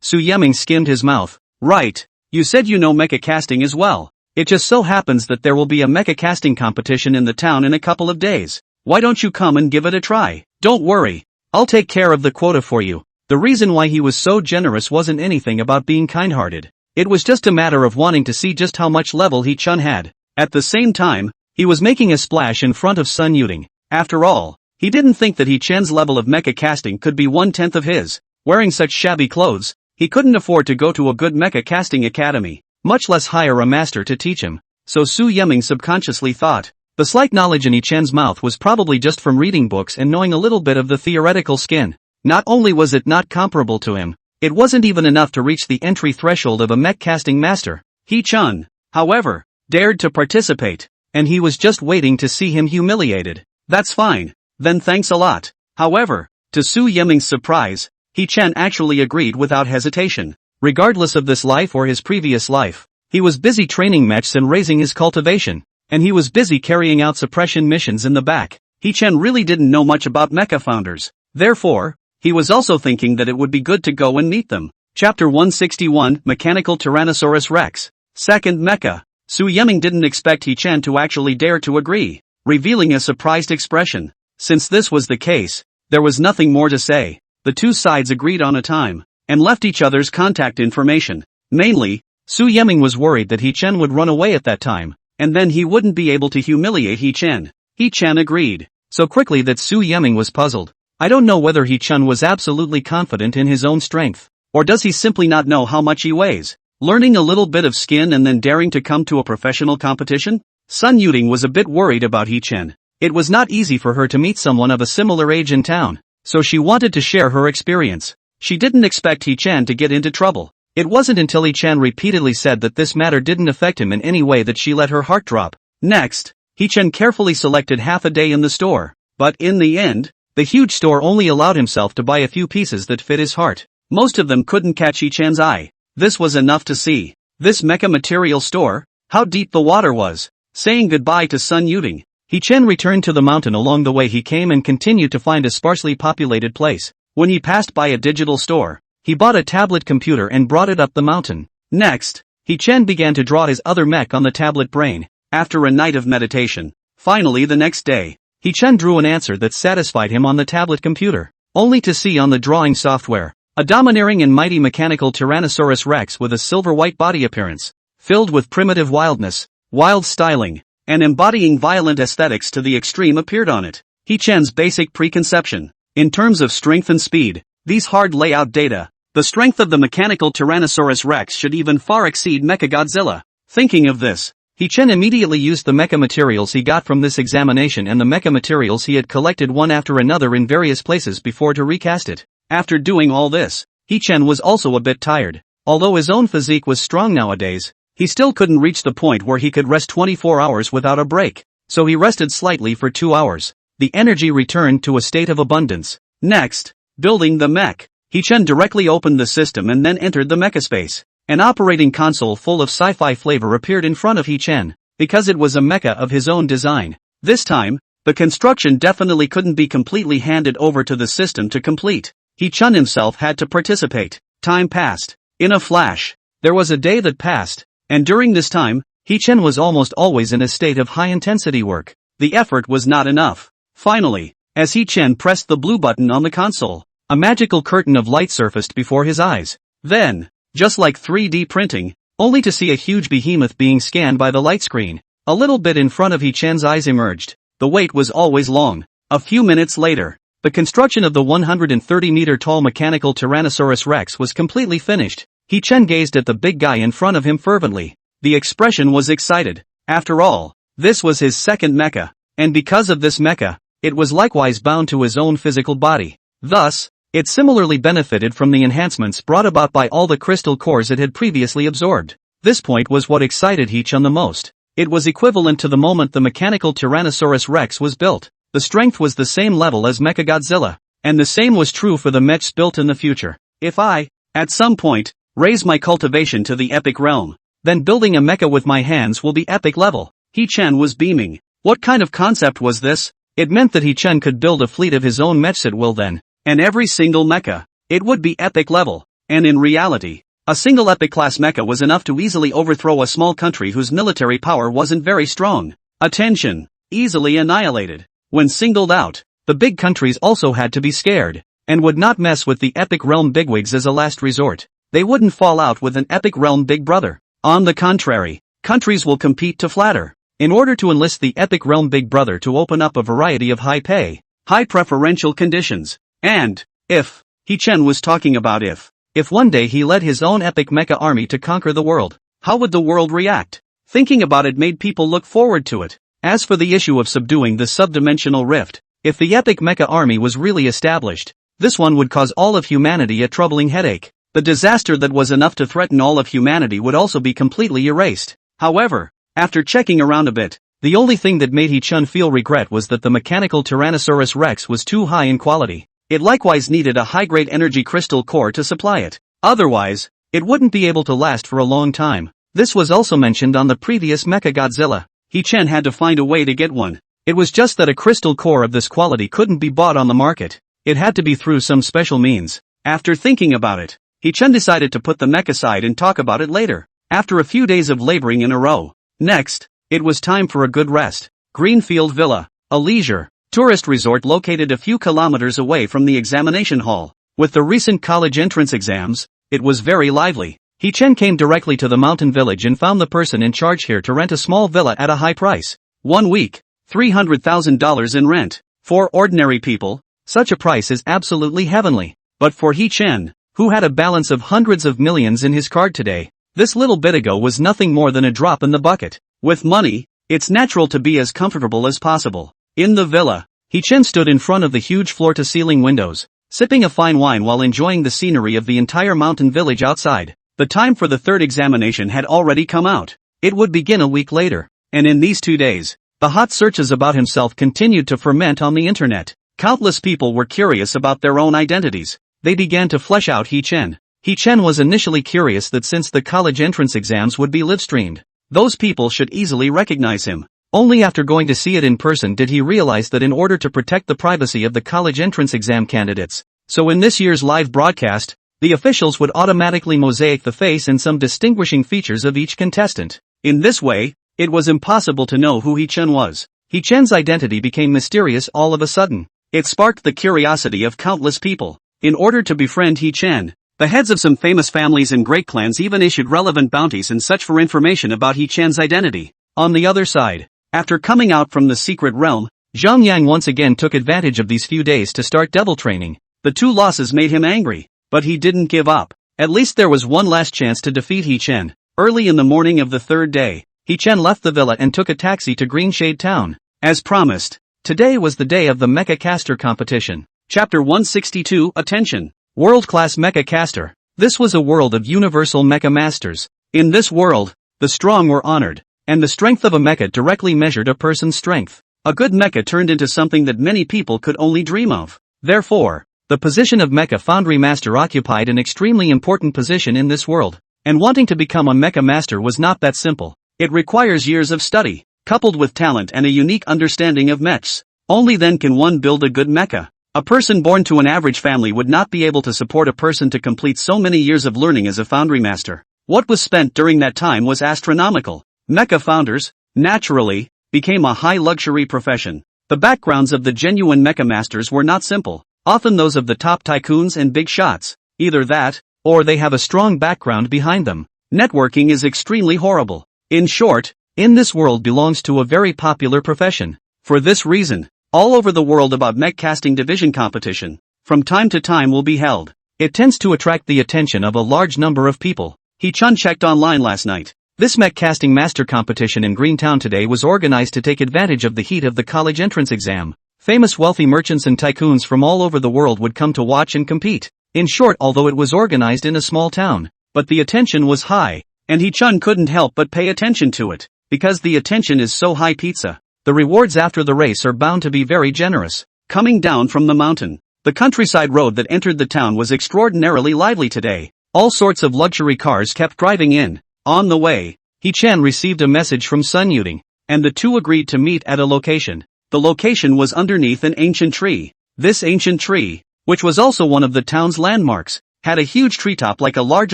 Su Yeming skimmed his mouth. Right. You said you know mecha casting as well. It just so happens that there will be a mecha casting competition in the town in a couple of days. Why don't you come and give it a try? Don't worry. I'll take care of the quota for you. The reason why he was so generous wasn't anything about being kind-hearted. It was just a matter of wanting to see just how much level He-Chen had. At the same time, he was making a splash in front of Sun Yuting. After all, he didn't think that He-Chen's level of mecha casting could be 1/10 of his. Wearing such shabby clothes, he couldn't afford to go to a good mecha casting academy, much less hire a master to teach him. So Su Yeming subconsciously thought. The slight knowledge in He-Chen's mouth was probably just from reading books and knowing a little bit of the theoretical skin. Not only was it not comparable to him, it wasn't even enough to reach the entry threshold of a mech casting master. He-Chen, however, dared to participate, and he was just waiting to see him humiliated. That's fine. Then thanks a lot. However, to Su Yeming's surprise, He-Chen actually agreed without hesitation. Regardless of this life or his previous life, he was busy training mechs and raising his cultivation, and he was busy carrying out suppression missions in the back. He-Chen really didn't know much about mecha founders. Therefore, he was also thinking that it would be good to go and meet them. Chapter 161, Mechanical Tyrannosaurus Rex. Second Mecha. Su Yeming didn't expect He-Chen to actually dare to agree, revealing a surprised expression. Since this was the case, there was nothing more to say. The two sides agreed on a time, and left each other's contact information. Mainly, Su Yeming was worried that He-Chen would run away at that time, and then he wouldn't be able to humiliate He-Chen. He-Chen agreed, so quickly that Su Yeming was puzzled. I don't know whether He-Chen was absolutely confident in his own strength, or does he simply not know how much he weighs? Learning a little bit of skin and then daring to come to a professional competition? Sun Yuting was a bit worried about He-Chen. It was not easy for her to meet someone of a similar age in town, so she wanted to share her experience. She didn't expect He-Chen to get into trouble. It wasn't until He-Chen repeatedly said that this matter didn't affect him in any way that she let her heart drop. Next, He-Chen carefully selected half a day in the store, but in the end, the huge store only allowed himself to buy a few pieces that fit his heart. Most of them couldn't catch He-Chen's eye. This was enough to see. This mecha material store? How deep the water was. Saying goodbye to Sun Yuting, He-Chen returned to the mountain along the way he came and continued to find a sparsely populated place. When he passed by a digital store, he bought a tablet computer and brought it up the mountain. Next, He-Chen began to draw his other mech on the tablet brain. After a night of meditation, finally the next day, He-Chen drew an answer that satisfied him on the tablet computer, only to see on the drawing software a domineering and mighty mechanical Tyrannosaurus Rex with a silver-white body appearance, filled with primitive wildness, wild styling, and embodying violent aesthetics to the extreme appeared on it. Hee-chan's basic preconception. In terms of strength and speed, these hard layout data, the strength of the mechanical Tyrannosaurus Rex should even far exceed Mechagodzilla. Thinking of this, Hee-chan immediately used the mecha materials he got from this examination and the mecha materials he had collected one after another in various places before to recast it. After doing all this, Hee-chan was also a bit tired. Although his own physique was strong nowadays, he still couldn't reach the point where he could rest 24 hours without a break. So he rested slightly for 2 hours. The energy returned to a state of abundance. Next, building the mech. Hee-chan directly opened the system and then entered the mecha space. An operating console full of sci-fi flavor appeared in front of Hee-chan, because it was a mecha of his own design. This time, the construction definitely couldn't be completely handed over to the system to complete. Hee-chan himself had to participate. Time passed. In a flash, there was a day that passed, and during this time, Hee-chan was almost always in a state of high-intensity work. The effort was not enough. Finally, as Hee-chan pressed the blue button on the console, a magical curtain of light surfaced before his eyes. Then, just like 3D printing, only to see a huge behemoth being scanned by the light screen, a little bit in front of Hee-chan's eyes emerged. The wait was always long. A few minutes later, the construction of the 130-meter-tall mechanical Tyrannosaurus Rex was completely finished. Hee-chan gazed at the big guy in front of him fervently. The expression was excited. After all, this was his second mecha, and because of this mecha, it was likewise bound to his own physical body. Thus, it similarly benefited from the enhancements brought about by all the crystal cores it had previously absorbed. This point was what excited Hee-chan the most. It was equivalent to the moment the mechanical Tyrannosaurus Rex was built. The strength was the same level as Mechagodzilla, and the same was true for the mechs built in the future. If I, at some point, raise my cultivation to the epic realm, then building a mecha with my hands will be epic level. Hee-chan was beaming. What kind of concept was this? It meant that Hee-chan could build a fleet of his own mechs at will then. And every single mecha, it would be epic level. And in reality, a single epic class mecha was enough to easily overthrow a small country whose military power wasn't very strong. Attention! Easily annihilated. When singled out, the big countries also had to be scared, and would not mess with the epic realm bigwigs as a last resort. They wouldn't fall out with an epic realm big brother. On the contrary, countries will compete to flatter, in order to enlist the epic realm big brother to open up a variety of high pay, high preferential conditions. And, if, Hee-chan was talking about if one day he led his own epic mecha army to conquer the world, how would the world react? Thinking about it made people look forward to it. As for the issue of subduing the subdimensional rift, if the epic mecha army was really established, this one would cause all of humanity a troubling headache. The disaster that was enough to threaten all of humanity would also be completely erased. However, after checking around a bit, the only thing that made Hee-chan feel regret was that the mechanical Tyrannosaurus Rex was too high in quality. It likewise needed a high-grade energy crystal core to supply it. Otherwise, it wouldn't be able to last for a long time. This was also mentioned on the previous Mechagodzilla. Hee-chan had to find a way to get one. It was just that a crystal core of this quality couldn't be bought on the market. It had to be through some special means. After thinking about it, Hee-chan decided to put the mech aside and talk about it later. After a few days of laboring in a row. Next, it was time for a good rest. Greenfield Villa, a leisure tourist resort located a few kilometers away from the examination hall. With the recent college entrance exams, it was very lively. Hee-chan came directly to the mountain village and found the person in charge here to rent a small villa at a high price. 1 week, $300,000 in rent. For ordinary people, such a price is absolutely heavenly. But for Hee-chan, who had a balance of hundreds of millions in his card today, this little bit ago was nothing more than a drop in the bucket. With money, it's natural to be as comfortable as possible. In the villa, Hee-chan stood in front of the huge floor-to-ceiling windows, sipping a fine wine while enjoying the scenery of the entire mountain village outside. The time for the third examination had already come out. It would begin a week later, and in these 2 days, the hot searches about himself continued to ferment on the internet. Countless people were curious about their own identities. They began to flesh out Hee-chan. Hee-chan was initially curious that since the college entrance exams would be live-streamed, those people should easily recognize him. Only after going to see it in person did he realize that in order to protect the privacy of the college entrance exam candidates, so in this year's live broadcast, the officials would automatically mosaic the face and some distinguishing features of each contestant. In this way, it was impossible to know who Hee-chan was. Hee-chan's identity became mysterious all of a sudden. It sparked the curiosity of countless people. In order to befriend Hee-chan, the heads of some famous families and great clans even issued relevant bounties and such for information about Hee-chan's identity. On the other side, After coming out from the secret realm, Zhang Yang once again took advantage of these few days to start devil training. The 2 losses made him angry, but he didn't give up. At least there was one last chance to defeat He Chen. Early in the morning of the 3rd day, He Chen left the villa and took a taxi to Greenshade Town. As promised, today was the day of the Mecha Caster competition. Chapter 162 Attention! World-class Mecha Caster. This was a world of universal mecha masters. In this world, the strong were honored, and the strength of a mecha directly measured a person's strength. A good mecha turned into something that many people could only dream of. Therefore, the position of Mecha Foundry Master occupied an extremely important position in this world. And wanting to become a Mecha Master was not that simple. It requires years of study, coupled with talent and a unique understanding of mechs. Only then can one build a good mecha. A person born to an average family would not be able to support a person to complete so many years of learning as a Foundry Master. What was spent during that time was astronomical. Mecha founders, naturally, became a high luxury profession. The backgrounds of the genuine Mecha Masters were not simple. Often those of the top tycoons and big shots. Either that, or they have a strong background behind them. Networking is extremely horrible. In short, in this world belongs to a very popular profession. For this reason, all over the world about mech casting division competition, from time to time will be held. It tends to attract the attention of a large number of people. He Chun checked online last night. This mech casting master competition in Greentown today was organized to take advantage of the heat of the college entrance exam. Famous wealthy merchants and tycoons from all over the world would come to watch and compete. In short, although it was organized in a small town, but the attention was high, and He Chun couldn't help but pay attention to it, because the attention is so high. Pizza. The rewards after the race are bound to be very generous. Coming down from the mountain, the countryside road that entered the town was extraordinarily lively today. All sorts of luxury cars kept driving in. On the way, He Chen received a message from Sun Yuding, and the two agreed to meet at a location. The location was underneath an ancient tree. This ancient tree, which was also one of the town's landmarks, had a huge treetop like a large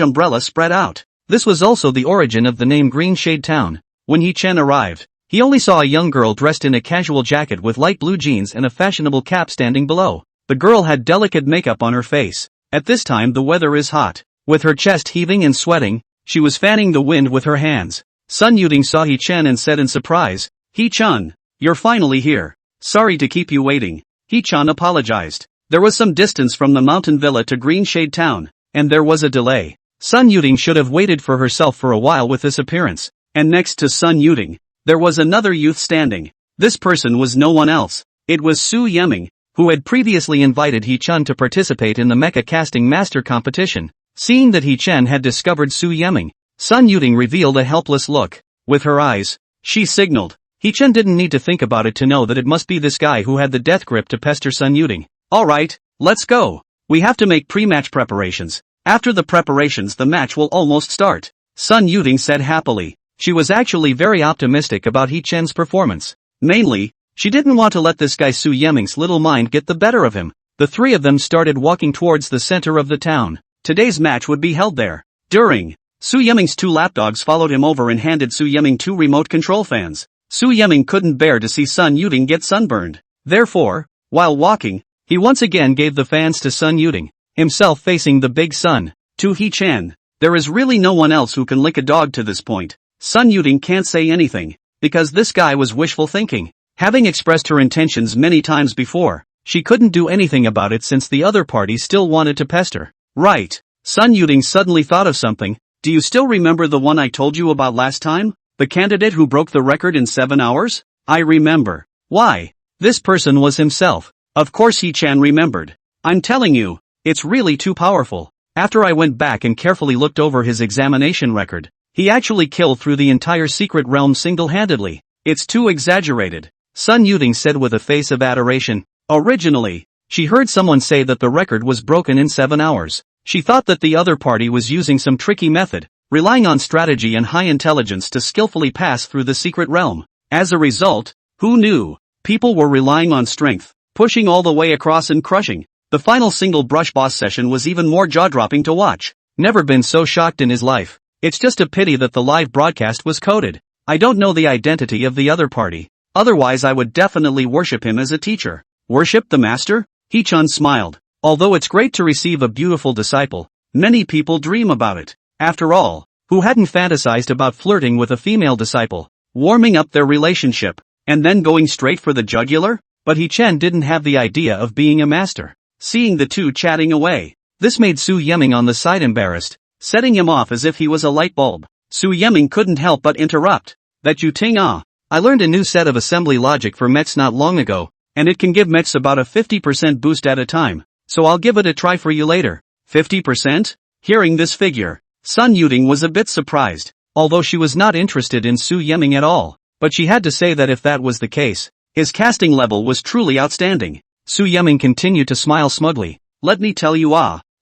umbrella spread out. This was also the origin of the name Greenshade Town. When He Chen arrived, he only saw a young girl dressed in a casual jacket with light blue jeans and a fashionable cap standing below. The girl had delicate makeup on her face. At this time the weather is hot. With her chest heaving and sweating, she was fanning the wind with her hands. Sun Yuding saw He Chen and said in surprise, "He Chun, you're finally here. Sorry to keep you waiting." He Chun apologized. There was some distance from the mountain villa to Greenshade Town, and there was a delay. Sun Yuding should have waited for herself for a while with this appearance. And next to Sun Yuding, there was another youth standing. This person was no one else. It was Su Yeming, who had previously invited He Chun to participate in the Mecha Casting Master competition. Seeing that He Chen had discovered Su Yeming, Sun Yuding revealed a helpless look. With her eyes, she signaled. He Chen didn't need to think about it to know that it must be this guy who had the death grip to pester Sun Yuding. Alright, let's go. We have to make pre-match preparations. After the preparations the match will almost start. Sun Yuding said happily. She was actually very optimistic about He Chen's performance. Mainly, she didn't want to let this guy Su Yeming's little mind get the better of him. The three of them started walking towards the center of the town. Today's match would be held there. Su Yeming's two lapdogs followed him over and handed Su Yeming two remote control fans. Su Yeming couldn't bear to see Sun Yuding get sunburned. Therefore, while walking, he once again gave the fans to Sun Yuding, himself facing the big sun. To He Chen, there is really no one else who can lick a dog to this point. Sun Yuding can't say anything, because this guy was wishful thinking. Having expressed her intentions many times before, she couldn't do anything about it since the other party still wanted to pester. Right. Sun Yuding suddenly thought of something. Do you still remember the one I told you about last time? The candidate who broke the record in 7 hours? I remember. Why? This person was himself. Of course He Chan remembered. I'm telling you, it's really too powerful. After I went back and carefully looked over his examination record, he actually killed through the entire secret realm single-handedly. It's too exaggerated. Sun Yuding said with a face of adoration. Originally, she heard someone say that the record was broken in 7 hours. She thought that the other party was using some tricky method, relying on strategy and high intelligence to skillfully pass through the secret realm. As a result, who knew? People were relying on strength, pushing all the way across and crushing. The final single brush boss session was even more jaw-dropping to watch. Never been so shocked in his life. It's just a pity that the live broadcast was coded. I don't know the identity of the other party. Otherwise I would definitely worship him as a teacher. Worship the master? He Chun smiled. Although it's great to receive a beautiful disciple, many people dream about it. After all, who hadn't fantasized about flirting with a female disciple? warming up their relationship, and then going straight for the jugular? But Hee-chan didn't have the idea of being a master. Seeing the two chatting away, this made Su Yeming on the side embarrassed, setting him off as if he was a light bulb. Su Yeming couldn't help but interrupt. That you ting ah. I learned a new set of assembly logic for mechs not long ago, and it can give mechs about a 50% boost at a time, so I'll give it a try for you later. 50%? Hearing this figure, Sun Yuding was a bit surprised, although she was not interested in Su Yeming at all, but she had to say that if that was the case, his casting level was truly outstanding. Su Yeming continued to smile smugly. Let me tell you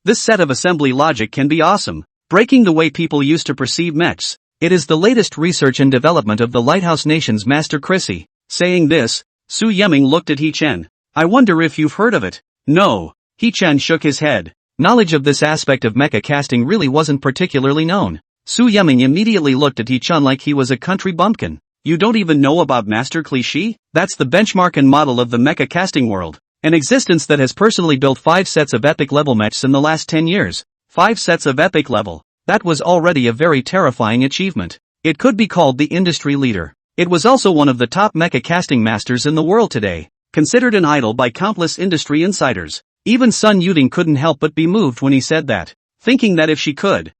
this set of assembly logic can be awesome, breaking the way people used to perceive mechs. It is the latest research and development of the Lighthouse Nation's Master Chrissy. Saying this, Su Yeming looked at Hee-chan. I wonder if you've heard of it. No. Hee-chan shook his head. Knowledge of this aspect of mecha casting really wasn't particularly known. Su Yeming immediately looked at Hee-chan like he was a country bumpkin. You don't even know about Master Cliché? That's the benchmark and model of the mecha casting world. An existence that has personally built 5 sets of epic level mechs in the last 10 years. 5 sets of epic level. That was already a very terrifying achievement. It could be called the industry leader. It was also one of the top mecha casting masters in the world today, considered an idol by countless industry insiders. Even Sun Yuding couldn't help but be moved when he said that, thinking that if she could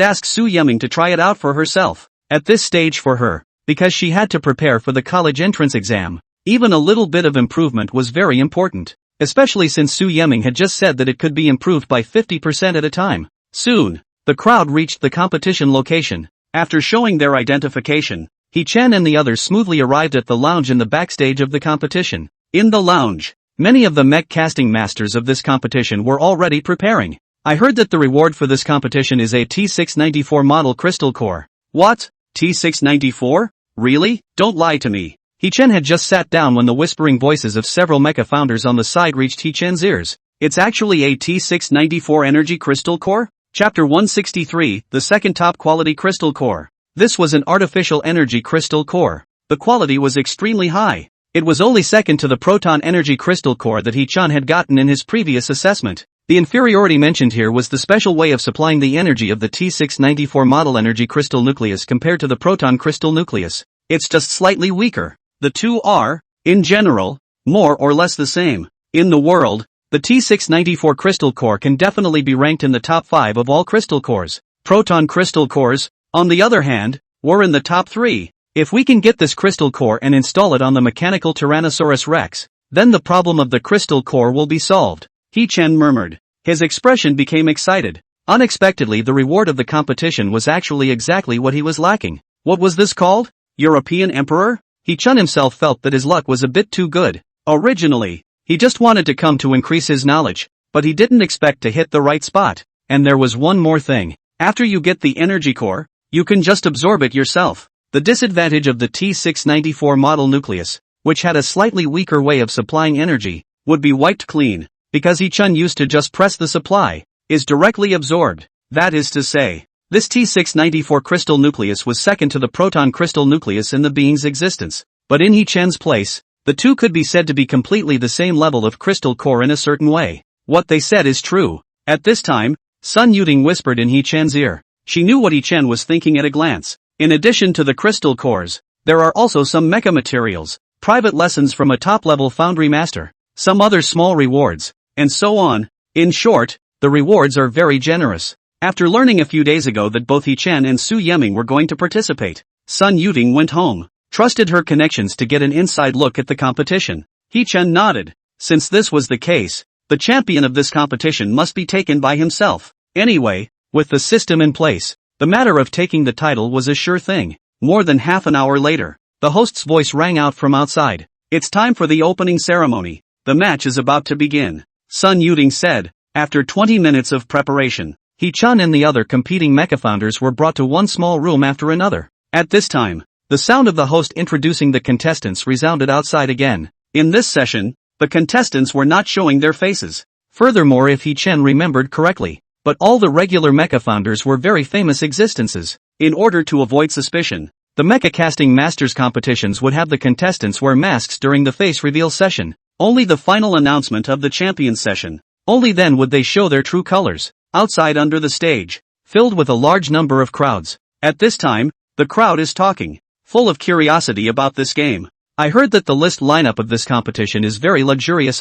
ask Su Yeming to try it out for herself. At this stage for her, because she had to prepare for the college entrance exam, even a little bit of improvement was very important, especially since Su Yeming had just said that it could be improved by 50% at a time. Soon, the crowd reached the competition location. After showing their identification, Hee-chan and the others smoothly arrived at the lounge in the backstage of the competition. In the lounge, many of the mech casting masters of this competition were already preparing. I heard that the reward for this competition is a T694 model crystal core. What? T694? Really? Don't lie to me. Hee-chan had just sat down when the whispering voices of several mecha founders on the side reached Hee-chan's ears. It's actually a T694 energy crystal core? Chapter 163, the second top quality crystal core. This was an artificial energy crystal core. The quality was extremely high. It was only second to the proton energy crystal core that Hee-chan had gotten in his previous assessment. The inferiority mentioned here was the special way of supplying the energy of the T694 model energy crystal nucleus compared to the proton crystal nucleus. It's just slightly weaker. The two are, in general, more or less the same. In the world, the T694 crystal core can definitely be ranked in the top 5 of all crystal cores. Proton crystal cores, on the other hand, were in the top 3. If we can get this crystal core and install it on the mechanical Tyrannosaurus Rex, then the problem of the crystal core will be solved. Hee-chan murmured. His expression became excited. Unexpectedly, the reward of the competition was actually exactly what he was lacking. What was this called? European Emperor? Hee-chan himself felt that his luck was a bit too good. Originally, he just wanted to come to increase his knowledge, but he didn't expect to hit the right spot. And there was one more thing. After you get the energy core, you can just absorb it yourself. The disadvantage of the T694 model nucleus, which had a slightly weaker way of supplying energy, would be wiped clean, because Hee-chan used to just press the supply, is directly absorbed. That is to say, this T694 crystal nucleus was second to the proton crystal nucleus in the being's existence. But in Hee-chan's place, the two could be said to be completely the same level of crystal core in a certain way. What they said is true. At this time, Sun Yuding whispered in Hee-chan's ear. She knew what Hee-chan was thinking at a glance. In addition to the crystal cores, there are also some mecha materials, private lessons from a top-level foundry master, some other small rewards, and so on. In short, the rewards are very generous. After learning a few days ago that both Hee-chan and Su Yeming were going to participate, Sun Yuding went home, trusted her connections to get an inside look at the competition. Hee-chan nodded. Since this was the case, the champion of this competition must be taken by himself. Anyway, with the system in place, the matter of taking the title was a sure thing. More than half an hour later, the host's voice rang out from outside. It's time for the opening ceremony. The match is about to begin, Sun Yuding said. After 20 minutes of preparation, Hee-chan and the other competing mecha founders were brought to one small room after another. At this time, the sound of the host introducing the contestants resounded outside again. In this session, the contestants were not showing their faces. Furthermore, if Hee-chan remembered correctly, but all the regular mecha founders were very famous existences. In order to avoid suspicion, the mecha casting masters competitions would have the contestants wear masks during the face reveal session. Only the final announcement of the champion session. Only then would they show their true colors. Outside under the stage, filled with a large number of crowds. At this time, the crowd is talking. full of curiosity about this game. I heard that the list lineup of this competition is very luxurious.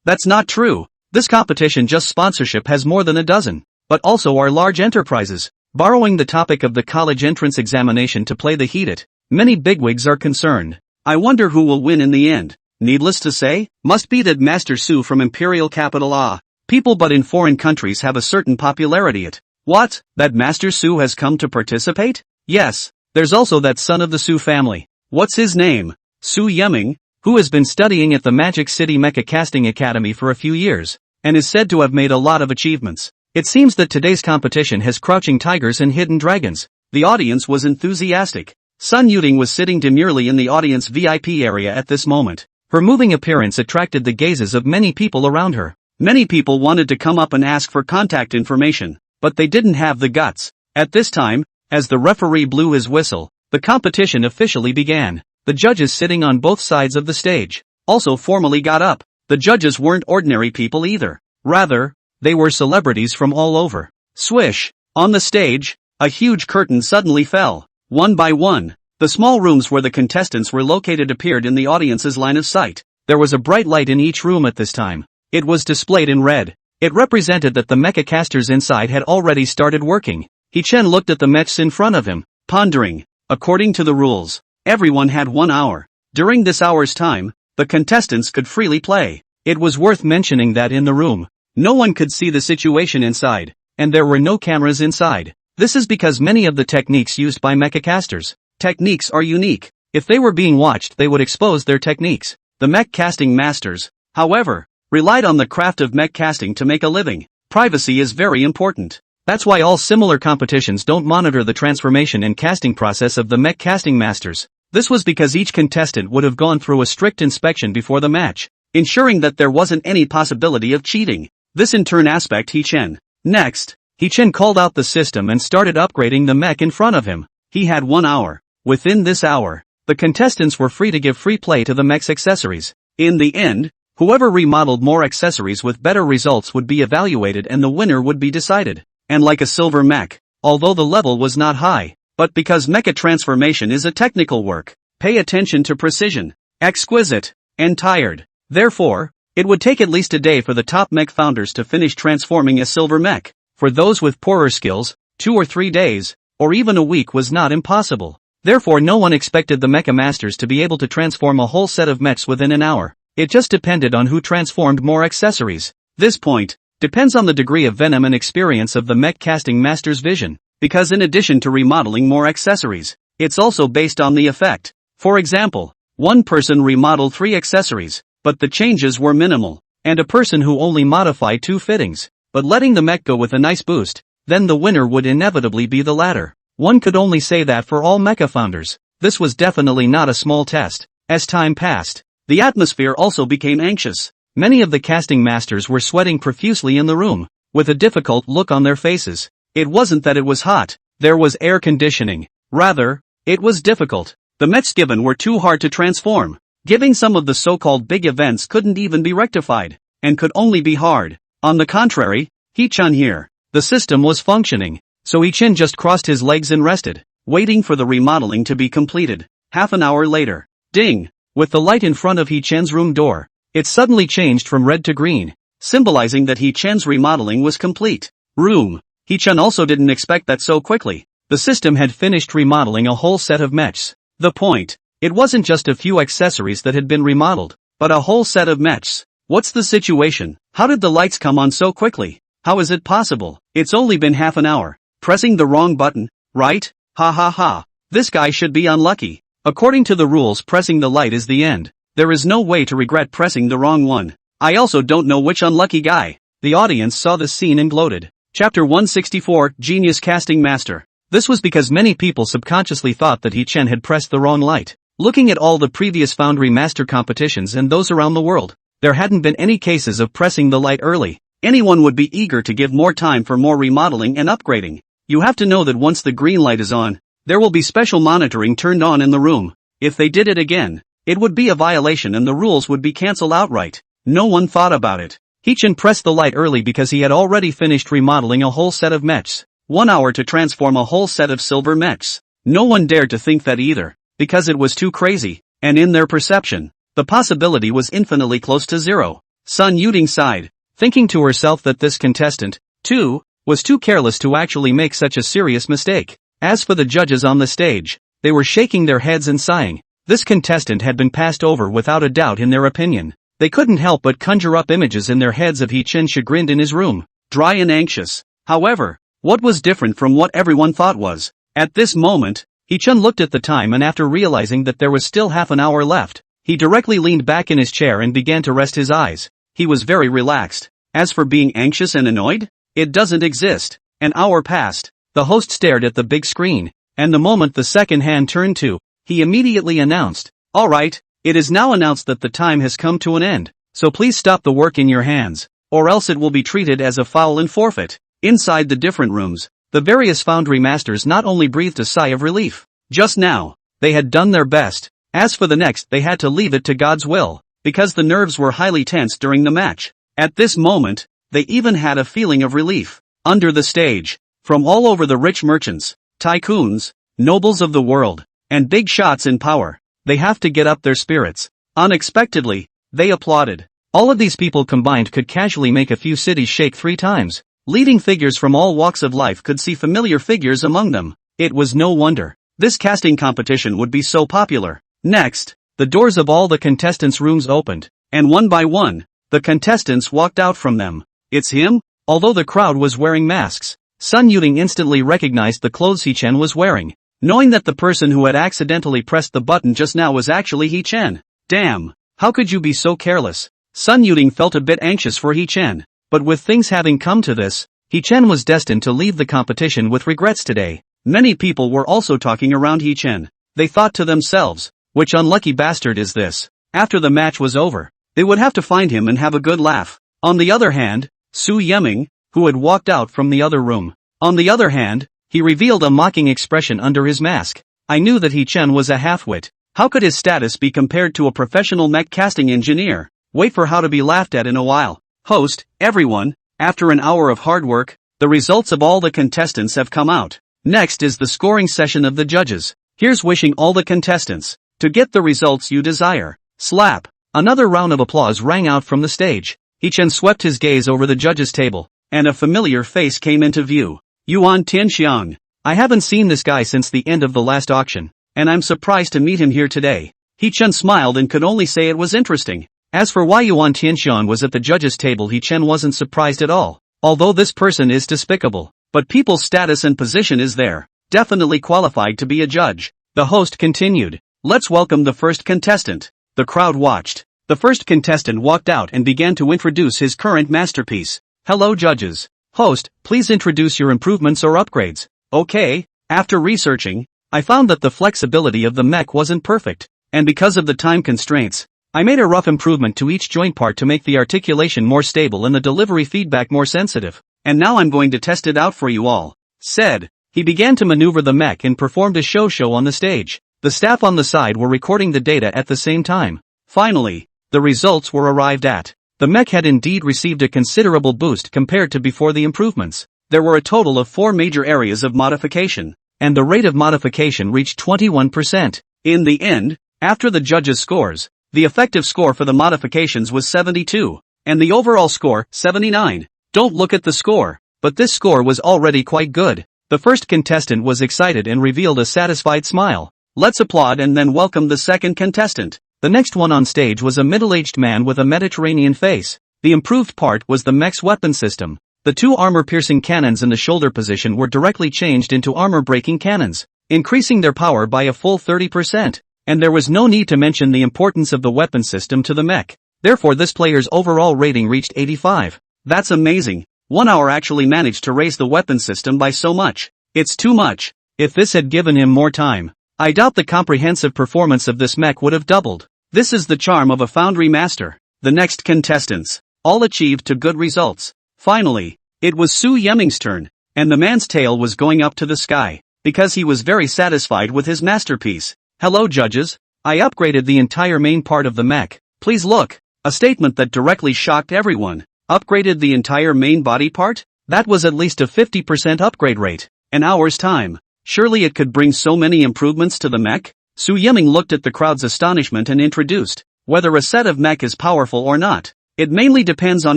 That's not true. This competition just sponsorship has more than a dozen, but also are large enterprises. Borrowing the topic of the college entrance examination to play the heat, many bigwigs are concerned. I wonder who will win in the end. Needless to say, must be that Master Su from Imperial Capital. People but in foreign countries have a certain popularity. What? That Master Su has come to participate? Yes. There's also that son of the Su family. What's his name? Su Yeming, who has been studying at the Magic City Mecha Casting Academy for a few years, and is said to have made a lot of achievements. It seems that today's competition has crouching tigers and hidden dragons. The audience was enthusiastic. Sun Yuting was sitting demurely in the audience VIP area at this moment. Her moving appearance attracted the gazes of many people around her. Many people wanted to come up and ask for contact information, but they didn't have the guts. At this time, as the referee blew his whistle, the competition officially began. The judges sitting on both sides of the stage also formally got up. The judges weren't ordinary people either. Rather, they were celebrities from all over. Swish! On the stage, a huge curtain suddenly fell. One by one, the small rooms where the contestants were located appeared in the audience's line of sight. There was a bright light in each room at this time. It was displayed in red. It represented that the mecha casters inside had already started working. He-Chen looked at the mechs in front of him, pondering. According to the rules, everyone had 1 hour. During this hour's time, the contestants could freely play. It was worth mentioning that in the room, no one could see the situation inside, and there were no cameras inside. This is because many of the techniques used by mecha casters, techniques are unique. If they were being watched, they would expose their techniques. The mech casting masters, however, relied on the craft of mech casting to make a living. Privacy is very important. That's why all similar competitions don't monitor the transformation and casting process of the mech casting masters. This was because each contestant would have gone through a strict inspection before the match, ensuring that there wasn't any possibility of cheating. This in turn aspect He-Chen. Next, He-Chen called out the system and started upgrading the mech in front of him. He had 1 hour. Within this hour, the contestants were free to give free play to the mech's accessories. In the end, whoever remodeled more accessories with better results would be evaluated and the winner would be decided. And like a silver mech, although the level was not high, but because mecha transformation is a technical work, pay attention to precision, exquisite, and tired. Therefore, it would take at least a day for the top mech founders to finish transforming a silver mech. For those with poorer skills, 2 or 3 days, or even a week was not impossible. Therefore no one expected the mecha masters to be able to transform a whole set of mechs within an hour. It just depended on who transformed more accessories. This point depends on the degree of venom and experience of the mech casting master's vision, because in addition to remodeling more accessories, it's also based on the effect. For example, one person remodeled 3 accessories, but the changes were minimal, and a person who only modified 2 fittings, but letting the mech go with a nice boost, then the winner would inevitably be the latter. One could only say that for all mecha founders. This was definitely not a small test. As time passed, the atmosphere also became anxious. Many of the casting masters were sweating profusely in the room, with a difficult look on their faces. It wasn't that it was hot, there was air conditioning. Rather, it was difficult. The mechs given were too hard to transform. Giving some of the so-called big events couldn't even be rectified, and could only be hard. On the contrary, He-Chen here, the system was functioning, so He-Chen just crossed his legs and rested, waiting for the remodeling to be completed. Half an hour later, ding! With the light in front of He-Chen's room door, it suddenly changed from red to green, symbolizing that He-Chen's remodeling was complete. Room. He-Chen also didn't expect that so quickly. The system had finished remodeling a whole set of mechs. The point, it wasn't just a few accessories that had been remodeled, but a whole set of mechs. What's the situation? How did the lights come on so quickly? How is it possible? It's only been half an hour. Pressing the wrong button, right? Ha ha ha. This guy should be unlucky. According to the rules, pressing the light is the end. There is no way to regret pressing the wrong one. I also don't know which unlucky guy. The audience saw this scene and gloated. Chapter 164, Genius Casting Master. This was because many people subconsciously thought that He-Chen had pressed the wrong light. Looking at all the previous Foundry Master competitions and those around the world, there hadn't been any cases of pressing the light early. Anyone would be eager to give more time for more remodeling and upgrading. You have to know that once the green light is on, there will be special monitoring turned on in the room. If they did it again, it would be a violation and the rules would be cancelled outright. No one thought about it. He-Chen pressed the light early because he had already finished remodeling a whole set of mechs. 1 hour to transform a whole set of silver mechs. No one dared to think that either. because it was too crazy, and in their perception, the possibility was infinitely close to zero. Sun Yuding sighed, thinking to herself that this contestant, too, was too careless to actually make such a serious mistake. As for the judges on the stage, they were shaking their heads and sighing. This contestant had been passed over without a doubt in their opinion. They couldn't help but conjure up images in their heads of He-chan chagrined in his room, dry and anxious. However, what was different from what everyone thought was, at this moment, He-chan looked at the time, and after realizing that there was still half an hour left, he directly leaned back in his chair and began to rest his eyes. He was very relaxed. As for being anxious and annoyed, it doesn't exist. An hour passed. The host stared at the big screen, and the moment the second hand turned to, he immediately announced, "Alright, it is now announced that the time has come to an end, so please stop the work in your hands, or else it will be treated as a foul and forfeit." Inside the different rooms, the various foundry masters not only breathed a sigh of relief. Just now, they had done their best. As for the next, they had to leave it to God's will, because the nerves were highly tense during the match. At this moment, they even had a feeling of relief. Under the stage, from all over the rich merchants, tycoons, nobles of the world, and big shots in power, they have to get up their spirits. Unexpectedly, they applauded. All of these people combined could casually make a few cities shake 3 times. Leading figures from all walks of life could see familiar figures among them. It was no wonder this casting competition would be so popular. Next, the doors of all the contestants' rooms opened, and one by one, the contestants walked out from them. It's him? Although the crowd was wearing masks, Sun Yuding instantly recognized the clothes He-chan was wearing, knowing that the person who had accidentally pressed the button just now was actually He-chan. Damn, how could you be so careless? Sun Yuding felt a bit anxious for He-chan, but with things having come to this, He-chan was destined to leave the competition with regrets today. Many people were also talking around He-chan. They thought to themselves, which unlucky bastard is this? After the match was over, they would have to find him and have a good laugh. On the other hand, Su Yeming, who had walked out from the other room. On the other hand, he revealed a mocking expression under his mask. I knew that He-chan was a half-wit. How could his status be compared to a professional mech casting engineer? Wait for how to be laughed at in a while. Host, everyone, after an hour of hard work, the results of all the contestants have come out. Next is the scoring session of the judges. Here's wishing all the contestants to get the results you desire. Slap. Another round of applause rang out from the stage. He-chan swept his gaze over the judges' table, and a familiar face came into view. Yuan Tianxiang. I haven't seen this guy since the end of the last auction, and I'm surprised to meet him here today. He-chan smiled and could only say it was interesting. As for why Yuan Tianxiang was at the judges' table, He-chan wasn't surprised at all. Although this person is despicable, but people's status and position is there, definitely qualified to be a judge. The host continued. Let's welcome the first contestant. The crowd watched. The first contestant walked out and began to introduce his current masterpiece. Hello judges. Host, please introduce your improvements or upgrades. Okay. After researching, I found that the flexibility of the mech wasn't perfect, and because of the time constraints, I made a rough improvement to each joint part to make the articulation more stable and the delivery feedback more sensitive. And now I'm going to test it out for you all. Said. He began to maneuver the mech and performed a show on the stage. The staff on the side were recording the data at the same time. Finally, the results were arrived at. The mech had indeed received a considerable boost compared to before the improvements. There were a total of 4 major areas of modification, and the rate of modification reached 21%. In the end, after the judges' scores, the effective score for the modifications was 72, and the overall score, 79. Don't look at the score, but this score was already quite good. The first contestant was excited and revealed a satisfied smile. Let's applaud and then welcome the second contestant. The next one on stage was a middle-aged man with a Mediterranean face. The improved part was the mech's weapon system. The 2 armor-piercing cannons in the shoulder position were directly changed into armor-breaking cannons, increasing their power by a full 30%. And there was no need to mention the importance of the weapon system to the mech. Therefore this player's overall rating reached 85. That's amazing. 1 hour actually managed to raise the weapon system by so much. It's too much. If this had given him more time, I doubt the comprehensive performance of this mech would have doubled. This is the charm of a foundry master. The next contestants all achieved to good results. Finally, it was Su Yeming's turn, and the man's tail was going up to the sky, because he was very satisfied with his masterpiece. Hello judges, I upgraded the entire main part of the mech. Please look. A statement that directly shocked everyone. Upgraded the entire main body part? That was at least a 50% upgrade rate. An hour's time. Surely it could bring so many improvements to the mech? Su Yiming looked at the crowd's astonishment and introduced, whether a set of mech is powerful or not, it mainly depends on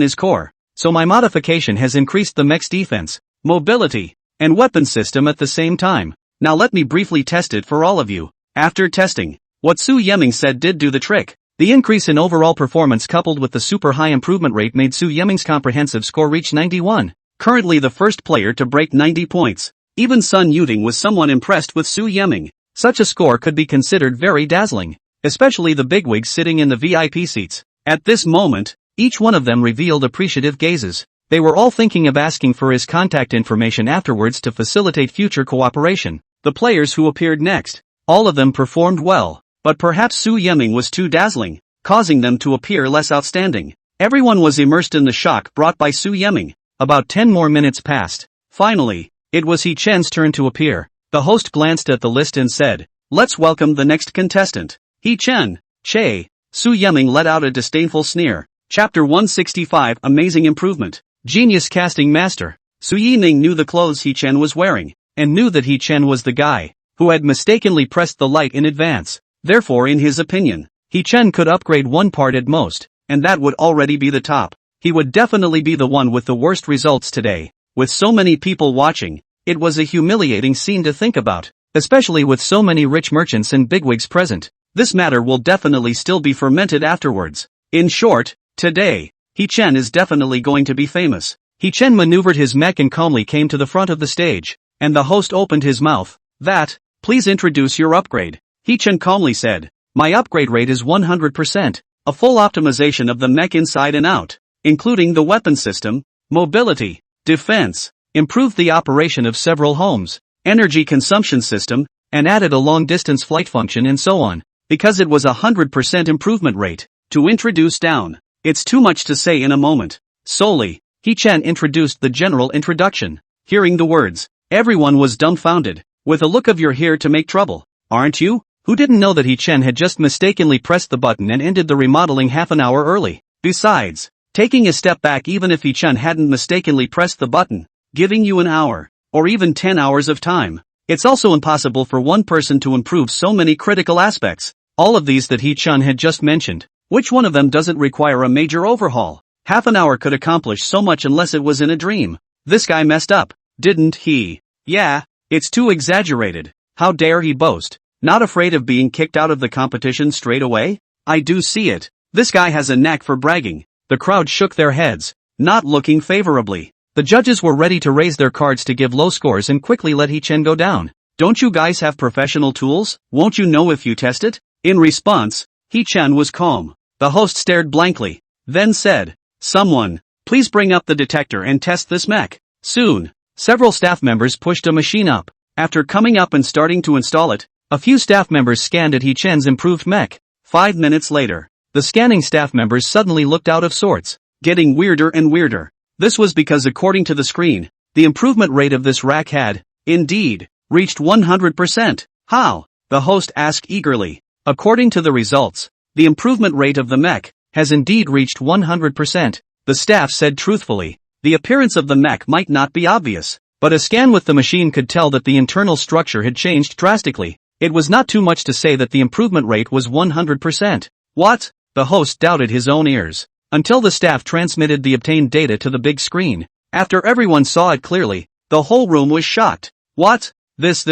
his core, so my modification has increased the mech's defense, mobility, and weapon system at the same time. Now let me briefly test it for all of you. After testing, what Su Yiming said did do the trick. The increase in overall performance coupled with the super high improvement rate made Su Yiming's comprehensive score reach 91, currently the first player to break 90 points. Even Sun Yuting was somewhat impressed with Su Yiming. Such a score could be considered very dazzling, especially the bigwigs sitting in the VIP seats. At this moment, each one of them revealed appreciative gazes. They were all thinking of asking for his contact information afterwards to facilitate future cooperation. The players who appeared next, all of them performed well, but perhaps Su Yiming was too dazzling, causing them to appear less outstanding. Everyone was immersed in the shock brought by Su Yiming. About 10 more minutes passed. Finally, it was He Chen's turn to appear. The host glanced at the list and said, "Let's welcome the next contestant. He Chen, Che." Su Yiming let out a disdainful sneer. Chapter 165 Amazing Improvement. Genius Casting Master. Su Yiming knew the clothes He Chen was wearing, and knew that He Chen was the guy who had mistakenly pressed the light in advance. Therefore in his opinion, He Chen could upgrade one part at most, and that would already be the top. He would definitely be the one with the worst results today. With so many people watching, it was a humiliating scene to think about, especially with so many rich merchants and bigwigs present. This matter will definitely still be fermented afterwards. In short, today, He Chen is definitely going to be famous. He Chen maneuvered his mech and calmly came to the front of the stage, and the host opened his mouth. Please introduce your upgrade. He Chen calmly said, "My upgrade rate is 100%, a full optimization of the mech inside and out, including the weapon system, mobility, defense, improved the operation of several homes, energy consumption system, and added a long-distance flight function and so on, because it was 100% improvement rate. To introduce down, it's too much to say in a moment. Solely, He Chen introduced the general introduction. Hearing the words, everyone was dumbfounded, with a look of "You're here to make trouble, aren't you?" Who didn't know that He Chen had just mistakenly pressed the button and ended the remodeling half an hour early? Besides, taking a step back, even if He Chen hadn't mistakenly pressed the button, giving you an hour, or even 10 hours of time. It's also impossible for one person to improve so many critical aspects. All of these that He Chen had just mentioned. Which one of them doesn't require a major overhaul? Half an hour could accomplish so much unless it was in a dream. This guy messed up, didn't he? Yeah, it's too exaggerated. How dare he boast? Not afraid of being kicked out of the competition straight away? I do see it. This guy has a knack for bragging. The crowd shook their heads, not looking favorably. The judges were ready to raise their cards to give low scores and quickly let He Chen go down. Don't you guys have professional tools? Won't you know if you test it? In response, He Chen was calm. The host stared blankly, then said, "Someone, please bring up the detector and test this mech." Soon, several staff members pushed a machine up. After coming up and starting to install it, a few staff members scanned at He Chen's improved mech. 5 minutes later, the scanning staff members suddenly looked out of sorts, getting weirder and weirder. This was because according to the screen, the improvement rate of this rack had, indeed, reached 100%. How? The host asked eagerly. According to the results, the improvement rate of the mech has indeed reached 100%. The staff said truthfully. The appearance of the mech might not be obvious, but a scan with the machine could tell that the internal structure had changed drastically. It was not too much to say that the improvement rate was 100%. What? The host doubted his own ears, until the staff transmitted the obtained data to the big screen. After everyone saw it clearly, the whole room was shocked. What? This.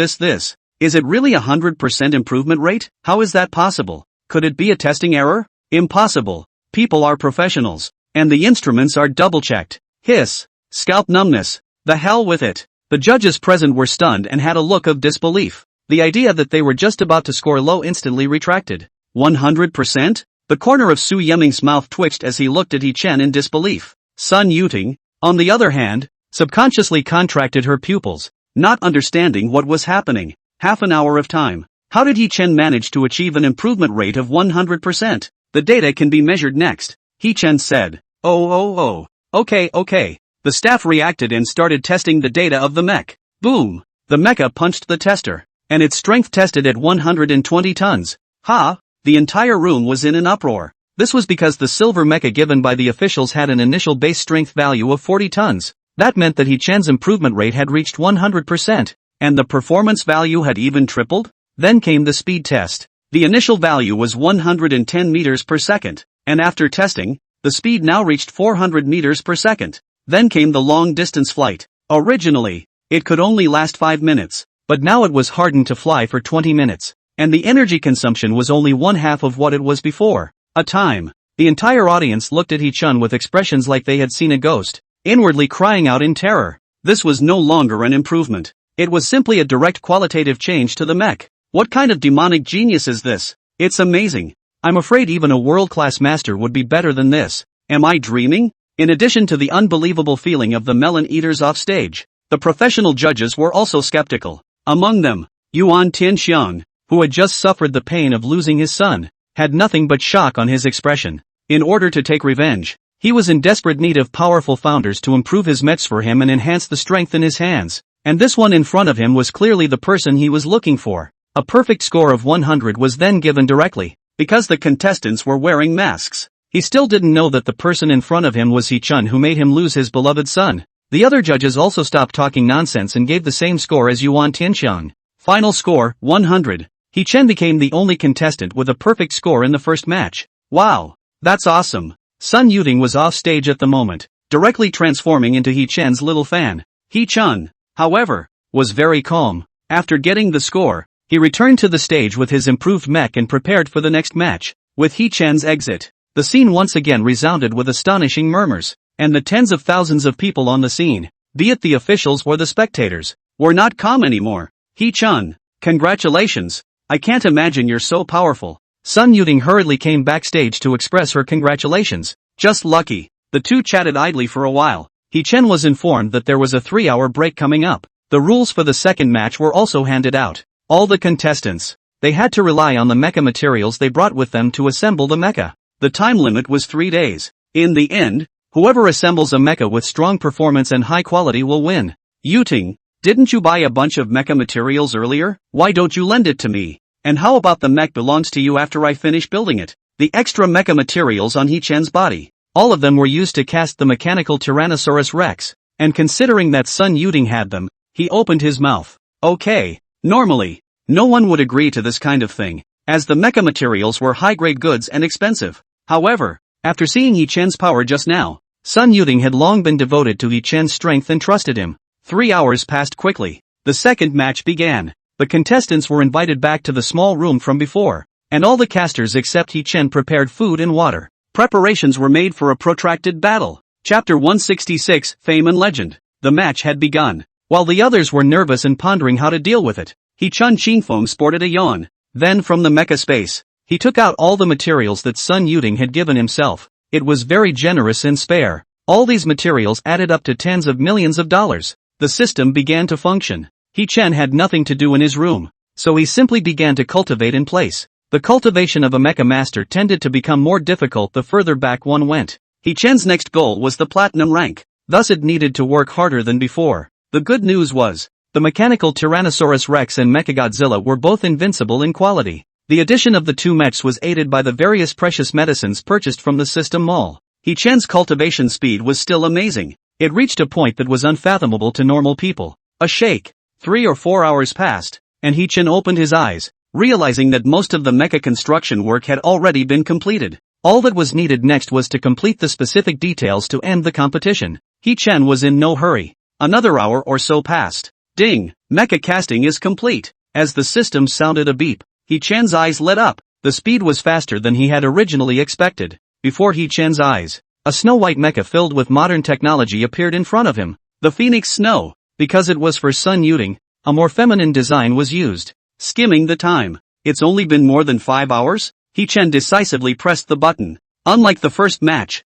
Is it really 100% improvement rate? How is that possible? Could it be a testing error? Impossible. People are professionals, and the instruments are double-checked. Hiss. Scalp numbness. The hell with it. The judges present were stunned and had a look of disbelief. The idea that they were just about to score low instantly retracted. 100%? The corner of Su Yiming's mouth twitched as he looked at He Chen in disbelief. Sun Yuting, on the other hand, subconsciously contracted her pupils, not understanding what was happening. Half an hour of time. How did He Chen manage to achieve an improvement rate of 100%? The data can be measured next. He Chen said. Oh. Okay. The staff reacted and started testing the data of the mech. Boom! The mecha punched the tester, and its strength tested at 120 tons. Ha! The entire room was in an uproar. This was because the silver mecha given by the officials had an initial base strength value of 40 tons. That meant that He Chen's improvement rate had reached 100%, and the performance value had even tripled? Then came the speed test. The initial value was 110 meters per second, and after testing, the speed now reached 400 meters per second. Then came the long-distance flight. Originally, it could only last 5 minutes, but now it was hardened to fly for 20 minutes, and the energy consumption was only one half of what it was before. A time. The entire audience looked at Hee-chun with expressions like they had seen a ghost, inwardly crying out in terror. This was no longer an improvement. It was simply a direct qualitative change to the mech. What kind of demonic genius is this? It's amazing. I'm afraid even a world-class master would be better than this. Am I dreaming? In addition to the unbelievable feeling of the melon eaters off stage, the professional judges were also skeptical. Among them, Yuan Tianxiang, who had just suffered the pain of losing his son, had nothing but shock on his expression. In order to take revenge, he was in desperate need of powerful founders to improve his mechs for him and enhance the strength in his hands, and this one in front of him was clearly the person he was looking for. A perfect score of 100 was then given directly, because the contestants were wearing masks. He still didn't know that the person in front of him was Hee-chun, who made him lose his beloved son. The other judges also stopped talking nonsense and gave the same score as Yuan Tianxiang. Final score, 100. Hee-chun became the only contestant with a perfect score in the first match. Wow! That's awesome. Sun Yuding was off stage at the moment, directly transforming into Hee-chun's little fan. Hee-chun, however, was very calm. After getting the score, he returned to the stage with his improved mech and prepared for the next match. With Hee-chun's exit, the scene once again resounded with astonishing murmurs, and the tens of thousands of people on the scene, be it the officials or the spectators, were not calm anymore. Hee-chun, congratulations. I can't imagine you're so powerful. Sun Yuding hurriedly came backstage to express her congratulations. Just lucky. The two chatted idly for a while. Hee-chun was informed that there was a 3-hour break coming up. The rules for the second match were also handed out. All the contestants, they had to rely on the mecha materials they brought with them to assemble the mecha. The time limit was 3 days. In the end, whoever assembles a mecha with strong performance and high quality will win. Yuting, didn't you buy a bunch of mecha materials earlier? Why don't you lend it to me? And how about the mech belongs to you after I finish building it? The extra mecha materials on Hee-chun's body, all of them were used to cast the mechanical Tyrannosaurus Rex, and considering that Sun Yuding had them, he opened his mouth. Okay. Normally, no one would agree to this kind of thing, as the mecha materials were high-grade goods and expensive. However, after seeing Hee-chun's power just now, Sun Yuding had long been devoted to Hee-chun's strength and trusted him. 3 hours passed quickly. The second match began. The contestants were invited back to the small room from before, and all the casters except Hee-chun prepared food and water. Preparations were made for a protracted battle. Chapter 166, Fame and Legend. The match had begun. While the others were nervous and pondering how to deal with it, Hee-chun Qingfeng sported a yawn. Then from the mecha space, he took out all the materials that Sun Yuding had given himself. It was very generous and spare. All these materials added up to tens of millions of dollars. The system began to function. Hee-chun had nothing to do in his room, so he simply began to cultivate in place. The cultivation of a mecha master tended to become more difficult the further back one went. Hee-chun's next goal was the platinum rank, thus it needed to work harder than before. The good news was, the mechanical Tyrannosaurus Rex and Mechagodzilla were both invincible in quality. The addition of the two mechs was aided by the various precious medicines purchased from the system mall. Hee-chun's cultivation speed was still amazing. It reached a point that was unfathomable to normal people. A shake. 3 or 4 hours passed, and Hee-chun opened his eyes, realizing that most of the mecha construction work had already been completed. All that was needed next was to complete the specific details to end the competition. Hee-chun was in no hurry. Another hour or so passed. Ding! Mecha casting is complete. As the system sounded a beep, Hee-chun's eyes lit up. The speed was faster than he had originally expected. Before Hee-chun's eyes, a snow-white mecha filled with modern technology appeared in front of him. The Phoenix Snow. Because it was for Sun Yuding, a more feminine design was used. Skimming the time. It's only been more than 5 hours? Hee-chun decisively pressed the button. Unlike the first match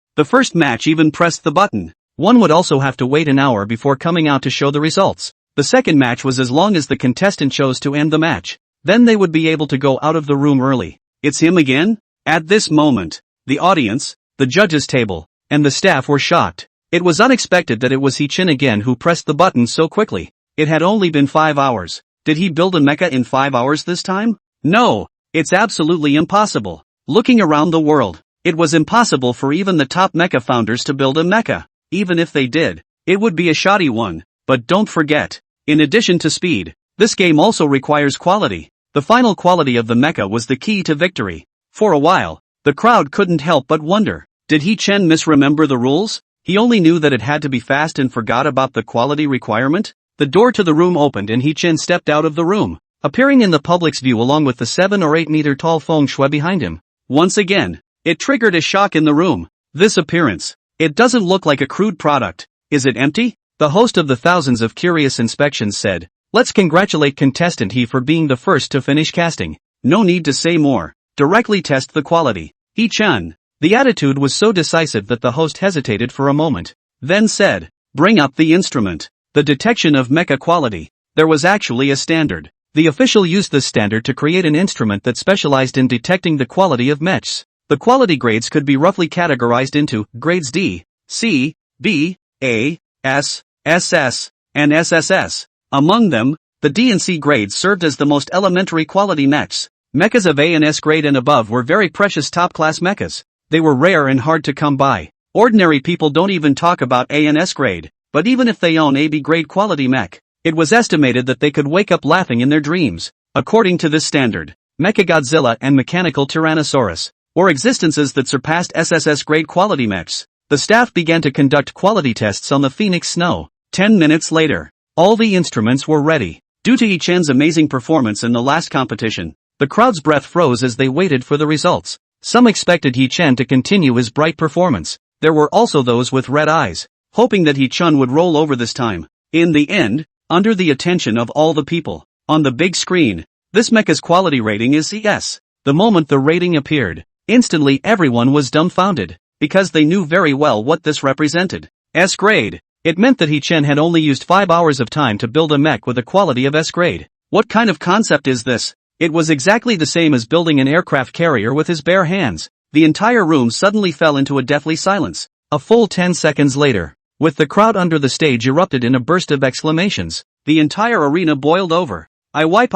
even pressed the button. One would also have to wait an hour before coming out to show the results. The second match was as long as the contestant chose to end the match. Then they would be able to go out of the room early. It's him again? At this moment, the audience, the judges' table, and the staff were shocked. It was unexpected that it was Hee-chun again who pressed the button so quickly. It had only been 5 hours. Did he build a mecha in 5 hours this time? No, it's absolutely impossible. Looking around the world, it was impossible for even the top mecha founders to build a mecha. Even if they did, it would be a shoddy one. But don't forget, in addition to speed, this game also requires quality. The The final quality of the mecha was the key to victory. For a while, the crowd couldn't help but wonder, did He-chan misremember the rules? He only knew that it had to be fast and forgot about the quality requirement? The door to the room opened and He-chan stepped out of the room, appearing in the public's view along with the 7 or 8 meter tall feng shui behind him. Once again, it triggered a shock in the room. This appearance. It doesn't look like a crude product. Is it empty? The host of the thousands of curious inspections said, let's congratulate contestant He for being the first to finish casting. No need to say more. Directly test the quality. He-chan. The attitude was so decisive that the host hesitated for a moment, then said, bring up the instrument. The detection of mecha quality. There was actually a standard. The official used this standard to create an instrument that specialized in detecting the quality of mechs. The quality grades could be roughly categorized into grades D, C, B, A, S, SS, and SSS. Among them, the D and C grades served as the most elementary quality mechs. Mechas of A and S grade and above were very precious top-class mechas. They were rare and hard to come by. Ordinary people don't even talk about A and S grade, but even if they own AB grade quality mech, it was estimated that they could wake up laughing in their dreams. According to this standard, Mechagodzilla and Mechanical Tyrannosaurus were existences that surpassed SSS grade quality mechs. The staff began to conduct quality tests on the Phoenix Snow. 10 minutes later, all the instruments were ready. Due to He-chan's amazing performance in the last competition, the crowd's breath froze as they waited for the results. Some expected He-chan to continue his bright performance. There were also those with red eyes, hoping that He-chan would roll over this time. In the end, under the attention of all the people, on the big screen, this mecha's quality rating is CS. The moment the rating appeared, instantly everyone was dumbfounded, because they knew very well what this represented. S grade. It meant that He-chan had only used 5 hours of time to build a mech with a quality of S grade. What kind of concept is this? It was exactly the same as building an aircraft carrier with his bare hands. The entire room suddenly fell into a deathly silence. A full 10 seconds later, with the crowd under the stage erupted in a burst of exclamations, the entire arena boiled over. I wipe.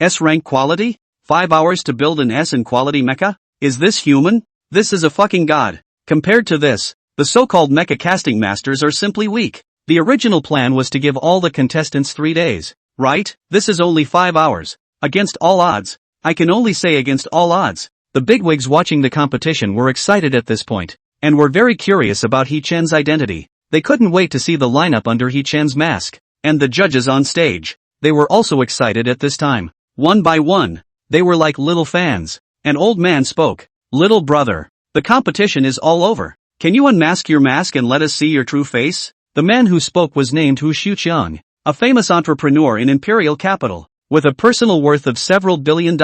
S rank quality? 5 hours to build an S in quality mecha? Is this human? This is a fucking god. Compared to this, the so-called mecha casting masters are simply weak. The original plan was to give all the contestants 3 days, right? This is only 5 hours. Against all odds. I can only say against all odds. The bigwigs watching the competition were excited at this point, and were very curious about He-chan's identity. They couldn't wait to see the lineup under He-chan's mask, and the judges on stage. They were also excited at this time. One by one, they were like little fans. An old man spoke. Little brother, the competition is all over. Can you unmask your mask and let us see your true face? The man who spoke was named Hu Xiuqiang, a famous entrepreneur in imperial capital. With a personal worth of several $billion,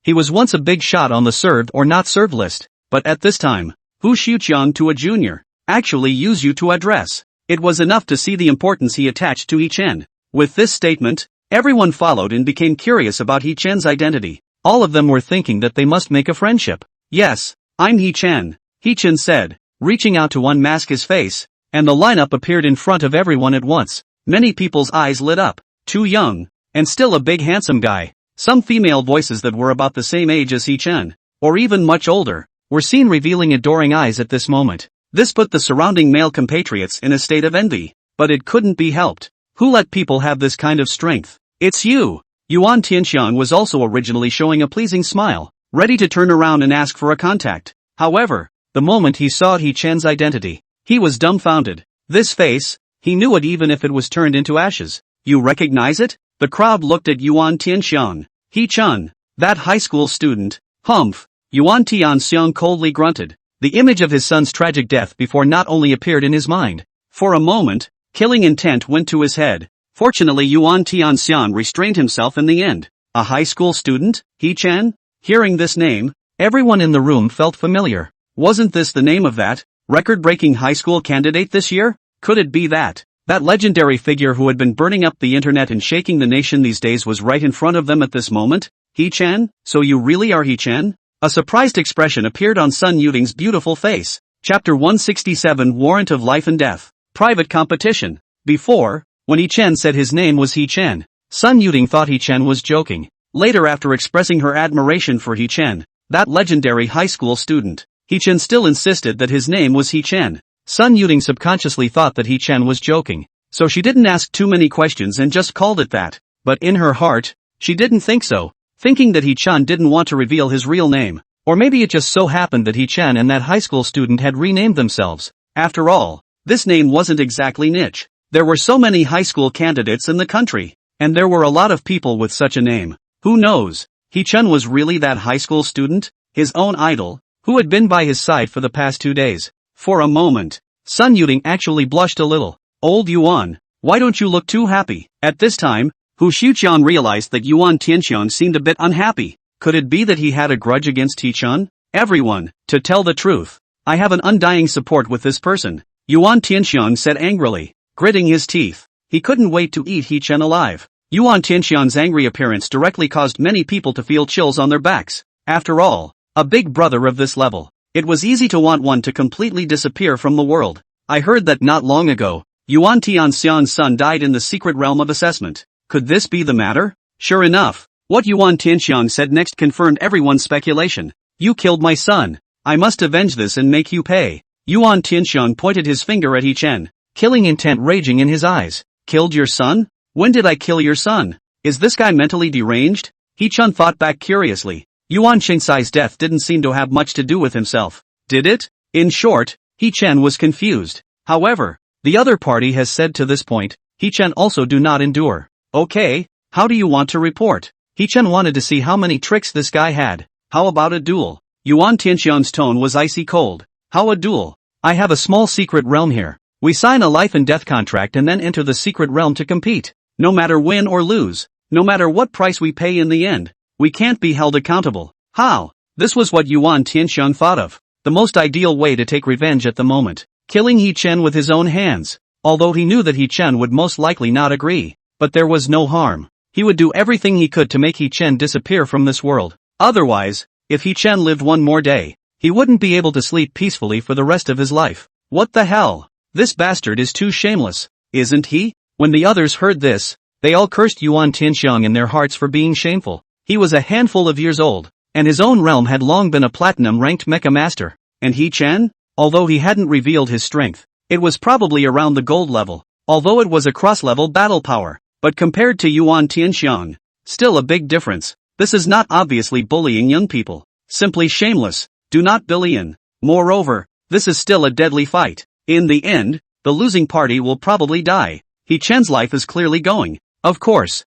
he was once a big shot on the served or not served list, but at this time, Hu Xiuqiang to a junior, actually use you to address. It was enough to see the importance he attached to He-chan. With this statement, everyone followed and became curious about He-chan's identity. All of them were thinking that they must make a friendship. Yes, I'm He-chan, He-chan said, reaching out to unmask his face, and the lineup appeared in front of everyone at once. Many people's eyes lit up. Too young. And still a big handsome guy. Some female voices that were about the same age as He-chan, or even much older, were seen revealing adoring eyes at this moment. This put the surrounding male compatriots in a state of envy. But it couldn't be helped. Who let people have this kind of strength? It's you! Yuan Tianxiang was also originally showing a pleasing smile, ready to turn around and ask for a contact. However, the moment he saw He-chan's identity, he was dumbfounded. This face, he knew it even if it was turned into ashes. You recognize it? The crowd looked at Yuan Tianxiang. He-chan, that high school student. Humph. Yuan Tianxiang coldly grunted. The image of his son's tragic death before not only appeared in his mind. For a moment, killing intent went to his head. Fortunately Yuan Tianxiang restrained himself in the end. A high school student? He-chan? Hearing this name, everyone in the room felt familiar. Wasn't this the name of that record-breaking high school candidate this year? Could it be that legendary figure who had been burning up the internet and shaking the nation these days was right in front of them at this moment? He-chan? So you really are He-chan? A surprised expression appeared on Sun Yuting's beautiful face. Chapter 167 Warrant of Life and Death. Private competition. Before, when He-chan said his name was He-chan, Sun Yuting thought He-chan was joking. Later, after expressing her admiration for He-chan, that legendary high school student, He-chan still insisted that his name was He-chan. Sun Yuting subconsciously thought that He-chan was joking, so she didn't ask too many questions and just called it that. But in her heart, She didn't think so, thinking that Hee-chan didn't want to reveal his real name. Or maybe it just so happened that Hee-chan and that high school student had renamed themselves. After all, this name wasn't exactly niche. There were so many high school candidates in the country, and there were a lot of people with such a name. Who knows? Hee-chan was really that high school student, his own idol, who had been by his side for the past 2 days. For a moment, Sun Yuding actually blushed a little. Old Yuan, why don't you look too happy? At this time, Hu Xiuqian realized that Yuan Tianxian seemed a bit unhappy. Could it be that he had a grudge against Hee-chan? Everyone, to tell the truth, I have an undying support with this person, Yuan Tianxian said angrily, gritting his teeth. He couldn't wait to eat Hee-chan alive. Yuan Tianxian's angry appearance directly caused many people to feel chills on their backs. After all, a big brother of this level, it was easy to want one to completely disappear from the world. I heard that not long ago, Yuan Tianxian's son died in the secret realm of assessment. Could this be the matter? Sure enough, what Yuan Tianxian said next confirmed everyone's speculation. You killed my son. I must avenge this and make you pay. Yuan Tianxian pointed his finger at Hee-chan, killing intent raging in his eyes. Killed your son? When did I kill your son? Is this guy mentally deranged? Hee-chan thought back curiously. Yuan Qingsai's death didn't seem to have much to do with himself, did it? In short, Hee-chan was confused. However, the other party has said to this point, Hee-chan also do not endure. Okay, how do you want to report? Hee-chan wanted to see how many tricks this guy had. How about a duel? Yuan Tianxian's tone was icy cold. How a duel? I have a small secret realm here. We sign a life and death contract and then enter the secret realm to compete. No matter win or lose, no matter what price we pay in the end, we can't be held accountable. How? This was what Yuan Tianxian thought of. The most ideal way to take revenge at the moment. Killing Hee-chan with his own hands. Although he knew that Hee-chan would most likely not agree. But there was no harm. He would do everything he could to make Hee-chan disappear from this world. Otherwise, if Hee-chan lived one more day, he wouldn't be able to sleep peacefully for the rest of his life. What the hell? This bastard is too shameless, isn't he? When the others heard this, they all cursed Yuan Tianxiang in their hearts for being shameful. He was a handful of years old, and his own realm had long been a platinum-ranked mecha master. And Hee-chan? Although he hadn't revealed his strength, it was probably around the gold level, although it was a cross-level battle power. But compared to Yuan Tianxiang, still a big difference. This is not obviously bullying young people. Simply shameless. Do not bully in. Moreover, this is still a deadly fight. In the end, the losing party will probably die. Hee-chan's life is clearly going. Of course,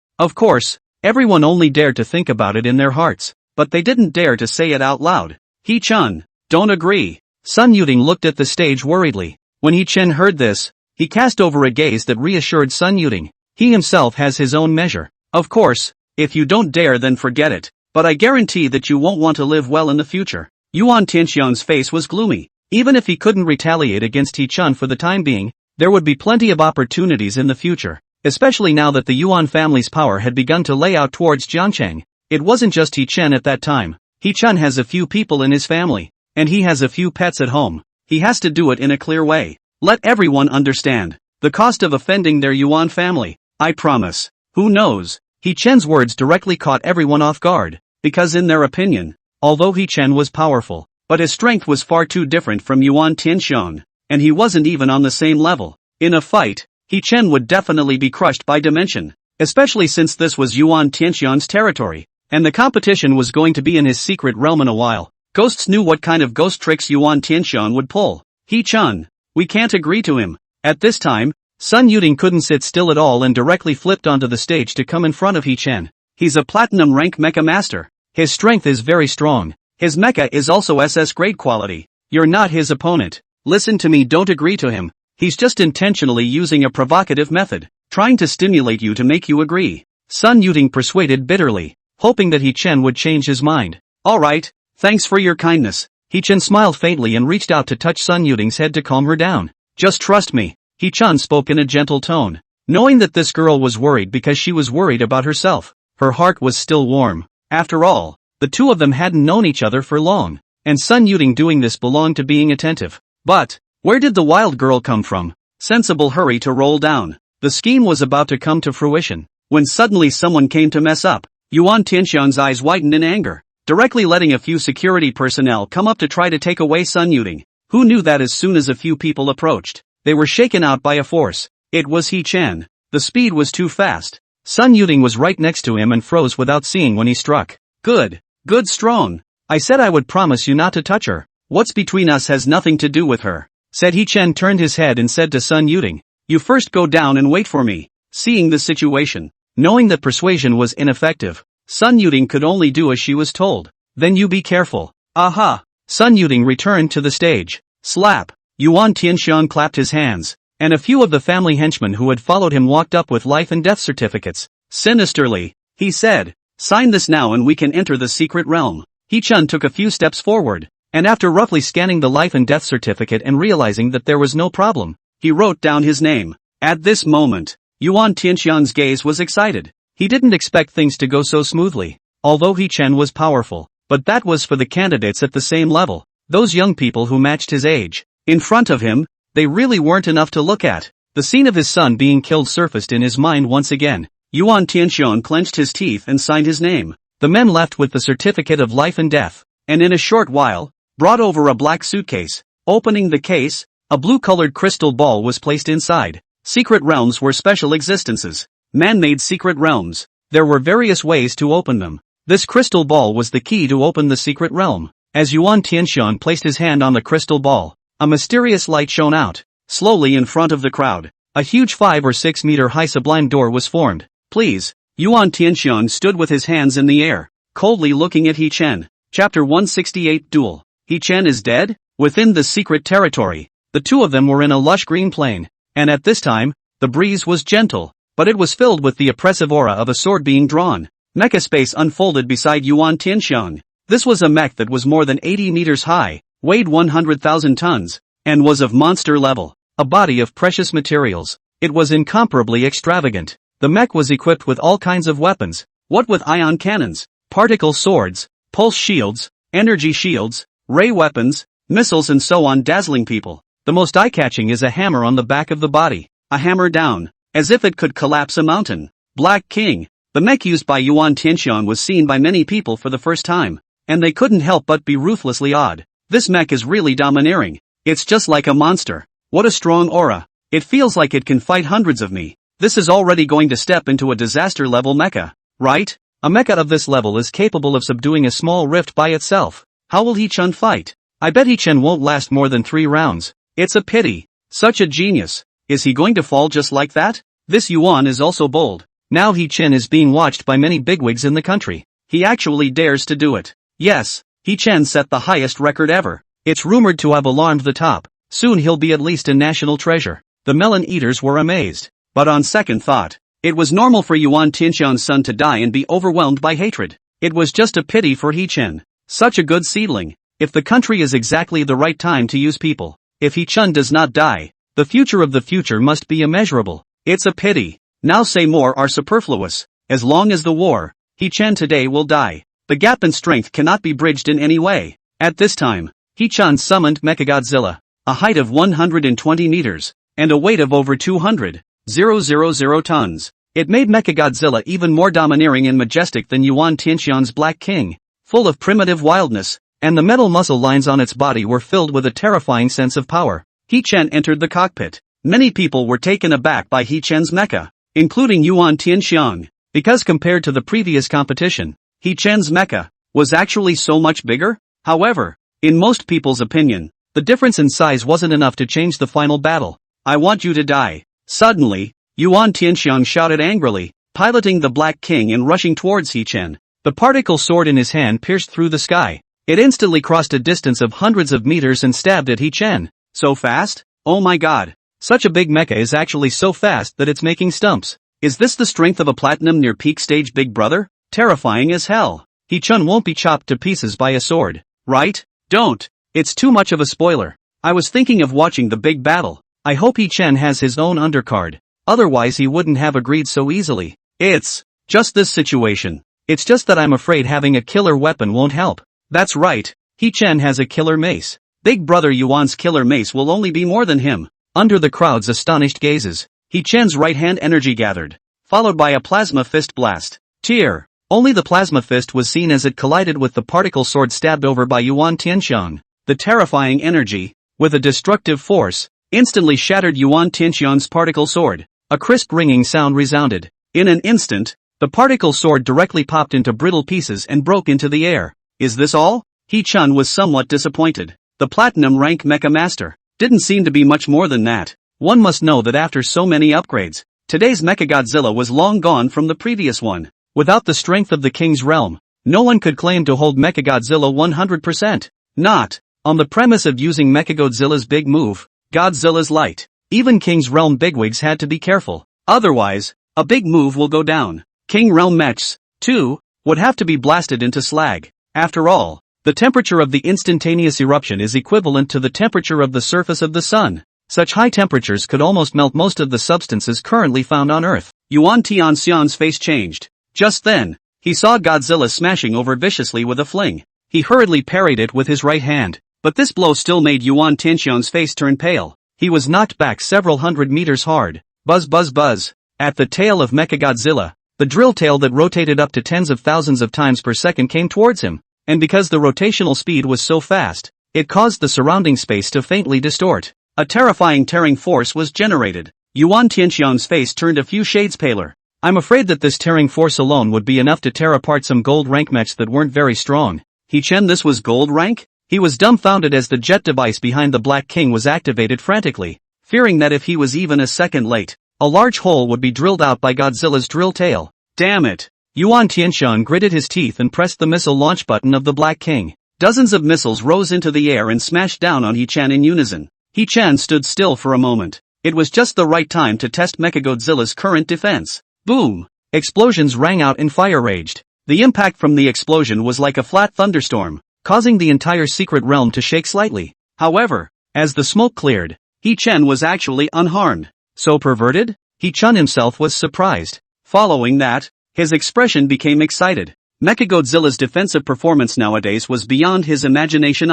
everyone only dared to think about it in their hearts, but they didn't dare to say it out loud. Hee-chan, don't agree. Sun Yuding looked at the stage worriedly. When Hee-chan heard this, he cast over a gaze that reassured Sun Yuding. He himself has his own measure. Of course, if you don't dare then forget it, but I guarantee that you won't want to live well in the future. Yuan Tianxiang's face was gloomy. Even if he couldn't retaliate against Hee-chan for the time being, there would be plenty of opportunities in the future, especially now that the Yuan family's power had begun to lay out towards Jiangcheng. It wasn't just Hee-chan at that time. Hee-chan has a few people in his family, and he has a few pets at home. He has to do it in a clear way. Let everyone understand the cost of offending their Yuan family. I promise. Who knows? Hee-chan's words directly caught everyone off guard, because in their opinion, although Hee-chan was powerful, but his strength was far too different from Yuan Tianxiang, and he wasn't even on the same level. In a fight, Hee-chan would definitely be crushed by Dimension, especially since this was Yuan Tianxiang's territory, and the competition was going to be in his secret realm in a while. Ghosts knew what kind of ghost tricks Yuan Tianxiang would pull. Hee-chan, we can't agree to him. At this time, Sun Yuding couldn't sit still at all and directly flipped onto the stage to come in front of Hee-chan. He's a platinum rank mecha master. His strength is very strong. His mecha is also SS grade quality. You're not his opponent. Listen to me, don't agree to him. He's just intentionally using a provocative method, trying to stimulate you to make you agree. Sun Yuding persuaded bitterly, hoping that Hee-chan would change his mind. Alright, thanks for your kindness. Hee-chan smiled faintly and reached out to touch Sun Yuding's head to calm her down. Just trust me. Hee-chan spoke in a gentle tone. Knowing that this girl was worried because she was worried about herself, her heart was still warm. After all, the two of them hadn't known each other for long, and Sun Yuding doing this belonged to being attentive. But, where did the wild girl come from? Sensible hurry to roll down. The scheme was about to come to fruition, when suddenly someone came to mess up. Yuan Tianxiang's eyes widened in anger, directly letting a few security personnel come up to try to take away Sun Yuding. Who knew that as soon as a few people approached, they were shaken out by a force. It was Hee-chan. The speed was too fast. Sun Yuding was right next to him and froze without seeing when he struck. Good. Good strong. I said I would promise you not to touch her. What's between us has nothing to do with her. Said He Chen turned his head and said to Sun Yuding, you first go down and wait for me. Seeing the situation, knowing that persuasion was ineffective, Sun Yuding could only do as she was told. Then you be careful. Aha! Sun Yuding returned to the stage. Slap! Yuan Tianxiang clapped his hands, and a few of the family henchmen who had followed him walked up with life and death certificates. Sinisterly, he said, sign this now and we can enter the secret realm. He Chen took a few steps forward, and after roughly scanning the life and death certificate and realizing that there was no problem, he wrote down his name. At this moment, Yuan Tianxiang's gaze was excited. He didn't expect things to go so smoothly, although He Chen was powerful, but that was for the candidates at the same level, those young people who matched his age. In front of him, they really weren't enough to look at. The scene of his son being killed surfaced in his mind once again. Yuan Tianxiang clenched his teeth and signed his name. The men left with the certificate of life and death, and in a short while, brought over a black suitcase. Opening the case, a blue-colored crystal ball was placed inside. Secret realms were special existences. Man-made secret realms. There were various ways to open them. This crystal ball was the key to open the secret realm. As Yuan Tianxiang placed his hand on the crystal ball, a mysterious light shone out. Slowly in front of the crowd, a huge 5 or 6 meter high sublime door was formed. Please. Yuan Tianxiang stood with his hands in the air, coldly looking at He Chen. Chapter 168 Duel. He Chen is dead? Within the secret territory, the two of them were in a lush green plain, and at this time, the breeze was gentle, but it was filled with the oppressive aura of a sword being drawn. Mecha space unfolded beside Yuan Tianxiang. This was a mech that was more than 80 meters high, weighed 100,000 tons, and was of monster level, a body of precious materials. It was incomparably extravagant. The mech was equipped with all kinds of weapons, what with ion cannons, particle swords, pulse shields, energy shields, ray weapons, missiles and so on, dazzling people. The most eye-catching is a hammer on the back of the body, a hammer down, as if it could collapse a mountain. Black King. The mech used by Yuan Tianxiang was seen by many people for the first time, and they couldn't help but be ruthlessly awed. This mech is really domineering. It's just like a monster. What a strong aura. It feels like it can fight hundreds of me. This is already going to step into a disaster level mecha, right? A mecha of this level is capable of subduing a small rift by itself. How will He Chen fight? I bet He Chen won't last more than 3 rounds. It's a pity. Such a genius. Is he going to fall just like that? This Yuan is also bold. Now He Chen is being watched by many bigwigs in the country. He actually dares to do it. Yes, He Chen set the highest record ever. It's rumored to have alarmed the top. Soon he'll be at least a national treasure. The melon eaters were amazed. But on second thought, it was normal for Yuan Tianxiang's son to die and be overwhelmed by hatred. It was just a pity for He Chen. Such a good seedling. If the country is exactly the right time to use people. If He Chen does not die, the future of the future must be immeasurable. It's a pity. Now say more are superfluous. As long as the war, He Chen today will die. The gap in strength cannot be bridged in any way. At this time, He Chen summoned Mechagodzilla, a height of 120 meters, and a weight of over 200,000 tons. It made Mechagodzilla even more domineering and majestic than Yuan Tianxiang's Black King, full of primitive wildness, and the metal muscle lines on its body were filled with a terrifying sense of power. He Chen entered the cockpit. Many people were taken aback by He Chen's mecha, including Yuan Tianxiang, because compared to the previous competition, He Chen's mecha was actually so much bigger. However, in most people's opinion, the difference in size wasn't enough to change the final battle. I want you to die. Suddenly, Yuan Tianxiang shouted angrily, piloting the Black King and rushing towards He Chen. The particle sword in his hand pierced through the sky. It instantly crossed a distance of hundreds of meters and stabbed at He Chen. So fast? Oh my god. Such a big mecha is actually so fast that it's making stumps. Is this the strength of a platinum near peak stage big brother? Terrifying as hell. He Chen won't be chopped to pieces by a sword, right? Don't. It's too much of a spoiler. I was thinking of watching the big battle. I hope He Chen has his own undercard. Otherwise he wouldn't have agreed so easily. It's just this situation. It's just that I'm afraid having a killer weapon won't help. That's right. He Chen has a killer mace. Big brother Yuan's killer mace will only be more than him. Under the crowd's astonished gazes, He Chen's right hand energy gathered, followed by a plasma fist blast. Tear. Only the plasma fist was seen as it collided with the particle sword stabbed over by Yuan Tianxiang. The terrifying energy, with a destructive force, instantly shattered Yuan Tianxiang's particle sword. A crisp ringing sound resounded. In an instant, the particle sword directly popped into brittle pieces and broke into the air. Is this all? He-chan was somewhat disappointed. The platinum rank mecha master didn't seem to be much more than that. One must know that after so many upgrades, today's Mechagodzilla was long gone from the previous one. Without the strength of the king's realm, no one could claim to hold Mechagodzilla 100%. Not on the premise of using Mechagodzilla's big move, Godzilla's light. Even King's Realm bigwigs had to be careful. Otherwise, a big move will go down. King Realm mechs, too, would have to be blasted into slag. After all, the temperature of the instantaneous eruption is equivalent to the temperature of the surface of the sun. Such high temperatures could almost melt most of the substances currently found on Earth. Yuan Tianxian's face changed. Just then, he saw Godzilla smashing over viciously with a fling. He hurriedly parried it with his right hand, but this blow still made Yuan Tianxian's face turn pale. He was knocked back several hundred meters hard. Buzz buzz buzz. At the tail of Mechagodzilla, the drill tail that rotated up to tens of thousands of times per second came towards him, and because the rotational speed was so fast, it caused the surrounding space to faintly distort. A terrifying tearing force was generated. Yuan Tianxiang's face turned a few shades paler. I'm afraid that this tearing force alone would be enough to tear apart some gold rank mechs that weren't very strong. He-chan, this was gold rank? He was dumbfounded as the jet device behind the Black King was activated frantically, fearing that if he was even a second late, a large hole would be drilled out by Godzilla's drill tail. Damn it! Yuan Tianxiang gritted his teeth and pressed the missile launch button of the Black King. Dozens of missiles rose into the air and smashed down on He-chan in unison. He-chan stood still for a moment. It was just the right time to test Mechagodzilla's current defense. Boom! Explosions rang out and fire raged. The impact from the explosion was like a flat thunderstorm, causing the entire secret realm to shake slightly. However, as the smoke cleared, He-chan was actually unharmed. So perverted? He-chan himself was surprised. Following that, his expression became excited. Mechagodzilla's defensive performance nowadays was beyond his imagination.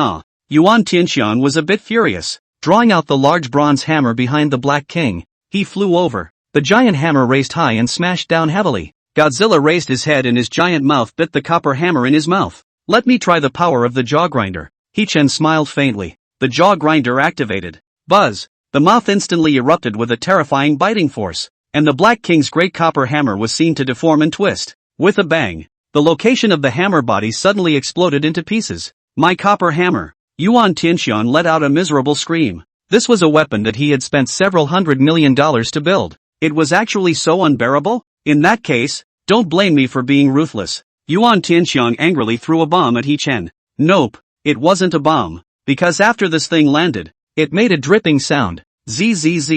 Yuan Tianxiang was a bit furious. Drawing out the large bronze hammer behind the Black King, he flew over. The giant hammer raised high and smashed down heavily. Godzilla raised his head and his giant mouth bit the copper hammer in his mouth. Let me try the power of the jaw grinder. He-chan smiled faintly. The jaw grinder activated. Buzz! The mouth instantly erupted with a terrifying biting force, and the Black King's great copper hammer was seen to deform and twist. With a bang, the location of the hammer body suddenly exploded into pieces. My copper hammer! Yuan Tianxiang let out a miserable scream. This was a weapon that he had spent several $100 million to build. It was actually so unbearable? In that case, don't blame me for being ruthless. Yuan Tianxiang angrily threw a bomb at He-chan. Nope, it wasn't a bomb. Because after this thing landed, it made a dripping sound. Zzz.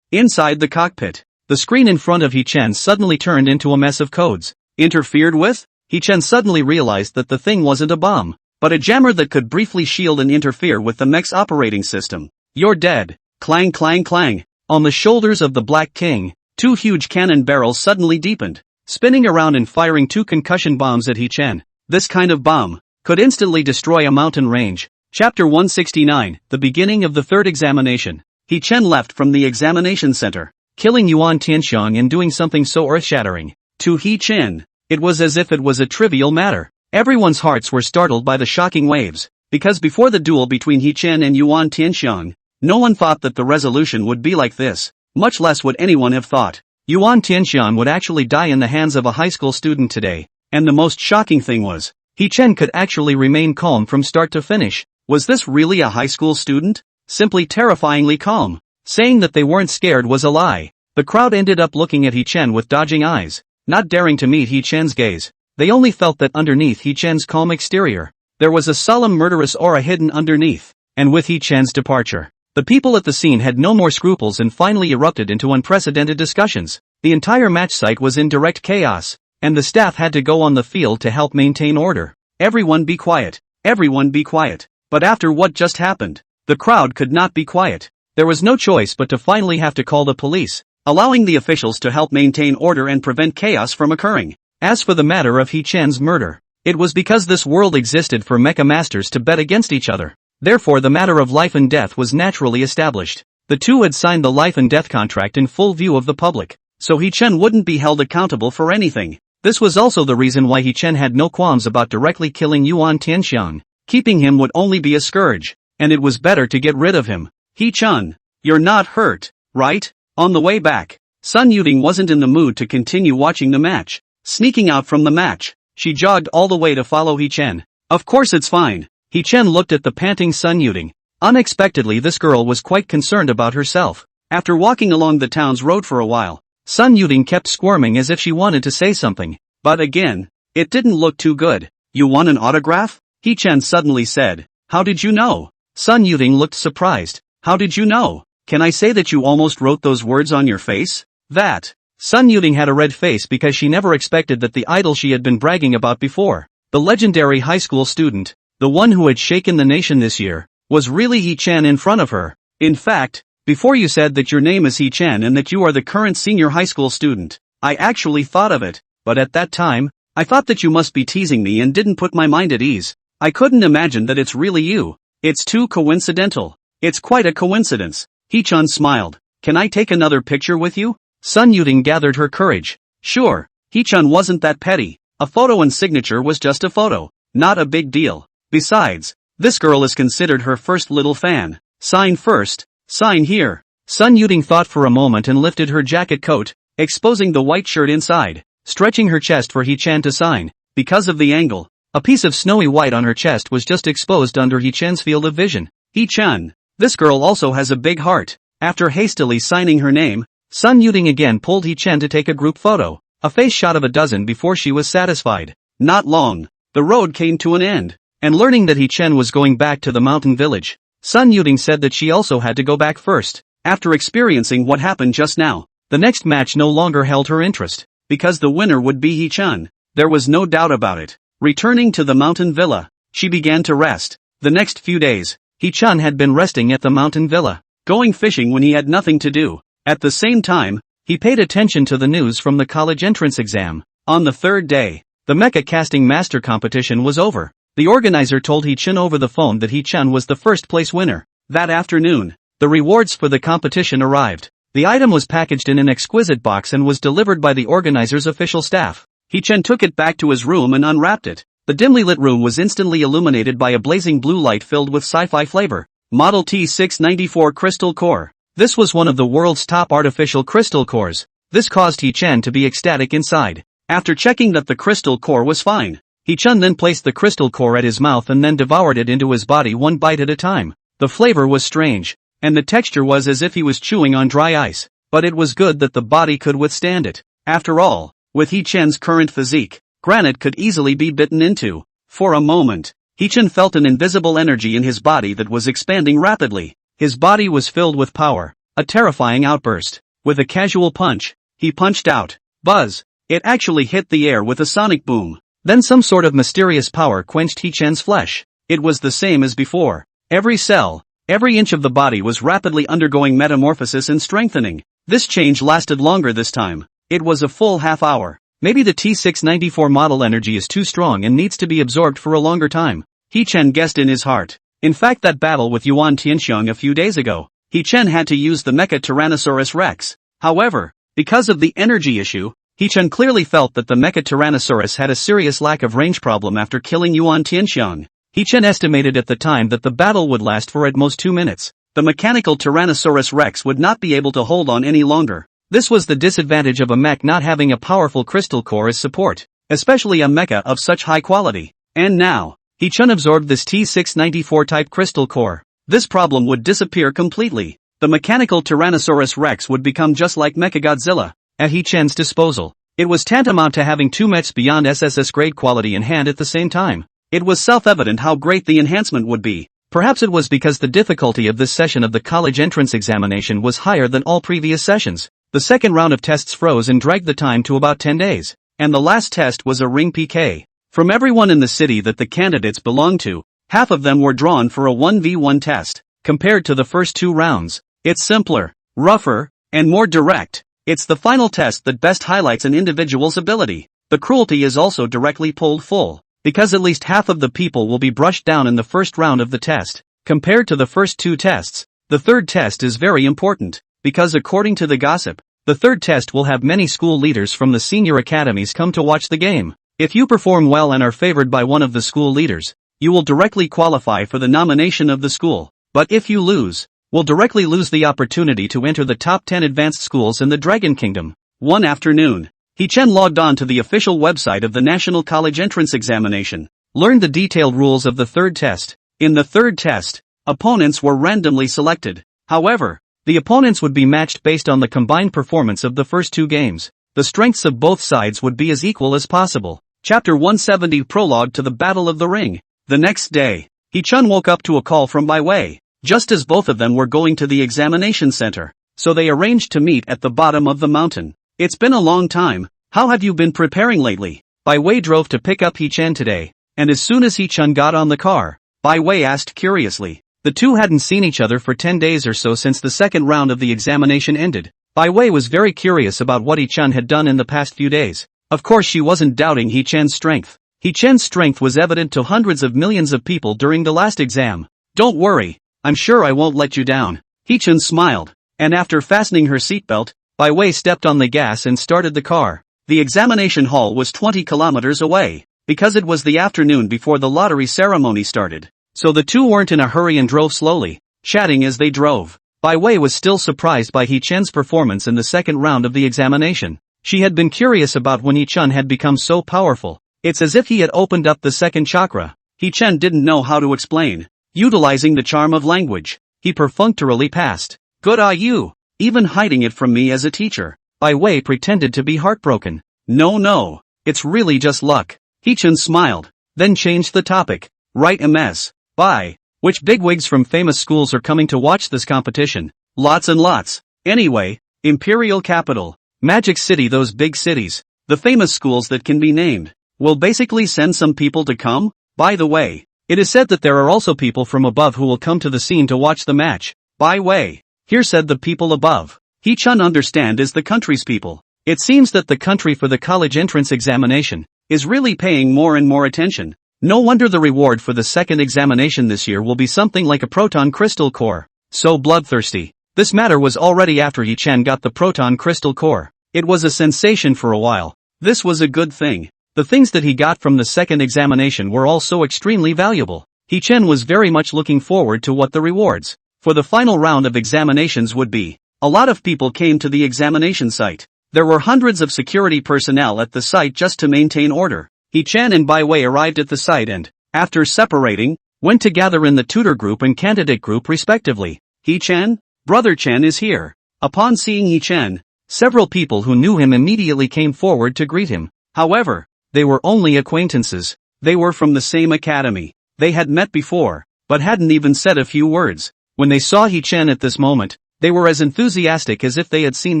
Inside the cockpit, the screen in front of He-chan suddenly turned into a mess of codes. Interfered with? He-chan suddenly realized that the thing wasn't a bomb, but a jammer that could briefly shield and interfere with the mech's operating system. You're dead. Clang clang clang. On the shoulders of the Black King, two huge cannon barrels suddenly deepened, spinning around and firing two concussion bombs at He-chan. This kind of bomb could instantly destroy a mountain range. Chapter 169, the beginning of the third examination. He-chan left from the examination center, killing Yuan Tianxiang and doing something so earth-shattering. To He-chan, it was as if it was a trivial matter. Everyone's hearts were startled by the shocking waves, because before the duel between He-chan and Yuan Tianxiang, no one thought that the resolution would be like this, much less would anyone have thought Yuan Tianxiang would actually die in the hands of a high school student today, and the most shocking thing was, He-chan could actually remain calm from start to finish. Was this really a high school student? Simply terrifyingly calm. Saying that they weren't scared was a lie. The crowd ended up looking at He-chan with dodging eyes, not daring to meet He-chan's gaze. They only felt that underneath He-chan's calm exterior, there was a solemn murderous aura hidden underneath. And with He-chan's departure, the people at the scene had no more scruples and finally erupted into unprecedented discussions. The entire match site was in direct chaos, and the staff had to go on the field to help maintain order. Everyone be quiet. Everyone be quiet. But after what just happened, the crowd could not be quiet. There was no choice but to finally have to call the police, allowing the officials to help maintain order and prevent chaos from occurring. As for the matter of He-chan's murder, it was because this world existed for mecha masters to bet against each other. Therefore the matter of life and death was naturally established. The two had signed the life and death contract in full view of the public, so He-chan wouldn't be held accountable for anything. This was also the reason why He-chan had no qualms about directly killing Yuan Tianxiang. Keeping him would only be a scourge, and it was better to get rid of him. He-chan, you're not hurt, right? On the way back, Sun Yuding wasn't in the mood to continue watching the match. Sneaking out from the match, she jogged all the way to follow He-chen. Of course it's fine. He-chen looked at the panting Sun Yuding. Unexpectedly this girl was quite concerned about herself. After walking along the town's road for a while, Sun Yuding kept squirming as if she wanted to say something. But again, it didn't look too good. You want an autograph? He-chen suddenly said. How did you know? Sun Yuding looked surprised. How did you know? Can I say that you almost wrote those words on your face? That. Sun Yuding had a red face because she never expected that the idol she had been bragging about before, the legendary high school student, the one who had shaken the nation this year, was really He-chen in front of her. In fact, before you said that your name is He-chen and that you are the current senior high school student, I actually thought of it, but at that time, I thought that you must be teasing me and didn't put my mind at ease. I couldn't imagine that it's really you. It's too coincidental. It's quite a coincidence. He-chen smiled. Can I take another picture with you? Sun Yuding gathered her courage. Sure. He-chen wasn't that petty. A photo and signature was just a photo. Not a big deal. Besides, this girl is considered her first little fan. Sign first. Sign here. Sun Yuding thought for a moment and lifted her jacket coat, exposing the white shirt inside, stretching her chest for He-chen to sign. Because of the angle, a piece of snowy white on her chest was just exposed under He-chen's field of vision. He-chen. This girl also has a big heart. After hastily signing her name, Sun Yuding again pulled He-chen to take a group photo, a face shot of a dozen before she was satisfied. Not long, the road came to an end, and learning that He-chen was going back to the mountain village, Sun Yuding said that she also had to go back first. After experiencing what happened just now, the next match no longer held her interest, because the winner would be He-chen. There was no doubt about it. Returning to the mountain villa, she began to rest. The next few days, He-chen had been resting at the mountain villa, going fishing when he had nothing to do. At the same time, he paid attention to the news from the college entrance exam. On the third day, the Mecha casting master competition was over. The organizer told He-chen over the phone that He-chen was the first place winner. That afternoon, the rewards for the competition arrived. The item was packaged in an exquisite box and was delivered by the organizer's official staff. He-chen took it back to his room and unwrapped it. The dimly lit room was instantly illuminated by a blazing blue light filled with sci-fi flavor. Model T694 Crystal Core. This was one of the world's top artificial crystal cores. This caused He-chen to be ecstatic inside. After checking that the crystal core was fine, He-chen then placed the crystal core at his mouth and then devoured it into his body one bite at a time. The flavor was strange, and the texture was as if he was chewing on dry ice, but it was good that the body could withstand it. After all, with He-chen's current physique, granite could easily be bitten into. For a moment, He-chen felt an invisible energy in his body that was expanding rapidly. His body was filled with power, a terrifying outburst. With a casual punch, he punched out. Buzz! It actually hit the air with a sonic boom. Then some sort of mysterious power quenched He-chen's flesh. It was the same as before. Every cell, every inch of the body was rapidly undergoing metamorphosis and strengthening. This change lasted longer this time. It was a full half hour. Maybe the T694 model energy is too strong and needs to be absorbed for a longer time. He-chen guessed in his heart. In fact, that battle with Yuan Tianxiang a few days ago, He-chen had to use the Mecha Tyrannosaurus Rex. However, because of the energy issue, He-chen clearly felt that the Mecha Tyrannosaurus had a serious lack of range problem after killing Yuan Tianxiang. He-chen estimated at the time that the battle would last for at most 2 minutes. The mechanical Tyrannosaurus Rex would not be able to hold on any longer. This was the disadvantage of a mech not having a powerful crystal core as support, especially a mecha of such high quality. And now, He-chen absorbed this T694 type crystal core. This problem would disappear completely. The mechanical Tyrannosaurus Rex would become just like Mechagodzilla, at He-chen's disposal. It was tantamount to having two mechs beyond SSS grade quality in hand at the same time. It was self-evident how great the enhancement would be. Perhaps it was because the difficulty of this session of the college entrance examination was higher than all previous sessions. The second round of tests froze and dragged the time to about 10 days. And the last test was a ring PK. From everyone in the city that the candidates belonged to, half of them were drawn for a 1v1 test. Compared to the first two rounds, it's simpler, rougher, and more direct. It's the final test that best highlights an individual's ability. The cruelty is also directly pulled full, because at least half of the people will be brushed down in the first round of the test. Compared to the first two tests, the third test is very important, because according to the gossip, the third test will have many school leaders from the senior academies come to watch the game. If you perform well and are favored by one of the school leaders, you will directly qualify for the nomination of the school. But if you lose, will directly lose the opportunity to enter the top 10 advanced schools in the Dragon Kingdom. One afternoon, He-chan logged on to the official website of the National College Entrance Examination, learned the detailed rules of the third test. In the third test, opponents were randomly selected. However, the opponents would be matched based on the combined performance of the first two games. The strengths of both sides would be as equal as possible. Chapter 170 Prologue to the Battle of the Ring. The next day, He-chan woke up to a call from Bai Wei, just as both of them were going to the examination center, so they arranged to meet at the bottom of the mountain. It's been a long time, how have you been preparing lately? Bai Wei drove to pick up He-chan today, and as soon as He-chan got on the car, Bai Wei asked curiously. The two hadn't seen each other for 10 days or so since the second round of the examination ended. Bai Wei was very curious about what He-chan had done in the past few days. Of course she wasn't doubting He-chan's strength. He-chan's strength was evident to hundreds of millions of people during the last exam. Don't worry, I'm sure I won't let you down. He-chan smiled, and after fastening her seatbelt, Bai Wei stepped on the gas and started the car. The examination hall was 20 kilometers away, because it was the afternoon before the lottery ceremony started. So the two weren't in a hurry and drove slowly, chatting as they drove. Bai Wei was still surprised by He-chan's performance in the second round of the examination. She had been curious about when He-chan had become so powerful. It's as if he had opened up the second chakra. He-chan didn't know how to explain. Utilizing the charm of language, he perfunctorily passed. Good eye you, even hiding it from me as a teacher. Bai Wei pretended to be heartbroken. No, it's really just luck. He-chan smiled, then changed the topic. Right MS. Bai. Which bigwigs from famous schools are coming to watch this competition? Lots and lots. Anyway, Imperial Capital, Magic City, those big cities, the famous schools that can be named, will basically send some people to come? By the way, it is said that there are also people from above who will come to the scene to watch the match. Bai Wei. Here said the people above. He-chan understand is the country's people. It seems that the country for the college entrance examination is really paying more and more attention. No wonder the reward for the second examination this year will be something like a proton crystal core. So bloodthirsty. This matter was already after He-chan got the proton crystal core. It was a sensation for a while. This was a good thing. The things that he got from the second examination were all so extremely valuable. He-chan was very much looking forward to what the rewards for the final round of examinations would be. A lot of people came to the examination site. There were hundreds of security personnel at the site just to maintain order. He-chan and Bai Wei arrived at the site and, after separating, went to gather in the tutor group and candidate group respectively. He-chan? Brother Chan is here. Upon seeing He-chan, several people who knew him immediately came forward to greet him. However, they were only acquaintances. They were from the same academy. They had met before, but hadn't even said a few words. When they saw He-chan at this moment, they were as enthusiastic as if they had seen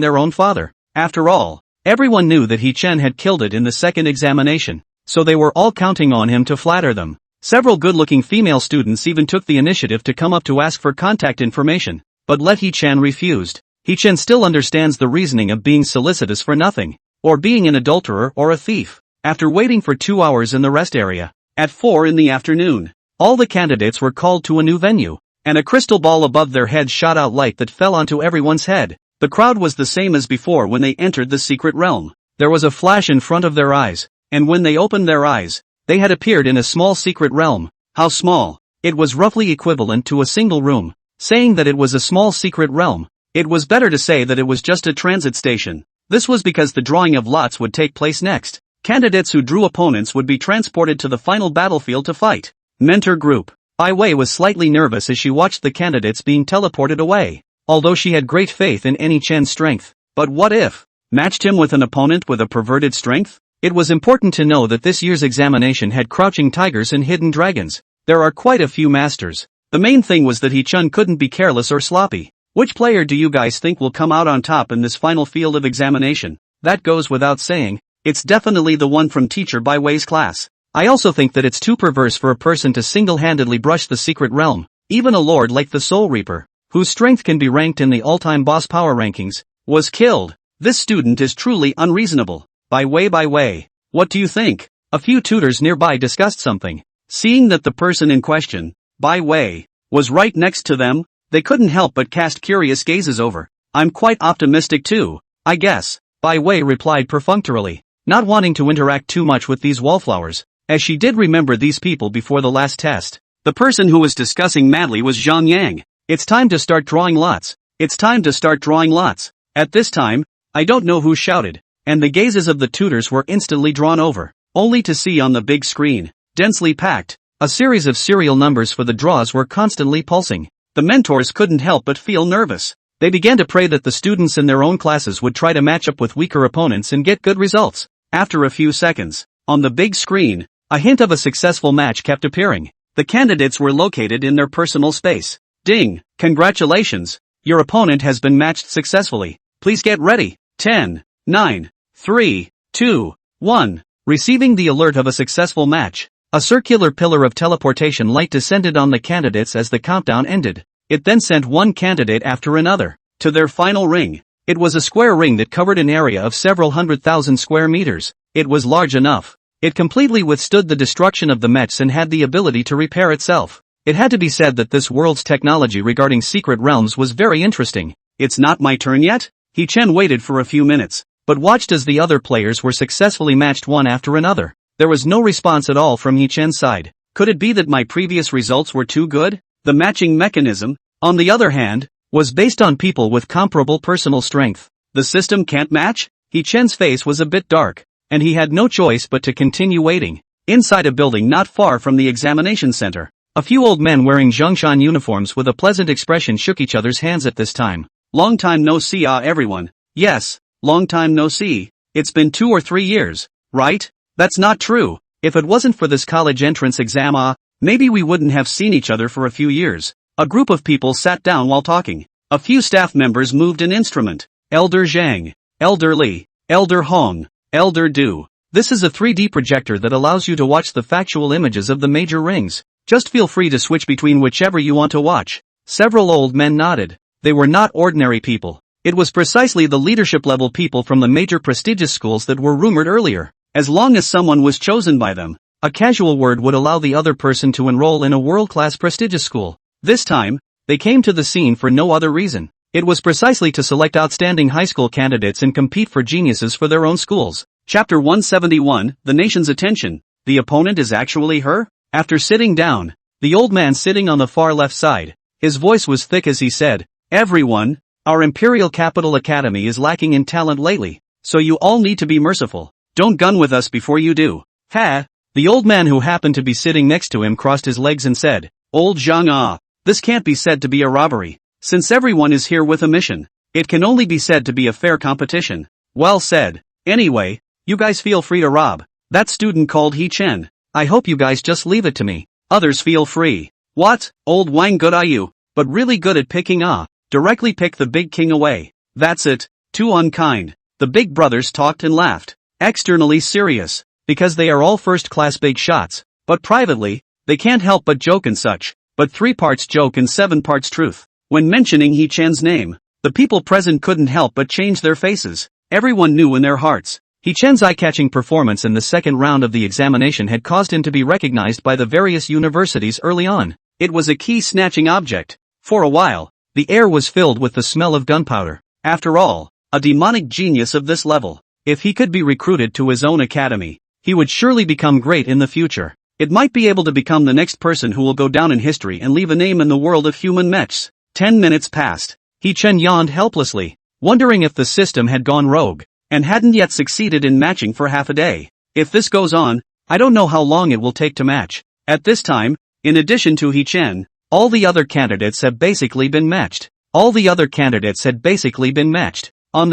their own father. After all, everyone knew that He-chan had killed it in the second examination, so they were all counting on him to flatter them. Several good-looking female students even took the initiative to come up to ask for contact information, but let He-chan refused. He-chan still understands the reasoning of being solicitous for nothing, or being an adulterer or a thief. After waiting for 2 hours in the rest area, at 4 in the afternoon, all the candidates were called to a new venue, and a crystal ball above their heads shot out light that fell onto everyone's head. The crowd was the same as before when they entered the secret realm. There was a flash in front of their eyes, and when they opened their eyes, they had appeared in a small secret realm. How small? It was roughly equivalent to a single room. Saying that it was a small secret realm, it was better to say that it was just a transit station. This was because the drawing of lots would take place next. Candidates who drew opponents would be transported to the final battlefield to fight. Mentor group. Bai Wei was slightly nervous as she watched the candidates being teleported away. Although she had great faith in Chan's strength. But what if matched him with an opponent with a perverted strength? It was important to know that this year's examination had crouching tigers and hidden dragons. There are quite a few masters. The main thing was that He-chan couldn't be careless or sloppy. Which player do you guys think will come out on top in this final field of examination? That goes without saying. It's definitely the one from Teacher Bai Wei's class. I also think that it's too perverse for a person to single-handedly brush the secret realm. Even a lord like the Soul Reaper, whose strength can be ranked in the all-time boss power rankings, was killed. This student is truly unreasonable. Bai Wei, what do you think? A few tutors nearby discussed something. Seeing that the person in question, Bai Wei, was right next to them, they couldn't help but cast curious gazes over. I'm quite optimistic too, I guess, Bai Wei replied perfunctorily, not wanting to interact too much with these wallflowers, as she did remember these people before the last test. The person who was discussing madly was Zhang Yang. It's time to start drawing lots. It's time to start drawing lots. At this time, I don't know who shouted, and the gazes of the tutors were instantly drawn over, only to see on the big screen, densely packed, a series of serial numbers for the draws were constantly pulsing. The mentors couldn't help but feel nervous. They began to pray that the students in their own classes would try to match up with weaker opponents and get good results. After a few seconds, on the big screen, a hint of a successful match kept appearing. The candidates were located in their personal space. Ding! Congratulations! Your opponent has been matched successfully. Please get ready. 10, 9, 3, 2, 1. Receiving the alert of a successful match, a circular pillar of teleportation light descended on the candidates as the countdown ended. It then sent one candidate after another to their final ring. It was a square ring that covered an area of several 100,000 square meters. It was large enough. It completely withstood the destruction of the mechs and had the ability to repair itself. It had to be said that this world's technology regarding secret realms was very interesting. It's not my turn yet? He-Chen waited for a few minutes, but watched as the other players were successfully matched one after another. There was no response at all from He-Chen's side. Could it be that my previous results were too good? The matching mechanism, on the other hand, was based on people with comparable personal strength. The system can't match? He-Chen's face was a bit dark, and he had no choice but to continue waiting. Inside a building not far from the examination center, a few old men wearing Zhongshan uniforms with a pleasant expression shook each other's hands at this time. Long time no see everyone. Yes, long time no see. It's been 2 or 3 years, right? That's not true. If it wasn't for this college entrance exam maybe we wouldn't have seen each other for a few years. A group of people sat down while talking. A few staff members moved an instrument. Elder Zhang, Elder Li, Elder Hong, Elder Du. This is a 3D projector that allows you to watch the factual images of the major rings. Just feel free to switch between whichever you want to watch. Several old men nodded. They were not ordinary people. It was precisely the leadership level people from the major prestigious schools that were rumored earlier. As long as someone was chosen by them, a casual word would allow the other person to enroll in a world-class prestigious school. This time, they came to the scene for no other reason. It was precisely to select outstanding high school candidates and compete for geniuses for their own schools. Chapter 171, The Nation's Attention. The opponent is actually her? After sitting down, the old man sitting on the far left side, his voice was thick as he said, "Everyone, our Imperial Capital Academy is lacking in talent lately, so you all need to be merciful. Don't gun with us before you do." Ha! The old man who happened to be sitting next to him crossed his legs and said, "Old Zhang this can't be said to be a robbery. Since everyone is here with a mission, it can only be said to be a fair competition." Well said. Anyway, you guys feel free to rob that student called He-Chen. I hope you guys just leave it to me. Others feel free. What? Old Wang good are you, but really good at picking Directly pick the big king away. That's it. Too unkind. The big brothers talked and laughed. Externally serious, because they are all first-class big shots, but privately, they can't help but joke and such. But 3 parts joke and 7 parts truth. When mentioning He-Chen's name, the people present couldn't help but change their faces. Everyone knew in their hearts. He-Chen's eye-catching performance in the second round of the examination had caused him to be recognized by the various universities early on. It was a key-snatching object. For a while, the air was filled with the smell of gunpowder. After all, a demonic genius of this level, if he could be recruited to his own academy, he would surely become great in the future. It might be able to become the next person who will go down in history and leave a name in the world of human mechs. 10 minutes passed. He-Chen yawned helplessly, wondering if the system had gone rogue, and hadn't yet succeeded in matching for half a day. If this goes on, I don't know how long it will take to match. At this time, in addition to He-Chen, all the other candidates have basically been matched. On the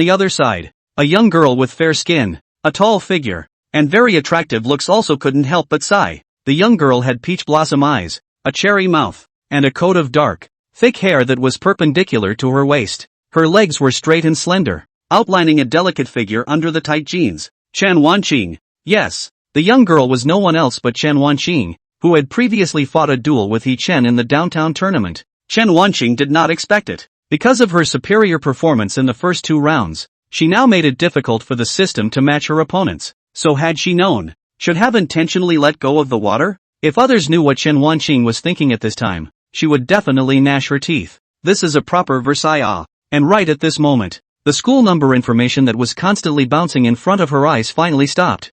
other side, a young girl with fair skin, a tall figure, and very attractive looks also couldn't help but sigh. The young girl had peach blossom eyes, a cherry mouth, and a coat of dark, thick hair that was perpendicular to her waist. Her legs were straight and slender, outlining a delicate figure under the tight jeans. Chen Wanqing. Yes, the young girl was no one else but Chen Wanqing, who had previously fought a duel with He-Chen in the downtown tournament. Chen Wanqing did not expect it. Because of her superior performance in the first 2 rounds, she now made it difficult for the system to match her opponents. So had she known, should have intentionally let go of the water? If others knew what Chen Wanqing was thinking at this time, she would definitely gnash her teeth. This is a proper Versailles. And right at this moment, the school number information that was constantly bouncing in front of her eyes finally stopped.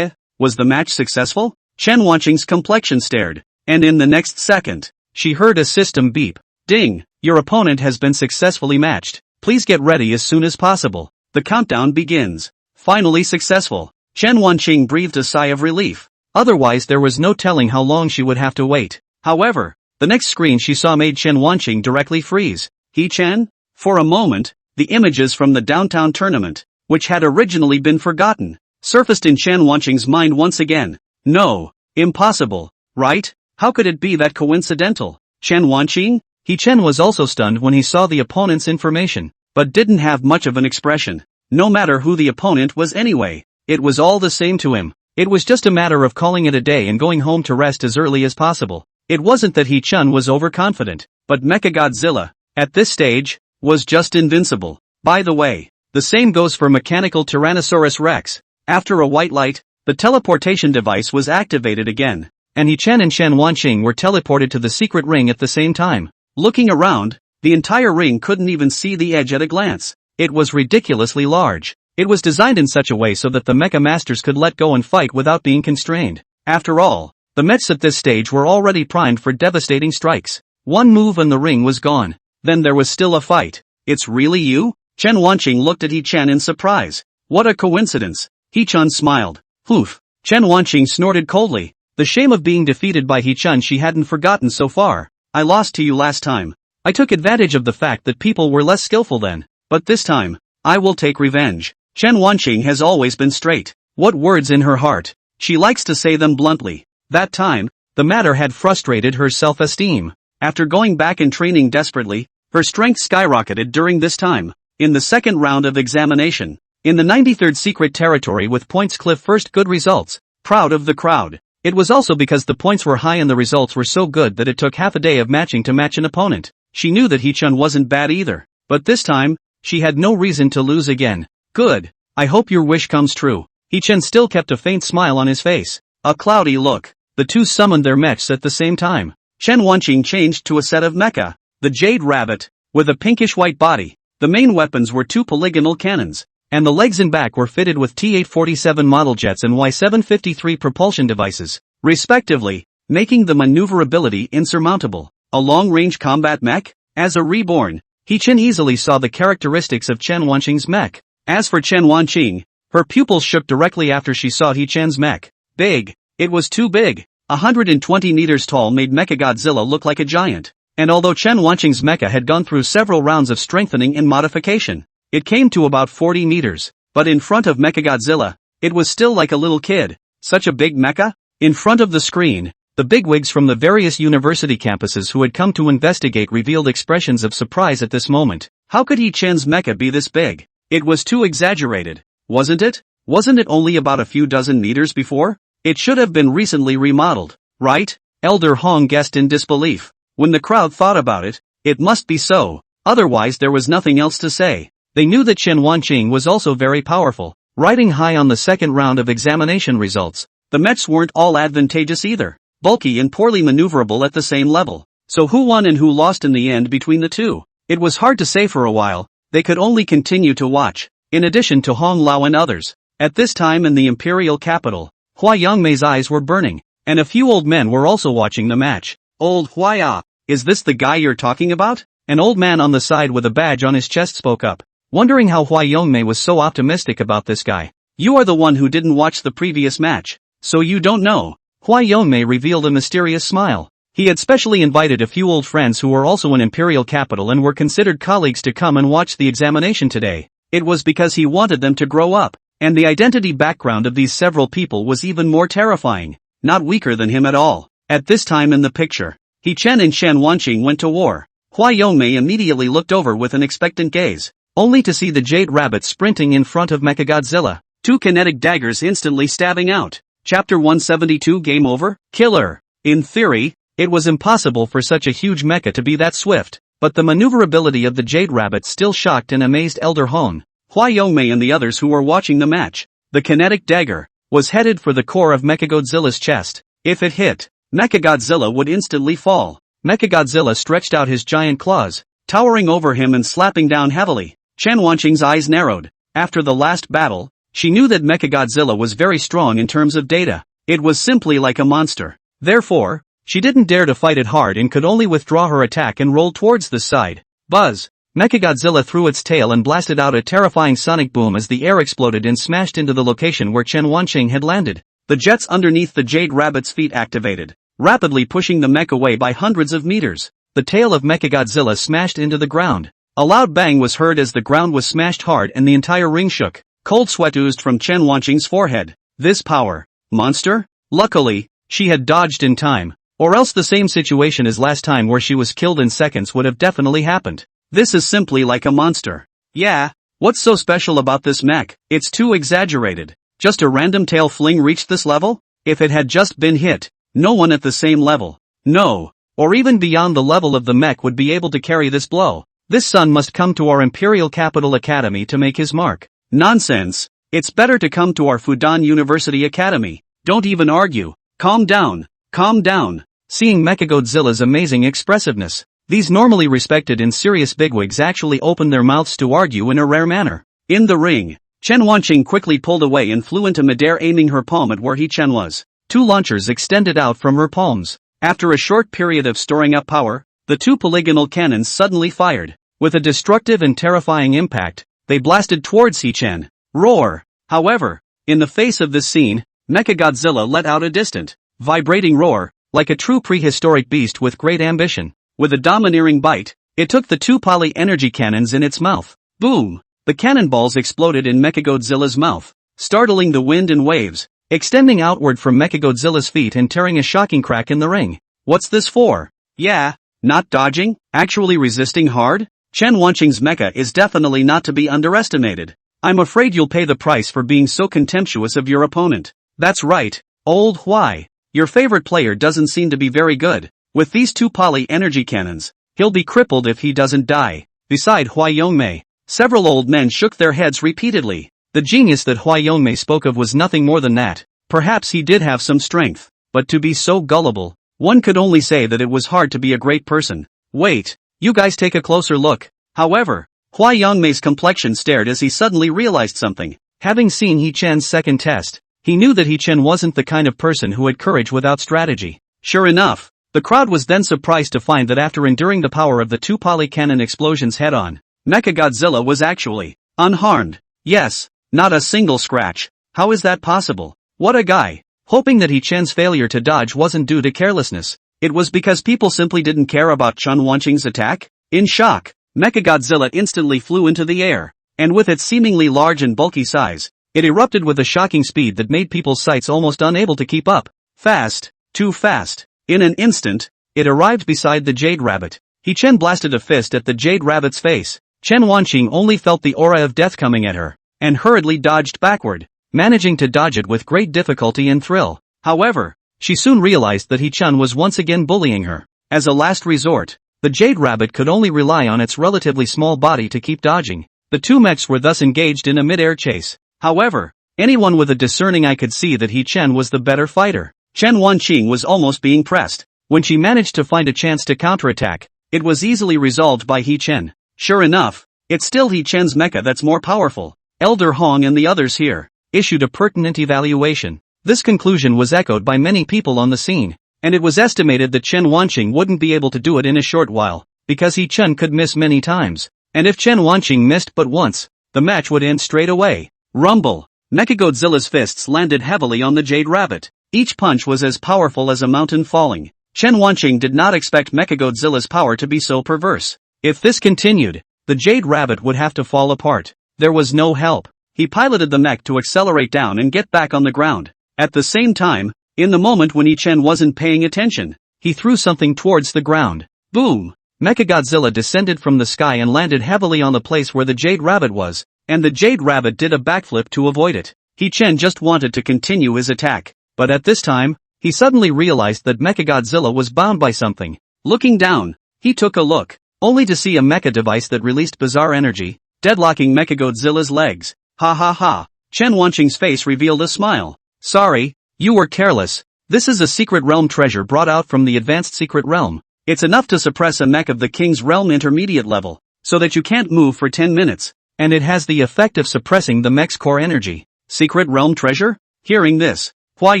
Was the match successful? Chen Wanqing's complexion stared, and in the next second, she heard a system beep. Ding! Your opponent has been successfully matched. Please get ready as soon as possible. The countdown begins. Finally successful. Chen Wanqing breathed a sigh of relief. Otherwise there was no telling how long she would have to wait. However, the next screen she saw made Chen Wanqing directly freeze. He Chen? For a moment, the images from the downtown tournament, which had originally been forgotten, surfaced in Chen Wanqing's mind once again. No. Impossible. Right? How could it be that coincidental? Chen Wanqing? He Chen was also stunned when he saw the opponent's information, but didn't have much of an expression. No matter who the opponent was anyway, it was all the same to him. It was just a matter of calling it a day and going home to rest as early as possible. It wasn't that He Chun was overconfident, but Mechagodzilla, at this stage, was just invincible. By the way, the same goes for Mechanical Tyrannosaurus Rex. After a white light, the teleportation device was activated again, and He Chen and Chen Wanqing were teleported to the secret ring at the same time. Looking around, the entire ring couldn't even see the edge at a glance. It was ridiculously large. It was designed in such a way so that the Mecha Masters could let go and fight without being constrained. After all, the Mechs at this stage were already primed for devastating strikes. One move and the ring was gone. Then there was still a fight. It's really you? Chen Wanqing looked at He Chen in surprise. What a coincidence. He Chun smiled. Poof. Chen Wanqing snorted coldly. The shame of being defeated by He Chun she hadn't forgotten so far. I lost to you last time. I took advantage of the fact that people were less skillful then. But this time, I will take revenge. Chen Wanqing has always been straight. What words in her heart. She likes to say them bluntly. That time, the matter had frustrated her self-esteem. After going back and training desperately, her strength skyrocketed during this time. In the second round of examination, in the 93rd secret territory with points Cliff first good results, proud of the crowd. It was also because the points were high and the results were so good that it took half a day of matching to match an opponent. She knew that He Chun wasn't bad either. But this time, she had no reason to lose again. Good. I hope your wish comes true. He Chen still kept a faint smile on his face. A cloudy look. The two summoned their mechs at the same time. Chen Wanqing changed to a set of mecha. The Jade Rabbit, with a pinkish-white body. The main weapons were two polygonal cannons, and the legs and back were fitted with T-847 model jets and Y-753 propulsion devices, respectively, making the maneuverability insurmountable. A long-range combat mech? As a reborn, He Chen easily saw the characteristics of Chen Wanqing's mech. As for Chen Wanqing, her pupils shook directly after she saw He Chen's mech. Big. It was too big. 120 meters tall made Mechagodzilla look like a giant. And although Chen Wanqing's mecha had gone through several rounds of strengthening and modification, it came to about 40 meters. But in front of Mechagodzilla, it was still like a little kid. Such a big mecha? In front of the screen, the bigwigs from the various university campuses who had come to investigate revealed expressions of surprise at this moment. How could He Chen's mecha be this big? It was too exaggerated, wasn't it? Wasn't it only about a few dozen meters before? It should have been recently remodeled, right? Elder Hong guessed in disbelief. When the crowd thought about it, it must be so. Otherwise there was nothing else to say. They knew that Chen Wanqing was also very powerful, riding high on the second round of examination results. The mechs weren't all advantageous either, bulky and poorly maneuverable at the same level. So who won and who lost in the end between the two? It was hard to say for a while. They could only continue to watch, in addition to Hong Lao and others. At this time in the imperial capital, Hua Yongmei's eyes were burning, and a few old men were also watching the match. Old Huaya, is this the guy you're talking about? An old man on the side with a badge on his chest spoke up, wondering how Hua Yongmei was so optimistic about this guy. You are the one who didn't watch the previous match, so you don't know. Hua Yongmei revealed a mysterious smile. He had specially invited a few old friends who were also in imperial capital and were considered colleagues to come and watch the examination today. It was because he wanted them to grow up, and the identity background of these several people was even more terrifying, not weaker than him at all. At this time in the picture, He Chen and Chen Wanqing went to war. Hua Yongmei immediately looked over with an expectant gaze, only to see the Jade Rabbit sprinting in front of Mechagodzilla, two kinetic daggers instantly stabbing out. Chapter 172 Game Over? Killer. In theory, it was impossible for such a huge mecha to be that swift, but the maneuverability of the Jade Rabbit still shocked and amazed Elder Hong, Hua Yongmei and the others who were watching the match. The kinetic dagger was headed for the core of Mechagodzilla's chest. If it hit, Mechagodzilla would instantly fall. Mechagodzilla stretched out his giant claws, towering over him and slapping down heavily. Chen Wanqing's eyes narrowed. After the last battle, she knew that Mechagodzilla was very strong in terms of data. It was simply like a monster. Therefore, She didn't dare to fight it hard and could only withdraw her attack and roll towards the side. Buzz! Mechagodzilla threw its tail and blasted out a terrifying sonic boom as the air exploded and smashed into the location where Chen Wanqing had landed. The jets underneath the Jade Rabbit's feet activated, rapidly pushing the mech away by hundreds of meters. The tail of Mechagodzilla smashed into the ground. A loud bang was heard as the ground was smashed hard and the entire ring shook. Cold sweat oozed from Chen Wanqing's forehead. This power monster? Luckily, she had dodged in time, or else the same situation as last time where she was killed in seconds would have definitely happened. This is simply like a monster. Yeah, what's so special about this mech? It's too exaggerated. Just a random tail fling reached this level? If it had just been hit, no one at the same level, no, or even beyond the level of the mech would be able to carry this blow. This son must come to our Imperial Capital Academy to make his mark. Nonsense. It's better to come to our Fudan University Academy. Don't even argue. Calm down. Calm down. Seeing Mechagodzilla's amazing expressiveness, these normally respected and serious bigwigs actually opened their mouths to argue in a rare manner. In the ring, Chen Wanqing quickly pulled away and flew into midair, aiming her palm at where He-Chen was. Two launchers extended out from her palms. After a short period of storing up power, the two polygonal cannons suddenly fired. With a destructive and terrifying impact, they blasted towards He-Chen. Roar! However, in the face of this scene, Mechagodzilla let out a distant, vibrating roar, like a true prehistoric beast with great ambition. With a domineering bite, it took the two poly-energy cannons in its mouth. Boom! The cannonballs exploded in Mechagodzilla's mouth, startling the wind and waves, extending outward from Mechagodzilla's feet and tearing a shocking crack in the ring. What's this for? Yeah, not dodging? Actually resisting hard? Chen Wanqing's mecha is definitely not to be underestimated. I'm afraid you'll pay the price for being so contemptuous of your opponent. That's right, old Huai. Your favorite player doesn't seem to be very good. With these two poly-energy cannons, he'll be crippled if he doesn't die. Beside Huai Yongmei, several old men shook their heads repeatedly. The genius that Huai Yongmei spoke of was nothing more than that. Perhaps he did have some strength, but to be so gullible, one could only say that it was hard to be a great person. Wait, you guys take a closer look. However, Huai Yongmei's complexion stared as he suddenly realized something. Having seen He-Chen's second test, he knew that He-Chen wasn't the kind of person who had courage without strategy. Sure enough, the crowd was then surprised to find that after enduring the power of the two poly-cannon explosions head-on, Mechagodzilla was actually unharmed. Yes, not a single scratch. How is that possible? What a guy. Hoping that He-Chen's failure to dodge wasn't due to carelessness, it was because people simply didn't care about Chen Wanqing's attack? In shock, Mechagodzilla instantly flew into the air, and with its seemingly large and bulky size, it erupted with a shocking speed that made people's sights almost unable to keep up. Fast, too fast. In an instant, it arrived beside the Jade Rabbit. He-Chen blasted a fist at the Jade Rabbit's face. Chen Wanqing only felt the aura of death coming at her, and hurriedly dodged backward, managing to dodge it with great difficulty and thrill. However, she soon realized that He-Chen was once again bullying her. As a last resort, the Jade Rabbit could only rely on its relatively small body to keep dodging. The two mechs were thus engaged in a mid-air chase. However, anyone with a discerning eye could see that He-Chen was the better fighter. Chen Wanqing was almost being pressed. When she managed to find a chance to counterattack, it was easily resolved by He-Chen. Sure enough, it's still He-Chen's mecha that's more powerful. Elder Hong and the others here issued a pertinent evaluation. This conclusion was echoed by many people on the scene, and it was estimated that Chen Wanqing wouldn't be able to do it in a short while, because He-Chen could miss many times. And if Chen Wanqing missed but once, the match would end straight away. Rumble! Mechagodzilla's fists landed heavily on the Jade Rabbit. Each punch was as powerful as a mountain falling. Chen Wanqing did not expect Mechagodzilla's power to be so perverse. If this continued, the Jade Rabbit would have to fall apart. There was no help. He piloted the mech to accelerate down and get back on the ground. At the same time, in the moment when He-Chen wasn't paying attention, he threw something towards the ground. Boom! Mechagodzilla descended from the sky and landed heavily on the place where the Jade Rabbit was, and the Jade Rabbit did a backflip to avoid it. He-Chen just wanted to continue his attack. But at this time, he suddenly realized that Mechagodzilla was bound by something. Looking down, he took a look, only to see a mecha device that released bizarre energy, deadlocking Mechagodzilla's legs. Ha ha ha. Chen Wanqing's face revealed a smile. Sorry, you were careless. This is a secret realm treasure brought out from the advanced secret realm. It's enough to suppress a mech of the king's realm intermediate level, so that you can't move for 10 minutes, and it has the effect of suppressing the mech's core energy. Secret realm treasure? Hearing this, Huai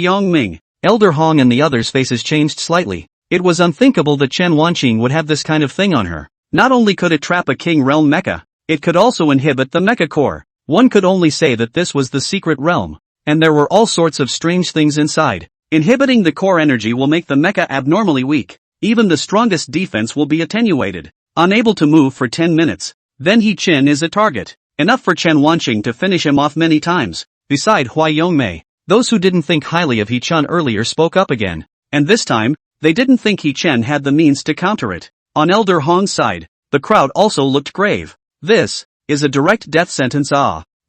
Yongming, Elder Hong and the others' faces changed slightly. It was unthinkable that Chen Wanqing would have this kind of thing on her. Not only could it trap a King Realm mecha, it could also inhibit the mecha core. One could only say that this was the secret realm, and there were all sorts of strange things inside. Inhibiting the core energy will make the mecha abnormally weak. Even the strongest defense will be attenuated. Unable to move for 10 minutes. Then He Chen is a target. Enough for Chen Wanqing to finish him off many times. Beside Hua Yongmei, those who didn't think highly of He Chen earlier spoke up again. And this time, they didn't think He Chen had the means to counter it. On Elder Hong's side, the crowd also looked grave. This is a direct death sentence,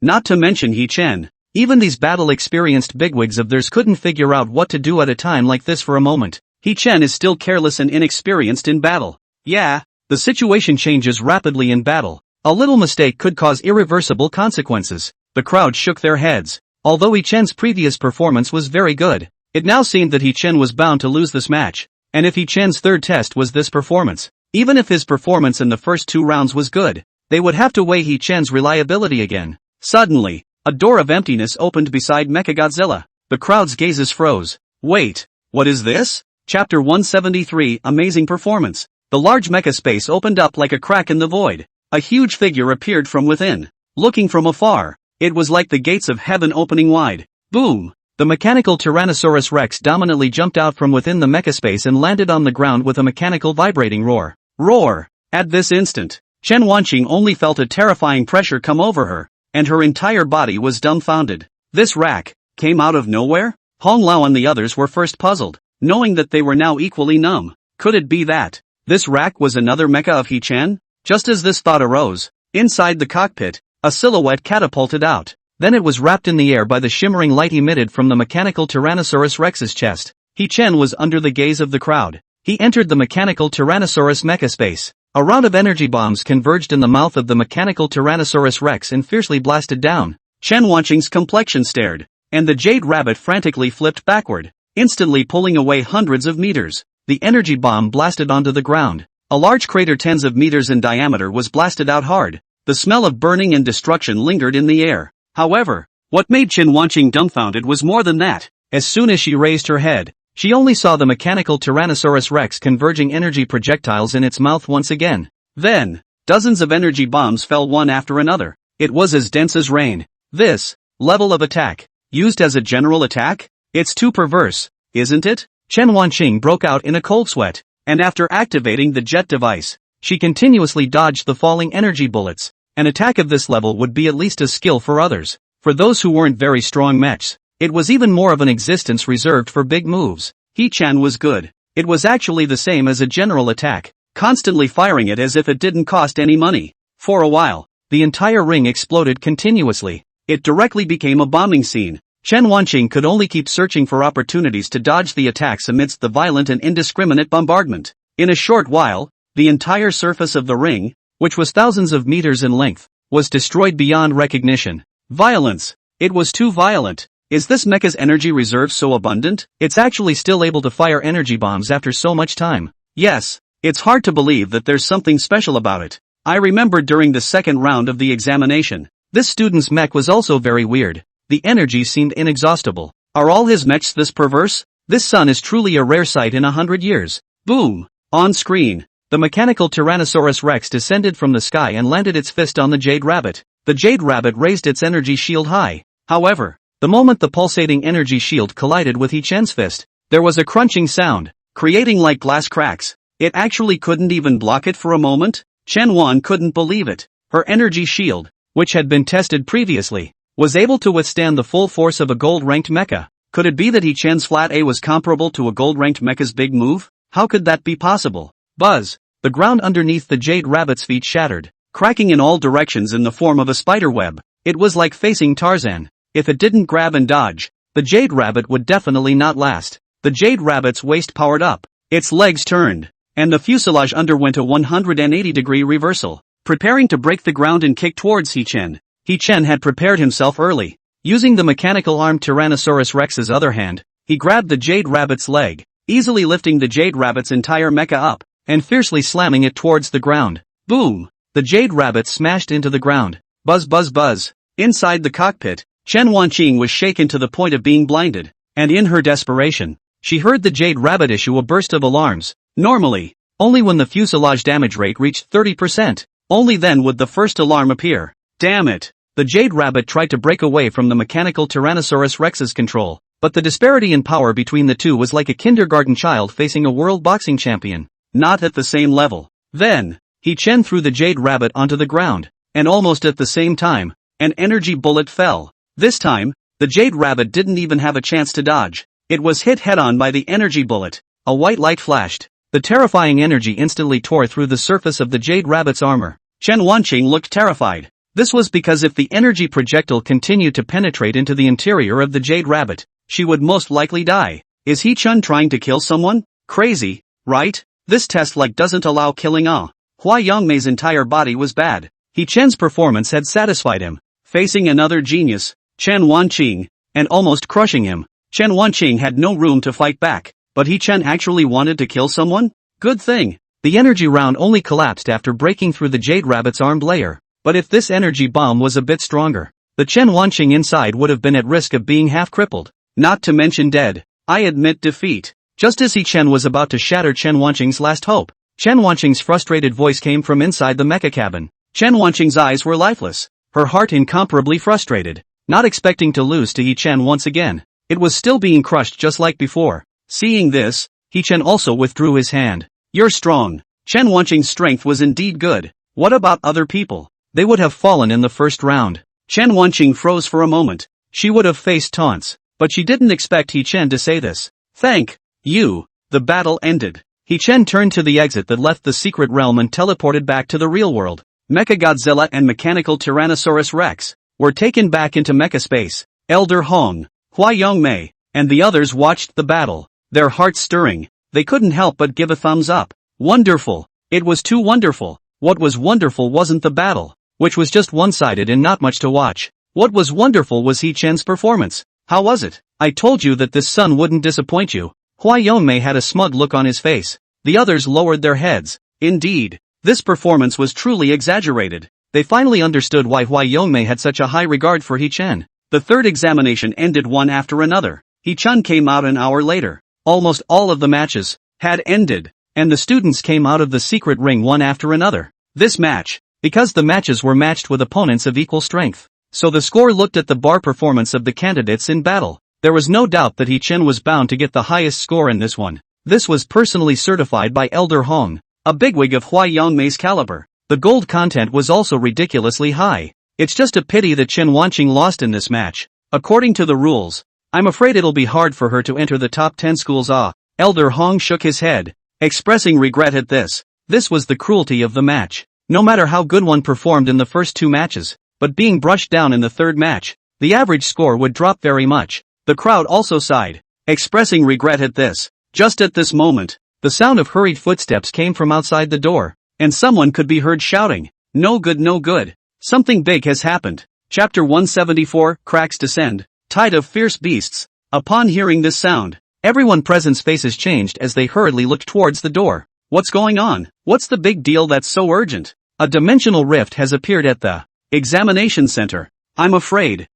not to mention He Chen. Even these battle-experienced bigwigs of theirs couldn't figure out what to do at a time like this for a moment. He Chen is still careless and inexperienced in battle. Yeah, the situation changes rapidly in battle. A little mistake could cause irreversible consequences. The crowd shook their heads. Although He Chen's previous performance was very good, it now seemed that He Chen was bound to lose this match. And if He Chen's third test was this performance, even if his performance in the first 2 rounds was good, they would have to weigh He Chen's reliability again. Suddenly, a door of emptiness opened beside Mechagodzilla. The crowd's gazes froze. Wait, what is this? Chapter 173, Amazing Performance. The large mecha space opened up like a crack in the void. A huge figure appeared from within. Looking from afar, it was like the gates of heaven opening wide. Boom! The mechanical Tyrannosaurus Rex dominantly jumped out from within the mecha space and landed on the ground with a mechanical vibrating roar. Roar! At this instant, Chen Wanqing only felt a terrifying pressure come over her, and her entire body was dumbfounded. This rack came out of nowhere? Hong Lao and the others were first puzzled, knowing that they were now equally numb. Could it be that this rack was another mecha of He Chen? Just as this thought arose, inside the cockpit, a silhouette catapulted out. Then it was wrapped in the air by the shimmering light emitted from the mechanical Tyrannosaurus Rex's chest. He Chen was under the gaze of the crowd. He entered the mechanical Tyrannosaurus mecha space. A round of energy bombs converged in the mouth of the mechanical Tyrannosaurus Rex and fiercely blasted down. Chen Wanqing's complexion stared, and the jade rabbit frantically flipped backward, instantly pulling away hundreds of meters. The energy bomb blasted onto the ground. A large crater tens of meters in diameter was blasted out hard. The smell of burning and destruction lingered in the air. However, what made Chen Wanqing dumbfounded was more than that. As soon as she raised her head, she only saw the mechanical Tyrannosaurus Rex converging energy projectiles in its mouth once again. Then, dozens of energy bombs fell one after another. It was as dense as rain. This level of attack, used as a general attack? It's too perverse, isn't it? Chen Wanqing broke out in a cold sweat, and after activating the jet device, she continuously dodged the falling energy bullets. An attack of this level would be at least a skill for others. For those who weren't very strong mechs, it was even more of an existence reserved for big moves. He Chen was good. It was actually the same as a general attack, constantly firing it as if it didn't cost any money. For a while, the entire ring exploded continuously. It directly became a bombing scene. Chen Wanqing could only keep searching for opportunities to dodge the attacks amidst the violent and indiscriminate bombardment. In a short while, the entire surface of the ring, which was thousands of meters in length, was destroyed beyond recognition. Violence. It was too violent. Is this mecha's energy reserve so abundant? It's actually still able to fire energy bombs after so much time. Yes, it's hard to believe that there's something special about it. I remember during the second round of the examination, this student's mech was also very weird. The energy seemed inexhaustible. Are all his mechs this perverse? This sun is truly a rare sight in 100 years. Boom! On screen, the mechanical Tyrannosaurus Rex descended from the sky and landed its fist on the jade rabbit. The jade rabbit raised its energy shield high. However, the moment the pulsating energy shield collided with He Chen's fist, there was a crunching sound, creating like glass cracks. It actually couldn't even block it for a moment? Chen Wan couldn't believe it. Her energy shield, which had been tested previously, was able to withstand the full force of a gold-ranked mecha. Could it be that He Chen's flat A was comparable to a gold-ranked mecha's big move? How could that be possible? Buzz! The ground underneath the jade rabbit's feet shattered, cracking in all directions in the form of a spider web. It was like facing Tarzan. If it didn't grab and dodge, the jade rabbit would definitely not last. The jade rabbit's waist powered up, its legs turned, and the fuselage underwent a 180-degree reversal, preparing to break the ground and kick towards He Chen. He Chen had prepared himself early. Using the mechanical armed Tyrannosaurus Rex's other hand, he grabbed the jade rabbit's leg, easily lifting the jade rabbit's entire mecha up, and fiercely slamming it towards the ground. Boom! The jade rabbit smashed into the ground. Buzz buzz buzz. Inside the cockpit, Chen Wanqing was shaken to the point of being blinded, and in her desperation, She heard the Jade Rabbit issue a burst of alarms. Normally, only when the fuselage damage rate reached 30%, only then would the first alarm appear. Damn it! The Jade Rabbit tried to break away from the mechanical Tyrannosaurus Rex's control, but the disparity in power between the two was like a kindergarten child facing a world boxing champion. Not at the same level. Then, He-Chen threw the Jade Rabbit onto the ground, and almost at the same time, an energy bullet fell. This time, the Jade Rabbit didn't even have a chance to dodge. It was hit head-on by the energy bullet. A white light flashed. The terrifying energy instantly tore through the surface of the Jade Rabbit's armor. Chen Wanqing looked terrified. This was because if the energy projectile continued to penetrate into the interior of the Jade Rabbit, she would most likely die. Is He-Chun trying to kill someone? Crazy, right? This test doesn't allow killing. Hua Yongmei's entire body was bad. He-Chen's performance had satisfied him. Facing another genius, Chen Wanqing, and almost crushing him, Chen Wanqing had no room to fight back. But He-Chen actually wanted to kill someone? Good thing. The energy round only collapsed after breaking through the Jade Rabbit's armed layer. But if this energy bomb was a bit stronger, the Chen Wanqing inside would have been at risk of being half crippled. Not to mention dead. I admit defeat. Just as He-Chen was about to shatter Chen Wanqing's last hope, Chen Wanqing's frustrated voice came from inside the mecha cabin. Chen Wanqing's eyes were lifeless, her heart incomparably frustrated, not expecting to lose to He-Chen once again. It was still being crushed just like before. Seeing this, He-Chen also withdrew his hand. You're strong. Chen Wanqing's strength was indeed good. What about other people? They would have fallen in the first round. Chen Wanqing froze for a moment. She would have faced taunts, but she didn't expect He-Chen to say this. Thank you. The battle ended. He-Chen turned to the exit that left the secret realm and teleported back to the real world. Mechagodzilla and mechanical Tyrannosaurus Rex were taken back into mecha space. Elder Hong, Hua Yongmei, and the others watched the battle, their hearts stirring. They couldn't help but give a thumbs up. Wonderful. It was too wonderful. What was wonderful wasn't the battle, which was just one-sided and not much to watch. What was wonderful was He-Chen's performance. How was it? I told you that this son wouldn't disappoint you. Hua Yongmei had a smug look on his face. The others lowered their heads. Indeed, this performance was truly exaggerated. They finally understood why Hua Yongmei had such a high regard for He-Chen. The third examination ended one after another. He-Chen came out an hour later. Almost all of the matches had ended, and the students came out of the secret ring one after another. This match, because the matches were matched with opponents of equal strength, so the score looked at the bar performance of the candidates in battle. There was no doubt that He-Chen was bound to get the highest score in this one. This was personally certified by Elder Hong, a bigwig of Hua Yongmei's caliber. The gold content was also ridiculously high. It's just a pity that Chen Wanqing lost in this match. According to the rules, I'm afraid it'll be hard for her to enter the top 10 schools. Elder Hong shook his head, expressing regret at this. This was the cruelty of the match. No matter how good one performed in the first two matches, but being brushed down in the third match, the average score would drop very much. The crowd also sighed, expressing regret at this. Just at this moment, the sound of hurried footsteps came from outside the door, and someone could be heard shouting, "No good, no good. Something big has happened." Chapter 174, Cracks Descend. Tide of Fierce Beasts. Upon hearing this sound, everyone present's faces changed as they hurriedly looked towards the door. What's going on? What's the big deal that's so urgent? A dimensional rift has appeared at the examination center. I'm afraid.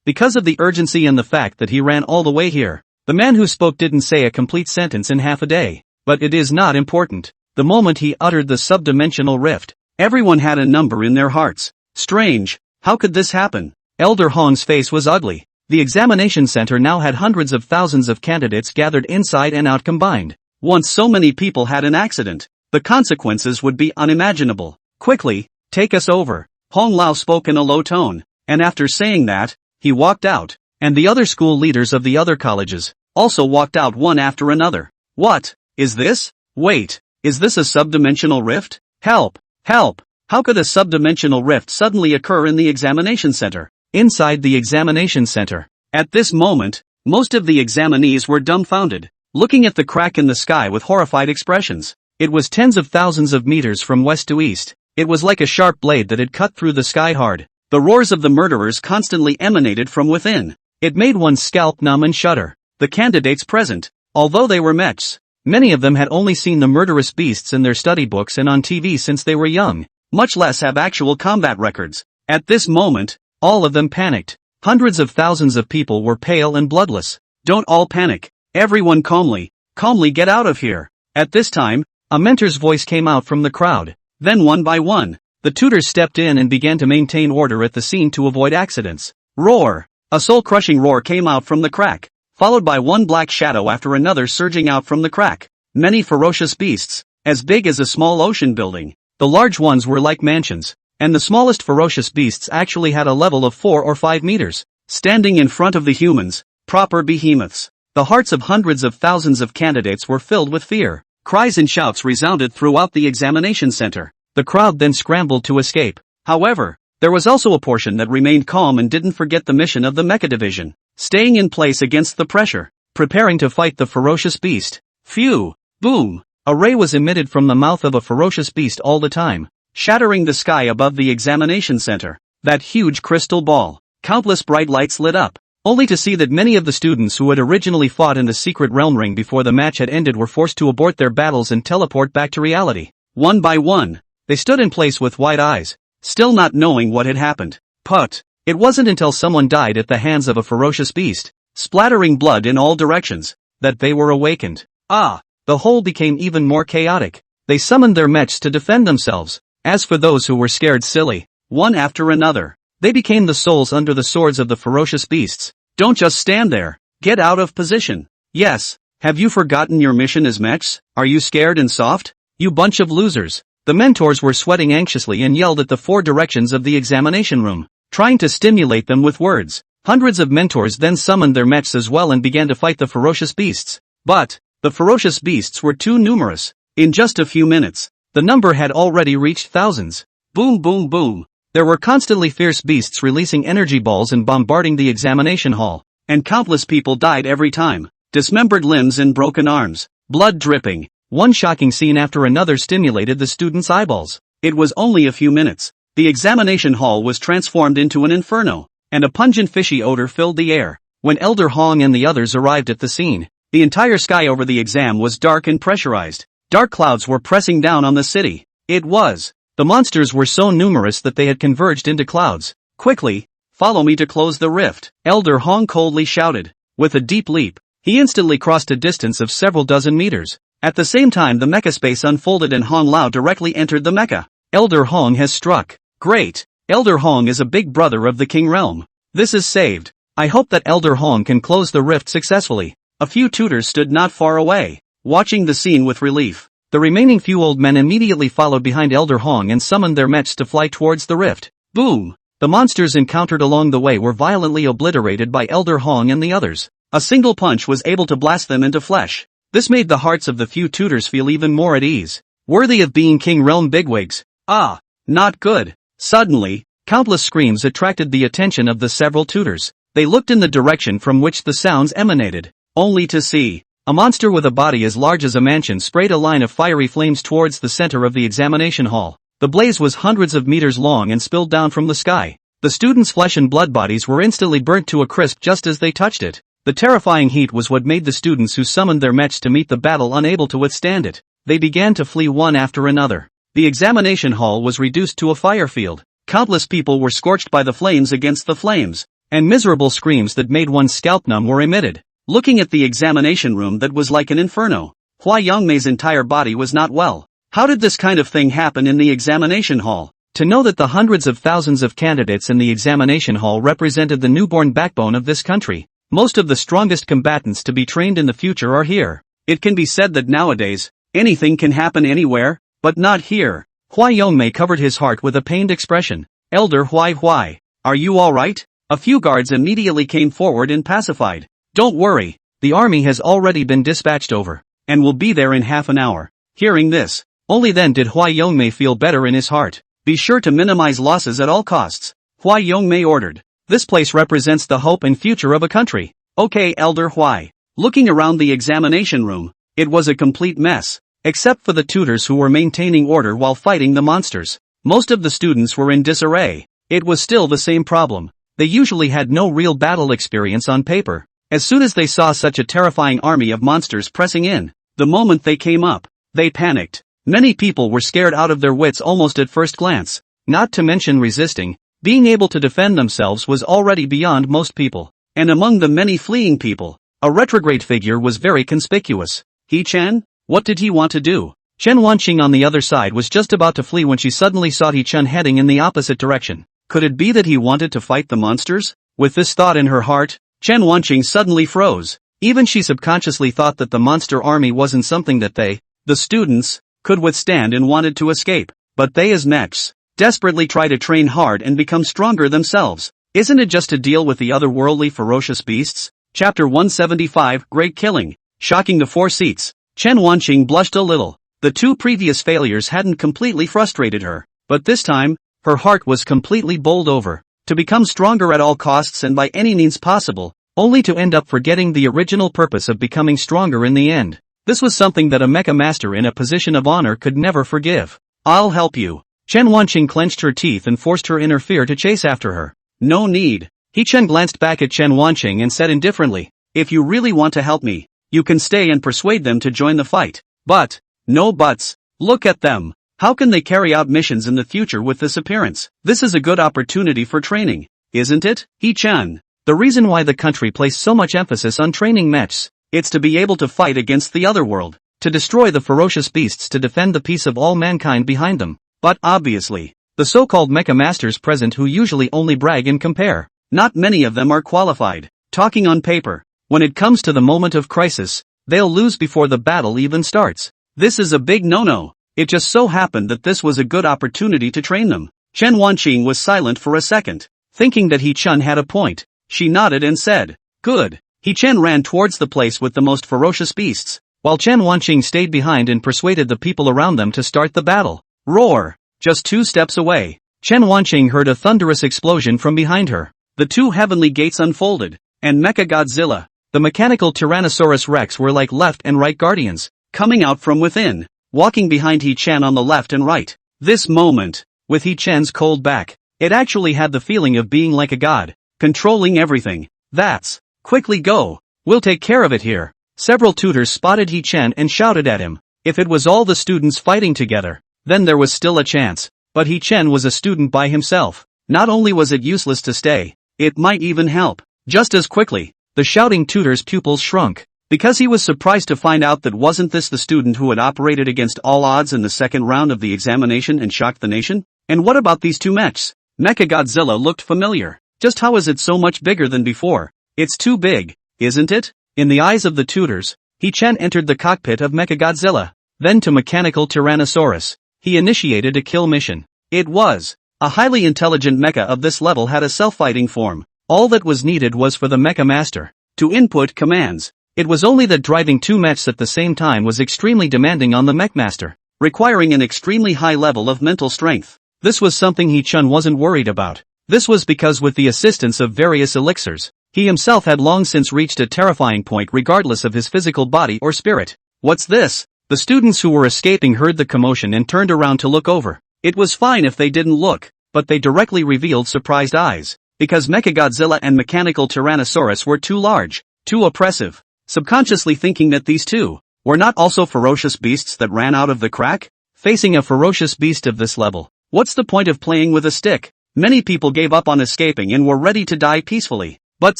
Because of the urgency and the fact that he ran all the way here, the man who spoke didn't say a complete sentence in half a day. But it is not important. The moment he uttered the subdimensional rift, everyone had a number in their hearts. Strange. How could this happen? Elder Hong's face was ugly. The examination center now had hundreds of thousands of candidates gathered inside and out combined. Once so many people had an accident, the consequences would be unimaginable. Quickly, take us over. Hong Lao spoke in a low tone, and after saying that, he walked out, and the other school leaders of the other colleges also walked out one after another. What is this? Wait, is this a subdimensional rift? Help! Help! How could a subdimensional rift suddenly occur in the examination center? Inside the examination center. At this moment, most of the examinees were dumbfounded, looking at the crack in the sky with horrified expressions. It was tens of thousands of meters from west to east. It was like a sharp blade that had cut through the sky hard. The roars of the murderers constantly emanated from within. It made one's scalp numb and shudder. The candidates present, although they were mechs, many of them had only seen the murderous beasts in their study books and on TV since they were young, much less have actual combat records. At this moment, all of them panicked. Hundreds of thousands of people were pale and bloodless. Don't all panic. Everyone calmly get out of here. At this time, a mentor's voice came out from the crowd. Then one by one, the tutors stepped in and began to maintain order at the scene to avoid accidents. Roar! A soul-crushing roar came out from the crack, followed by one black shadow after another surging out from the crack. Many ferocious beasts, as big as a small ocean building. The large ones were like mansions, and the smallest ferocious beasts actually had a level of 4 or 5 meters. Standing in front of the humans, proper behemoths. The hearts of hundreds of thousands of candidates were filled with fear. Cries and shouts resounded throughout the examination center. The crowd then scrambled to escape. However, there was also a portion that remained calm and didn't forget the mission of the Mecha division, staying in place against the pressure, preparing to fight the ferocious beast. Phew! Boom! A ray was emitted from the mouth of a ferocious beast all the time, shattering the sky above the examination center. That huge crystal ball. Countless bright lights lit up, only to see that many of the students who had originally fought in the secret realm ring before the match had ended were forced to abort their battles and teleport back to reality. One by one, they stood in place with wide eyes, still not knowing what had happened. But it wasn't until someone died at the hands of a ferocious beast, splattering blood in all directions, that they were awakened. The whole became even more chaotic. They summoned their mechs to defend themselves. As for those who were scared silly, one after another, they became the souls under the swords of the ferocious beasts. Don't just stand there. Get out of position. Yes. Have you forgotten your mission as mechs? Are you scared and soft? You bunch of losers. The mentors were sweating anxiously and yelled at the 4 directions of the examination room, trying to stimulate them with words. Hundreds of mentors then summoned their mechs as well and began to fight the ferocious beasts. But the ferocious beasts were too numerous. In just a few minutes, the number had already reached thousands. Boom boom boom. There were constantly fierce beasts releasing energy balls and bombarding the examination hall, and countless people died every time. Dismembered limbs and broken arms, blood dripping. One shocking scene after another stimulated the students' eyeballs. It was only a few minutes. The examination hall was transformed into an inferno, and a pungent fishy odor filled the air. When Elder Hong and the others arrived at the scene, the entire sky over the exam was dark and pressurized. Dark clouds were pressing down on the city. The monsters were so numerous that they had converged into clouds. Quickly, follow me to close the rift, Elder Hong coldly shouted. With a deep leap, he instantly crossed a distance of several dozen meters. At the same time the mecha space unfolded and Hong Lao directly entered the mecha. Elder Hong has struck. Great! Elder Hong is a big brother of the King Realm. This is saved. I hope that Elder Hong can close the rift successfully. A few tutors stood not far away, watching the scene with relief. The remaining few old men immediately followed behind Elder Hong and summoned their mechs to fly towards the rift. Boom! The monsters encountered along the way were violently obliterated by Elder Hong and the others. A single punch was able to blast them into flesh. This made the hearts of the few tutors feel even more at ease. Worthy of being King Realm bigwigs. Not good. Suddenly, countless screams attracted the attention of the several tutors. They looked in the direction from which the sounds emanated, only to see a monster with a body as large as a mansion sprayed a line of fiery flames towards the center of the examination hall. The blaze was hundreds of meters long and spilled down from the sky. The students' flesh and blood bodies were instantly burnt to a crisp just as they touched it. The terrifying heat was what made the students who summoned their mechs to meet the battle unable to withstand it. They began to flee one after another. The examination hall was reduced to a fire field. Countless people were scorched by the flames against the flames, and miserable screams that made one's scalp numb were emitted. Looking at the examination room that was like an inferno, Hua Yongmei's entire body was not well. How did this kind of thing happen in the examination hall? To know that the hundreds of thousands of candidates in the examination hall represented the newborn backbone of this country. Most of the strongest combatants to be trained in the future are here. It can be said that nowadays, anything can happen anywhere, but not here. Hua Yongmei covered his heart with a pained expression. Elder Huai, are you alright? A few guards immediately came forward and pacified. Don't worry, the army has already been dispatched over, and will be there in half an hour. Hearing this, only then did Hua Yongmei feel better in his heart. Be sure to minimize losses at all costs, Hua Yongmei ordered. This place represents the hope and future of a country. Okay, Elder Huai. Looking around the examination room, it was a complete mess, except for the tutors who were maintaining order while fighting the monsters. Most of the students were in disarray. It was still the same problem. They usually had no real battle experience on paper. As soon as they saw such a terrifying army of monsters pressing in, the moment they came up, they panicked. Many people were scared out of their wits almost at first glance. Not to mention resisting, being able to defend themselves was already beyond most people. And among the many fleeing people, A retrograde figure was very conspicuous. He-chan? What did he want to do? Chen Wanqing on the other side was just about to flee when she suddenly saw He-chan heading in the opposite direction. Could it be that he wanted to fight the monsters? With this thought in her heart, Chen Wanqing suddenly froze. Even she subconsciously thought that the monster army wasn't something that they, the students, could withstand and wanted to escape. But they as mechs, desperately try to train hard and become stronger themselves. Isn't it just to deal with the otherworldly ferocious beasts? Chapter 175, Great Killing. Shocking the four seats. Chen Wanqing blushed a little. The two previous failures hadn't completely frustrated her, but this time, her heart was completely bowled over. To become stronger at all costs and by any means possible, only to end up forgetting the original purpose of becoming stronger in the end. This was something that a mecha master in a position of honor could never forgive. I'll help you. Chen Wanqing clenched her teeth and forced her inner fear to chase after her. No need. He-chan glanced back at Chen Wanqing and said indifferently, if you really want to help me, you can stay and persuade them to join the fight. But, no buts. Look at them. How can they carry out missions in the future with this appearance? This is a good opportunity for training, isn't it? He-chan. The reason why the country placed so much emphasis on training mechs, it's to be able to fight against the other world, to destroy the ferocious beasts, to defend the peace of all mankind behind them. But obviously, the so-called mecha masters present who usually only brag and compare, not many of them are qualified. Talking on paper, when it comes to the moment of crisis, they'll lose before the battle even starts. This is a big no-no. It just so happened that this was a good opportunity to train them. Chen Wanqing was silent for a second, thinking that He-chan had a point. She nodded and said, good. He-chan ran towards the place with the most ferocious beasts, while Chen Wanqing stayed behind and persuaded the people around them to start the battle. Roar! Just 2 steps away, Chen Wanqing heard a thunderous explosion from behind her. The 2 heavenly gates unfolded, and Mecha Godzilla, the mechanical Tyrannosaurus Rex, were like left and right guardians, coming out from within, walking behind He-chan on the left and right. This moment, with He-chan's cold back, it actually had the feeling of being like a god, controlling everything. That's, quickly go, we'll take care of it here. Several tutors spotted He-chan and shouted at him. If it was all the students fighting together, then there was still a chance. But He-chan was a student by himself. Not only was it useless to stay, it might even help. Just as quickly, the shouting tutor's pupils shrunk, because he was surprised to find out that wasn't this the student who had operated against all odds in the second round of the examination and shocked the nation? And what about these 2 mechs? Mecha Godzilla looked familiar. Just how is it so much bigger than before? It's too big, isn't it? In the eyes of the tutors, He-chan entered the cockpit of Mecha Godzilla. Then to Mechanical Tyrannosaurus, he initiated a kill mission. It was a highly intelligent mecha of this level had a self-fighting form. All that was needed was for the mecha master to input commands. It was only that driving 2 mechs at the same time was extremely demanding on the mech master, requiring an extremely high level of mental strength. This was something He-chan wasn't worried about. This was because with the assistance of various elixirs, he himself had long since reached a terrifying point regardless of his physical body or spirit. What's this? The students who were escaping heard the commotion and turned around to look over. It was fine if they didn't look, but they directly revealed surprised eyes, because Mechagodzilla and Mechanical Tyrannosaurus were too large, too oppressive, subconsciously thinking that these 2 were not also ferocious beasts that ran out of the crack. Facing a ferocious beast of this level, what's the point of playing with a stick? Many people gave up on escaping and were ready to die peacefully. But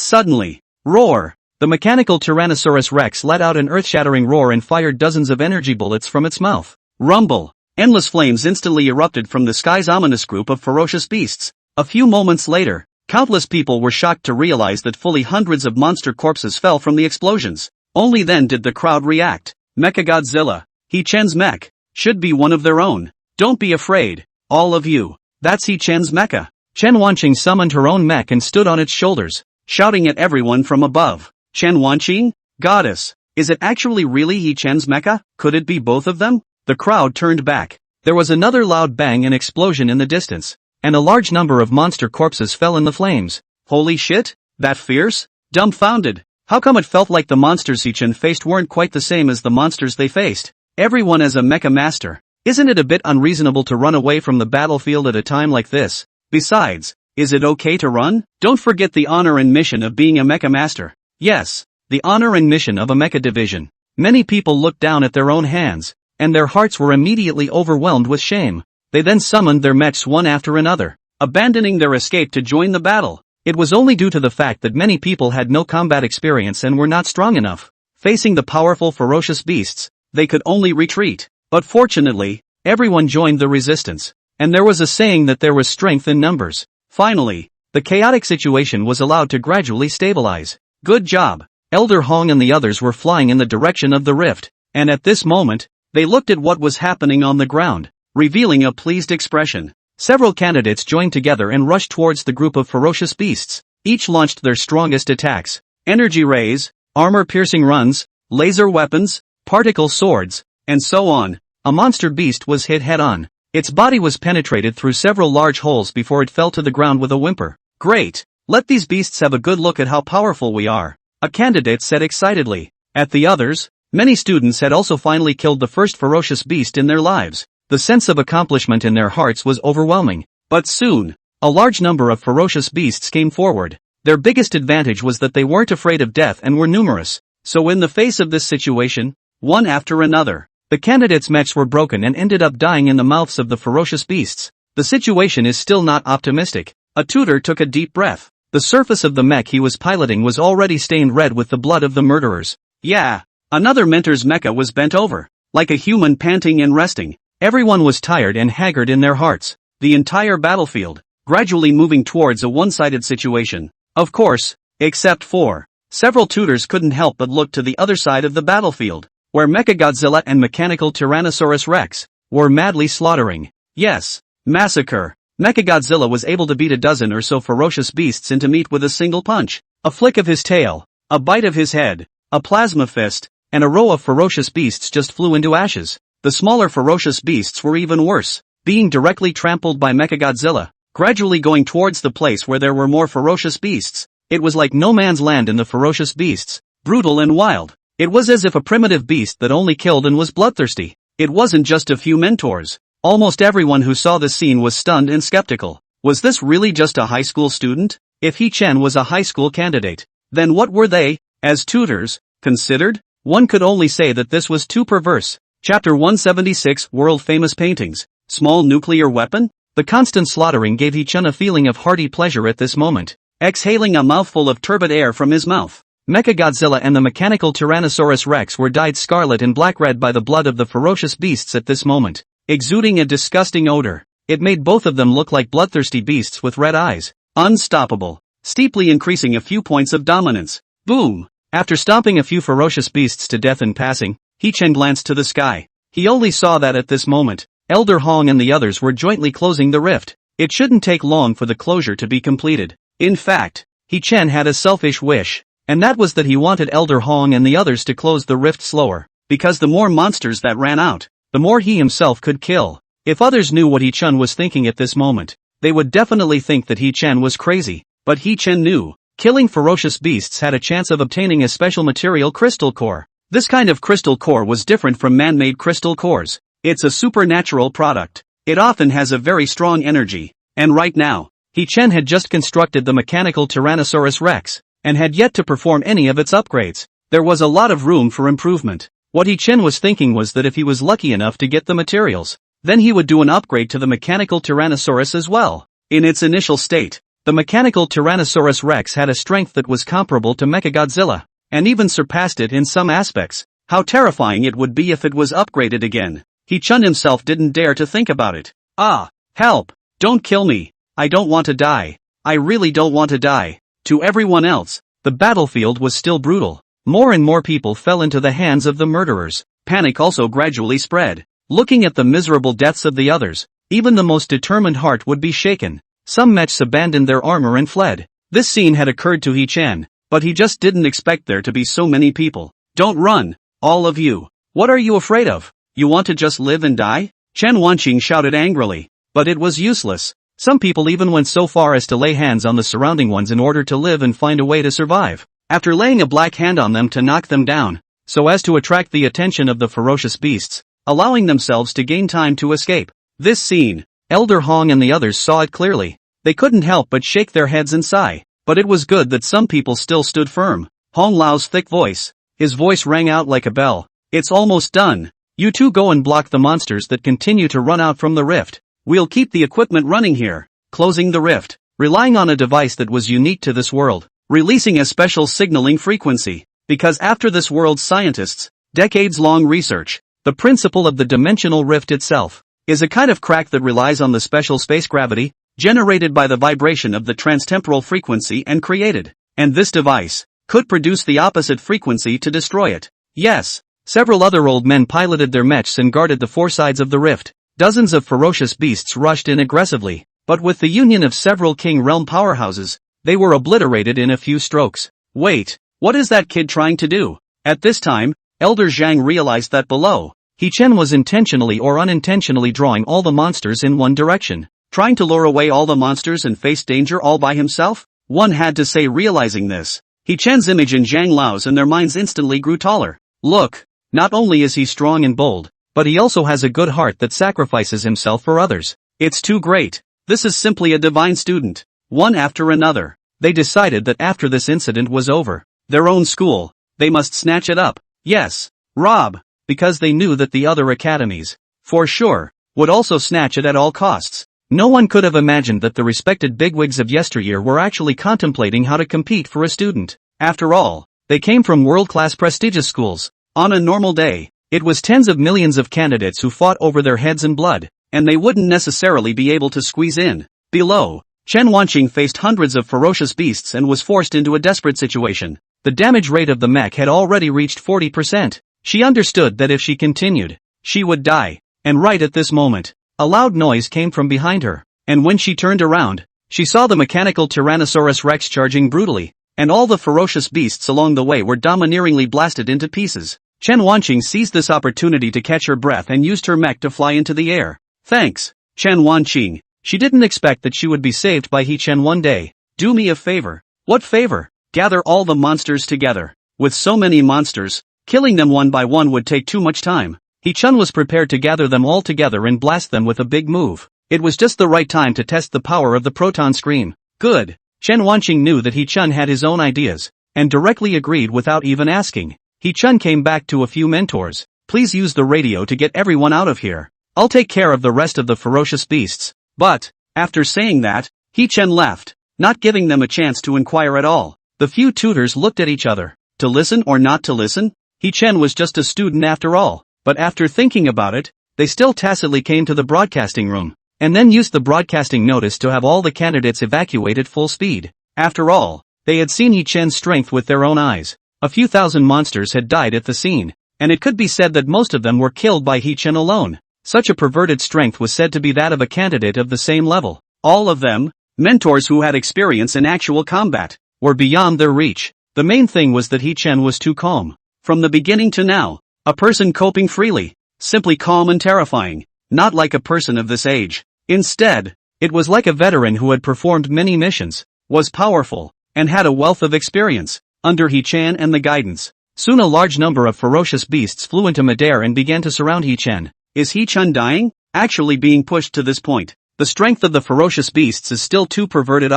suddenly, roar! The Mechanical Tyrannosaurus Rex let out an earth-shattering roar and fired dozens of energy bullets from its mouth. Rumble! Endless flames instantly erupted from the sky's ominous group of ferocious beasts. A few moments later, countless people were shocked to realize that fully hundreds of monster corpses fell from the explosions. Only then did the crowd react. Mechagodzilla, He-chan's mech, should be one of their own. Don't be afraid, all of you. That's He-chan's mecha. Chen Wanqing summoned her own mech and stood on its shoulders, shouting at everyone from above. Chen Wanqing? Goddess, is it actually really He-chan's mecha? Could it be both of them? The crowd turned back. There was another loud bang and explosion in the distance, and a large number of monster corpses fell in the flames. Holy shit, that fierce? Dumbfounded. How come it felt like the monsters He-chan faced weren't quite the same as the monsters they faced? Everyone as a mecha master. Isn't it a bit unreasonable to run away from the battlefield at a time like this? Besides, is it okay to run? Don't forget the honor and mission of being a mecha master. Yes, the honor and mission of a mecha division. Many people looked down at their own hands, and their hearts were immediately overwhelmed with shame. They then summoned their mechs one after another, abandoning their escape to join the battle. It was only due to the fact that many people had no combat experience and were not strong enough. Facing the powerful ferocious beasts, they could only retreat. But fortunately, everyone joined the resistance. And there was a saying that there was strength in numbers. Finally, the chaotic situation was allowed to gradually stabilize. Good job. Elder Hong and the others were flying in the direction of the rift, and at this moment, they looked at what was happening on the ground, revealing a pleased expression. Several candidates joined together and rushed towards the group of ferocious beasts. Each launched their strongest attacks: energy rays, armor-piercing runs, laser weapons, particle swords, and so on. A monster beast was hit head-on. Its body was penetrated through several large holes before it fell to the ground with a whimper. Great! Let these beasts have a good look at how powerful we are, a candidate said excitedly. At the others, many students had also finally killed the first ferocious beast in their lives. The sense of accomplishment in their hearts was overwhelming. But soon, a large number of ferocious beasts came forward. Their biggest advantage was that they weren't afraid of death and were numerous. So in the face of this situation, one after another, the candidates' mechs were broken and ended up dying in the mouths of the ferocious beasts. The situation is still not optimistic. A tutor took a deep breath. The surface of the mech he was piloting was already stained red with the blood of the murderers. Yeah. Another mentor's mecha was bent over, like a human panting and resting. Everyone was tired and haggard in their hearts. The entire battlefield, gradually moving towards a one-sided situation. Of course, except for, several tutors couldn't help but look to the other side of the battlefield, where Mechagodzilla and mechanical Tyrannosaurus Rex were madly slaughtering. Yes, massacre. Mechagodzilla was able to beat a dozen or so ferocious beasts into meat with a single punch. A flick of his tail, a bite of his head, a plasma fist, and a row of ferocious beasts just flew into ashes. The smaller ferocious beasts were even worse, being directly trampled by Mechagodzilla, gradually going towards the place where there were more ferocious beasts. It was like no man's land in the ferocious beasts, brutal and wild. It was as if a primitive beast that only killed and was bloodthirsty. It wasn't just a few mentors. Almost everyone who saw the scene was stunned and skeptical. Was this really just a high school student? If He Chen was a high school candidate, then what were they, as tutors, considered? One could only say that this was too perverse. Chapter 176 World-Famous Paintings. Small nuclear weapon? The constant slaughtering gave He Chen a feeling of hearty pleasure at this moment. Exhaling a mouthful of turbid air from his mouth, Mechagodzilla and the mechanical Tyrannosaurus Rex were dyed scarlet and black-red by the blood of the ferocious beasts at this moment, exuding a disgusting odor. It made both of them look like bloodthirsty beasts with red eyes. Unstoppable, steeply increasing a few points of dominance. Boom! After stomping a few ferocious beasts to death in passing, He Chen glanced to the sky. He only saw that at this moment, Elder Hong and the others were jointly closing the rift. It shouldn't take long for the closure to be completed. In fact, He Chen had a selfish wish, and that was that he wanted Elder Hong and the others to close the rift slower, because the more monsters that ran out, the more he himself could kill. If others knew what He Chen was thinking at this moment, they would definitely think that He Chen was crazy. But He Chen knew, killing ferocious beasts had a chance of obtaining a special material crystal core. This kind of crystal core was different from man-made crystal cores. It's a supernatural product. It often has a very strong energy. And right now, He Chen had just constructed the mechanical Tyrannosaurus Rex, and had yet to perform any of its upgrades. There was a lot of room for improvement. What He Chen was thinking was that if he was lucky enough to get the materials, then he would do an upgrade to the mechanical Tyrannosaurus as well. In its initial state, the mechanical Tyrannosaurus Rex had a strength that was comparable to Mechagodzilla, and even surpassed it in some aspects. How terrifying it would be if it was upgraded again. He Chen himself didn't dare to think about it. Ah, help! Don't kill me. I don't want to die. I really don't want to die. To everyone else, the battlefield was still brutal. More and more people fell into the hands of the murderers. Panic also gradually spread. Looking at the miserable deaths of the others, even the most determined heart would be shaken. Some mechs abandoned their armor and fled. This scene had occurred to He Chen, but he just didn't expect there to be so many people. Don't run, all of you. What are you afraid of? You want to just live and die? Chen Wanqing shouted angrily. But it was useless. Some people even went so far as to lay hands on the surrounding ones in order to live and find a way to survive. After laying a black hand on them to knock them down, so as to attract the attention of the ferocious beasts, allowing themselves to gain time to escape. This scene, Elder Hong and the others saw it clearly. They couldn't help but shake their heads and sigh. But it was good that some people still stood firm. Hong Lao's thick voice. His voice rang out like a bell. It's almost done. You two go and block the monsters that continue to run out from the rift. We'll keep the equipment running here. Closing the rift relying on a device that was unique to this world, releasing a special signaling frequency. Because after this world's scientists, decades-long research, the principle of the dimensional rift itself is a kind of crack that relies on the special space gravity generated by the vibration of the transtemporal frequency and created. And this device could produce the opposite frequency to destroy it. Yes, several other old men piloted their mechs and guarded the four sides of the rift. Dozens of ferocious beasts rushed in aggressively, but with the union of several King Realm powerhouses, they were obliterated in a few strokes. Wait, what is that kid trying to do? At this time, Elder Zhang realized that below, He Chen was intentionally or unintentionally drawing all the monsters in one direction, trying to lure away all the monsters and face danger all by himself? One had to say, realizing this, He Chen's image in Zhang Lao's and their minds instantly grew taller. Look, not only is he strong and bold, but he also has a good heart that sacrifices himself for others. It's too great. This is simply a divine student. One after another, they decided that after this incident was over, their own school, they must snatch it up. Yes, rob, because they knew that the other academies, for sure, would also snatch it at all costs. No one could have imagined that the respected bigwigs of yesteryear were actually contemplating how to compete for a student. After all, they came from world-class prestigious schools. On a normal day, it was tens of millions of candidates who fought over their heads and blood, and they wouldn't necessarily be able to squeeze in. Below, Chen Wanqing faced hundreds of ferocious beasts and was forced into a desperate situation. The damage rate of the mech had already reached 40%. She understood that if she continued, she would die. And right at this moment, a loud noise came from behind her, and when she turned around, she saw the mechanical Tyrannosaurus Rex charging brutally, and all the ferocious beasts along the way were domineeringly blasted into pieces. Chen Wanqing seized this opportunity to catch her breath and used her mech to fly into the air. Thanks, Chen Wanqing. She didn't expect that she would be saved by He Chen one day. Do me a favor. What favor? Gather all the monsters together. With so many monsters, killing them one by one would take too much time. He Chen was prepared to gather them all together and blast them with a big move. It was just the right time to test the power of the proton scream. Good. Chen Wanqing knew that He Chen had his own ideas, and directly agreed without even asking. He Chen came back to a few mentors. Please use the radio to get everyone out of here. I'll take care of the rest of the ferocious beasts. But, after saying that, He Chen left, not giving them a chance to inquire at all. The few tutors looked at each other. To listen or not to listen? He Chen was just a student after all. But after thinking about it, they still tacitly came to the broadcasting room, and then used the broadcasting notice to have all the candidates evacuate at full speed. After all, they had seen He Chen's strength with their own eyes. A few thousand monsters had died at the scene, and it could be said that most of them were killed by He Chen alone. Such a perverted strength was said to be that of a candidate of the same level. All of them, mentors who had experience in actual combat, were beyond their reach. The main thing was that He Chen was too calm. From the beginning to now, a person coping freely, simply calm and terrifying, not like a person of this age. Instead, it was like a veteran who had performed many missions, was powerful, and had a wealth of experience. Under He Chen and the guidance, soon a large number of ferocious beasts flew into midair and began to surround He Chen. Is He Chen dying? Actually being pushed to this point. The strength of the ferocious beasts is still too perverted,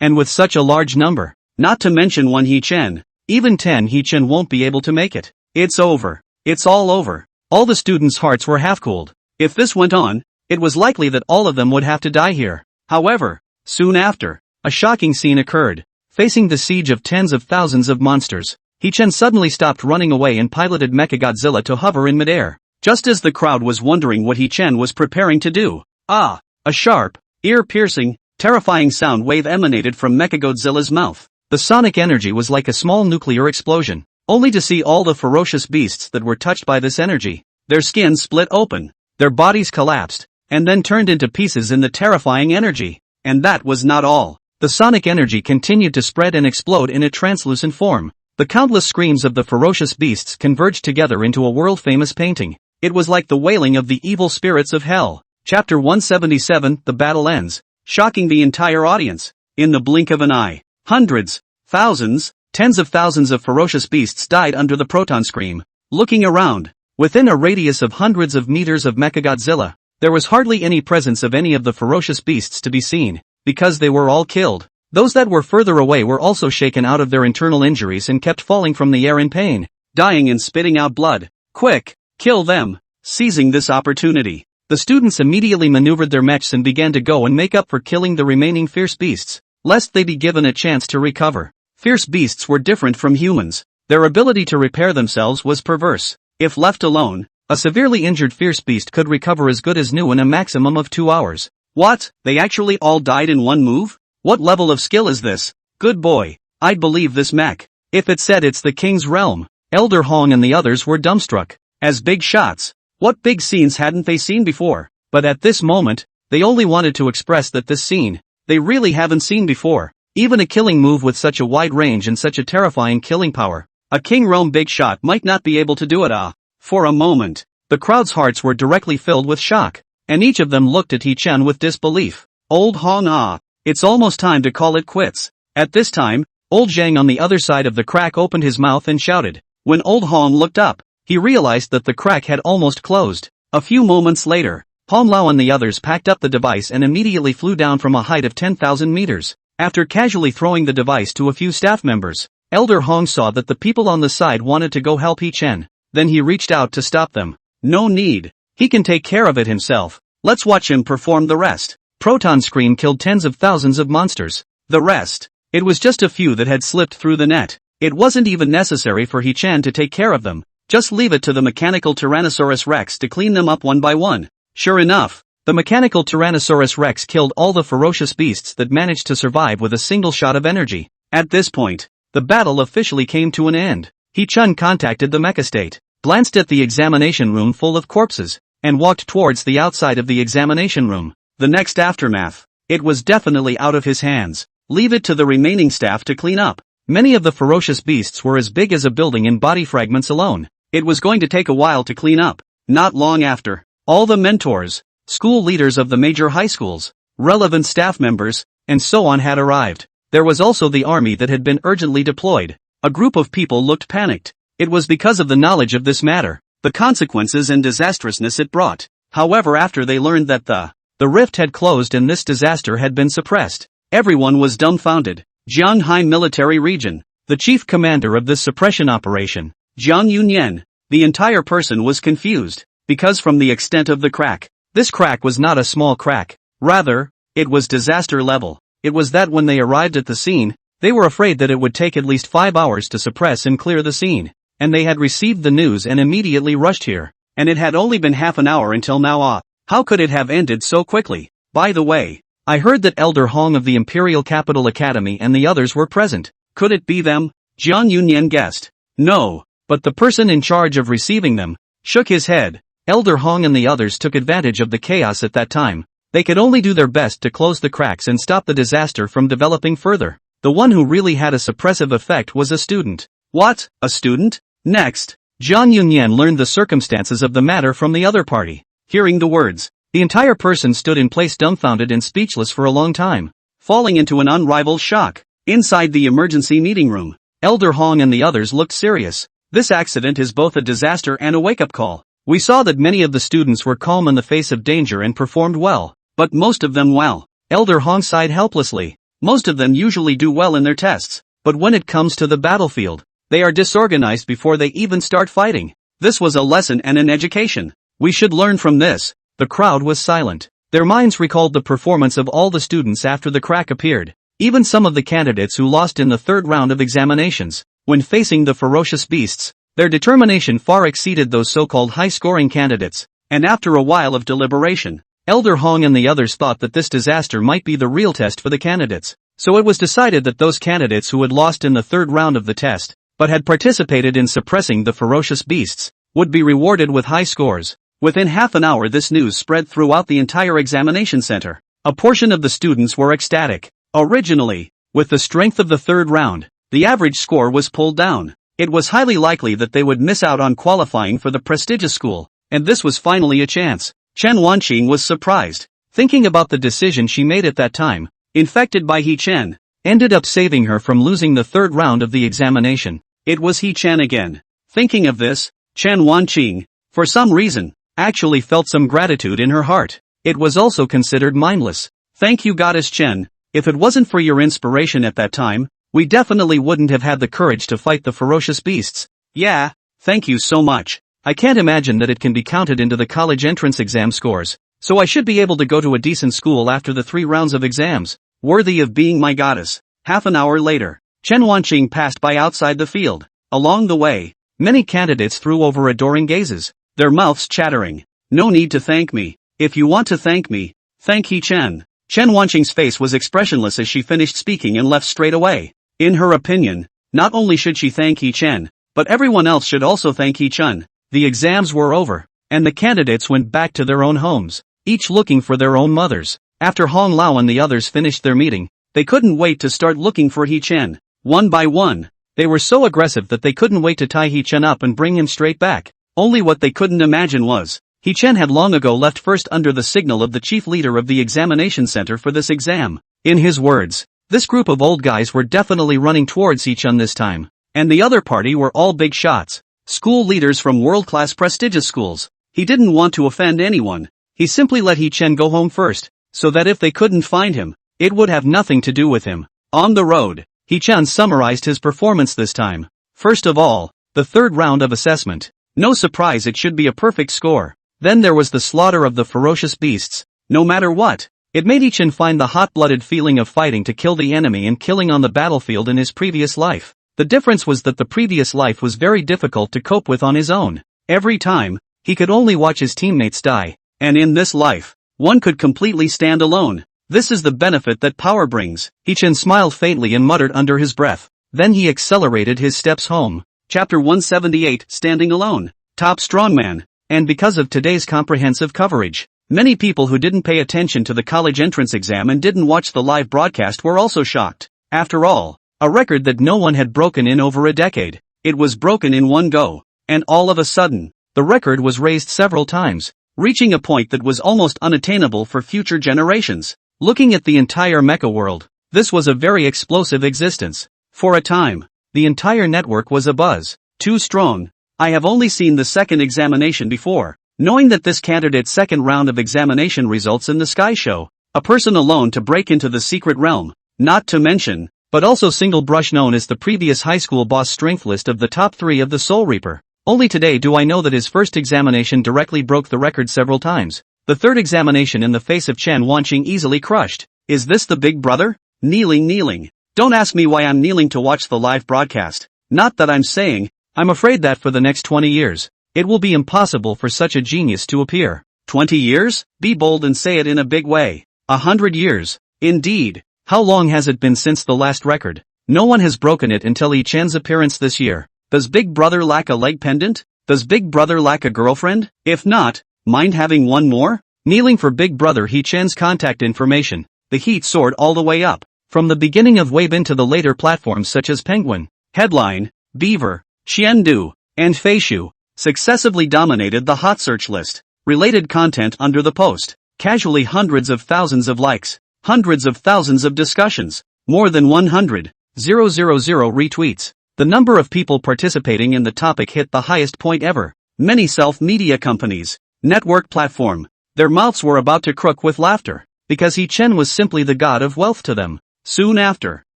and with such a large number, not to mention one He Chen, even 10 He Chen won't be able to make it. It's over. It's all over. All the students' hearts were half-cooled. If this went on, it was likely that all of them would have to die here. However, soon after, a shocking scene occurred. Facing the siege of tens of thousands of monsters, He Chen suddenly stopped running away and piloted Mechagodzilla to hover in midair. Just as the crowd was wondering what He Chen was preparing to do, a sharp, ear-piercing, terrifying sound wave emanated from Mechagodzilla's mouth. The sonic energy was like a small nuclear explosion, only to see all the ferocious beasts that were touched by this energy. Their skin split open, their bodies collapsed, and then turned into pieces in the terrifying energy. And that was not all. The sonic energy continued to spread and explode in a translucent form. The countless screams of the ferocious beasts converged together into a world-famous painting. It was like the wailing of the evil spirits of hell. Chapter 177, The Battle Ends, shocking the entire audience. In the blink of an eye, hundreds, thousands, tens of thousands of ferocious beasts died under the proton scream. Looking around, within a radius of hundreds of meters of Mechagodzilla, there was hardly any presence of any of the ferocious beasts to be seen, because they were all killed. Those that were further away were also shaken out of their internal injuries and kept falling from the air in pain, dying and spitting out blood. Quick, kill them! Seizing this opportunity, the students immediately maneuvered their mechs and began to go and make up for killing the remaining fierce beasts. lest they be given a chance to recover. Fierce beasts were different from humans. Their ability to repair themselves was perverse. If left alone, a severely injured fierce beast could recover as good as new in a maximum of 2 hours. What? They actually all died in one move? What level of skill is this? Good boy. I'd believe this mech. If it said it's the king's realm. Elder Hong and the others were dumbstruck. As big shots. What big scenes hadn't they seen before? But at this moment, they only wanted to express that this scene, they really haven't seen before. Even a killing move with such a wide range and such a terrifying killing power. A king realm big shot might not be able to do it. For a moment, the crowd's hearts were directly filled with shock. And each of them looked at He-chan with disbelief. Old Hong, it's almost time to call it quits. At this time, Old Zhang on the other side of the crack opened his mouth and shouted. When Old Hong looked up, he realized that the crack had almost closed. A few moments later, Pom Lao and the others packed up the device and immediately flew down from a height of 10,000 meters. After casually throwing the device to a few staff members, Elder Hong saw that the people on the side wanted to go help He-chan. Then he reached out to stop them. No need. He can take care of it himself. Let's watch him perform the rest. Proton Scream killed tens of thousands of monsters. The rest. It was just a few that had slipped through the net. It wasn't even necessary for He-chan to take care of them. Just leave it to the mechanical Tyrannosaurus Rex to clean them up one by one. Sure enough, the mechanical Tyrannosaurus Rex killed all the ferocious beasts that managed to survive with a single shot of energy. At this point, the battle officially came to an end. He-chan contacted the Mecha state, glanced at the examination room full of corpses, and walked towards the outside of the examination room. The next aftermath. It was definitely out of his hands. Leave it to the remaining staff to clean up. Many of the ferocious beasts were as big as a building in body fragments alone. It was going to take a while to clean up. Not long after, all the mentors, school leaders of the major high schools, relevant staff members, and so on had arrived. There was also the army that had been urgently deployed. A group of people looked panicked. It was because of the knowledge of this matter, the consequences and disastrousness it brought. However, after they learned that the rift had closed and this disaster had been suppressed, everyone was dumbfounded. Jianghai Military Region. The chief commander of this suppression operation, Jiang Yunyan, the entire person was confused, because from the extent of the crack, this crack was not a small crack. Rather, it was disaster level. It was that when they arrived at the scene, they were afraid that it would take at least 5 hours to suppress and clear the scene. And they had received the news and immediately rushed here. And it had only been half an hour until now. How could it have ended so quickly? By the way, I heard that Elder Hong of the Imperial Capital Academy and the others were present. Could it be them? Jiang Yunyan guessed. No, but the person in charge of receiving them shook his head. Elder Hong and the others took advantage of the chaos at that time. They could only do their best to close the cracks and stop the disaster from developing further. The one who really had a suppressive effect was a student. What? A student? Next, Jiang Yunyan learned the circumstances of the matter from the other party. Hearing the words, the entire person stood in place dumbfounded and speechless for a long time, falling into an unrivaled shock. Inside the emergency meeting room, Elder Hong and the others looked serious. This accident is both a disaster and a wake-up call. We saw that many of the students were calm in the face of danger and performed well, but most of them well. Elder Hong sighed helplessly. Most of them usually do well in their tests, but when it comes to the battlefield, they are disorganized before they even start fighting. This was a lesson and an education. We should learn from this. The crowd was silent. Their minds recalled the performance of all the students after the crack appeared. Even some of the candidates who lost in the third round of examinations. When facing the ferocious beasts, their determination far exceeded those so-called high-scoring candidates. And after a while of deliberation, Elder Hong and the others thought that this disaster might be the real test for the candidates. So it was decided that those candidates who had lost in the third round of the test, but had participated in suppressing the ferocious beasts, would be rewarded with high scores. Within half an hour this news spread throughout the entire examination center. A portion of the students were ecstatic. Originally, with the strength of the third round, the average score was pulled down. It was highly likely that they would miss out on qualifying for the prestigious school, and this was finally a chance. Chen Wanqing was surprised, thinking about the decision she made at that time, infected by He-chan, ended up saving her from losing the third round of the examination. It was He-chan again. Thinking of this, Chen Wanqing, for some reason, actually felt some gratitude in her heart. It was also considered mindless. Thank you, Goddess Chen. If it wasn't for your inspiration at that time, we definitely wouldn't have had the courage to fight the ferocious beasts. Yeah, thank you so much. I can't imagine that it can be counted into the college entrance exam scores, so I should be able to go to a decent school after the 3 rounds of exams. worthy of being my goddess. Half an hour later, Chen Wanqing passed by outside the field. Along the way, many candidates threw over adoring gazes, their mouths chattering. No need to thank me. If you want to thank me, thank He Chen. Chen Wanqing's face was expressionless as she finished speaking and left straight away. In her opinion, not only should she thank He Chen, but everyone else should also thank He Chen. The exams were over, and the candidates went back to their own homes, each looking for their own mothers. After Hong Lao and the others finished their meeting, they couldn't wait to start looking for He Chen. One by one, they were so aggressive that they couldn't wait to tie He Chen up and bring him straight back. Only what they couldn't imagine was, He Chen had long ago left first under the signal of the chief leader of the examination center for this exam. In his words, this group of old guys were definitely running towards He Chen this time. And the other party were all big shots. School leaders from world-class prestigious schools. He didn't want to offend anyone. He simply let He Chen go home first, so that if they couldn't find him, it would have nothing to do with him. On the road, He Chen summarized his performance this time. First of all, the third round of assessment. No surprise, it should be a perfect score. Then there was the slaughter of the ferocious beasts. No matter what, it made He Chen find the hot-blooded feeling of fighting to kill the enemy and killing on the battlefield in his previous life. The difference was that the previous life was very difficult to cope with on his own. Every time, he could only watch his teammates die. And in this life, one could completely stand alone. This is the benefit that power brings. He Chen smiled faintly and muttered under his breath. Then he accelerated his steps home. Chapter 178, Standing Alone. Top Strongman. And because of today's comprehensive coverage, many people who didn't pay attention to the college entrance exam and didn't watch the live broadcast were also shocked. After all, a record that no one had broken in over a decade. It was broken in one go. And all of a sudden, the record was raised several times, reaching a point that was almost unattainable for future generations. Looking at the entire mecha world, this was a very explosive existence. For a time, the entire network was abuzz. Too strong. I have only seen the second examination before. Knowing that this candidate's second round of examination results in the Sky Show, a person alone to break into the secret realm, not to mention, but also single brush known as the previous high school boss strength list of the top 3 of the Soul Reaper. Only today do I know that his first examination directly broke the record several times. The third examination in the face of Chen Wanqing easily crushed. Is this the big brother? Kneeling. Don't ask me why I'm kneeling to watch the live broadcast. Not that I'm saying, I'm afraid that for the next 20 years, it will be impossible for such a genius to appear. 20 years? Be bold and say it in a big way. 100 years. Indeed. How long has it been since the last record? No one has broken it until He Chen's appearance this year. Does Big Brother lack a leg pendant? Does Big Brother lack a girlfriend? If not, mind having one more? Kneeling for Big Brother He Chen's contact information. The heat soared all the way up. From the beginning of Weibin to the later platforms such as Penguin, Headline, Beaver, Xiandu, and Feishu, successively dominated the hot search list. Related content under the post. Casually hundreds of thousands of likes. Hundreds of thousands of discussions. More than 100,000 retweets. The number of people participating in the topic hit the highest point ever. Many self-media companies, network platform, their mouths were about to croak with laughter, because He Chen was simply the god of wealth to them. Soon after,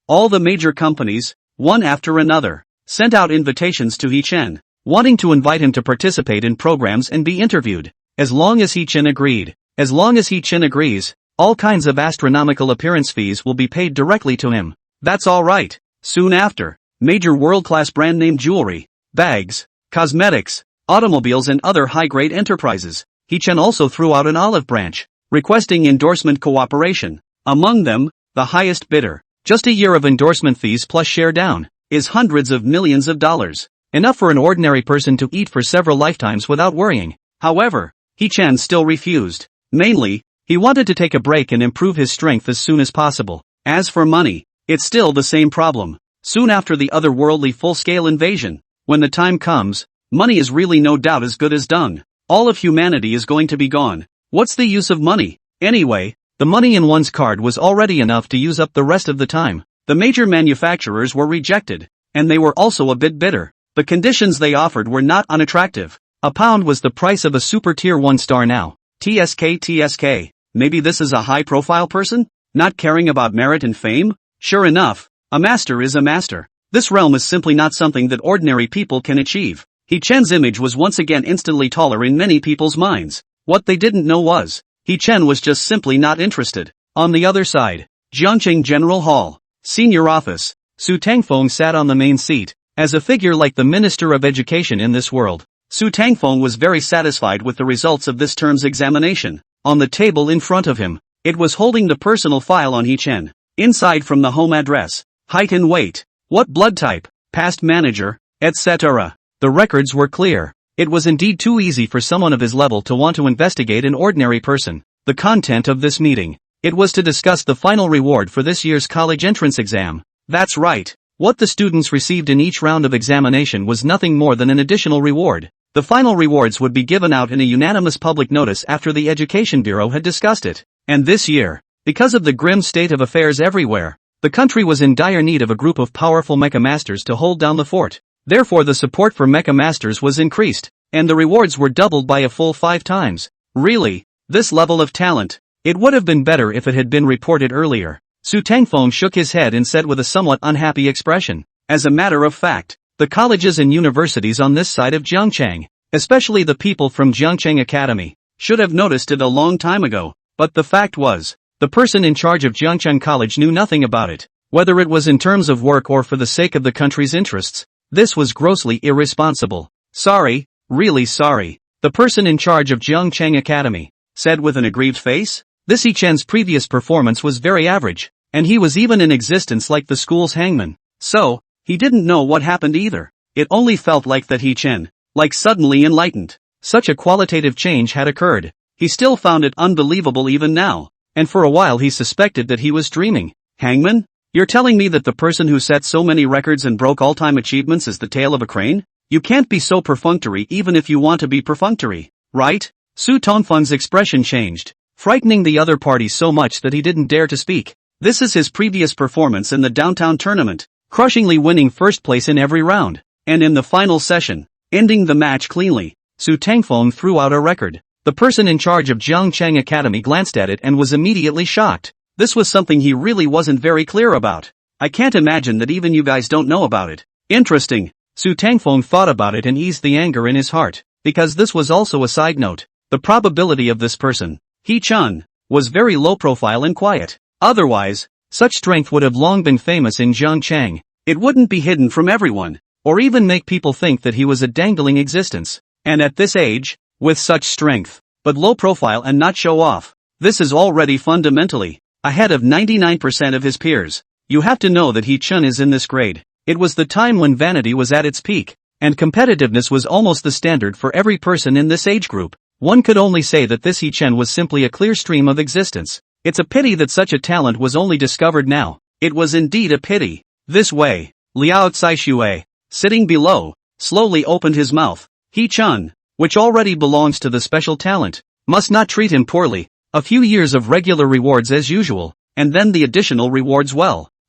all the major companies, one after another, sent out invitations to He Chen, wanting to invite him to participate in programs and be interviewed. As long as He Chen agreed. As long as He Chen agrees, all kinds of astronomical appearance fees will be paid directly to him. That's alright. Soon after, major world-class brand-name jewelry, bags, cosmetics, automobiles and other high-grade enterprises. He Chen also threw out an olive branch, requesting endorsement cooperation. Among them, the highest bidder, just a year of endorsement fees plus share down, is hundreds of millions of dollars. Enough for an ordinary person to eat for several lifetimes without worrying. However, He Chen still refused. Mainly, he wanted to take a break and improve his strength as soon as possible. As for money, it's still the same problem. Soon after the otherworldly full-scale invasion, when the time comes, money is really no doubt as good as dung. All of humanity is going to be gone. What's the use of money? Anyway, the money in one's card was already enough to use up the rest of the time. The major manufacturers were rejected, and they were also a bit bitter. The conditions they offered were not unattractive. A pound was the price of a super tier 1 star now. TSK. Maybe this is a high-profile person? Not caring about merit and fame? Sure enough, a master is a master. This realm is simply not something that ordinary people can achieve. He Chen's image was once again instantly taller in many people's minds. What they didn't know was, He Chen was just simply not interested. On the other side, Jiangqing General Hall. Senior Office. Su Tangfeng sat on the main seat, as a figure like the Minister of Education in this world. Su Tangfeng was very satisfied with the results of this term's examination. On the table in front of him, it was holding the personal file on He Chen. Inside from the home address, height and weight, what blood type, past manager, etc. The records were clear. It was indeed too easy for someone of his level to want to investigate an ordinary person. The content of this meeting. It was to discuss the final reward for this year's college entrance exam. That's right. What the students received in each round of examination was nothing more than an additional reward. The final rewards would be given out in a unanimous public notice after the Education Bureau had discussed it. And this year, because of the grim state of affairs everywhere, the country was in dire need of a group of powerful mecha masters to hold down the fort. Therefore the support for mecha masters was increased, and the rewards were doubled by a full 5 times. Really, this level of talent. It would have been better if it had been reported earlier. Su Tangfeng shook his head and said with a somewhat unhappy expression. As a matter of fact, the colleges and universities on this side of Jiangchang, especially the people from Jiangchang Academy, should have noticed it a long time ago. But the fact was, the person in charge of Jiangchang College knew nothing about it. Whether it was in terms of work or for the sake of the country's interests, this was grossly irresponsible. Sorry, really sorry. The person in charge of Jiangchang Academy said with an aggrieved face. This He Chen's previous performance was very average, and he was even in existence like the school's hangman. So, he didn't know what happened either. It only felt like that He Chen, like suddenly enlightened. Such a qualitative change had occurred. He still found it unbelievable even now, and for a while he suspected that he was dreaming. Hangman? You're telling me that the person who set so many records and broke all-time achievements is the tail of a crane? You can't be so perfunctory even if you want to be perfunctory, right? Su Tongfeng's expression changed, frightening the other party so much that he didn't dare to speak. This is his previous performance in the downtown tournament, crushingly winning first place in every round, and in the final session, ending the match cleanly. Su Tangfeng threw out a record. The person in charge of Jiangchang Academy glanced at it and was immediately shocked. This was something he really wasn't very clear about. I can't imagine that even you guys don't know about it. Interesting. Su Tangfeng thought about it and eased the anger in his heart, because this was also a side note. The probability of this person, He Chen, was very low profile and quiet. Otherwise, such strength would have long been famous in Jiangchang. It wouldn't be hidden from everyone, or even make people think that he was a dangling existence. And at this age, with such strength, but low profile and not show off, this is already fundamentally ahead of 99% of his peers. You have to know that He Chen is in this grade. It was the time when vanity was at its peak, and competitiveness was almost the standard for every person in this age group. One could only say that this He Chen was simply a clear stream of existence. It's a pity that such a talent was only discovered now. It was indeed a pity. This way, Liao Caixue, sitting below, slowly opened his mouth. He Chen, which already belongs to the special talent, must not treat him poorly. A few years of regular rewards as usual, and then the additional rewards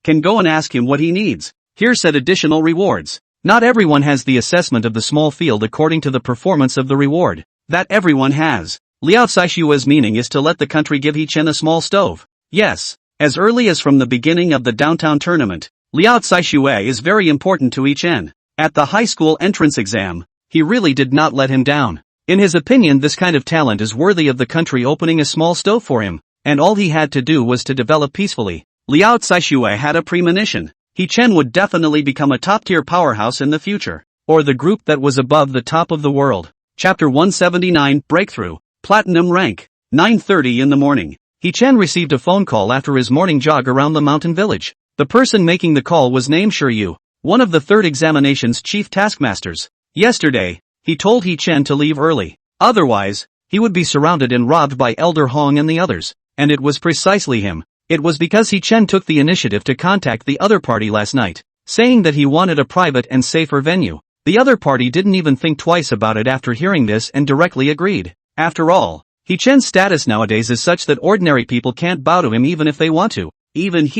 can go and ask him what he needs. Here said additional rewards. Not everyone has the assessment of the small field according to the performance of the reward. That everyone has. Liao Caixue's meaning is to let the country give He Chen a small stove. Yes, as early as from the beginning of the downtown tournament, Liao Caixue is very important to He Chen. At the high school entrance exam, he really did not let him down. In his opinion, this kind of talent is worthy of the country opening a small stove for him, and all he had to do was to develop peacefully. Liao Caixue had a premonition. He Chen would definitely become a top-tier powerhouse in the future, or the group that was above the top of the world. Chapter 179, Breakthrough, Platinum Rank. 9:30 in the morning. He Chen received a phone call after his morning jog around the mountain village. The person making the call was named Shiryu, one of the third examination's chief taskmasters. Yesterday, he told He Chen to leave early. Otherwise, he would be surrounded and robbed by Elder Hong and the others. And it was precisely him. It was because He Chen took the initiative to contact the other party last night, saying that he wanted a private and safer venue. The other party didn't even think twice about it after hearing this and directly agreed. After all, He Chen's status nowadays is such that ordinary people can't bow to him even if they want to. Even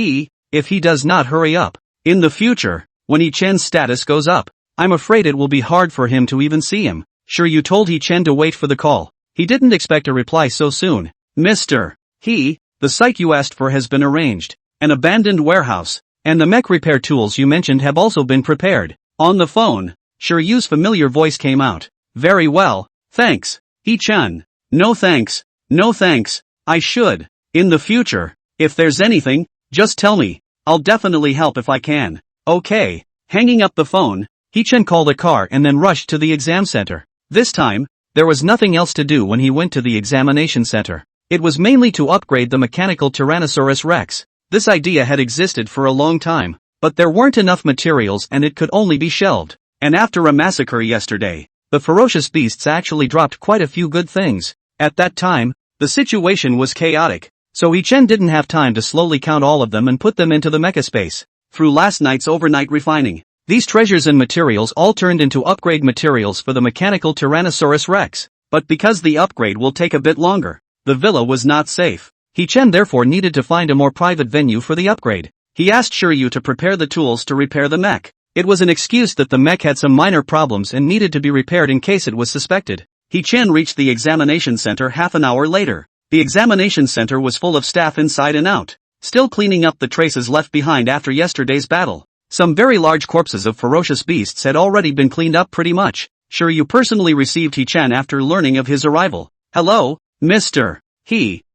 if he does not hurry up. In the future, when He Chen's status goes up, I'm afraid it will be hard for him to even see him. Shiryu told He Chen to wait for the call. He didn't expect a reply so soon. Mr. The site you asked for has been arranged. An abandoned warehouse, and the mech repair tools you mentioned have also been prepared. On the phone, Shiryu's familiar voice came out. Very well, thanks, He Chen. No thanks, I should. In the future, if there's anything, Just tell me. I'll definitely help if I can. Okay. Hanging up the phone, He-chan called a car and then rushed to the exam center. This time, there was nothing else to do when he went to the examination center. It was mainly to upgrade the mechanical Tyrannosaurus Rex. This idea had existed for a long time, but there weren't enough materials and it could only be shelved. And after a massacre yesterday, the ferocious beasts actually dropped quite a few good things. At that time, the situation was chaotic, so He-chan didn't have time to slowly count all of them and put them into the mecha space. Through last night's overnight refining, these treasures and materials all turned into upgrade materials for the mechanical Tyrannosaurus Rex. But because the upgrade will take a bit longer, the villa was not safe. He-chan therefore needed to find a more private venue for the upgrade. He asked Shiryu to prepare the tools to repair the mech. It was an excuse that the mech had some minor problems and needed to be repaired in case it was suspected. He-chan reached the examination center half an hour later. The examination center was full of staff inside and out, still cleaning up the traces left behind after yesterday's battle. Some very large corpses of ferocious beasts had already been cleaned up pretty much. Shiryu personally received He-chan after learning of his arrival. Hello, Mr.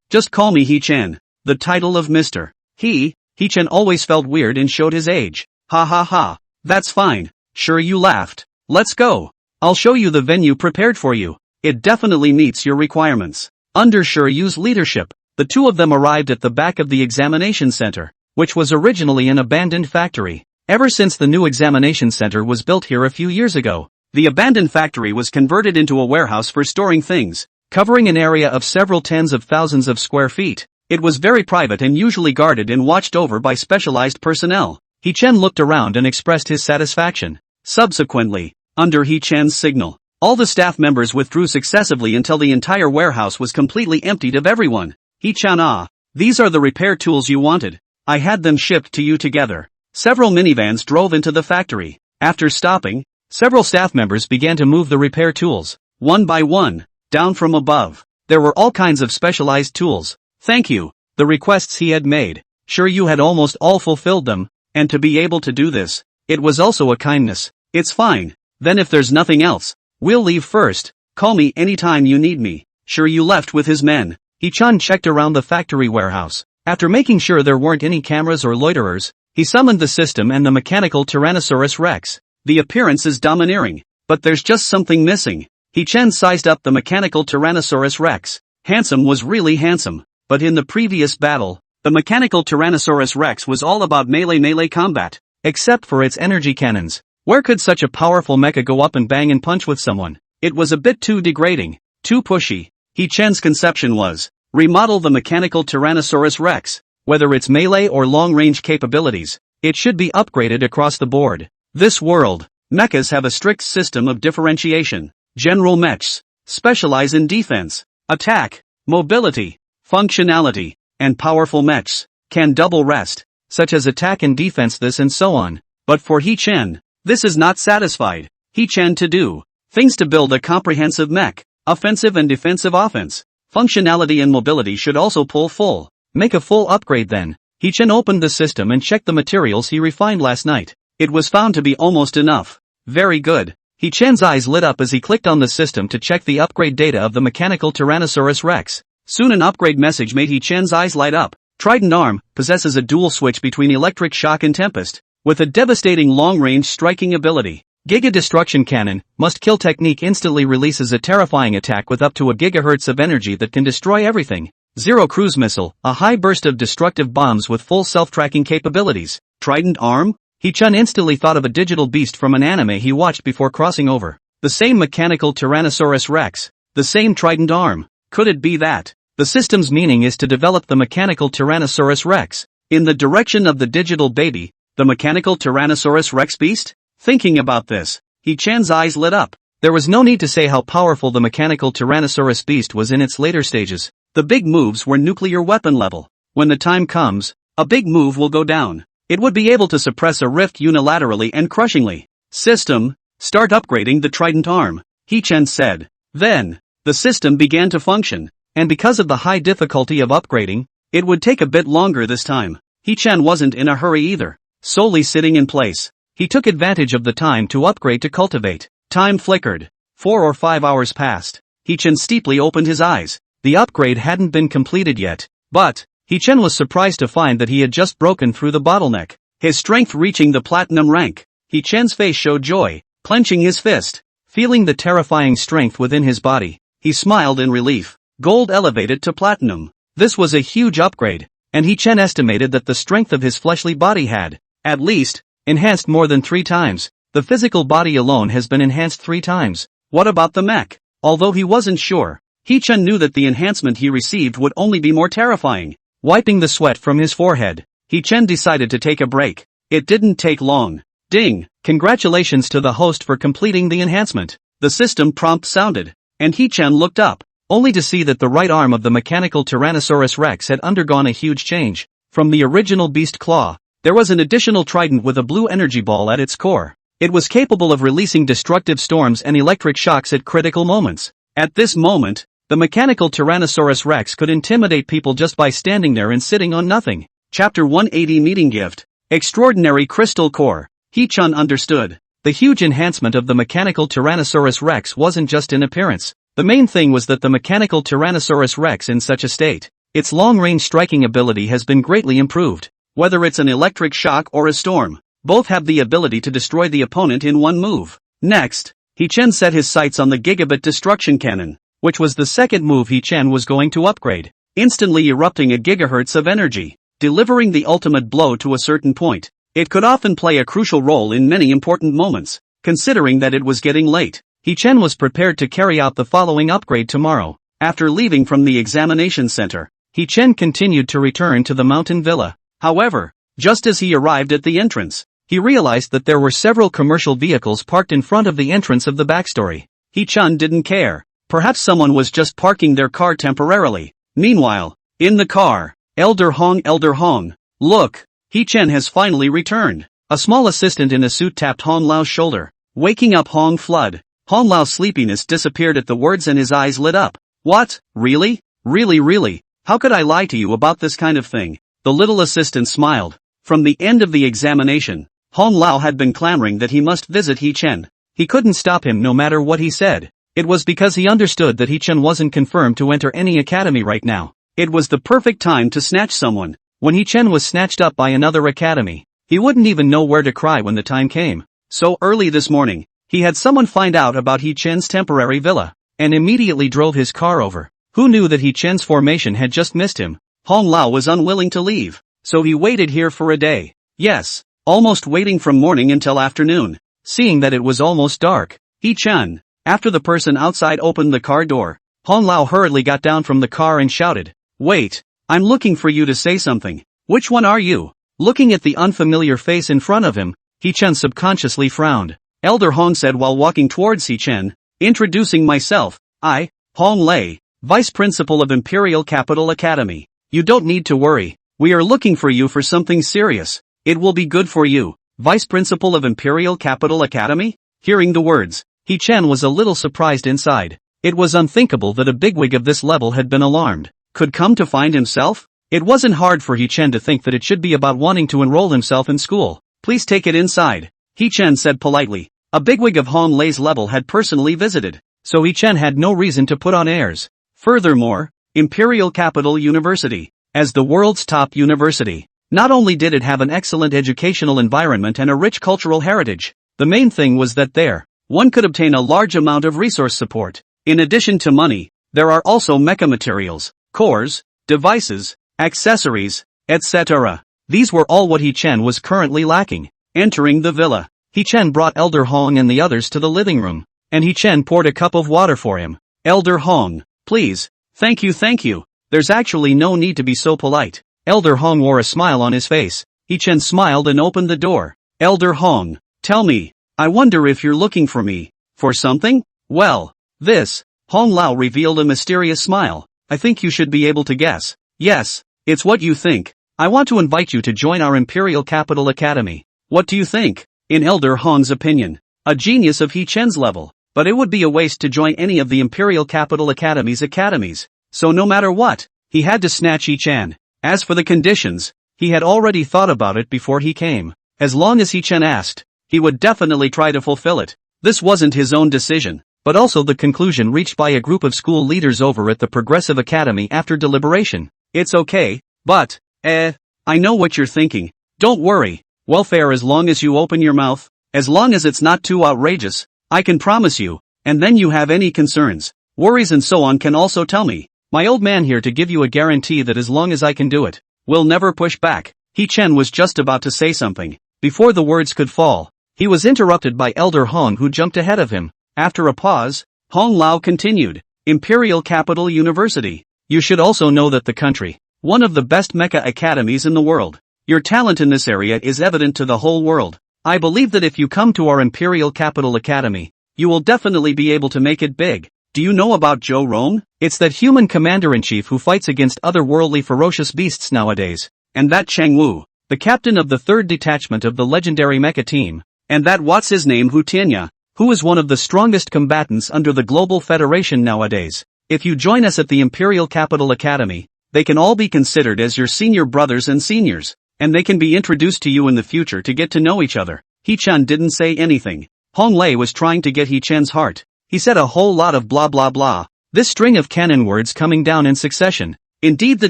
Just call me He-chan. The title of Mr. He-chan always felt weird and showed his age. Ha ha ha. That's fine. Shiryu laughed. Let's go. I'll show you the venue prepared for you. It definitely meets your requirements. Under Shiryu's leadership, the two of them arrived at the back of the examination center, which was originally an abandoned factory. Ever since the new examination center was built here a few years ago, the abandoned factory was converted into a warehouse for storing things, covering an area of several tens of thousands of square feet. It was very private and usually guarded and watched over by specialized personnel. He-chan looked around and expressed his satisfaction. Subsequently, under He-chan's signal, all the staff members withdrew successively until the entire warehouse was completely emptied of everyone. He-chan, these are the repair tools you wanted. I had them shipped to you together. Several minivans drove into the factory. After stopping, several staff members began to move the repair tools, one by one, down from above. There were all kinds of specialized tools. Thank you. The requests he had made, Shiryu had almost all fulfilled them, and to be able to do this, it was also a kindness. It's fine. Then if there's nothing else, we'll leave first. Call me anytime you need me. Shiryu left with his men. He-chan checked around the factory warehouse. After making sure there weren't any cameras or loiterers, he summoned the system and the mechanical Tyrannosaurus Rex. The appearance is domineering, but there's just something missing. He-chan sized up the mechanical Tyrannosaurus Rex. Handsome was really handsome, but in the previous battle, the mechanical Tyrannosaurus Rex was all about melee combat, except for its energy cannons. Where could such a powerful mecha go up and bang and punch with someone? It was a bit too degrading, too pushy. He-chan's conception was, remodel the mechanical Tyrannosaurus Rex. Whether it's melee or long-range capabilities, it should be upgraded across the board. This world, mechas have a strict system of differentiation. General mechs specialize in defense, attack, mobility, functionality, and powerful mechs can double rest, such as attack and defense this and so on. But for He-chan, this is not satisfied. He-chan to do things to build a comprehensive mech, offensive and defensive offense. Functionality and mobility should also pull full. Make a full upgrade then. He-chan opened the system and checked the materials he refined last night. It was found to be almost enough. Very good. He-chan's eyes lit up as he clicked on the system to check the upgrade data of the mechanical Tyrannosaurus Rex. Soon an upgrade message made He-chan's eyes light up. Trident Arm possesses a dual switch between electric shock and tempest, with a devastating long-range striking ability. Giga Destruction Cannon, must kill technique instantly releases a terrifying attack with up to a gigahertz of energy that can destroy everything. Zero Cruise Missile, a high burst of destructive bombs with full self-tracking capabilities. Trident Arm? He-chan instantly thought of a digital beast from an anime he watched before crossing over. The same mechanical Tyrannosaurus Rex. The same Trident Arm. Could it be that? The system's meaning is to develop the mechanical Tyrannosaurus Rex in the direction of the digital baby, the mechanical Tyrannosaurus Rex beast? Thinking about this, He-chan's eyes lit up. There was no need to say how powerful the mechanical Tyrannosaurus beast was in its later stages. The big moves were nuclear weapon level. When the time comes, a big move will go down. It would be able to suppress a rift unilaterally and crushingly. System, start upgrading the Trident Arm, He-chan said. Then, the system began to function, and because of the high difficulty of upgrading, it would take a bit longer this time. He-chan wasn't in a hurry either, solely sitting in place. He took advantage of the time to upgrade to cultivate. Time flickered. 4 or 5 hours passed. He-chan steeply opened his eyes. The upgrade hadn't been completed yet, but He-Chen was surprised to find that he had just broken through the bottleneck, his strength reaching the platinum rank. He-Chen's face showed joy, clenching his fist. Feeling the terrifying strength within his body, he smiled in relief. Gold elevated to platinum. This was a huge upgrade, and He-Chen estimated that the strength of his fleshly body had, at least, enhanced more than 3 times. The physical body alone has been enhanced 3 times. What about the mech? Although he wasn't sure, He-Chen knew that the enhancement he received would only be more terrifying. Wiping the sweat from his forehead, He-Chen decided to take a break. It didn't take long. Ding! Congratulations to the host for completing the enhancement. The system prompt sounded, and He-Chen looked up, only to see that the right arm of the mechanical Tyrannosaurus Rex had undergone a huge change. From the original beast claw, there was an additional trident with a blue energy ball at its core. It was capable of releasing destructive storms and electric shocks at critical moments. At this moment, the mechanical Tyrannosaurus Rex could intimidate people just by standing there and sitting on nothing. Chapter 180 Meeting Gift. Extraordinary Crystal Core. He-Chen understood. The huge enhancement of the mechanical Tyrannosaurus Rex wasn't just in appearance. The main thing was that the mechanical Tyrannosaurus Rex in such a state, its long-range striking ability has been greatly improved. Whether it's an electric shock or a storm, both have the ability to destroy the opponent in one move. Next, He-Chen set his sights on the Gigabit Destruction Cannon, which was the second move He-Chen was going to upgrade, instantly erupting a gigahertz of energy, delivering the ultimate blow to a certain point. It could often play a crucial role in many important moments. Considering that it was getting late, He-Chen was prepared to carry out the following upgrade tomorrow. After leaving from the examination center, He-Chen continued to return to the mountain villa. However, just as he arrived at the entrance, he realized that there were several commercial vehicles parked in front of the entrance of the backstory. He-Chen didn't care. Perhaps someone was just parking their car temporarily. Meanwhile, in the car, Elder Hong, look! He-Chen has finally returned. A small assistant in a suit tapped Hong Lao's shoulder, waking up Hong Flood. Hong Lao's sleepiness disappeared at the words and his eyes lit up. What? Really? Really? How could I lie to you about this kind of thing? The little assistant smiled. From the end of the examination, Hong Lao had been clamoring that he must visit He-Chen. He couldn't stop him no matter what he said. It was because he understood that He-Chen wasn't confirmed to enter any academy right now. It was the perfect time to snatch someone. When He-Chen was snatched up by another academy, he wouldn't even know where to cry when the time came. So early this morning, he had someone find out about He-Chen's temporary villa, and immediately drove his car over. Who knew that He-Chen's formation had just missed him? Hong Lao was unwilling to leave, so he waited here for a day. Yes, almost waiting from morning until afternoon. Seeing that it was almost dark, He-Chen, after the person outside opened the car door, Hong Lao hurriedly got down from the car and shouted, "Wait! I'm looking for you to say something. Which one are you?" Looking at the unfamiliar face in front of him, He-Chen subconsciously frowned. Elder Hong said while walking towards He-Chen, "Introducing myself, I, Hong Lei, Vice Principal of Imperial Capital Academy. You don't need to worry. We are looking for you for something serious. It will be good for you." Vice Principal of Imperial Capital Academy? Hearing the words, He-Chen was a little surprised inside. It was unthinkable that a bigwig of this level had been alarmed. Could come to find himself? It wasn't hard for He-Chen to think that it should be about wanting to enroll himself in school. "Please take it inside," He-Chen said politely. A bigwig of Hong Lei's level had personally visited, so He-Chen had no reason to put on airs. Furthermore, Imperial Capital University, as the world's top university, not only did it have an excellent educational environment and a rich cultural heritage, the main thing was that there, one could obtain a large amount of resource support. In addition to money, there are also mecha materials, cores, devices, accessories, etc. These were all what He-Chen was currently lacking. Entering the villa, He-Chen brought Elder Hong and the others to the living room, and He-Chen poured a cup of water for him. "Elder Hong, please." Thank you. There's actually no need to be so polite." Elder Hong wore a smile on his face. He-Chen smiled and opened the door. "Elder Hong, tell me, I wonder if you're looking for me, for something?" "Well, this," Hong Lao revealed a mysterious smile. "I think you should be able to guess." "Yes, it's what you think. I want to invite you to join our Imperial Capital Academy. What do you think?" In Elder Hong's opinion, a genius of He-Chen's level, but it would be a waste to join any of the Imperial Capital Academy's academies. So no matter what, he had to snatch He-Chen. As for the conditions, he had already thought about it before he came. As long as He-Chen asked, he would definitely try to fulfill it. This wasn't his own decision, but also the conclusion reached by a group of school leaders over at the Progressive Academy after deliberation. "It's okay, But, I know what you're thinking. Don't worry. Welfare as long as you open your mouth, as long as it's not too outrageous, I can promise you, and then you have any concerns, worries and so on can also tell me. My old man here to give you a guarantee that as long as I can do it, will never push back. He-Chen was just about to say something. Before the words could fall, he was interrupted by Elder Hong who jumped ahead of him. After a pause, Hong Lao continued, Imperial Capital University. You should also know that the country, one of the best mecha academies in the world. Your talent in this area is evident to the whole world. I believe that if you come to our Imperial Capital Academy, you will definitely be able to make it big. Do you know about Zhou Rong? It's that human commander-in-chief who fights against otherworldly ferocious beasts nowadays. And that Cheng Wu, the captain of the 3rd detachment of the legendary mecha team. And that what's his name Hu Tianya, who is one of the strongest combatants under the Global Federation nowadays. If you join us at the Imperial Capital Academy, they can all be considered as your senior brothers and seniors. And they can be introduced to you in the future to get to know each other. He-Chen didn't say anything. Hong Lei was trying to get He-Chen's heart. He said a whole lot of blah blah blah. This string of canon words coming down in succession. Indeed the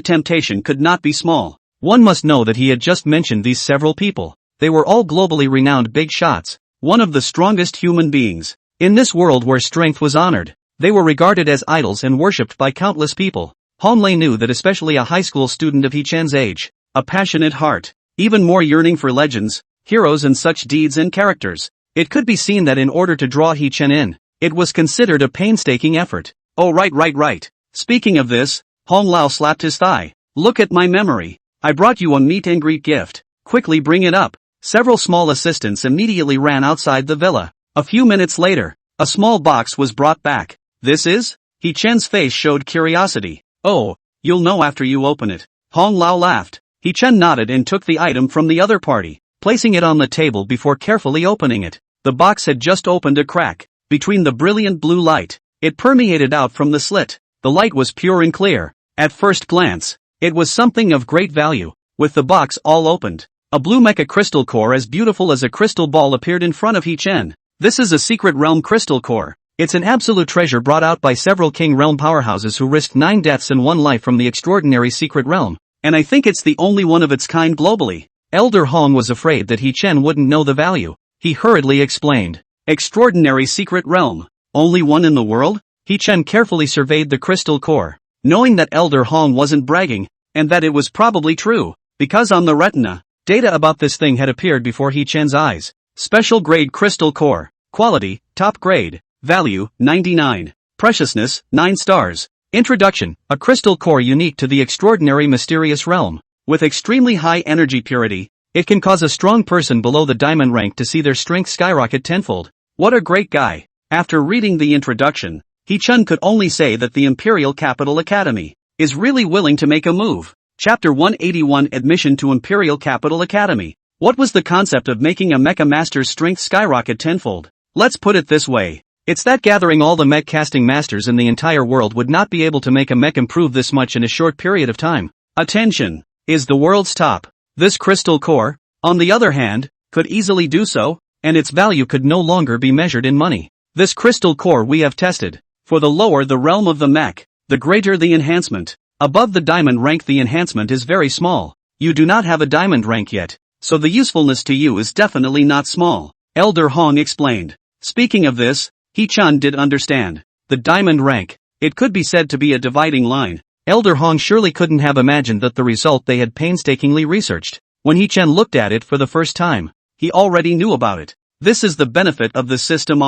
temptation could not be small. One must know that he had just mentioned these several people. They were all globally renowned big shots. One of the strongest human beings. In this world where strength was honored, they were regarded as idols and worshipped by countless people. Hong Lei knew that especially a high school student of He-Chen's age, a passionate heart, even more yearning for legends, heroes and such deeds and characters. It could be seen that in order to draw He-Chen in, it was considered a painstaking effort. Oh right. Speaking of this, Hong Lao slapped his thigh. Look at my memory. I brought you a meet and greet gift. Quickly bring it up. Several small assistants immediately ran outside the villa. A few minutes later, a small box was brought back. This is? He-Chen's face showed curiosity. Oh, you'll know after you open it. Hong Lao laughed. He-Chen nodded and took the item from the other party, placing it on the table before carefully opening it. The box had just opened a crack. Between the brilliant blue light, it permeated out from the slit. The light was pure and clear. At first glance, it was something of great value. With the box all opened, a blue mecha crystal core as beautiful as a crystal ball appeared in front of He-Chen. This is a secret realm crystal core. It's an absolute treasure brought out by several king realm powerhouses who risked 9 deaths and 1 life from the extraordinary secret realm. And I think it's the only one of its kind globally. Elder Hong was afraid that He-Chen wouldn't know the value. He hurriedly explained. Extraordinary secret realm. Only one in the world? He-Chen carefully surveyed the crystal core, knowing that Elder Hong wasn't bragging, and that it was probably true, because on the retina, data about this thing had appeared before He-Chen's eyes. Special grade crystal core. Quality, top grade. Value, 99. Preciousness, 9 stars. Introduction, a crystal core unique to the extraordinary mysterious realm. With extremely high energy purity, it can cause a strong person below the diamond rank to see their strength skyrocket tenfold. What a great guy. After reading the introduction, He-Chen could only say that the Imperial Capital Academy is really willing to make a move. Chapter 181 Admission to Imperial Capital Academy. What was the concept of making a mecha master's strength skyrocket tenfold? Let's put it this way. It's that gathering all the mech casting masters in the entire world would not be able to make a mech improve this much in a short period of time. Attention! Is the world's top. This crystal core, on the other hand, could easily do so, and its value could no longer be measured in money. This crystal core we have tested. For the lower the realm of the mech, the greater the enhancement. Above the diamond rank the enhancement is very small. You do not have a diamond rank yet, so the usefulness to you is definitely not small. Elder Hong explained. Speaking of this, He-Chan did understand. The diamond rank, it could be said to be a dividing line. Elder Hong surely couldn't have imagined that the result they had painstakingly researched. When He-Chen looked at it for the first time, he already knew about it. This is the benefit of the system.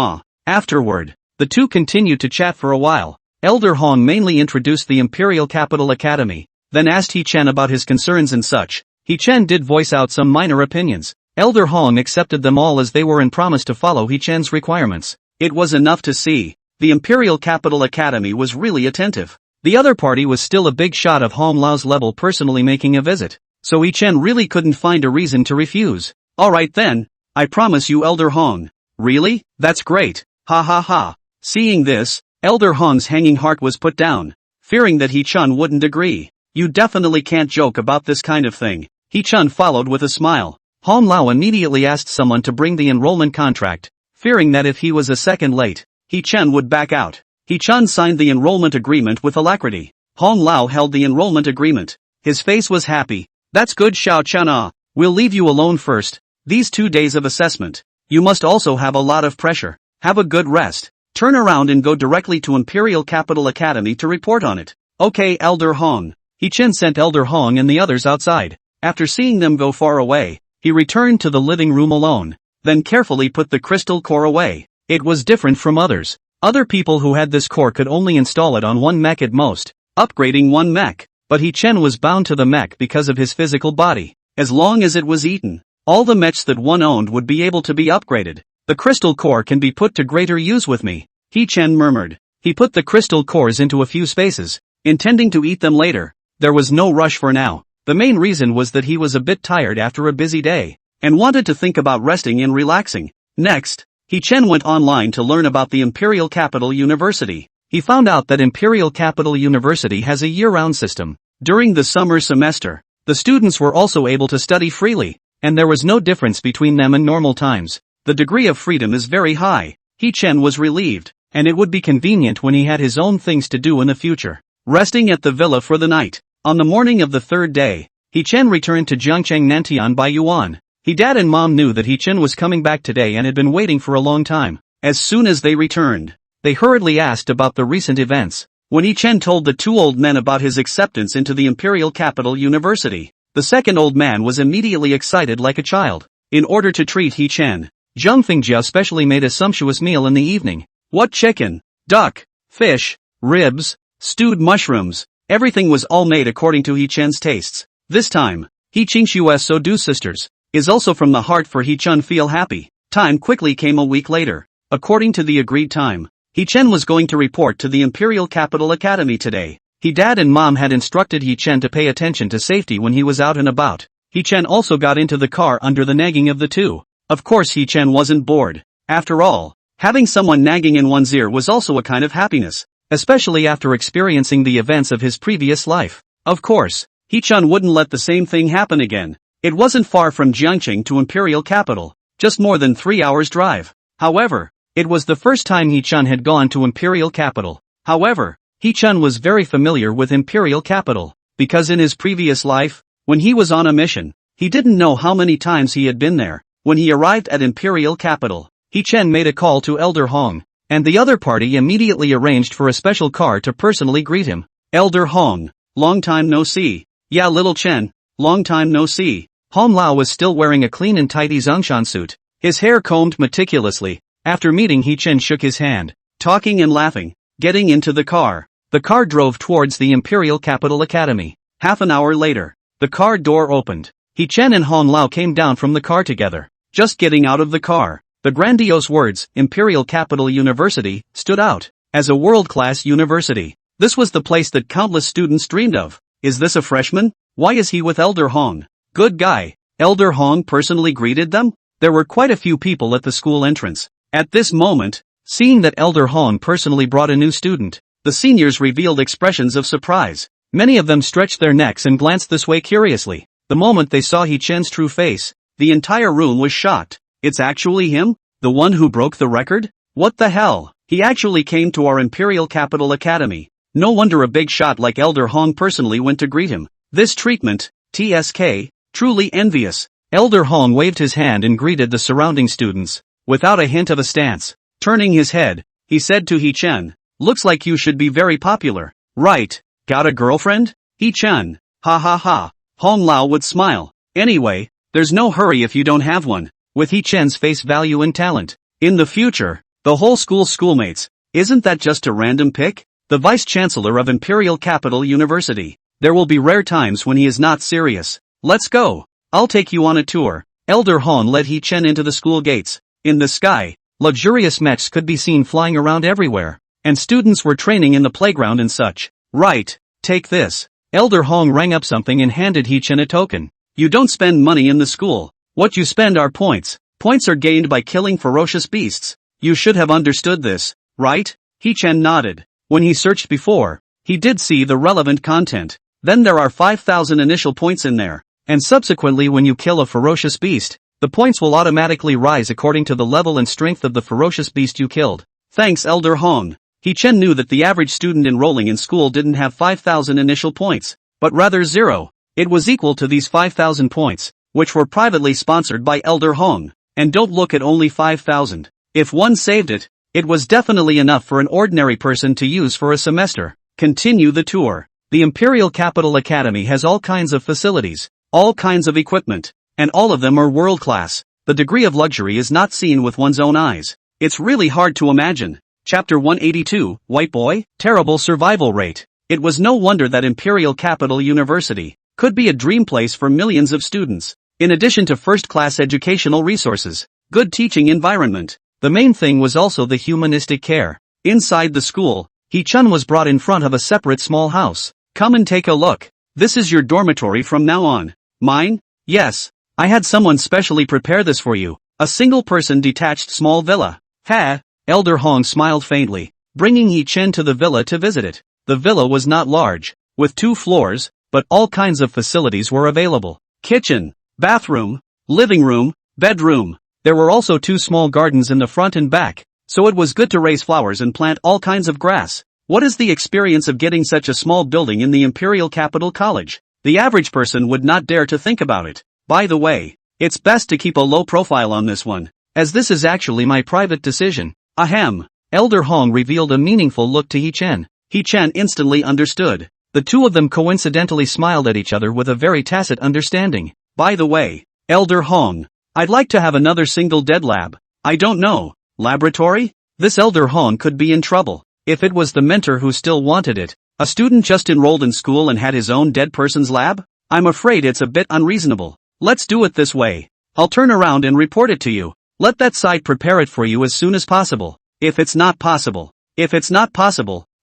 Afterward, the two continued to chat for a while. Elder Hong mainly introduced the Imperial Capital Academy, then asked He-Chen about his concerns and such. He-Chen did voice out some minor opinions. Elder Hong accepted them all as they were and promised to follow He-Chen's requirements. It was enough to see. The Imperial Capital Academy was really attentive. The other party was still a big shot of Hong Lao's level personally making a visit, so He-Chen really couldn't find a reason to refuse. Alright then, I promise you Elder Hong. Really? That's great. Ha ha ha. Seeing this, Elder Hong's hanging heart was put down, fearing that He-Chen wouldn't agree. You definitely can't joke about this kind of thing. He-Chen followed with a smile. Hong Lao immediately asked someone to bring the enrollment contract, fearing that if he was a second late, He-Chen would back out. He-Chen signed the enrollment agreement with alacrity. Hong Lao held the enrollment agreement. His face was happy. That's good, Xiao Chana. We'll leave you alone first. These 2 days of assessment. You must also have a lot of pressure. Have a good rest. Turn around and go directly to Imperial Capital Academy to report on it. Okay, Elder Hong. He-Chen sent Elder Hong and the others outside. After seeing them go far away, he returned to the living room alone, then carefully put the crystal core away. It was different from others. Other people who had this core could only install it on one mech at most, upgrading one mech, but He-Chen was bound to the mech because of his physical body. As long as it was eaten, all the mechs that one owned would be able to be upgraded. The crystal core can be put to greater use with me, He-Chen murmured. He put the crystal cores into a few spaces, intending to eat them later. There was no rush for now. The main reason was that he was a bit tired after a busy day, and wanted to think about resting and relaxing. Next, He-Chen went online to learn about the Imperial Capital University. He found out that Imperial Capital University has a year-round system. During the summer semester, the students were also able to study freely, and there was no difference between them and normal times. The degree of freedom is very high. He-Chen was relieved, and it would be convenient when he had his own things to do in the future. Resting at the villa for the night. On the morning of the 3rd day, He-Chen returned to Jiangcheng Nantian by Yuan. Dad and Mom knew that He-Chen was coming back today and had been waiting for a long time. As soon as they returned, they hurriedly asked about the recent events. When He-Chen told the 2 old men about his acceptance into the Imperial Capital University, the second old man was immediately excited like a child. In order to treat He-Chen, Zhang Fingjia specially made a sumptuous meal in the evening. What chicken, duck, fish, ribs, stewed mushrooms, everything was all made according to He-Chen's tastes. This time, He-Chingshua's So-Do sisters is also from the heart for He-Chen feel happy. Time quickly came a week later. According to the agreed time, He-Chen was going to report to the Imperial Capital Academy today. Dad and Mom had instructed He-Chen to pay attention to safety when he was out and about. He-Chen also got into the car under the nagging of the 2. Of course He-Chen wasn't bored. After all, having someone nagging in one's ear was also a kind of happiness, especially after experiencing the events of his previous life. Of course, He-Chen wouldn't let the same thing happen again. It wasn't far from Jiangcheng to Imperial Capital, just more than 3 hours drive. However, it was the first time He-Chen had gone to Imperial Capital. However, He-Chen was very familiar with Imperial Capital, because in his previous life, when he was on a mission, he didn't know how many times he had been there. When he arrived at Imperial Capital, He-Chen made a call to Elder Hong, and the other party immediately arranged for a special car to personally greet him. Elder Hong, long time no see. Yeah, little Chen, long time no see. Hong Lao was still wearing a clean and tidy Zhongshan suit, his hair combed meticulously. After meeting, He-Chen shook his hand, talking and laughing, getting into the car. The car drove towards the Imperial Capital Academy. Half an hour later, the car door opened. He-Chen and Hong Lao came down from the car together. Just getting out of the car, the grandiose words, Imperial Capital University, stood out. As a world-class university, this was the place that countless students dreamed of. Is this a freshman? Why is he with Elder Hong? Good guy. Elder Hong personally greeted them? There were quite a few people at the school entrance. At this moment, seeing that Elder Hong personally brought a new student, the seniors revealed expressions of surprise. Many of them stretched their necks and glanced this way curiously. The moment they saw He-Chen's true face, the entire room was shocked. It's actually him? The one who broke the record? What the hell? He actually came to our Imperial Capital Academy. No wonder a big shot like Elder Hong personally went to greet him. This treatment, TSK, truly envious. Elder Hong waved his hand and greeted the surrounding students, without a hint of a stance. Turning his head, he said to He-Chen, looks like you should be very popular. Right, got a girlfriend? He-Chen, ha ha ha. Hong Lao would smile. Anyway, there's no hurry if you don't have one. With He-Chen's face value and talent, in the future, the whole schoolmates, isn't that just a random pick? The Vice-Chancellor of Imperial Capital University. There will be rare times when he is not serious. Let's go. I'll take you on a tour. Elder Hong led He-Chen into the school gates. In the sky, luxurious mechs could be seen flying around everywhere, and students were training in the playground and such. Right, take this. Elder Hong rang up something and handed He-Chen a token. You don't spend money in the school. What you spend are points. Points are gained by killing ferocious beasts. You should have understood this, right? He-Chen nodded. When he searched before, he did see the relevant content. Then there are 5,000 initial points in there, and subsequently when you kill a ferocious beast, the points will automatically rise according to the level and strength of the ferocious beast you killed. Thanks, Elder Hong. He-Chen knew that the average student enrolling in school didn't have 5,000 initial points, but rather 0. It was equal to these 5,000 points, which were privately sponsored by Elder Hong. And don't look at only 5,000. If one saved it, it was definitely enough for an ordinary person to use for a semester. Continue the tour. The Imperial Capital Academy has all kinds of facilities, all kinds of equipment, and all of them are world class. The degree of luxury is not seen with one's own eyes. It's really hard to imagine. Chapter 182, White Boy, Terrible Survival Rate. It was no wonder that Imperial Capital University could be a dream place for millions of students. In addition to first-class educational resources, good teaching environment, the main thing was also the humanistic care. Inside the school, Hee-chun was brought in front of a separate small house. Come and take a look. This is your dormitory from now on. Mine? Yes. I had someone specially prepare this for you. A single-person detached small villa. Ha! Elder Hong smiled faintly, bringing Hee-chun to the villa to visit it. The villa was not large, with 2 floors, but all kinds of facilities were available. Kitchen, bathroom, living room, bedroom. There were also 2 small gardens in the front and back, so it was good to raise flowers and plant all kinds of grass. What is the experience of getting such a small building in the Imperial Capital College? The average person would not dare to think about it. By the way, it's best to keep a low profile on this one, as this is actually my private decision. Ahem. Elder Hong revealed a meaningful look to Hee-chun. Hee-chun instantly understood. The two of them coincidentally smiled at each other with a very tacit understanding. By the way, Elder Hong, I'd like to have another single dead lab. I don't know. Laboratory? This Elder Hong could be in trouble. If it was the mentor who still wanted it, a student just enrolled in school and had his own dead person's lab? I'm afraid it's a bit unreasonable. Let's do it this way. I'll turn around and report it to you. Let that side prepare it for you as soon as possible. If it's not possible,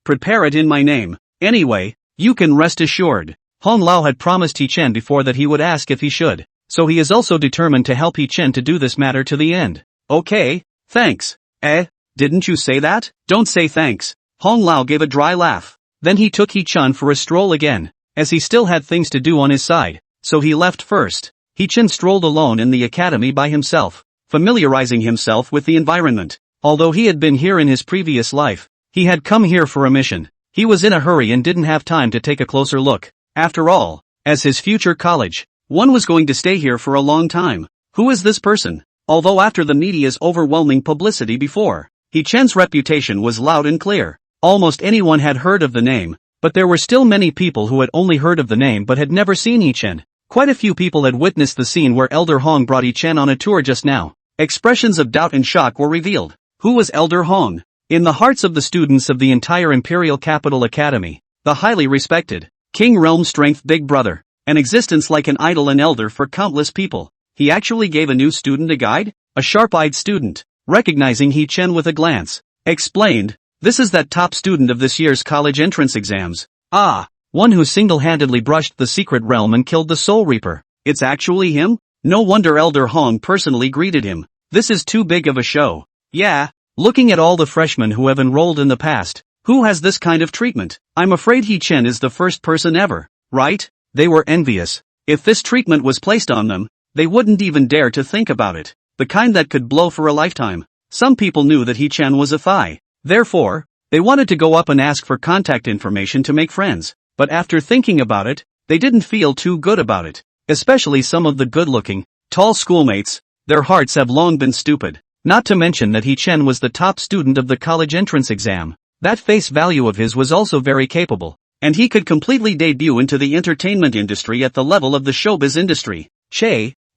prepare it in my name. Anyway, you can rest assured. Hong Lao had promised Hee-chun before that he would ask if he should, so he is also determined to help Hee-chun to do this matter to the end. Okay, thanks. Didn't you say that? Don't say thanks. Hong Lao gave a dry laugh. Then he took Hee-chun for a stroll again, as he still had things to do on his side, so he left first. Hee-chun strolled alone in the academy by himself, familiarizing himself with the environment. Although he had been here in his previous life, he had come here for a mission. He was in a hurry and didn't have time to take a closer look. After all, as his future college, one was going to stay here for a long time. Who is this person? Although after the media's overwhelming publicity before, Hee-chun's reputation was loud and clear. Almost anyone had heard of the name, but there were still many people who had only heard of the name but had never seen Hee-chun. Quite a few people had witnessed the scene where Elder Hong brought Hee-chun on a tour just now. Expressions of doubt and shock were revealed. Who was Elder Hong? In the hearts of the students of the entire Imperial Capital Academy, the highly respected King Realm Strength Big Brother, an existence like an idol and elder for countless people. He actually gave a new student a guide? A sharp-eyed student, recognizing Hee-chun with a glance, explained, "This is that top student of this year's college entrance exams. Ah, one who single-handedly brushed the secret realm and killed the Soul Reaper. It's actually him? No wonder Elder Hong personally greeted him. This is too big of a show. Yeah, looking at all the freshmen who have enrolled in the past, who has this kind of treatment? I'm afraid Hee-chun is the first person ever, right?" They were envious. If this treatment was placed on them, they wouldn't even dare to think about it. The kind that could blow for a lifetime. Some people knew that Hee-chun was a thigh. Therefore, they wanted to go up and ask for contact information to make friends. But after thinking about it, they didn't feel too good about it. Especially some of the good-looking, tall schoolmates. Their hearts have long been stupid. Not to mention that Hee-chun was the top student of the college entrance exam. That face value of his was also very capable. And he could completely debut into the entertainment industry at the level of the showbiz industry.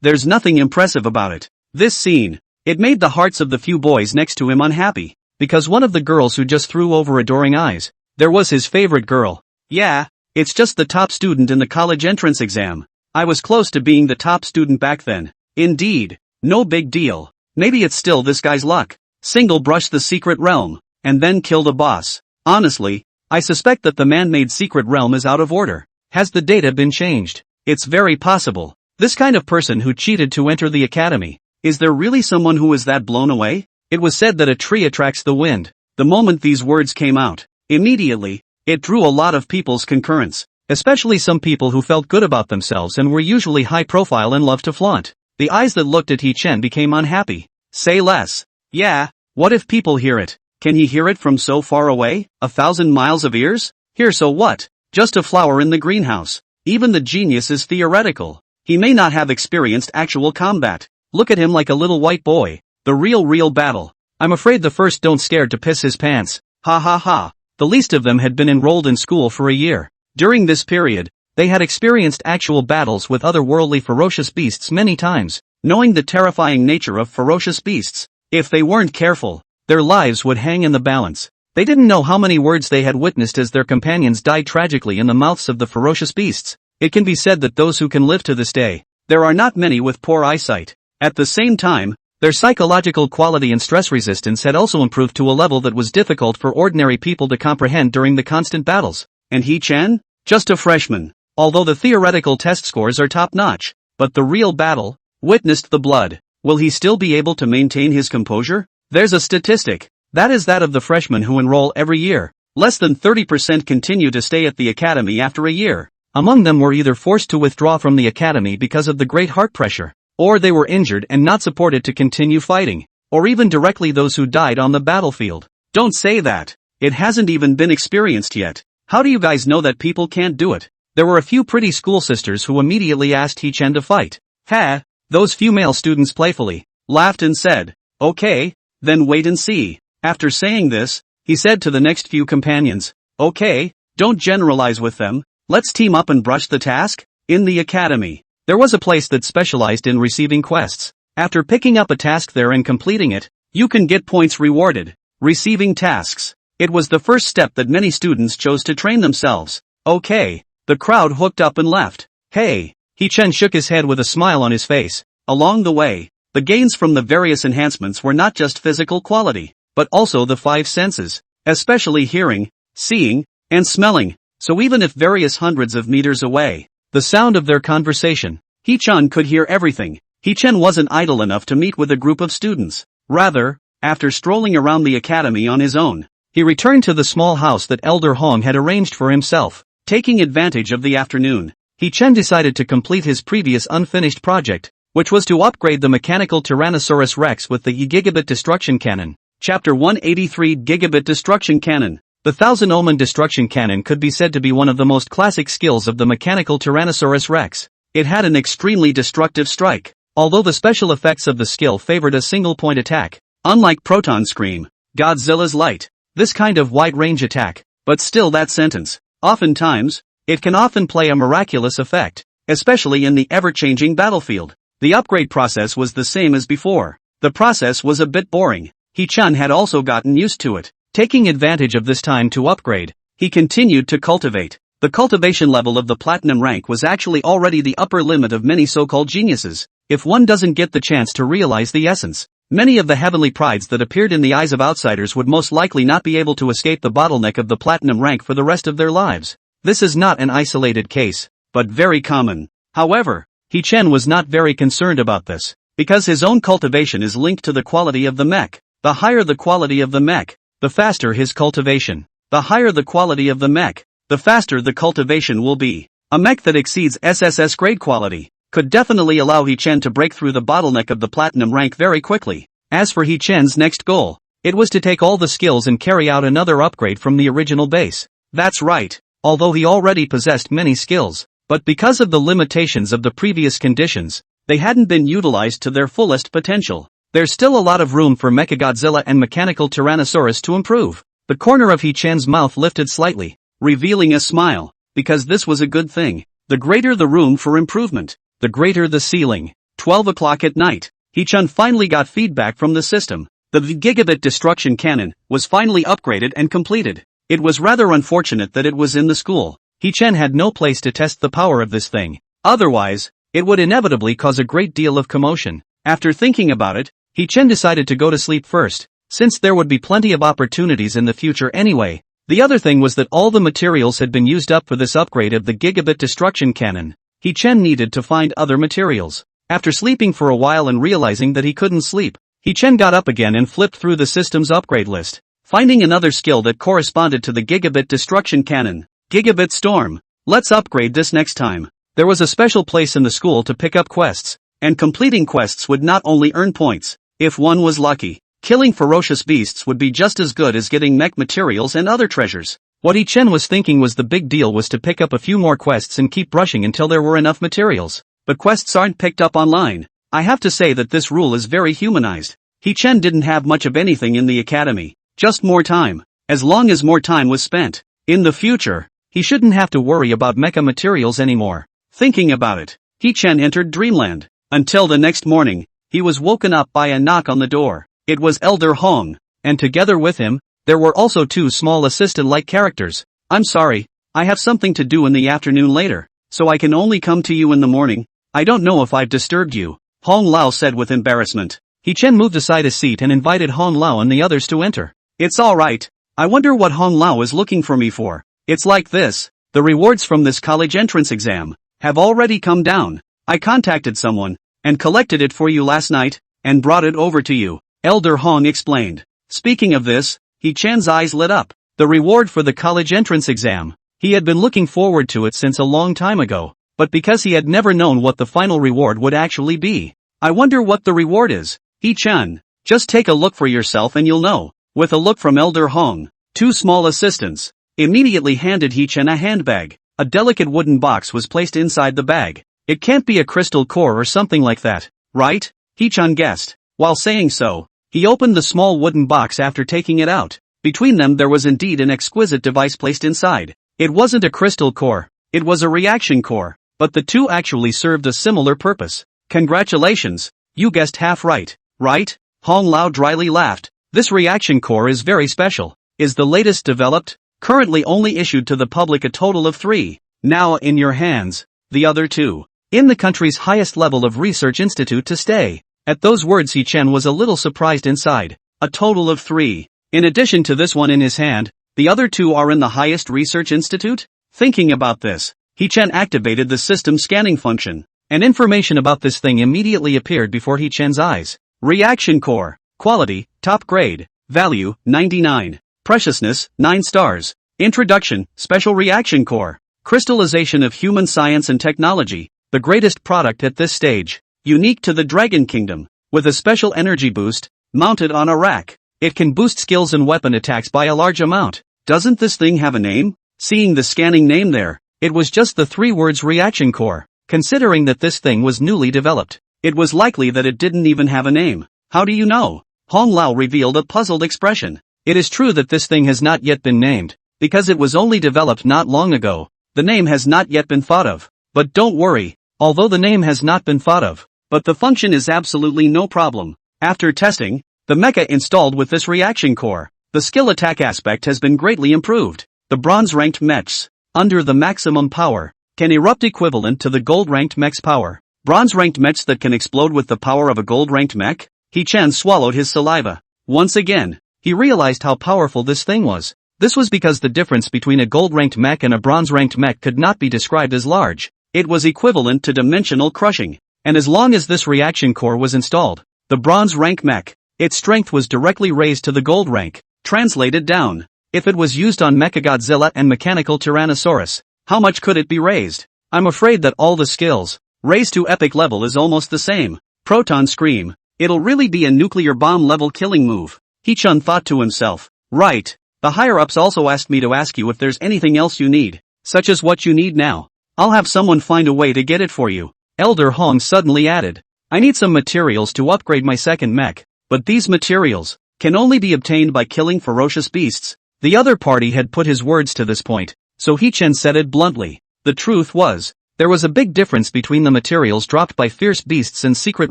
There's nothing impressive about it. This scene, it made the hearts of the few boys next to him unhappy. Because one of the girls who just threw over adoring eyes, there was his favorite girl. Yeah, it's just the top student in the college entrance exam. I was close to being the top student back then. Indeed, no big deal. Maybe it's still this guy's luck. Single brush the secret realm, and then kill the boss. Honestly, I suspect that the man-made secret realm is out of order. Has the data been changed? It's very possible. This kind of person who cheated to enter the academy. Is there really someone who is that blown away? It was said that a tree attracts the wind. The moment these words came out, immediately, it drew a lot of people's concurrence. Especially some people who felt good about themselves and were usually high profile and loved to flaunt. The eyes that looked at Hee-chun became unhappy. Say less. Yeah, what if people hear it? Can he hear it from so far away? 1,000 miles of ears? Here, so what? Just a flower in the greenhouse. Even the genius is theoretical. He may not have experienced actual combat. Look at him like a little white boy. The real battle. I'm afraid the first don't scared to piss his pants. Ha ha ha. The least of them had been enrolled in school for a year. During this period, they had experienced actual battles with otherworldly ferocious beasts many times, knowing the terrifying nature of ferocious beasts. If they weren't careful, their lives would hang in the balance. They didn't know how many words they had witnessed as their companions died tragically in the mouths of the ferocious beasts. It can be said that those who can live to this day, there are not many with poor eyesight. At the same time, their psychological quality and stress resistance had also improved to a level that was difficult for ordinary people to comprehend during the constant battles. And He-chan? Just a freshman. Although the theoretical test scores are top-notch, but the real battle, witnessed the blood. Will he still be able to maintain his composure? There's a statistic. That is that of the freshmen who enroll every year. Less than 30% continue to stay at the academy after a year. Among them were either forced to withdraw from the academy because of the great heart pressure, or they were injured and not supported to continue fighting, or even directly those who died on the battlefield. Don't say that. It hasn't even been experienced yet. How do you guys know that people can't do it? There were a few pretty school sisters who immediately asked He-chan to fight. Ha! Those few male students playfully laughed and said, okay, then wait and see. After saying this, he said to the next few companions, okay, don't generalize with them, let's team up and brush the task. In the academy, there was a place that specialized in receiving quests. After picking up a task there and completing it, you can get points rewarded. Receiving tasks. It was the first step that many students chose to train themselves. Okay. The crowd hooked up and left. Hey. He-chan shook his head with a smile on his face. Along the way, the gains from the various enhancements were not just physical quality, but also the five senses, especially hearing, seeing, and smelling. So even if various hundreds of meters away, the sound of their conversation, He-chan could hear everything. He-chan wasn't idle enough to meet with a group of students. Rather, after strolling around the academy on his own, he returned to the small house that Elder Hong had arranged for himself. Taking advantage of the afternoon, He-chan decided to complete his previous unfinished project, which was to upgrade the mechanical Tyrannosaurus Rex with the Gigabit Destruction Cannon. Chapter 183 Gigabit Destruction Cannon. The Thousand Omen Destruction Cannon could be said to be one of the most classic skills of the mechanical Tyrannosaurus Rex. It had an extremely destructive strike, although the special effects of the skill favored a single-point attack. Unlike Proton Scream, Godzilla's Light, this kind of wide-range attack, but still that sentence. Oftentimes, it can often play a miraculous effect, especially in the ever-changing battlefield. The upgrade process was the same as before. The process was a bit boring. He-chan had also gotten used to it. Taking advantage of this time to upgrade, he continued to cultivate. The cultivation level of the platinum rank was actually already the upper limit of many so-called geniuses. If one doesn't get the chance to realize the essence, many of the heavenly prides that appeared in the eyes of outsiders would most likely not be able to escape the bottleneck of the platinum rank for the rest of their lives. This is not an isolated case, but very common. However, He-chan was not very concerned about this, because his own cultivation is linked to the quality of the mech. The higher the quality of the mech, the faster his cultivation. The higher the quality of the mech, the faster the cultivation will be. A mech that exceeds SSS grade quality could definitely allow He-chan to break through the bottleneck of the platinum rank very quickly. As for He-chan's next goal, it was to take all the skills and carry out another upgrade from the original base. That's right, although he already possessed many skills, but because of the limitations of the previous conditions, they hadn't been utilized to their fullest potential. There's still a lot of room for Mechagodzilla and Mechanical Tyrannosaurus to improve. The corner of He-chan's mouth lifted slightly, revealing a smile, because this was a good thing. The greater the room for improvement, the greater the ceiling. 12 o'clock at night, He-chan finally got feedback from the system. The Gigabit Destruction Cannon was finally upgraded and completed. It was rather unfortunate that it was in the school. He-chan had no place to test the power of this thing. Otherwise, it would inevitably cause a great deal of commotion. After thinking about it, He-chan decided to go to sleep first, since there would be plenty of opportunities in the future anyway. The other thing was that all the materials had been used up for this upgrade of the Gigabit Destruction Cannon. He-chan needed to find other materials. After sleeping for a while and realizing that he couldn't sleep, He-chan got up again and flipped through the system's upgrade list, finding another skill that corresponded to the Gigabit Destruction Cannon. Gigabit Storm. Let's upgrade this next time. There was a special place in the school to pick up quests, and completing quests would not only earn points. If one was lucky, killing ferocious beasts would be just as good as getting mech materials and other treasures. What Chen was thinking was the big deal was to pick up a few more quests and keep brushing until there were enough materials. But quests aren't picked up online. I have to say that this rule is very humanized. Chen didn't have much of anything in the academy, just more time. As long as more time was spent in the future, he shouldn't have to worry about mecha materials anymore. Thinking about it, Chen entered dreamland. Until the next morning, he was woken up by a knock on the door. It was Elder Hong, and together with him, there were also two small assistant-like characters. I'm sorry, I have something to do in the afternoon later, so I can only come to you in the morning. I don't know if I've disturbed you, Hong Lao said with embarrassment. Chen moved aside a seat and invited Hong Lao and the others to enter. It's alright. I wonder what Hong Lao is looking for me for. It's like this. The rewards from this college entrance exam have already come down. I contacted someone and collected it for you last night and brought it over to you, Elder Hong explained. Speaking of this, Chen's eyes lit up. The reward for the college entrance exam. He had been looking forward to it since a long time ago, but because he had never known what the final reward would actually be. I wonder what the reward is. Chen, just take a look for yourself and you'll know. With a look from Elder Hong, two small assistants immediately handed Chen a handbag. A delicate wooden box was placed inside the bag. It can't be a crystal core or something like that, right? Chen guessed. While saying so, he opened the small wooden box after taking it out. Between them there was indeed an exquisite device placed inside. It wasn't a crystal core, it was a reaction core, but the two actually served a similar purpose. Congratulations, you guessed half right, right? Hong Lao dryly laughed. This reaction core is very special. Is the latest developed? Currently only issued to the public a total of 3. Now in your hands. The other 2. In the country's highest level of research institute to stay. At those words Chen was a little surprised inside. A total of 3. In addition to this one in his hand, the other 2 are in the highest research institute? Thinking about this, Chen activated the system scanning function. And information about this thing immediately appeared before Chen's eyes. Reaction core. Quality, top grade. Value, 99. Preciousness, 9 stars. Introduction, special reaction core. Crystallization of human science and technology. The greatest product at this stage. Unique to the Dragon Kingdom. With a special energy boost, mounted on a rack. It can boost skills and weapon attacks by a large amount. Doesn't this thing have a name? Seeing the scanning name there, it was just the 3 words reaction core. Considering that this thing was newly developed, it was likely that it didn't even have a name. How do you know? Hong Lao revealed a puzzled expression. It is true that this thing has not yet been named, because it was only developed not long ago. The name has not yet been thought of. But don't worry, although the name has not been thought of, but the function is absolutely no problem. After testing, the mecha installed with this reaction core, the skill attack aspect has been greatly improved. The bronze-ranked mechs, under the maximum power, can erupt equivalent to the gold-ranked mech's power. Bronze-ranked mechs that can explode with the power of a gold-ranked mech? Chen swallowed his saliva. Once again, he realized how powerful this thing was. This was because the difference between a gold-ranked mech and a bronze-ranked mech could not be described as large. It was equivalent to dimensional crushing. And as long as this reaction core was installed, the bronze rank mech, its strength was directly raised to the gold rank. Translated down, if it was used on Mechagodzilla and Mechanical Tyrannosaurus, how much could it be raised? I'm afraid that all the skills, raised to epic level is almost the same. Proton Scream, it'll really be a nuclear bomb level killing move. Chen thought to himself. Right, the higher-ups also asked me to ask you if there's anything else you need, such as what you need now. I'll have someone find a way to get it for you. Elder Hong suddenly added. I need some materials to upgrade my second mech, but these materials can only be obtained by killing ferocious beasts. The other party had put his words to this point, so Chen said it bluntly. The truth was, there was a big difference between the materials dropped by fierce beasts and secret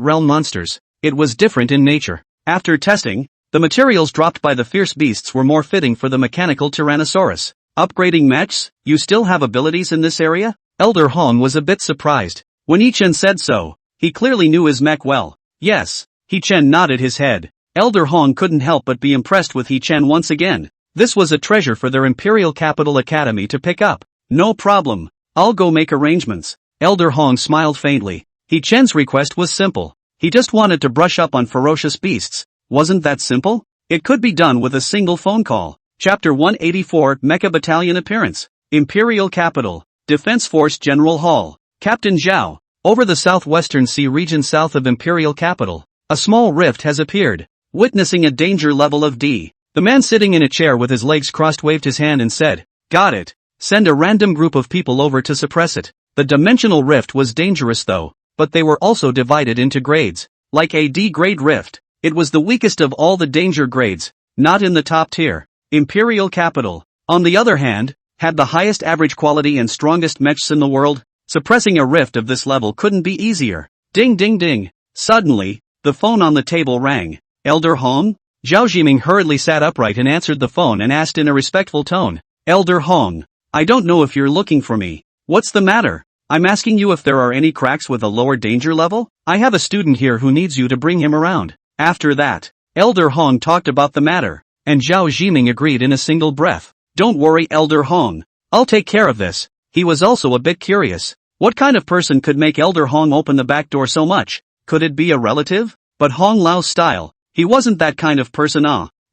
realm monsters. It was different in nature. After testing, the materials dropped by the fierce beasts were more fitting for the mechanical Tyrannosaurus. Upgrading mechs? You still have abilities in this area? Elder Hong was a bit surprised. When Chen said so, he clearly knew his mech well. Yes, Chen nodded his head. Elder Hong couldn't help but be impressed with Chen once again. This was a treasure for their Imperial Capital Academy to pick up. No problem. I'll go make arrangements. Elder Hong smiled faintly. Chen's request was simple. He just wanted to brush up on ferocious beasts. Wasn't that simple? It could be done with a single phone call. Chapter 184 Mecha Battalion Appearance. Imperial Capital. Defense Force General Hall. Captain Zhao. Over the southwestern sea region south of Imperial Capital, a small rift has appeared. Witnessing a danger level of D. The man sitting in a chair with his legs crossed waved his hand and said, Got it. Send a random group of people over to suppress it. The dimensional rift was dangerous though, but they were also divided into grades. Like a D-grade rift, it was the weakest of all the danger grades, not in the top tier. Imperial capital, on the other hand, had the highest average quality and strongest mechs in the world. Suppressing a rift of this level couldn't be easier. Ding ding ding. Suddenly, the phone on the table rang. Elder Hong? Zhao Jiming hurriedly sat upright and answered the phone and asked in a respectful tone. Elder Hong, I don't know if you're looking for me. What's the matter? I'm asking you if there are any cracks with a lower danger level? I have a student here who needs you to bring him around. After that, Elder Hong talked about the matter, and Zhao Jiming agreed in a single breath. Don't worry, Elder Hong. I'll take care of this. He was also a bit curious. What kind of person could make Elder Hong open the back door so much? Could it be a relative? But Hong Lao's style, he wasn't that kind of person.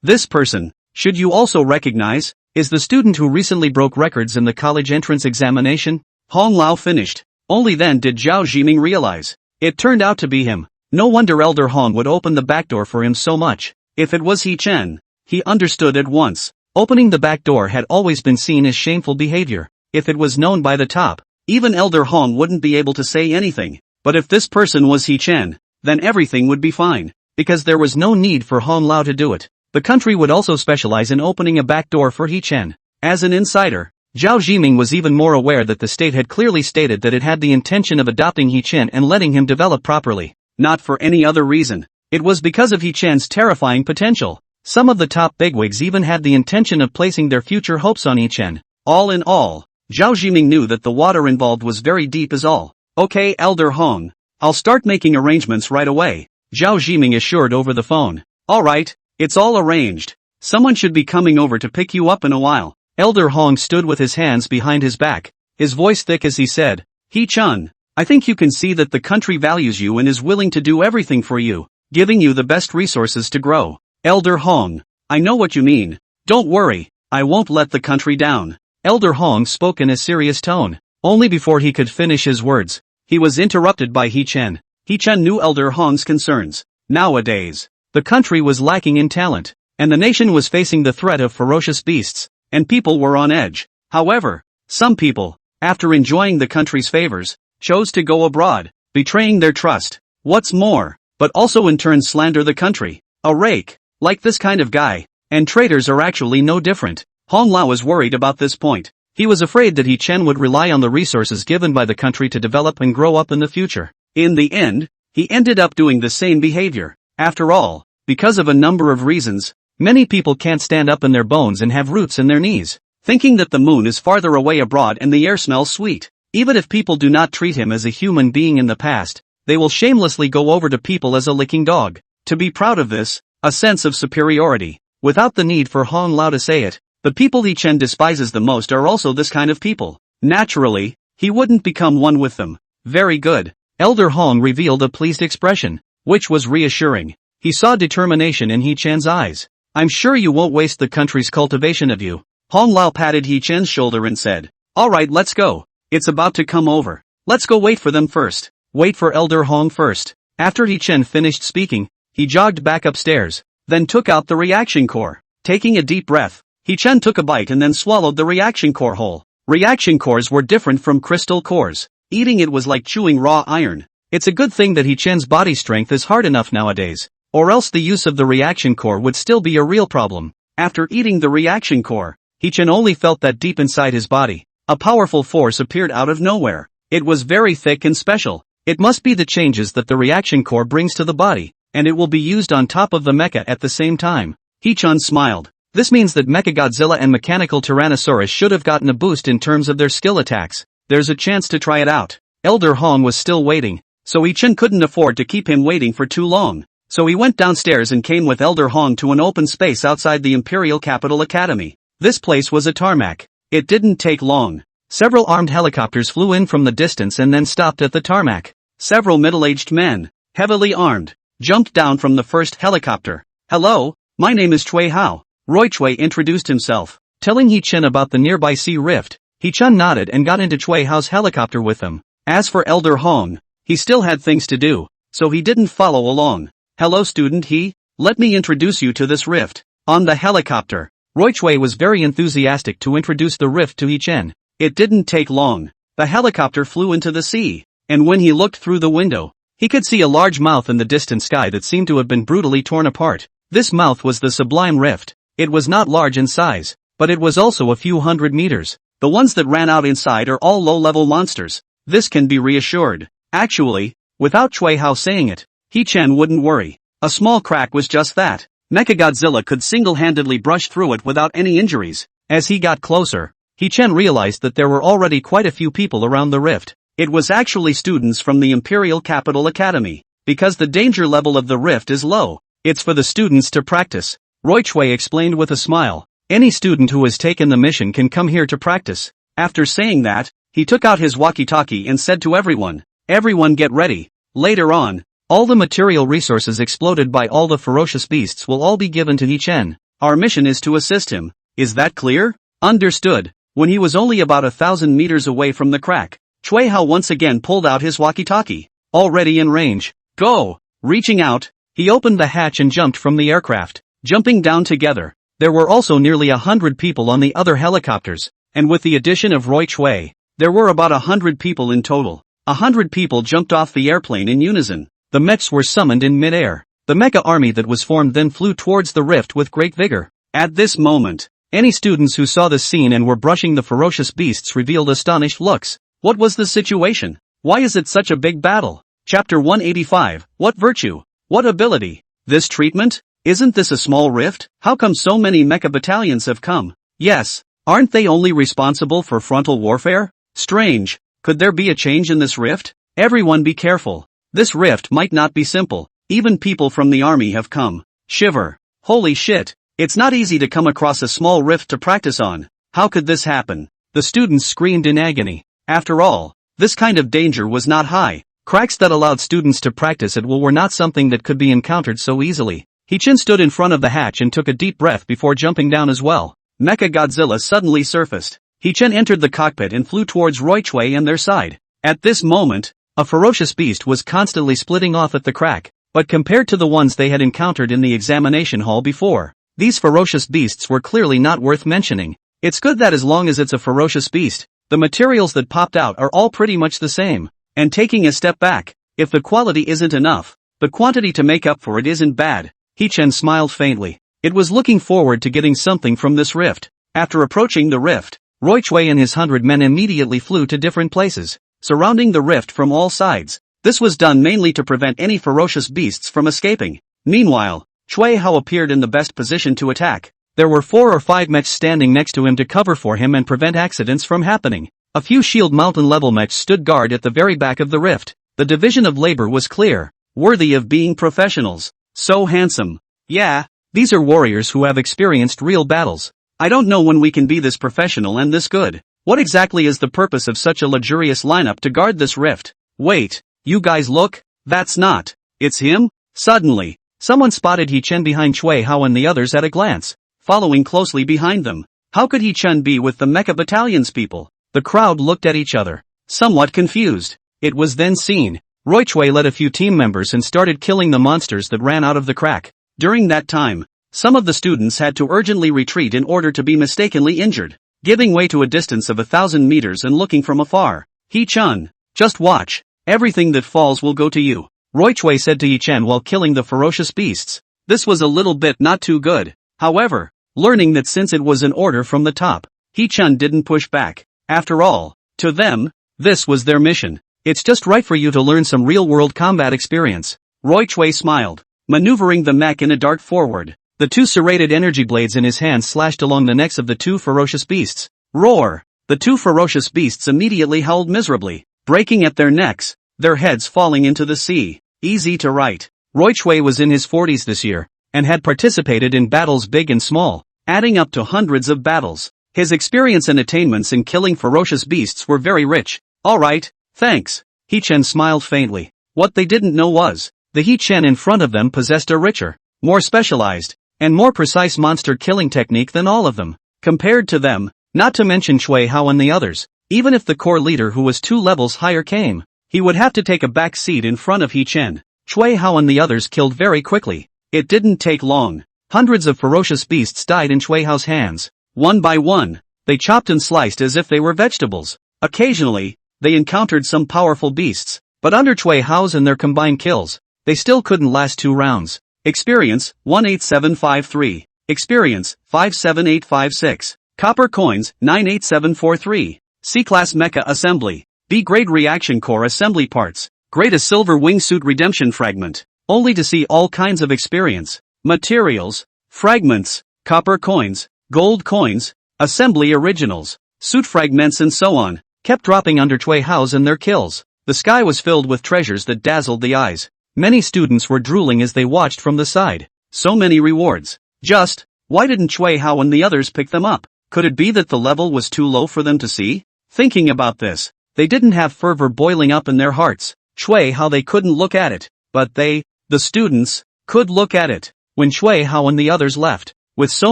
This person, should you also recognize, is the student who recently broke records in the college entrance examination. Hong Lao finished. Only then did Zhao Jiming realize. It turned out to be him. No wonder Elder Hong would open the back door for him so much. If it was He Chen, he understood at once. Opening the back door had always been seen as shameful behavior. If it was known by the top, even Elder Hong wouldn't be able to say anything. But if this person was He Chen, then everything would be fine. Because there was no need for Hong Lao to do it. The country would also specialize in opening a back door for He Chen. As an insider, Zhao Jiming was even more aware that the state had clearly stated that it had the intention of adopting He Chen and letting him develop properly. Not for any other reason. It was because of He Chen's terrifying potential. Some of the top bigwigs even had the intention of placing their future hopes on He Chen. All in all, Zhao Jiming knew that the water involved was very deep as all. Okay, Elder Hong. I'll start making arrangements right away, Zhao Jiming assured over the phone. Alright, it's all arranged. Someone should be coming over to pick you up in a while. Elder Hong stood with his hands behind his back, his voice thick as he said, He Chen, I think you can see that the country values you and is willing to do everything for you, giving you the best resources to grow. Elder Hong, I know what you mean. Don't worry, I won't let the country down. Elder Hong spoke in a serious tone. Only before he could finish his words, he was interrupted by He Chen. He Chen knew Elder Hong's concerns. Nowadays, the country was lacking in talent, and the nation was facing the threat of ferocious beasts, and people were on edge. However, some people, after enjoying the country's favors, chose to go abroad, betraying their trust. What's more, but also in turn slander the country. A rake, like this kind of guy, and traitors are actually no different. Hong Lao was worried about this point. He was afraid that He Chen would rely on the resources given by the country to develop and grow up in the future. In the end, he ended up doing the same behavior. After all, because of a number of reasons, many people can't stand up in their bones and have roots in their knees, thinking that the moon is farther away abroad and the air smells sweet. Even if people do not treat him as a human being in the past, they will shamelessly go over to people as a licking dog. To be proud of this, a sense of superiority, without the need for Hong Lao to say it. The people He Chen despises the most are also this kind of people. Naturally, he wouldn't become one with them. Very good. Elder Hong revealed a pleased expression, which was reassuring. He saw determination in He Chen's eyes. I'm sure you won't waste the country's cultivation of you. Hong Lao patted He Chen's shoulder and said, Alright, let's go. It's about to come over. Let's go wait for them first. Wait for Elder Hong first. After He Chen finished speaking, he jogged back upstairs, then took out the reaction core. Taking a deep breath, He Chen took a bite and then swallowed the reaction core whole. Reaction cores were different from crystal cores. Eating it was like chewing raw iron. It's a good thing that He Chen's body strength is hard enough nowadays, or else the use of the reaction core would still be a real problem. After eating the reaction core, He Chen only felt that deep inside his body, a powerful force appeared out of nowhere. It was very thick and special. It must be the changes that the reaction core brings to the body, and it will be used on top of the mecha at the same time. He Chen smiled. This means that Mechagodzilla and Mechanical Tyrannosaurus should have gotten a boost in terms of their skill attacks. There's a chance to try it out. Elder Hong was still waiting, so He Chen couldn't afford to keep him waiting for too long. So he went downstairs and came with Elder Hong to an open space outside the Imperial Capital Academy. This place was a tarmac. It didn't take long. Several armed helicopters flew in from the distance and then stopped at the tarmac. Several middle-aged men, heavily armed, jumped down from the first helicopter. Hello, my name is Chui Hao. Roy Chui introduced himself, telling He Chen about the nearby sea rift. He Chen nodded and got into Chui Hao's helicopter with them. As for Elder Hong, he still had things to do, so he didn't follow along. Hello student He, let me introduce you to this rift. On the helicopter, Roichui was very enthusiastic to introduce the rift to He-Chen. It didn't take long. The helicopter flew into the sea, and when he looked through the window, he could see a large mouth in the distant sky that seemed to have been brutally torn apart. This mouth was the Sublime Rift. It was not large in size, but it was also a few hundred meters. The ones that ran out inside are all low-level monsters. This can be reassured. Actually, without Cui Hao saying it, He-Chen wouldn't worry. A small crack was just that. Mechagodzilla could single-handedly brush through it without any injuries. As he got closer, He-Chen realized that there were already quite a few people around the rift. It was actually students from the Imperial Capital Academy. Because the danger level of the rift is low, it's for the students to practice. Roichui explained with a smile. Any student who has taken the mission can come here to practice. After saying that, he took out his walkie-talkie and said to everyone, "Everyone get ready. Later on, all the material resources exploded by all the ferocious beasts will all be given to He-Chen. Our mission is to assist him. Is that clear?" Understood. When he was only about 1,000 meters away from the crack, Cui Hao once again pulled out his walkie-talkie. Already in range. Go! Reaching out, he opened the hatch and jumped from the aircraft. Jumping down together, there were also nearly 100 people on the other helicopters, and with the addition of Roichui, there were about 100 people in total. 100 people jumped off the airplane in unison. The mechs were summoned in mid-air. The mecha army that was formed then flew towards the rift with great vigor. At this moment, any students who saw the scene and were brushing the ferocious beasts revealed astonished looks. What was the situation? Why is it such a big battle? Chapter 185, What virtue? What ability? This treatment? Isn't this a small rift? How come so many mecha battalions have come? Yes, aren't they only responsible for frontal warfare? Strange. Could there be a change in this rift? Everyone be careful. This rift might not be simple. Even people from the army have come. Shiver. Holy shit. It's not easy to come across a small rift to practice on. How could this happen? The students screamed in agony. After all, this kind of danger was not high. Cracks that allowed students to practice at will were not something that could be encountered so easily. He-Chen stood in front of the hatch and took a deep breath before jumping down as well. Mechagodzilla suddenly surfaced. He-Chen entered the cockpit and flew towards Roichui and their side. At this moment, a ferocious beast was constantly splitting off at the crack, but compared to the ones they had encountered in the examination hall before, these ferocious beasts were clearly not worth mentioning. It's good that as long as it's a ferocious beast, the materials that popped out are all pretty much the same. And taking a step back, if the quality isn't enough, the quantity to make up for it isn't bad. He-Chen smiled faintly. It was looking forward to getting something from this rift. After approaching the rift, Roichui and his 100 men immediately flew to different places, surrounding the rift from all sides. This was done mainly to prevent any ferocious beasts from escaping. Meanwhile, Cui Hao appeared in the best position to attack. There were 4 or 5 mechs standing next to him to cover for him and prevent accidents from happening. A few shield mountain-level mechs stood guard at the very back of the rift. The division of labor was clear, worthy of being professionals. So handsome. Yeah, these are warriors who have experienced real battles. I don't know when we can be this professional and this good. What exactly is the purpose of such a luxurious lineup to guard this rift? Wait, you guys look, that's not. It's him? Suddenly, someone spotted He-Chen behind Cui Hao and the others at a glance, following closely behind them. How could He-Chen be with the Mecha Battalion's people? The crowd looked at each other, somewhat confused. It was then seen. Roichui led a few team members and started killing the monsters that ran out of the crack. During that time, some of the students had to urgently retreat in order to be mistakenly injured, giving way to a distance of 1,000 meters and looking from afar. He-Chen, just watch. Everything that falls will go to you, Roichui said to He-Chen while killing the ferocious beasts. This was a little bit not too good. However, learning that since it was an order from the top, He-Chen didn't push back. After all, to them, this was their mission. It's just right for you to learn some real-world combat experience. Roichui smiled, maneuvering the mech in a dart forward. The 2 serrated energy blades in his hands slashed along the necks of the 2 ferocious beasts. Roar! The 2 ferocious beasts immediately howled miserably, breaking at their necks, their heads falling into the sea. Easy to write. Roichui was in his 40s this year, and had participated in battles big and small, adding up to hundreds of battles. His experience and attainments in killing ferocious beasts were very rich. Alright, thanks. He-Chen smiled faintly. What they didn't know was, the He-Chen in front of them possessed a richer, more specialized, and more precise monster killing technique than all of them. Compared to them, not to mention Cui Hao and the others, even if the core leader who was 2 levels higher came, he would have to take a back seat in front of He-Chen. Cui Hao and the others killed very quickly. It didn't take long. Hundreds of ferocious beasts died in Chui Hao's hands. One by one, they chopped and sliced as if they were vegetables. Occasionally, they encountered some powerful beasts, but under Chui Hao's and their combined kills, they still couldn't last 2 rounds. Experience, 18753. Experience, 57856. Copper coins, 98743. C-Class Mecha Assembly. B-Grade Reaction Core Assembly Parts. Grade a Silver Wingsuit Redemption Fragment. Only to see all kinds of experience. Materials, fragments, copper coins, gold coins, assembly originals, suit fragments and so on, kept dropping under Chui Hao's and their kills. The sky was filled with treasures that dazzled the eyes. Many students were drooling as they watched from the side. So many rewards. Just, why didn't Chui Hao and the others pick them up? Could it be that the level was too low for them to see? Thinking about this, they didn't have fervor boiling up in their hearts. Chui Hao they couldn't look at it, but they, the students, could look at it. When Chui Hao and the others left, with so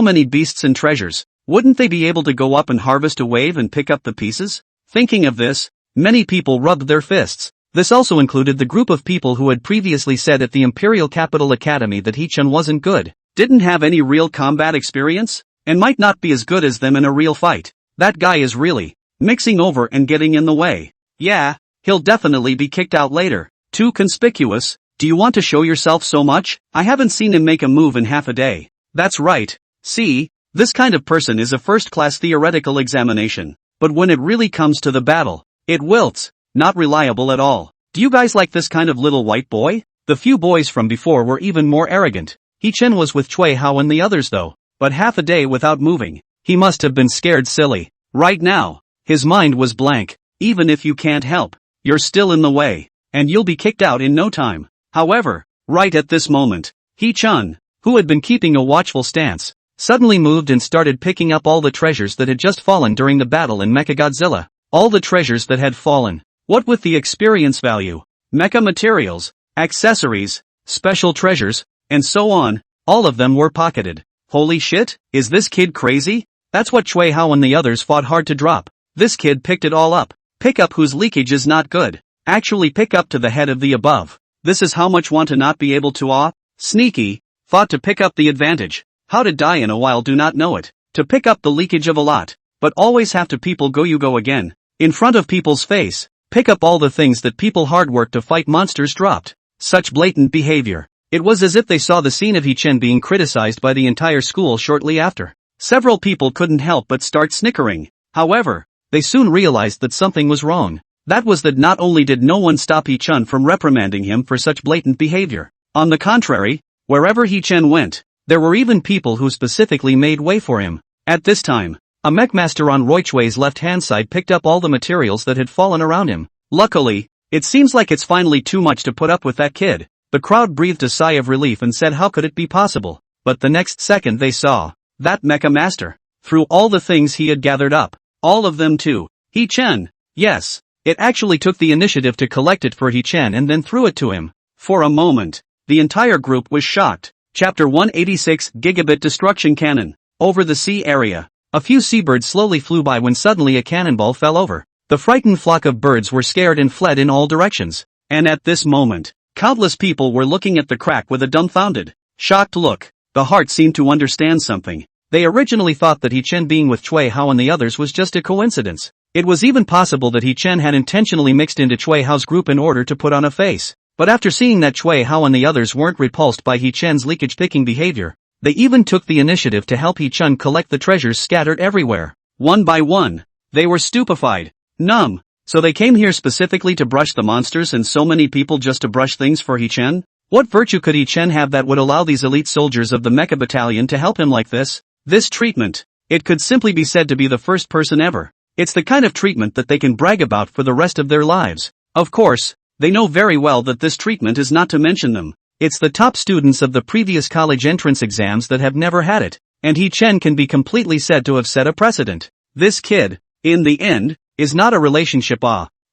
many beasts and treasures, wouldn't they be able to go up and harvest a wave and pick up the pieces? Thinking of this, many people rubbed their fists. This also included the group of people who had previously said at the Imperial Capital Academy that He-chan wasn't good, didn't have any real combat experience, and might not be as good as them in a real fight. That guy is really mixing over and getting in the way. Yeah, he'll definitely be kicked out later. Too conspicuous. Do you want to show yourself so much? I haven't seen him make a move in half a day. That's right. See, this kind of person is a first-class theoretical examination. But when it really comes to the battle, it wilts. Not reliable at all. Do you guys like this kind of little white boy? The few boys from before were even more arrogant. He-chan was with Chui Hao and the others though, but half a day without moving. He must have been scared silly. Right now, his mind was blank. Even if you can't help, you're still in the way, and you'll be kicked out in no time. However, right at this moment, He-chan, who had been keeping a watchful stance, suddenly moved and started picking up all the treasures that had just fallen during the battle in Mechagodzilla. All the treasures that had fallen. What with the experience value, mecha materials, accessories, special treasures, and so on, all of them were pocketed. Holy shit, is this kid crazy? That's what Chui Hao and the others fought hard to drop. This kid picked it all up. Pick up whose leakage is not good. Actually pick up to the head of the above. This is how much want to not be able to sneaky, fought to pick up the advantage. How to die in a while do not know it. To pick up the leakage of a lot. But always have to people go you go again. In front of people's face. Pick up all the things that people hard work to fight monsters dropped. Such blatant behavior. It was as if they saw the scene of He-chan being criticized by the entire school shortly after. Several people couldn't help but start snickering. However, they soon realized that something was wrong. That was that not only did no one stop He-chan from reprimanding him for such blatant behavior. On the contrary, wherever He-chan went, there were even people who specifically made way for him. At this time, a mechmaster on Roy Chui's left-hand side picked up all the materials that had fallen around him. Luckily, it seems like it's finally too much to put up with that kid. The crowd breathed a sigh of relief and said how could it be possible? But the next second they saw that mecha master threw all the things he had gathered up. All of them too. He-chan. Yes, it actually took the initiative to collect it for He-chan and then threw it to him. For a moment, the entire group was shocked. Chapter 186 Gigabit Destruction Cannon. Over the sea area. A few seabirds slowly flew by when suddenly a cannonball fell over. The frightened flock of birds were scared and fled in all directions. And at this moment, countless people were looking at the crack with a dumbfounded, shocked look. The heart seemed to understand something. They originally thought that He-chan being with Chui Hao and the others was just a coincidence. It was even possible that He-chan had intentionally mixed into Chui Hao's group in order to put on a face. But after seeing that Chui Hao and the others weren't repulsed by He-chan's leakage-picking behavior, they even took the initiative to help He-chan collect the treasures scattered everywhere. One by one, they were stupefied, numb. So they came here specifically to brush the monsters and so many people just to brush things for He-chan? What virtue could He-chan have that would allow these elite soldiers of the Mecha Battalion to help him like this? This treatment, it could simply be said to be the first person ever. It's the kind of treatment that they can brag about for the rest of their lives. Of course, they know very well that this treatment is not to mention them. It's the top students of the previous college entrance exams that have never had it, and He-chan can be completely said to have set a precedent. This kid, in the end, is not a relationship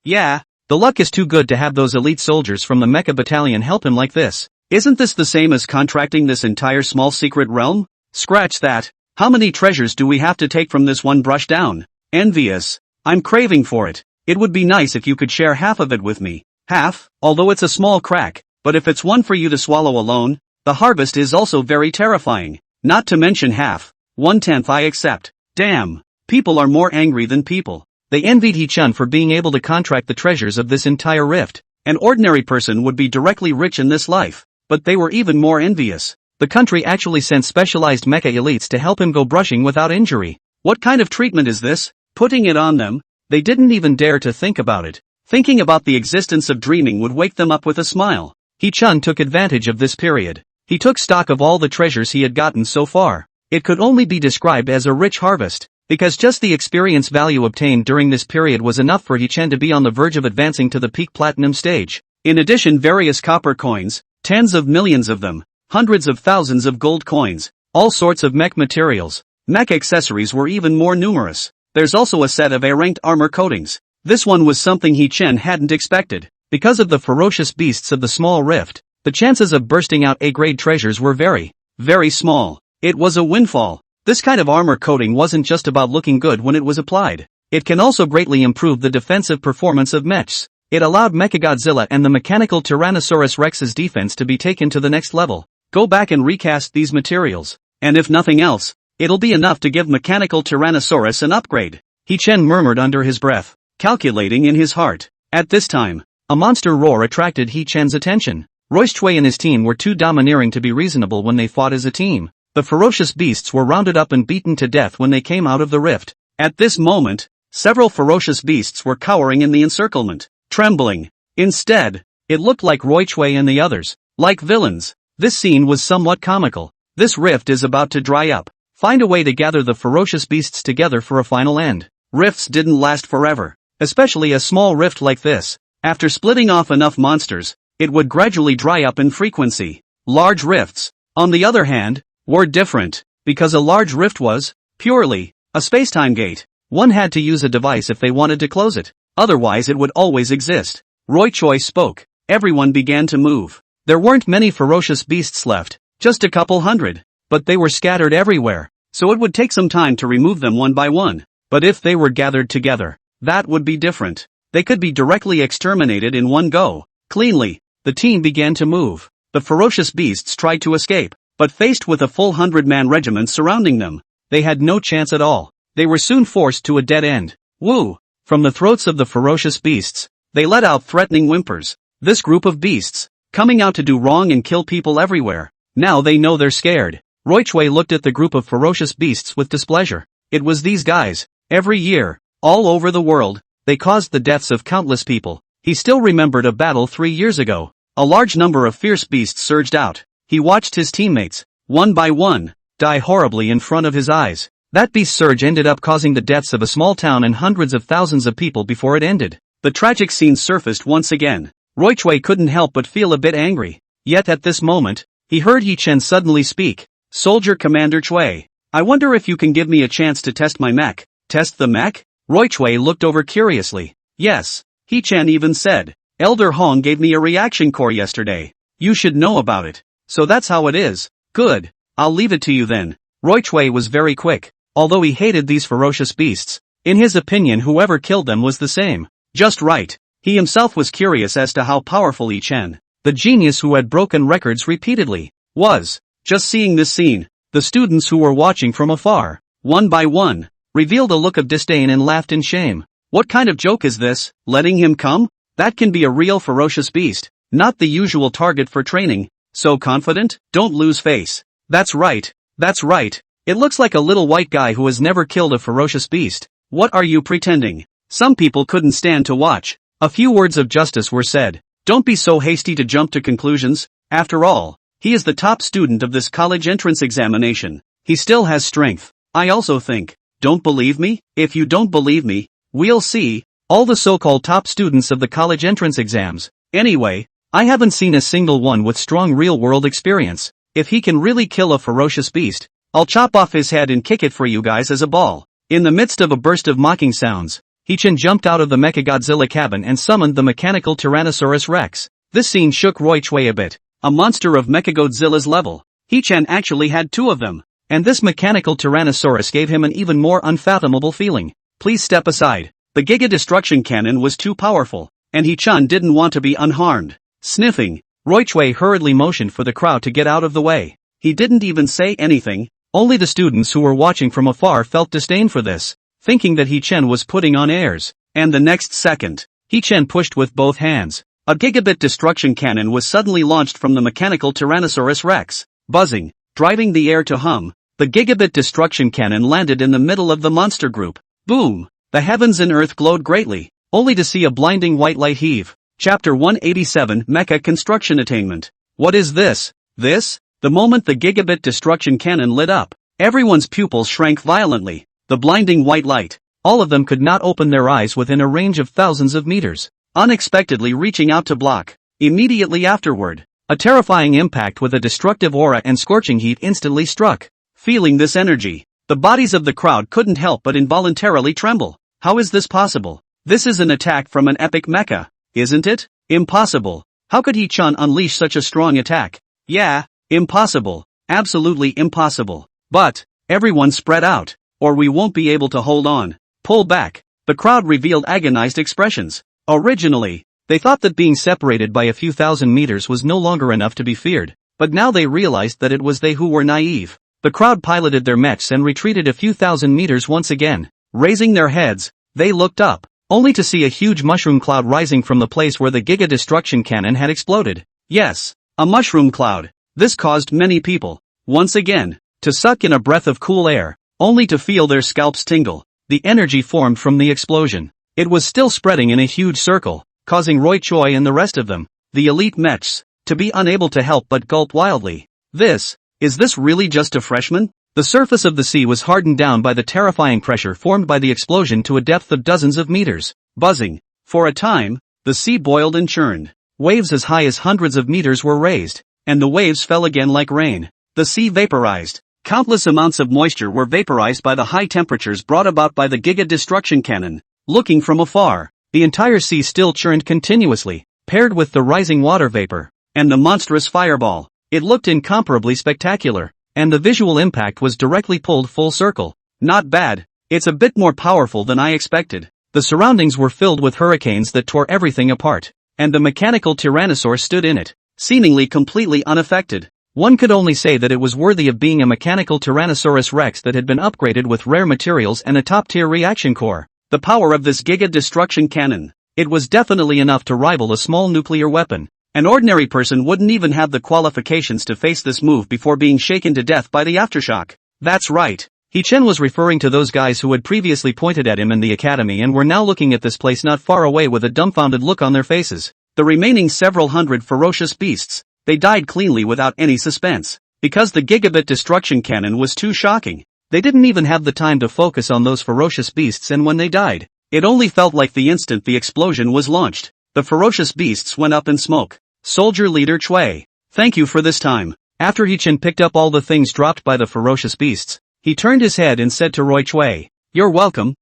yeah, the luck is too good to have those elite soldiers from the Mecha Battalion help him like this. Isn't this the same as contracting this entire small secret realm? Scratch that. How many treasures do we have to take from this one brush down? Envious. I'm craving for it. It would be nice if you could share half of it with me. Half, although it's a small crack. But if it's one for you to swallow alone, the harvest is also very terrifying. Not to mention half. 1/10 I accept. Damn. People are more angry than people. They envied Hee-chan for being able to contract the treasures of this entire rift. An ordinary person would be directly rich in this life. But they were even more envious. The country actually sent specialized mecha elites to help him go brushing without injury. What kind of treatment is this? Putting it on them? They didn't even dare to think about it. Thinking about the existence of dreaming would wake them up with a smile. Hee-chan took advantage of this period. He took stock of all the treasures he had gotten so far. It could only be described as a rich harvest, because just the experience value obtained during this period was enough for Hee-chan to be on the verge of advancing to the peak platinum stage. In addition, various copper coins, tens of millions of them, hundreds of thousands of gold coins, all sorts of mech materials, mech accessories were even more numerous. There's also a set of A-ranked armor coatings. This one was something Hee-chan hadn't expected. Because of the ferocious beasts of the small rift, the chances of bursting out A-grade treasures were very, very small. It was a windfall. This kind of armor coating wasn't just about looking good when it was applied. It can also greatly improve the defensive performance of mechs. It allowed Mechagodzilla and the mechanical Tyrannosaurus Rex's defense to be taken to the next level. Go back and recast these materials. And if nothing else, it'll be enough to give mechanical Tyrannosaurus an upgrade. Hee-chan murmured under his breath, calculating in his heart. At this time, a monster roar attracted Hee-chan's attention. Royce and his team were too domineering to be reasonable when they fought as a team. The ferocious beasts were rounded up and beaten to death when they came out of the rift. At this moment, several ferocious beasts were cowering in the encirclement, trembling. Instead, it looked like Royce and the others, like villains. This scene was somewhat comical. This rift is about to dry up. Find a way to gather the ferocious beasts together for a final end. Rifts didn't last forever, especially a small rift like this. After splitting off enough monsters, it would gradually dry up in frequency. Large rifts, on the other hand, were different, because a large rift was, purely, a spacetime gate. One had to use a device if they wanted to close it, otherwise it would always exist. Roy Choi spoke. Everyone began to move. There weren't many ferocious beasts left, just a couple hundred, but they were scattered everywhere, so it would take some time to remove them one by one. But if they were gathered together, that would be different. They could be directly exterminated in one go, cleanly. The team began to move. The ferocious beasts tried to escape, but faced with a full 100-man regiment surrounding them, they had no chance at all. They were soon forced to a dead end. Woo! From the throats of the ferocious beasts, they let out threatening whimpers. This group of beasts, coming out to do wrong and kill people everywhere. Now they know they're scared. Roy Choi looked at the group of ferocious beasts with displeasure. It was these guys. Every year, all over the world, they caused the deaths of countless people. He still remembered a battle 3 years ago. A large number of fierce beasts surged out. He watched his teammates, one by one, die horribly in front of his eyes. That beast surge ended up causing the deaths of a small town and hundreds of thousands of people before it ended. The tragic scene surfaced once again. Roy Choi couldn't help but feel a bit angry. Yet at this moment, he heard Hee-chan suddenly speak. Soldier Commander Choi, I wonder if you can give me a chance to test my mech. Test the mech? Roy Choi looked over curiously. Yes, Hee-chan even said. Elder Hong gave me a reaction core yesterday. You should know about it. So that's how it is. Good. I'll leave it to you then. Roy Choi was very quick. Although he hated these ferocious beasts, in his opinion whoever killed them was the same. Just right. He himself was curious as to how powerful Hee-chan, the genius who had broken records repeatedly, was. Just seeing this scene, the students who were watching from afar, one by one, revealed a look of disdain and laughed in shame. What kind of joke is this? Letting him come? That can be a real ferocious beast, not the usual target for training. So confident? Don't lose face. That's right. That's right. It looks like a little white guy who has never killed a ferocious beast. What are you pretending? Some people couldn't stand to watch. A few words of justice were said. Don't be so hasty to jump to conclusions. After all, he is the top student of this college entrance examination. He still has strength. I also think. Don't believe me? If you don't believe me, we'll see. All the so-called top students of the college entrance exams. Anyway, I haven't seen a single one with strong real-world experience. If he can really kill a ferocious beast, I'll chop off his head and kick it for you guys as a ball. In the midst of a burst of mocking sounds, Hee-chan jumped out of the Mechagodzilla cabin and summoned the mechanical Tyrannosaurus Rex. This scene shook Roy Choi a bit. A monster of Mechagodzilla's level. Hee-chan actually had 2 of them. And this mechanical Tyrannosaurus gave him an even more unfathomable feeling. Please step aside. The Giga Destruction Cannon was too powerful, and Hee-chan didn't want to be unharmed. Sniffing, Roy Choi hurriedly motioned for the crowd to get out of the way. He didn't even say anything. Only the students who were watching from afar felt disdain for this, thinking that He-Chen was putting on airs. And the next second, He-Chen pushed with both hands. A gigabit destruction cannon was suddenly launched from the mechanical Tyrannosaurus Rex. Buzzing, driving the air to hum, the gigabit destruction cannon landed in the middle of the monster group. Boom! The heavens and earth glowed greatly, only to see a blinding white light heave. Chapter 187 Mecha Construction Attainment. What is this? This? The moment the gigabit destruction cannon lit up, everyone's pupils shrank violently. The blinding white light. All of them could not open their eyes within a range of thousands of meters, unexpectedly reaching out to block. Immediately afterward, a terrifying impact with a destructive aura and scorching heat instantly struck. Feeling this energy, the bodies of the crowd couldn't help but involuntarily tremble. How is this possible? This is an attack from an epic mecha, isn't it? Impossible. How could He-Chen unleash such a strong attack? Yeah, impossible. Absolutely impossible. But, everyone spread out, or we won't be able to hold on. Pull back. The crowd revealed agonized expressions. Originally, they thought that being separated by a few thousand meters was no longer enough to be feared, but now they realized that it was they who were naive. The crowd piloted their mechs and retreated a few thousand meters once again. Raising their heads, they looked up, only to see a huge mushroom cloud rising from the place where the Giga Destruction Cannon had exploded. Yes, a mushroom cloud. This caused many people, once again, to suck in a breath of cool air, only to feel their scalps tingle. The energy formed from the explosion. It was still spreading in a huge circle, causing Roy Choi and the rest of them, the elite mechs, to be unable to help but gulp wildly. Is this really just a freshman? The surface of the sea was hardened down by the terrifying pressure formed by the explosion to a depth of dozens of meters. Buzzing. For a time, the sea boiled and churned. Waves as high as hundreds of meters were raised, and the waves fell again like rain. The sea vaporized. Countless amounts of moisture were vaporized by the high temperatures brought about by the Giga Destruction Cannon. Looking from afar, the entire sea still churned continuously, paired with the rising water vapor, and the monstrous fireball. It looked incomparably spectacular, and the visual impact was directly pulled full circle. Not bad. It's a bit more powerful than I expected. The surroundings were filled with hurricanes that tore everything apart, and the mechanical Tyrannosaur stood in it, seemingly completely unaffected. One could only say that it was worthy of being a mechanical Tyrannosaurus Rex that had been upgraded with rare materials and a top-tier reaction core. The power of this Giga Destruction Cannon. It was definitely enough to rival a small nuclear weapon. An ordinary person wouldn't even have the qualifications to face this move before being shaken to death by the aftershock. That's right. He-Chen was referring to those guys who had previously pointed at him in the academy and were now looking at this place not far away with a dumbfounded look on their faces. The remaining several hundred ferocious beasts. They died cleanly without any suspense. Because the gigabit destruction cannon was too shocking. They didn't even have the time to focus on those ferocious beasts, and when they died, it only felt like the instant the explosion was launched. The ferocious beasts went up in smoke. Soldier Leader Chui. Thank you for this time. After He-Chen picked up all the things dropped by the ferocious beasts, he turned his head and said to Roy Chui, You're welcome.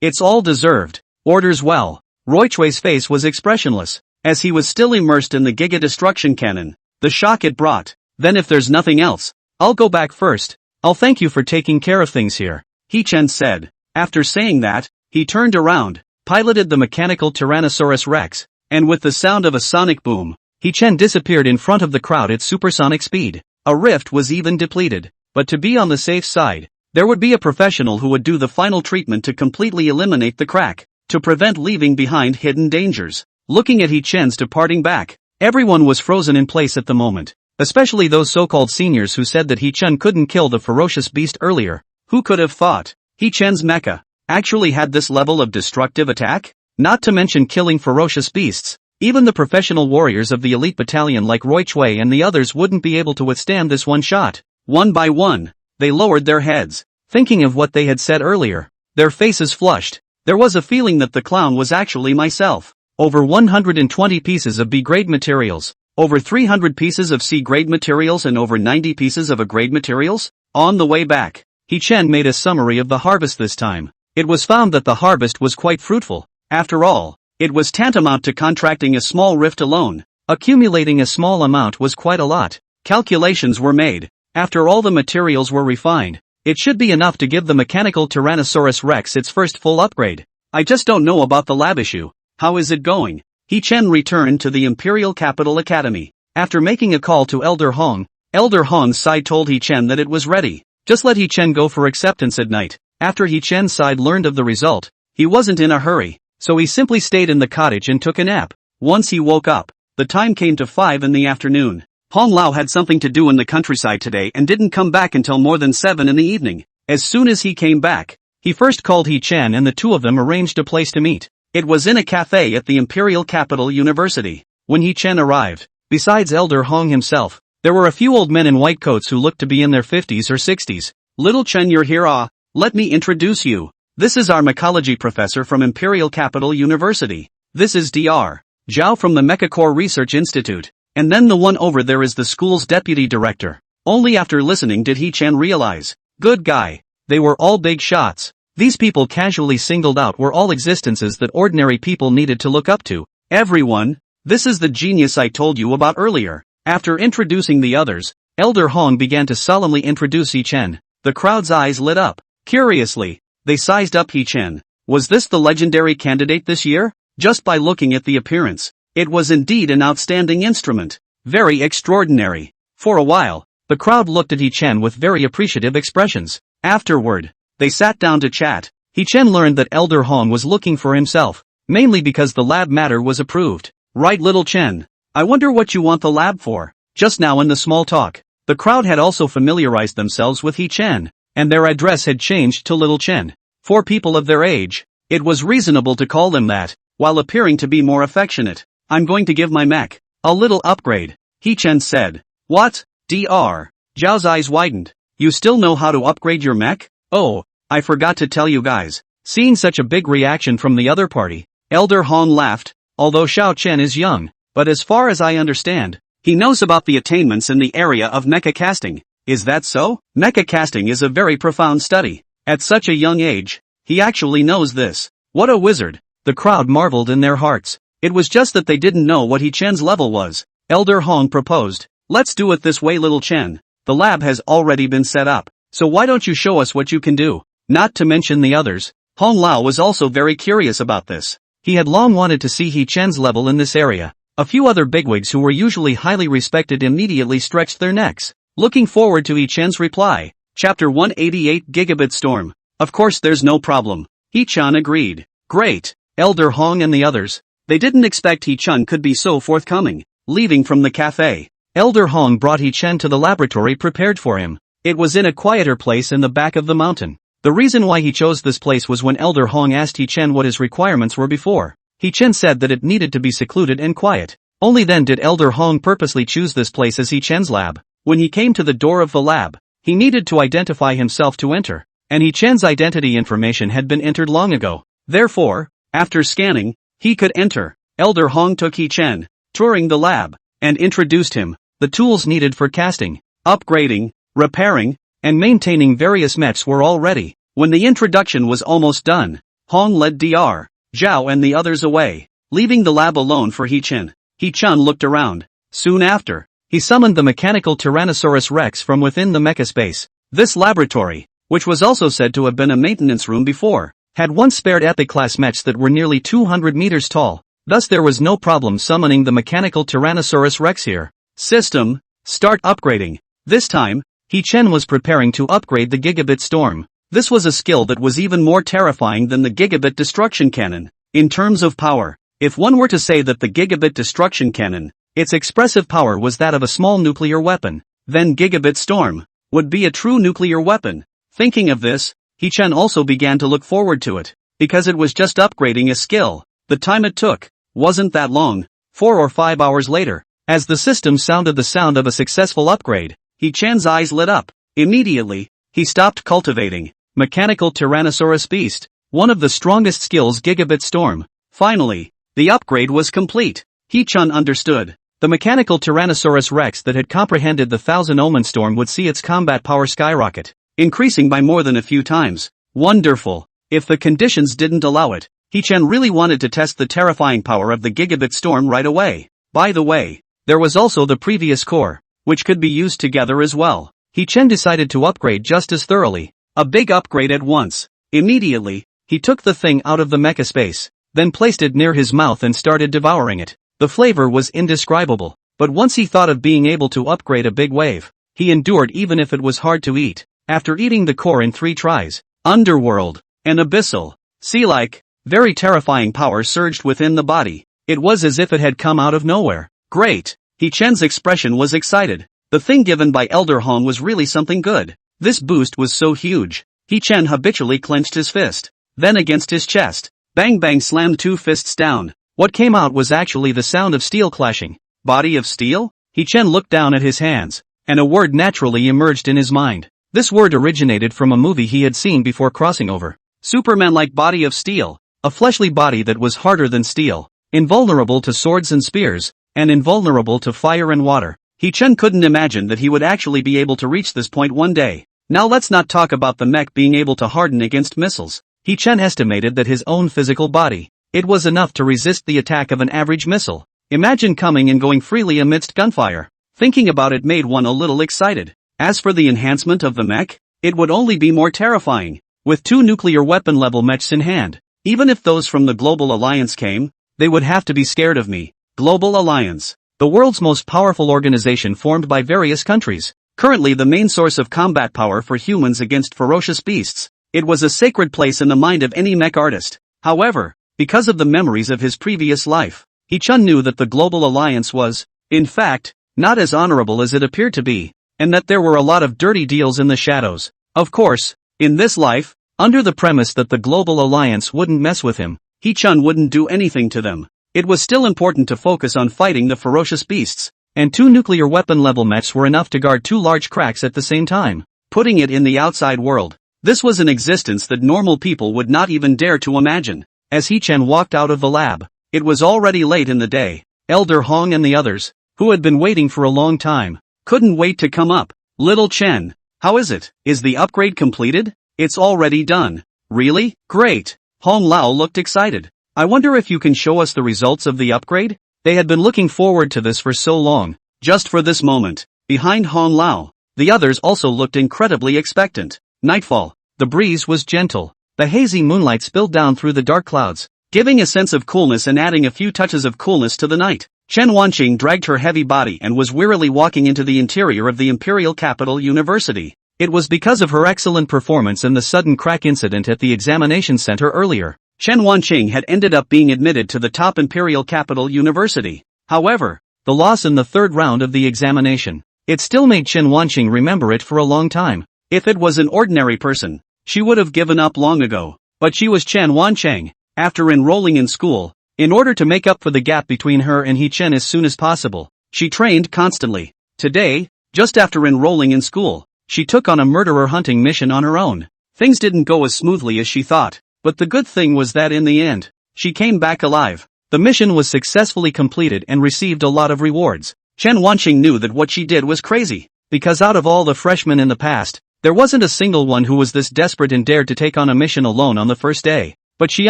It's all deserved. Orders well. Roy Chui's face was expressionless, as he was still immersed in the Giga Destruction Cannon. The shock it brought. Then if there's nothing else, I'll go back first. I'll thank you for taking care of things here, He-Chen said. After saying that, he turned around, piloted the mechanical Tyrannosaurus Rex, and with the sound of a sonic boom, He-Chen disappeared in front of the crowd at supersonic speed. A rift was even depleted, but to be on the safe side, there would be a professional who would do the final treatment to completely eliminate the crack, to prevent leaving behind hidden dangers. Looking at He-Chen's departing back, everyone was frozen in place at the moment. Especially those so-called seniors who said that He-Chen couldn't kill the ferocious beast earlier. Who could have thought He-Chen's mecha actually had this level of destructive attack? Not to mention killing ferocious beasts. Even the professional warriors of the elite battalion like Roy Chui and the others wouldn't be able to withstand this one shot. One by one, they lowered their heads, thinking of what they had said earlier. Their faces flushed. There was a feeling that the clown was actually myself. Over 120 pieces of B-grade materials. Over 300 pieces of C-grade materials and over 90 pieces of A-grade materials? On the way back, He-Chen made a summary of the harvest this time. It was found that the harvest was quite fruitful. After all, it was tantamount to contracting a small rift alone. Accumulating a small amount was quite a lot. Calculations were made. After all the materials were refined, it should be enough to give the mechanical Tyrannosaurus Rex its first full upgrade. I just don't know about the lab issue. How is it going? He-Chen returned to the Imperial Capital Academy. After making a call to Elder Hong, Elder Hong's side told He-Chen that it was ready. Just let He-Chen go for acceptance at night. After He-Chen's side learned of the result, he wasn't in a hurry, so he simply stayed in the cottage and took a nap. Once he woke up, the time came to 5 in the afternoon. Hong Lao had something to do in the countryside today and didn't come back until more than 7 in the evening. As soon as he came back, he first called He-Chen and the two of them arranged a place to meet. It was in a cafe at the Imperial Capital University. When He-Chen arrived, besides Elder Hong himself, there were a few old men in white coats who looked to be in their 50s or 60s. Little Chen, you're here. Let me introduce you. This is our mycology professor from Imperial Capital University. This is Dr. Zhao from the Mecha Core Research Institute. And then the one over there is the school's deputy director. Only after listening did He-Chen realize. Good guy. They were all big shots. These people casually singled out were all existences that ordinary people needed to look up to. Everyone, this is the genius I told you about earlier. After introducing the others, Elder Hong began to solemnly introduce He-Chen. The crowd's eyes lit up. Curiously, they sized up He-Chen. Was this the legendary candidate this year? Just by looking at the appearance, it was indeed an outstanding instrument. Very extraordinary. For a while, the crowd looked at He-Chen with very appreciative expressions. Afterward, they sat down to chat. He-Chen learned that Elder Hong was looking for himself, mainly because the lab matter was approved. Right, little Chen? I wonder what you want the lab for. Just now in the small talk, the crowd had also familiarized themselves with He-Chen, and their address had changed to Little Chen. For people of their age, it was reasonable to call them that, while appearing to be more affectionate. I'm going to give my mech a little upgrade, He-Chen said. What? Dr. Zhao's eyes widened. You still know how to upgrade your mech? Oh, I forgot to tell you guys. Seeing such a big reaction from the other party, Elder Hong laughed. Although Xiao Chen is young, but as far as I understand, he knows about the attainments in the area of mecha casting. Is that so? Mecha casting is a very profound study. At such a young age, he actually knows this. What a wizard. The crowd marveled in their hearts. It was just that they didn't know what He-Chen's level was. Elder Hong proposed. Let's do it this way, little Chen. The lab has already been set up, so why don't you show us what you can do? Not to mention the others. Hong Lao was also very curious about this. He had long wanted to see He-Chen's level in this area. A few other bigwigs who were usually highly respected immediately stretched their necks, looking forward to He-Chen's reply. Chapter 188 Gigabit Storm. Of course there's no problem. He-Chen agreed. Great. Elder Hong and the others. They didn't expect He-Chen could be so forthcoming. Leaving from the cafe, Elder Hong brought He-Chen to the laboratory prepared for him. It was in a quieter place in the back of the mountain. The reason why he chose this place was when Elder Hong asked He-Chen what his requirements were before. He-Chen said that it needed to be secluded and quiet. Only then did Elder Hong purposely choose this place as He-Chen's lab. When he came to the door of the lab, he needed to identify himself to enter, and He-Chen's identity information had been entered long ago. Therefore, after scanning, he could enter. Elder Hong took He-Chen, touring the lab, and introduced him. The tools needed for casting, upgrading, repairing, and maintaining various mechs were all ready. When the introduction was almost done, Hong led Dr. Zhao and the others away, leaving the lab alone for He-Chen. He-Chen looked around. Soon after, he summoned the mechanical Tyrannosaurus Rex from within the mecha space. This laboratory, which was also said to have been a maintenance room before, had once spared Epic-class mechs that were nearly 200 meters tall. Thus there was no problem summoning the mechanical Tyrannosaurus Rex here. System, start upgrading. This time, He-Chen was preparing to upgrade the Gigabit Storm. This was a skill that was even more terrifying than the Gigabit Destruction Cannon. In terms of power, if one were to say that the Gigabit Destruction Cannon, its expressive power was that of a small nuclear weapon, then Gigabit Storm would be a true nuclear weapon. Thinking of this, He-Chen also began to look forward to it, because it was just upgrading a skill. The time it took wasn't that long. 4 or 5 hours later, as the system sounded the sound of a successful upgrade, He-Chen's eyes lit up. Immediately, he stopped cultivating Mechanical Tyrannosaurus Beast, one of the strongest skills Gigabit Storm. Finally, the upgrade was complete. He-Chen understood. The Mechanical Tyrannosaurus Rex that had comprehended the Thousand Omen Storm would see its combat power skyrocket, increasing by more than a few times. Wonderful. If the conditions didn't allow it, He-Chen really wanted to test the terrifying power of the Gigabit Storm right away. By the way, there was also the previous core, which could be used together as well. He-Chen decided to upgrade just as thoroughly. A big upgrade at once. Immediately, he took the thing out of the mecha space, then placed it near his mouth and started devouring it. The flavor was indescribable, but once he thought of being able to upgrade a big wave, he endured even if it was hard to eat. After eating the core in 3 tries, underworld, and abyssal, sea-like, very terrifying power surged within the body. It was as if it had come out of nowhere. Great! He-Chen's expression was excited. The thing given by Elder Hong was really something good. This boost was so huge. He-Chen habitually clenched his fist. Then against his chest, bang bang slammed 2 fists down. What came out was actually the sound of steel clashing. Body of steel? He-Chen looked down at his hands, and a word naturally emerged in his mind. This word originated from a movie he had seen before crossing over. Superman-like body of steel, a fleshly body that was harder than steel, invulnerable to swords and spears, and invulnerable to fire and water. He-Chen couldn't imagine that he would actually be able to reach this point one day. Now let's not talk about the mech being able to harden against missiles. He-Chen estimated that his own physical body, it was enough to resist the attack of an average missile. Imagine coming and going freely amidst gunfire. Thinking about it made one a little excited. As for the enhancement of the mech, it would only be more terrifying. With 2 nuclear weapon level mechs in hand, even if those from the Global Alliance came, they would have to be scared of me. Global Alliance, the world's most powerful organization formed by various countries. Currently the main source of combat power for humans against ferocious beasts. It was a sacred place in the mind of any mech artist. However, because of the memories of his previous life, He-Chen knew that the Global Alliance was, in fact, not as honorable as it appeared to be, and that there were a lot of dirty deals in the shadows. Of course, in this life, under the premise that the Global Alliance wouldn't mess with him, He-Chen wouldn't do anything to them. It was still important to focus on fighting the ferocious beasts, and 2 nuclear weapon level mechs were enough to guard 2 large cracks at the same time, putting it in the outside world. This was an existence that normal people would not even dare to imagine. As He-Chen walked out of the lab, it was already late in the day. Elder Hong and the others, who had been waiting for a long time, couldn't wait to come up. Little Chen, how is it? Is the upgrade completed? It's already done. Really? Great. Hong Lao looked excited. I wonder if you can show us the results of the upgrade? They had been looking forward to this for so long, just for this moment. Behind Hong Lao, the others also looked incredibly expectant. Nightfall. The breeze was gentle. The hazy moonlight spilled down through the dark clouds, giving a sense of coolness and adding a few touches of coolness to the night. Chen Wanqing dragged her heavy body and was wearily walking into the interior of the Imperial Capital University. It was because of her excellent performance and the sudden crack incident at the examination center earlier. Chen Wanqing had ended up being admitted to the top Imperial Capital University. However, the loss in the 3rd round of the examination, it still made Chen Wanqing remember it for a long time. If it was an ordinary person, she would have given up long ago. But she was Chen Wanqing. After enrolling in school, in order to make up for the gap between her and He-Chen as soon as possible, she trained constantly. Today, just after enrolling in school, she took on a murderer hunting mission on her own. Things didn't go as smoothly as she thought, but the good thing was that in the end, she came back alive. The mission was successfully completed and received a lot of rewards. Chen Wanqing knew that what she did was crazy, because out of all the freshmen in the past, there wasn't a single one who was this desperate and dared to take on a mission alone on the first day. But she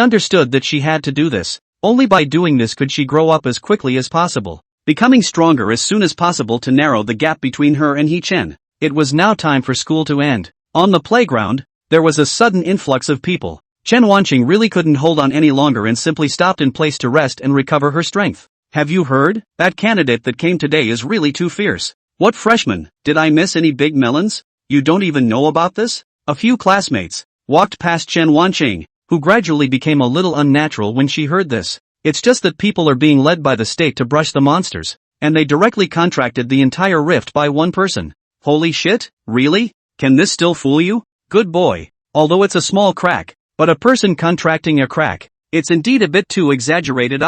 understood that she had to do this. Only by doing this could she grow up as quickly as possible, becoming stronger as soon as possible to narrow the gap between her and He-Chen. It was now time for school to end. On the playground, there was a sudden influx of people. Chen Wanqing really couldn't hold on any longer and simply stopped in place to rest and recover her strength. Have you heard? That candidate that came today is really too fierce. What freshman? Did I miss any big melons? You don't even know about this? A few classmates walked past Chen Wanqing, who gradually became a little unnatural when she heard this. It's just that people are being led by the state to brush the monsters, and they directly contracted the entire rift by one person. Holy shit, really? Can this still fool you? Good boy. Although it's a small crack, but a person contracting a crack, it's indeed a bit too exaggerated.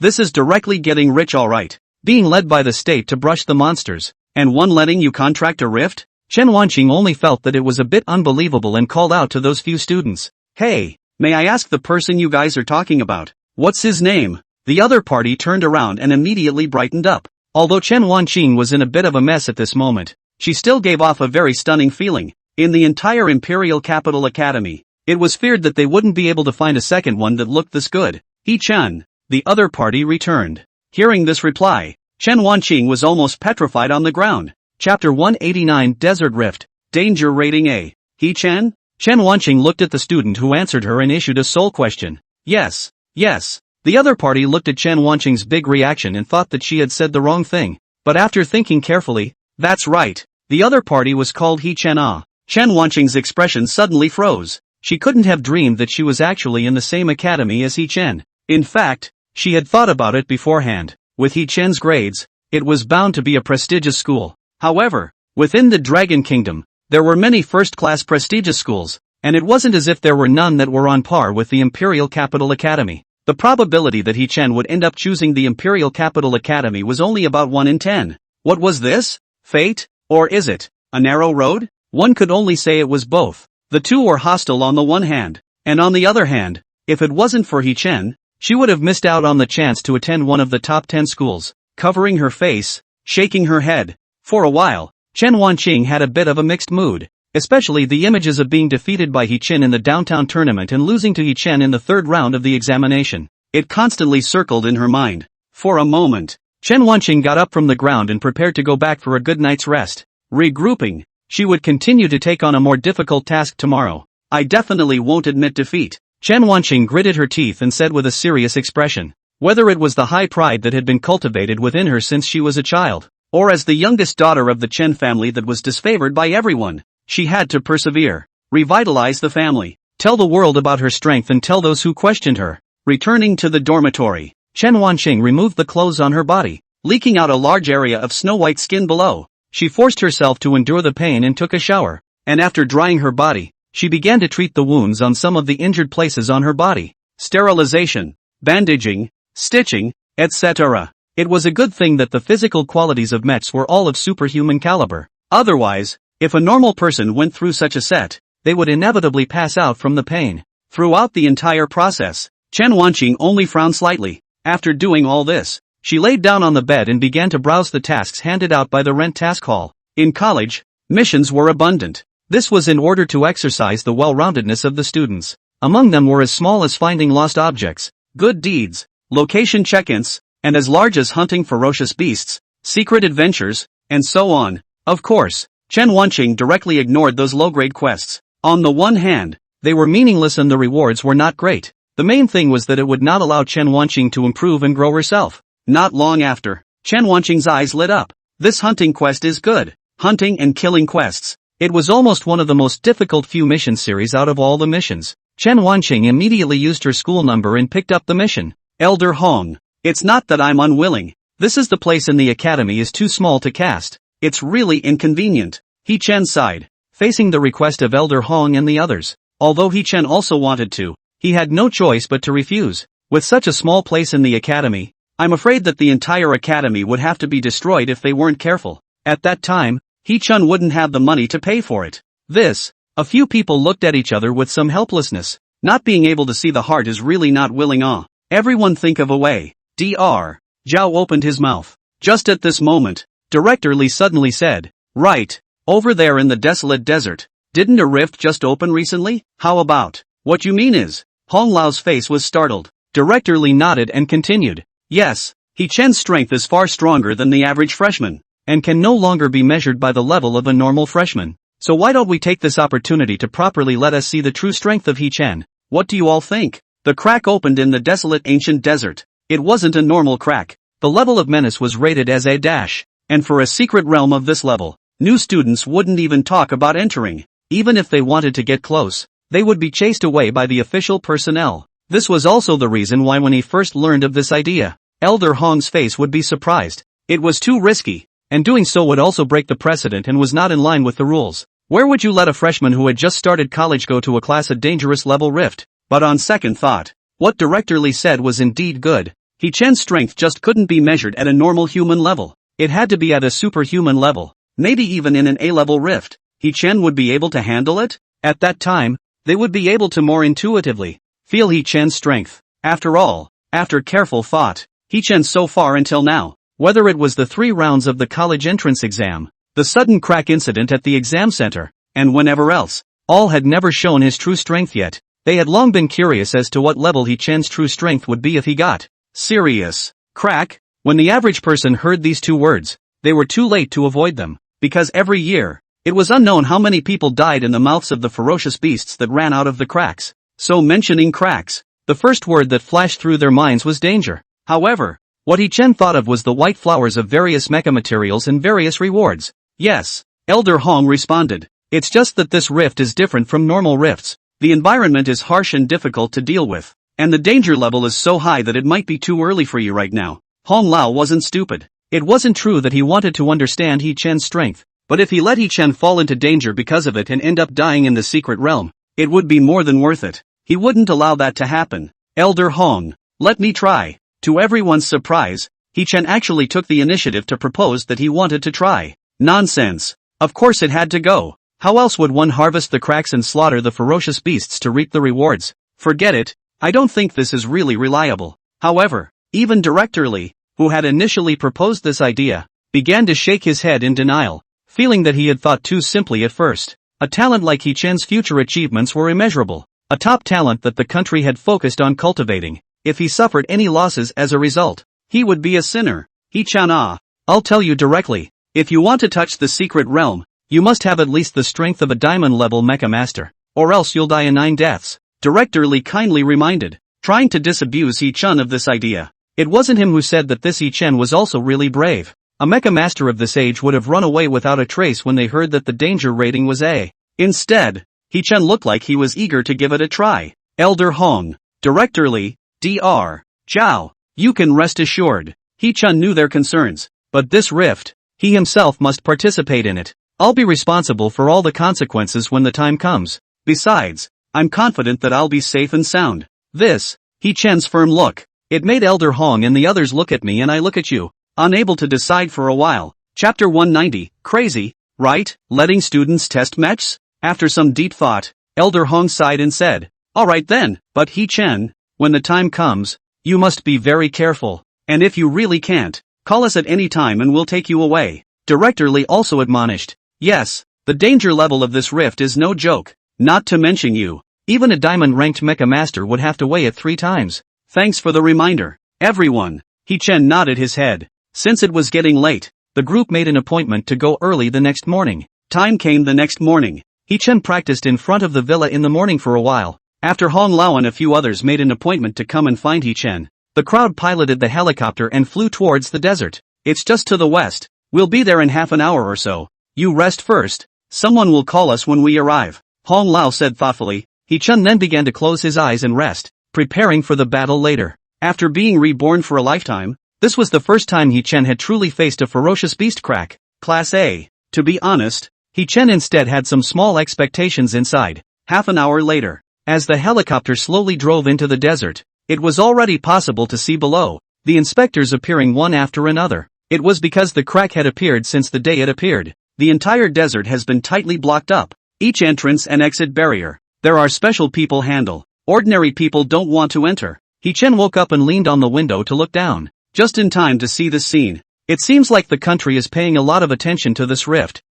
This is directly getting rich alright. Being led by the state to brush the monsters, and one letting you contract a rift? Chen Wanqing only felt that it was a bit unbelievable and called out to those few students. Hey! May I ask the person you guys are talking about? What's his name? The other party turned around and immediately brightened up. Although Chen Wanqing was in a bit of a mess at this moment, she still gave off a very stunning feeling. In the entire Imperial Capital Academy, it was feared that they wouldn't be able to find a second one that looked this good. He-Chen, the other party returned. Hearing this reply, Chen Wanqing was almost petrified on the ground. Chapter 189 Desert Rift, Danger Rating A. He-Chen? Chen Wanqing looked at the student who answered her and issued a sole question. Yes, yes. The other party looked at Chen Wanqing's big reaction and thought that she had said the wrong thing. But after thinking carefully, that's right. The other party was called He-Chen Ah. Chen Wanqing's expression suddenly froze. She couldn't have dreamed that she was actually in the same academy as He-Chen. In fact, she had thought about it beforehand. With He-Chen's grades, it was bound to be a prestigious school. However, within the Dragon Kingdom, there were many first-class prestigious schools, and it wasn't as if there were none that were on par with the Imperial Capital Academy. The probability that He-Chen would end up choosing the Imperial Capital Academy was only about 1 in 10. What was this? Fate? Or is it a narrow road? One could only say it was both. The two were hostile on the one hand, and on the other hand, if it wasn't for He-Chen, she would have missed out on the chance to attend one of the top 10 schools. Covering her face, shaking her head. For a while, Chen Wanqing had a bit of a mixed mood, especially the images of being defeated by He-Chen in the downtown tournament and losing to He-Chen in the third round of the examination. It constantly circled in her mind. For a moment, Chen Wanqing got up from the ground and prepared to go back for a good night's rest. Regrouping, she would continue to take on a more difficult task tomorrow. I definitely won't admit defeat. Chen Wanqing gritted her teeth and said with a serious expression. Whether it was the high pride that had been cultivated within her since she was a child, or as the youngest daughter of the Chen family that was disfavored by everyone, she had to persevere, revitalize the family, tell the world about her strength and tell those who questioned her. Returning to the dormitory, Chen Wanqing removed the clothes on her body, leaking out a large area of snow-white skin below. She forced herself to endure the pain and took a shower, and after drying her body, she began to treat the wounds on some of the injured places on her body. Sterilization, bandaging, stitching, etc. It was a good thing that the physical qualities of Mets were all of superhuman caliber. Otherwise, if a normal person went through such a set, they would inevitably pass out from the pain. Throughout the entire process, Chen Wanqing only frowned slightly. After doing all this, she laid down on the bed and began to browse the tasks handed out by the Rent Task Hall. In college, missions were abundant. This was in order to exercise the well-roundedness of the students. Among them were as small as finding lost objects, good deeds, location check-ins, and as large as hunting ferocious beasts, secret adventures, and so on. Of course, Chen Wanqing directly ignored those low-grade quests. On the one hand, they were meaningless and the rewards were not great. The main thing was that it would not allow Chen Wanqing to improve and grow herself. Not long after, Chen Wanqing's eyes lit up. This hunting quest is good. Hunting and killing quests. It was almost one of the most difficult few mission series out of all the missions. Chen Wanqing immediately used her school number and picked up the mission. Elder Hong. It's not that I'm unwilling. This is the place in the academy is too small to cast. It's really inconvenient. He-Chen sighed, facing the request of Elder Hong and the others. Although He-Chen also wanted to, he had no choice but to refuse. With such a small place in the academy, I'm afraid that the entire academy would have to be destroyed if they weren't careful. At that time, He-Chen wouldn't have the money to pay for it. A few people looked at each other with some helplessness. Not being able to see the heart is really not willing. Everyone think of a way. Dr. Zhao opened his mouth. Just at this moment, Director Li suddenly said, right, over there in the desolate desert, didn't a rift just open recently? How about? What you mean is? Hong Lao's face was startled. Director Li nodded and continued. Yes, He-Chen's strength is far stronger than the average freshman, and can no longer be measured by the level of a normal freshman. So why don't we take this opportunity to properly let us see the true strength of He-Chen? What do you all think? The crack opened in the desolate ancient desert. It wasn't a normal crack. The level of menace was rated as A-, and for a secret realm of this level, new students wouldn't even talk about entering. Even if they wanted to get close, they would be chased away by the official personnel. This was also the reason why when he first learned of this idea, Elder Hong's face would be surprised. It was too risky, and doing so would also break the precedent and was not in line with the rules. Where would you let a freshman who had just started college go to a class at dangerous level rift? But on second thought, what Director Li said was indeed good. He-Chen's strength just couldn't be measured at a normal human level. It had to be at a superhuman level, maybe even in an A-level rift. He-Chen would be able to handle it? At that time, they would be able to more intuitively feel He-Chen's strength. After all, after careful thought, He-Chen so far until now, whether it was the 3 rounds of the college entrance exam, the sudden crack incident at the exam center, and whenever else, all had never shown his true strength yet. They had long been curious as to what level He-Chen's true strength would be if he got serious crack. When the average person heard these 2 words, they were too late to avoid them, because every year, it was unknown how many people died in the mouths of the ferocious beasts that ran out of the cracks. So mentioning cracks, the first word that flashed through their minds was danger. However, what He-Chen thought of was the white flowers of various mecha materials and various rewards. Yes, Elder Hong responded. It's just that this rift is different from normal rifts. The environment is harsh and difficult to deal with. And the danger level is so high that it might be too early for you right now. Hong Lao wasn't stupid. It wasn't true that he wanted to understand He Chen's strength, but if he let He Chen fall into danger because of it and end up dying in the secret realm, it would be more than worth it. He wouldn't allow that to happen. Elder Hong, let me try. To everyone's surprise, He Chen actually took the initiative to propose that he wanted to try. Nonsense. Of course it had to go. How else would one harvest the cracks and slaughter the ferocious beasts to reap the rewards? Forget it. I don't think this is really reliable. However, even Director Li, who had initially proposed this idea, began to shake his head in denial, feeling that he had thought too simply at first. A talent like He Chen's future achievements were immeasurable, a top talent that the country had focused on cultivating. If he suffered any losses as a result, he would be a sinner. He Chen I'll tell you directly, if you want to touch the secret realm, you must have at least the strength of a diamond-level mecha master, or else you'll die in 9 deaths. Director Li kindly reminded, trying to disabuse He Chen of this idea. It wasn't him who said that this He Chen was also really brave. A mecha master of this age would have run away without a trace when they heard that the danger rating was A. Instead, He Chen looked like he was eager to give it a try. Elder Hong, Director Li, Dr. Zhao, you can rest assured. He Chen knew their concerns, but this rift, he himself must participate in it. I'll be responsible for all the consequences when the time comes. Besides, I'm confident that I'll be safe and sound. This, He Chen's firm look. It made Elder Hong and the others look at me and I look at you, unable to decide for a while. Chapter 190, crazy, right? Letting students test mechs? After some deep thought, Elder Hong sighed and said, alright then, but He Chen, when the time comes, you must be very careful. And if you really can't, call us at any time and we'll take you away. Director Li also admonished. Yes, the danger level of this rift is no joke. Not to mention you. Even a diamond-ranked mecha master would have to weigh it 3 times. Thanks for the reminder. Everyone. He Chen nodded his head. Since it was getting late, the group made an appointment to go early the next morning. Time came the next morning. He Chen practiced in front of the villa in the morning for a while. After Hong Lao and a few others made an appointment to come and find He Chen, the crowd piloted the helicopter and flew towards the desert. It's just to the west. We'll be there in half an hour or so. You rest first. Someone will call us when we arrive. Hong Lao said thoughtfully. He Chen then began to close his eyes and rest, preparing for the battle later. After being reborn for a lifetime, this was the first time He Chen had truly faced a ferocious beast crack. Class A. To be honest, He Chen instead had some small expectations inside. Half an hour later, as the helicopter slowly drove into the desert, it was already possible to see below, the inspectors appearing one after another. It was because the crack had appeared since the day it appeared. The entire desert has been tightly blocked up. Each entrance and exit barrier. There are special people handle. Ordinary people don't want to enter. He Chen woke up and leaned on the window to look down, just in time to see this scene. It seems like the country is paying a lot of attention to this rift.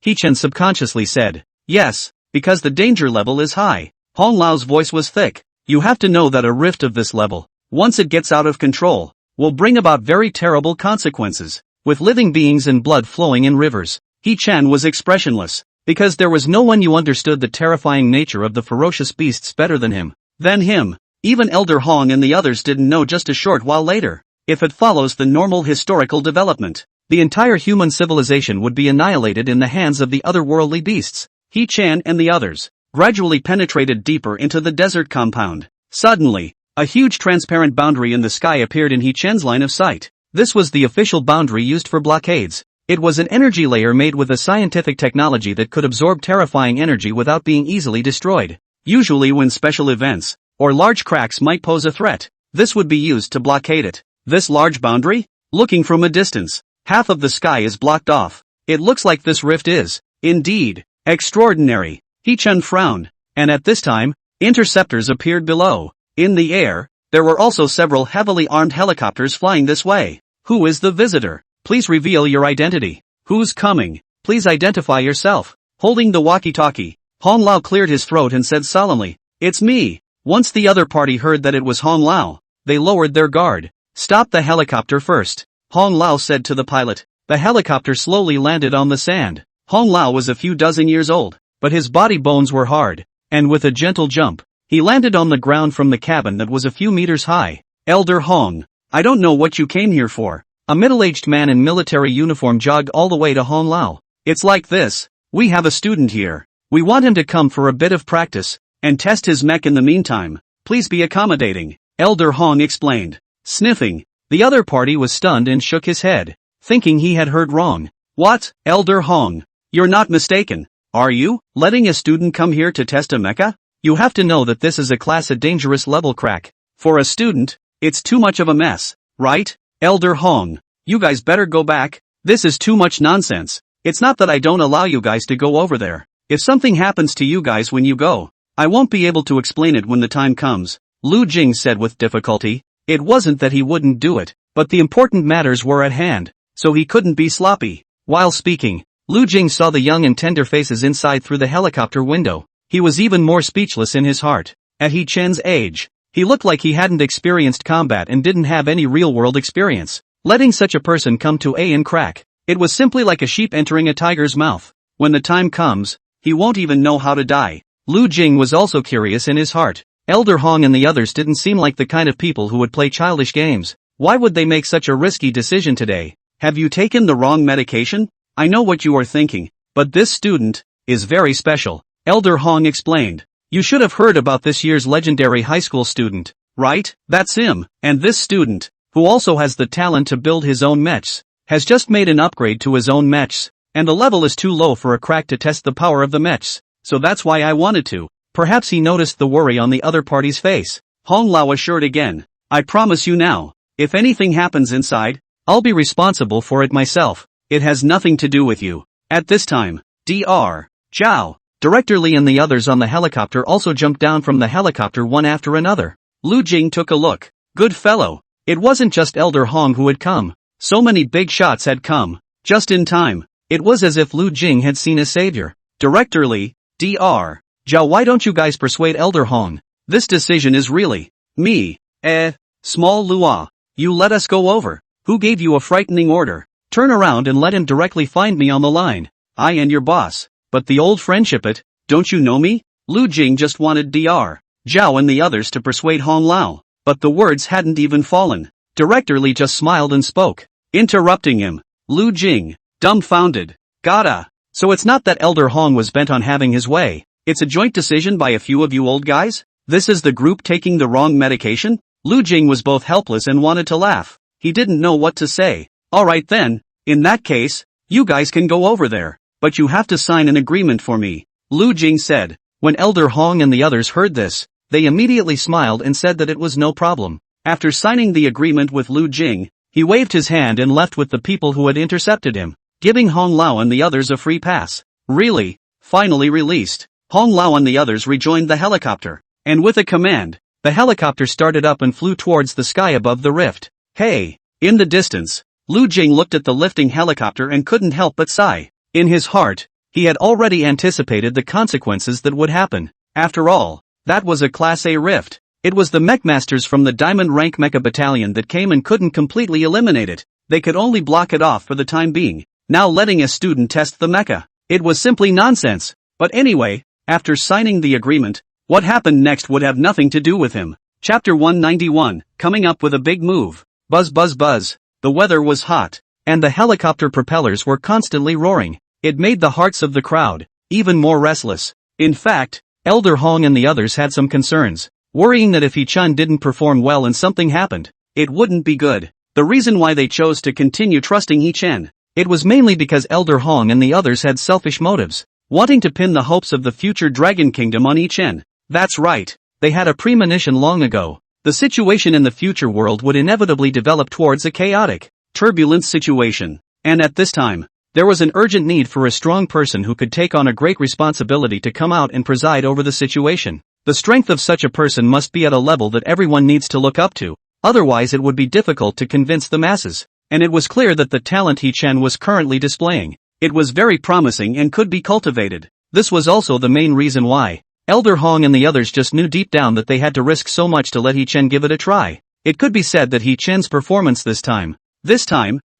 He Chen subconsciously said. Yes, because the danger level is high. Hong Lao's voice was thick. You have to know that a rift of this level, once it gets out of control, will bring about very terrible consequences, with living beings and blood flowing in rivers. He Chen was expressionless, because there was no one who understood the terrifying nature of the ferocious beasts better than him. Even Elder Hong and the others didn't know just a short while later. If it follows the normal historical development, the entire human civilization would be annihilated in the hands of the otherworldly beasts. He Chen and the others gradually penetrated deeper into the desert compound. Suddenly, a huge transparent boundary in the sky appeared in He Chen's line of sight. This was the official boundary used for blockades. It was an energy layer made with a scientific technology that could absorb terrifying energy without being easily destroyed. Usually when special events, or large cracks might pose a threat, this would be used to blockade it. This large boundary? Looking from a distance, half of the sky is blocked off. It looks like this rift is, indeed, extraordinary. He Chen frowned, and at this time, interceptors appeared below. In the air, there were also several heavily armed helicopters flying this way. Who is the visitor? Please reveal your identity. Who's coming? Please identify yourself. Holding the walkie-talkie, Hong Lao cleared his throat and said solemnly, it's me. Once the other party heard that it was Hong Lao, they lowered their guard. Stop the helicopter first, Hong Lao said to the pilot. The helicopter slowly landed on the sand. Hong Lao was a few dozen years old, but his body bones were hard, and with a gentle jump, he landed on the ground from the cabin that was a few meters high. Elder Hong, I don't know what you came here for. A middle-aged man in military uniform jogged all the way to Hong Lao. It's like this. We have a student here. We want him to come for a bit of practice, and test his mech in the meantime. Please be accommodating, Elder Hong explained. Sniffing, the other party was stunned and shook his head, thinking he had heard wrong. What, Elder Hong? You're not mistaken, are you? Letting a student come here to test a mecha? You have to know that this is a class at dangerous level crack. For a student, it's too much of a mess, right? Elder Hong, you guys better go back. This is too much nonsense. It's not that I don't allow you guys to go over there. If something happens to you guys when you go, I won't be able to explain it when the time comes, Lu Jing said with difficulty. It wasn't that he wouldn't do it, but the important matters were at hand, so he couldn't be sloppy. While speaking, Lu Jing saw the young and tender faces inside through the helicopter window. He was even more speechless in his heart. At He Chen's age, he looked like he hadn't experienced combat and didn't have any real-world experience. Letting such a person come to A and crack, it was simply like a sheep entering a tiger's mouth. When the time comes, he won't even know how to die. Lu Jing was also curious in his heart. Elder Hong and the others didn't seem like the kind of people who would play childish games. Why would they make such a risky decision today? Have you taken the wrong medication? I know what you are thinking, but this student is very special, Elder Hong explained. You should have heard about this year's legendary high school student, right? That's him. And this student, who also has the talent to build his own mechs, has just made an upgrade to his own mechs, and the level is too low for a crack to test the power of the mechs, so that's why I wanted to. Perhaps he noticed the worry on the other party's face. Hong Lao assured again. I promise you now, if anything happens inside, I'll be responsible for it myself. It has nothing to do with you. At this time, Dr. Zhao, Director Li and the others on the helicopter also jumped down from the helicopter one after another. Lu Jing took a look. Good fellow. It wasn't just Elder Hong who had come. So many big shots had come. Just in time. It was as if Lu Jing had seen a savior. Director Li, Dr. Zhao, why don't you guys persuade Elder Hong? This decision is really me. Small Lua. You let us go over. Who gave you a frightening order? Turn around and let him directly find me on the line. I and your boss. But the old friendship it, don't you know me? Lu Jing just wanted Dr. Zhao and the others to persuade Hong Lao, but the words hadn't even fallen. Director Li just smiled and spoke, interrupting him. Lu Jing, dumbfounded. Gotta. So it's not that Elder Hong was bent on having his way. It's a joint decision by a few of you old guys? This is the group taking the wrong medication? Lu Jing was both helpless and wanted to laugh. He didn't know what to say. Alright then, in that case, you guys can go over there. But you have to sign an agreement for me, Lu Jing said. When Elder Hong and the others heard this, they immediately smiled and said that it was no problem. After signing the agreement with Lu Jing, he waved his hand and left with the people who had intercepted him, giving Hong Lao and the others a free pass. Really? Finally released. Hong Lao and the others rejoined the helicopter, and with a command, the helicopter started up and flew towards the sky above the rift. Hey! In the distance, Lu Jing looked at the lifting helicopter and couldn't help but sigh. In his heart, he had already anticipated the consequences that would happen. After all, that was a Class A rift. It was the mechmasters from the Diamond Rank Mecha Battalion that came and couldn't completely eliminate it. They could only block it off for the time being. Now letting a student test the mecha. It was simply nonsense. But anyway, after signing the agreement, what happened next would have nothing to do with him. Chapter 191, coming up with a big move. Buzz buzz buzz. The weather was hot, and the helicopter propellers were constantly roaring. It made the hearts of the crowd even more restless. In fact, Elder Hong and the others had some concerns, worrying that if He Chun didn't perform well and something happened, it wouldn't be good. The reason why they chose to continue trusting He Chen, it was mainly because Elder Hong and the others had selfish motives, wanting to pin the hopes of the future Dragon Kingdom on He Chen. That's right, they had a premonition long ago. The situation in the future world would inevitably develop towards a chaotic, turbulent situation. And at this time, there was an urgent need for a strong person who could take on a great responsibility to come out and preside over the situation. The strength of such a person must be at a level that everyone needs to look up to, otherwise it would be difficult to convince the masses. And it was clear that the talent He Chen was currently displaying, it was very promising and could be cultivated. This was also the main reason why Elder Hong and the others just knew deep down that they had to risk so much to let He Chen give it a try. It could be said that He Chen's performance this time,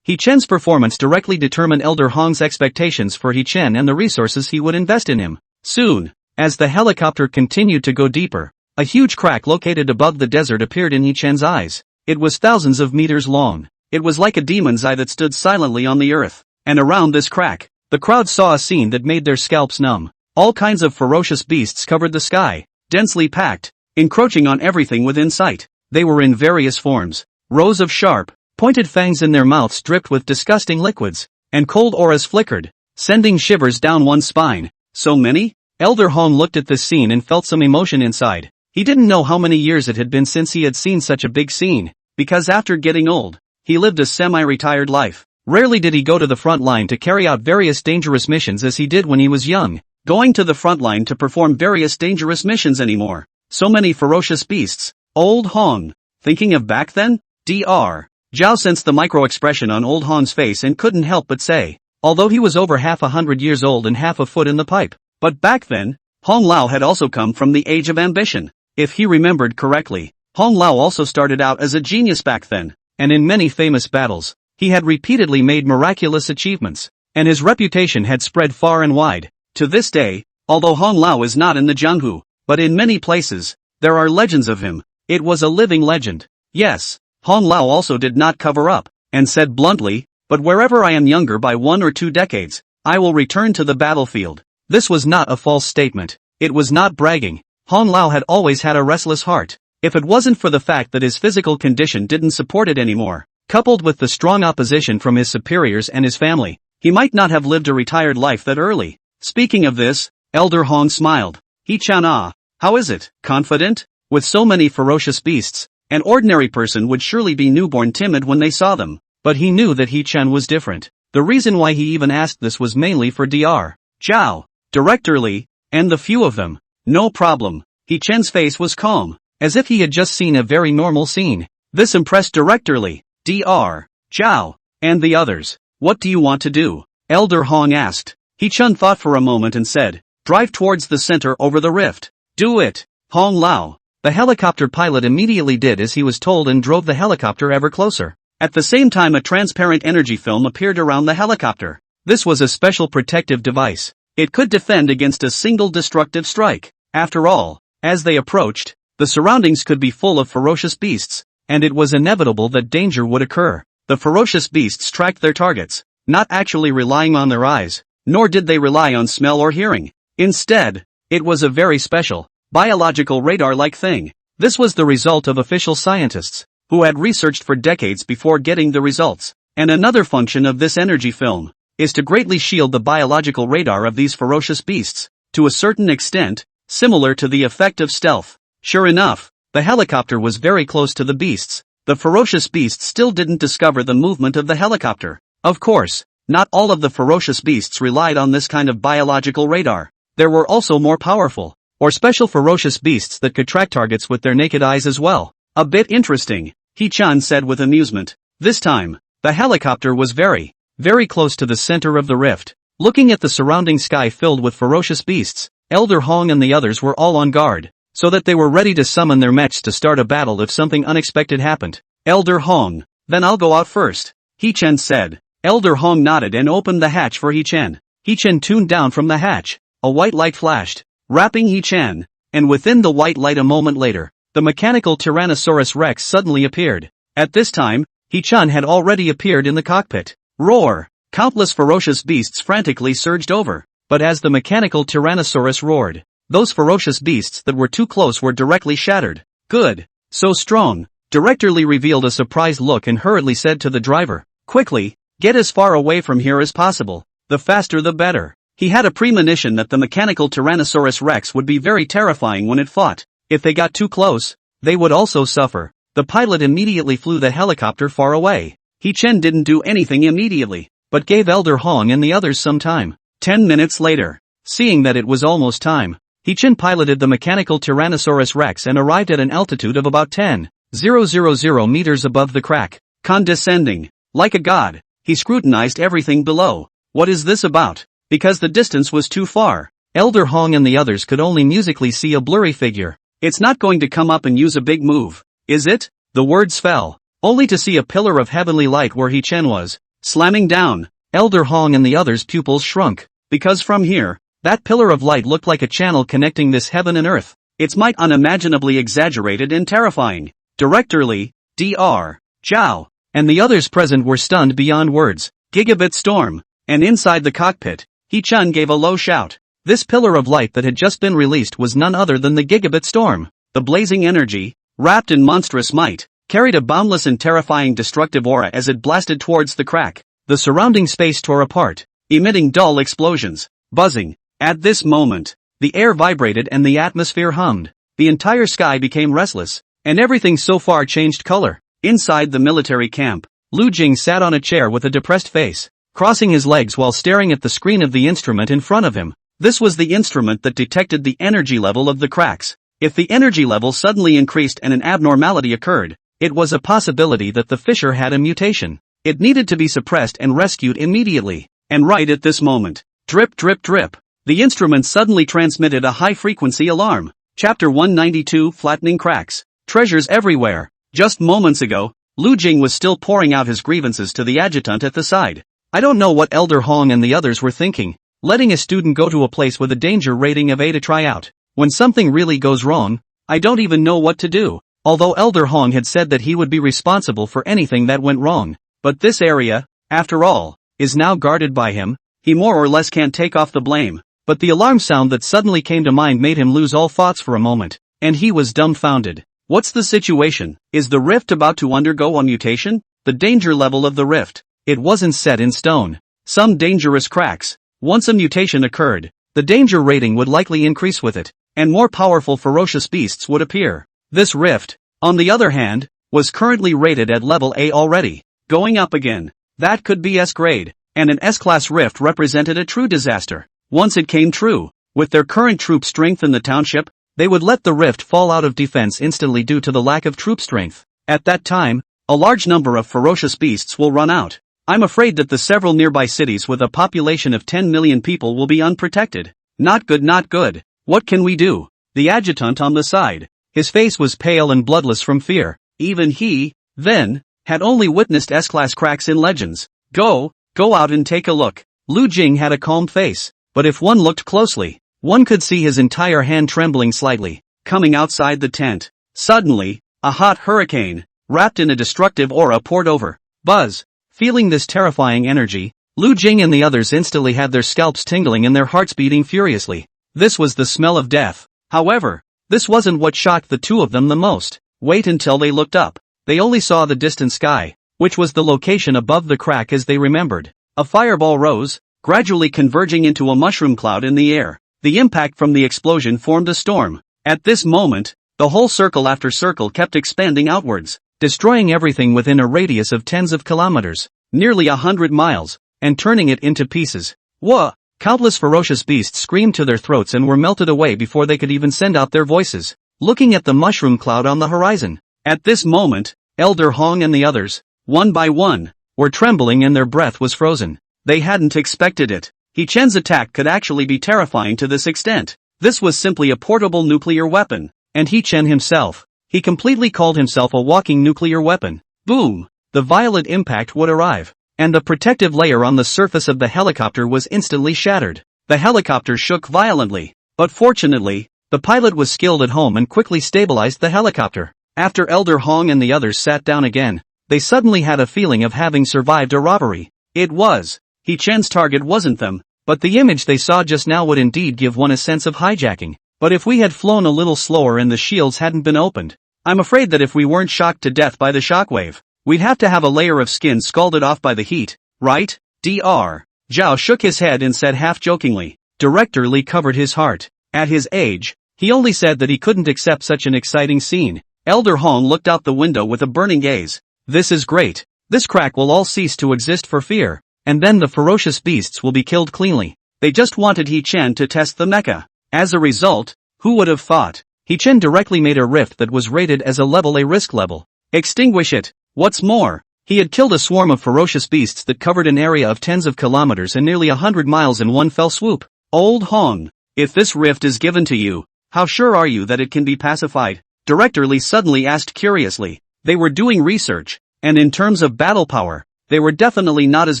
He Chen's performance directly determined Elder Hong's expectations for He Chen and the resources he would invest in him. Soon, as the helicopter continued to go deeper, a huge crack located above the desert appeared in He Chen's eyes. It was thousands of meters long. It was like a demon's eye that stood silently on the earth. And around this crack, the crowd saw a scene that made their scalps numb. All kinds of ferocious beasts covered the sky, densely packed, encroaching on everything within sight. They were in various forms. Rows of sharp, pointed fangs in their mouths dripped with disgusting liquids, and cold auras flickered, sending shivers down one's spine. So many? Elder Hong looked at this scene and felt some emotion inside. He didn't know how many years it had been since he had seen such a big scene, because after getting old, he lived a semi-retired life. Rarely did he go to the front line to carry out various dangerous missions as he did when he was young, going to the front line to perform various dangerous missions anymore. So many ferocious beasts. Old Hong. Thinking of back then? Dr. Zhao sensed the micro-expression on Old Hong's face and couldn't help but say, although he was over half 100 years old and half a foot in the pipe. But back then, Hong Lao had also come from the age of ambition. If he remembered correctly, Hong Lao also started out as a genius back then, and in many famous battles, he had repeatedly made miraculous achievements, and his reputation had spread far and wide. To this day, although Hong Lao is not in the Jianghu, but in many places, there are legends of him. It was a living legend. Yes, Hong Lao also did not cover up, and said bluntly, but wherever I am younger by 1 or 2 decades, I will return to the battlefield. This was not a false statement. It was not bragging. Hong Lao had always had a restless heart. If it wasn't for the fact that his physical condition didn't support it anymore, coupled with the strong opposition from his superiors and his family, he might not have lived a retired life that early. Speaking of this, Elder Hong smiled. He-chan, how is it? Confident? With so many ferocious beasts, an ordinary person would surely be newborn timid when they saw them. But he knew that He-chan was different. The reason why he even asked this was mainly for Dr. Zhao, Director Li, and the few of them. No problem. He-chan's face was calm, as if he had just seen a very normal scene. This impressed Director Li, Dr. Zhao, and the others. What do you want to do? Elder Hong asked. He-chan thought for a moment and said, drive towards the center over the rift. Do it. Hong Lao. The helicopter pilot immediately did as he was told and drove the helicopter ever closer. At the same time, a transparent energy film appeared around the helicopter. This was a special protective device. It could defend against a single destructive strike. After all, as they approached, the surroundings could be full of ferocious beasts, and it was inevitable that danger would occur. The ferocious beasts tracked their targets, not actually relying on their eyes, nor did they rely on smell or hearing. Instead, it was a very special, biological radar-like thing. This was the result of official scientists, who had researched for decades before getting the results. And another function of this energy film is to greatly shield the biological radar of these ferocious beasts, to a certain extent, similar to the effect of stealth. Sure enough, the helicopter was very close to the beasts. The ferocious beasts still didn't discover the movement of the helicopter. Of course, not all of the ferocious beasts relied on this kind of biological radar. There were also more powerful, or special ferocious beasts that could track targets with their naked eyes as well. A bit interesting, He-chan said with amusement. This time, the helicopter was very, very close to the center of the rift. Looking at the surrounding sky filled with ferocious beasts, Elder Hong and the others were all on guard, so that they were ready to summon their mechs to start a battle if something unexpected happened. Elder Hong, then I'll go out first, He-chan said. Elder Hong nodded and opened the hatch for He-chan. He-chan tuned down from the hatch. A white light flashed, wrapping He-chan, and within the white light a moment later, the mechanical Tyrannosaurus Rex suddenly appeared. At this time, He-chan had already appeared in the cockpit. Roar! Countless ferocious beasts frantically surged over, but as the mechanical Tyrannosaurus roared, those ferocious beasts that were too close were directly shattered. Good. So strong. Director Li revealed a surprised look and hurriedly said to the driver, quickly, get as far away from here as possible. The faster the better. He had a premonition that the mechanical Tyrannosaurus Rex would be very terrifying when it fought. If they got too close, they would also suffer. The pilot immediately flew the helicopter far away. He-chan didn't do anything immediately, but gave Elder Hong and the others some time. 10 minutes later, seeing that it was almost time, He-chan piloted the mechanical Tyrannosaurus Rex and arrived at an altitude of about 10,000 meters above the crack. Condescending. Like a god, he scrutinized everything below. What is this about? Because the distance was too far, Elder Hong and the others could only musically see a blurry figure. It's not going to come up and use a big move, is it? The words fell, only to see a pillar of heavenly light where He-chan was, slamming down. Elder Hong and the others' pupils shrunk, because from here, that pillar of light looked like a channel connecting this heaven and earth. It's might unimaginably exaggerated and terrifying. Director Li, Dr. Zhao, and the others present were stunned beyond words. Gigabit storm. and inside the cockpit, He-chun gave a low shout. This pillar of light that had just been released was none other than the Gigabit Storm. The blazing energy, wrapped in monstrous might, carried a boundless and terrifying destructive aura as it blasted towards the crack. The surrounding space tore apart, emitting dull explosions, buzzing. At this moment, the air vibrated and the atmosphere hummed. The entire sky became restless, and everything so far changed color. Inside the military camp, Lu Jing sat on a chair with a depressed face, crossing his legs while staring at the screen of the instrument in front of him. This was the instrument that detected the energy level of the cracks. If the energy level suddenly increased and an abnormality occurred, it was a possibility that the fissure had a mutation. It needed to be suppressed and rescued immediately. And right at this moment, drip drip drip, the instrument suddenly transmitted a high-frequency alarm. Chapter 192, Flattening Cracks. Treasures everywhere. Just moments ago, Lu Jing was still pouring out his grievances to the adjutant at the side. I don't know what Elder Hong and the others were thinking, letting a student go to a place with a danger rating of A to try out. When something really goes wrong, I don't even know what to do. Although Elder Hong had said that he would be responsible for anything that went wrong. But this area, after all, is now guarded by him. He more or less can't take off the blame. But the alarm sound that suddenly came to mind made him lose all thoughts for a moment, and he was dumbfounded. What's the situation? Is the rift about to undergo a mutation? The danger level of the rift. It wasn't set in stone. Some dangerous cracks. Once a mutation occurred, the danger rating would likely increase with it, and more powerful ferocious beasts would appear. This rift, on the other hand, was currently rated at level A already. Going up again. That could be S grade, and an S-class rift represented a true disaster. Once it came true, with their current troop strength in the township, they would let the rift fall out of defense instantly due to the lack of troop strength. At that time, a large number of ferocious beasts will run out. I'm afraid that the several nearby cities with a population of 10 million people will be unprotected. Not good, not good. What can we do? The adjutant on the side. His face was pale and bloodless from fear. Even he, then, had only witnessed S-class cracks in legends. Go out and take a look. Lu Jing had a calm face. But if one looked closely, one could see his entire hand trembling slightly. Coming outside the tent, suddenly, a hot hurricane, wrapped in a destructive aura poured over. Buzz. Feeling this terrifying energy, Lu Jing and the others instantly had their scalps tingling and their hearts beating furiously. This was the smell of death. However, this wasn't what shocked the two of them the most. Wait until they looked up. They only saw the distant sky, which was the location above the crack as they remembered. A fireball rose, gradually converging into a mushroom cloud in the air. The impact from the explosion formed a storm. At this moment, the whole circle after circle kept expanding outwards, destroying everything within a radius of tens of kilometers, nearly 100 miles, and turning it into pieces. Whoa! Countless ferocious beasts screamed to their throats and were melted away before they could even send out their voices, looking at the mushroom cloud on the horizon. At this moment, Elder Hong and the others, one by one, were trembling and their breath was frozen. They hadn't expected it. He-Chen's attack could actually be terrifying to this extent. This was simply a portable nuclear weapon. And He-Chen himself. He completely called himself a walking nuclear weapon. Boom! The violent impact would arrive. And the protective layer on the surface of the helicopter was instantly shattered. The helicopter shook violently. But fortunately, the pilot was skilled at home and quickly stabilized the helicopter. After Elder Hong and the others sat down again, they suddenly had a feeling of having survived a robbery. It was. He-Chen's target wasn't them, but the image they saw just now would indeed give one a sense of hijacking. But if we had flown a little slower and the shields hadn't been opened, I'm afraid that if we weren't shocked to death by the shockwave, we'd have to have a layer of skin scalded off by the heat, right? Dr. Zhao shook his head and said half-jokingly. Director Li covered his heart. At his age, he only said that he couldn't accept such an exciting scene. Elder Hong looked out the window with a burning gaze. This is great. This crack will all cease to exist for fear. And then the ferocious beasts will be killed cleanly. They just wanted He-Chen to test the mecha. As a result, who would have thought? He-Chen directly made a rift that was rated as a level A risk level. Extinguish it. What's more, he had killed a swarm of ferocious beasts that covered an area of tens of kilometers and nearly 100 miles in one fell swoop. Old Hong, if this rift is given to you, how sure are you that it can be pacified? Director Li suddenly asked curiously. They were doing research, and in terms of battle power, they were definitely not as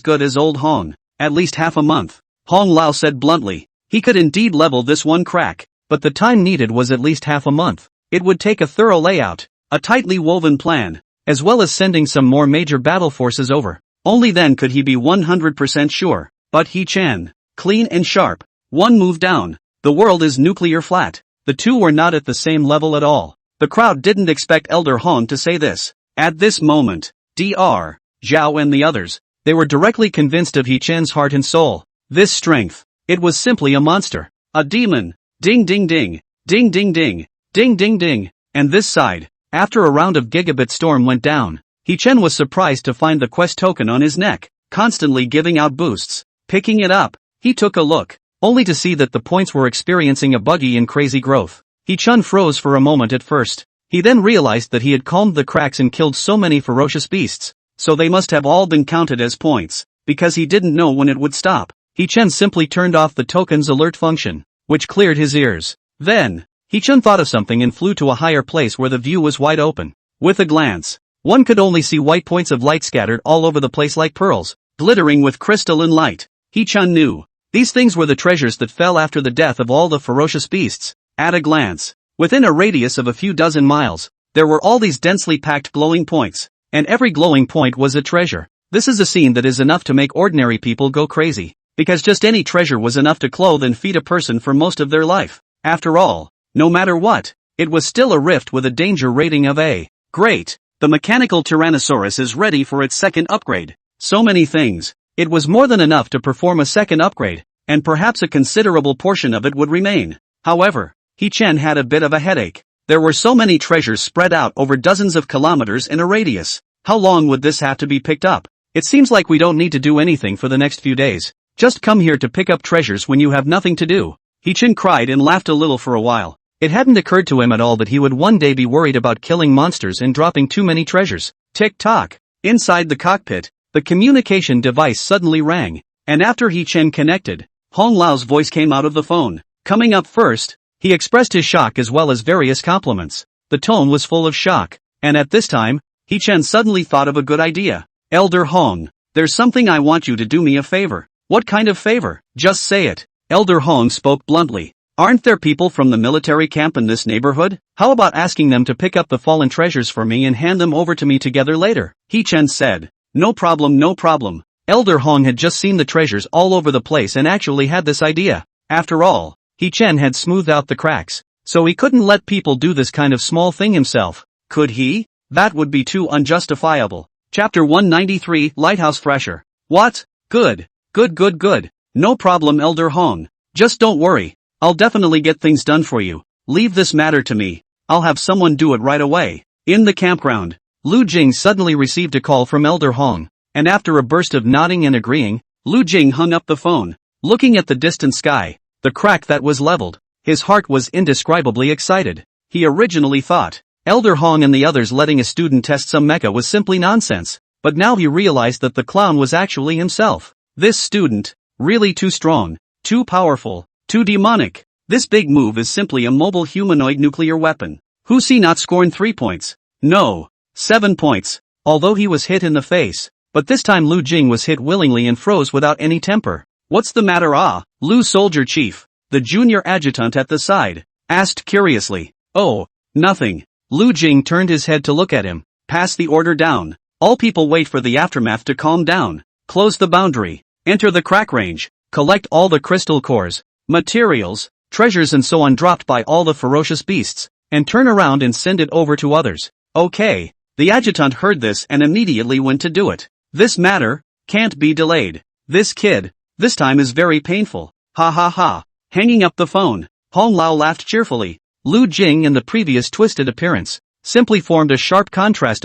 good as Old Hong. At least half a month. Hong Lao said bluntly. He could indeed level this one crack, but the time needed was at least half a month. It would take a thorough layout, a tightly woven plan, as well as sending some more major battle forces over. Only then could he be 100% sure. But He-chan, clean and sharp, one move down. The world is nuclear flat. The two were not at the same level at all. The crowd didn't expect Elder Hong to say this. At this moment, Dr. Zhao and the others, they were directly convinced of He-chan's heart and soul. This strength, it was simply a monster. A demon. Ding ding ding. Ding ding ding. Ding ding ding. And this side, after a round of gigabit storm went down, He-chan was surprised to find the quest token on his neck, constantly giving out boosts. Picking it up, he took a look, only to see that the points were experiencing a buggy and crazy growth. He-chan froze for a moment at first. He then realized that he had calmed the cracks and killed so many ferocious beasts, so they must have all been counted as points, because he didn't know when it would stop. He-chan simply turned off the token's alert function, which cleared his ears. Then, He-chan thought of something and flew to a higher place where the view was wide open. With a glance, one could only see white points of light scattered all over the place like pearls, glittering with crystalline light. He-chan knew. These things were the treasures that fell after the death of all the ferocious beasts. At a glance, within a radius of a few dozen miles, there were all these densely packed glowing points, and every glowing point was a treasure. This is a scene that is enough to make ordinary people go crazy, because just any treasure was enough to clothe and feed a person for most of their life. After all, no matter what, it was still a rift with a danger rating of A. Great, the mechanical Tyrannosaurus is ready for its second upgrade. So many things. It was more than enough to perform a second upgrade, and perhaps a considerable portion of it would remain. However, He-chan had a bit of a headache. There were so many treasures spread out over dozens of kilometers in a radius. How long would this have to be picked up? It seems like we don't need to do anything for the next few days. Just come here to pick up treasures when you have nothing to do. He-chan cried and laughed a little for a while. It hadn't occurred to him at all that he would one day be worried about killing monsters and dropping too many treasures. Tick-tock. Inside the cockpit, the communication device suddenly rang, and after He-chan connected, Hong Lao's voice came out of the phone. Coming up first, he expressed his shock as well as various compliments. The tone was full of shock, and at this time, He-chan suddenly thought of a good idea. Elder Hong, there's something I want you to do me a favor. What kind of favor? Just say it. Elder Hong spoke bluntly. Aren't there people from the military camp in this neighborhood? How about asking them to pick up the fallen treasures for me and hand them over to me together later? He-chan said. No problem, no problem. Elder Hong had just seen the treasures all over the place and actually had this idea. After all, He-chan had smoothed out the cracks, so he couldn't let people do this kind of small thing himself. Could he? That would be too unjustifiable. Chapter 193, Lighthouse Fresher. What? Good. Good. No problem, Elder Hong. Just don't worry. I'll definitely get things done for you. Leave this matter to me. I'll have someone do it right away. In the campground, Lu Jing suddenly received a call from Elder Hong, and after a burst of nodding and agreeing, Lu Jing hung up the phone. Looking at the distant sky, the crack that was leveled, his heart was indescribably excited. He originally thought, Elder Hong and the others letting a student test some mecha was simply nonsense, but now he realized that the clown was actually himself. This student, really too strong, too powerful, too demonic. This big move is simply a mobile humanoid nuclear weapon. Who see not scorn 3 points? No. 7 points. Although he was hit in the face, but this time Lu Jing was hit willingly and froze without any temper. What's the matter? Lu Soldier Chief, the junior adjutant at the side, asked curiously. Oh, nothing. Lu Jing turned his head to look at him. Pass the order down. All people wait for the aftermath to calm down. Close the boundary. Enter the crack range. Collect all the crystal cores, materials, treasures and so on dropped by all the ferocious beasts, and turn around and send it over to others. Okay. The adjutant heard this and immediately went to do it. This matter can't be delayed. This kid, this time is very painful. Ha ha ha. Hanging up the phone, Hong Lao laughed cheerfully. Lu Jing in the previous twisted appearance simply formed a sharp contrast.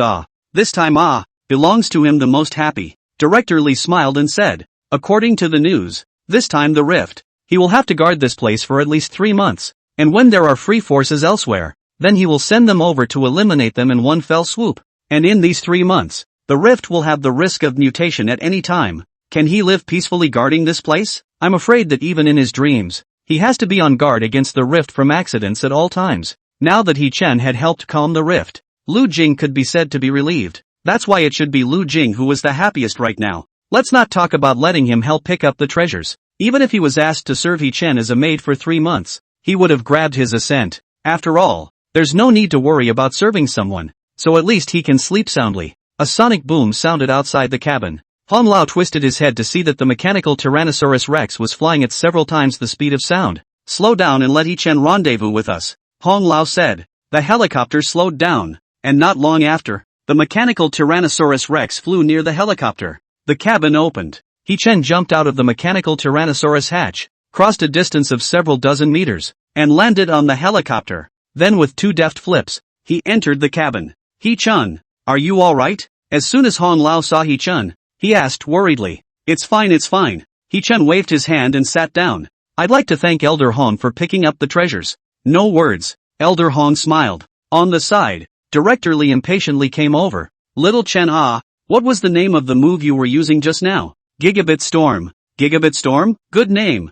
This time belongs to him the most happy. Director Lee smiled and said, according to the news, this time the rift, he will have to guard this place for at least 3 months, and when there are free forces elsewhere, then he will send them over to eliminate them in one fell swoop. And in these 3 months, the rift will have the risk of mutation at any time. Can he live peacefully guarding this place? I'm afraid that even in his dreams, he has to be on guard against the rift from accidents at all times. Now that He-chan had helped calm the rift, Lu Jing could be said to be relieved. That's why it should be Lu Jing who was the happiest right now. Let's not talk about letting him help pick up the treasures. Even if he was asked to serve He-chan as a maid for 3 months, he would have grabbed his assent. After all, there's no need to worry about serving someone, so at least he can sleep soundly. A sonic boom sounded outside the cabin. Hong Lao twisted his head to see that the mechanical Tyrannosaurus Rex was flying at several times the speed of sound. "Slow down and let He-chan rendezvous with us," Hong Lao said. The helicopter slowed down, and not long after, the mechanical Tyrannosaurus Rex flew near the helicopter. The cabin opened. He-chan jumped out of the mechanical Tyrannosaurus hatch, crossed a distance of several dozen meters, and landed on the helicopter. Then with 2 deft flips, he entered the cabin. "He-chan, are you alright?" As soon as Hong Lao saw He-chan, he asked worriedly. It's fine. He-chan waved his hand and sat down. "I'd like to thank Elder Hong for picking up the treasures." "No words," Elder Hong smiled. On the side, Director Lee impatiently came over. "Little Chen what was the name of the move you were using just now?" "Gigabit Storm." "Gigabit Storm? Good name.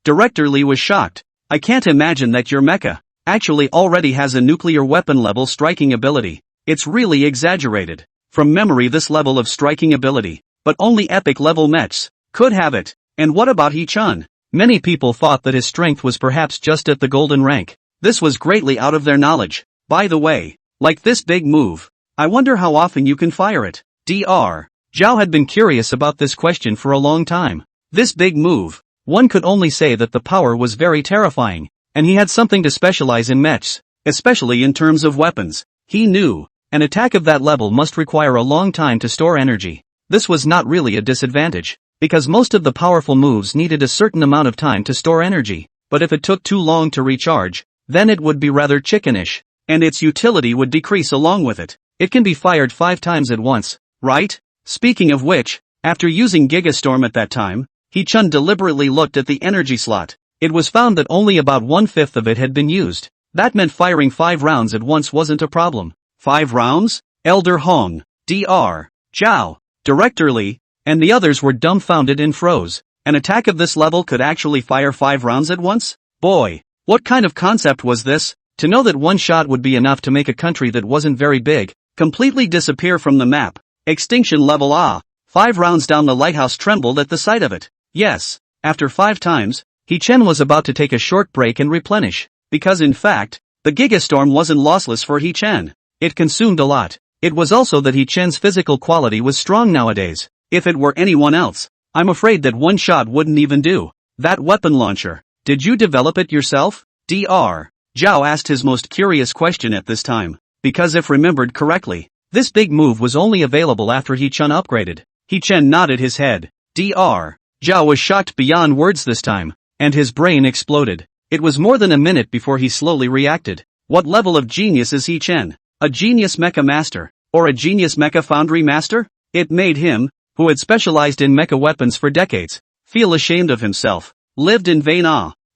Director Lee was shocked. "I can't imagine that your mecha actually already has a nuclear weapon level striking ability. It's really exaggerated. From memory this level of striking ability, but only epic level mechs could have it." "And what about He-chan?" Many people thought that his strength was perhaps just at the golden rank. This was greatly out of their knowledge. "By the way, like this big move, I wonder how often you can fire it." Dr. Zhao had been curious about this question for a long time. This big move, one could only say that the power was very terrifying, and he had something to specialize in mechs, especially in terms of weapons. He knew, an attack of that level must require a long time to store energy. This was not really a disadvantage, because most of the powerful moves needed a certain amount of time to store energy, but if it took too long to recharge, then it would be rather chickenish, and its utility would decrease along with it. It can be fired 5 times at once, right? Speaking of which, after using Gigastorm at that time, He-chan deliberately looked at the energy slot. It was found that only about 1/5 of it had been used. That meant firing 5 rounds at once wasn't a problem. 5 rounds? Elder Hong, Dr. Zhao, Director Lee, and the others were dumbfounded and froze. An attack of this level could actually fire 5 rounds at once? Boy, what kind of concept was this? To know that one shot would be enough to make a country that wasn't very big completely disappear from the map. Extinction level 5 rounds down. The lighthouse trembled at the sight of it. Yes, after 5 times, He-chan was about to take a short break and replenish, because in fact, the Gigastorm wasn't lossless for He-chan. It consumed a lot. It was also that He-chan's physical quality was strong nowadays. If it were anyone else, I'm afraid that one shot wouldn't even do. That weapon launcher, did you develop it yourself? Dr. Zhao asked his most curious question at this time, because if remembered correctly, this big move was only available after He-chan upgraded. He-chan nodded his head. Dr. Zhao was shocked beyond words this time, and his brain exploded. It was more than a minute before he slowly reacted. What level of genius is He-chan? A genius mecha master, or a genius mecha foundry master? It made him, who had specialized in mecha weapons for decades, feel ashamed of himself. Lived in vain.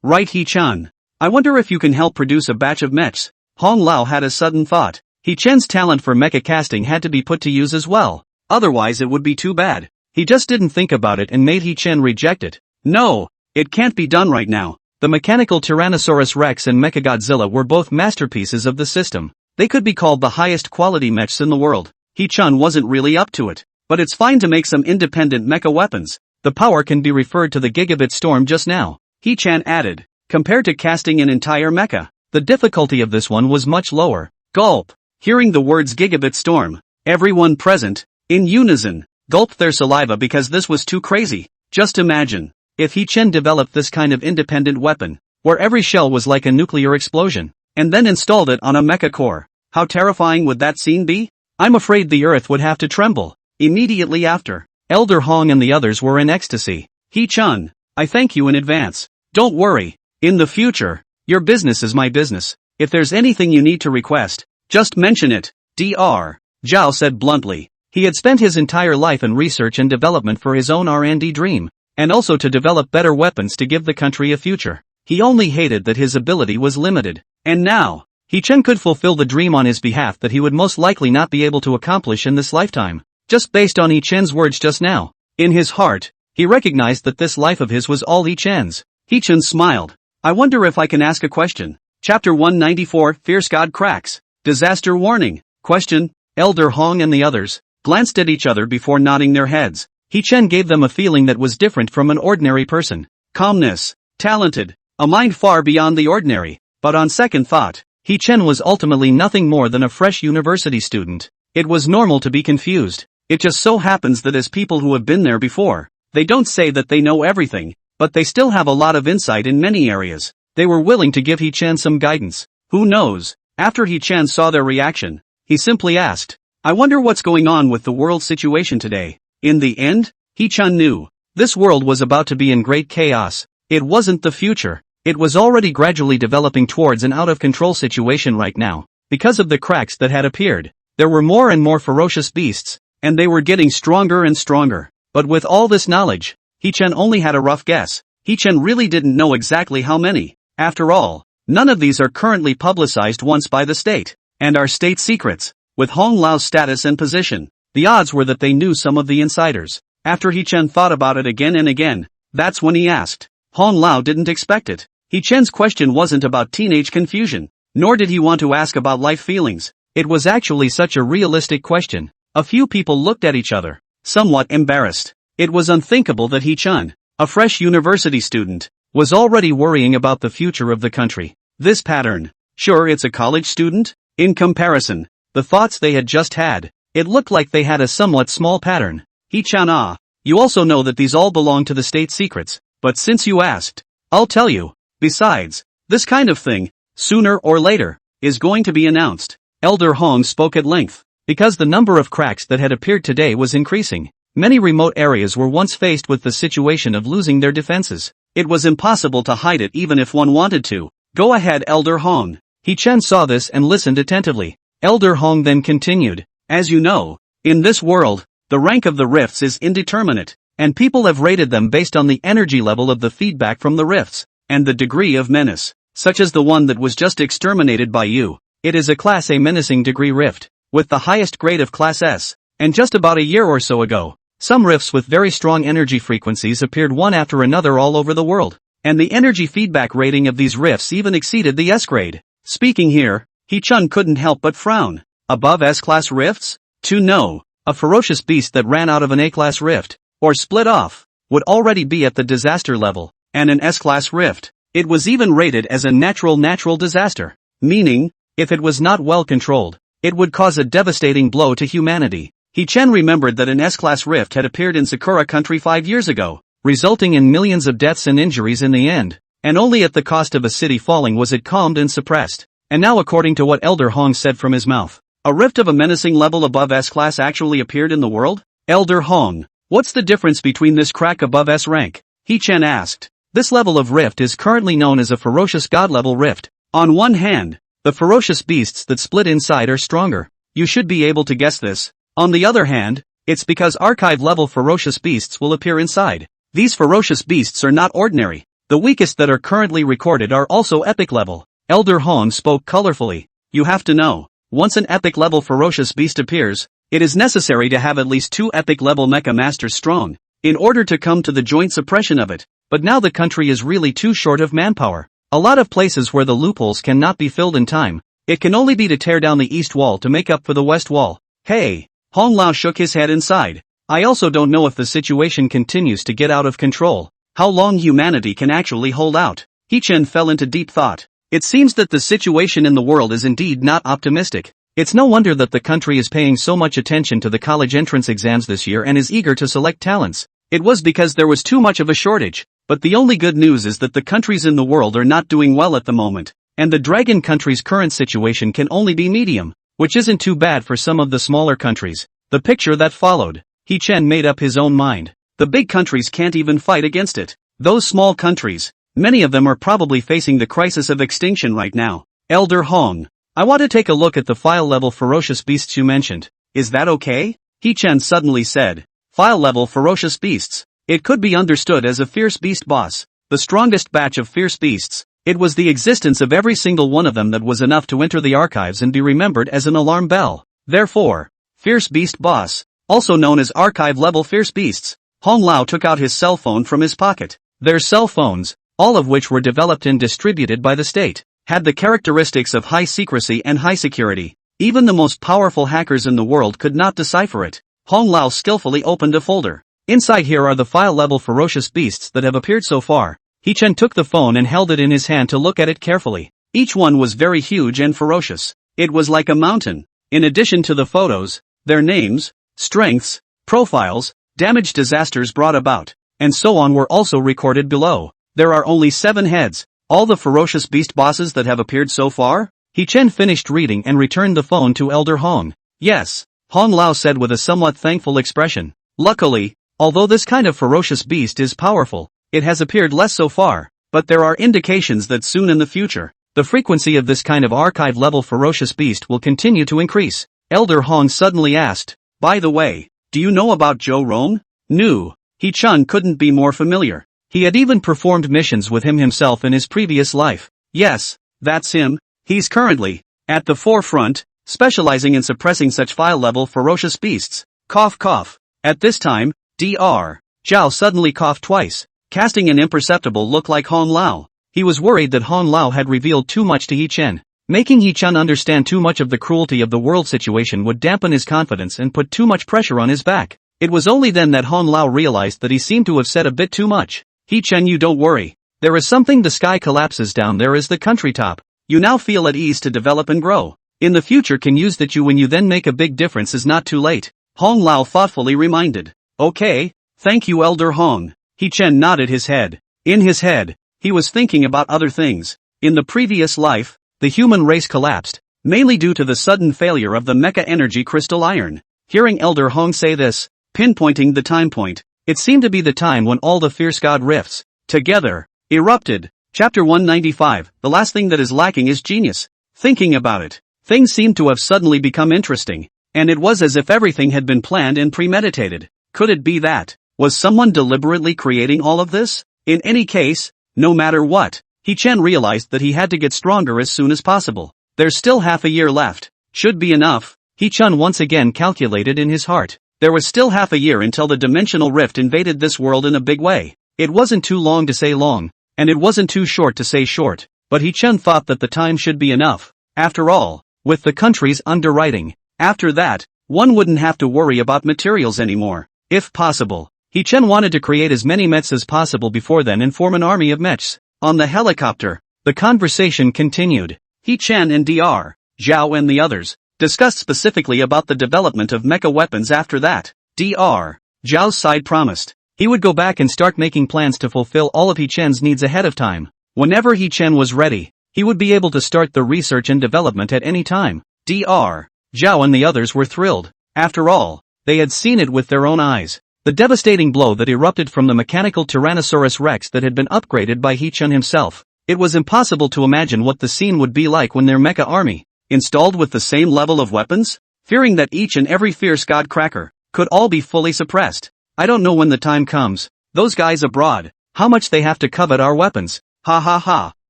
Right, He-chan. I wonder if you can help produce a batch of mechs. Hong Lao had a sudden thought. He-chan's talent for mecha casting had to be put to use as well. Otherwise it would be too bad. He just didn't think about it and made He-chan reject it. No, it can't be done right now. The mechanical Tyrannosaurus Rex and Mechagodzilla were both masterpieces of the system. They could be called the highest quality mechs in the world. He-chan wasn't really up to it. But it's fine to make some independent mecha weapons. The power can be referred to the Gigabit Storm just now. He-chan added. Compared to casting an entire mecha, the difficulty of this one was much lower. Gulp. Hearing the words Gigabit Storm, everyone present, in unison, gulped their saliva because this was too crazy. Just imagine, if He-chan developed this kind of independent weapon, where every shell was like a nuclear explosion, and then installed it on a mecha core. How terrifying would that scene be? I'm afraid the earth would have to tremble. Immediately after, Elder Hong and the others were in ecstasy. He-chan, I thank you in advance. Don't worry, in the future, your business is my business. If there's anything you need to request, just mention it. Dr. Zhao said bluntly. He had spent his entire life in research and development for his own R&D dream, and also to develop better weapons to give the country a future. He only hated that his ability was limited. And now, He-chan could fulfill the dream on his behalf that he would most likely not be able to accomplish in this lifetime. Just based on He-chan's words just now. In his heart, he recognized that this life of his was all He-chan's. He-chan smiled. I wonder if I can ask a question. Chapter 194, Fierce God Cracks. Disaster Warning. Question. Elder Hong and the others glanced at each other before nodding their heads. He-chan gave them a feeling that was different from an ordinary person. Calmness. Talented. A mind far beyond the ordinary. But on second thought, He-chan was ultimately nothing more than a fresh university student. It was normal to be confused. It just so happens that as people who have been there before, they don't say that they know everything, but they still have a lot of insight in many areas. They were willing to give Hee-chan some guidance. Who knows? After Hee-chan saw their reaction, he simply asked, I wonder what's going on with the world situation today. In the end, Hee-chan knew. This world was about to be in great chaos. It wasn't the future. It was already gradually developing towards an out-of-control situation right now. Because of the cracks that had appeared, there were more and more ferocious beasts, and they were getting stronger and stronger. But with all this knowledge, Hee-chan only had a rough guess. Hee-chan really didn't know exactly how many. After all, none of these are currently publicized once by the state, and are state secrets. With Hong Lao's status and position, the odds were that they knew some of the insiders. After Hee-chan thought about it again and again, that's when he asked. Hong Lao didn't expect it. Hee-chan's question wasn't about teenage confusion, nor did he want to ask about life feelings. It was actually such a realistic question. A few people looked at each other, somewhat embarrassed. It was unthinkable that Hee-chan, a fresh university student, was already worrying about the future of the country. This pattern, sure it's a college student? In comparison, the thoughts they had just had, it looked like they had a somewhat small pattern. Hee-chan, you also know that these all belong to the state secrets, but since you asked, I'll tell you. Besides, this kind of thing, sooner or later, is going to be announced. Elder Hong spoke at length. Because the number of cracks that had appeared today was increasing, many remote areas were once faced with the situation of losing their defenses. It was impossible to hide it even if one wanted to. Go ahead, Elder Hong. Hee-chan saw this and listened attentively. Elder Hong then continued, as you know, in this world, the rank of the rifts is indeterminate, and people have rated them based on the energy level of the feedback from the rifts, and the degree of menace, such as the one that was just exterminated by you. It is a Class A menacing degree rift, with the highest grade of Class S, and just about a year or so ago, some rifts with very strong energy frequencies appeared one after another all over the world, and the energy feedback rating of these rifts even exceeded the S grade. Speaking here, Hee-chan couldn't help but frown. Above S-class rifts? No. A ferocious beast that ran out of an A-class rift, or split off, would already be at the disaster level, and an S-class rift, it was even rated as a natural disaster, meaning, if it was not well controlled, it would cause a devastating blow to humanity. Hee-chan remembered that an S-class rift had appeared in Sakura country 5 years ago, resulting in millions of deaths and injuries in the end, and only at the cost of a city falling was it calmed and suppressed. And now according to what Elder Hong said from his mouth, a rift of a menacing level above S-class actually appeared in the world? Elder Hong, what's the difference between this crack above S rank? Hee-chan asked. This level of rift is currently known as a ferocious god-level rift. On one hand, the ferocious beasts that split inside are stronger. You should be able to guess this. On the other hand, it's because archive-level ferocious beasts will appear inside. These ferocious beasts are not ordinary. The weakest that are currently recorded are also epic level. Elder Hong spoke colorfully. You have to know, once an epic level ferocious beast appears, it is necessary to have at least 2 epic level mecha masters strong, in order to come to the joint suppression of it. But now the country is really too short of manpower. A lot of places where the loopholes cannot be filled in time. It can only be to tear down the east wall to make up for the west wall. Hey, Hong Lao shook his head inside. I also don't know if the situation continues to get out of control, how long humanity can actually hold out. Hee-chan fell into deep thought. It seems that the situation in the world is indeed not optimistic. It's no wonder that the country is paying so much attention to the college entrance exams this year and is eager to select talents. It was because there was too much of a shortage. But the only good news is that the countries in the world are not doing well at the moment, and the dragon country's current situation can only be medium, which isn't too bad for some of the smaller countries. The picture that followed, Hee-chan made up his own mind. The big countries can't even fight against it. Those small countries, many of them are probably facing the crisis of extinction right now. Elder Hong, I want to take a look at the file-level ferocious beasts you mentioned. Is that okay? Hee-chan suddenly said. File-level ferocious beasts. It could be understood as a fierce beast boss, the strongest batch of fierce beasts. It was the existence of every single one of them that was enough to enter the archives and be remembered as an alarm bell. Therefore, fierce beast boss, also known as archive-level fierce beasts. Hong Lao took out his cell phone from his pocket. Their cell phones, all of which were developed and distributed by the state, had the characteristics of high secrecy and high security. Even the most powerful hackers in the world could not decipher it. Hong Lao skillfully opened a folder. Inside here are the file-level ferocious beasts that have appeared so far. Hee-chan took the phone and held it in his hand to look at it carefully. Each one was very huge and ferocious. It was like a mountain. In addition to the photos, their names, strengths, profiles, damage disasters brought about, and so on were also recorded below. There are only 7 heads, all the ferocious beast bosses that have appeared so far? He-Chen finished reading and returned the phone to Elder Hong. Yes, Hong Lao said with a somewhat thankful expression. Luckily, although this kind of ferocious beast is powerful, it has appeared less so far, but there are indications that soon in the future, the frequency of this kind of archive-level ferocious beast will continue to increase. Elder Hong suddenly asked, by the way, do you know about Zhou Rong? No. He-Chun couldn't be more familiar. He had even performed missions with him himself in his previous life. Yes, that's him. He's currently at the forefront, specializing in suppressing such file-level ferocious beasts. Cough cough. At this time, Dr. Zhao suddenly coughed twice, casting an imperceptible look like Hong Lao. He was worried that Hong Lao had revealed too much to He-Chen. Making He-Chun understand too much of the cruelty of the world situation would dampen his confidence and put too much pressure on his back. It was only then that Hong Lao realized that he seemed to have said a bit too much. He-Chen, you don't worry. There is something. The sky collapses down there is the country top. You now feel at ease to develop and grow. In the future can use that you when you then make a big difference is not too late. Hong Lao thoughtfully reminded. Okay, thank you Elder Hong. He-Chen nodded his head. In his head, he was thinking about other things. In the previous life, the human race collapsed, mainly due to the sudden failure of the Mecha energy crystal iron. Hearing Elder Hong say this, pinpointing the time point, it seemed to be the time when all the fierce god rifts, together, erupted. Chapter 195, the last thing that is lacking is genius. Thinking about it, things seemed to have suddenly become interesting, and it was as if everything had been planned and premeditated. Could it be that? Was someone deliberately creating all of this? In any case, no matter what, He-Chen realized that he had to get stronger as soon as possible. There's still half a year left. Should be enough. He-Chen once again calculated in his heart. There was still half a year until the dimensional rift invaded this world in a big way. It wasn't too long to say long, and it wasn't too short to say short, but He-Chen thought that the time should be enough. After all, with the country's underwriting, after that, one wouldn't have to worry about materials anymore. If possible, He-Chen wanted to create as many mechs as possible before then and form an army of mechs. On the helicopter, the conversation continued. He-Chen and Dr. Zhao and the others discussed specifically about the development of mecha weapons. After that, Dr. Zhao's side promised he would go back and start making plans to fulfill all of He-Chen's needs ahead of time. Whenever He-Chen was ready, he would be able to start the research and development at any time. Dr. Zhao and the others were thrilled. After all, they had seen it with their own eyes. The devastating blow that erupted from the mechanical Tyrannosaurus Rex that had been upgraded by He-Chen himself. It was impossible to imagine what the scene would be like when their mecha army, installed with the same level of weapons, fearing that each and every fierce god cracker, could all be fully suppressed. I don't know when the time comes. Those guys abroad, how much they have to covet our weapons. Ha ha ha.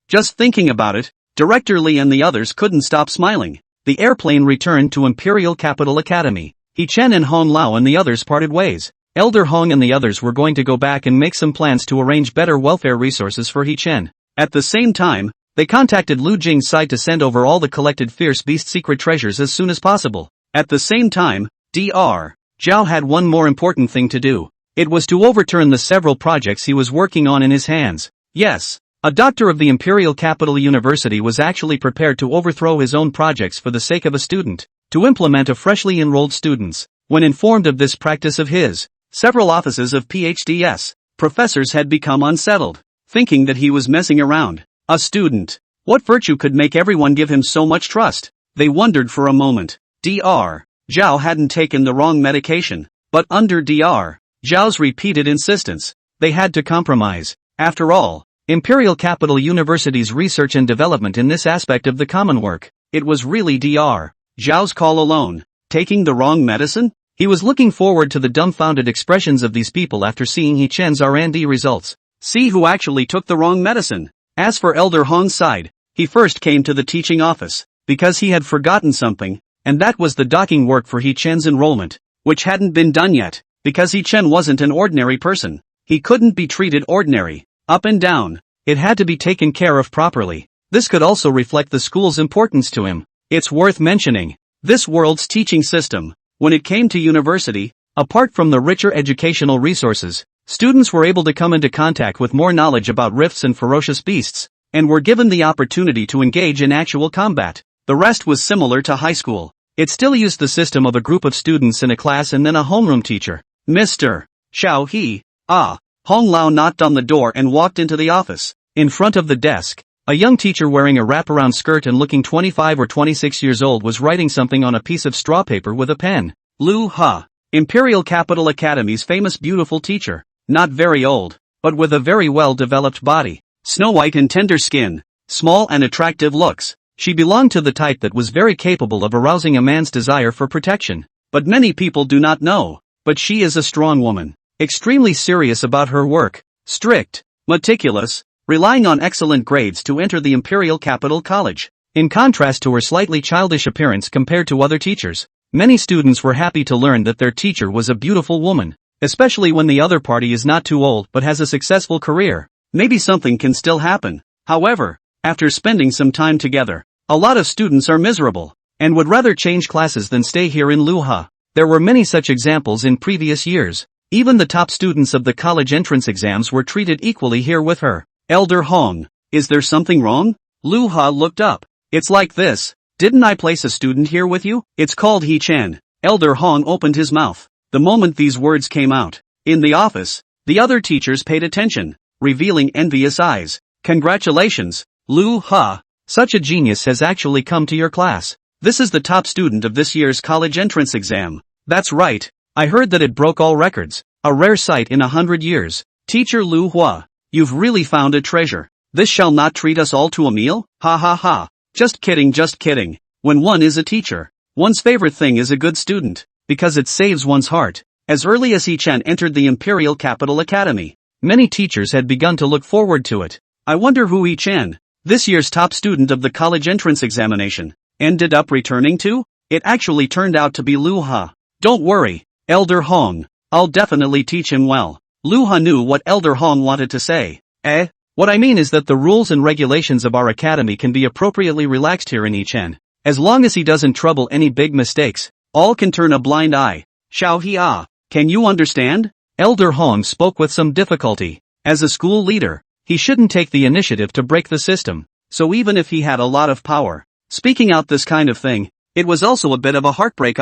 Just thinking about it, Director Li and the others couldn't stop smiling. The airplane returned to Imperial Capital Academy. He-Chen and Hong Lao and the others parted ways. Elder Hong and the others were going to go back and make some plans to arrange better welfare resources for He-Chen. At the same time, they contacted Lu Jing's side to send over all the collected fierce beast secret treasures as soon as possible. At the same time, Dr. Zhao had one more important thing to do. It was to overturn the several projects he was working on in his hands. Yes, a doctor of the Imperial Capital University was actually prepared to overthrow his own projects for the sake of a student, to implement a freshly enrolled students. When informed of this practice of his, several offices of PhDs, professors had become unsettled, thinking that he was messing around. A student. What virtue could make everyone give him so much trust? They wondered for a moment. Dr. Zhao hadn't taken the wrong medication, but under Dr. Zhao's repeated insistence, they had to compromise. After all, Imperial Capital University's research and development in this aspect of the common work, it was really Dr. Zhao's call alone. Taking the wrong medicine? He was looking forward to the dumbfounded expressions of these people after seeing He-Chen's R&D results. See who actually took the wrong medicine. As for Elder Hong's side, he first came to the teaching office, because he had forgotten something, and that was the docking work for He-Chen's enrollment, which hadn't been done yet, because He-Chen wasn't an ordinary person. He couldn't be treated ordinary, up and down. It had to be taken care of properly. This could also reflect the school's importance to him. It's worth mentioning, this world's teaching system, when it came to university, apart from the richer educational resources, students were able to come into contact with more knowledge about rifts and ferocious beasts, and were given the opportunity to engage in actual combat. The rest was similar to high school. It still used the system of a group of students in a class and then a homeroom teacher. Mr. Xiao He. Hong Lao knocked on the door and walked into the office. In front of the desk, a young teacher wearing a wraparound skirt and looking 25 or 26 years old was writing something on a piece of straw paper with a pen. Lu Ha. Imperial Capital Academy's famous beautiful teacher. Not very old, but with a very well-developed body. Snow white and tender skin. Small and attractive looks. She belonged to the type that was very capable of arousing a man's desire for protection. But many people do not know. But she is a strong woman. Extremely serious about her work. Strict. Meticulous. Relying on excellent grades to enter the Imperial Capital College. In contrast to her slightly childish appearance compared to other teachers, many students were happy to learn that their teacher was a beautiful woman. Especially when the other party is not too old but has a successful career. Maybe something can still happen. However, after spending some time together, a lot of students are miserable, and would rather change classes than stay here in Luha. There were many such examples in previous years. Even the top students of the college entrance exams were treated equally here with her. Elder Hong, is there something wrong? Luha looked up. It's like this. Didn't I place a student here with you? It's called He Chen. Elder Hong opened his mouth. The moment these words came out, in the office, the other teachers paid attention, revealing envious eyes. Congratulations, Lu Ha. Such a genius has actually come to your class. This is the top student of this year's college entrance exam. That's right. I heard that it broke all records. A rare sight in 100 years. Teacher Lu Hua, you've really found a treasure. This shall not treat us all to a meal? Ha ha ha. Just kidding, just kidding. When one is a teacher, one's favorite thing is a good student, because it saves one's heart. As early as He Chen entered the Imperial Capital Academy, many teachers had begun to look forward to it. I wonder who He Chen, this year's top student of the college entrance examination, ended up returning to? It actually turned out to be Lu Ha. Don't worry, Elder Hong. I'll definitely teach him well. Lu Ha knew what Elder Hong wanted to say. What I mean is that the rules and regulations of our academy can be appropriately relaxed here in He Chen. As long as he doesn't trouble any big mistakes, all can turn a blind eye. Xiao Hia, can you understand? Elder Hong spoke with some difficulty. As a school leader, he shouldn't take the initiative to break the system. So even if he had a lot of power, speaking out this kind of thing, it was also a bit of a heartbreak.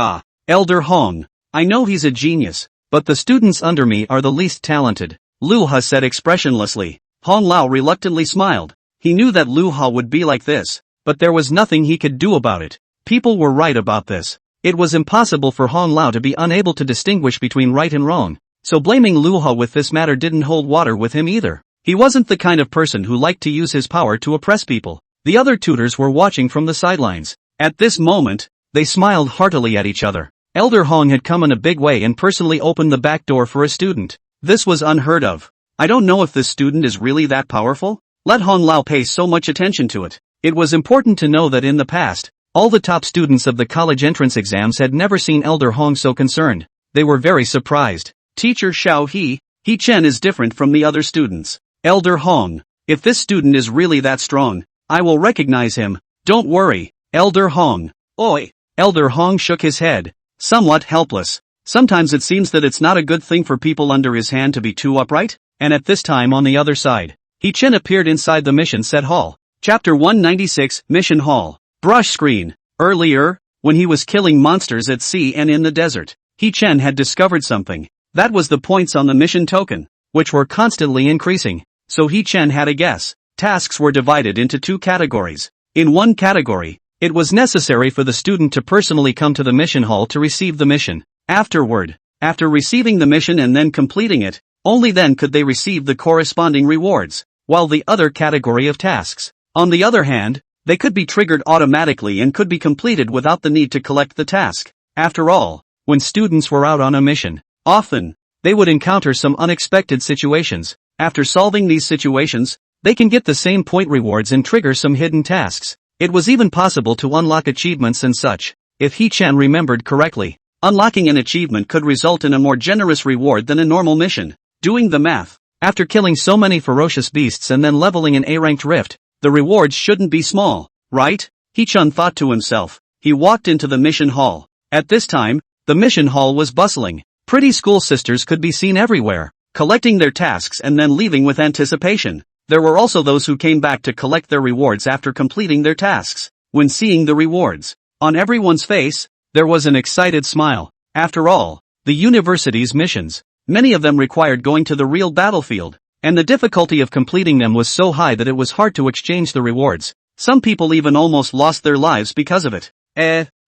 Elder Hong, I know he's a genius, but the students under me are the least talented, Lu Ha said expressionlessly. Hong Lao reluctantly smiled. He knew that Lu Ha would be like this, but there was nothing he could do about it. People were right about this. It was impossible for Hong Lao to be unable to distinguish between right and wrong, so blaming Lu Ha with this matter didn't hold water with him either. He wasn't the kind of person who liked to use his power to oppress people. The other tutors were watching from the sidelines. At this moment, they smiled heartily at each other. Elder Hong had come in a big way and personally opened the back door for a student. This was unheard of. I don't know if this student is really that powerful. Let Hong Lao pay so much attention to it. It was important to know that in the past, all the top students of the college entrance exams had never seen Elder Hong so concerned. They were very surprised. Teacher Xiao He Chen is different from the other students. Elder Hong, if this student is really that strong, I will recognize him. Don't worry, Elder Hong. Oi! Elder Hong shook his head, somewhat helpless. Sometimes it seems that it's not a good thing for people under his hand to be too upright. And at this time on the other side, He Chen appeared inside the mission set hall. Chapter 196, Mission Hall. Brush screen. Earlier, when he was killing monsters at sea and in the desert, He Chen had discovered something. That was the points on the mission token, which were constantly increasing. So He Chen had a guess. Tasks were divided into two categories. In one category, it was necessary for the student to personally come to the mission hall to receive the mission. After receiving the mission and then completing it, only then could they receive the corresponding rewards, while the other category of tasks, on the other hand, they could be triggered automatically and could be completed without the need to collect the task. After all, when students were out on a mission, often, they would encounter some unexpected situations. After solving these situations, they can get the same point rewards and trigger some hidden tasks. It was even possible to unlock achievements and such. If He Chen remembered correctly, unlocking an achievement could result in a more generous reward than a normal mission. Doing the math, after killing so many ferocious beasts and then leveling an A-ranked rift, the rewards shouldn't be small, right? He Chen thought to himself. He walked into the mission hall. At this time, the mission hall was bustling. Pretty school sisters could be seen everywhere, collecting their tasks and then leaving with anticipation. There were also those who came back to collect their rewards after completing their tasks. When seeing the rewards on everyone's face, There was an excited smile. After all, the university's missions, many of them required going to the real battlefield, and the difficulty of completing them was so high that it was hard to exchange the rewards. Some people even almost lost their lives because of it.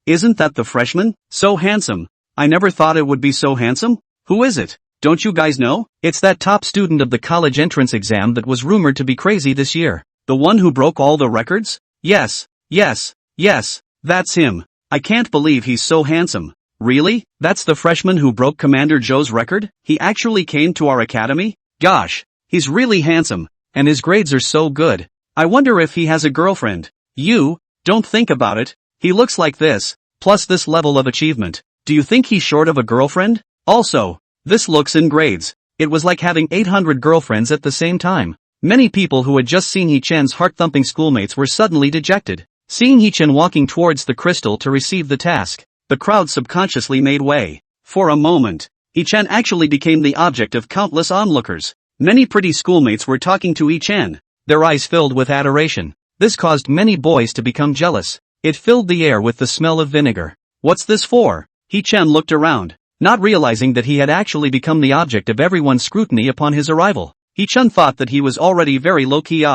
Isn't that the freshman? So handsome. I never thought it would be so handsome. Who is it? Don't you guys know? It's that top student of the college entrance exam that was rumored to be crazy this year. The one who broke all the records? Yes, that's him. I can't believe he's so handsome. Really? That's the freshman who broke Commander Joe's record? He actually came to our academy? Gosh, he's really handsome, and his grades are so good. I wonder if he has a girlfriend. You, don't think about it. He looks like this, plus this level of achievement. Do you think he's short of a girlfriend? Also, this looks and grades. It was like having 800 girlfriends at the same time. Many people who had just seen Hee-chan's heart-thumping schoolmates were suddenly dejected. Seeing Hee-chan walking towards the crystal to receive the task, the crowd subconsciously made way. For a moment, Hee-chan actually became the object of countless onlookers. Many pretty schoolmates were talking to Hee-chan, their eyes filled with adoration. This caused many boys to become jealous. It filled the air with the smell of vinegar. What's this for? Hee-chan looked around, not realizing that he had actually become the object of everyone's scrutiny upon his arrival. Hee-chan thought that he was already very low-key.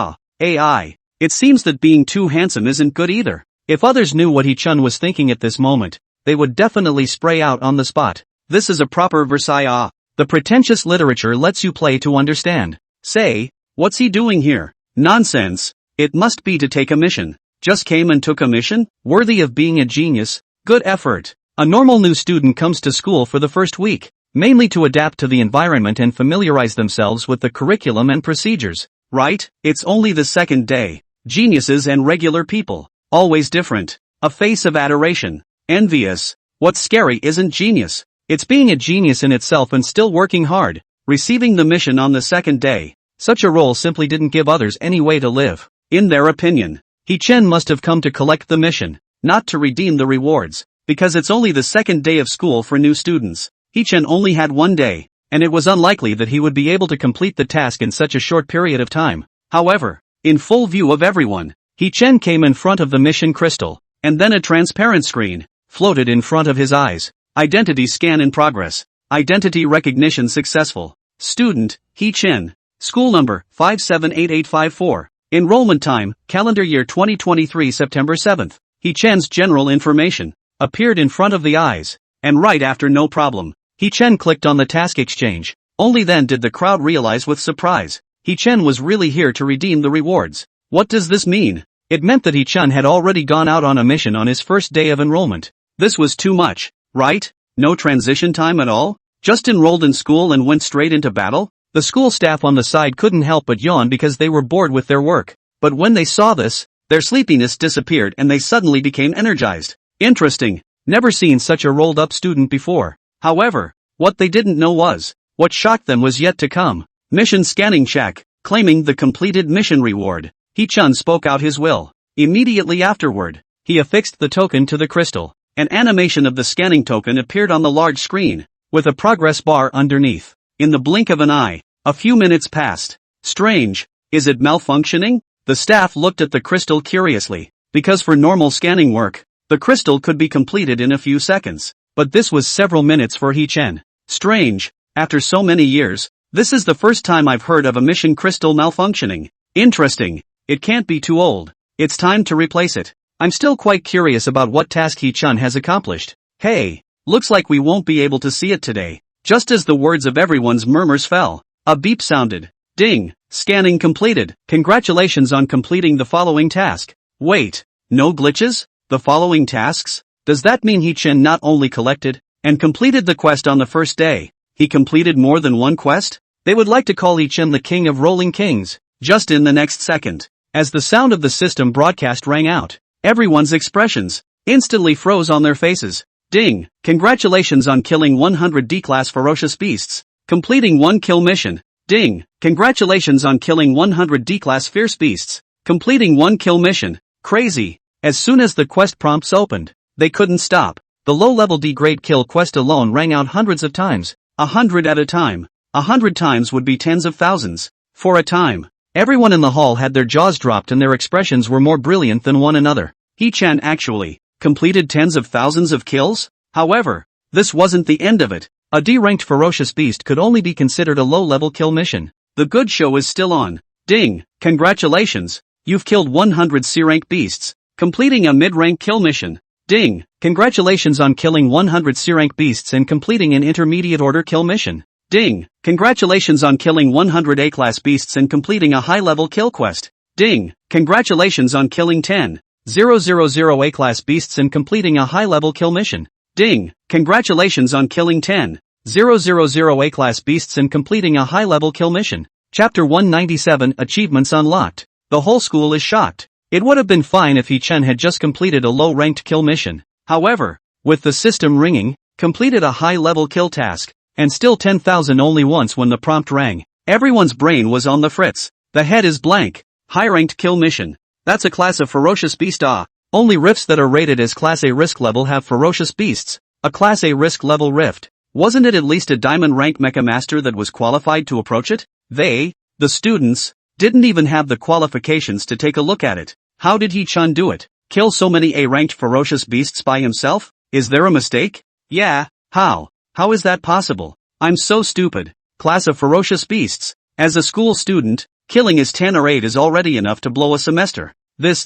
It seems that being too handsome isn't good either. If others knew what Hee-chan was thinking at this moment, they would definitely spray out on the spot. This is a proper Versailles. The pretentious literature lets you play to understand. Say, what's he doing here? Nonsense. It must be to take a mission. Just came and took a mission? Worthy of being a genius? Good effort. A normal new student comes to school for the first week, mainly to adapt to the environment and familiarize themselves with the curriculum and procedures. Right? It's only the second day. Geniuses and regular people. Always different. A face of adoration. Envious. What's scary isn't genius. It's being a genius in itself and still working hard. Receiving the mission on the second day. Such a role simply didn't give others any way to live. In their opinion, Hee-chan must have come to collect the mission, not to redeem the rewards, because it's only the second day of school for new students. Hee-chan only had one day, and it was unlikely that he would be able to complete the task in such a short period of time. However, in full view of everyone, Hee-chan came in front of the mission crystal, and then a transparent screen floated in front of his eyes. Identity scan in progress. Identity recognition successful. Student, Hee-chan. School number, 578854. Enrollment time, calendar year 2023 September 7th. Hee-chan's general information appeared in front of the eyes, and right after no problem, Hee-chan clicked on the task exchange. Only then did the crowd realize with surprise, Hee-chan was really here to redeem the rewards. What does this mean? It meant that Hee-chan had already gone out on a mission on his first day of enrollment. This was too much, right? No transition time at all? Just enrolled in school and went straight into battle? The school staff on the side couldn't help but yawn because they were bored with their work. But when they saw this, their sleepiness disappeared and they suddenly became energized. Interesting. Never seen such a rolled-up student before. However, what they didn't know was, what shocked them was yet to come. Mission scanning check, claiming the completed mission reward. Hee-chan spoke out his will. Immediately afterward, he affixed the token to the crystal. An animation of the scanning token appeared on the large screen, with a progress bar underneath. In the blink of an eye, a few minutes passed. Strange. Is it malfunctioning? The staff looked at the crystal curiously, because for normal scanning work, the crystal could be completed in a few seconds. But this was several minutes for Hee-chan. Strange. After so many years, this is the first time I've heard of a mission crystal malfunctioning. Interesting. It can't be too old. It's time to replace it. I'm still quite curious about what task Hee-chan has accomplished. Hey, looks like we won't be able to see it today. Just as the words of everyone's murmurs fell, a beep sounded. Ding. Scanning completed. Congratulations on completing the following task. Wait. No glitches? The following tasks? Does that mean Hee-chan not only collected and completed the quest on the first day, he completed more than one quest? They would like to call Hee-chan the king of rolling kings. Just in the next second, as the sound of the system broadcast rang out, everyone's expressions instantly froze on their faces. Ding! Congratulations on killing 100 D-class ferocious beasts. Completing one kill mission. Ding! Congratulations on killing 100 D-class fierce beasts. Completing one kill mission. Crazy! As soon as the quest prompts opened, they couldn't stop. The low-level D-grade kill quest alone rang out hundreds of times. 100 at a time. 100 times would be tens of thousands. For a time, everyone in the hall had their jaws dropped and their expressions were more brilliant than one another. Hee-chan actually completed tens of thousands of kills? However, this wasn't the end of it. A D-ranked ferocious beast could only be considered a low-level kill mission. The good show is still on. Ding! Congratulations! You've killed 100 C-rank beasts, completing a mid-rank kill mission. Ding! Congratulations on killing 100 C-rank beasts and completing an intermediate order kill mission. Ding! Congratulations on killing 100 A-class beasts and completing a high-level kill quest. Ding! Congratulations on killing 10,000 A-class beasts and completing a high-level kill mission. Ding! Congratulations on killing 10,000 A-class beasts and completing a high-level kill mission. Chapter 197 Achievements Unlocked. The whole school is shocked. It would have been fine if He-chan had just completed a low-ranked kill mission. However, with the system ringing, completed a high-level kill task, and still 10,000 only once when the prompt rang. Everyone's brain was on the fritz. The head is blank. High-ranked kill mission. That's a class of ferocious beast. Only rifts that are rated as Class A risk level have ferocious beasts. A Class A risk level rift. Wasn't it at least a diamond rank mecha master that was qualified to approach it? They, the students, didn't even have the qualifications to take a look at it. How did He-chan do it? Kill so many A-ranked ferocious beasts by himself? Is there a mistake? Yeah, how? How is that possible? I'm so stupid. Class of ferocious beasts. As a school student, killing is 10 or 8 is already enough to blow a semester. This.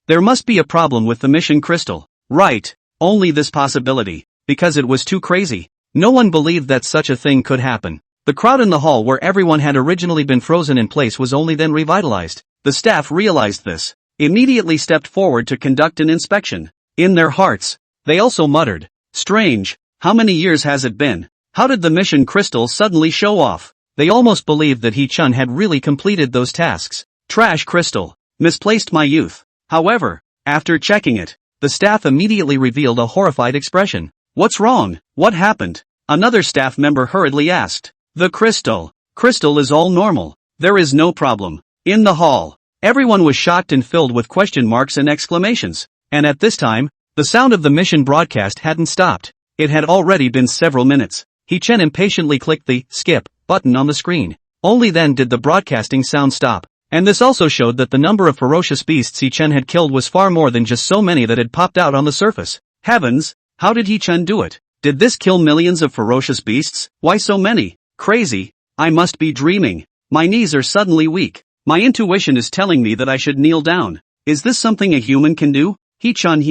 There must be a problem with the mission crystal. Right. Only this possibility. Because it was too crazy. No one believed that such a thing could happen. The crowd in the hall where everyone had originally been frozen in place was only then revitalized. The staff realized this. Immediately stepped forward to conduct an inspection. In their hearts, they also muttered, "Strange. How many years has it been? How did the mission crystal suddenly show off?" They almost believed that He-chan had really completed those tasks. Trash crystal. Misplaced my youth. However, after checking it, the staff immediately revealed a horrified expression. What's wrong? What happened? Another staff member hurriedly asked. The crystal. Crystal is all normal. There is no problem. In the hall, everyone was shocked and filled with question marks and exclamations. And at this time, the sound of the mission broadcast hadn't stopped. It had already been several minutes. He-chan impatiently clicked the skip button on the screen. Only then did the broadcasting sound stop. And this also showed that the number of ferocious beasts He-chan had killed was far more than just so many that had popped out on the surface. Heavens! How did He-chan do it? Did this kill millions of ferocious beasts? Why so many? Crazy. I must be dreaming. My knees are suddenly weak. My intuition is telling me that I should kneel down. Is this something a human can do? He-chan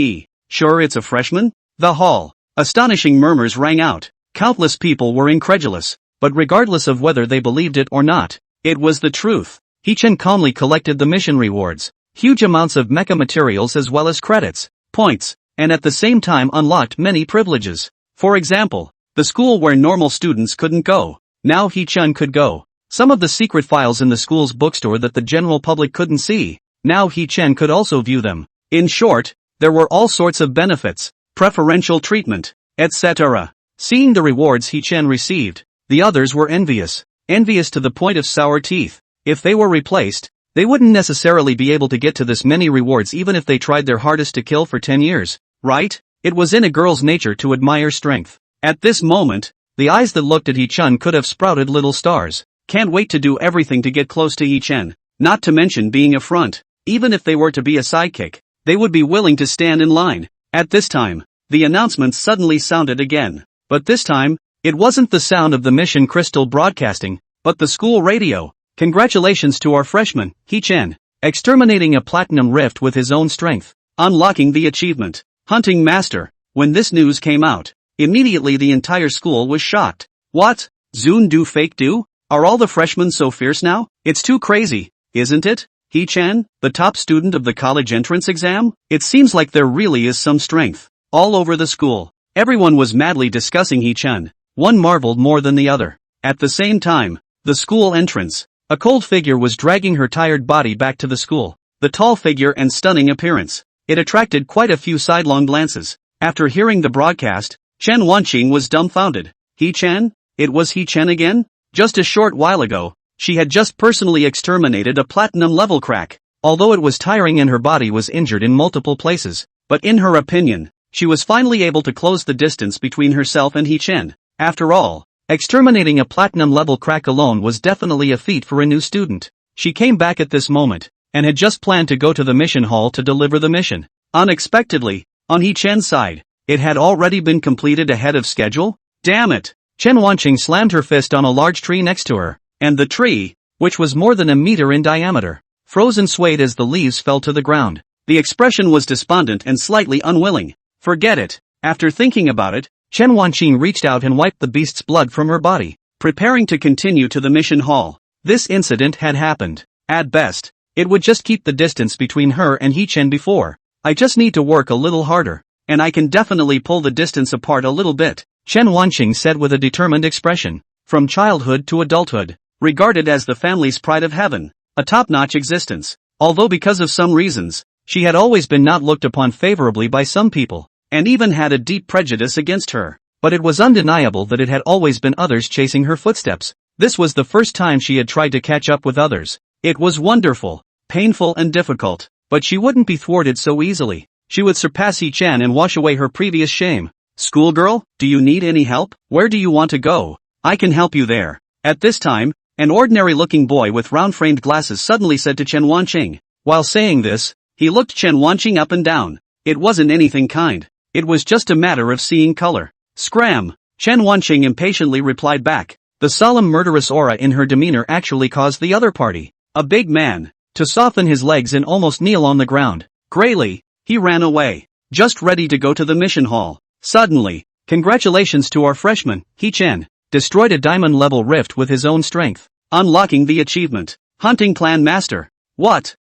Sure it's a freshman? The hall. Astonishing murmurs rang out. Countless people were incredulous. But regardless of whether they believed it or not, it was the truth. He-chan calmly collected the mission rewards. Huge amounts of mecha materials as well as credits, points, and at the same time unlocked many privileges. For example, the school where normal students couldn't go. Now He-chan could go. Some of the secret files in the school's bookstore that the general public couldn't see. Now He-chan could also view them. In short, there were all sorts of benefits, preferential treatment, etc. Seeing the rewards He-chan received, the others were envious. Envious to the point of sour teeth. If they were replaced, they wouldn't necessarily be able to get to this many rewards even if they tried their hardest to kill for 10 years, right? It was in a girl's nature to admire strength. At this moment, the eyes that looked at He-chan could have sprouted little stars. Can't wait to do everything to get close to He-chan, not to mention being a front. Even if they were to be a sidekick, they would be willing to stand in line. At this time, the announcement suddenly sounded again. But this time, it wasn't the sound of the mission crystal broadcasting, but the school radio. Congratulations to our freshman, He-chan, exterminating a platinum rift with his own strength, unlocking the achievement, hunting master. When this news came out, immediately the entire school was shocked. What? Zoon do fake do? Are all the freshmen so fierce now? It's too crazy, isn't it? He-chan, the top student of the college entrance exam? It seems like there really is some strength. All over the school, everyone was madly discussing He-chan. One marveled more than the other. At the same time, the school entrance, a cold figure was dragging her tired body back to the school. The tall figure and stunning appearance. It attracted quite a few sidelong glances. After hearing the broadcast, Chen Wanqing was dumbfounded. He-chan? It was He-chan again? Just a short while ago, she had just personally exterminated a platinum level crack. Although it was tiring and her body was injured in multiple places, but in her opinion, she was finally able to close the distance between herself and He-chan. After all, exterminating a platinum level crack alone was definitely a feat for a new student. She came back at this moment, and had just planned to go to the mission hall to deliver the mission. Unexpectedly, On He-Chen's side, it had already been completed ahead of schedule? Damn it! Chen Wanqing slammed her fist on a large tree next to her, and the tree, which was more than a meter in diameter, froze and swayed as the leaves fell to the ground. The expression was despondent and slightly unwilling. Forget it. After thinking about it, Chen Wanqing reached out and wiped the beast's blood from her body, preparing to continue to the mission hall. This incident had happened. At best, it would just keep the distance between her and He-Chen before. I just need to work a little harder, and I can definitely pull the distance apart a little bit, Chen Wanqing said with a determined expression. From childhood to adulthood, regarded as the family's pride of heaven, a top-notch existence. Although because of some reasons, she had always been not looked upon favorably by some people, and even had a deep prejudice against her. But it was undeniable that it had always been others chasing her footsteps. This was the first time she had tried to catch up with others. It was wonderful, painful and difficult, but she wouldn't be thwarted so easily. She would surpass He-Chan and wash away her previous shame. Schoolgirl, do you need any help? Where do you want to go? I can help you there. At this time, an ordinary-looking boy with round-framed glasses suddenly said to Chen Wanqing. While saying this, he looked Chen Wanqing up and down. It wasn't anything kind. It was just a matter of seeing color. Scram! Chen Wanqing impatiently replied back. The solemn murderous aura in her demeanor actually caused the other party, a big man, to soften his legs and almost kneel on the ground. Grayly, he ran away, just ready to go to the mission hall. Suddenly, congratulations to our freshman, He-Chen, destroyed a diamond-level rift with his own strength, unlocking the achievement, Hunting Clan Master. What?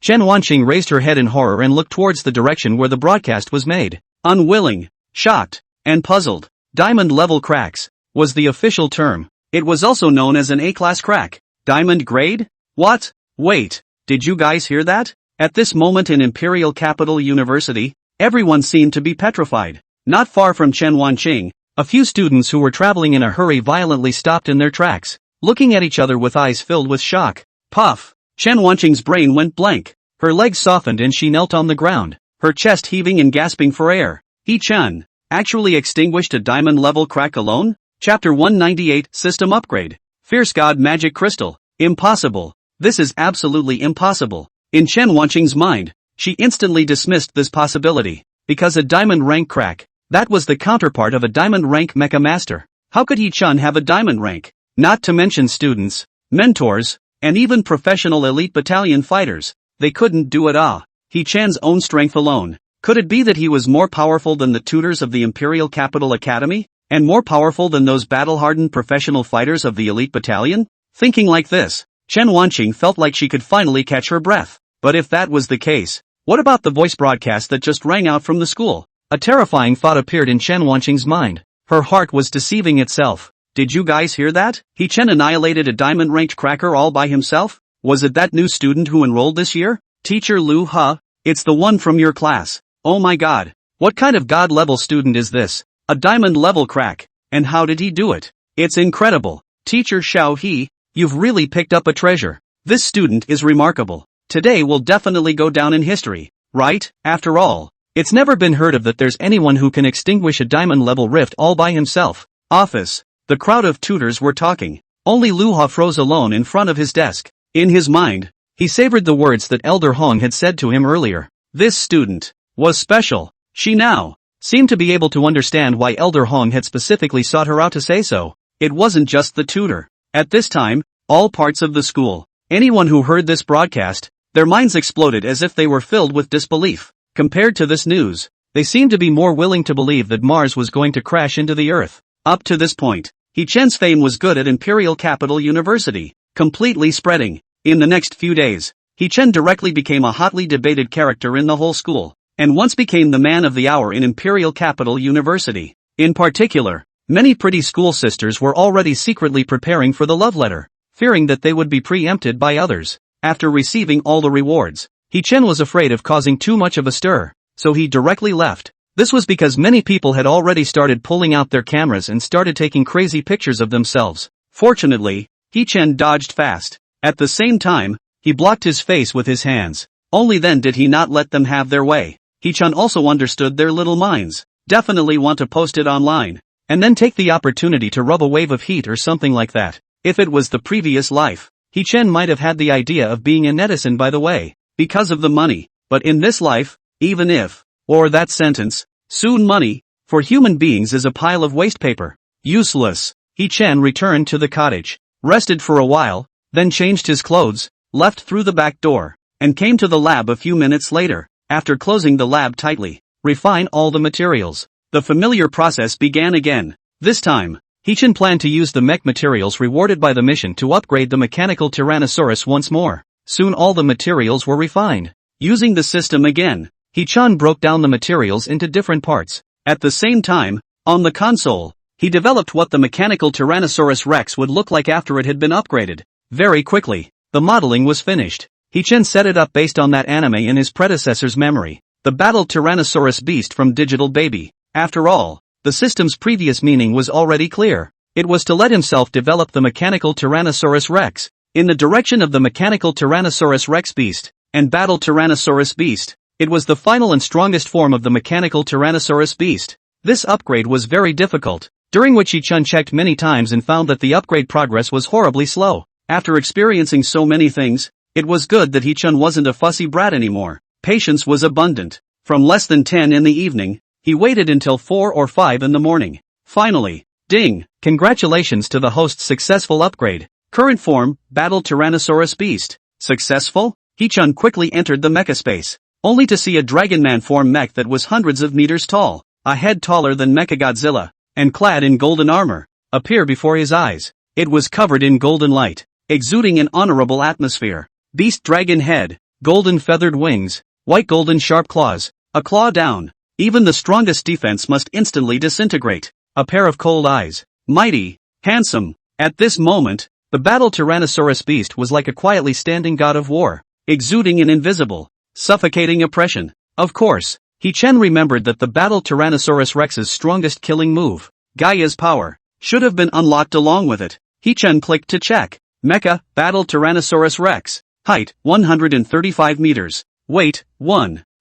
Chen Wanqing raised her head in horror and looked towards the direction where the broadcast was made. Unwilling, shocked, and puzzled. Diamond-level cracks was the official term. It was also known as an A-class crack. Diamond grade? What? Wait, did you guys hear that? At this moment in Imperial Capital University, everyone seemed to be petrified. Not far from Chen Wanqing, a few students who were traveling in a hurry violently stopped in their tracks, looking at each other with eyes filled with shock. Puff! Chen Wanqing's brain went blank. Her legs softened and she knelt on the ground, her chest heaving and gasping for air. He-Chan actually extinguished a diamond-level crack alone? Chapter 198, System Upgrade. Fierce God Magic Crystal. Impossible. This is absolutely impossible. In Chen Wanqing's mind, she instantly dismissed this possibility, because a diamond rank crack, that was the counterpart of a diamond rank mecha master. How could He-Chan have a diamond rank? Not to mention students, mentors, and even professional elite battalion fighters. They couldn't do it. He-Chan's own strength alone. Could it be that he was more powerful than the tutors of the Imperial Capital Academy? And more powerful than those battle-hardened professional fighters of the elite battalion? Thinking like this, Chen Wanqing felt like she could finally catch her breath. But if that was the case, what about the voice broadcast that just rang out from the school? A terrifying thought appeared in Chen Wanqing's mind. Her heart was deceiving itself. Did you guys hear that? He-Chen annihilated a diamond-ranked cracker all by himself? Was it that new student who enrolled this year? Teacher Lu He? It's the one from your class. Oh my god. What kind of god-level student is this? A diamond-level crack. And how did he do it? It's incredible. Teacher Xiao He, you've really picked up a treasure. This student is remarkable. Today will definitely go down in history, right? After all, it's never been heard of that there's anyone who can extinguish a diamond-level rift all by himself. Office. The crowd of tutors were talking. Only Lu He froze alone in front of his desk. In his mind, he savored the words that Elder Hong had said to him earlier. This student was special. She now seemed to be able to understand why Elder Hong had specifically sought her out to say so. It wasn't just the tutor. At this time, all parts of the school, anyone who heard this broadcast, their minds exploded as if they were filled with disbelief. Compared to this news, they seemed to be more willing to believe that Mars was going to crash into the Earth. Up to this point, He-Chen's fame was good at Imperial Capital University, completely spreading. In the next few days, He-Chen directly became a hotly debated character in the whole school, and once became the man of the hour in Imperial Capital University. In particular, many pretty school sisters were already secretly preparing for the love letter, fearing that they would be preempted by others. After receiving all the rewards, He-Chen was afraid of causing too much of a stir, so he directly left. This was because many people had already started pulling out their cameras and started taking crazy pictures of themselves. Fortunately, He-Chen dodged fast. At the same time, he blocked his face with his hands. Only then did he not let them have their way. He-Chan also understood their little minds. Definitely want to post it online, and then take the opportunity to rub a wave of heat or something like that. If it was the previous life, He-Chen might have had the idea of being a netizen by the way, because of the money. But in this life, even if Or that sentence, soon money, for human beings is a pile of waste paper. Useless. He-chan returned to the cottage, rested for a while, then changed his clothes, left through the back door, and came to the lab a few minutes later. After closing the lab tightly, refine all the materials. The familiar process began again. This time, He-chan planned to use the mech materials rewarded by the mission to upgrade the mechanical Tyrannosaurus once more. Soon all the materials were refined. Using the system again, He-chan broke down the materials into different parts. At the same time, on the console, he developed what the mechanical Tyrannosaurus Rex would look like after it had been upgraded. Very quickly, the modeling was finished. He-chan set it up based on that anime in his predecessor's memory. The battled Tyrannosaurus beast from Digital Baby. After all, the system's previous meaning was already clear. It was to let himself develop the mechanical Tyrannosaurus Rex, in the direction of the mechanical Tyrannosaurus Rex beast, and battle Tyrannosaurus beast. It was the final and strongest form of the mechanical Tyrannosaurus beast. This upgrade was very difficult, during which He-chan checked many times and found that the upgrade progress was horribly slow. After experiencing so many things, it was good that He-chan wasn't a fussy brat anymore. Patience was abundant. From less than 10 in the evening, he waited until 4 or 5 in the morning. Finally, ding! Congratulations to the host's successful upgrade. Current form, battle Tyrannosaurus beast. Successful? He-chan quickly entered the mecha space, only to see a Dragonman form mech that was hundreds of meters tall, a head taller than Mechagodzilla, and clad in golden armor, appear before his eyes. It was covered in golden light, exuding an honorable atmosphere. Beast dragon head, golden feathered wings, white golden sharp claws, a claw down. Even the strongest defense must instantly disintegrate. A pair of cold eyes, mighty, handsome. At this moment, the battle Tyrannosaurus beast was like a quietly standing god of war, exuding an invisible, suffocating oppression. Of course, He-chan remembered that the battle Tyrannosaurus Rex's strongest killing move, Gaia's power, should have been unlocked along with it. He-chan clicked to check. Mecha, battle Tyrannosaurus Rex. Height, 135 meters. Weight,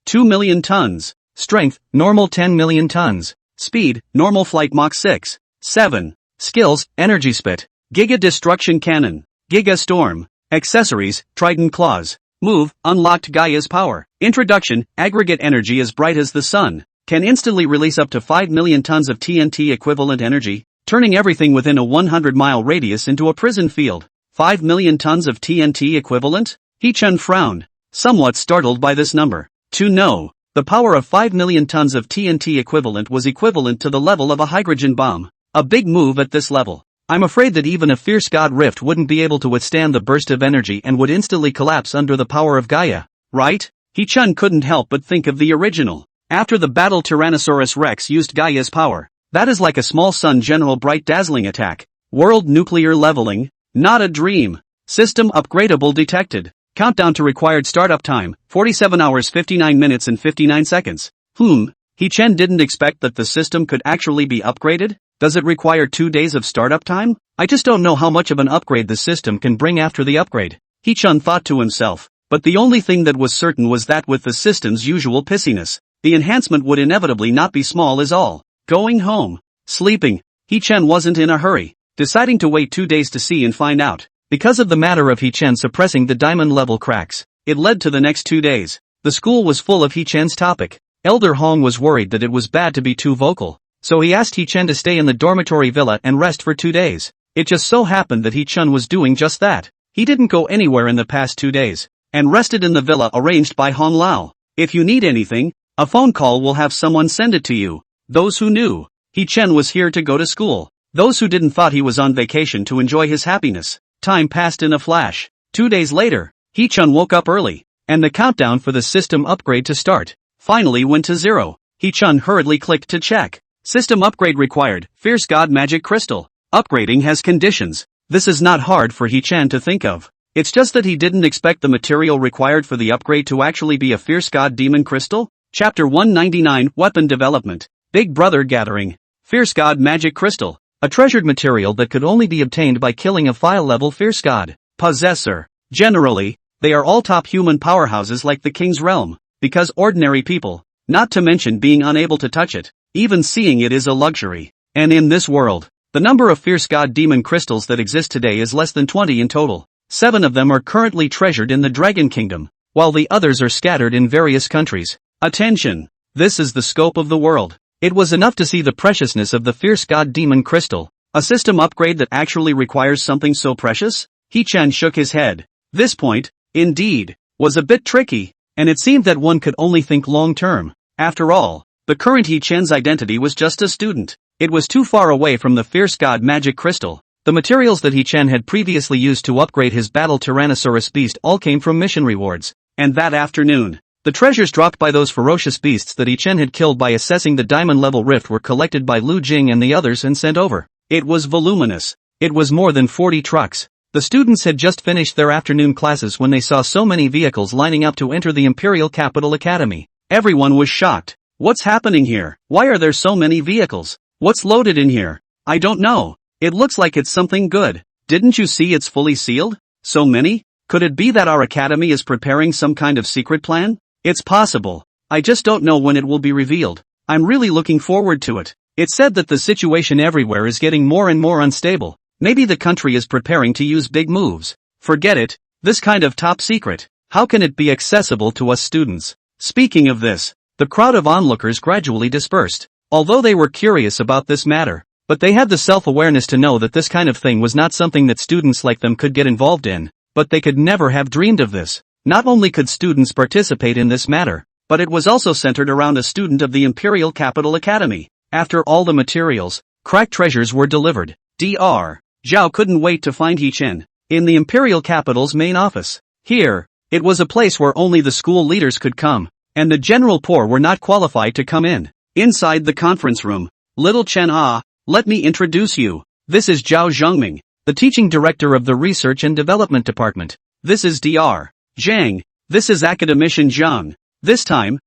2 million tons. Strength, normal 10 million tons. Speed, normal flight Mach 6. 7. Skills, Energy Spit, Giga Destruction Cannon, Giga Storm. Accessories, Trident Claws. Move, unlocked Gaia's power. Introduction, aggregate energy as bright as the sun. Can instantly release up to 5 million tons of TNT equivalent energy, turning everything within a 100-mile radius into a prison field. 5 million tons of TNT equivalent? He-chan frowned, somewhat startled by this number. To know, the power of 5 million tons of TNT equivalent was equivalent to the level of a hydrogen bomb. A big move at this level. I'm afraid that even a fierce god rift wouldn't be able to withstand the burst of energy and would instantly collapse under the power of Gaia, right? He-chan couldn't help but think of the original. After the battle Tyrannosaurus Rex used Gaia's power, that is like a small sun general bright dazzling attack. World nuclear leveling, not a dream. System upgradable detected. Countdown to required startup time, 47 hours 59 minutes and 59 seconds. He-chan didn't expect that the system could actually be upgraded? Does it require 2 days of startup time? I just don't know how much of an upgrade the system can bring after the upgrade. He-chan thought to himself, but the only thing that was certain was that with the system's usual pissiness, the enhancement would inevitably not be small as all. Going home. Sleeping. He-chan wasn't in a hurry, deciding to wait 2 days to see and find out. Because of the matter of He-chan suppressing the diamond level cracks, it led to the next 2 days. The school was full of He-chan's topic. Elder Hong was worried that it was bad to be too vocal, so he asked He-chan to stay in the dormitory villa and rest for 2 days. It just so happened that He-chan was doing just that. He didn't go anywhere in the past 2 days, and rested in the villa arranged by Hong Lao. If you need anything, a phone call will have someone send it to you. Those who knew He-chan was here to go to school. Those who didn't thought he was on vacation to enjoy his happiness. Time passed in a flash. 2 days later, He-chan woke up early, and the countdown for the system upgrade to start finally went to 0. He-chan hurriedly clicked to check. System upgrade required, Fierce God Magic Crystal. Upgrading has conditions. This is not hard for He-chan to think of. It's just that he didn't expect the material required for the upgrade to actually be a Fierce God Demon Crystal. Chapter 199 Weapon Development. Big Brother Gathering. Fierce God Magic Crystal. A treasured material that could only be obtained by killing a file-level Fierce God possessor. Generally, they are all top human powerhouses like the King's Realm, because ordinary people, not to mention being unable to touch it, even seeing it is a luxury. And in this world, the number of Fierce God Demon Crystals that exist today is less than 20 in total. 7 of them are currently treasured in the Dragon Kingdom, while the others are scattered in various countries. Attention! This is the scope of the world. It was enough to see the preciousness of the fierce god demon crystal. A system upgrade that actually requires something so precious? He-chan shook his head. This point, indeed, was a bit tricky, and it seemed that one could only think long-term. After all, the current He-chan's identity was just a student. It was too far away from the fierce god magic crystal. The materials that He-chan had previously used to upgrade his battle Tyrannosaurus beast all came from mission rewards. And that afternoon, the treasures dropped by those ferocious beasts that He-chan had killed by assessing the diamond level rift were collected by Lu Jing and the others and sent over. It was voluminous. It was more than 40 trucks. The students had just finished their afternoon classes when they saw so many vehicles lining up to enter the Imperial Capital Academy. Everyone was shocked. What's happening here? Why are there so many vehicles? What's loaded in here? I don't know. It looks like it's something good. Didn't you see it's fully sealed? So many? Could it be that our academy is preparing some kind of secret plan? It's possible. I just don't know when it will be revealed. I'm really looking forward to it. It's said that the situation everywhere is getting more and more unstable. Maybe the country is preparing to use big moves. Forget it. This kind of top secret. How can it be accessible to us students? Speaking of this, the crowd of onlookers gradually dispersed. Although they were curious about this matter, but they had the self-awareness to know that this kind of thing was not something that students like them could get involved in. But they could never have dreamed of this. Not only could students participate in this matter, but it was also centered around a student of the Imperial Capital Academy. After all the materials, cracked treasures were delivered. Dr. Zhao couldn't wait to find He-chan in the Imperial Capital's main office. Here, it was a place where only the school leaders could come, and the general poor were not qualified to come in. Inside the conference room, Little Chen let me introduce you. This is Zhao Zhongming, the teaching director of the Research and Development Department. This is Dr. Zhang. This is Academician Zhang. This time,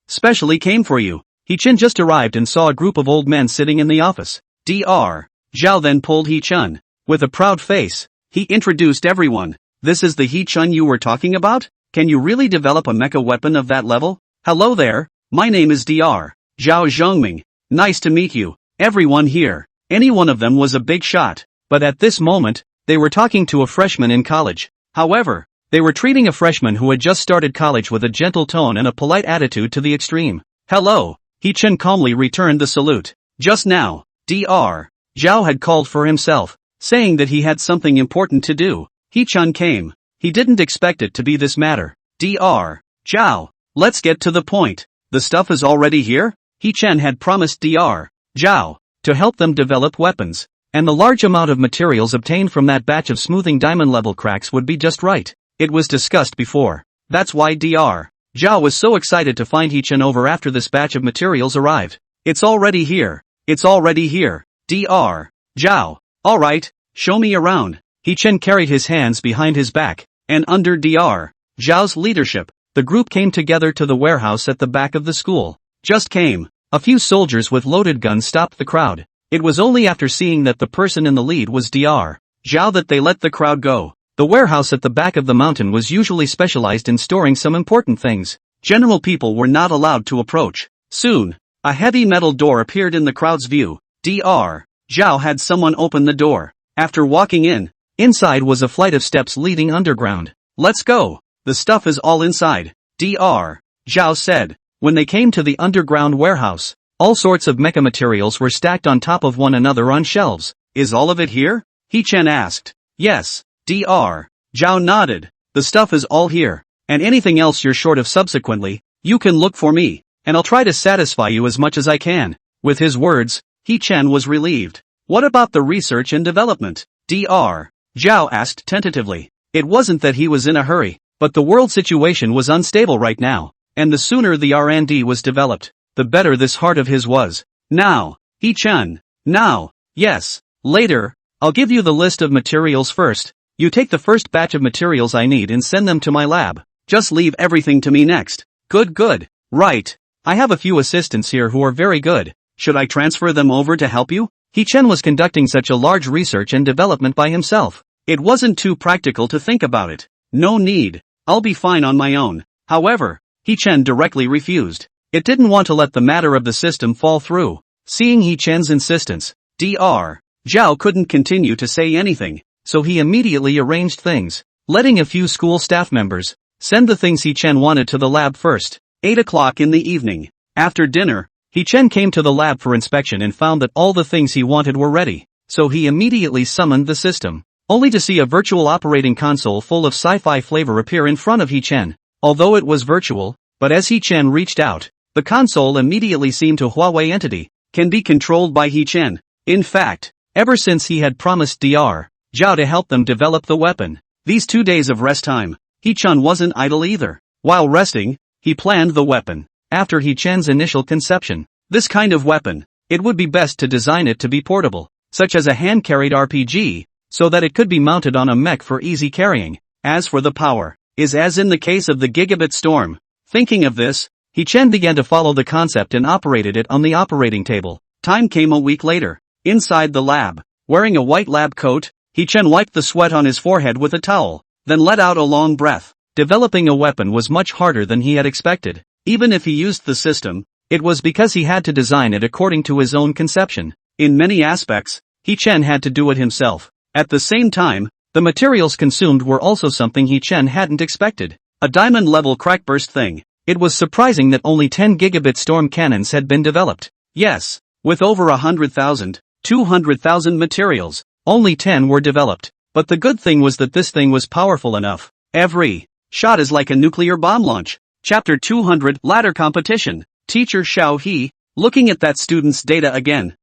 specially came for you. He-chan just arrived and saw a group of old men sitting in the office. Dr. Zhao then pulled He-chan. With a proud face, he introduced everyone. This is the He-chan you were talking about? Can you really develop a mecha weapon of that level? Hello there, my name is Dr. Zhao Zhongming. Nice to meet you. Everyone here, any one of them was a big shot. But at this moment, they were talking to a freshman in college. However, they were treating a freshman who had just started college with a gentle tone and a polite attitude to the extreme. Hello, He-chan calmly returned the salute. Just now, Dr. Zhao had called for himself, saying that he had something important to do. He-chan came. He didn't expect it to be this matter. Dr. Zhao, let's get to the point. The stuff is already here? He-chan had promised Dr. Zhao to help them develop weapons, and the large amount of materials obtained from that batch of smoothing diamond level cracks would be just right. It was discussed before. That's why Dr. Zhao was so excited to find He-chan over after this batch of materials arrived. It's already here. It's already here. Dr. Zhao. Alright, show me around. He-chan carried his hands behind his back, and under Dr. Zhao's leadership, the group came together to the warehouse at the back of the school. Just came. A few soldiers with loaded guns stopped the crowd. It was only after seeing that the person in the lead was Dr. Zhao that they let the crowd go. The warehouse at the back of the mountain was usually specialized in storing some important things. General people were not allowed to approach. Soon, a heavy metal door appeared in the crowd's view. Dr. Zhao had someone open the door. After walking in, inside was a flight of steps leading underground. Let's go. The stuff is all inside, Dr. Zhao said. When they came to the underground warehouse, all sorts of mecha materials were stacked on top of one another on shelves. Is all of it here? He-chan asked. Yes, Dr. Zhao nodded. The stuff is all here, and anything else you're short of subsequently, you can look for me, and I'll try to satisfy you as much as I can. With his words, He-chan was relieved. What about the research and development? Dr. Zhao asked tentatively. It wasn't that he was in a hurry, but the world situation was unstable right now. And the sooner the R&D was developed, the better this heart of his was. Now, He-chan. Now, yes. Later, I'll give you the list of materials first. You take the first batch of materials I need and send them to my lab. Just leave everything to me next. Good. Right. I have a few assistants here who are very good. Should I transfer them over to help you? He-chan was conducting such a large research and development by himself. It wasn't too practical to think about it. No need. I'll be fine on my own. However, He-chan directly refused. It didn't want to let the matter of the system fall through. Seeing He-chan's insistence, Dr. Zhao couldn't continue to say anything, so he immediately arranged things, letting a few school staff members send the things He-chan wanted to the lab first. 8 o'clock in the evening. After dinner, He Chen came to the lab for inspection and found that all the things he wanted were ready, so he immediately summoned the system, only to see a virtual operating console full of sci-fi flavor appear in front of He Chen. Although it was virtual, but as He Chen reached out, the console immediately seemed to Huawei entity, can be controlled by He Chen. In fact, ever since he had promised Dr. Zhao to help them develop the weapon, these 2 days of rest time, He Chen wasn't idle either. While resting, he planned the weapon. After He Chen's initial conception, this kind of weapon, it would be best to design it to be portable, such as a hand-carried RPG, so that it could be mounted on a mech for easy carrying. As for the power, is as in the case of the Gigabit Storm. Thinking of this, He Chen began to follow the concept and operated it on the operating table. Time came a week later. Inside the lab, wearing a white lab coat, He Chen wiped the sweat on his forehead with a towel, then let out a long breath. Developing a weapon was much harder than he had expected. Even if he used the system, it was because he had to design it according to his own conception. In many aspects, He Chen had to do it himself. At the same time, the materials consumed were also something He Chen hadn't expected. A diamond-level crackburst thing. It was surprising that only 10 gigabit storm cannons had been developed. Yes, with over 100,000, 200,000 materials, only 10 were developed. But the good thing was that this thing was powerful enough. Every shot is like a nuclear bomb launch. Chapter 200 Ladder Competition. Teacher Xiao He, looking at that student's data again.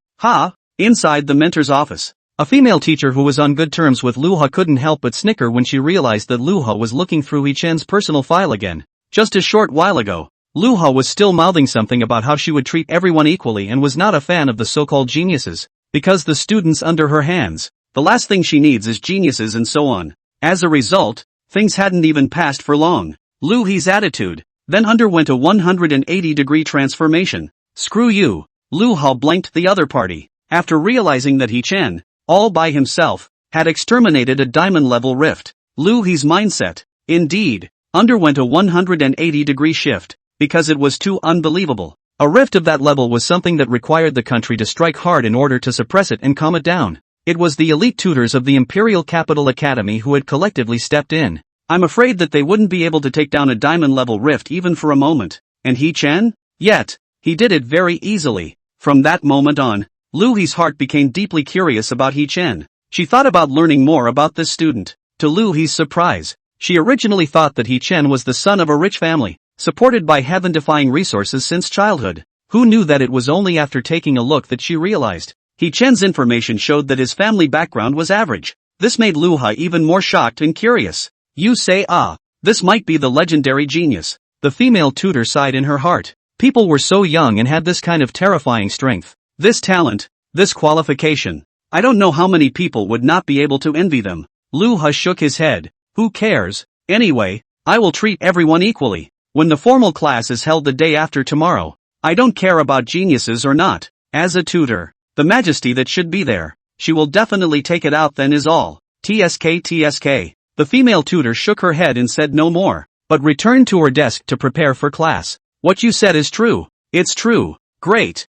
Inside the mentor's office. A female teacher who was on good terms with Lu Ha couldn't help but snicker when she realized that Lu Ha was looking through He Chen's personal file again. Just a short while ago, Lu Ha was still mouthing something about how she would treat everyone equally and was not a fan of the so-called geniuses, because the students under her hands, the last thing she needs is geniuses and so on. As a result, things hadn't even passed for long. Lu He's attitude then underwent a 180-degree transformation. Screw you. Lu Ha blanked the other party. After realizing that He Chen, all by himself, had exterminated a diamond-level rift, Lu He's mindset, indeed, underwent a 180-degree shift, because it was too unbelievable. A rift of that level was something that required the country to strike hard in order to suppress it and calm it down. It was the elite tutors of the Imperial Capital Academy who had collectively stepped in. I'm afraid that they wouldn't be able to take down a diamond-level rift even for a moment. And He Chen? Yet, he did it very easily. From that moment on, Lu He's heart became deeply curious about He Chen. She thought about learning more about this student. To Lu He's surprise, she originally thought that He Chen was the son of a rich family, supported by heaven-defying resources since childhood. Who knew that it was only after taking a look that she realized He Chen's information showed that his family background was average. This made Lu Ha even more shocked and curious. You say this might be the legendary genius. The female tutor sighed in her heart. People were so young and had this kind of terrifying strength. This talent, this qualification. I don't know how many people would not be able to envy them. Lu Ha shook his head. Who cares? Anyway, I will treat everyone equally. When the formal class is held the day after tomorrow, I don't care about geniuses or not. As a tutor, the majesty that should be there, she will definitely take it out then is all. TSK. The female tutor shook her head and said no more, but returned to her desk to prepare for class. What you said is true. It's true. Great.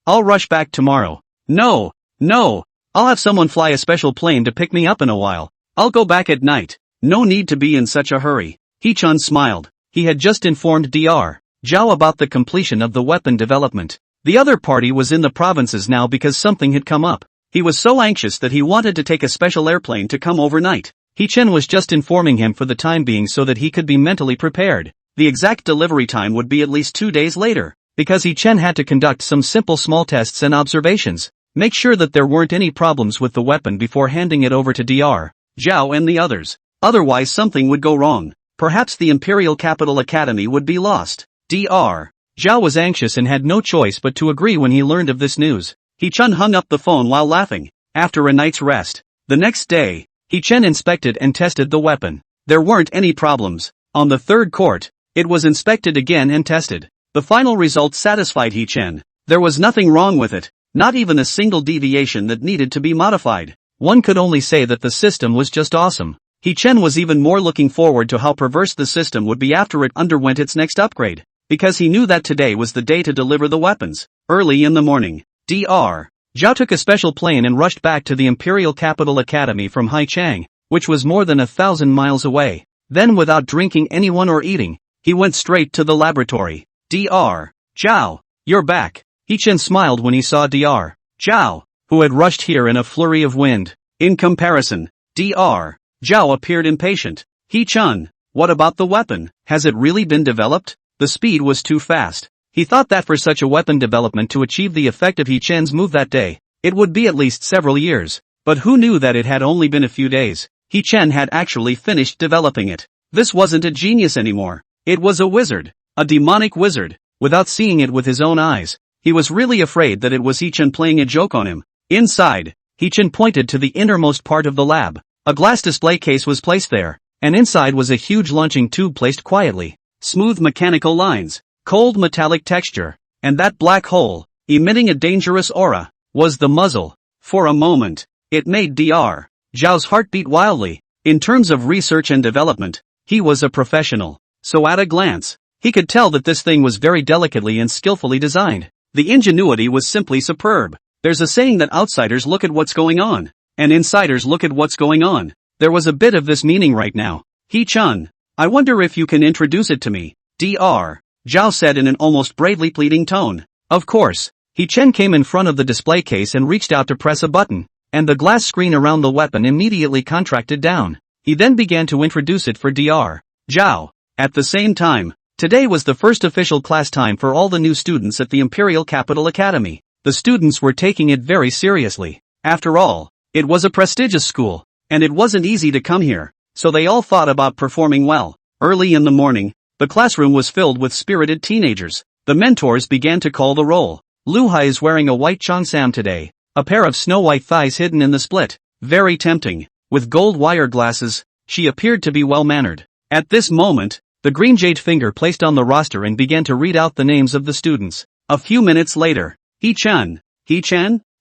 I'll rush back tomorrow. No. I'll have someone fly a special plane to pick me up in a while. I'll go back at night. No need to be in such a hurry. He Chen smiled. He had just informed Dr. Zhao about the completion of the weapon development. The other party was in the provinces now because something had come up. He was so anxious that he wanted to take a special airplane to come overnight. He Chen was just informing him for the time being so that he could be mentally prepared. The exact delivery time would be at least 2 days later, because He Chen had to conduct some simple small tests and observations. Make sure that there weren't any problems with the weapon before handing it over to Dr. Zhao and the others. Otherwise something would go wrong. Perhaps the Imperial Capital Academy would be lost. Dr. Zhao was anxious and had no choice but to agree when he learned of this news. He Chen hung up the phone while laughing. After a night's rest, the next day, He Chen inspected and tested the weapon. There weren't any problems. On the third court, it was inspected again and tested. The final result satisfied He Chen. There was nothing wrong with it, not even a single deviation that needed to be modified. One could only say that the system was just awesome. He Chen was even more looking forward to how perverse the system would be after it underwent its next upgrade, because he knew that today was the day to deliver the weapons. Early in the morning, Dr. Zhao took a special plane and rushed back to the Imperial Capital Academy from Haichang, which was more than 1,000 miles away. Then without drinking anyone or eating, he went straight to the laboratory. Dr. Zhao, you're back. He-chan smiled when he saw Dr. Zhao, who had rushed here in a flurry of wind. In comparison, Dr. Zhao appeared impatient. He-chan, what about the weapon? Has it really been developed? The speed was too fast. He thought that for such a weapon development to achieve the effect of He-chan's move that day, it would be at least several years. But who knew that it had only been a few days? He-chan had actually finished developing it. This wasn't a genius anymore. It was a wizard. A demonic wizard. Without seeing it with his own eyes, he was really afraid that it was He-chan playing a joke on him. Inside, He-chan pointed to the innermost part of the lab. A glass display case was placed there, and inside was a huge launching tube placed quietly. Smooth mechanical lines, cold metallic texture, and that black hole, emitting a dangerous aura, was the muzzle. For a moment, it made Dr. Zhao's heart beat wildly. In terms of research and development, he was a professional. So at a glance, he could tell that this thing was very delicately and skillfully designed. The ingenuity was simply superb. There's a saying that outsiders look at what's going on, and insiders look at what's going on. There was a bit of this meaning right now. He-chan, I wonder if you can introduce it to me, Dr. Zhao said in an almost bravely pleading tone. Of course. He-chan came in front of the display case and reached out to press a button, and the glass screen around the weapon immediately contracted down. He then began to introduce it for Dr. Zhao. At the same time, today was the first official class time for all the new students at the Imperial Capital Academy. The students were taking it very seriously. After all, it was a prestigious school, and it wasn't easy to come here, so they all thought about performing well. Early in the morning, the classroom was filled with spirited teenagers. The mentors began to call the roll. Luhai is wearing a white cheongsam today, a pair of snow-white thighs hidden in the split. Very tempting. With gold wire glasses, she appeared to be well-mannered. At this moment, the green jade finger placed on the roster and began to read out the names of the students. A few minutes later, He-chan,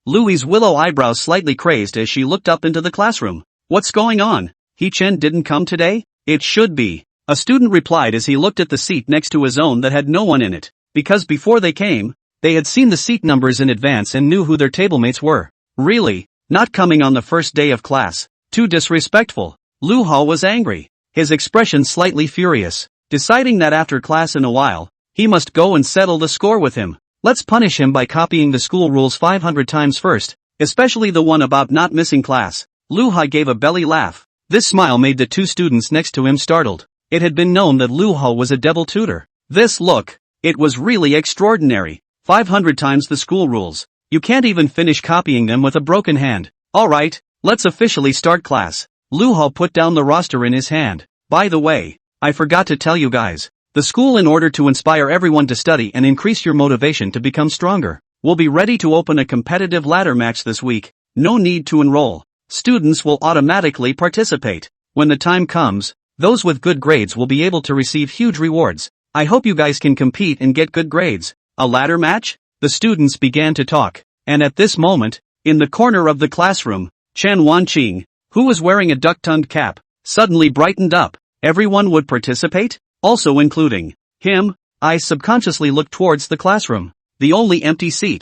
Louie's willow eyebrows slightly crazed as she looked up into the classroom. What's going on? He-chan didn't come today? It should be. A student replied as he looked at the seat next to his own that had no one in it, because before they came, they had seen the seat numbers in advance and knew who their tablemates were. Really? Not coming on the first day of class? Too disrespectful. Lu Hao was angry, his expression slightly furious, deciding that after class in a while, he must go and settle the score with him. Let's punish him by copying the school rules 500 times first, especially the one about not missing class. Lu Hao gave a belly laugh. This smile made the two students next to him startled. It had been known that Lu Hao was a devil tutor. This look, it was really extraordinary. 500 times the school rules. You can't even finish copying them with a broken hand. Alright, let's officially start class. Lu Hao put down the roster in his hand. By the way, I forgot to tell you guys. The school, in order to inspire everyone to study and increase your motivation to become stronger, will be ready to open a competitive ladder match this week. No need to enroll. Students will automatically participate. When the time comes, those with good grades will be able to receive huge rewards. I hope you guys can compete and get good grades. A ladder match? The students began to talk, and at this moment, in the corner of the classroom, Chen Wanqing, who was wearing a duck-tongued cap, suddenly brightened up. Everyone would participate? Also including him? I subconsciously looked towards the classroom. The only empty seat